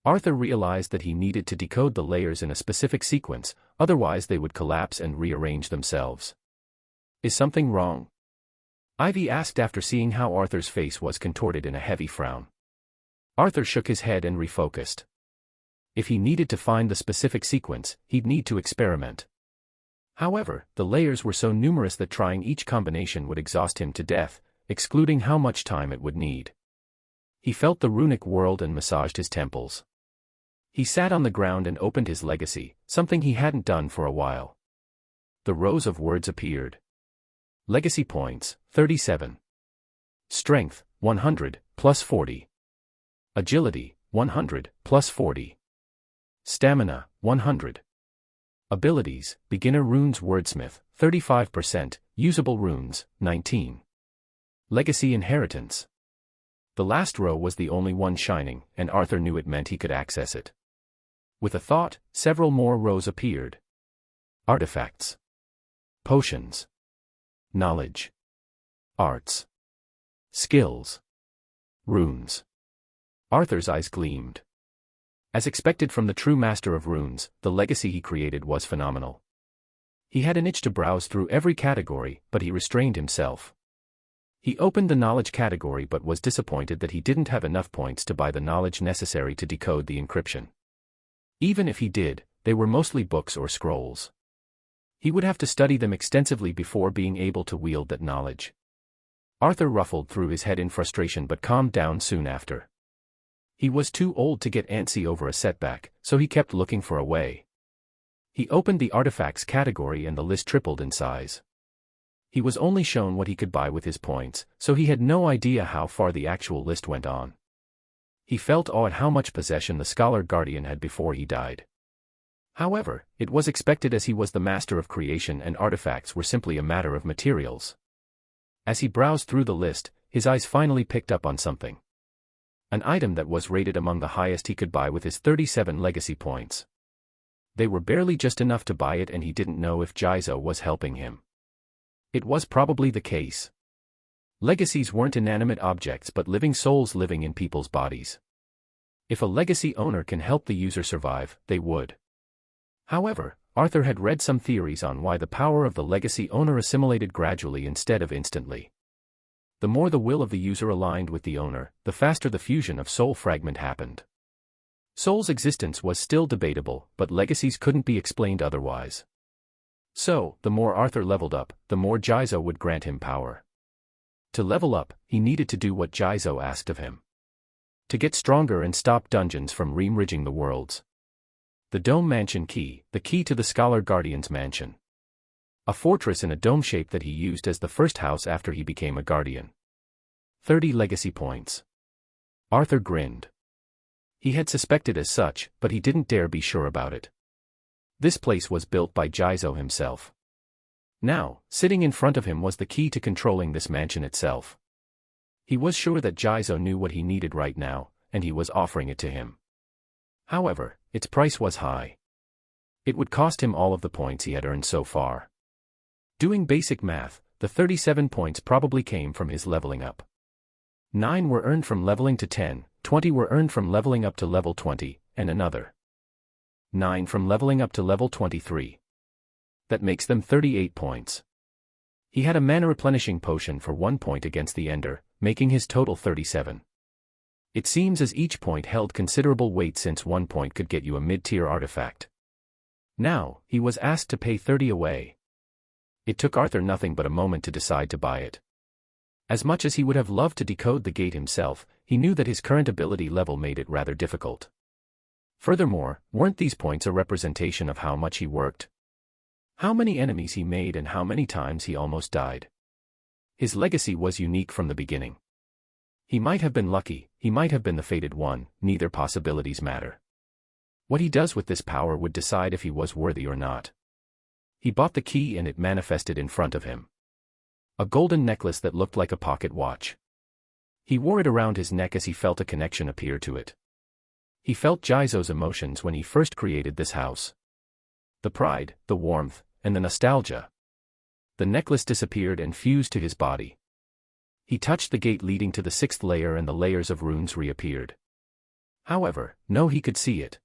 Arthur realized that he needed to decode the layers in a specific sequence, otherwise they would collapse and rearrange themselves. Is something wrong? Ivy asked after seeing how Arthur's face was contorted in a heavy frown. Arthur shook his head and refocused. If he needed to find the specific sequence, he'd need to experiment. However, the layers were so numerous that trying each combination would exhaust him to death, excluding how much time it would need. He felt the runic world and massaged his temples. He sat on the ground and opened his legacy, something he hadn't done for a while. The rows of words appeared. Legacy points, 37. Strength, 100, plus 40. Agility, 100, plus 40. Stamina, 100. Abilities, Beginner Runes Wordsmith, 35%, Usable Runes, 19. Legacy Inheritance. The last row was the only one shining, and Arthur knew it meant he could access it. With a thought, several more rows appeared. Artifacts. Potions. Knowledge. Arts. Skills. Runes. Arthur's eyes gleamed. As expected from the true master of runes, the legacy he created was phenomenal. He had an itch to browse through every category, but he restrained himself. He opened the knowledge category but was disappointed that he didn't have enough points to buy the knowledge necessary to decode the encryption. Even if he did, they were mostly books or scrolls. He would have to study them extensively before being able to wield that knowledge. Arthur ruffled through his head in frustration but calmed down soon after. He was too old to get antsy over a setback, so he kept looking for a way. He opened the artifacts category and the list tripled in size. He was only shown what he could buy with his points, so he had no idea how far the actual list went on. He felt awe at how much possession the Scholar Guardian had before he died. However, it was expected as he was the master of creation and artifacts were simply a matter of materials. As he browsed through the list, his eyes finally picked up on something. An item that was rated among the highest he could buy with his 37 legacy points. They were barely just enough to buy it and he didn't know if Jizo was helping him. It was probably the case. Legacies weren't inanimate objects but living souls living in people's bodies. If a legacy owner can help the user survive, they would. However, Arthur had read some theories on why the power of the legacy owner assimilated gradually instead of instantly. The more the will of the user aligned with the owner, the faster the fusion of soul fragment happened. Soul's existence was still debatable, but legacies couldn't be explained otherwise. So, the more Arthur leveled up, the more Jizo would grant him power. To level up, he needed to do what Jizo asked of him. To get stronger and stop dungeons from remerging the worlds. The Dome Mansion Key, the key to the Scholar Guardian's mansion. A fortress in a dome shape that he used as the first house after he became a guardian. 30 legacy points. Arthur grinned. He had suspected as such, but he didn't dare be sure about it. This place was built by Jizo himself. Now, sitting in front of him was the key to controlling this mansion itself. He was sure that Jizo knew what he needed right now, and he was offering it to him. However, its price was high. It would cost him all of the points he had earned so far. Doing basic math, the 37 points probably came from his leveling up. 9 were earned from leveling to 10, 20 were earned from leveling up to level 20, and another 9 from leveling up to level 23. That makes them 38 points. He had a mana replenishing potion for 1 point against the Ender, making his total 37. It seems as each point held considerable weight since 1 point could get you a mid-tier artifact. Now, he was asked to pay 30 away. It took Arthur nothing but a moment to decide to buy it. As much as he would have loved to decode the gate himself, he knew that his current ability level made it rather difficult. Furthermore, weren't these points a representation of how much he worked? How many enemies he made and how many times he almost died? His legacy was unique from the beginning. He might have been lucky, he might have been the fated one, neither possibilities matter. What he does with this power would decide if he was worthy or not. He bought the key and it manifested in front of him. A golden necklace that looked like a pocket watch. He wore it around his neck as he felt a connection appear to it. He felt Jizo's emotions when he first created this house. The pride, the warmth, and the nostalgia. The necklace disappeared and fused to his body. He touched the gate leading to the 6th layer and the layers of runes reappeared. However, no, he could see it.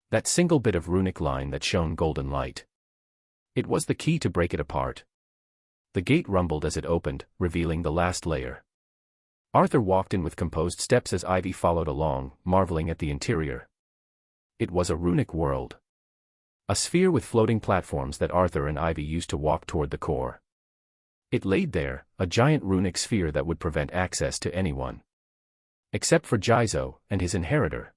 That single bit of runic line that shone golden light. It was the key to break it apart. The gate rumbled as it opened, revealing the last layer. Arthur walked in with composed steps as Ivy followed along, marveling at the interior. It was a runic world. A sphere with floating platforms that Arthur and Ivy used to walk toward the core. It laid there, a giant runic sphere that would prevent access to anyone. Except for Jizo and his inheritor.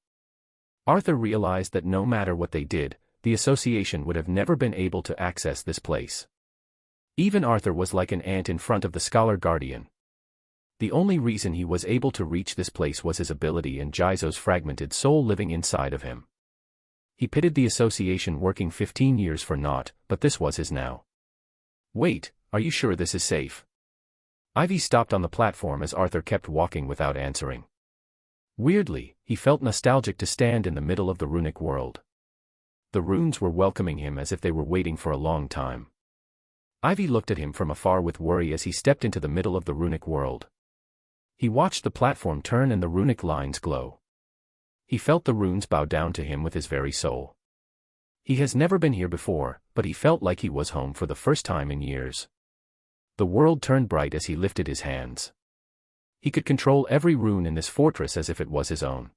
Arthur realized that no matter what they did, the association would have never been able to access this place. Even Arthur was like an ant in front of the Scholar Guardian. The only reason he was able to reach this place was his ability and Jizo's fragmented soul living inside of him. He pitted the association working 15 years for naught, but this was his now. Wait, are you sure this is safe? Ivy stopped on the platform as Arthur kept walking without answering. Weirdly, he felt nostalgic to stand in the middle of the runic world. The runes were welcoming him as if they were waiting for a long time. Ivy looked at him from afar with worry as he stepped into the middle of the runic world. He watched the platform turn and the runic lines glow. He felt the runes bow down to him with his very soul. He has never been here before, but he felt like he was home for the first time in years. The world turned bright as he lifted his hands. He could control every rune in this fortress as if it was his own.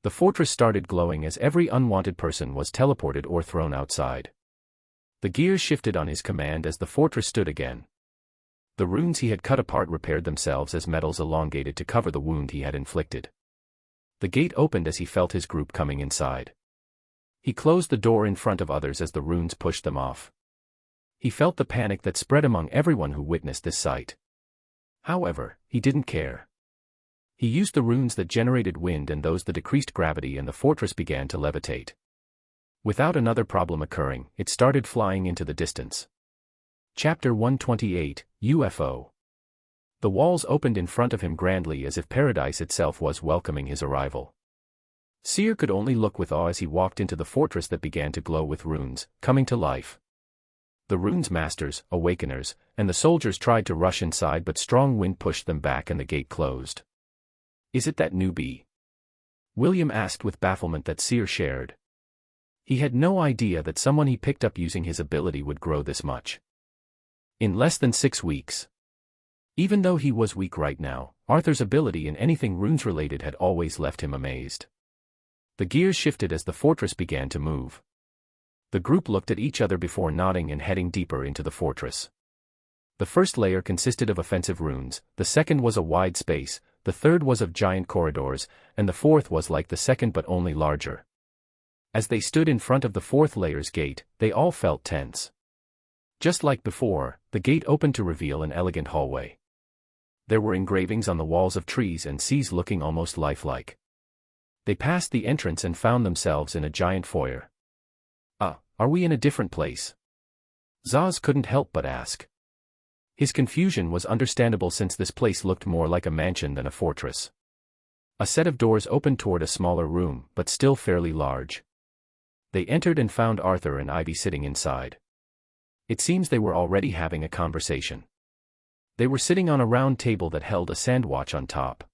The fortress started glowing as every unwanted person was teleported or thrown outside. The gears shifted on his command as the fortress stood again. The runes he had cut apart repaired themselves as metals elongated to cover the wound he had inflicted. The gate opened as he felt his group coming inside. He closed the door in front of others as the runes pushed them off. He felt the panic that spread among everyone who witnessed this sight. However, he didn't care. He used the runes that generated wind and those that decreased gravity and the fortress began to levitate. Without another problem occurring, it started flying into the distance. Chapter 128, UFO. The walls opened in front of him grandly as if paradise itself was welcoming his arrival. Seer could only look with awe as he walked into the fortress that began to glow with runes, coming to life. The runes masters, awakeners, and the soldiers tried to rush inside, but strong wind pushed them back and the gate closed. "Is it that newbie?" William asked with bafflement that Seer shared. He had no idea that someone he picked up using his ability would grow this much. In less than 6 weeks. Even though he was weak right now, Arthur's ability in anything runes-related had always left him amazed. The gears shifted as the fortress began to move. The group looked at each other before nodding and heading deeper into the fortress. The first layer consisted of offensive runes, the second was a wide space, the third was of giant corridors, and the fourth was like the second but only larger. As they stood in front of the fourth layer's gate, they all felt tense. Just like before, the gate opened to reveal an elegant hallway. There were engravings on the walls of trees and seas looking almost lifelike. They passed the entrance and found themselves in a giant foyer. Are we in a different place?" Zaz couldn't help but ask. His confusion was understandable since this place looked more like a mansion than a fortress. A set of doors opened toward a smaller room, but still fairly large. They entered and found Arthur and Ivy sitting inside. It seems they were already having a conversation. They were sitting on a round table that held a sandwatch on top.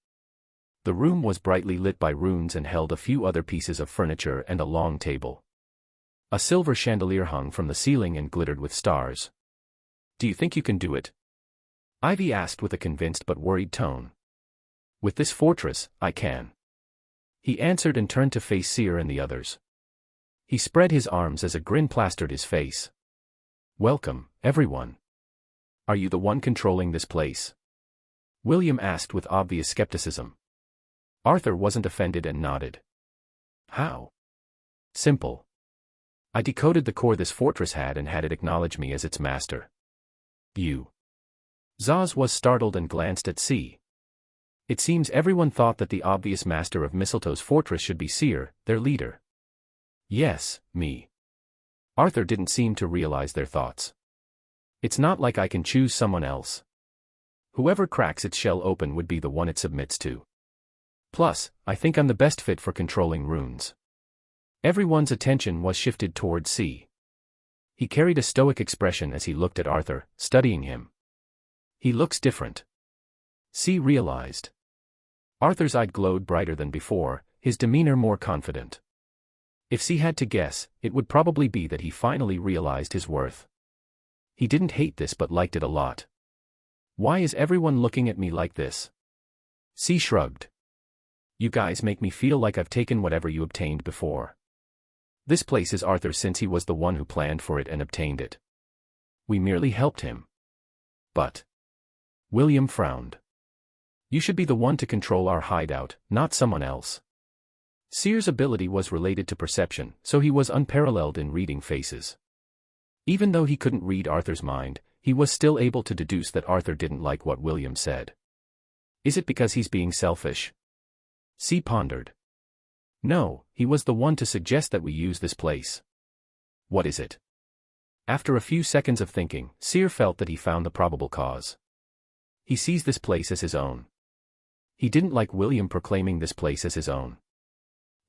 The room was brightly lit by runes and held a few other pieces of furniture and a long table. A silver chandelier hung from the ceiling and glittered with stars. "Do you think you can do it?" Ivy asked with a convinced but worried tone. "With this fortress, I can," he answered and turned to face Seer and the others. He spread his arms as a grin plastered his face. "Welcome, everyone. Are you the one controlling this place?" William asked with obvious skepticism. Arthur wasn't offended and nodded. "How?" "Simple. I decoded the core this fortress had and had it acknowledge me as its master." "You?" Zaz was startled and glanced at C. It seems everyone thought that the obvious master of Mistletoe's fortress should be Seer, their leader. "Yes, me." Arthur didn't seem to realize their thoughts. "It's not like I can choose someone else. Whoever cracks its shell open would be the one it submits to. Plus, I think I'm the best fit for controlling runes." Everyone's attention was shifted toward C. He carried a stoic expression as he looked at Arthur, studying him. "He looks different," C realized. Arthur's eye glowed brighter than before, his demeanor more confident. If C had to guess, it would probably be that he finally realized his worth. He didn't hate this but liked it a lot. "Why is everyone looking at me like this?" C shrugged. "You guys make me feel like I've taken whatever you obtained before. This place is Arthur's since he was the one who planned for it and obtained it. We merely helped him." "But..." William frowned. "You should be the one to control our hideout, not someone else." Seer's ability was related to perception, so he was unparalleled in reading faces. Even though he couldn't read Arthur's mind, he was still able to deduce that Arthur didn't like what William said. "Is it because he's being selfish?" C pondered. "No, he was the one to suggest that we use this place." "What is it?" After a few seconds of thinking, Seer felt that he found the probable cause. He sees this place as his own. He didn't like William proclaiming this place as his own.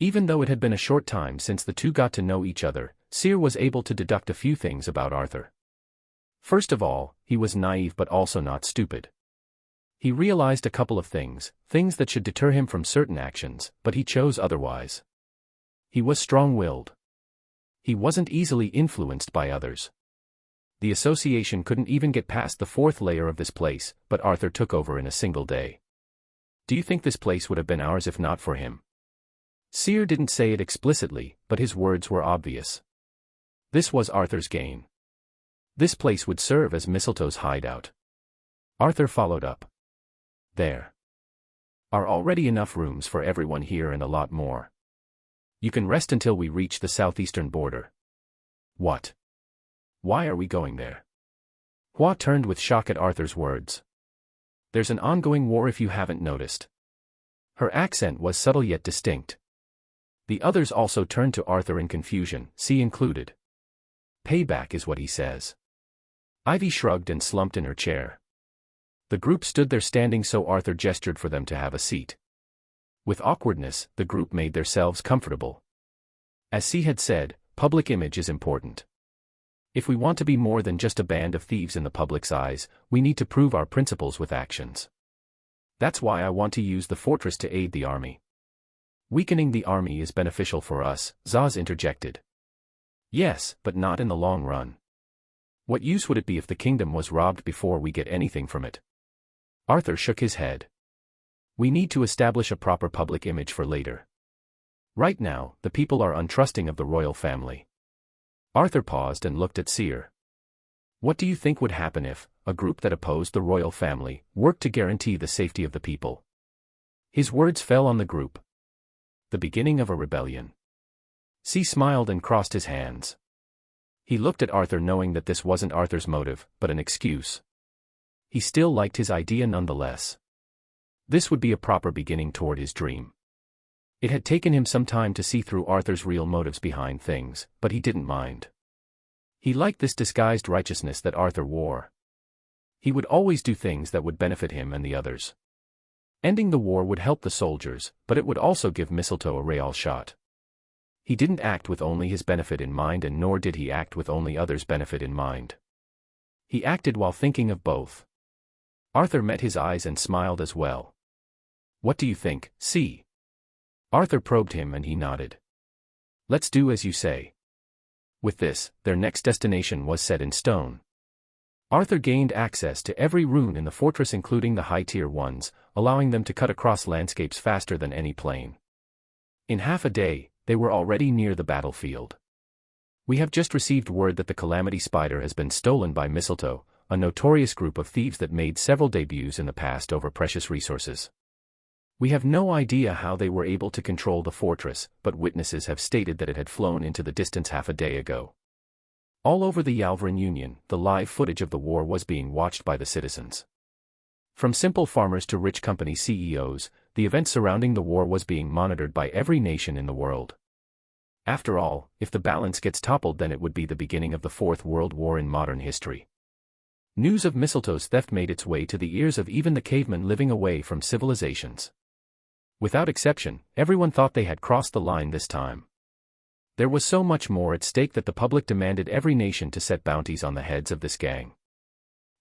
Even though it had been a short time since the two got to know each other, Seer was able to deduct a few things about Arthur. First of all, he was naive but also not stupid. He realized a couple of things that should deter him from certain actions, but he chose otherwise. He was strong-willed. He wasn't easily influenced by others. The association couldn't even get past the fourth layer of this place, but Arthur took over in a single day. "Do you think this place would have been ours if not for him?" Seer didn't say it explicitly, but his words were obvious. This was Arthur's gain. This place would serve as Mistletoe's hideout. Arthur followed up. "There are already enough rooms for everyone here and a lot more. You can rest until we reach the southeastern border." "What? Why are we going there?" Hua turned with shock at Arthur's words. "There's an ongoing war if you haven't noticed." Her accent was subtle yet distinct. The others also turned to Arthur in confusion, C included. Payback is what he says. Ivy shrugged and slumped in her chair. The group stood there standing, so Arthur gestured for them to have a seat. With awkwardness, the group made themselves comfortable. As C had said, public image is important. If we want to be more than just a band of thieves in the public's eyes, we need to prove our principles with actions. That's why I want to use the fortress to aid the army. Weakening the army is beneficial for us, Zaz interjected. Yes, but not in the long run. What use would it be if the kingdom was robbed before we get anything from it? Arthur shook his head. We need to establish a proper public image for later. Right now, the people are untrusting of the royal family. Arthur paused and looked at Seer. What do you think would happen if a group that opposed the royal family worked to guarantee the safety of the people? His words fell on the group. The beginning of a rebellion. C smiled and crossed his hands. He looked at Arthur, knowing that this wasn't Arthur's motive, but an excuse. He still liked his idea nonetheless. This would be a proper beginning toward his dream. It had taken him some time to see through Arthur's real motives behind things, but he didn't mind. He liked this disguised righteousness that Arthur wore. He would always do things that would benefit him and the others. Ending the war would help the soldiers, but it would also give Mistletoe a real shot. He didn't act with only his benefit in mind, and nor did he act with only others' benefit in mind. He acted while thinking of both. Arthur met his eyes and smiled as well. What do you think, C? Arthur probed him and he nodded. Let's do as you say. With this, their next destination was set in stone. Arthur gained access to every rune in the fortress, including the high-tier ones, allowing them to cut across landscapes faster than any plane. In half a day, they were already near the battlefield. We have just received word that the Calamity Spider has been stolen by Mistletoe, a notorious group of thieves that made several debuts in the past over precious resources. We have no idea how they were able to control the fortress, but witnesses have stated that it had flown into the distance half a day ago. All over the Yalvarin Union, the live footage of the war was being watched by the citizens. From simple farmers to rich company CEOs, the event surrounding the war was being monitored by every nation in the world. After all, if the balance gets toppled, then it would be the beginning of the Fourth World War in modern history. News of Mistletoe's theft made its way to the ears of even the cavemen living away from civilizations. Without exception, everyone thought they had crossed the line this time. There was so much more at stake that the public demanded every nation to set bounties on the heads of this gang.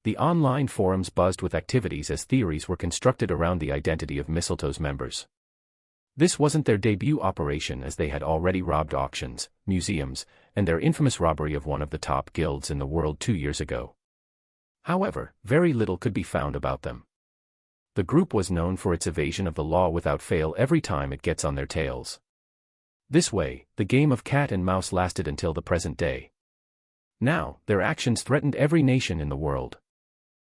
The online forums buzzed with activities as theories were constructed around the identity of Mistletoe's members. This wasn't their debut operation, as they had already robbed auctions, museums, and their infamous robbery of one of the top guilds in the world 2 years ago. However, very little could be found about them. The group was known for its evasion of the law without fail every time it gets on their tails. This way, the game of cat and mouse lasted until the present day. Now, their actions threatened every nation in the world.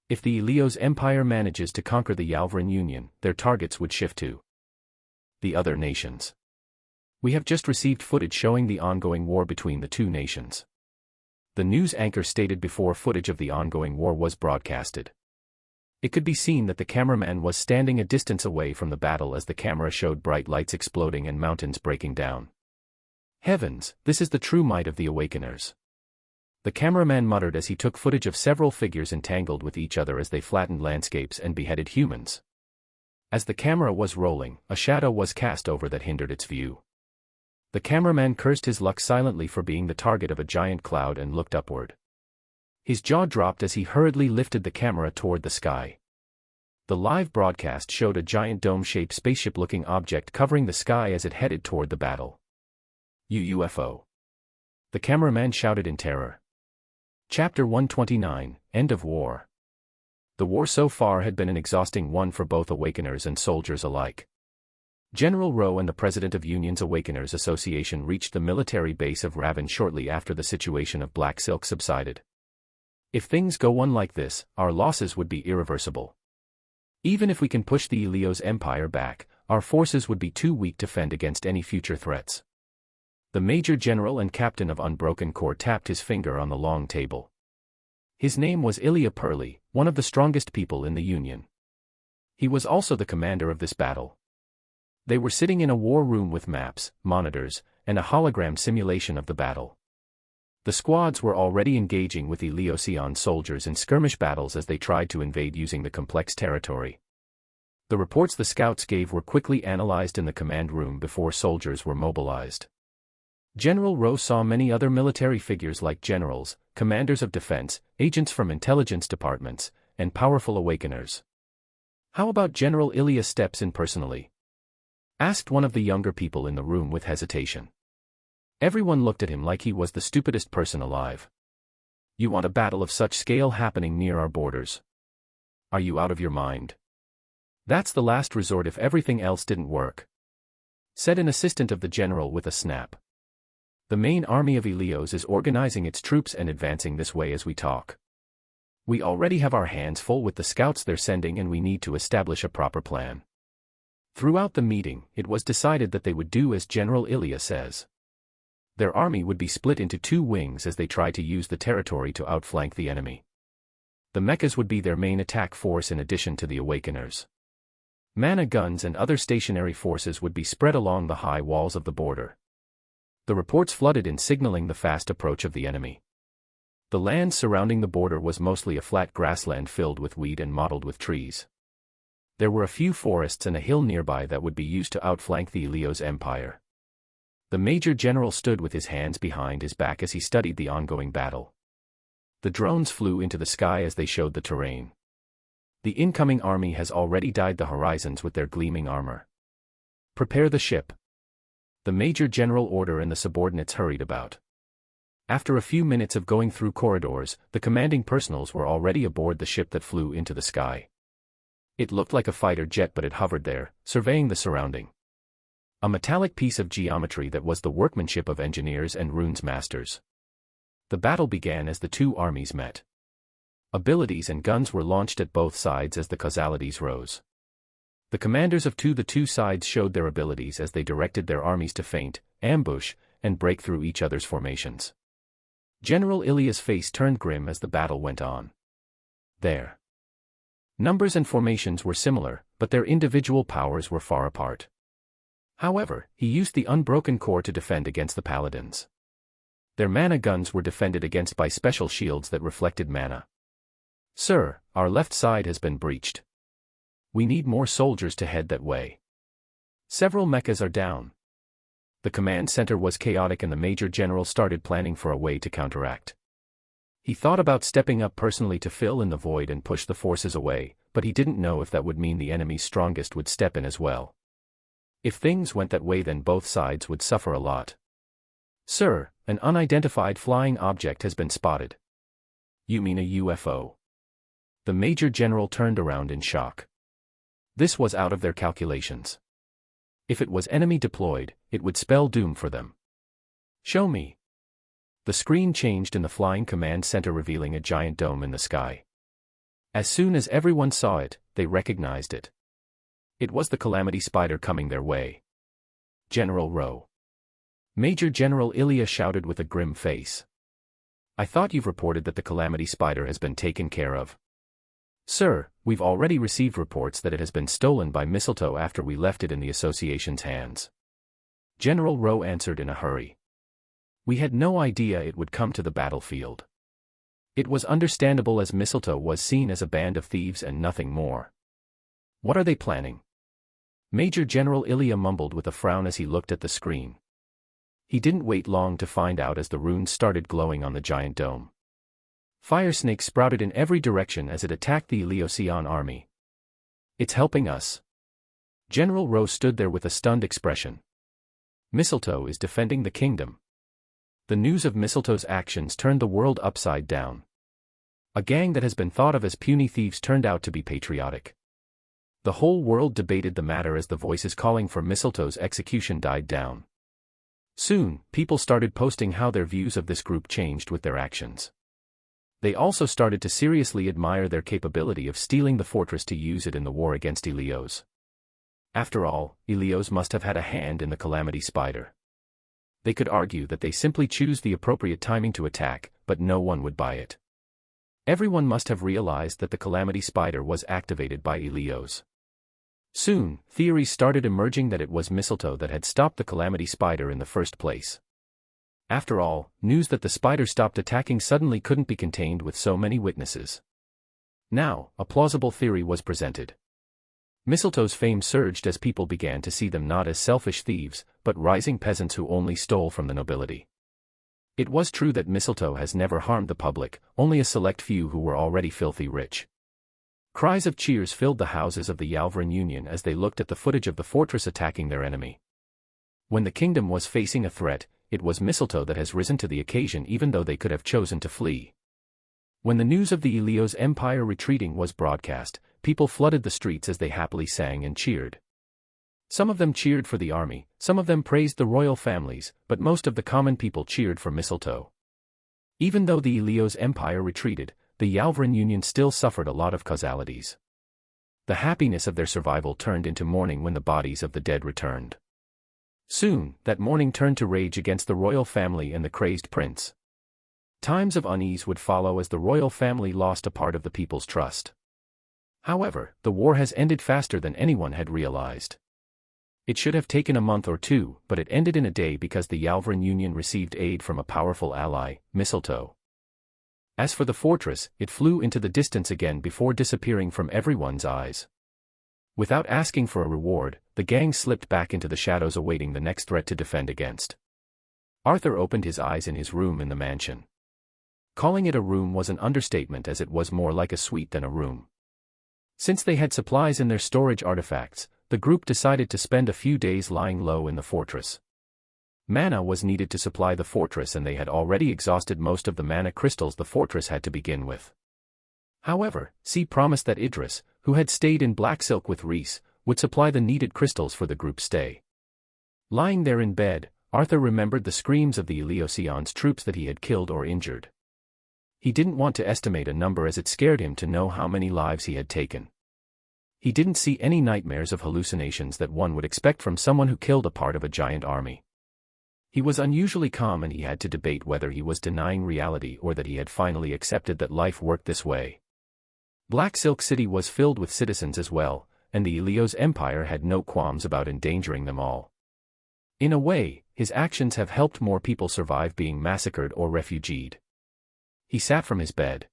If the Ilios Empire manages to conquer the Yalvarin Union, their targets would shift to the other nations. We have just received footage showing the ongoing war between the two nations. The news anchor stated before footage of the ongoing war was broadcasted. It could be seen that the cameraman was standing a distance away from the battle as the camera showed bright lights exploding and mountains breaking down. Heavens, this is the true might of the Awakeners. The cameraman muttered as he took footage of several figures entangled with each other as they flattened landscapes and beheaded humans. As the camera was rolling, a shadow was cast over that hindered its view. The cameraman cursed his luck silently for being the target of a giant cloud and looked upward. His jaw dropped as he hurriedly lifted the camera toward the sky. The live broadcast showed a giant dome-shaped spaceship-looking object covering the sky as it headed toward the battle. UFO. The cameraman shouted in terror. Chapter 129, End of War. The war so far had been an exhausting one for both Awakeners and soldiers alike. General Rowe and the president of Union's Awakeners Association reached the military base of Raven shortly after the situation of Black Silk subsided. If things go on like this, our losses would be irreversible. Even if we can push the Ilios Empire back, our forces would be too weak to fend against any future threats. The Major General and Captain of Unbroken Corps tapped his finger on the long table. His name was Ilya Purley, one of the strongest people in the Union. He was also the commander of this battle. They were sitting in a war room with maps, monitors, and a hologram simulation of the battle. The squads were already engaging with Eleosian soldiers in skirmish battles as they tried to invade using the complex territory. The reports the scouts gave were quickly analyzed in the command room before soldiers were mobilized. General Rowe saw many other military figures like generals, commanders of defense, agents from intelligence departments, and powerful awakeners. "How about General Ilya steps in personally?" asked one of the younger people in the room with hesitation. Everyone looked at him like he was the stupidest person alive. "You want a battle of such scale happening near our borders? Are you out of your mind? That's the last resort if everything else didn't work," said an assistant of the general with a snap. "The main army of Eleos is organizing its troops and advancing this way as we talk. We already have our hands full with the scouts they're sending and we need to establish a proper plan." Throughout the meeting, it was decided that they would do as General Ilya says. Their army would be split into two wings as they try to use the territory to outflank the enemy. The mechas would be their main attack force in addition to the awakeners. Mana guns and other stationary forces would be spread along the high walls of the border. The reports flooded in signaling the fast approach of the enemy. The land surrounding the border was mostly a flat grassland filled with weed and mottled with trees. There were a few forests and a hill nearby that would be used to outflank the Eleos Empire. The Major General stood with his hands behind his back as he studied the ongoing battle. The drones flew into the sky as they showed the terrain. The incoming army has already dyed the horizons with their gleaming armor. "Prepare the ship." The Major General ordered and the subordinates hurried about. After a few minutes of going through corridors, the commanding personals were already aboard the ship that flew into the sky. It looked like a fighter jet, but it hovered there, surveying the surrounding. A metallic piece of geometry that was the workmanship of engineers and runes masters. The battle began as the two armies met. Abilities and guns were launched at both sides as the causalities rose. The commanders of the two sides showed their abilities as they directed their armies to feint, ambush, and break through each other's formations. General Ilya's face turned grim as the battle went on. Their numbers and formations were similar, but their individual powers were far apart. However, he used the unbroken core to defend against the paladins. Their mana guns were defended against by special shields that reflected mana. "Sir, our left side has been breached. We need more soldiers to head that way. Several mechas are down." The command center was chaotic and the Major General started planning for a way to counteract. He thought about stepping up personally to fill in the void and push the forces away, but he didn't know if that would mean the enemy's strongest would step in as well. If things went that way, then both sides would suffer a lot. "Sir, an unidentified flying object has been spotted." "You mean a UFO?" The Major General turned around in shock. This was out of their calculations. If it was enemy deployed, it would spell doom for them. "Show me." The screen changed in the flying command center, revealing a giant dome in the sky. As soon as everyone saw it, they recognized it. It was the Calamity Spider coming their way. "General Rowe." Major General Ilya shouted with a grim face. "I thought you've reported that the Calamity Spider has been taken care of." "Sir, we've already received reports that it has been stolen by Mistletoe after we left it in the Association's hands." General Rowe answered in a hurry. "We had no idea it would come to the battlefield." It was understandable as Mistletoe was seen as a band of thieves and nothing more. "What are they planning?" Major General Ilya mumbled with a frown as he looked at the screen. He didn't wait long to find out as the runes started glowing on the giant dome. Fire snakes sprouted in every direction as it attacked the Eleosian army. "It's helping us." General Rowe stood there with a stunned expression. "Mistletoe is defending the kingdom." The news of Mistletoe's actions turned the world upside down. A gang that has been thought of as puny thieves turned out to be patriotic. The whole world debated the matter as the voices calling for Mistletoe's execution died down. Soon, people started posting how their views of this group changed with their actions. They also started to seriously admire their capability of stealing the fortress to use it in the war against Eleos. After all, Eleos must have had a hand in the Calamity Spider. They could argue that they simply chose the appropriate timing to attack, but no one would buy it. Everyone must have realized that the Calamity Spider was activated by Eleos. Soon, theories started emerging that it was mistletoe that had stopped the calamity spider in the first place. After all, news that the spider stopped attacking suddenly couldn't be contained with so many witnesses. Now, a plausible theory was presented. Mistletoe's fame surged as people began to see them not as selfish thieves, but rising peasants who only stole from the nobility. It was true that mistletoe has never harmed the public, only a select few who were already filthy rich. Cries of cheers filled the houses of the Yalvarin Union as they looked at the footage of the fortress attacking their enemy. When the kingdom was facing a threat, it was mistletoe that has risen to the occasion even though they could have chosen to flee. When the news of the Ilios Empire retreating was broadcast, people flooded the streets as they happily sang and cheered. Some of them cheered for the army, some of them praised the royal families, but most of the common people cheered for mistletoe. Even though the Ilios Empire retreated, the Yalvarin Union still suffered a lot of causalities. The happiness of their survival turned into mourning when the bodies of the dead returned. Soon, that mourning turned to rage against the royal family and the crazed prince. Times of unease would follow as the royal family lost a part of the people's trust. However, the war has ended faster than anyone had realized. It should have taken a month or two, but it ended in a day because the Yalvarin Union received aid from a powerful ally, mistletoe. As for the fortress, it flew into the distance again before disappearing from everyone's eyes. Without asking for a reward, the gang slipped back into the shadows awaiting the next threat to defend against. Arthur opened his eyes in his room in the mansion. Calling it a room was an understatement as it was more like a suite than a room. Since they had supplies in their storage artifacts, the group decided to spend a few days lying low in the fortress. Mana was needed to supply the fortress and they had already exhausted most of the mana crystals the fortress had to begin with. However, C promised that Idris, who had stayed in Black Silk with Reese, would supply the needed crystals for the group's stay. Lying there in bed, Arthur remembered the screams of the Iliosion's troops that he had killed or injured. He didn't want to estimate a number as it scared him to know how many lives he had taken. He didn't see any nightmares of hallucinations that one would expect from someone who killed a part of a giant army. He was unusually calm and he had to debate whether he was denying reality or that he had finally accepted that life worked this way. Black Silk City was filled with citizens as well, and the Ilios Empire had no qualms about endangering them all. In a way, his actions have helped more people survive being massacred or refugeed. He sat from his bed.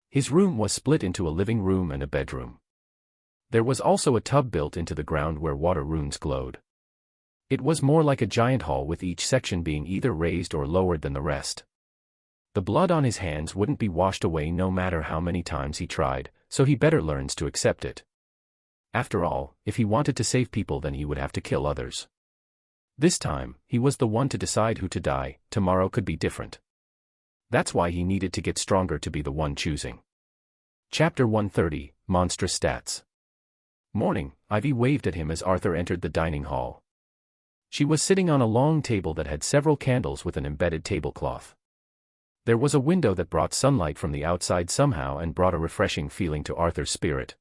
His room was split into a living room and a bedroom. There was also a tub built into the ground where water runes glowed. It was more like a giant hall with each section being either raised or lowered than the rest. The blood on his hands wouldn't be washed away no matter how many times he tried, so he better learns to accept it. After all, if he wanted to save people then he would have to kill others. This time, he was the one to decide who to die, tomorrow could be different. That's why he needed to get stronger to be the one choosing. Chapter 130, Monstrous Stats. Morning, Ivy waved at him as Arthur entered the dining hall. She was sitting on a long table that had several candles with an embedded tablecloth. There was a window that brought sunlight from the outside somehow and brought a refreshing feeling to Arthur's spirit.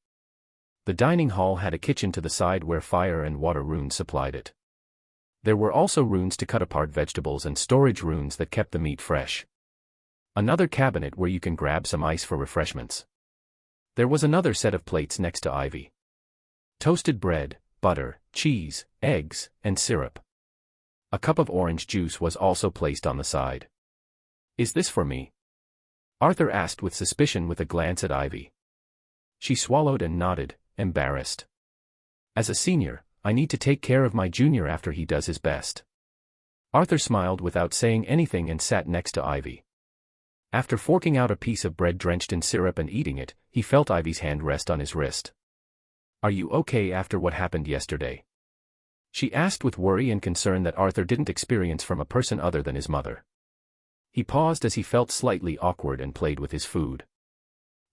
The dining hall had a kitchen to the side where fire and water runes supplied it. There were also runes to cut apart vegetables and storage runes that kept the meat fresh. Another cabinet where you can grab some ice for refreshments. There was another set of plates next to Ivy. Toasted bread, butter, cheese, eggs, and syrup. A cup of orange juice was also placed on the side. "Is this for me?" Arthur asked with suspicion with a glance at Ivy. She swallowed and nodded, embarrassed. "As a senior, I need to take care of my junior after he does his best." Arthur smiled without saying anything and sat next to Ivy. After forking out a piece of bread drenched in syrup and eating it, he felt Ivy's hand rest on his wrist. "Are you okay after what happened yesterday?" she asked with worry and concern that Arthur didn't experience from a person other than his mother. He paused as he felt slightly awkward and played with his food.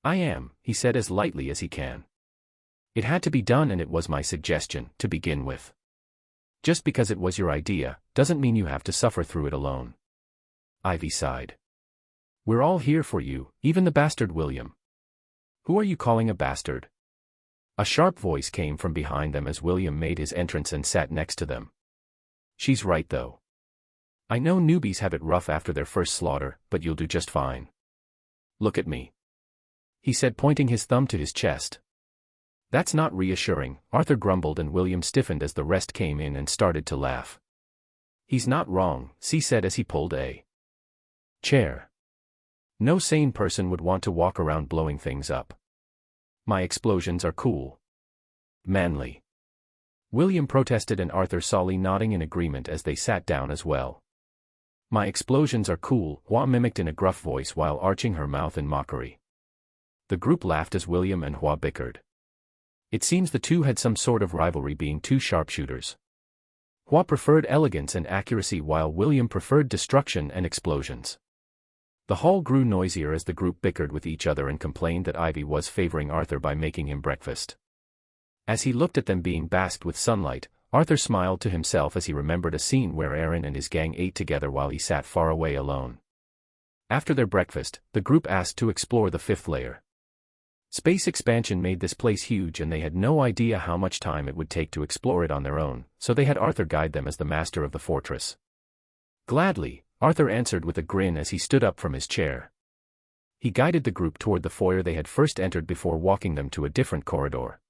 "I am," he said as lightly as he can. "It had to be done and it was my suggestion, to begin with. Just because it was your idea, doesn't mean you have to suffer through it alone." Ivy sighed. "We're all here for you, even the bastard William." "Who are you calling a bastard?" A sharp voice came from behind them as William made his entrance and sat next to them. "She's right though. I know newbies have it rough after their first slaughter, but you'll do just fine. Look at me," he said, pointing his thumb to his chest. That's not reassuring, Arthur grumbled, and William stiffened as the rest came in and started to laugh. He's not wrong, C said as he pulled a chair. No sane person would want to walk around blowing things up. My explosions are cool. Manly. William protested, and Arthur saw Lee nodding in agreement as they sat down as well. My explosions are cool, Hua mimicked in a gruff voice while arching her mouth in mockery. The group laughed as William and Hua bickered. It seems the two had some sort of rivalry, being two sharpshooters. Hua preferred elegance and accuracy while William preferred destruction and explosions. The hall grew noisier as the group bickered with each other and complained that Ivy was favoring Arthur by making him breakfast. As he looked at them being basked with sunlight, Arthur smiled to himself as he remembered a scene where Aaron and his gang ate together while he sat far away alone. After their breakfast, the group asked to explore the fifth layer. Space expansion made this place huge, and they had no idea how much time it would take to explore it on their own, so they had Arthur guide them as the master of the fortress. Gladly, Arthur answered with a grin as he stood up from his chair. He guided the group toward the foyer they had first entered before walking them to a different corridor.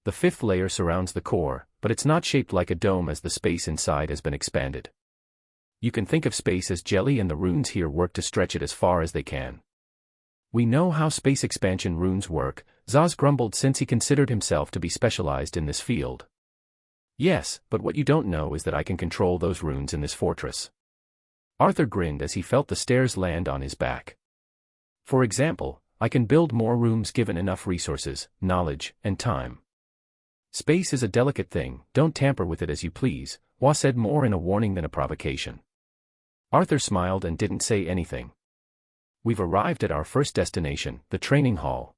The fifth layer surrounds the core, but it's not shaped like a dome as the space inside has been expanded. You can think of space as jelly, and the runes here work to stretch it as far as they can. We know how space expansion runes work, Zaz grumbled since he considered himself to be specialized in this field. Yes, but what you don't know is that I can control those runes in this fortress. Arthur grinned as he felt the stairs land on his back. For example, I can build more rooms given enough resources, knowledge, and time. Space is a delicate thing, don't tamper with it as you please, Hua said, more in a warning than a provocation. Arthur smiled and didn't say anything. We've arrived at our first destination, the training hall.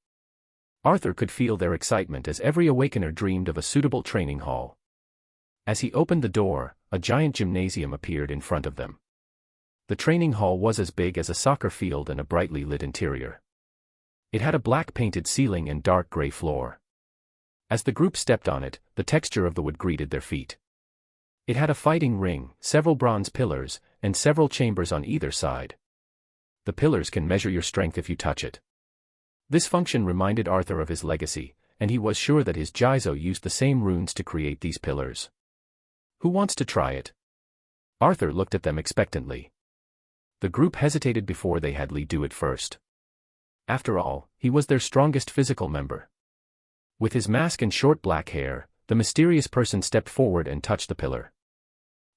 Arthur could feel their excitement as every awakener dreamed of a suitable training hall. As he opened the door, a giant gymnasium appeared in front of them. The training hall was as big as a soccer field and a brightly lit interior. It had a black painted ceiling and dark gray floor. As the group stepped on it, the texture of the wood greeted their feet. It had a fighting ring, several bronze pillars, and several chambers on either side. The pillars can measure your strength if you touch it. This function reminded Arthur of his legacy, and he was sure that his Jizo used the same runes to create these pillars. Who wants to try it? Arthur looked at them expectantly. The group hesitated before they had Lee do it first. After all, he was their strongest physical member. With his mask and short black hair, the mysterious person stepped forward and touched the pillar.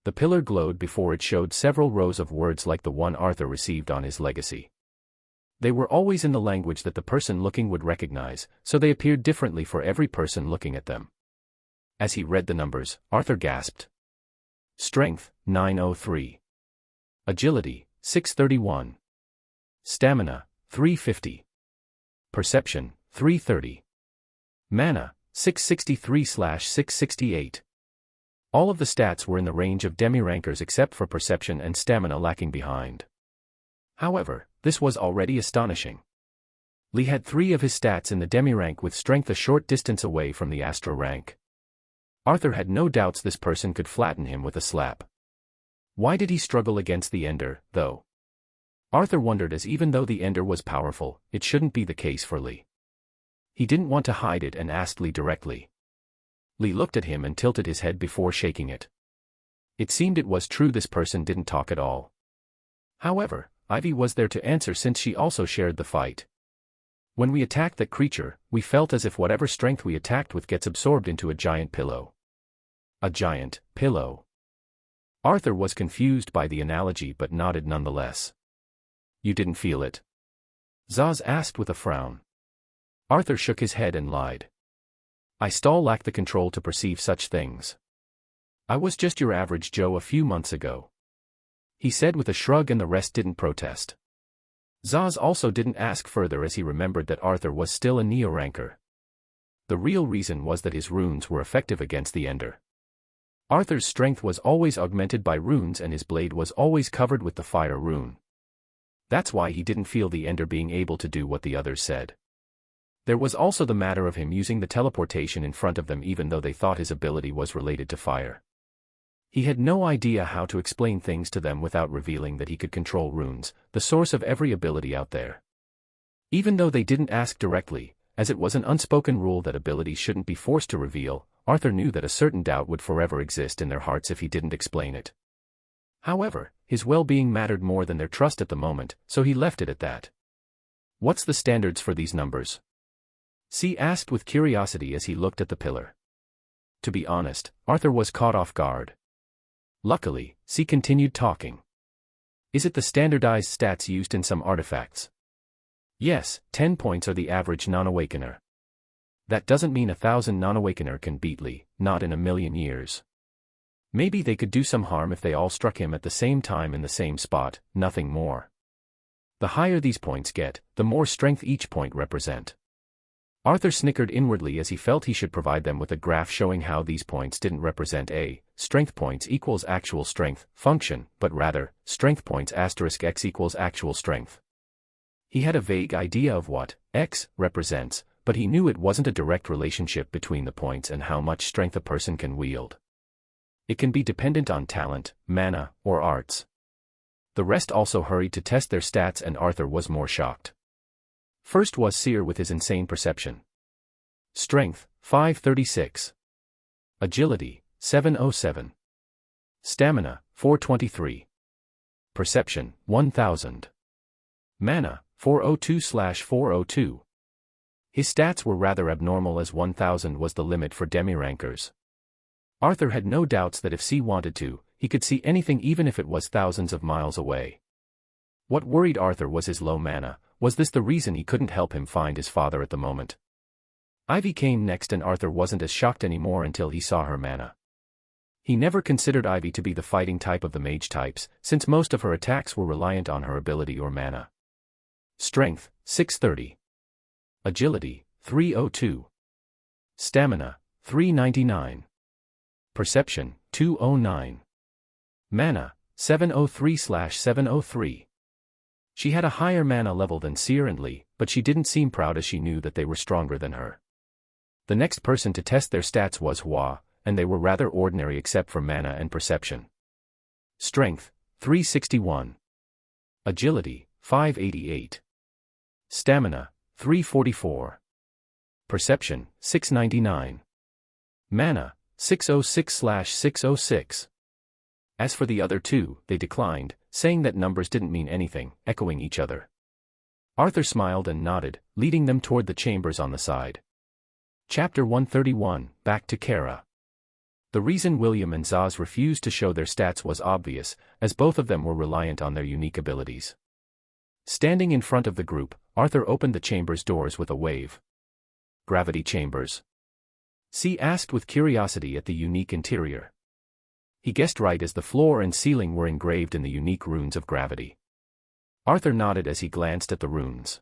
The pillar glowed before it showed several rows of words like the one Arthur received on his legacy. They were always in the language that the person looking would recognize, so they appeared differently for every person looking at them. As he read the numbers, Arthur gasped. Strength, 903. Agility, 631. Stamina, 350. Perception, 330. Mana, 663/668. All of the stats were in the range of demi-rankers except for perception and stamina lacking behind. However, this was already astonishing. Lee had 3 of his stats in the demi-rank with strength a short distance away from the Astra rank. Arthur had no doubts this person could flatten him with a slap. Why did he struggle against the Ender, though? Arthur wondered, as even though the Ender was powerful, it shouldn't be the case for Lee. He didn't want to hide it and asked Lee directly. Lee looked at him and tilted his head before shaking it. It seemed it was true this person didn't talk at all. However, Ivy was there to answer since she also shared the fight. When we attacked that creature, we felt as if whatever strength we attacked with gets absorbed into a giant pillow. A giant pillow. Arthur was confused by the analogy but nodded nonetheless. You didn't feel it? Zaz asked with a frown. Arthur shook his head and lied. I still lack the control to perceive such things. I was just your average Joe a few months ago. He said with a shrug, and the rest didn't protest. Zaz also didn't ask further as he remembered that Arthur was still a neo-ranker. The real reason was that his runes were effective against the Ender. Arthur's strength was always augmented by runes and his blade was always covered with the fire rune. That's why he didn't feel the Ender being able to do what the others said. There was also the matter of him using the teleportation in front of them even though they thought his ability was related to fire. He had no idea how to explain things to them without revealing that he could control runes, the source of every ability out there. Even though they didn't ask directly, As it was an unspoken rule that abilities shouldn't be forced to reveal, Arthur knew that a certain doubt would forever exist in their hearts if he didn't explain it. However, his well-being mattered more than their trust at the moment, so he left it at that. What's the standards for these numbers? C asked with curiosity as he looked at the pillar. To be honest, Arthur was caught off guard. Luckily, C continued talking. Is it the standardized stats used in some artifacts? Yes, 10 points are the average non-awakener. That doesn't mean 1,000 non-awakener can beat Lee, not in a million years. Maybe they could do some harm if they all struck him at the same time in the same spot, nothing more. The higher these points get, the more strength each point represent. Arthur snickered inwardly as he felt he should provide them with a graph showing how these points didn't represent a strength points equals actual strength function, but rather, strength points asterisk x equals actual strength. He had a vague idea of what x represents, but he knew it wasn't a direct relationship between the points and how much strength a person can wield. It can be dependent on talent, mana, or arts. The rest also hurried to test their stats and Arthur was more shocked. First was Seer with his insane perception. Strength, 536. Agility, 707. Stamina, 423. Perception, 1000. Mana, 402/402. His stats were rather abnormal as 1000 was the limit for demi-rankers. Arthur had no doubts that if C wanted to, he could see anything even if it was thousands of miles away. What worried Arthur was his low mana. Was this the reason he couldn't help him find his father at the moment? Ivy came next and Arthur wasn't as shocked anymore until he saw her mana. He never considered Ivy to be the fighting type of the mage types, since most of her attacks were reliant on her ability or mana. Strength, 630. Agility, 302. Stamina, 399. Perception, 209. Mana, 703/703. She had a higher mana level than Seer and Lee, but she didn't seem proud as she knew that they were stronger than her. The next person to test their stats was Hua, and they were rather ordinary except for mana and perception. Strength, 361. Agility, 588. Stamina, 344. Perception, 699. Mana, 606/606. As for the other two, they declined, saying that numbers didn't mean anything, echoing each other. Arthur smiled and nodded, leading them toward the chambers on the side. Chapter 131, Back to Kara. The reason William and Zaz refused to show their stats was obvious, as both of them were reliant on their unique abilities. Standing in front of the group, Arthur opened the chamber's doors with a wave. Gravity chambers? C asked with curiosity at the unique interior. He guessed right as the floor and ceiling were engraved in the unique runes of gravity. Arthur nodded as he glanced at the runes.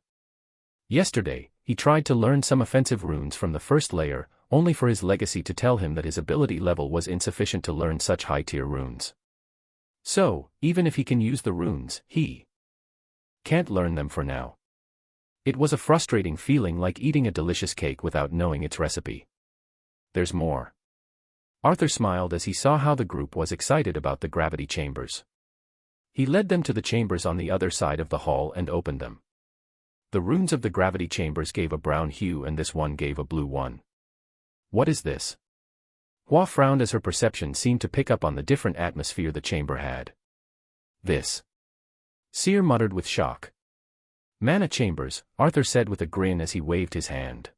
Yesterday, he tried to learn some offensive runes from the first layer, only for his legacy to tell him that his ability level was insufficient to learn such high-tier runes. So, even if he can use the runes, he can't learn them for now. It was a frustrating feeling, like eating a delicious cake without knowing its recipe. There's more. Arthur smiled as he saw how the group was excited about the gravity chambers. He led them to the chambers on the other side of the hall and opened them. The runes of the gravity chambers gave a brown hue and this one gave a blue one. What is this? Hua frowned as her perception seemed to pick up on the different atmosphere the chamber had. This. Seer muttered with shock. Mana chambers, Arthur said with a grin as he waved his hand.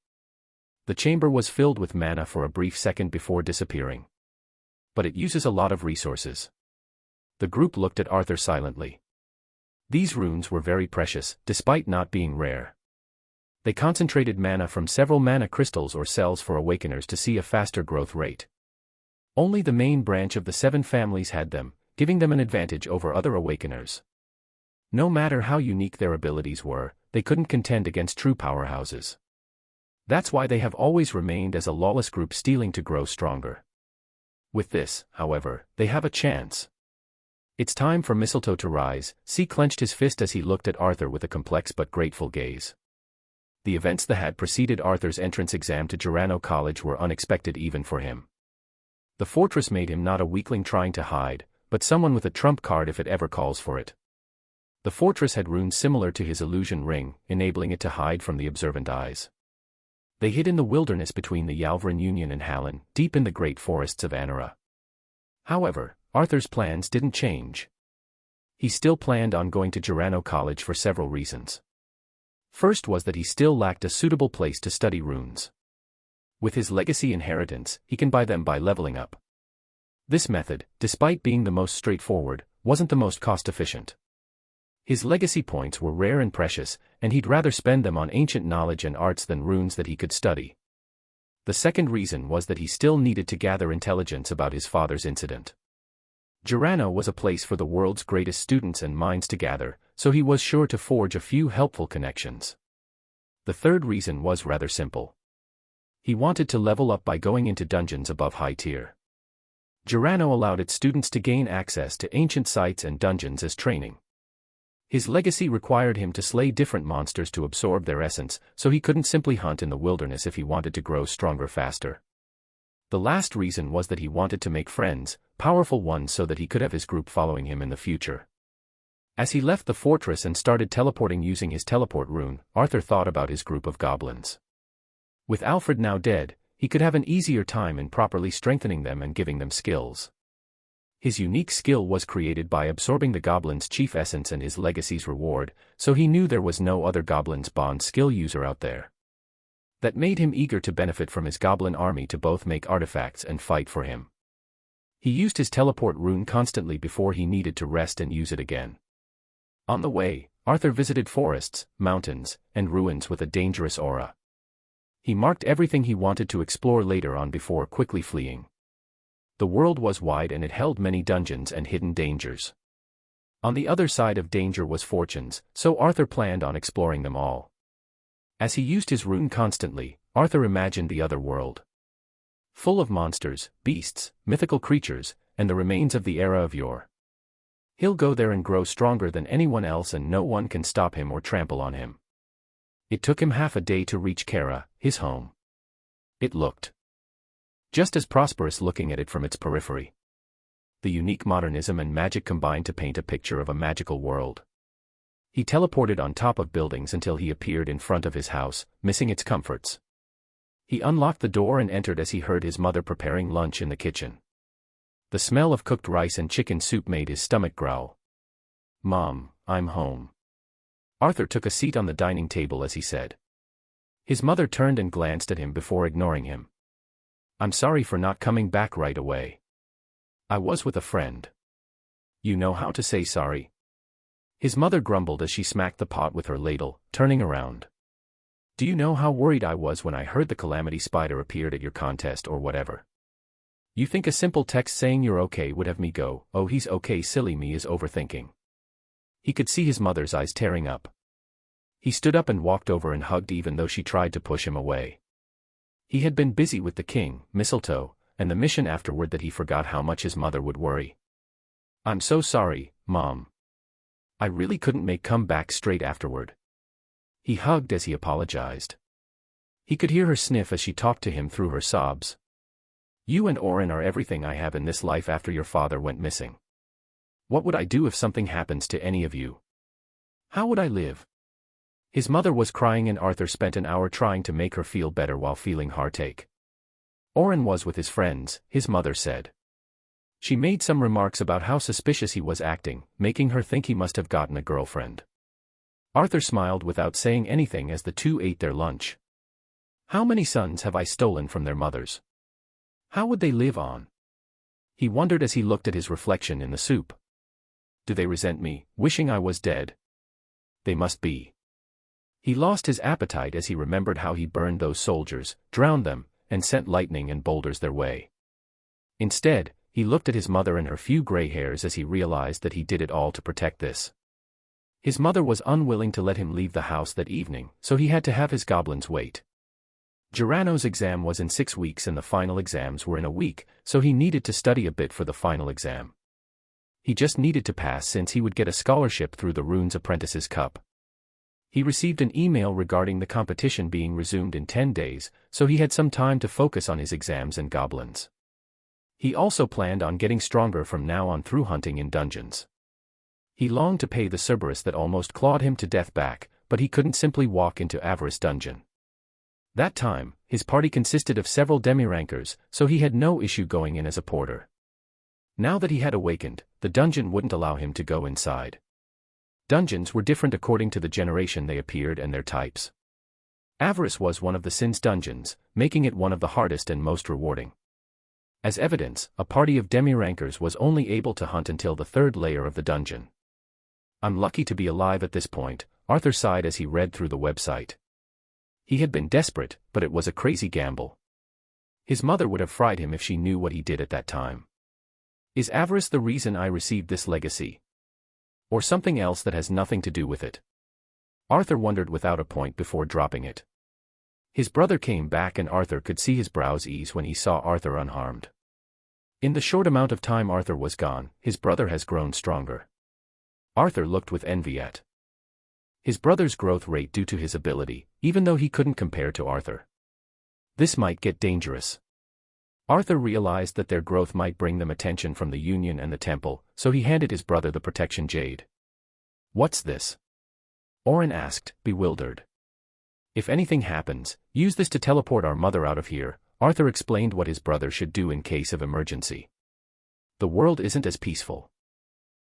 The chamber was filled with mana for a brief second before disappearing. But it uses a lot of resources. The group looked at Arthur silently. These runes were very precious, despite not being rare. They concentrated mana from several mana crystals or cells for awakeners to see a faster growth rate. Only the main branch of the 7 families had them, giving them an advantage over other awakeners. No matter how unique their abilities were, they couldn't contend against true powerhouses. That's why they have always remained as a lawless group, stealing to grow stronger. With this, however, they have a chance. It's time for mistletoe to rise. C clenched his fist as he looked at Arthur with a complex but grateful gaze. The events that had preceded Arthur's entrance exam to Girano College were unexpected even for him. The fortress made him not a weakling trying to hide, but someone with a trump card if it ever calls for it. The fortress had runes similar to his illusion ring, enabling it to hide from the observant eyes. They hid in the wilderness between the Yalvrin Union and Hallen, deep in the great forests of Anera. However, Arthur's plans didn't change. He still planned on going to Gerano College for several reasons. First was that he still lacked a suitable place to study runes. With his legacy inheritance, he can buy them by leveling up. This method, despite being the most straightforward, wasn't the most cost-efficient. His legacy points were rare and precious, and he'd rather spend them on ancient knowledge and arts than runes that he could study. The second reason was that he still needed to gather intelligence about his father's incident. Gerano was a place for the world's greatest students and minds to gather, so he was sure to forge a few helpful connections. The third reason was rather simple. He wanted to level up by going into dungeons above high tier. Gerano allowed its students to gain access to ancient sites and dungeons as training. His legacy required him to slay different monsters to absorb their essence, so he couldn't simply hunt in the wilderness if he wanted to grow stronger faster. The last reason was that he wanted to make friends, powerful ones, so that he could have his group following him in the future. As he left the fortress and started teleporting using his teleport rune, Arthur thought about his group of goblins. With Alfred now dead, he could have an easier time in properly strengthening them and giving them skills. His unique skill was created by absorbing the goblin's chief essence and his legacy's reward, so he knew there was no other goblin's bond skill user out there. That made him eager to benefit from his goblin army to both make artifacts and fight for him. He used his teleport rune constantly before he needed to rest and use it again. On the way, Arthur visited forests, mountains, and ruins with a dangerous aura. He marked everything he wanted to explore later on before quickly fleeing. The world was wide and it held many dungeons and hidden dangers. On the other side of danger was fortunes, so Arthur planned on exploring them all. As he used his rune constantly, Arthur imagined the other world. Full of monsters, beasts, mythical creatures, and the remains of the era of yore. He'll go there and grow stronger than anyone else, and no one can stop him or trample on him. It took him half a day to reach Kara, his home. It looked just as prosperous looking at it from its periphery. The unique modernism and magic combined to paint a picture of a magical world. He teleported on top of buildings until he appeared in front of his house, missing its comforts. He unlocked the door and entered as he heard his mother preparing lunch in the kitchen. The smell of cooked rice and chicken soup made his stomach growl. "Mom, I'm home." Arthur took a seat on the dining table as he said. His mother turned and glanced at him before ignoring him. "I'm sorry for not coming back right away. I was with a friend." "You know how to say sorry?" His mother grumbled as she smacked the pot with her ladle, turning around. "Do you know how worried I was when I heard the Calamity Spider appeared at your contest or whatever? You think a simple text saying you're okay would have me go, 'Oh, he's okay, silly me,' is overthinking." He could see his mother's eyes tearing up. He stood up and walked over and hugged even though she tried to push him away. He had been busy with the king, mistletoe, and the mission afterward that he forgot how much his mother would worry. "I'm so sorry, Mom. I really couldn't come back straight afterward." He hugged as he apologized. He could hear her sniff as she talked to him through her sobs. "You and Oren are everything I have in this life after your father went missing. What would I do if something happens to any of you? How would I live?" His mother was crying and Arthur spent an hour trying to make her feel better while feeling heartache. Oren was with his friends, his mother said. She made some remarks about how suspicious he was acting, making her think he must have gotten a girlfriend. Arthur smiled without saying anything as the two ate their lunch. "How many sons have I stolen from their mothers? How would they live on?" He wondered as he looked at his reflection in the soup. "Do they resent me, wishing I was dead? They must be." He lost his appetite as he remembered how he burned those soldiers, drowned them, and sent lightning and boulders their way. Instead, he looked at his mother and her few gray hairs as he realized that he did it all to protect this. His mother was unwilling to let him leave the house that evening, so he had to have his goblins wait. Gerano's exam was in 6 weeks and the final exams were in a week, so he needed to study a bit for the final exam. He just needed to pass since he would get a scholarship through the Runes Apprentice's Cup. He received an email regarding the competition being resumed in 10 days, so he had some time to focus on his exams and goblins. He also planned on getting stronger from now on through hunting in dungeons. He longed to pay the Cerberus that almost clawed him to death back, but he couldn't simply walk into Avarice Dungeon. That time, his party consisted of several demi-rankers, so he had no issue going in as a porter. Now that he had awakened, the dungeon wouldn't allow him to go inside. Dungeons were different according to the generation they appeared and their types. Avarice was one of the Sin's dungeons, making it one of the hardest and most rewarding. As evidence, a party of demi-rankers was only able to hunt until the third layer of the dungeon. "I'm lucky to be alive at this point," Arthur sighed as he read through the website. He had been desperate, but it was a crazy gamble. His mother would have fried him if she knew what he did at that time. Is avarice the reason I received this legacy? Or something else that has nothing to do with it? Arthur wondered without a point before dropping it. His brother came back and Arthur could see his brows ease when he saw Arthur unharmed. In the short amount of time Arthur was gone, his brother has grown stronger. Arthur looked with envy at his brother's growth rate due to his ability, even though he couldn't compare to Arthur. This might get dangerous. Arthur realized that their growth might bring them attention from the Union and the Temple, so he handed his brother the protection jade. "What's this?" Orin asked, bewildered. "If anything happens, use this to teleport our mother out of here," Arthur explained what his brother should do in case of emergency. "The world isn't as peaceful,"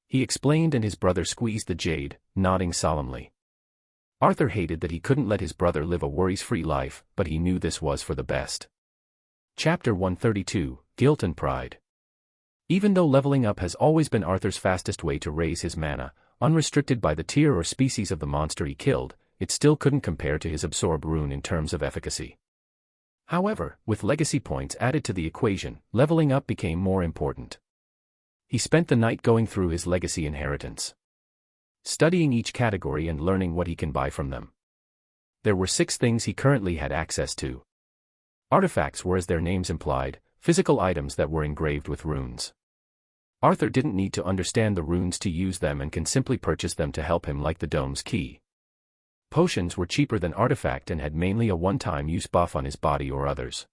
he explained, and his brother squeezed the jade, nodding solemnly. Arthur hated that he couldn't let his brother live a worries-free life, but he knew this was for the best. Chapter 132, Guilt and Pride. Even though leveling up has always been Arthur's fastest way to raise his mana, unrestricted by the tier or species of the monster he killed, it still couldn't compare to his absorb rune in terms of efficacy. However, with legacy points added to the equation, leveling up became more important. He spent the night going through his legacy inheritance, studying each category and learning what he can buy from them. There were 6 things he currently had access to. Artifacts were, as their names implied, physical items that were engraved with runes. Arthur didn't need to understand the runes to use them and can simply purchase them to help him, like the dome's key. Potions were cheaper than artifact and had mainly a one-time use buff on his body or others.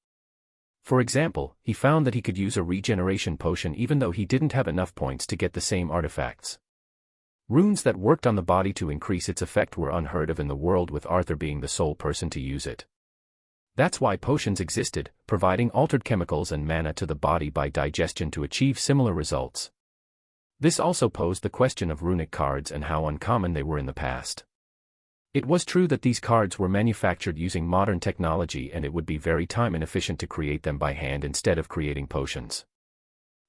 For example, he found that he could use a regeneration potion even though he didn't have enough points to get the same artifacts. Runes that worked on the body to increase its effect were unheard of in the world, with Arthur being the sole person to use it. That's why potions existed, providing altered chemicals and mana to the body by digestion to achieve similar results. This also posed the question of runic cards and how uncommon they were in the past. It was true that these cards were manufactured using modern technology and it would be very time inefficient to create them by hand instead of creating potions.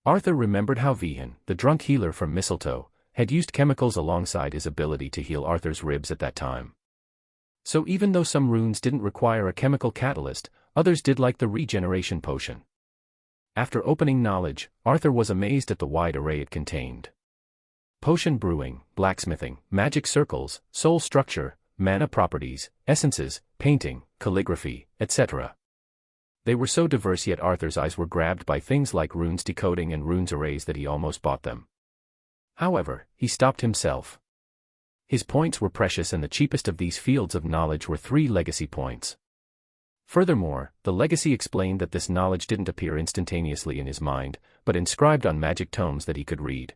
Arthur remembered how Vihan, the drunk healer from Mistletoe, had used chemicals alongside his ability to heal Arthur's ribs at that time. So even though some runes didn't require a chemical catalyst, others did, like the regeneration potion. After opening knowledge, Arthur was amazed at the wide array it contained. Potion brewing, blacksmithing, magic circles, soul structure, mana properties, essences, painting, calligraphy, etc. They were so diverse, yet Arthur's eyes were grabbed by things like runes decoding and runes arrays that he almost bought them. However, he stopped himself. His points were precious and the cheapest of these fields of knowledge were 3 legacy points. Furthermore, the legacy explained that this knowledge didn't appear instantaneously in his mind, but inscribed on magic tomes that he could read.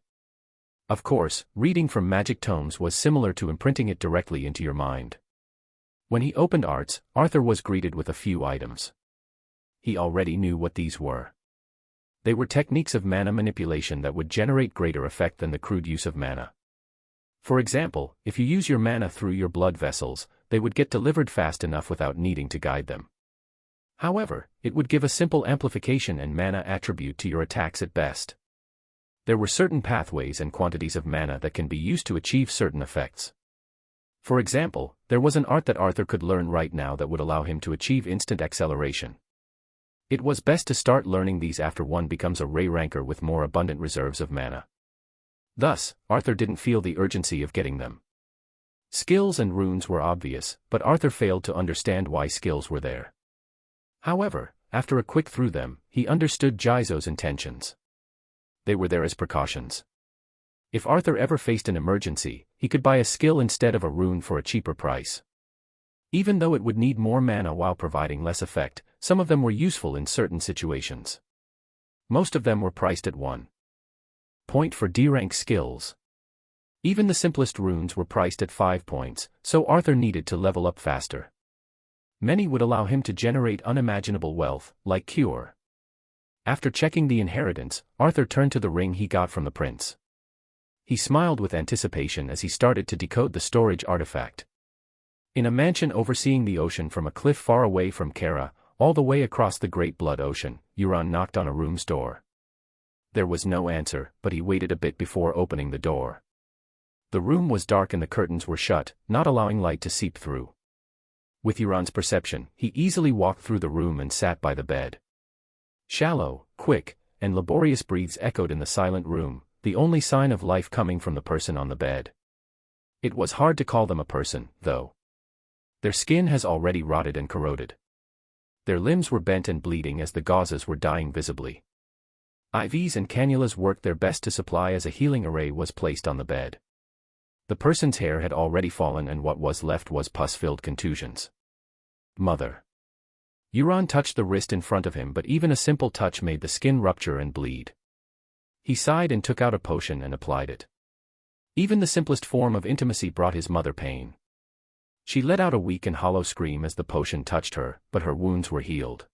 Of course, reading from magic tomes was similar to imprinting it directly into your mind. When he opened arts, Arthur was greeted with a few items. He already knew what these were. They were techniques of mana manipulation that would generate greater effect than the crude use of mana. For example, if you use your mana through your blood vessels, they would get delivered fast enough without needing to guide them. However, it would give a simple amplification and mana attribute to your attacks at best. There were certain pathways and quantities of mana that can be used to achieve certain effects. For example, there was an art that Arthur could learn right now that would allow him to achieve instant acceleration. It was best to start learning these after one becomes a Ray ranker with more abundant reserves of mana. Thus, Arthur didn't feel the urgency of getting them. Skills and runes were obvious, but Arthur failed to understand why skills were there. However, after a quick through them, he understood Jizo's intentions. They were there as precautions. If Arthur ever faced an emergency, he could buy a skill instead of a rune for a cheaper price. Even though it would need more mana while providing less effect, some of them were useful in certain situations. Most of them were priced at 1 point for D-rank skills. Even the simplest runes were priced at 5 points, so Arthur needed to level up faster. Many would allow him to generate unimaginable wealth, like cure. After checking the inheritance, Arthur turned to the ring he got from the prince. He smiled with anticipation as he started to decode the storage artifact. In a mansion overseeing the ocean from a cliff far away from Kara, all the way across the Great Blood Ocean, Euron knocked on a room's door. There was no answer, but he waited a bit before opening the door. The room was dark and the curtains were shut, not allowing light to seep through. With Euron's perception, he easily walked through the room and sat by the bed. Shallow, quick, and laborious breaths echoed in the silent room, the only sign of life coming from the person on the bed. It was hard to call them a person, though. Their skin has already rotted and corroded. Their limbs were bent and bleeding as the gauzes were dying visibly. IVs and cannulas worked their best to supply as a healing array was placed on the bed. The person's hair had already fallen and what was left was pus-filled contusions. Mother. Euron touched the wrist in front of him, but even a simple touch made the skin rupture and bleed. He sighed and took out a potion and applied it. Even the simplest form of intimacy brought his mother pain. She let out a weak and hollow scream as the potion touched her, but her wounds were healed.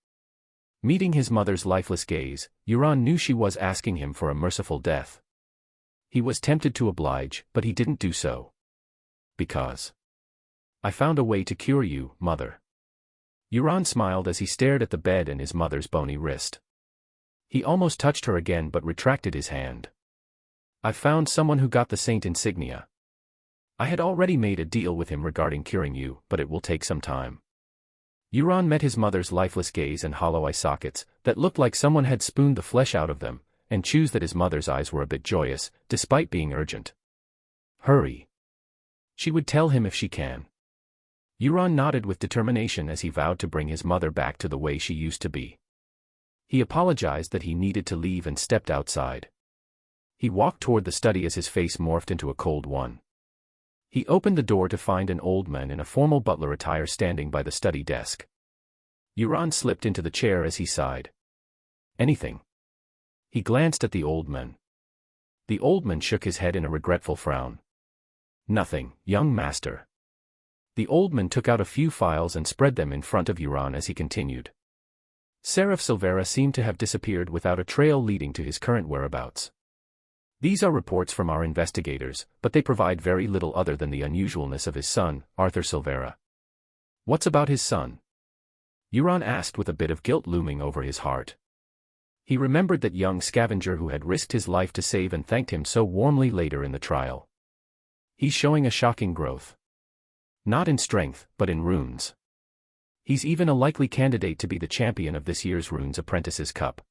Meeting his mother's lifeless gaze, Euron knew she was asking him for a merciful death. He was tempted to oblige, but he didn't do so. Because I found a way to cure you, mother. Euron smiled as he stared at the bed and his mother's bony wrist. He almost touched her again but retracted his hand. I've found someone who got the saint insignia. I had already made a deal with him regarding curing you, but it will take some time. Euron met his mother's lifeless gaze and hollow eye sockets, that looked like someone had spooned the flesh out of them, and chose that his mother's eyes were a bit joyous, despite being urgent. Hurry. She would tell him if she can. Euron nodded with determination as he vowed to bring his mother back to the way she used to be. He apologized that he needed to leave and stepped outside. He walked toward the study as his face morphed into a cold one. He opened the door to find an old man in a formal butler attire standing by the study desk. Euron slipped into the chair as he sighed. Anything? He glanced at the old man. The old man shook his head in a regretful frown. Nothing, young master. The old man took out a few files and spread them in front of Euron as he continued. Seraph Silvera seemed to have disappeared without a trail leading to his current whereabouts. These are reports from our investigators, but they provide very little other than the unusualness of his son, Arthur Silvera. What's about his son? Euron asked with a bit of guilt looming over his heart. He remembered that young scavenger who had risked his life to save and thanked him so warmly later in the trial. He's showing a shocking growth. Not in strength, but in runes. He's even a likely candidate to be the champion of this year's Runes Apprentices Cup.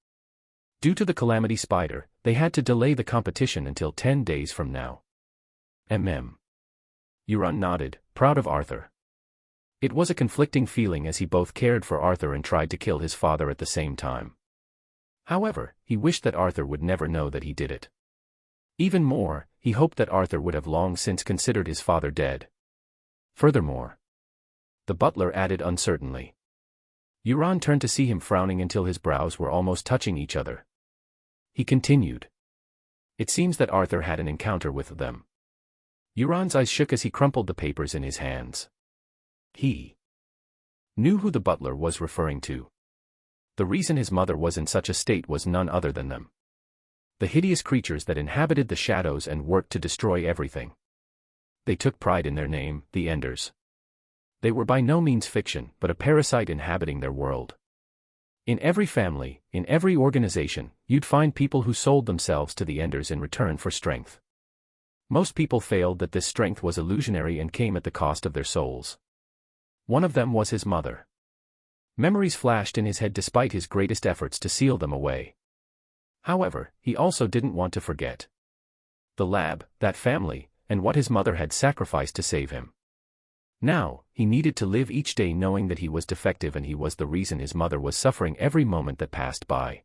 Due to the Calamity Spider, they had to delay the competition until 10 days from now. Euron nodded, proud of Arthur. It was a conflicting feeling as he both cared for Arthur and tried to kill his father at the same time. However, he wished that Arthur would never know that he did it. Even more, he hoped that Arthur would have long since considered his father dead. Furthermore, the butler added uncertainly. Euron turned to see him frowning until his brows were almost touching each other. He continued. It seems that Arthur had an encounter with them. Euron's eyes shook as he crumpled the papers in his hands. He knew who the butler was referring to. The reason his mother was in such a state was none other than them. The hideous creatures that inhabited the shadows and worked to destroy everything. They took pride in their name, the Enders. They were by no means fiction, but a parasite inhabiting their world. In every family, in every organization, you'd find people who sold themselves to the Enders in return for strength. Most people failed that this strength was illusionary and came at the cost of their souls. One of them was his mother. Memories flashed in his head despite his greatest efforts to seal them away. However, he also didn't want to forget the lab, that family, and what his mother had sacrificed to save him. Now, he needed to live each day knowing that he was defective and he was the reason his mother was suffering every moment that passed by.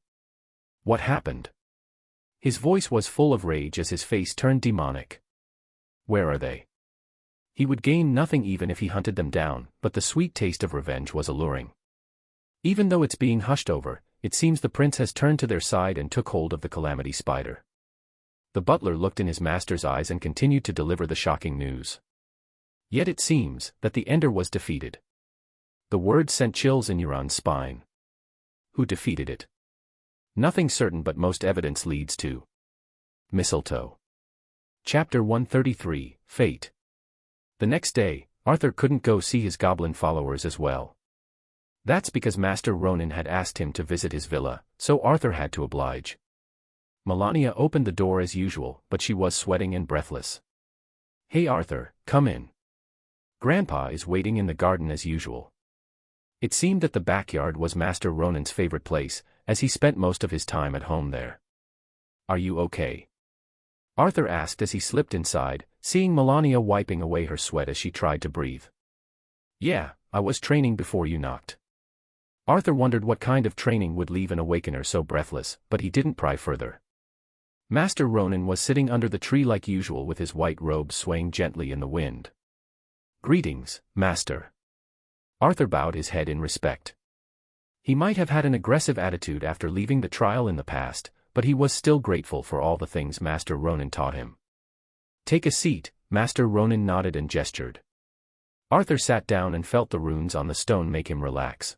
What happened? His voice was full of rage as his face turned demonic. Where are they? He would gain nothing even if he hunted them down, but the sweet taste of revenge was alluring. Even though it's being hushed over, it seems the prince has turned to their side and took hold of the Calamity Spider. The butler looked in his master's eyes and continued to deliver the shocking news. Yet it seems that the Ender was defeated. The word sent chills in Euron's spine. Who defeated it? Nothing certain, but most evidence leads to mistletoe. Chapter 133, Fate. The next day, Arthur couldn't go see his goblin followers as well. That's because Master Ronan had asked him to visit his villa, so Arthur had to oblige. Melania opened the door as usual, but she was sweating and breathless. "Hey Arthur, come in. Grandpa is waiting in the garden as usual." It seemed that the backyard was Master Ronan's favorite place, as he spent most of his time at home there. "Are you okay?" Arthur asked as he slipped inside, seeing Melania wiping away her sweat as she tried to breathe. "Yeah, I was training before you knocked." Arthur wondered what kind of training would leave an awakener so breathless, but he didn't pry further. Master Ronan was sitting under the tree like usual with his white robes swaying gently in the wind. "Greetings, Master." Arthur bowed his head in respect. He might have had an aggressive attitude after leaving the trial in the past, but he was still grateful for all the things Master Ronan taught him. "Take a seat," Master Ronan nodded and gestured. Arthur sat down and felt the runes on the stone make him relax.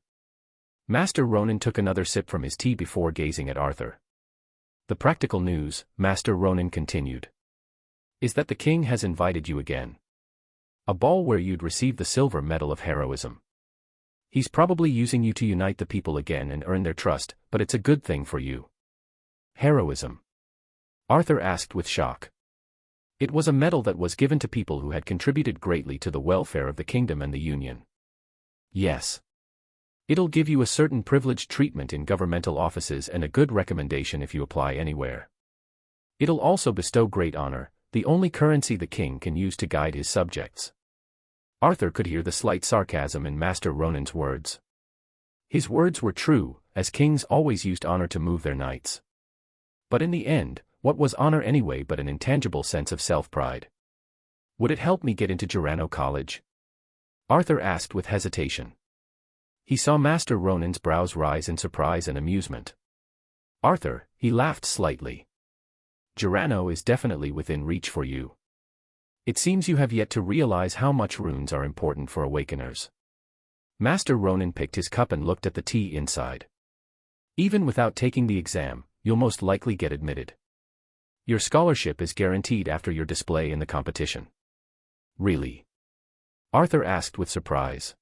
Master Ronan took another sip from his tea before gazing at Arthur. "The practical news," Master Ronan continued, "is that the king has invited you again. A ball where you'd receive the silver medal of heroism. He's probably using you to unite the people again and earn their trust, but it's a good thing for you." "Heroism?" Arthur asked with shock. It was a medal that was given to people who had contributed greatly to the welfare of the kingdom and the Union. "Yes. It'll give you a certain privileged treatment in governmental offices and a good recommendation if you apply anywhere. It'll also bestow great honor, the only currency the king can use to guide his subjects." Arthur could hear the slight sarcasm in Master Ronan's words. His words were true, as kings always used honor to move their knights. But in the end, what was honor anyway but an intangible sense of self-pride? "Would it help me get into Gerano College?" Arthur asked with hesitation. He saw Master Ronan's brows rise in surprise and amusement. "Arthur," he laughed slightly. "Gerano is definitely within reach for you. It seems you have yet to realize how much runes are important for awakeners." Master Ronan picked his cup and looked at the tea inside. "Even without taking the exam, you'll most likely get admitted. Your scholarship is guaranteed after your display in the competition." "Really?" Arthur asked with surprise.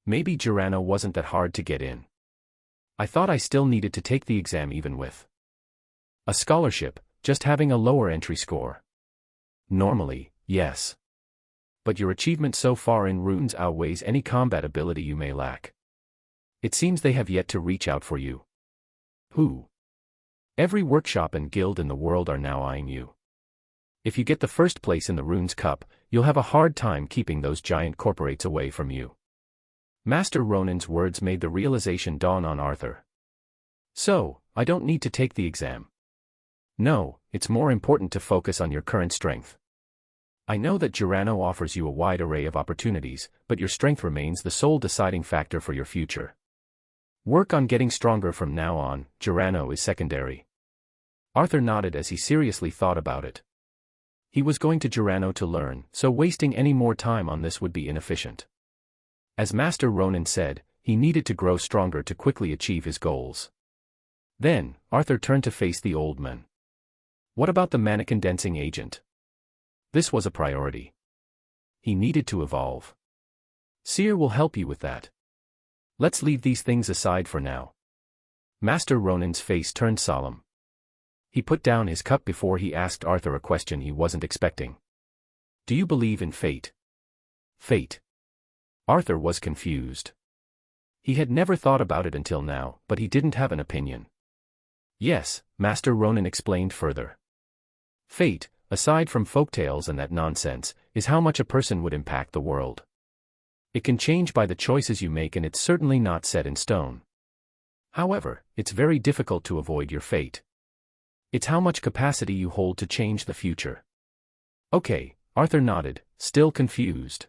Maybe Gerano wasn't that hard to get in. "I thought I still needed to take the exam even with a scholarship, just having a lower entry score." "Normally, yes. But your achievement so far in runes outweighs any combat ability you may lack. It seems they have yet to reach out for you." "Who?" "Every workshop and guild in the world are now eyeing you. If you get the first place in the Runes Cup, you'll have a hard time keeping those giant corporates away from you." Master Ronan's words made the realization dawn on Arthur. "So, I don't need to take the exam." "No, it's more important to focus on your current strength. I know that Gerano offers you a wide array of opportunities, but your strength remains the sole deciding factor for your future. Work on getting stronger from now on, Gerano is secondary." Arthur nodded as he seriously thought about it. He was going to Gerano to learn, so wasting any more time on this would be inefficient. As Master Ronan said, he needed to grow stronger to quickly achieve his goals. Then, Arthur turned to face the old man. What about the mannequin dancing agent? This was a priority. He needed to evolve. Seer will help you with that. Let's leave these things aside for now. Master Ronan's face turned solemn. He put down his cup before he asked Arthur a question he wasn't expecting. "Do you believe in fate?" Fate? Arthur was confused. He had never thought about it until now, but he didn't have an opinion. "Yes," Master Ronan explained further. "Fate, aside from folktales and that nonsense, is how much a person would impact the world. It can change by the choices you make and it's certainly not set in stone. However, it's very difficult to avoid your fate. It's how much capacity you hold to change the future." "Okay," Arthur nodded, still confused.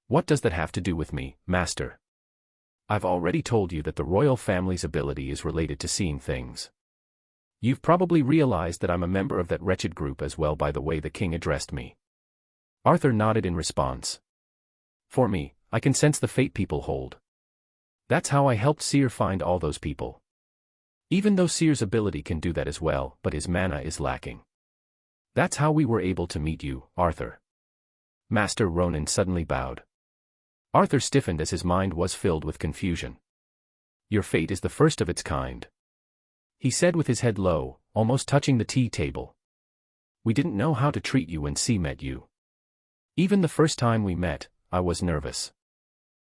"What does that have to do with me, Master?" "I've already told you that the royal family's ability is related to seeing things. You've probably realized that I'm a member of that wretched group as well by the way the king addressed me." Arthur nodded in response. "For me, I can sense the fate people hold. That's how I helped Seer find all those people. Even though Seer's ability can do that as well, but his mana is lacking. That's how we were able to meet you, Arthur. Master Ronan suddenly bowed. Arthur stiffened as his mind was filled with confusion. Your fate is the first of its kind, he said with his head low, almost touching the tea table. We didn't know how to treat you when C met you. Even the first time we met, I was nervous.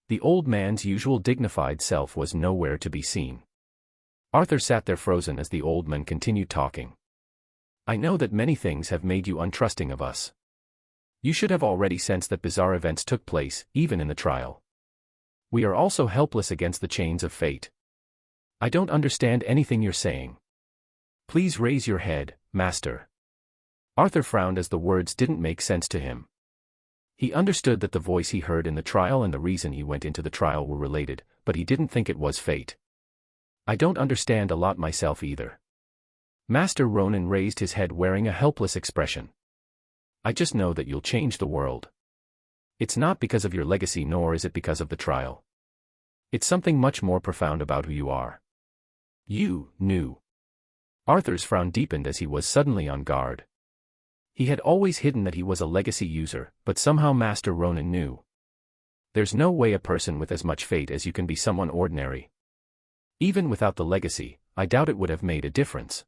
The old man's usual dignified self was nowhere to be seen. Arthur sat there frozen as the old man continued talking. I know that many things have made you untrusting of us. You should have already sensed that bizarre events took place, even in the trial. We are also helpless against the chains of fate. I don't understand anything you're saying. Please raise your head, Master. Arthur frowned as the words didn't make sense to him. He understood that the voice he heard in the trial and the reason he went into the trial were related, but he didn't think it was fate. I don't understand a lot myself either. Master Ronan raised his head wearing a helpless expression. I just know that you'll change the world. It's not because of your legacy nor is it because of the trial. It's something much more profound about who you are. You knew. Arthur's frown deepened as he was suddenly on guard. He had always hidden that he was a legacy user, but somehow Master Ronan knew. There's no way a person with as much fate as you can be someone ordinary. Even without the legacy, I doubt it would have made a difference.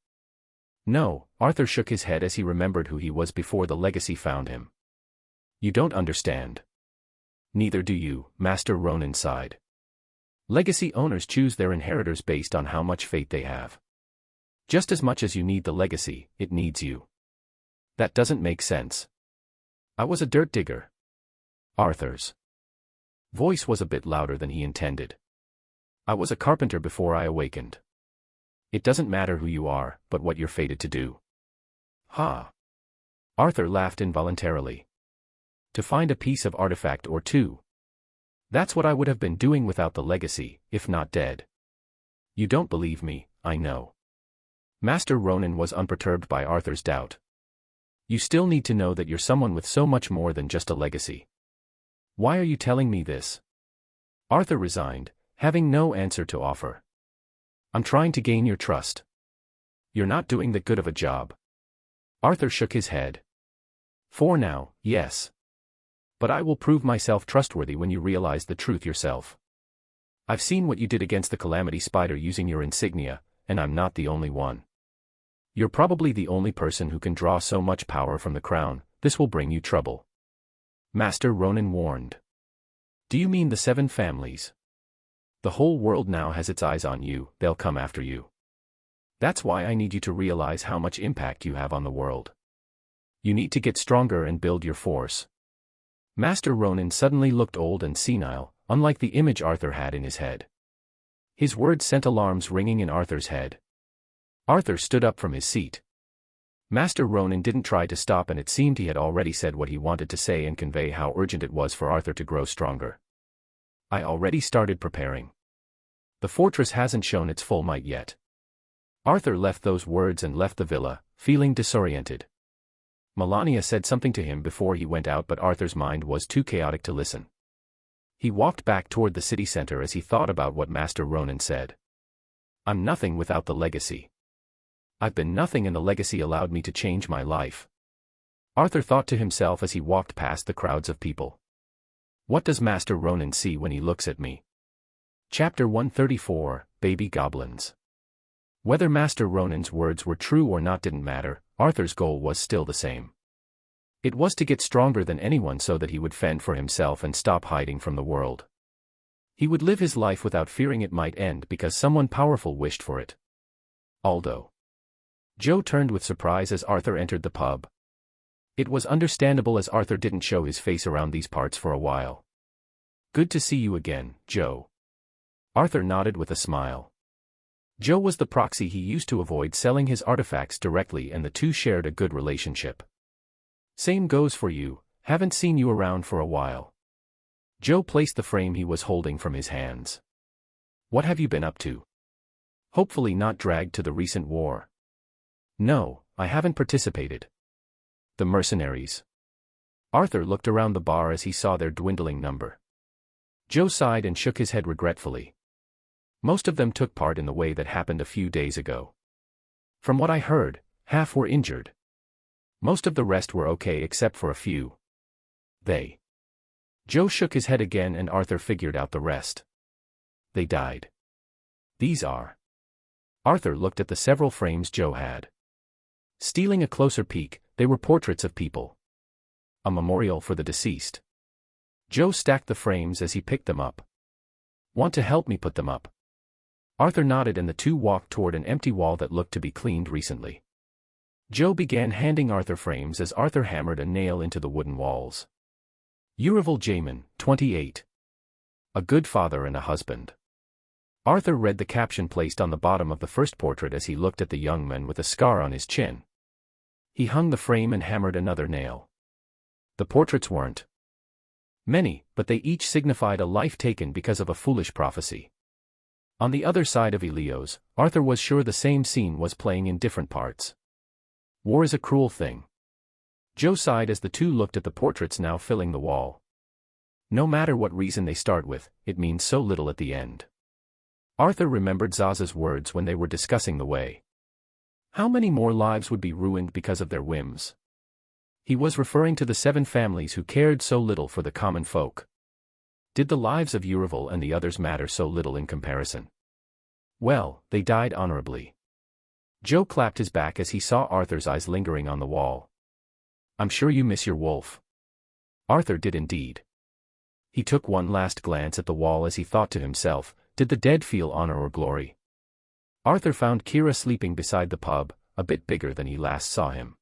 No, Arthur shook his head as he remembered who he was before the legacy found him. You don't understand. Neither do you, Master Ronan sighed. Legacy owners choose their inheritors based on how much fate they have. Just as much as you need the legacy, it needs you. That doesn't make sense. I was a dirt digger. Arthur's voice was a bit louder than he intended. I was a carpenter before I awakened. It doesn't matter who you are, but what you're fated to do. Ha! Arthur laughed involuntarily. To find a piece of artifact or two. That's what I would have been doing without the legacy, if not dead. You don't believe me, I know. Master Ronan was unperturbed by Arthur's doubt. You still need to know that you're someone with so much more than just a legacy. Why are you telling me this? Arthur resigned, having no answer to offer. I'm trying to gain your trust. You're not doing that good of a job. Arthur shook his head. For now, yes. But I will prove myself trustworthy when you realize the truth yourself. I've seen what you did against the Calamity Spider using your insignia, and I'm not the only one. You're probably the only person who can draw so much power from the crown. This will bring you trouble. Master Ronan warned. Do you mean the 7 families? The whole world now has its eyes on you, they'll come after you. That's why I need you to realize how much impact you have on the world. You need to get stronger and build your force. Master Ronan suddenly looked old and senile, unlike the image Arthur had in his head. His words sent alarms ringing in Arthur's head. Arthur stood up from his seat. Master Ronan didn't try to stop, and it seemed he had already said what he wanted to say and convey how urgent it was for Arthur to grow stronger. I already started preparing. The fortress hasn't shown its full might yet. Arthur left those words and left the villa, feeling disoriented. Melania said something to him before he went out, but Arthur's mind was too chaotic to listen. He walked back toward the city center as he thought about what Master Ronan said. I'm nothing without the legacy. I've been nothing, and the legacy allowed me to change my life. Arthur thought to himself as he walked past the crowds of people. What does Master Ronan see when he looks at me? Chapter 134, Baby Goblins. Whether Master Ronan's words were true or not didn't matter, Arthur's goal was still the same. It was to get stronger than anyone so that he would fend for himself and stop hiding from the world. He would live his life without fearing it might end because someone powerful wished for it. Aldo. Joe turned with surprise as Arthur entered the pub. It was understandable as Arthur didn't show his face around these parts for a while. Good to see you again, Joe. Arthur nodded with a smile. Joe was the proxy he used to avoid selling his artifacts directly, and the two shared a good relationship. Same goes for you, haven't seen you around for a while. Joe placed the frame he was holding from his hands. What have you been up to? Hopefully not dragged to the recent war. No, I haven't participated. The mercenaries. Arthur looked around the bar as he saw their dwindling number. Joe sighed and shook his head regretfully. Most of them took part in the way that happened a few days ago. From what I heard, half were injured. Most of the rest were okay except for a few. Joe shook his head again and Arthur figured out the rest. They died. These are. Arthur looked at the several frames Joe had. Stealing a closer peek, they were portraits of people. A memorial for the deceased. Joe stacked the frames as he picked them up. Want to help me put them up? Arthur nodded and the two walked toward an empty wall that looked to be cleaned recently. Joe began handing Arthur frames as Arthur hammered a nail into the wooden walls. Urival Jamin, 28. A good father and a husband. Arthur read the caption placed on the bottom of the first portrait as he looked at the young man with a scar on his chin. He hung the frame and hammered another nail. The portraits weren't many, but they each signified a life taken because of a foolish prophecy. On the other side of Elio's, Arthur was sure the same scene was playing in different parts. War is a cruel thing. Joe sighed as the two looked at the portraits now filling the wall. No matter what reason they start with, it means so little at the end. Arthur remembered Zaza's words when they were discussing the way. How many more lives would be ruined because of their whims? He was referring to the 7 families who cared so little for the common folk. Did the lives of Urival and the others matter so little in comparison? Well, they died honorably. Joe clapped his back as he saw Arthur's eyes lingering on the wall. I'm sure you miss your wolf. Arthur did indeed. He took one last glance at the wall as he thought to himself, did the dead feel honor or glory? Arthur found Kira sleeping beside the pub, a bit bigger than he last saw him.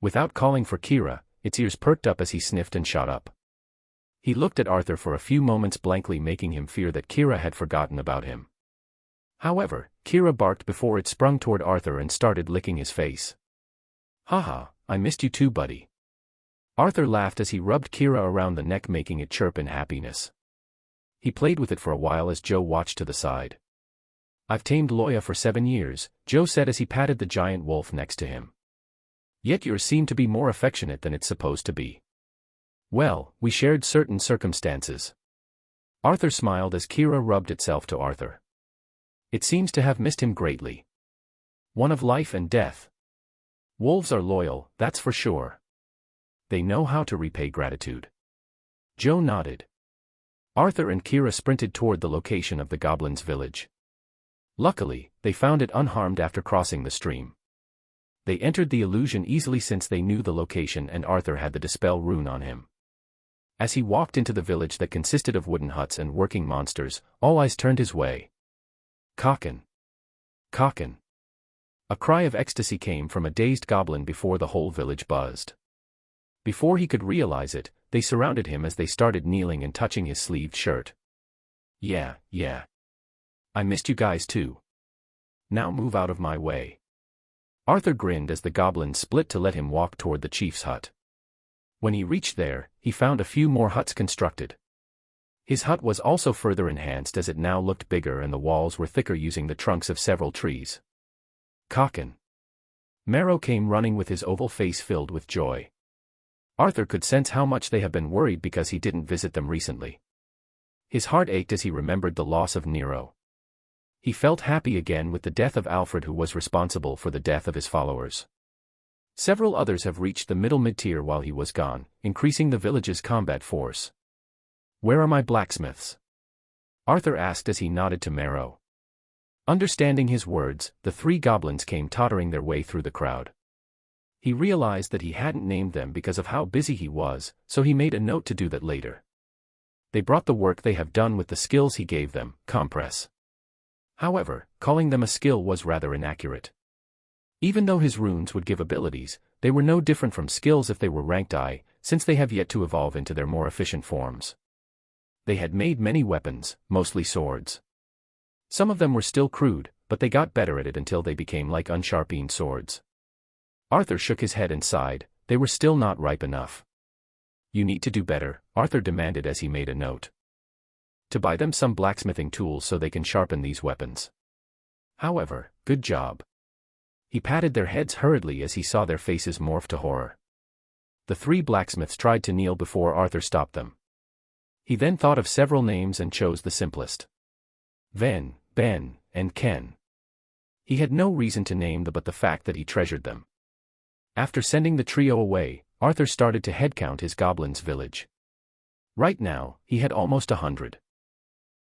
Without calling for Kira, its ears perked up as he sniffed and shot up. He looked at Arthur for a few moments blankly, making him fear that Kira had forgotten about him. However, Kira barked before it sprung toward Arthur and started licking his face. Haha, I missed you too, buddy. Arthur laughed as he rubbed Kira around the neck, making it chirp in happiness. He played with it for a while as Joe watched to the side. I've tamed Loya for 7 years, Joe said as he patted the giant wolf next to him. Yet yours seemed to be more affectionate than it's supposed to be. Well, we shared certain circumstances. Arthur smiled as Kira rubbed itself to Arthur. It seems to have missed him greatly. One of life and death. Wolves are loyal, that's for sure. They know how to repay gratitude. Joe nodded. Arthur and Kira sprinted toward the location of the goblins' village. Luckily, they found it unharmed after crossing the stream. They entered the illusion easily since they knew the location and Arthur had the dispel rune on him. As he walked into the village that consisted of wooden huts and working monsters, all eyes turned his way. Cocken. Cocken. A cry of ecstasy came from a dazed goblin before the whole village buzzed. Before he could realize it, they surrounded him as they started kneeling and touching his sleeved shirt. Yeah. I missed you guys too. Now move out of my way. Arthur grinned as the goblins split to let him walk toward the chief's hut. When he reached there, he found a few more huts constructed. His hut was also further enhanced as it now looked bigger and the walls were thicker using the trunks of several trees. Cocken. Marrow came running with his oval face filled with joy. Arthur could sense how much they had been worried because he didn't visit them recently. His heart ached as he remembered the loss of Nero. He felt happy again with the death of Alfred, who was responsible for the death of his followers. Several others have reached the middle mid-tier while he was gone, increasing the village's combat force. Where are my blacksmiths? Arthur asked as he nodded to Marrow. Understanding his words, the 3 goblins came tottering their way through the crowd. He realized that he hadn't named them because of how busy he was, so he made a note to do that later. They brought the work they have done with the skills he gave them, compress. However, calling them a skill was rather inaccurate. Even though his runes would give abilities, they were no different from skills if they were ranked I, since they have yet to evolve into their more efficient forms. They had made many weapons, mostly swords. Some of them were still crude, but they got better at it until they became like unsharpened swords. Arthur shook his head and sighed, they were still not ripe enough. You need to do better, Arthur demanded as he made a note. To buy them some blacksmithing tools so they can sharpen these weapons. However, good job. He patted their heads hurriedly as he saw their faces morph to horror. The 3 blacksmiths tried to kneel before Arthur stopped them. He then thought of several names and chose the simplest. Ven, Ben, and Ken. He had no reason to name them but the fact that he treasured them. After sending the trio away, Arthur started to headcount his goblins' village. Right now, he had almost 100.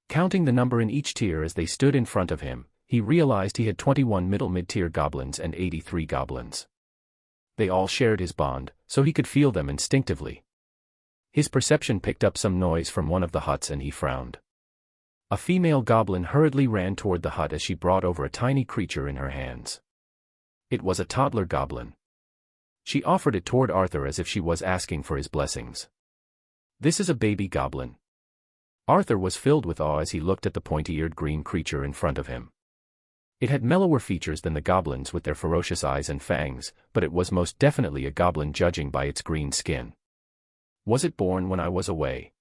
Counting the number in each tier as they stood in front of him, he realized he had 21 middle-mid-tier goblins and 83 goblins. They all shared his bond, so he could feel them instinctively. His perception picked up some noise from one of the huts and he frowned. A female goblin hurriedly ran toward the hut as she brought over a tiny creature in her hands. It was a toddler goblin. She offered it toward Arthur as if she was asking for his blessings. "This is a baby goblin." Arthur was filled with awe as he looked at the pointy-eared green creature in front of him. It had mellower features than the goblins with their ferocious eyes and fangs, but it was most definitely a goblin judging by its green skin. Was it born when I was away?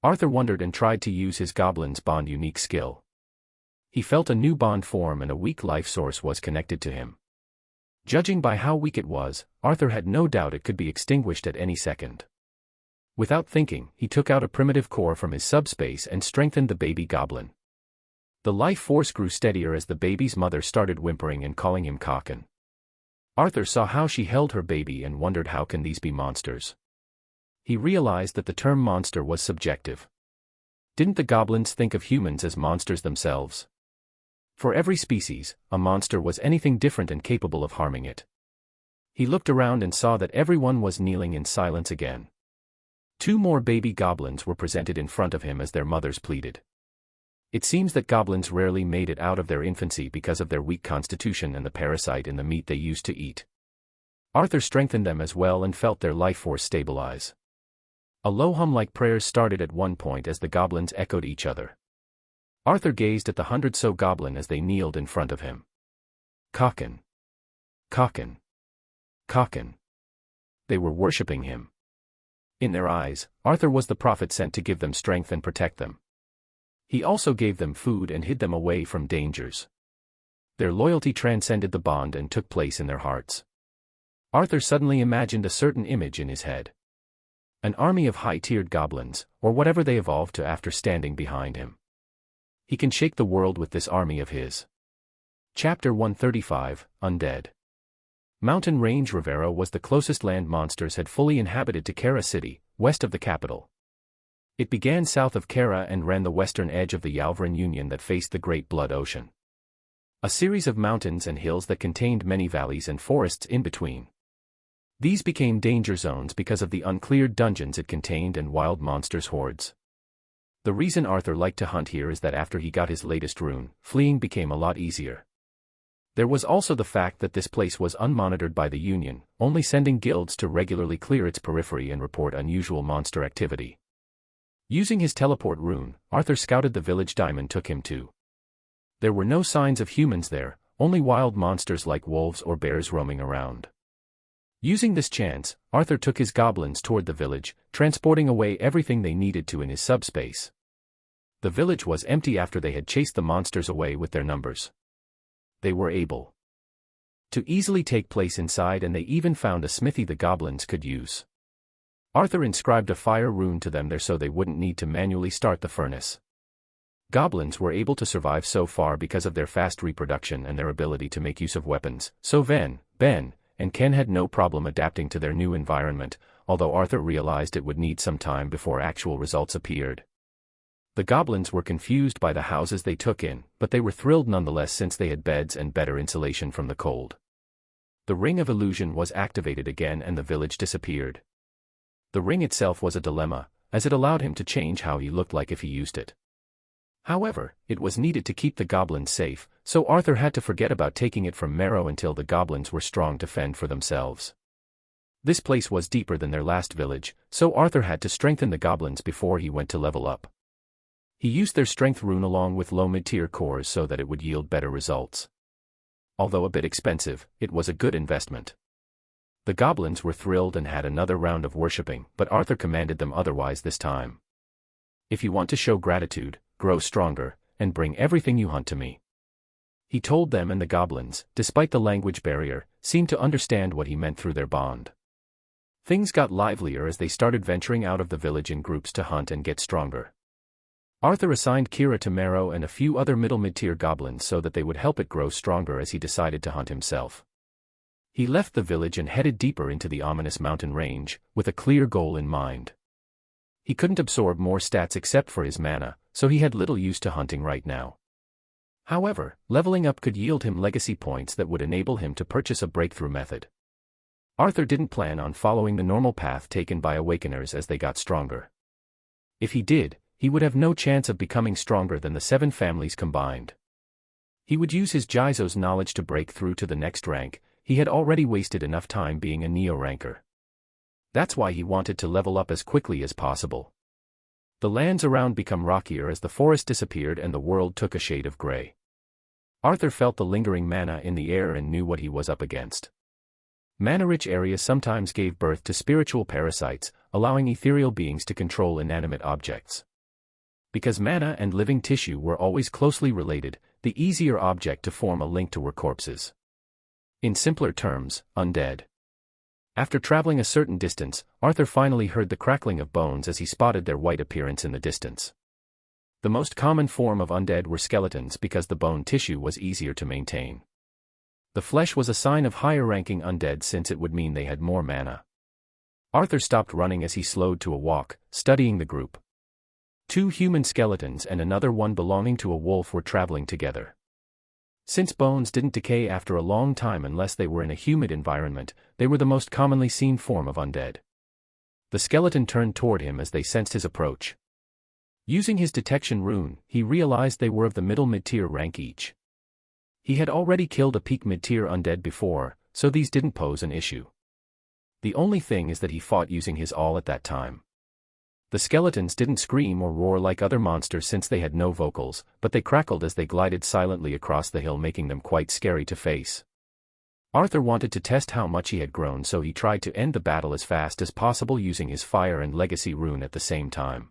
Arthur wondered and tried to use his goblin's bond unique skill. He felt a new bond form and a weak life source was connected to him. Judging by how weak it was, Arthur had no doubt it could be extinguished at any second. Without thinking, he took out a primitive core from his subspace and strengthened the baby goblin. The life force grew steadier as the baby's mother started whimpering and calling him Cocken. Arthur saw how she held her baby and wondered how can these be monsters. He realized that the term monster was subjective. Didn't the goblins think of humans as monsters themselves? For every species, a monster was anything different and capable of harming it. He looked around and saw that everyone was kneeling in silence again. 2 more baby goblins were presented in front of him as their mothers pleaded. It seems that goblins rarely made it out of their infancy because of their weak constitution and the parasite in the meat they used to eat. Arthur strengthened them as well and felt their life force stabilize. A low hum-like prayer started at one point as the goblins echoed each other. Arthur gazed at the 100-so goblin as they kneeled in front of him. Cocken. Cocken. Cocken. They were worshipping him. In their eyes, Arthur was the prophet sent to give them strength and protect them. He also gave them food and hid them away from dangers. Their loyalty transcended the bond and took place in their hearts. Arthur suddenly imagined a certain image in his head. An army of high-tiered goblins, or whatever they evolved to after standing behind him. He can shake the world with this army of his. Chapter 135, Undead. Mountain Range Rivera was the closest land monsters had fully inhabited to Kara City, west of the capital. It began south of Kara and ran the western edge of the Yalvaran Union that faced the Great Blood Ocean. A series of mountains and hills that contained many valleys and forests in between. These became danger zones because of the uncleared dungeons it contained and wild monsters' hordes. The reason Arthur liked to hunt here is that after he got his latest rune, fleeing became a lot easier. There was also the fact that this place was unmonitored by the Union, only sending guilds to regularly clear its periphery and report unusual monster activity. Using his teleport rune, Arthur scouted the village Diamond took him to. There were no signs of humans there, only wild monsters like wolves or bears roaming around. Using this chance, Arthur took his goblins toward the village, transporting away everything they needed to in his subspace. The village was empty after they had chased the monsters away with their numbers. They were able to easily take place inside and they even found a smithy the goblins could use. Arthur inscribed a fire rune to them there so they wouldn't need to manually start the furnace. Goblins were able to survive so far because of their fast reproduction and their ability to make use of weapons, so Ven, Ben, and Ken had no problem adapting to their new environment, although Arthur realized it would need some time before actual results appeared. The goblins were confused by the houses they took in, but they were thrilled nonetheless since they had beds and better insulation from the cold. The ring of illusion was activated again and the village disappeared. The ring itself was a dilemma, as it allowed him to change how he looked like if he used it. However, it was needed to keep the goblins safe, so Arthur had to forget about taking it from Marrow until the goblins were strong to fend for themselves. This place was deeper than their last village, so Arthur had to strengthen the goblins before he went to level up. He used their strength rune along with low mid-tier cores so that it would yield better results. Although a bit expensive, it was a good investment. The goblins were thrilled and had another round of worshipping, but Arthur commanded them otherwise this time. If you want to show gratitude, grow stronger, and bring everything you hunt to me. He told them, and the goblins, despite the language barrier, seemed to understand what he meant through their bond. Things got livelier as they started venturing out of the village in groups to hunt and get stronger. Arthur assigned Kira to Marrow and a few other mid-tier goblins so that they would help it grow stronger as he decided to hunt himself. He left the village and headed deeper into the ominous mountain range, with a clear goal in mind. He couldn't absorb more stats except for his mana, so he had little use to hunting right now. However, leveling up could yield him legacy points that would enable him to purchase a breakthrough method. Arthur didn't plan on following the normal path taken by Awakeners as they got stronger. If he did, he would have no chance of becoming stronger than the 7 families combined. He would use his Jizo's knowledge to break through to the next rank. He had already wasted enough time being a Neo-ranker. That's why he wanted to level up as quickly as possible. The lands around became rockier as the forest disappeared and the world took a shade of gray. Arthur felt the lingering mana in the air and knew what he was up against. Mana-rich areas sometimes gave birth to spiritual parasites, allowing ethereal beings to control inanimate objects. Because mana and living tissue were always closely related, the easier object to form a link to were corpses. In simpler terms, undead. After traveling a certain distance, Arthur finally heard the crackling of bones as he spotted their white appearance in the distance. The most common form of undead were skeletons because the bone tissue was easier to maintain. The flesh was a sign of higher-ranking undead since it would mean they had more mana. Arthur stopped running as he slowed to a walk, studying the group. 2 human skeletons and another one belonging to a wolf were traveling together. Since bones didn't decay after a long time unless they were in a humid environment, they were the most commonly seen form of undead. The skeleton turned toward him as they sensed his approach. Using his detection rune, he realized they were of the middle mid-tier rank each. He had already killed a peak mid-tier undead before, so these didn't pose an issue. The only thing is that he fought using his all at that time. The skeletons didn't scream or roar like other monsters since they had no vocals, but they crackled as they glided silently across the hill, making them quite scary to face. Arthur wanted to test how much he had grown, so he tried to end the battle as fast as possible using his fire and legacy rune at the same time.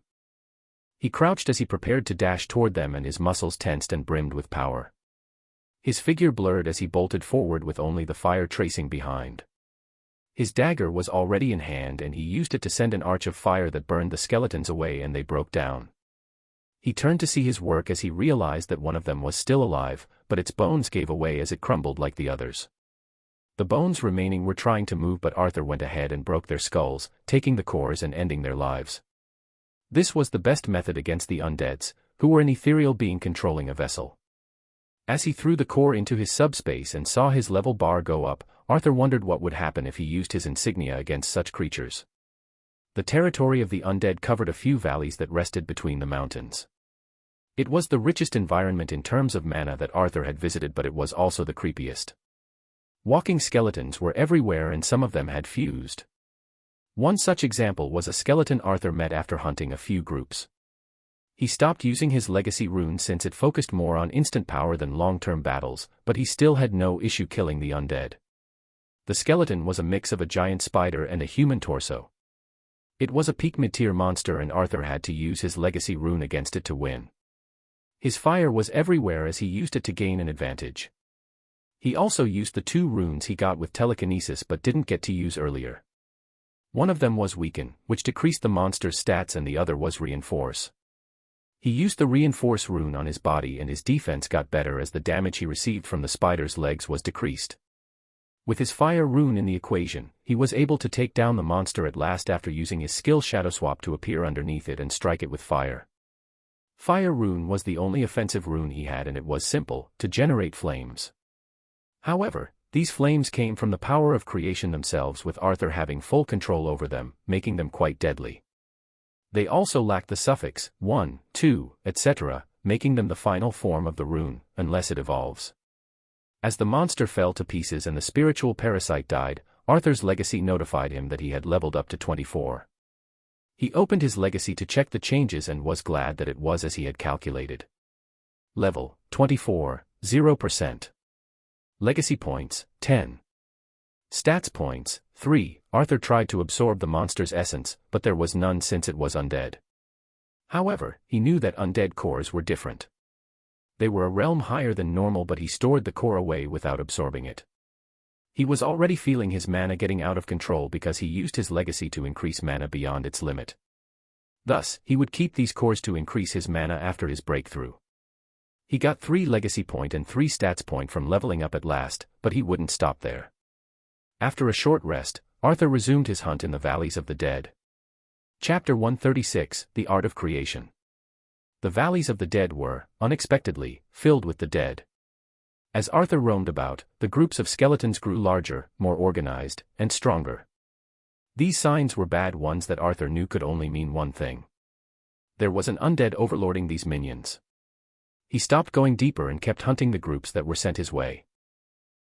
He crouched as he prepared to dash toward them and his muscles tensed and brimmed with power. His figure blurred as he bolted forward with only the fire tracing behind. His dagger was already in hand and he used it to send an arch of fire that burned the skeletons away and they broke down. He turned to see his work as he realized that one of them was still alive, but its bones gave away as it crumbled like the others. The bones remaining were trying to move, but Arthur went ahead and broke their skulls, taking the cores and ending their lives. This was the best method against the undeads, who were an ethereal being controlling a vessel. As he threw the core into his subspace and saw his level bar go up, Arthur wondered what would happen if he used his insignia against such creatures. The territory of the undead covered a few valleys that rested between the mountains. It was the richest environment in terms of mana that Arthur had visited, but it was also the creepiest. Walking skeletons were everywhere and some of them had fused. One such example was a skeleton Arthur met after hunting a few groups. He stopped using his legacy rune since it focused more on instant power than long-term battles, but he still had no issue killing the undead. The skeleton was a mix of a giant spider and a human torso. It was a peak mid-tier monster and Arthur had to use his legacy rune against it to win. His fire was everywhere as he used it to gain an advantage. He also used the 2 runes he got with telekinesis but didn't get to use earlier. One of them was weaken, which decreased the monster's stats, and the other was reinforce. He used the reinforce rune on his body and his defense got better as the damage he received from the spider's legs was decreased. With his fire rune in the equation, he was able to take down the monster at last after using his skill Shadow Swap to appear underneath it and strike it with fire. Fire rune was the only offensive rune he had, and it was simple, to generate flames. However, these flames came from the power of creation themselves, with Arthur having full control over them, making them quite deadly. They also lacked the suffix 1, 2, etc., making them the final form of the rune, unless it evolves. As the monster fell to pieces and the spiritual parasite died, Arthur's legacy notified him that he had leveled up to 24. He opened his legacy to check the changes and was glad that it was as he had calculated. Level 24, 0%. Legacy points 10. Stats points 3. Arthur tried to absorb the monster's essence, but there was none since it was undead. However, he knew that undead cores were different. They were a realm higher than normal, but he stored the core away without absorbing it. He was already feeling his mana getting out of control because he used his legacy to increase mana beyond its limit. Thus, he would keep these cores to increase his mana after his breakthrough. He got 3 legacy point and 3 stats point from leveling up at last, but he wouldn't stop there. After a short rest, Arthur resumed his hunt in the Valleys of the Dead. Chapter 136, The Art of Creation. The Valleys of the Dead were, unexpectedly, filled with the dead. As Arthur roamed about, the groups of skeletons grew larger, more organized, and stronger. These signs were bad ones that Arthur knew could only mean one thing. There was an undead overlording these minions. He stopped going deeper and kept hunting the groups that were sent his way.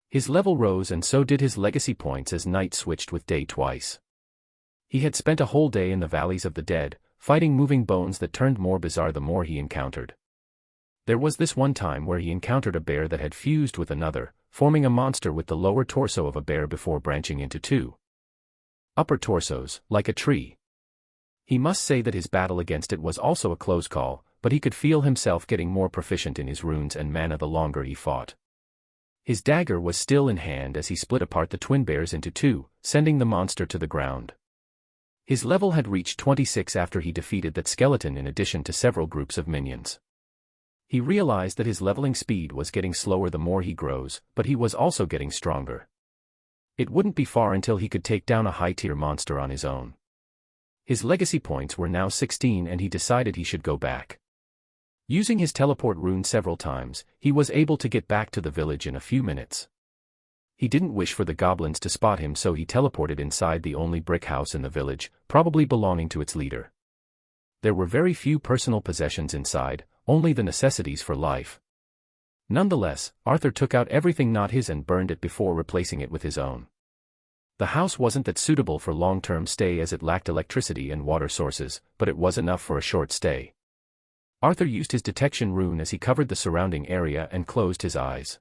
His level rose and so did his legacy points as night switched with day twice. He had spent a whole day in the Valleys of the Dead, fighting moving bones that turned more bizarre the more he encountered. There was this one time where he encountered a bear that had fused with another, forming a monster with the lower torso of a bear before branching into 2 upper torsos, like a tree. He must say that his battle against it was also a close call, but he could feel himself getting more proficient in his runes and mana the longer he fought. His dagger was still in hand as he split apart the twin bears into 2, sending the monster to the ground. His level had reached 26 after he defeated that skeleton in addition to several groups of minions. He realized that his leveling speed was getting slower the more he grows, but he was also getting stronger. It wouldn't be far until he could take down a high-tier monster on his own. His legacy points were now 16 and he decided he should go back. Using his teleport rune several times, he was able to get back to the village in a few minutes. He didn't wish for the goblins to spot him, so he teleported inside the only brick house in the village, probably belonging to its leader. There were very few personal possessions inside, only the necessities for life. Nonetheless, Arthur took out everything not his and burned it before replacing it with his own. The house wasn't that suitable for long-term stay as it lacked electricity and water sources, but it was enough for a short stay. Arthur used his detection rune as he covered the surrounding area and closed his eyes.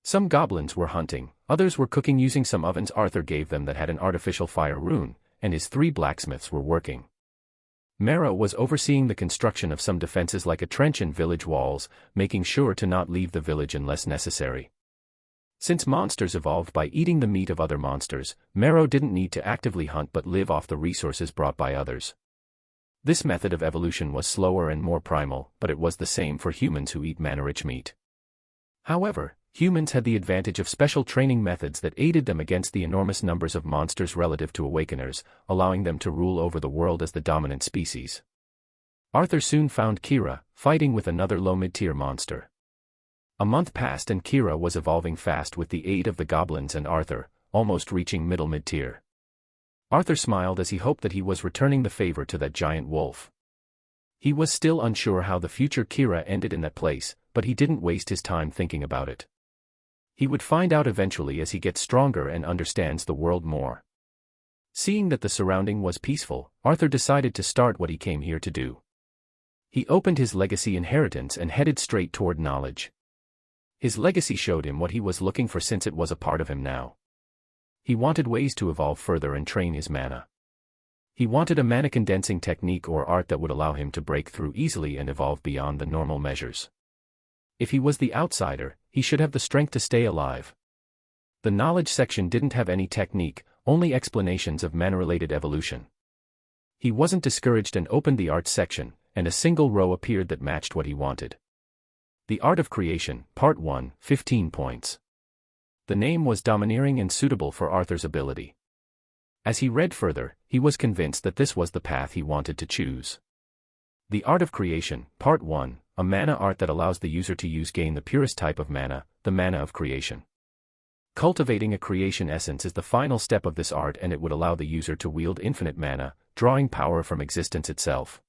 Some goblins were hunting, others were cooking using some ovens Arthur gave them that had an artificial fire rune, and his 3 blacksmiths were working. Mara was overseeing the construction of some defenses like a trench and village walls, making sure to not leave the village unless necessary. Since monsters evolved by eating the meat of other monsters, Mara didn't need to actively hunt but live off the resources brought by others. This method of evolution was slower and more primal, but it was the same for humans who eat mana-rich meat. However, humans had the advantage of special training methods that aided them against the enormous numbers of monsters relative to awakeners, allowing them to rule over the world as the dominant species. Arthur soon found Kira, fighting with another low-mid-tier monster. A month passed and Kira was evolving fast with the aid of the goblins and Arthur, almost reaching middle-mid-tier. Arthur smiled as he hoped that he was returning the favor to that giant wolf. He was still unsure how the future Kira ended in that place, but he didn't waste his time thinking about it. He would find out eventually as he gets stronger and understands the world more. Seeing that the surrounding was peaceful, Arthur decided to start what he came here to do. He opened his legacy inheritance and headed straight toward knowledge. His legacy showed him what he was looking for since it was a part of him now. He wanted ways to evolve further and train his mana. He wanted a mana condensing technique or art that would allow him to break through easily and evolve beyond the normal measures. If he was the outsider, he should have the strength to stay alive. The knowledge section didn't have any technique, only explanations of mana-related evolution. He wasn't discouraged and opened the arts section, and a single row appeared that matched what he wanted. The Art of Creation, Part 1, 15 points. The name was domineering and suitable for Arthur's ability. As he read further, he was convinced that this was the path he wanted to choose. The Art of Creation, Part 1, a mana art that allows the user to gain the purest type of mana, the mana of creation. Cultivating a creation essence is the final step of this art, and it would allow the user to wield infinite mana, drawing power from existence itself.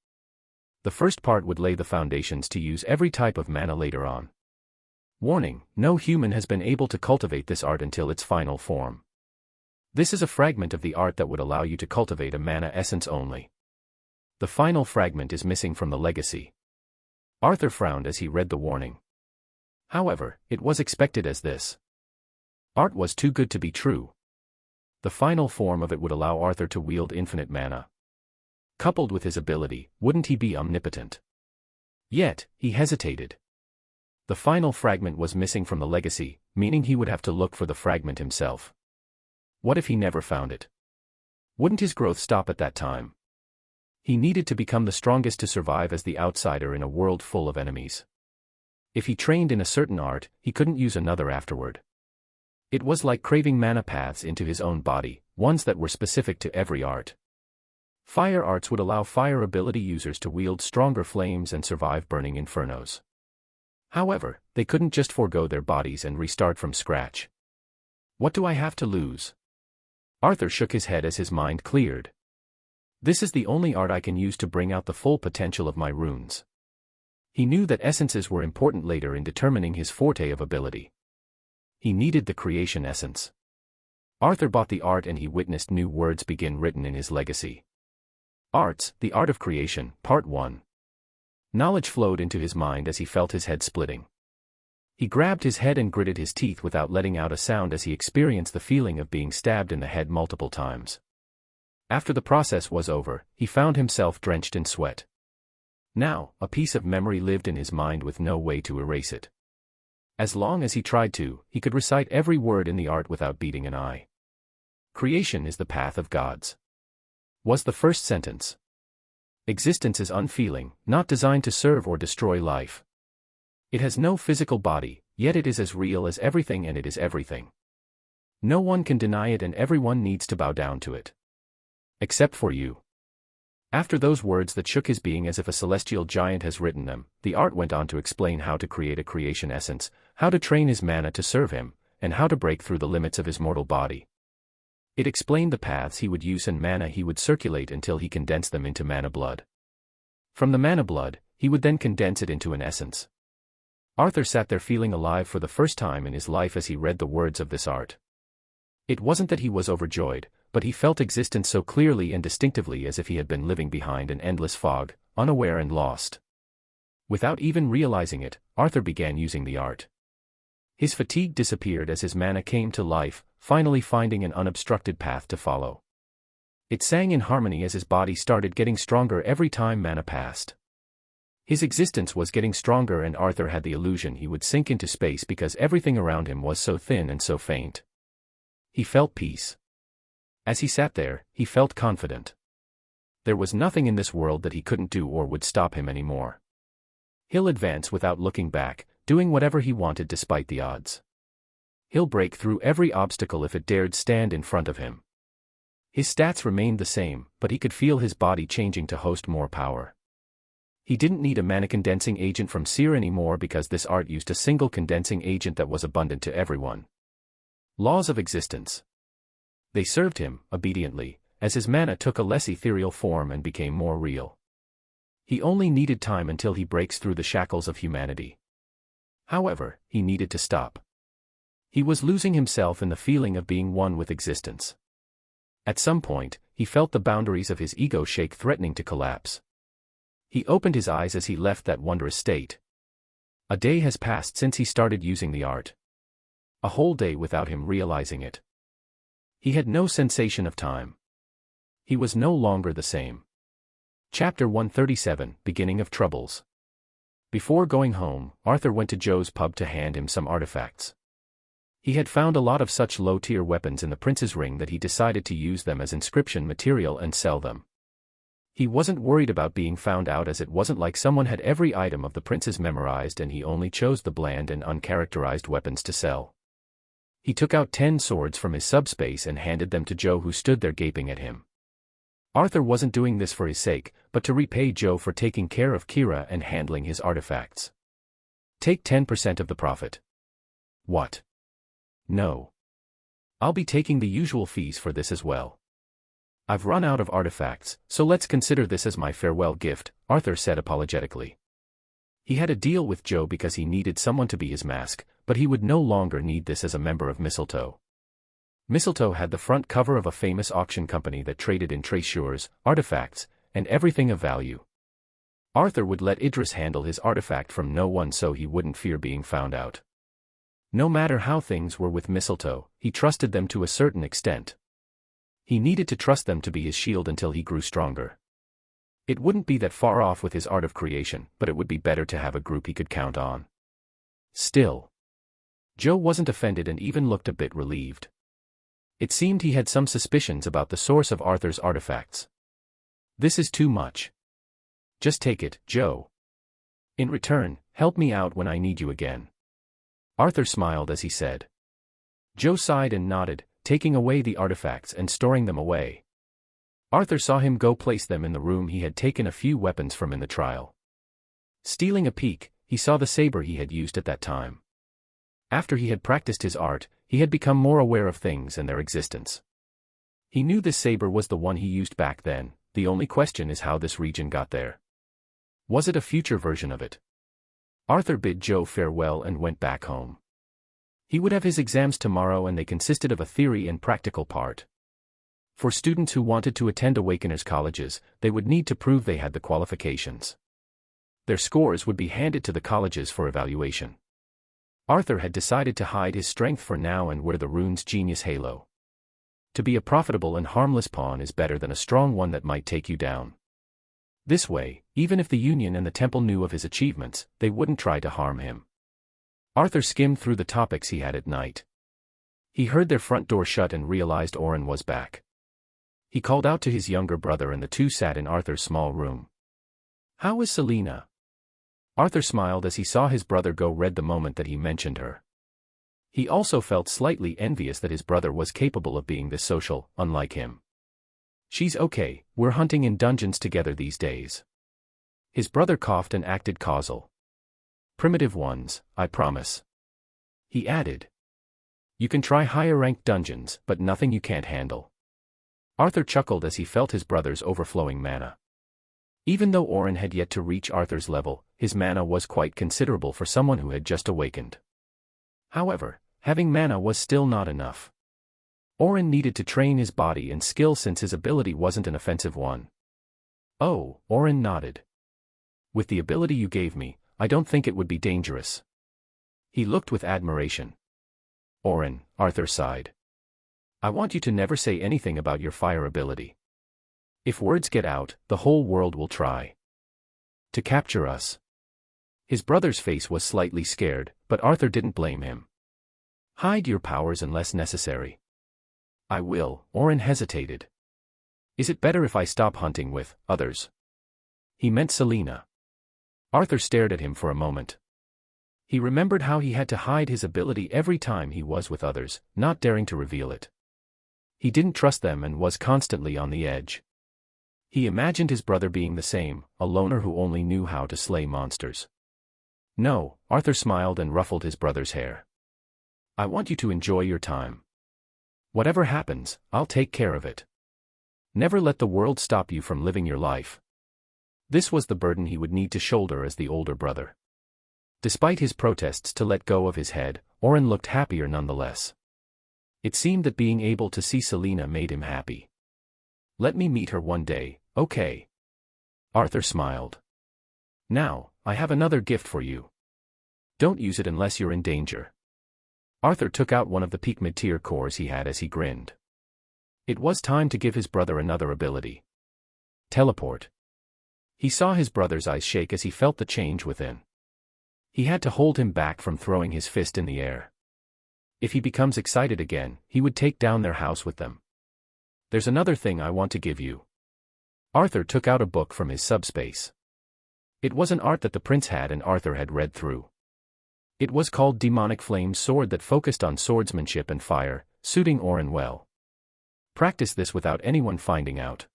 The first part would lay the foundations to use every type of mana later on. Warning: no human has been able to cultivate this art until its final form. This is a fragment of the art that would allow you to cultivate a mana essence only. The final fragment is missing from the legacy. Arthur frowned as he read the warning. However, it was expected as this art was too good to be true. The final form of it would allow Arthur to wield infinite mana. Coupled with his ability, wouldn't he be omnipotent? Yet, he hesitated. The final fragment was missing from the legacy, meaning he would have to look for the fragment himself. What if he never found it? Wouldn't his growth stop at that time? He needed to become the strongest to survive as the outsider in a world full of enemies. If he trained in a certain art, he couldn't use another afterward. It was like craving mana paths into his own body, ones that were specific to every art. Fire arts would allow fire ability users to wield stronger flames and survive burning infernos. However, they couldn't just forego their bodies and restart from scratch. What do I have to lose? Arthur shook his head as his mind cleared. This is the only art I can use to bring out the full potential of my runes. He knew that essences were important later in determining his forte of ability. He needed the creation essence. Arthur bought the art and he witnessed new words begin written in his legacy. Arts, the Art of Creation, Part 1. Knowledge flowed into his mind as he felt his head splitting. He grabbed his head and gritted his teeth without letting out a sound as he experienced the feeling of being stabbed in the head multiple times. After the process was over, he found himself drenched in sweat. Now, a piece of memory lived in his mind with no way to erase it. As long as he tried to, he could recite every word in the art without beating an eye. Creation is the path of gods, was the first sentence. Existence is unfeeling, not designed to serve or destroy life. It has no physical body, yet it is as real as everything and it is everything. No one can deny it and everyone needs to bow down to it. Except for you. After those words that shook his being as if a celestial giant has written them, the art went on to explain how to create a creation essence, how to train his mana to serve him, and how to break through the limits of his mortal body. It explained the paths he would use and mana he would circulate until he condensed them into mana blood. From the mana blood, he would then condense it into an essence. Arthur sat there feeling alive for the first time in his life as he read the words of this art. It wasn't that he was overjoyed, but he felt existence so clearly and distinctively as if he had been living behind an endless fog, unaware and lost. Without even realizing it, Arthur began using the art. His fatigue disappeared as his mana came to life, finally finding an unobstructed path to follow. It sang in harmony as his body started getting stronger every time mana passed. His existence was getting stronger and Arthur had the illusion he would sink into space because everything around him was so thin and so faint. He felt peace. As he sat there, he felt confident. There was nothing in this world that he couldn't do or would stop him anymore. He'll advance without looking back, doing whatever he wanted despite the odds. He'll break through every obstacle if it dared stand in front of him. His stats remained the same, but he could feel his body changing to host more power. He didn't need a mana condensing agent from Seer anymore because this art used a single condensing agent that was abundant to everyone. Laws of existence. They served him, obediently, as his mana took a less ethereal form and became more real. He only needed time until he breaks through the shackles of humanity. However, he needed to stop. He was losing himself in the feeling of being one with existence. At some point, he felt the boundaries of his ego shake, threatening to collapse. He opened his eyes as he left that wondrous state. A day has passed since he started using the art. A whole day without him realizing it. He had no sensation of time. He was no longer the same. Chapter 137, Beginning of Troubles. Before going home, Arthur went to Joe's pub to hand him some artifacts. He had found a lot of such low-tier weapons in the prince's ring that he decided to use them as inscription material and sell them. He wasn't worried about being found out as it wasn't like someone had every item of the prince's memorized and he only chose the bland and uncharacterized weapons to sell. He took out 10 swords from his subspace and handed them to Joe, who stood there gaping at him. Arthur wasn't doing this for his sake, but to repay Joe for taking care of Kira and handling his artifacts. Take 10% of the profit. What? No. I'll be taking the usual fees for this as well. I've run out of artifacts, so let's consider this as my farewell gift, Arthur said apologetically. He had a deal with Joe because he needed someone to be his mask, but he would no longer need this as a member of Mistletoe. Mistletoe had the front cover of a famous auction company that traded in treasures, artifacts, and everything of value. Arthur would let Idris handle his artifact from no one so he wouldn't fear being found out. No matter how things were with Mistletoe, he trusted them to a certain extent. He needed to trust them to be his shield until he grew stronger. It wouldn't be that far off with his art of creation, but it would be better to have a group he could count on. Still, Joe wasn't offended and even looked a bit relieved. It seemed he had some suspicions about the source of Arthur's artifacts. This is too much. Just take it, Joe. In return, help me out when I need you again. Arthur smiled as he said. Joe sighed and nodded, taking away the artifacts and storing them away. Arthur saw him go place them in the room he had taken a few weapons from in the trial. Stealing a peek, he saw the saber he had used at that time. After he had practiced his art, he had become more aware of things and their existence. He knew this saber was the one he used back then. The only question is how this region got there. Was it a future version of it? Arthur bid Joe farewell and went back home. He would have his exams tomorrow and they consisted of a theory and practical part. For students who wanted to attend Awakeners colleges, they would need to prove they had the qualifications. Their scores would be handed to the colleges for evaluation. Arthur had decided to hide his strength for now and wear the rune's genius halo. To be a profitable and harmless pawn is better than a strong one that might take you down. This way, even if the Union and the Temple knew of his achievements, they wouldn't try to harm him. Arthur skimmed through the topics he had at night. He heard their front door shut and realized Oren was back. He called out to his younger brother and the two sat in Arthur's small room. "How is Selena?" Arthur smiled as he saw his brother go red the moment that he mentioned her. He also felt slightly envious that his brother was capable of being this social, unlike him. "She's okay, we're hunting in dungeons together these days." His brother coughed and acted causal. "Primitive ones, I promise." He added. "You can try higher-ranked dungeons, but nothing you can't handle." Arthur chuckled as he felt his brother's overflowing mana. Even though Oren had yet to reach Arthur's level, his mana was quite considerable for someone who had just awakened. However, having mana was still not enough. Oren needed to train his body and skill since his ability wasn't an offensive one. "Oh," Oren nodded. "With the ability you gave me, I don't think it would be dangerous." He looked with admiration. "Oren," Arthur sighed. "I want you to never say anything about your fire ability. If words get out, the whole world will try to capture us." His brother's face was slightly scared, but Arthur didn't blame him. "Hide your powers unless necessary." "I will," Oren hesitated. "Is it better if I stop hunting with others?" He meant Selena. Arthur stared at him for a moment. He remembered how he had to hide his ability every time he was with others, not daring to reveal it. He didn't trust them and was constantly on the edge. He imagined his brother being the same, a loner who only knew how to slay monsters. "No," Arthur smiled and ruffled his brother's hair. "I want you to enjoy your time. Whatever happens, I'll take care of it. Never let the world stop you from living your life." This was the burden he would need to shoulder as the older brother. Despite his protests to let go of his head, Oren looked happier nonetheless. It seemed that being able to see Selena made him happy. "Let me meet her one day, okay?" Arthur smiled. "Now, I have another gift for you. Don't use it unless you're in danger." Arthur took out one of the peak mid-tier cores he had as he grinned. It was time to give his brother another ability. Teleport. He saw his brother's eyes shake as he felt the change within. He had to hold him back from throwing his fist in the air. If he becomes excited again, he would take down their house with them. "There's another thing I want to give you." Arthur took out a book from his subspace. It was an art that the prince had and Arthur had read through. It was called Demonic Flame's Sword that focused on swordsmanship and fire, suiting Oren well. Practice this without anyone finding out.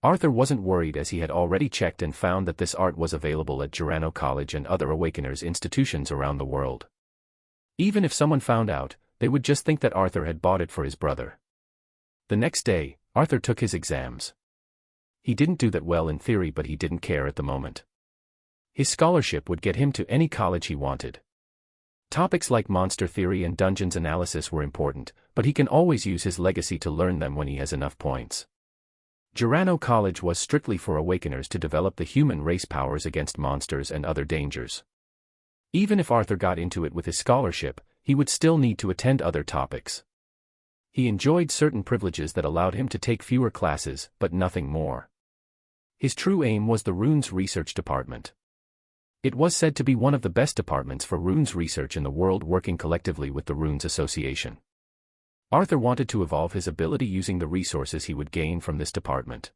Arthur wasn't worried as he had already checked and found that this art was available at Girano College and other Awakeners institutions around the world. Even if someone found out, they would just think that Arthur had bought it for his brother. The next day, Arthur took his exams. He didn't do that well in theory, but he didn't care at the moment. His scholarship would get him to any college he wanted. Topics like monster theory and dungeons analysis were important, but he can always use his legacy to learn them when he has enough points. Girano College was strictly for Awakeners to develop the human race powers against monsters and other dangers. Even if Arthur got into it with his scholarship, he would still need to attend other topics. He enjoyed certain privileges that allowed him to take fewer classes, but nothing more. His true aim was the runes research department. It was said to be one of the best departments for runes research in the world, working collectively with the Runes Association. Arthur wanted to evolve his ability using the resources he would gain from this department.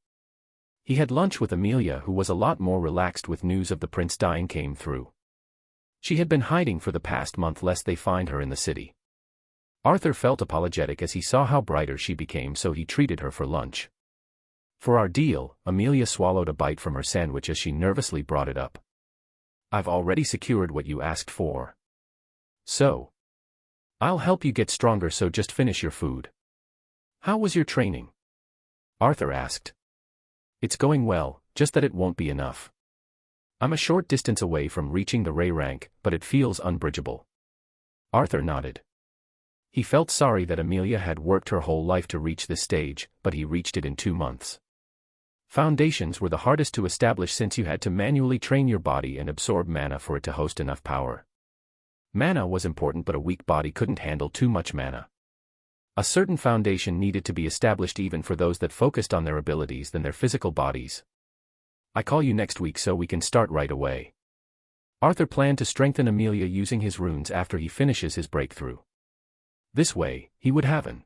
He had lunch with Amelia, who was a lot more relaxed with news of the prince dying came through. She had been hiding for the past month lest they find her in the city. Arthur felt apologetic as he saw how brighter she became, so he treated her for lunch. For our deal, Amelia swallowed a bite from her sandwich as she nervously brought it up. I've already secured what you asked for. So, I'll help you get stronger, so just finish your food. How was your training? Arthur asked. It's going well, just that it won't be enough. I'm a short distance away from reaching the Ray rank, but it feels unbridgeable. Arthur nodded. He felt sorry that Amelia had worked her whole life to reach this stage, but he reached it in 2 months. Foundations were the hardest to establish since you had to manually train your body and absorb mana for it to host enough power. Mana was important, but a weak body couldn't handle too much mana. A certain foundation needed to be established even for those that focused on their abilities than their physical bodies. I call you next week so we can start right away. Arthur planned to strengthen Amelia using his runes after he finishes his breakthrough. This way, he would have an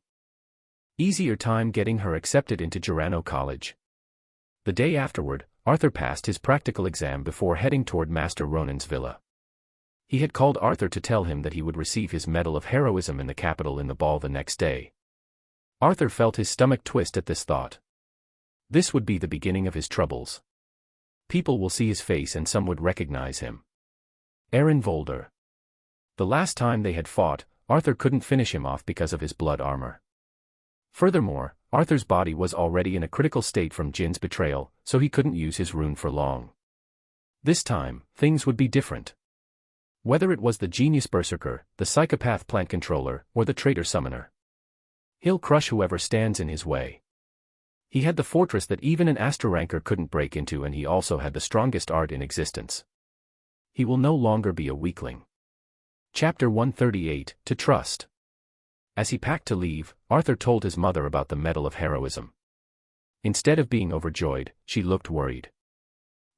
easier time getting her accepted into Gerano College. The day afterward, Arthur passed his practical exam before heading toward Master Ronan's villa. He had called Arthur to tell him that he would receive his Medal of Heroism in the capital in the ball the next day. Arthur felt his stomach twist at this thought. This would be the beginning of his troubles. People will see his face and some would recognize him. Aaron Volder. The last time they had fought, Arthur couldn't finish him off because of his blood armor. Furthermore, Arthur's body was already in a critical state from Jin's betrayal, so he couldn't use his rune for long. This time, things would be different. Whether it was the genius berserker, the psychopath plant controller, or the traitor summoner, he'll crush whoever stands in his way. He had the fortress that even an Astra-ranker couldn't break into, and he also had the strongest art in existence. He will no longer be a weakling. Chapter 138, To Trust. As he packed to leave, Arthur told his mother about the Medal of Heroism. Instead of being overjoyed, she looked worried.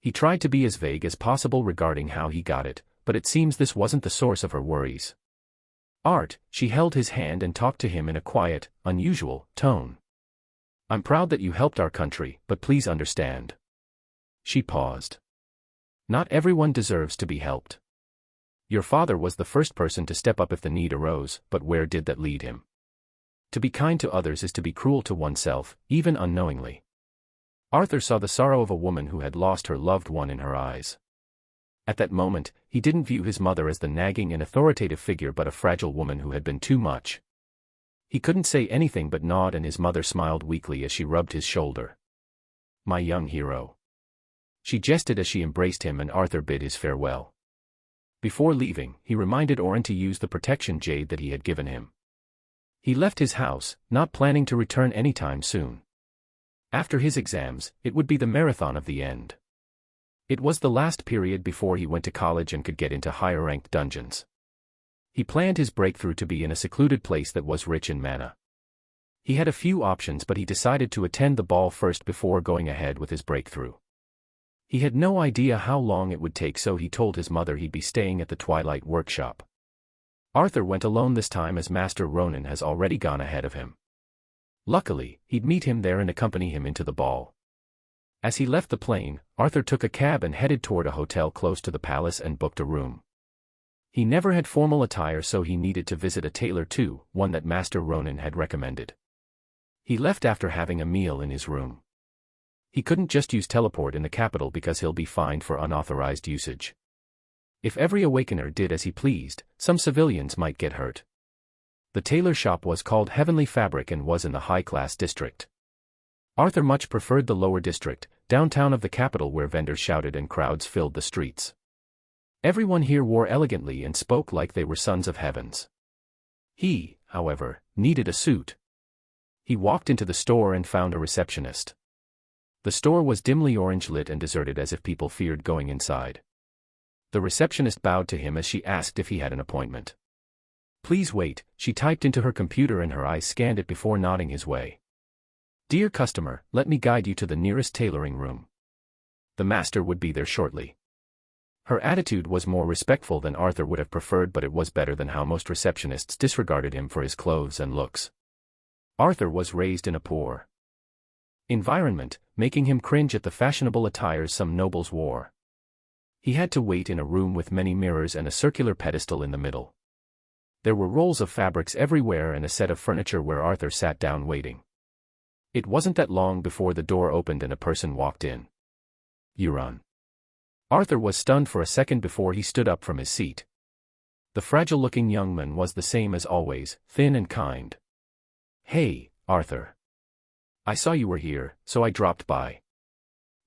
He tried to be as vague as possible regarding how he got it, but it seems this wasn't the source of her worries. Art, she held his hand and talked to him in a quiet, unusual tone. I'm proud that you helped our country, but please understand. She paused. Not everyone deserves to be helped. Your father was the first person to step up if the need arose, but where did that lead him? To be kind to others is to be cruel to oneself, even unknowingly. Arthur saw the sorrow of a woman who had lost her loved one in her eyes. At that moment, he didn't view his mother as the nagging and authoritative figure but a fragile woman who had been too much. He couldn't say anything but nod, and his mother smiled weakly as she rubbed his shoulder. My young hero. She jested as she embraced him, and Arthur bid his farewell. Before leaving, he reminded Orin to use the protection jade that he had given him. He left his house, not planning to return anytime soon. After his exams, it would be the marathon of the end. It was the last period before he went to college and could get into higher-ranked dungeons. He planned his breakthrough to be in a secluded place that was rich in mana. He had a few options, but he decided to attend the ball first before going ahead with his breakthrough. He had no idea how long it would take, so he told his mother he'd be staying at the Twilight Workshop. Arthur went alone this time as Master Ronan has already gone ahead of him. Luckily, he'd meet him there and accompany him into the ball. As he left the plane, Arthur took a cab and headed toward a hotel close to the palace and booked a room. He never had formal attire, so he needed to visit a tailor too, one that Master Ronan had recommended. He left after having a meal in his room. He couldn't just use teleport in the capital because he'll be fined for unauthorized usage. If every awakener did as he pleased, some civilians might get hurt. The tailor shop was called Heavenly Fabric and was in the high-class district. Arthur much preferred the lower district, downtown of the capital, where vendors shouted and crowds filled the streets. Everyone here wore elegantly and spoke like they were sons of heavens. He, however, needed a suit. He walked into the store and found a receptionist. The store was dimly orange-lit and deserted, as if people feared going inside. The receptionist bowed to him as she asked if he had an appointment. Please wait, she typed into her computer and her eyes scanned it before nodding his way. Dear customer, let me guide you to the nearest tailoring room. The master would be there shortly. Her attitude was more respectful than Arthur would have preferred, but it was better than how most receptionists disregarded him for his clothes and looks. Arthur was raised in a poor environment, making him cringe at the fashionable attires some nobles wore. He had to wait in a room with many mirrors and a circular pedestal in the middle. There were rolls of fabrics everywhere and a set of furniture where Arthur sat down waiting. It wasn't that long before the door opened and a person walked in. Euron. Arthur was stunned for a second before he stood up from his seat. The fragile-looking young man was the same as always, thin and kind. "Hey, Arthur. I saw you were here, so I dropped by."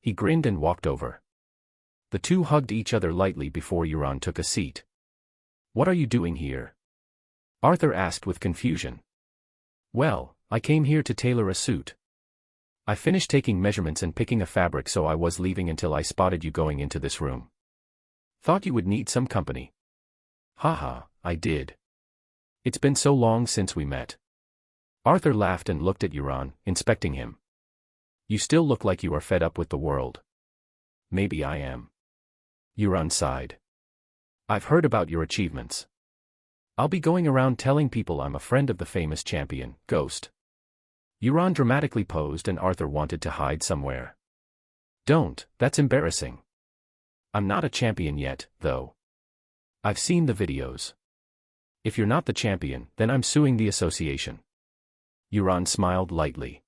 He grinned and walked over. The two hugged each other lightly before Euron took a seat. "What are you doing here?" Arthur asked with confusion. "Well, I came here to tailor a suit. I finished taking measurements and picking a fabric, so I was leaving until I spotted you going into this room. Thought you would need some company." "Haha, I did. It's been so long since we met." Arthur laughed and looked at Euron, inspecting him. "You still look like you are fed up with the world." "Maybe I am." Euron sighed. "I've heard about your achievements. I'll be going around telling people I'm a friend of the famous champion, Ghost." Euron dramatically posed and Arthur wanted to hide somewhere. "Don't, that's embarrassing. I'm not a champion yet, though. I've seen the videos. If you're not the champion, then I'm suing the association." Euron smiled lightly.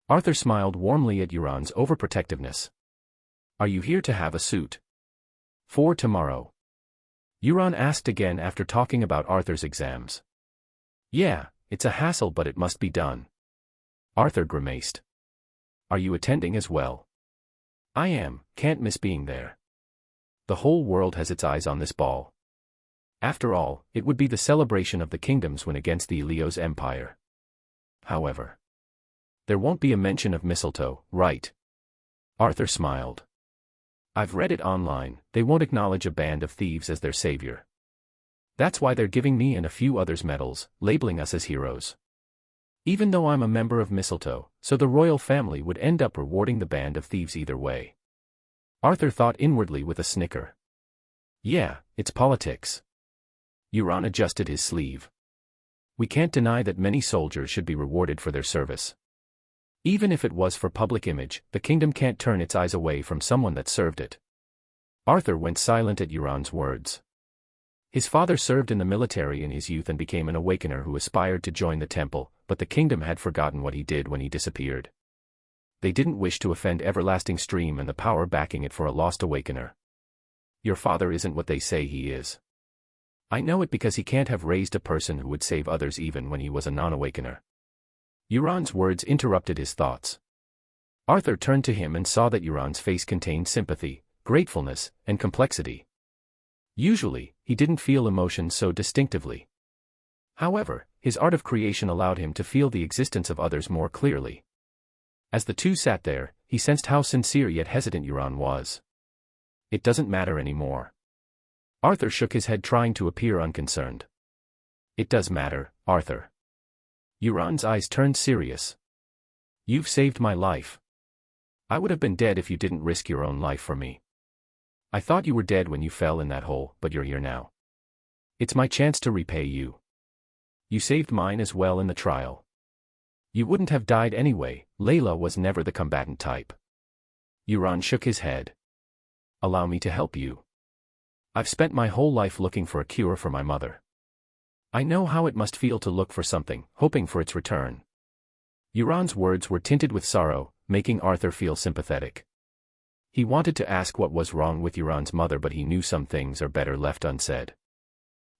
Arthur smiled warmly at Euron's overprotectiveness. "Are you here to have a suit for tomorrow?" Euron asked again after talking about Arthur's exams. "Yeah, it's a hassle, but it must be done." Arthur grimaced. "Are you attending as well?" "I am, can't miss being there. The whole world has its eyes on this ball. After all, it would be the celebration of the kingdom's win against the Ilios Empire. However, there won't be a mention of mistletoe, right?" Arthur smiled. "I've read it online, they won't acknowledge a band of thieves as their savior. That's why they're giving me and a few others medals, labeling us as heroes. Even though I'm a member of Mistletoe, so the royal family would end up rewarding the band of thieves either way." Arthur thought inwardly with a snicker. "Yeah, it's politics." Euron adjusted his sleeve. "We can't deny that many soldiers should be rewarded for their service. Even if it was for public image, the kingdom can't turn its eyes away from someone that served it." Arthur went silent at Euron's words. His father served in the military in his youth and became an awakener who aspired to join the temple, but the kingdom had forgotten what he did when he disappeared. They didn't wish to offend Everlasting Stream and the power backing it for a lost awakener. "Your father isn't what they say he is. I know it because he can't have raised a person who would save others even when he was a non-awakener." Euron's words interrupted his thoughts. Arthur turned to him and saw that Euron's face contained sympathy, gratefulness, and complexity. Usually, he didn't feel emotion so distinctively. However, his art of creation allowed him to feel the existence of others more clearly. As the two sat there, he sensed how sincere yet hesitant Euron was. "It doesn't matter anymore." Arthur shook his head, trying to appear unconcerned. "It does matter, Arthur." Euron's eyes turned serious. "You've saved my life. I would have been dead if you didn't risk your own life for me. I thought you were dead when you fell in that hole, but you're here now. It's my chance to repay you. You saved mine as well in the trial. You wouldn't have died anyway, Layla was never the combatant type." Euron shook his head. "Allow me to help you. I've spent my whole life looking for a cure for my mother. I know how it must feel to look for something, hoping for its return." Euron's words were tinted with sorrow, making Arthur feel sympathetic. He wanted to ask what was wrong with Euron's mother, but he knew some things are better left unsaid.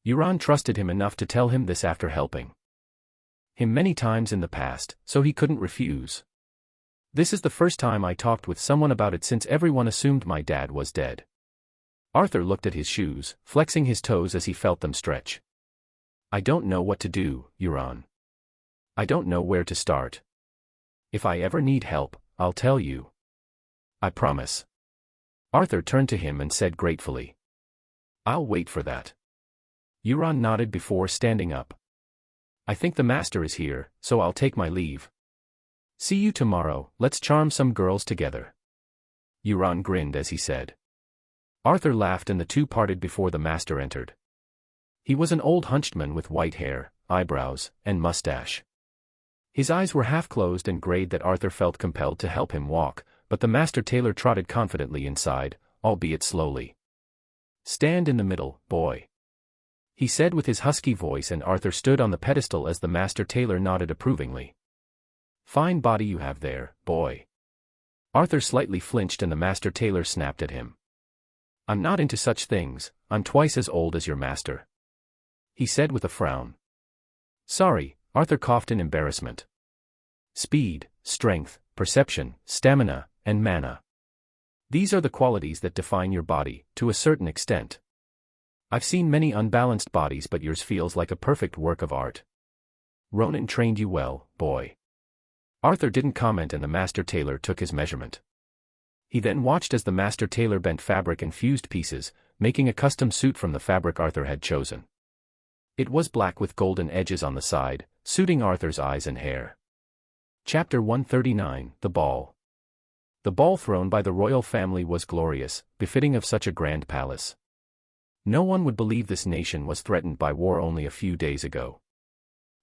Euron trusted him enough to tell him this after helping him many times in the past, so he couldn't refuse. "This is the first time I talked with someone about it since everyone assumed my dad was dead." Arthur looked at his shoes, flexing his toes as he felt them stretch. "I don't know what to do, Euron. I don't know where to start. If I ever need help, I'll tell you. I promise." Arthur turned to him and said gratefully, "I'll wait for that." Euron nodded before standing up. "I think the master is here, so I'll take my leave. See you tomorrow, let's charm some girls together." Euron grinned as he said, Arthur laughed and the two parted before the master entered. He was an old hunched man with white hair, eyebrows, and mustache. His eyes were half closed and grayed that Arthur felt compelled to help him walk, but the master tailor trotted confidently inside, albeit slowly. "Stand in the middle, boy," he said with his husky voice, and Arthur stood on the pedestal as the master tailor nodded approvingly. "Fine body you have there, boy." Arthur slightly flinched and the master tailor snapped at him. "I'm not into such things, I'm twice as old as your master," he said with a frown. "Sorry," Arthur coughed in embarrassment. "Speed, strength, perception, stamina, and mana. These are the qualities that define your body, to a certain extent. I've seen many unbalanced bodies, but yours feels like a perfect work of art. Ronan trained you well, boy." Arthur didn't comment and the master tailor took his measurement. He then watched as the master tailor bent fabric and fused pieces, making a custom suit from the fabric Arthur had chosen. It was black with golden edges on the side, suiting Arthur's eyes and hair. Chapter 139, The Ball. The ball thrown by the royal family was glorious, befitting of such a grand palace. No one would believe this nation was threatened by war only a few days ago.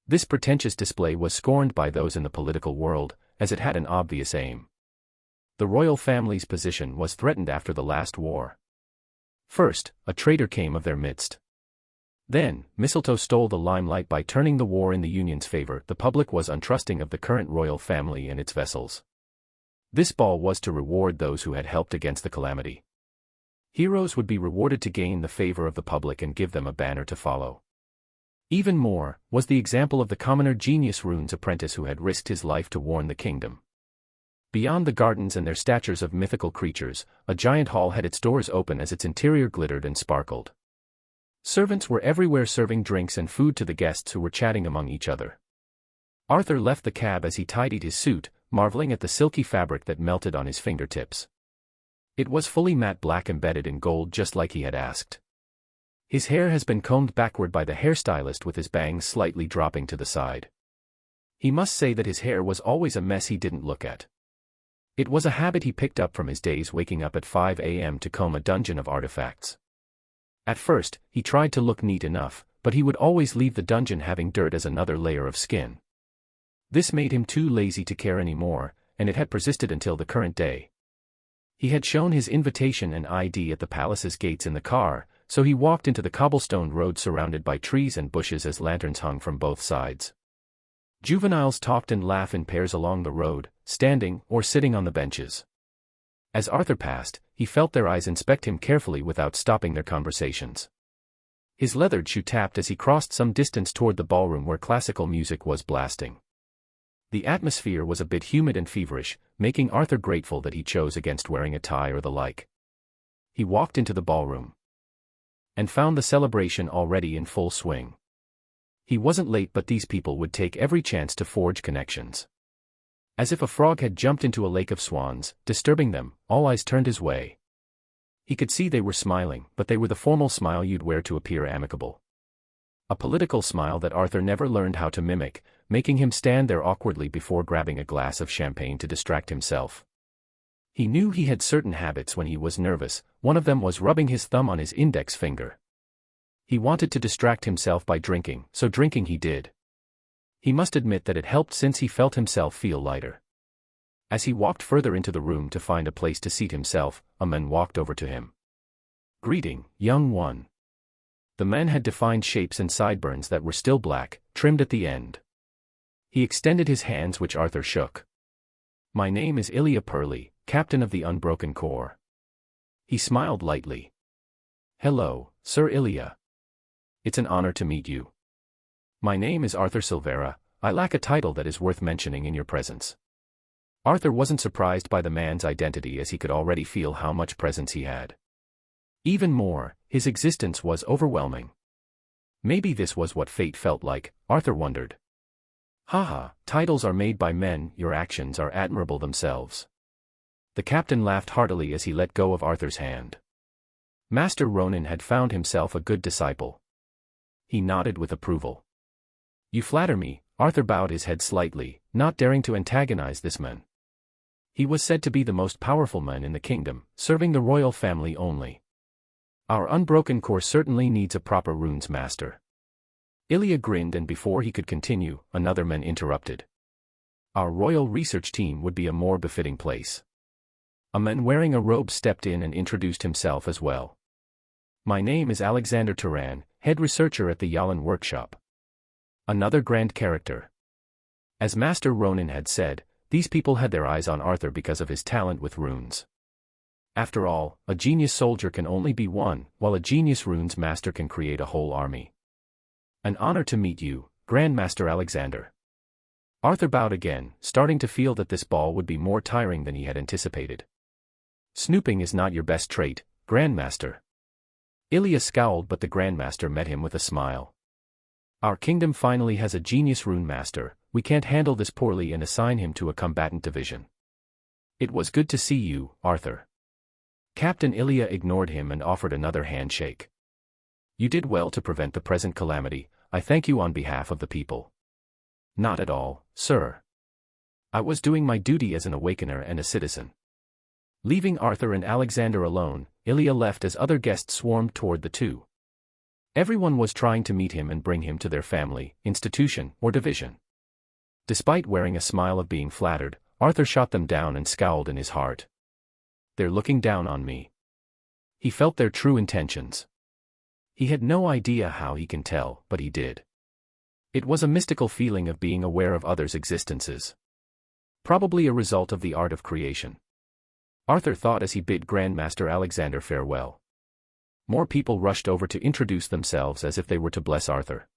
This pretentious display was scorned by those in the political world, as it had an obvious aim. The royal family's position was threatened after the last war. First, a traitor came of their midst. Then, mistletoe stole the limelight by turning the war in the Union's favor. The public was untrusting of the current royal family and its vessels. This ball was to reward those who had helped against the calamity. Heroes would be rewarded to gain the favor of the public and give them a banner to follow. Even more, was the example of the commoner genius Rune's apprentice who had risked his life to warn the kingdom. Beyond the gardens and their statues of mythical creatures, a giant hall had its doors open as its interior glittered and sparkled. Servants were everywhere serving drinks and food to the guests who were chatting among each other. Arthur left the cab as he tidied his suit, marveling at the silky fabric that melted on his fingertips. It was fully matte black embedded in gold just like he had asked. His hair has been combed backward by the hairstylist with his bangs slightly dropping to the side. He must say that his hair was always a mess he didn't look at. It was a habit he picked up from his days waking up at 5 a.m. to comb a dungeon of artifacts. At first, he tried to look neat enough, but he would always leave the dungeon having dirt as another layer of skin. This made him too lazy to care anymore, and it had persisted until the current day. He had shown his invitation and ID at the palace's gates in the car, so he walked into the cobblestone road surrounded by trees and bushes as lanterns hung from both sides. Juveniles talked and laughed in pairs along the road, standing or sitting on the benches. As Arthur passed, he felt their eyes inspect him carefully without stopping their conversations. His leathered shoe tapped as he crossed some distance toward the ballroom where classical music was blasting. The atmosphere was a bit humid and feverish, making Arthur grateful that he chose against wearing a tie or the like. He walked into the ballroom and found the celebration already in full swing. He wasn't late, but these people would take every chance to forge connections. As if a frog had jumped into a lake of swans, disturbing them, all eyes turned his way. He could see they were smiling, but they were the formal smile you'd wear to appear amicable. A political smile that Arthur never learned how to mimic, making him stand there awkwardly before grabbing a glass of champagne to distract himself. He knew he had certain habits when he was nervous. One of them was rubbing his thumb on his index finger. He wanted to distract himself by drinking, so drinking he did. He must admit that it helped since he felt himself feel lighter. As he walked further into the room to find a place to seat himself, a man walked over to him. "Greeting, young one." The man had defined shapes and sideburns that were still black, trimmed at the end. He extended his hands, which Arthur shook. "My name is Ilya Purley, captain of the Unbroken Corps." He smiled lightly. "Hello, Sir Ilya. It's an honor to meet you. My name is Arthur Silvera. I lack a title that is worth mentioning in your presence." Arthur wasn't surprised by the man's identity, as he could already feel how much presence he had. Even more, his existence was overwhelming. Maybe this was what fate felt like, Arthur wondered. "Haha, titles are made by men, your actions are admirable themselves." The captain laughed heartily as he let go of Arthur's hand. Master Ronan had found himself a good disciple. He nodded with approval. "You flatter me." Arthur bowed his head slightly, not daring to antagonize this man. He was said to be the most powerful man in the kingdom, serving the royal family only. Our unbroken core certainly needs a proper runes master. Ilya grinned, and before he could continue, another man interrupted. Our royal research team would be a more befitting place. A man wearing a robe stepped in and introduced himself as well. My name is Alexander Turan, head researcher at the Yalan workshop. Another grand character. As Master Ronan had said, these people had their eyes on Arthur because of his talent with runes. After all, a genius soldier can only be one, while a genius runes master can create a whole army. An honor to meet you, Grandmaster Alexander. Arthur bowed again, starting to feel that this ball would be more tiring than he had anticipated. Snooping is not your best trait, Grandmaster. Ilya scowled, but the Grandmaster met him with a smile. Our kingdom finally has a genius rune master. We can't handle this poorly and assign him to a combatant division. It was good to see you, Arthur. Captain Ilya ignored him and offered another handshake. You did well to prevent the present calamity. I thank you on behalf of the people. Not at all, sir. I was doing my duty as an awakener and a citizen. Leaving Arthur and Alexander alone, Ilya left as other guests swarmed toward the two. Everyone was trying to meet him and bring him to their family, institution, or division. Despite wearing a smile of being flattered, Arthur shot them down and scowled in his heart. They're looking down on me. He felt their true intentions. He had no idea how he can tell, but he did. It was a mystical feeling of being aware of others' existences. Probably a result of the art of creation. Arthur thought as he bid Grandmaster Alexander farewell. More people rushed over to introduce themselves as if they were to bless Arthur.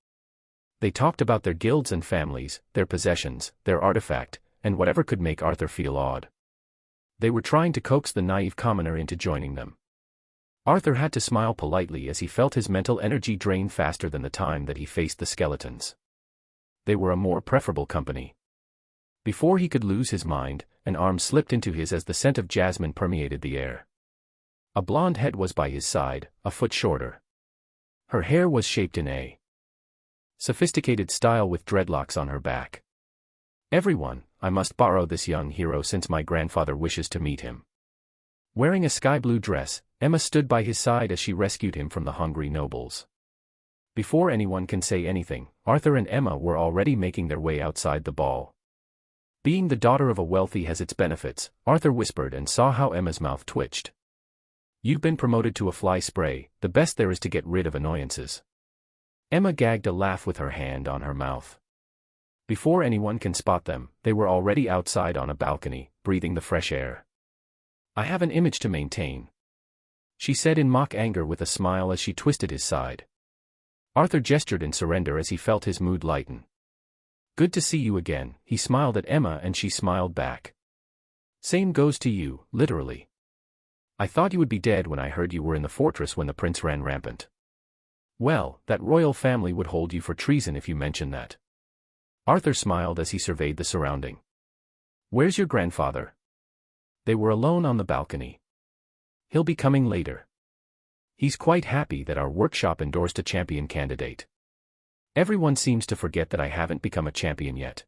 They talked about their guilds and families, their possessions, their artifact, and whatever could make Arthur feel awed. They were trying to coax the naive commoner into joining them. Arthur had to smile politely as he felt his mental energy drain faster than the time that he faced the skeletons. They were a more preferable company. Before he could lose his mind, an arm slipped into his as the scent of jasmine permeated the air. A blonde head was by his side, a foot shorter. Her hair was shaped in a sophisticated style with dreadlocks on her back. Everyone, I must borrow this young hero since my grandfather wishes to meet him. Wearing a sky-blue dress, Emma stood by his side as she rescued him from the hungry nobles. Before anyone can say anything, Arthur and Emma were already making their way outside the ball. Being the daughter of a wealthy has its benefits, Arthur whispered and saw how Emma's mouth twitched. You've been promoted to a fly spray, the best there is to get rid of annoyances. Emma gagged a laugh with her hand on her mouth. Before anyone can spot them, they were already outside on a balcony, breathing the fresh air. I have an image to maintain, she said in mock anger with a smile as she twisted his side. Arthur gestured in surrender as he felt his mood lighten. Good to see you again, he smiled at Emma and she smiled back. Same goes to you, literally. I thought you would be dead when I heard you were in the fortress when the prince ran rampant. Well, that royal family would hold you for treason if you mention that. Arthur smiled as he surveyed the surrounding. Where's your grandfather? They were alone on the balcony. He'll be coming later. He's quite happy that our workshop endorsed a champion candidate. Everyone seems to forget that I haven't become a champion yet.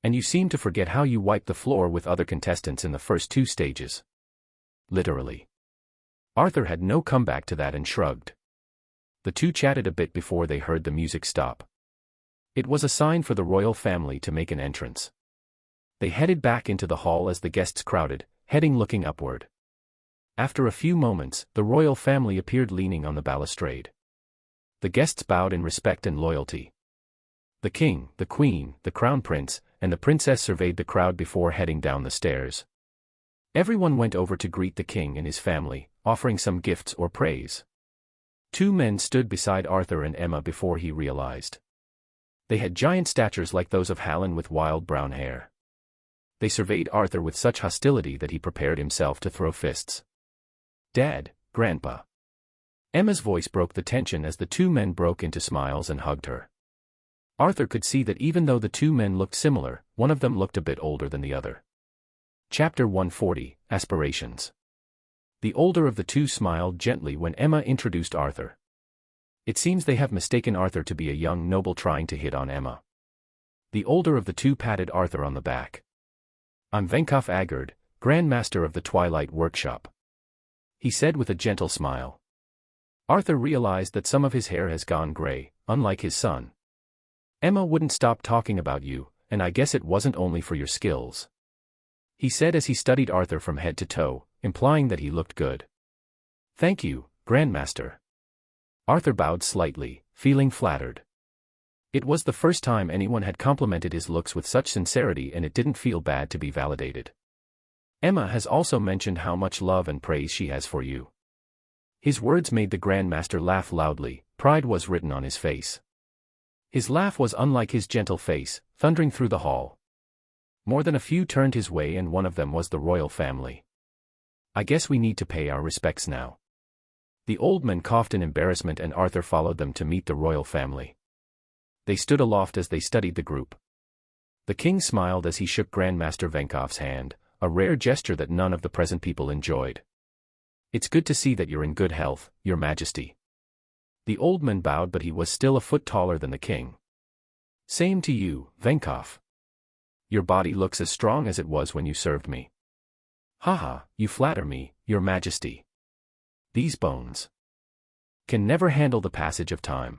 And you seem to forget how you wiped the floor with other contestants in the first 2 stages. Literally. Arthur had no comeback to that and shrugged. The two chatted a bit before they heard the music stop. It was a sign for the royal family to make an entrance. They headed back into the hall as the guests crowded, heading looking upward. After a few moments, the royal family appeared leaning on the balustrade. The guests bowed in respect and loyalty. The king, the queen, the crown prince, and the princess surveyed the crowd before heading down the stairs. Everyone went over to greet the king and his family, offering some gifts or praise. 2 men stood beside Arthur and Emma before he realized. They had giant statures like those of Hallen with wild brown hair. They surveyed Arthur with such hostility that he prepared himself to throw fists. Dad, Grandpa. Emma's voice broke the tension as the 2 men broke into smiles and hugged her. Arthur could see that even though the 2 men looked similar, one of them looked a bit older than the other. Chapter 140, Aspirations. The older of the 2 smiled gently when Emma introduced Arthur. It seems they have mistaken Arthur to be a young noble trying to hit on Emma. The older of the 2 patted Arthur on the back. I'm Venkov Agard, Grand Master of the Twilight Workshop, he said with a gentle smile. Arthur realized that some of his hair has gone gray, unlike his son. Emma wouldn't stop talking about you, and I guess it wasn't only for your skills, he said as he studied Arthur from head to toe, implying that he looked good. Thank you, Grandmaster. Arthur bowed slightly, feeling flattered. It was the first time anyone had complimented his looks with such sincerity, and it didn't feel bad to be validated. Emma has also mentioned how much love and praise she has for you. His words made the Grandmaster laugh loudly, pride was written on his face. His laugh was unlike his gentle face, thundering through the hall. More than a few turned his way, and one of them was the royal family. I guess we need to pay our respects now. The old men coughed in embarrassment, and Arthur followed them to meet the royal family. They stood aloft as they studied the group. The king smiled as he shook Grandmaster Venkov's hand, a rare gesture that none of the present people enjoyed. It's good to see that you're in good health, Your Majesty. The old man bowed, but he was still a foot taller than the king. Same to you, Venkov. Your body looks as strong as it was when you served me. Haha, you flatter me, Your Majesty. These bones can never handle the passage of time,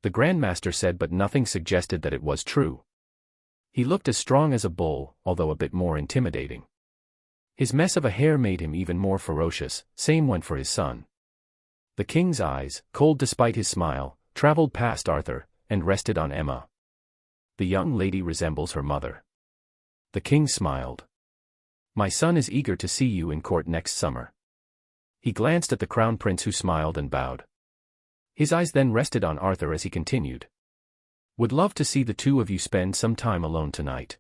the Grandmaster said, but nothing suggested that it was true. He looked as strong as a bull, although a bit more intimidating. His mess of a hair made him even more ferocious, same went for his son. The king's eyes, cold despite his smile, traveled past Arthur, and rested on Emma. The young lady resembles her mother. The king smiled. My son is eager to see you in court next summer. He glanced at the crown prince, who smiled and bowed. His eyes then rested on Arthur as he continued. Would love to see the two of you spend some time alone tonight.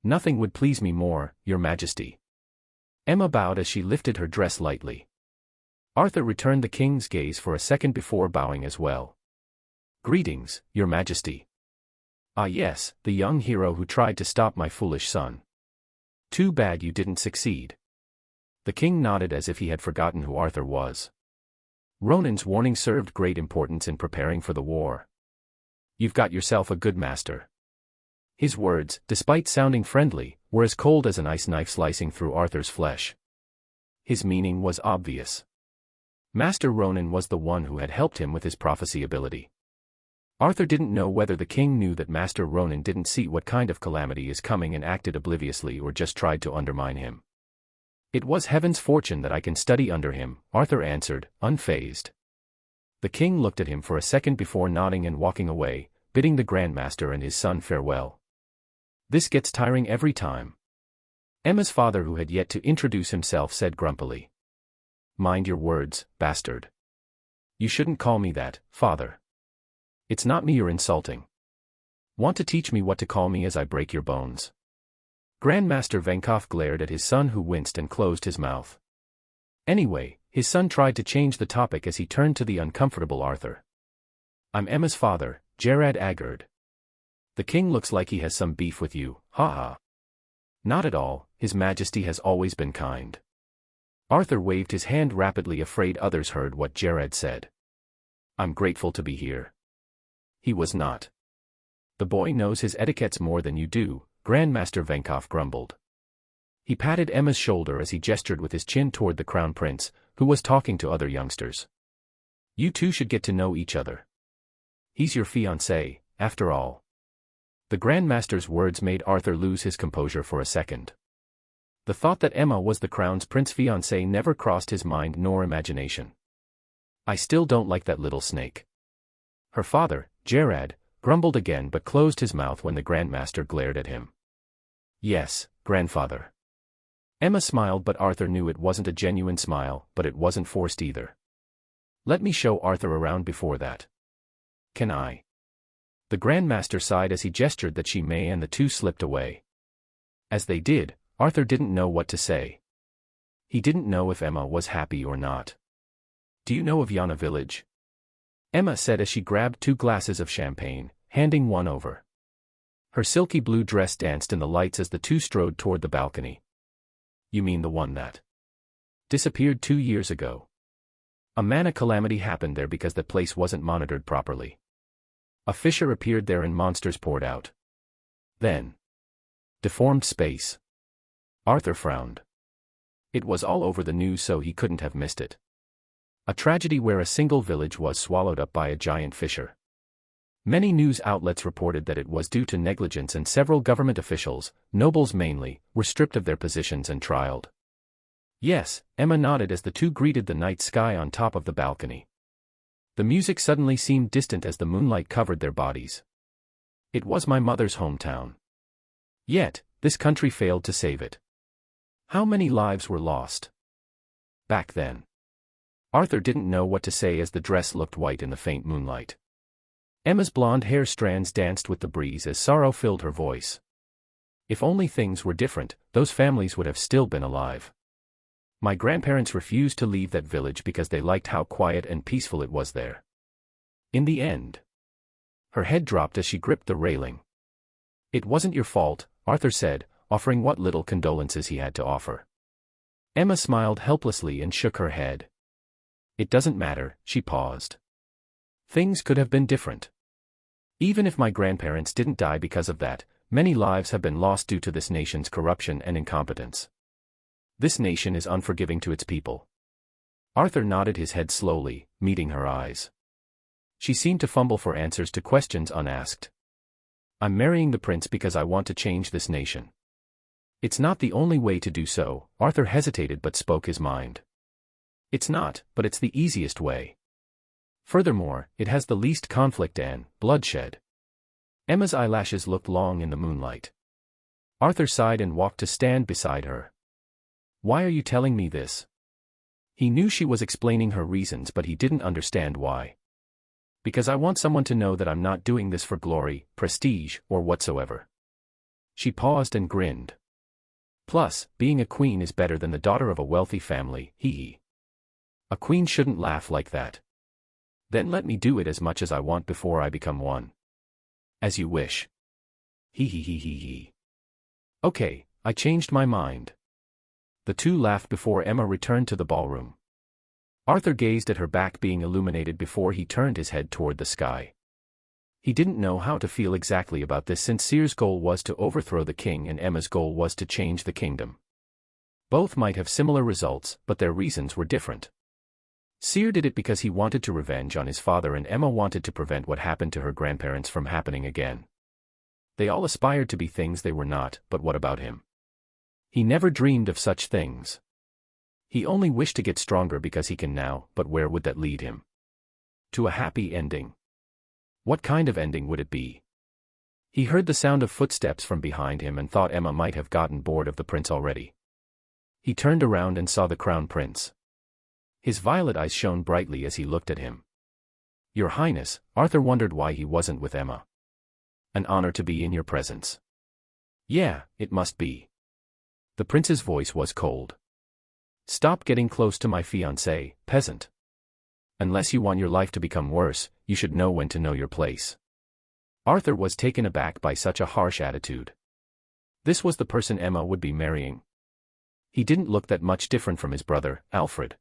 Nothing would please me more, Your Majesty. Emma bowed as she lifted her dress lightly. Arthur returned the king's gaze for a second before bowing as well. Greetings, Your Majesty. Ah yes, the young hero who tried to stop my foolish son. Too bad you didn't succeed. The king nodded as if he had forgotten who Arthur was. Ronan's warning served great importance in preparing for the war. You've got yourself a good master. His words, despite sounding friendly, were as cold as an ice knife slicing through Arthur's flesh. His meaning was obvious. Master Ronan was the one who had helped him with his prophecy ability. Arthur didn't know whether the king knew that Master Ronan didn't see what kind of calamity is coming and acted obliviously, or just tried to undermine him. It was heaven's fortune that I can study under him, Arthur answered, unfazed. The king looked at him for a second before nodding and walking away, bidding the Grandmaster and his son farewell. This gets tiring every time. Emma's father, who had yet to introduce himself, said grumpily. Mind your words, bastard. You shouldn't call me that, father. It's not me you're insulting. Want to teach me what to call me as I break your bones? Grandmaster Venkov glared at his son, who winced and closed his mouth. Anyway, his son tried to change the topic as he turned to the uncomfortable Arthur. I'm Emma's father, Gerard Agard. The king looks like he has some beef with you, ha. Not at all, His Majesty has always been kind. Arthur waved his hand rapidly, afraid others heard what Gerard said. I'm grateful to be here. He was not. The boy knows his etiquettes more than you do, Grandmaster Venkov grumbled. He patted Emma's shoulder as he gestured with his chin toward the crown prince, who was talking to other youngsters. You two should get to know each other. He's your fiancé, after all. The Grandmaster's words made Arthur lose his composure for a second. The thought that Emma was the crown's prince's fiancé never crossed his mind nor imagination. I still don't like that little snake. Her father, Gerard, grumbled again, but closed his mouth when the Grandmaster glared at him. Yes, grandfather. Emma smiled, but Arthur knew it wasn't a genuine smile, but it wasn't forced either. Let me show Arthur around before that. Can I? The Grandmaster sighed as he gestured that she may, and the two slipped away. As they did, Arthur didn't know what to say. He didn't know if Emma was happy or not. Do you know of Yana village? Emma said as she grabbed 2 glasses of champagne, handing one over. Her silky blue dress danced in the lights as the two strode toward the balcony. You mean the one that disappeared 2 years ago? A mana calamity happened there because the place wasn't monitored properly. A fissure appeared there and monsters poured out. Then deformed space. Arthur frowned. It was all over the news, so he couldn't have missed it. A tragedy where a single village was swallowed up by a giant fissure. Many news outlets reported that it was due to negligence, and several government officials, nobles mainly, were stripped of their positions and trialed. Yes, Emma nodded as the two greeted the night sky on top of the balcony. The music suddenly seemed distant as the moonlight covered their bodies. It was my mother's hometown. Yet, this country failed to save it. How many lives were lost? Back then. Arthur didn't know what to say as the dress looked white in the faint moonlight. Emma's blonde hair strands danced with the breeze as sorrow filled her voice. If only things were different, those families would have still been alive. My grandparents refused to leave that village because they liked how quiet and peaceful it was there. In the end. Her head dropped as she gripped the railing. It wasn't your fault, Arthur said, offering what little condolences he had to offer. Emma smiled helplessly and shook her head. It doesn't matter, she paused. Things could have been different. Even if my grandparents didn't die because of that, many lives have been lost due to this nation's corruption and incompetence. This nation is unforgiving to its people. Arthur nodded his head slowly, meeting her eyes. She seemed to fumble for answers to questions unasked. I'm marrying the prince because I want to change this nation. It's not the only way to do so, Arthur hesitated but spoke his mind. It's not, but it's the easiest way. Furthermore, it has the least conflict and bloodshed. Emma's eyelashes looked long in the moonlight. Arthur sighed and walked to stand beside her. Why are you telling me this? He knew she was explaining her reasons, but he didn't understand why. Because I want someone to know that I'm not doing this for glory, prestige, or whatsoever. She paused and grinned. Plus, being a queen is better than the daughter of a wealthy family, hee. A queen shouldn't laugh like that. Then let me do it as much as I want before I become one. As you wish. Hee. Okay, I changed my mind. The two laughed before Emma returned to the ballroom. Arthur gazed at her back being illuminated before he turned his head toward the sky. He didn't know how to feel exactly about this, since Seer's goal was to overthrow the king and Emma's goal was to change the kingdom. Both might have similar results, but their reasons were different. Seer did it because he wanted to revenge on his father, and Emma wanted to prevent what happened to her grandparents from happening again. They all aspired to be things they were not, but what about him? He never dreamed of such things. He only wished to get stronger because he can now, but where would that lead him? To a happy ending. What kind of ending would it be? He heard the sound of footsteps from behind him and thought Emma might have gotten bored of the prince already. He turned around and saw the crown prince. His violet eyes shone brightly as he looked at him. Your Highness, Arthur wondered why he wasn't with Emma. An honor to be in your presence. Yeah, it must be. The prince's voice was cold. Stop getting close to my fiancé, peasant. Unless you want your life to become worse, you should know when to know your place. Arthur was taken aback by such a harsh attitude. This was the person Emma would be marrying. He didn't look that much different from his brother, Alfred.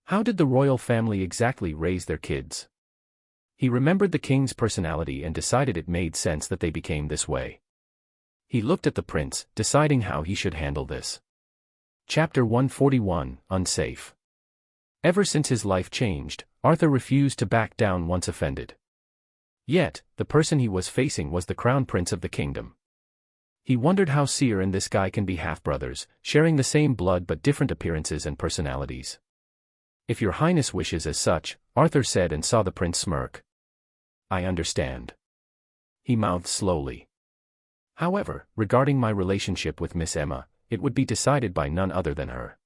How did the royal family exactly raise their kids? He remembered the king's personality and decided it made sense that they became this way. He looked at the prince, deciding how he should handle this. Chapter 141, Unsafe. Ever since his life changed, Arthur refused to back down once offended. Yet, the person he was facing was the crown prince of the kingdom. He wondered how Seer and this guy can be half-brothers, sharing the same blood but different appearances and personalities. If your highness wishes as such, Arthur said and saw the prince smirk. I understand. He mouthed slowly. However, regarding my relationship with Miss Emma, it would be decided by none other than her.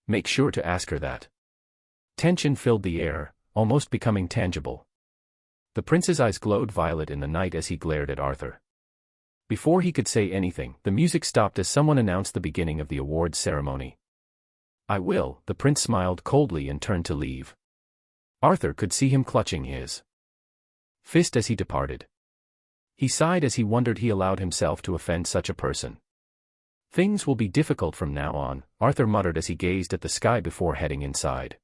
Make sure to ask her that. Tension filled the air, almost becoming tangible. The prince's eyes glowed violet in the night as he glared at Arthur. Before he could say anything, the music stopped as someone announced the beginning of the awards ceremony. I will, the prince smiled coldly and turned to leave. Arthur could see him clutching his fist as he departed. He sighed as he wondered he allowed himself to offend such a person. Things will be difficult from now on, Arthur muttered as he gazed at the sky before heading inside.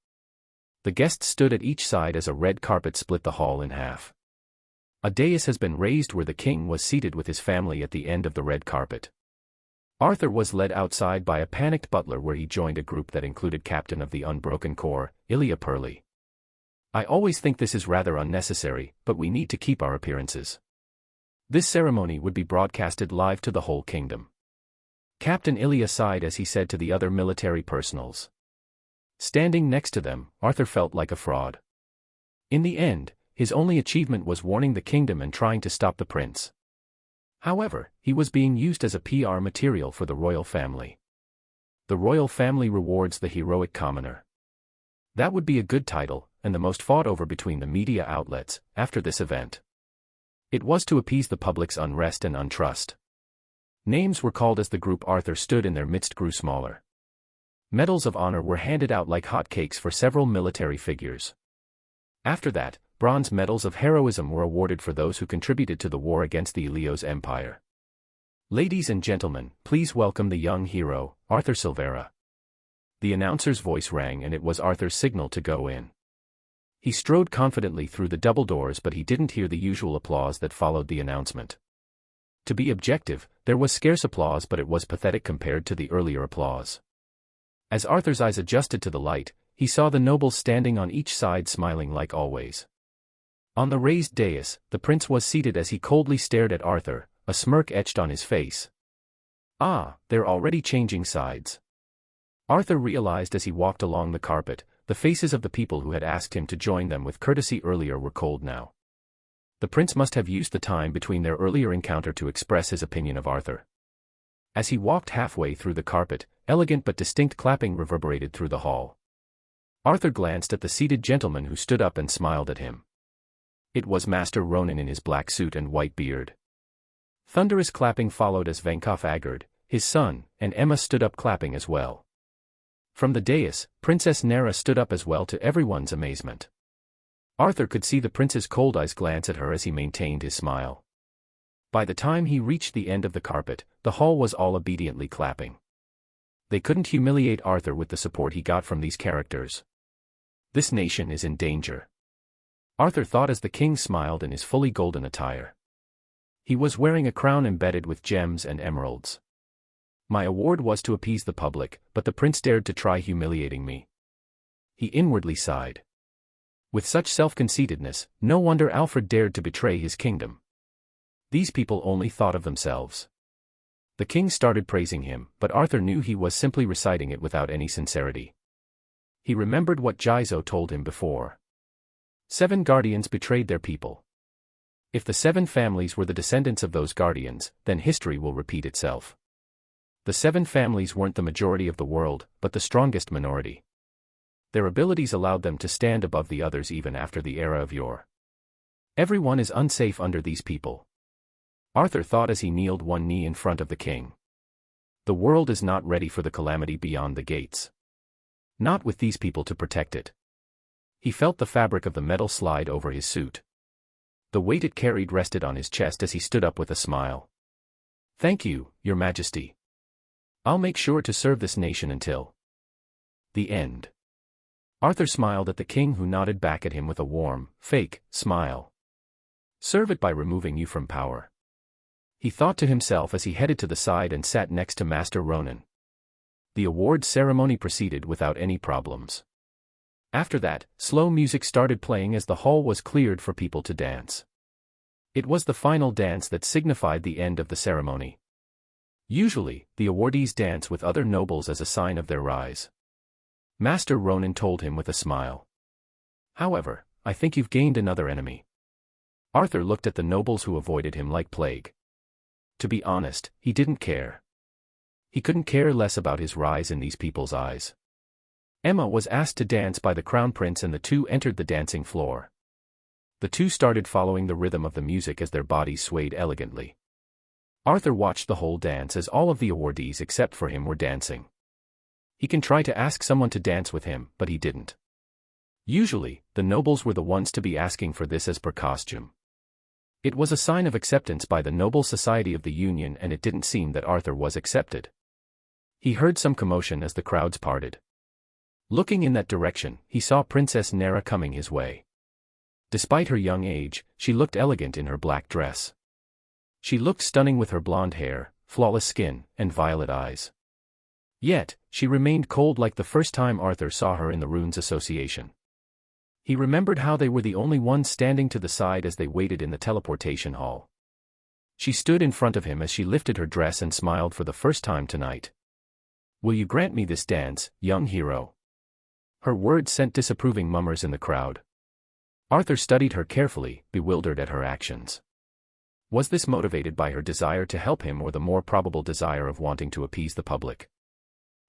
The guests stood at each side as a red carpet split the hall in half. A dais has been raised where the king was seated with his family at the end of the red carpet. Arthur was led outside by a panicked butler where he joined a group that included Captain of the Unbroken Corps, Ilya Purley. I always think this is rather unnecessary, but we need to keep our appearances. This ceremony would be broadcasted live to the whole kingdom. Captain Ilya sighed as he said to the other military personals. Standing next to them, Arthur felt like a fraud. In the end, his only achievement was warning the kingdom and trying to stop the prince. However, he was being used as a PR material for the royal family. The royal family rewards the heroic commoner. That would be a good title, and the most fought over between the media outlets, after this event. It was to appease the public's unrest and untrust. Names were called as the group Arthur stood in their midst grew smaller. Medals of honor were handed out like hotcakes for several military figures. After that, bronze medals of heroism were awarded for those who contributed to the war against the Ilios Empire. Ladies and gentlemen, please welcome the young hero, Arthur Silvera. The announcer's voice rang and it was Arthur's signal to go in. He strode confidently through the double doors but he didn't hear the usual applause that followed the announcement. To be objective, there was scarce applause but it was pathetic compared to the earlier applause. As Arthur's eyes adjusted to the light, he saw the nobles standing on each side smiling like always. On the raised dais, the prince was seated as he coldly stared at Arthur, a smirk etched on his face. Ah, they're already changing sides. Arthur realized as he walked along the carpet, the faces of the people who had asked him to join them with courtesy earlier were cold now. The prince must have used the time between their earlier encounter to express his opinion of Arthur. As he walked halfway through the carpet, elegant but distinct clapping reverberated through the hall. Arthur glanced at the seated gentleman who stood up and smiled at him. It was Master Ronan in his black suit and white beard. Thunderous clapping followed as Venkov Agard, his son, and Emma stood up clapping as well. From the dais, Princess Nera stood up as well to everyone's amazement. Arthur could see the prince's cold eyes glance at her as he maintained his smile. By the time he reached the end of the carpet, the hall was all obediently clapping. They couldn't humiliate Arthur with the support he got from these characters. This nation is in danger. Arthur thought as the king smiled in his fully golden attire. He was wearing a crown embedded with gems and emeralds. My award was to appease the public, but the prince dared to try humiliating me. He inwardly sighed. With such self-conceitedness, no wonder Alfred dared to betray his kingdom. These people only thought of themselves. The king started praising him, but Arthur knew he was simply reciting it without any sincerity. He remembered what Jizo told him before. 7 guardians betrayed their people. If the 7 families were the descendants of those guardians, then history will repeat itself. The 7 families weren't the majority of the world, but the strongest minority. Their abilities allowed them to stand above the others even after the era of yore. Everyone is unsafe under these people. Arthur thought as he kneeled one knee in front of the king. The world is not ready for the calamity beyond the gates. Not with these people to protect it. He felt the fabric of the metal slide over his suit. The weight it carried rested on his chest as he stood up with a smile. Thank you, Your Majesty. I'll make sure to serve this nation until the end. Arthur smiled at the king who nodded back at him with a warm, fake, smile. Serve it by removing you from power. He thought to himself as he headed to the side and sat next to Master Ronan. The award ceremony proceeded without any problems. After that, slow music started playing as the hall was cleared for people to dance. It was the final dance that signified the end of the ceremony. Usually, the awardees dance with other nobles as a sign of their rise. Master Ronan told him with a smile. However, I think you've gained another enemy. Arthur looked at the nobles who avoided him like plague. To be honest, he didn't care. He couldn't care less about his rise in these people's eyes. Emma was asked to dance by the crown prince and the two entered the dancing floor. The two started following the rhythm of the music as their bodies swayed elegantly. Arthur watched the whole dance as all of the awardees except for him were dancing. He can try to ask someone to dance with him, but he didn't. Usually, the nobles were the ones to be asking for this as per costume. It was a sign of acceptance by the noble society of the Union and it didn't seem that Arthur was accepted. He heard some commotion as the crowds parted. Looking in that direction, he saw Princess Nera coming his way. Despite her young age, she looked elegant in her black dress. She looked stunning with her blonde hair, flawless skin, and violet eyes. Yet, she remained cold like the first time Arthur saw her in the Runes Association. He remembered how they were the only ones standing to the side as they waited in the teleportation hall. She stood in front of him as she lifted her dress and smiled for the first time tonight. "Will you grant me this dance, young hero?" Her words sent disapproving mummers in the crowd. Arthur studied her carefully, bewildered at her actions. Was this motivated by her desire to help him or the more probable desire of wanting to appease the public?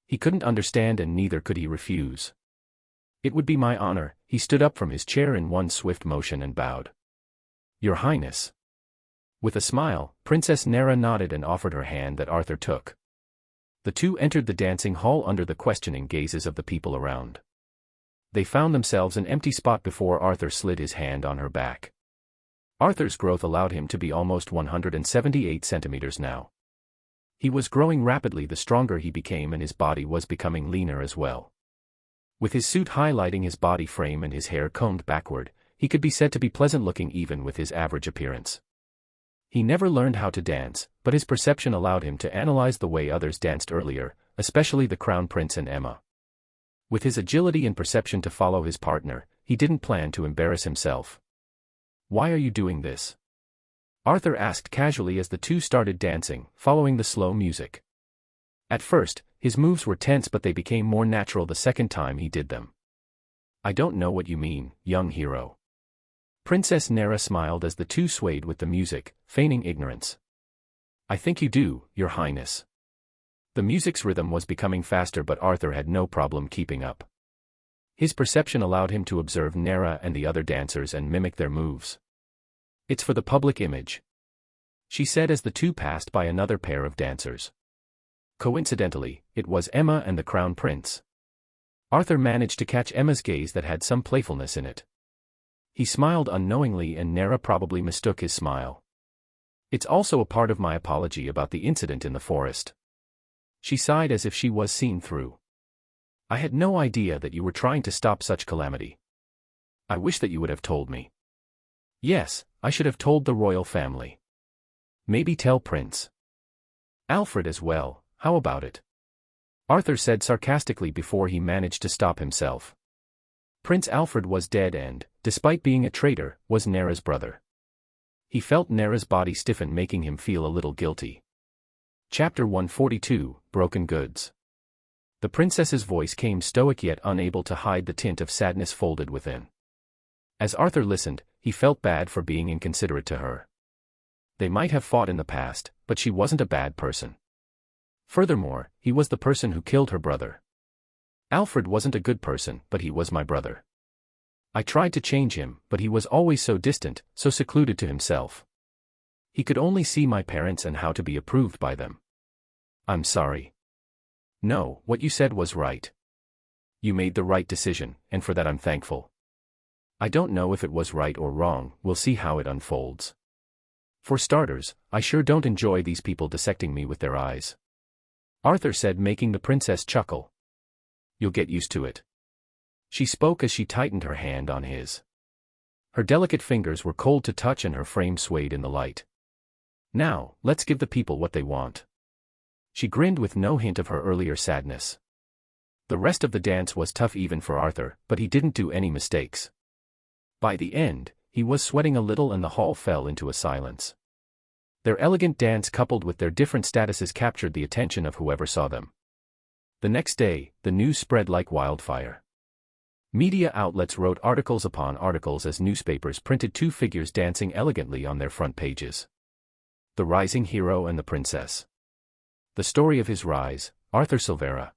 He couldn't understand and neither could he refuse. "It would be my honor." He stood up from his chair in one swift motion and bowed. "Your Highness." With a smile, Princess Nera nodded and offered her hand that Arthur took. The two entered the dancing hall under the questioning gazes of the people around. They found themselves an empty spot before Arthur slid his hand on her back. Arthur's growth allowed him to be almost 178 centimeters now. He was growing rapidly the stronger he became, and his body was becoming leaner as well. With his suit highlighting his body frame and his hair combed backward, he could be said to be pleasant-looking even with his average appearance. He never learned how to dance, but his perception allowed him to analyze the way others danced earlier, especially the Crown Prince and Emma. With his agility and perception to follow his partner, he didn't plan to embarrass himself. "Why are you doing this?" Arthur asked casually as the two started dancing, following the slow music. At first, his moves were tense, but they became more natural the second time he did them. "I don't know what you mean, young hero." Princess Nera smiled as the two swayed with the music, feigning ignorance. "I think you do, Your Highness." The music's rhythm was becoming faster, but Arthur had no problem keeping up. His perception allowed him to observe Nera and the other dancers and mimic their moves. "It's for the public image," she said as the two passed by another pair of dancers. Coincidentally, it was Emma and the Crown Prince. Arthur managed to catch Emma's gaze that had some playfulness in it. He smiled unknowingly and Nera probably mistook his smile. "It's also a part of my apology about the incident in the forest." She sighed as if she was seen through. "I had no idea that you were trying to stop such calamity. I wish that you would have told me." "Yes, I should have told the royal family. Maybe tell Prince Alfred as well, how about it?" Arthur said sarcastically before he managed to stop himself. Prince Alfred was dead and, despite being a traitor, was Nera's brother. He felt Nera's body stiffen, making him feel a little guilty. Chapter 142, Broken Goods. The princess's voice came stoic yet unable to hide the tint of sadness folded within. As Arthur listened, he felt bad for being inconsiderate to her. They might have fought in the past, but she wasn't a bad person. Furthermore, he was the person who killed her brother. "Alfred wasn't a good person, but he was my brother. I tried to change him, but he was always so distant, so secluded to himself. He could only see my parents and how to be approved by them. I'm sorry." "No, what you said was right. You made the right decision, and for that I'm thankful. I don't know if it was right or wrong, we'll see how it unfolds. For starters, I sure don't enjoy these people dissecting me with their eyes," Arthur said, making the princess chuckle. "You'll get used to it." She spoke as she tightened her hand on his. Her delicate fingers were cold to touch and her frame swayed in the light. "Now, let's give the people what they want." She grinned with no hint of her earlier sadness. The rest of the dance was tough even for Arthur, but he didn't do any mistakes. By the end, he was sweating a little and the hall fell into a silence. Their elegant dance coupled with their different statuses captured the attention of whoever saw them. The next day, the news spread like wildfire. Media outlets wrote articles upon articles as newspapers printed two figures dancing elegantly on their front pages. The rising hero and the princess. The story of his rise, Arthur Silvera.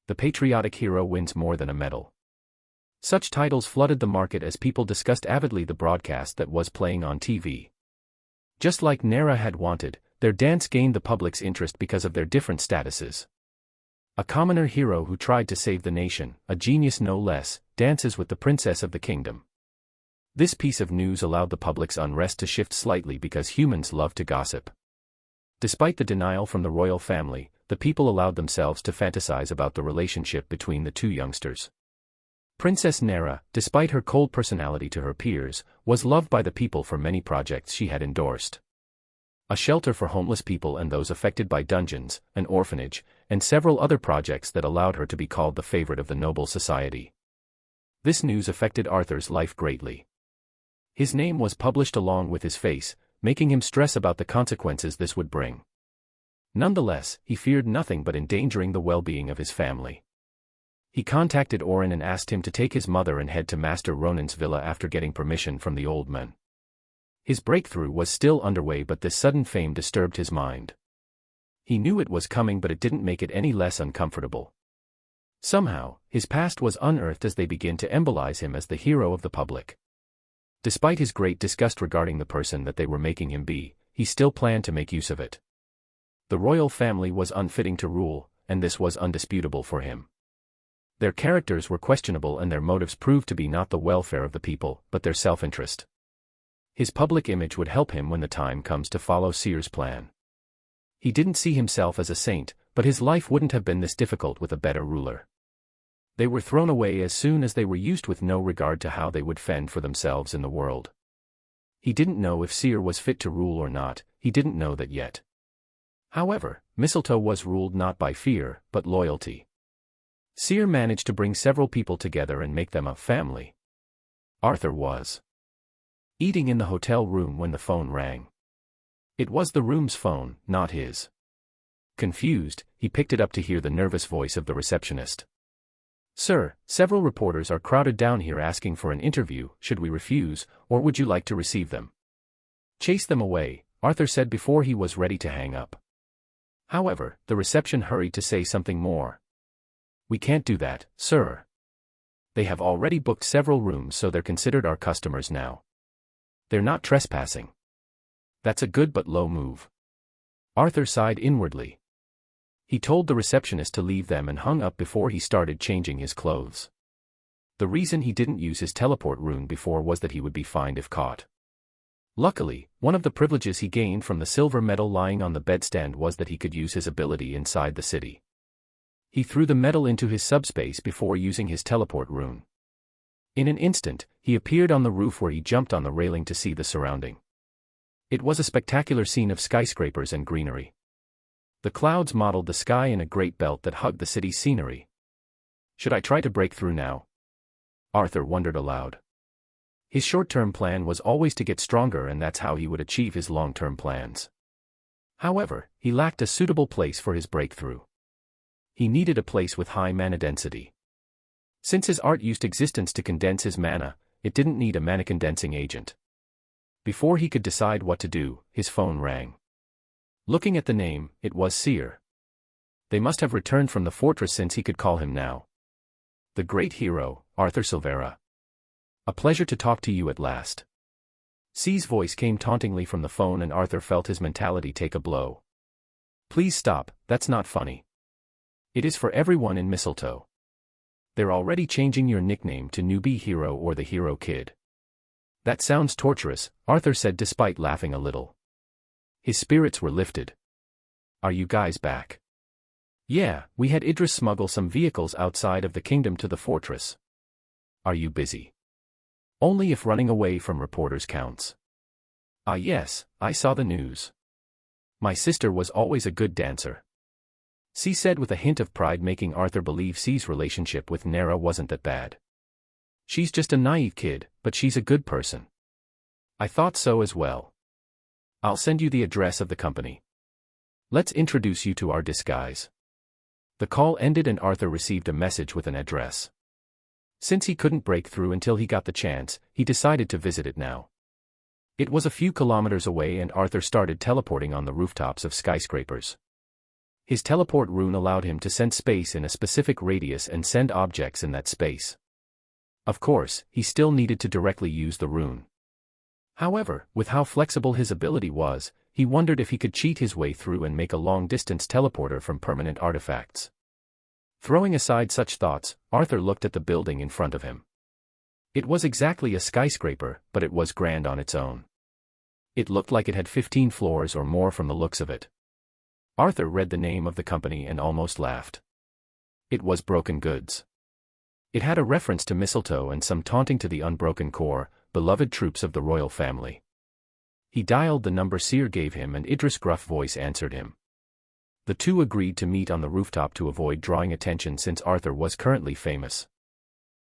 The patriotic hero wins more than a medal. Such titles flooded the market as people discussed avidly the broadcast that was playing on TV. Just like Nera had wanted, their dance gained the public's interest because of their different statuses. A commoner hero who tried to save the nation, a genius no less, dances with the princess of the kingdom. This piece of news allowed the public's unrest to shift slightly because humans love to gossip. Despite the denial from the royal family, the people allowed themselves to fantasize about the relationship between the two youngsters. Princess Nera, despite her cold personality to her peers, was loved by the people for many projects she had endorsed. a shelter for homeless people and those affected by dungeons, an orphanage, and several other projects that allowed her to be called the favorite of the noble society. This news affected Arthur's life greatly. His name was published along with his face, making him stress about the consequences this would bring. Nonetheless, he feared nothing but endangering the well-being of his family. He contacted Orin and asked him to take his mother and head to Master Ronan's villa after getting permission from the old man. His breakthrough was still underway, but this sudden fame disturbed his mind. He knew it was coming, but it didn't make it any less uncomfortable. Somehow, his past was unearthed as they began to embolize him as the hero of the public. Despite his great disgust regarding the person that they were making him be, he still planned to make use of it. The royal family was unfitting to rule, and this was undisputable for him. Their characters were questionable and their motives proved to be not the welfare of the people, but their self-interest. His public image would help him when the time comes to follow Seer's plan. He didn't see himself as a saint, but his life wouldn't have been this difficult with a better ruler. They were thrown away as soon as they were used with no regard to how they would fend for themselves in the world. He didn't know if Seer was fit to rule or not, he didn't know that yet. However, Mistletoe was ruled not by fear, but loyalty. Seer managed to bring several people together and make them a family. Arthur was eating in the hotel room when the phone rang. It was the room's phone, not his. Confused, he picked it up to hear the nervous voice of the receptionist. "Sir, several reporters are crowded down here asking for an interview. Should we refuse, or would you like to receive them?" "Chase them away," Arthur said before he was ready to hang up. However, the reception hurried to say something more. "We can't do that, sir. They have already booked several rooms, so they're considered our customers now. They're not trespassing." "That's a good but low move." Arthur sighed inwardly. He told the receptionist to leave them and hung up before he started changing his clothes. The reason he didn't use his teleport rune before was that he would be fined if caught. Luckily, one of the privileges he gained from the silver medal lying on the bedstand was that he could use his ability inside the city. He threw the medal into his subspace before using his teleport rune. In an instant, he appeared on the roof where he jumped on the railing to see the surrounding. It was a spectacular scene of skyscrapers and greenery. The clouds modeled the sky in a great belt that hugged the city's scenery. Should I try to break through now? Arthur wondered aloud. His short-term plan was always to get stronger, and that's how he would achieve his long-term plans. However, he lacked a suitable place for his breakthrough. He needed a place with high mana density. Since his art used existence to condense his mana, it didn't need a mana condensing agent. Before he could decide what to do, his phone rang. Looking at the name, it was Seer. They must have returned from the fortress since he could call him now. The great hero, Arthur Silvera. "A pleasure to talk to you at last." C's voice came tauntingly from the phone and Arthur felt his mentality take a blow. "Please stop, that's not funny. It is for everyone in Mistletoe. They're already changing your nickname to Newbie Hero or the Hero Kid." "That sounds torturous," Arthur said despite laughing a little. His spirits were lifted. "Are you guys back?" "Yeah, we had Idris smuggle some vehicles outside of the kingdom to the fortress." "Are you busy?" "Only if running away from reporters counts." "Ah yes, I saw the news. My sister was always a good dancer." C said with a hint of pride, making Arthur believe C's relationship with Nera wasn't that bad. "She's just a naive kid, but she's a good person." "I thought so as well. I'll send you the address of the company. Let's introduce you to our disguise." The call ended and Arthur received a message with an address. Since he couldn't break through until he got the chance, he decided to visit it now. It was a few kilometers away and Arthur started teleporting on the rooftops of skyscrapers. His teleport rune allowed him to sense space in a specific radius and send objects in that space. Of course, he still needed to directly use the rune. However, with how flexible his ability was, he wondered if he could cheat his way through and make a long-distance teleporter from permanent artifacts. Throwing aside such thoughts, Arthur looked at the building in front of him. It was exactly a skyscraper, but it was grand on its own. It looked like it had 15 floors or more from the looks of it. Arthur read the name of the company and almost laughed. It was Broken Goods. It had a reference to mistletoe and some taunting to the unbroken core, beloved troops of the royal family. He dialed the number Seer gave him and Idris' gruff voice answered him. The two agreed to meet on the rooftop to avoid drawing attention since Arthur was currently famous.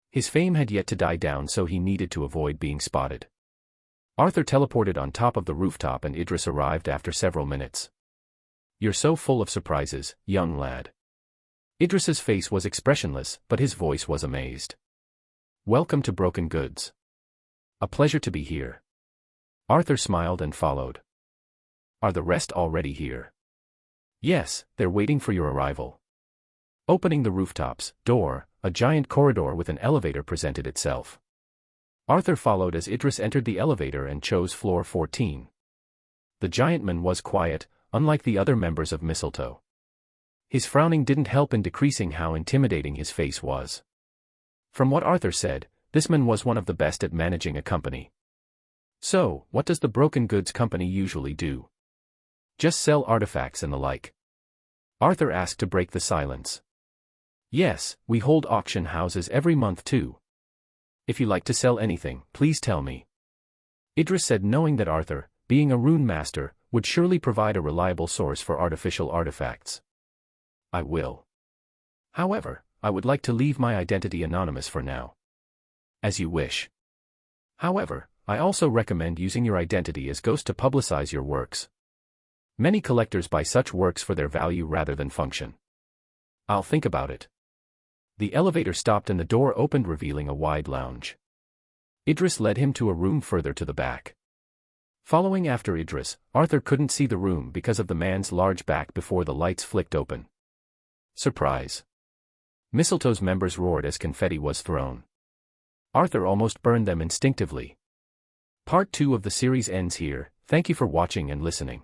His fame had yet to die down, so he needed to avoid being spotted. Arthur teleported on top of the rooftop and Idris arrived after several minutes. "You're so full of surprises, young lad." Idris's face was expressionless, but his voice was amazed. "Welcome to Broken Goods. A pleasure to be here." Arthur smiled and followed. "Are the rest already here?" "Yes, they're waiting for your arrival." Opening the rooftop's door, a giant corridor with an elevator presented itself. Arthur followed as Idris entered the elevator and chose floor 14. The giant man was quiet, unlike the other members of Mistletoe. His frowning didn't help in decreasing how intimidating his face was. From what Arthur said, this man was one of the best at managing a company. "So, what does the Broken Goods Company usually do?" "Just sell artifacts and the like?" Arthur asked to break the silence. "Yes, we hold auction houses every month too. If you like to sell anything, please tell me," Idris said, knowing that Arthur, being a rune master, would surely provide a reliable source for artificial artifacts. "I will. However, I would like to leave my identity anonymous for now." "As you wish. However, I also recommend using your identity as Ghost to publicize your works. Many collectors buy such works for their value rather than function." "I'll think about it." The elevator stopped and the door opened, revealing a wide lounge. Idris led him to a room further to the back. Following after Idris, Arthur couldn't see the room because of the man's large back before the lights flicked open. Surprise! Mistletoe's members roared as confetti was thrown. Arthur almost burned them instinctively. Part 2 of the series ends here. Thank you for watching and listening.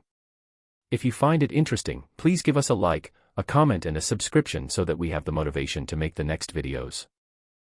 If you find it interesting, please give us a like, a comment and a subscription so that we have the motivation to make the next videos.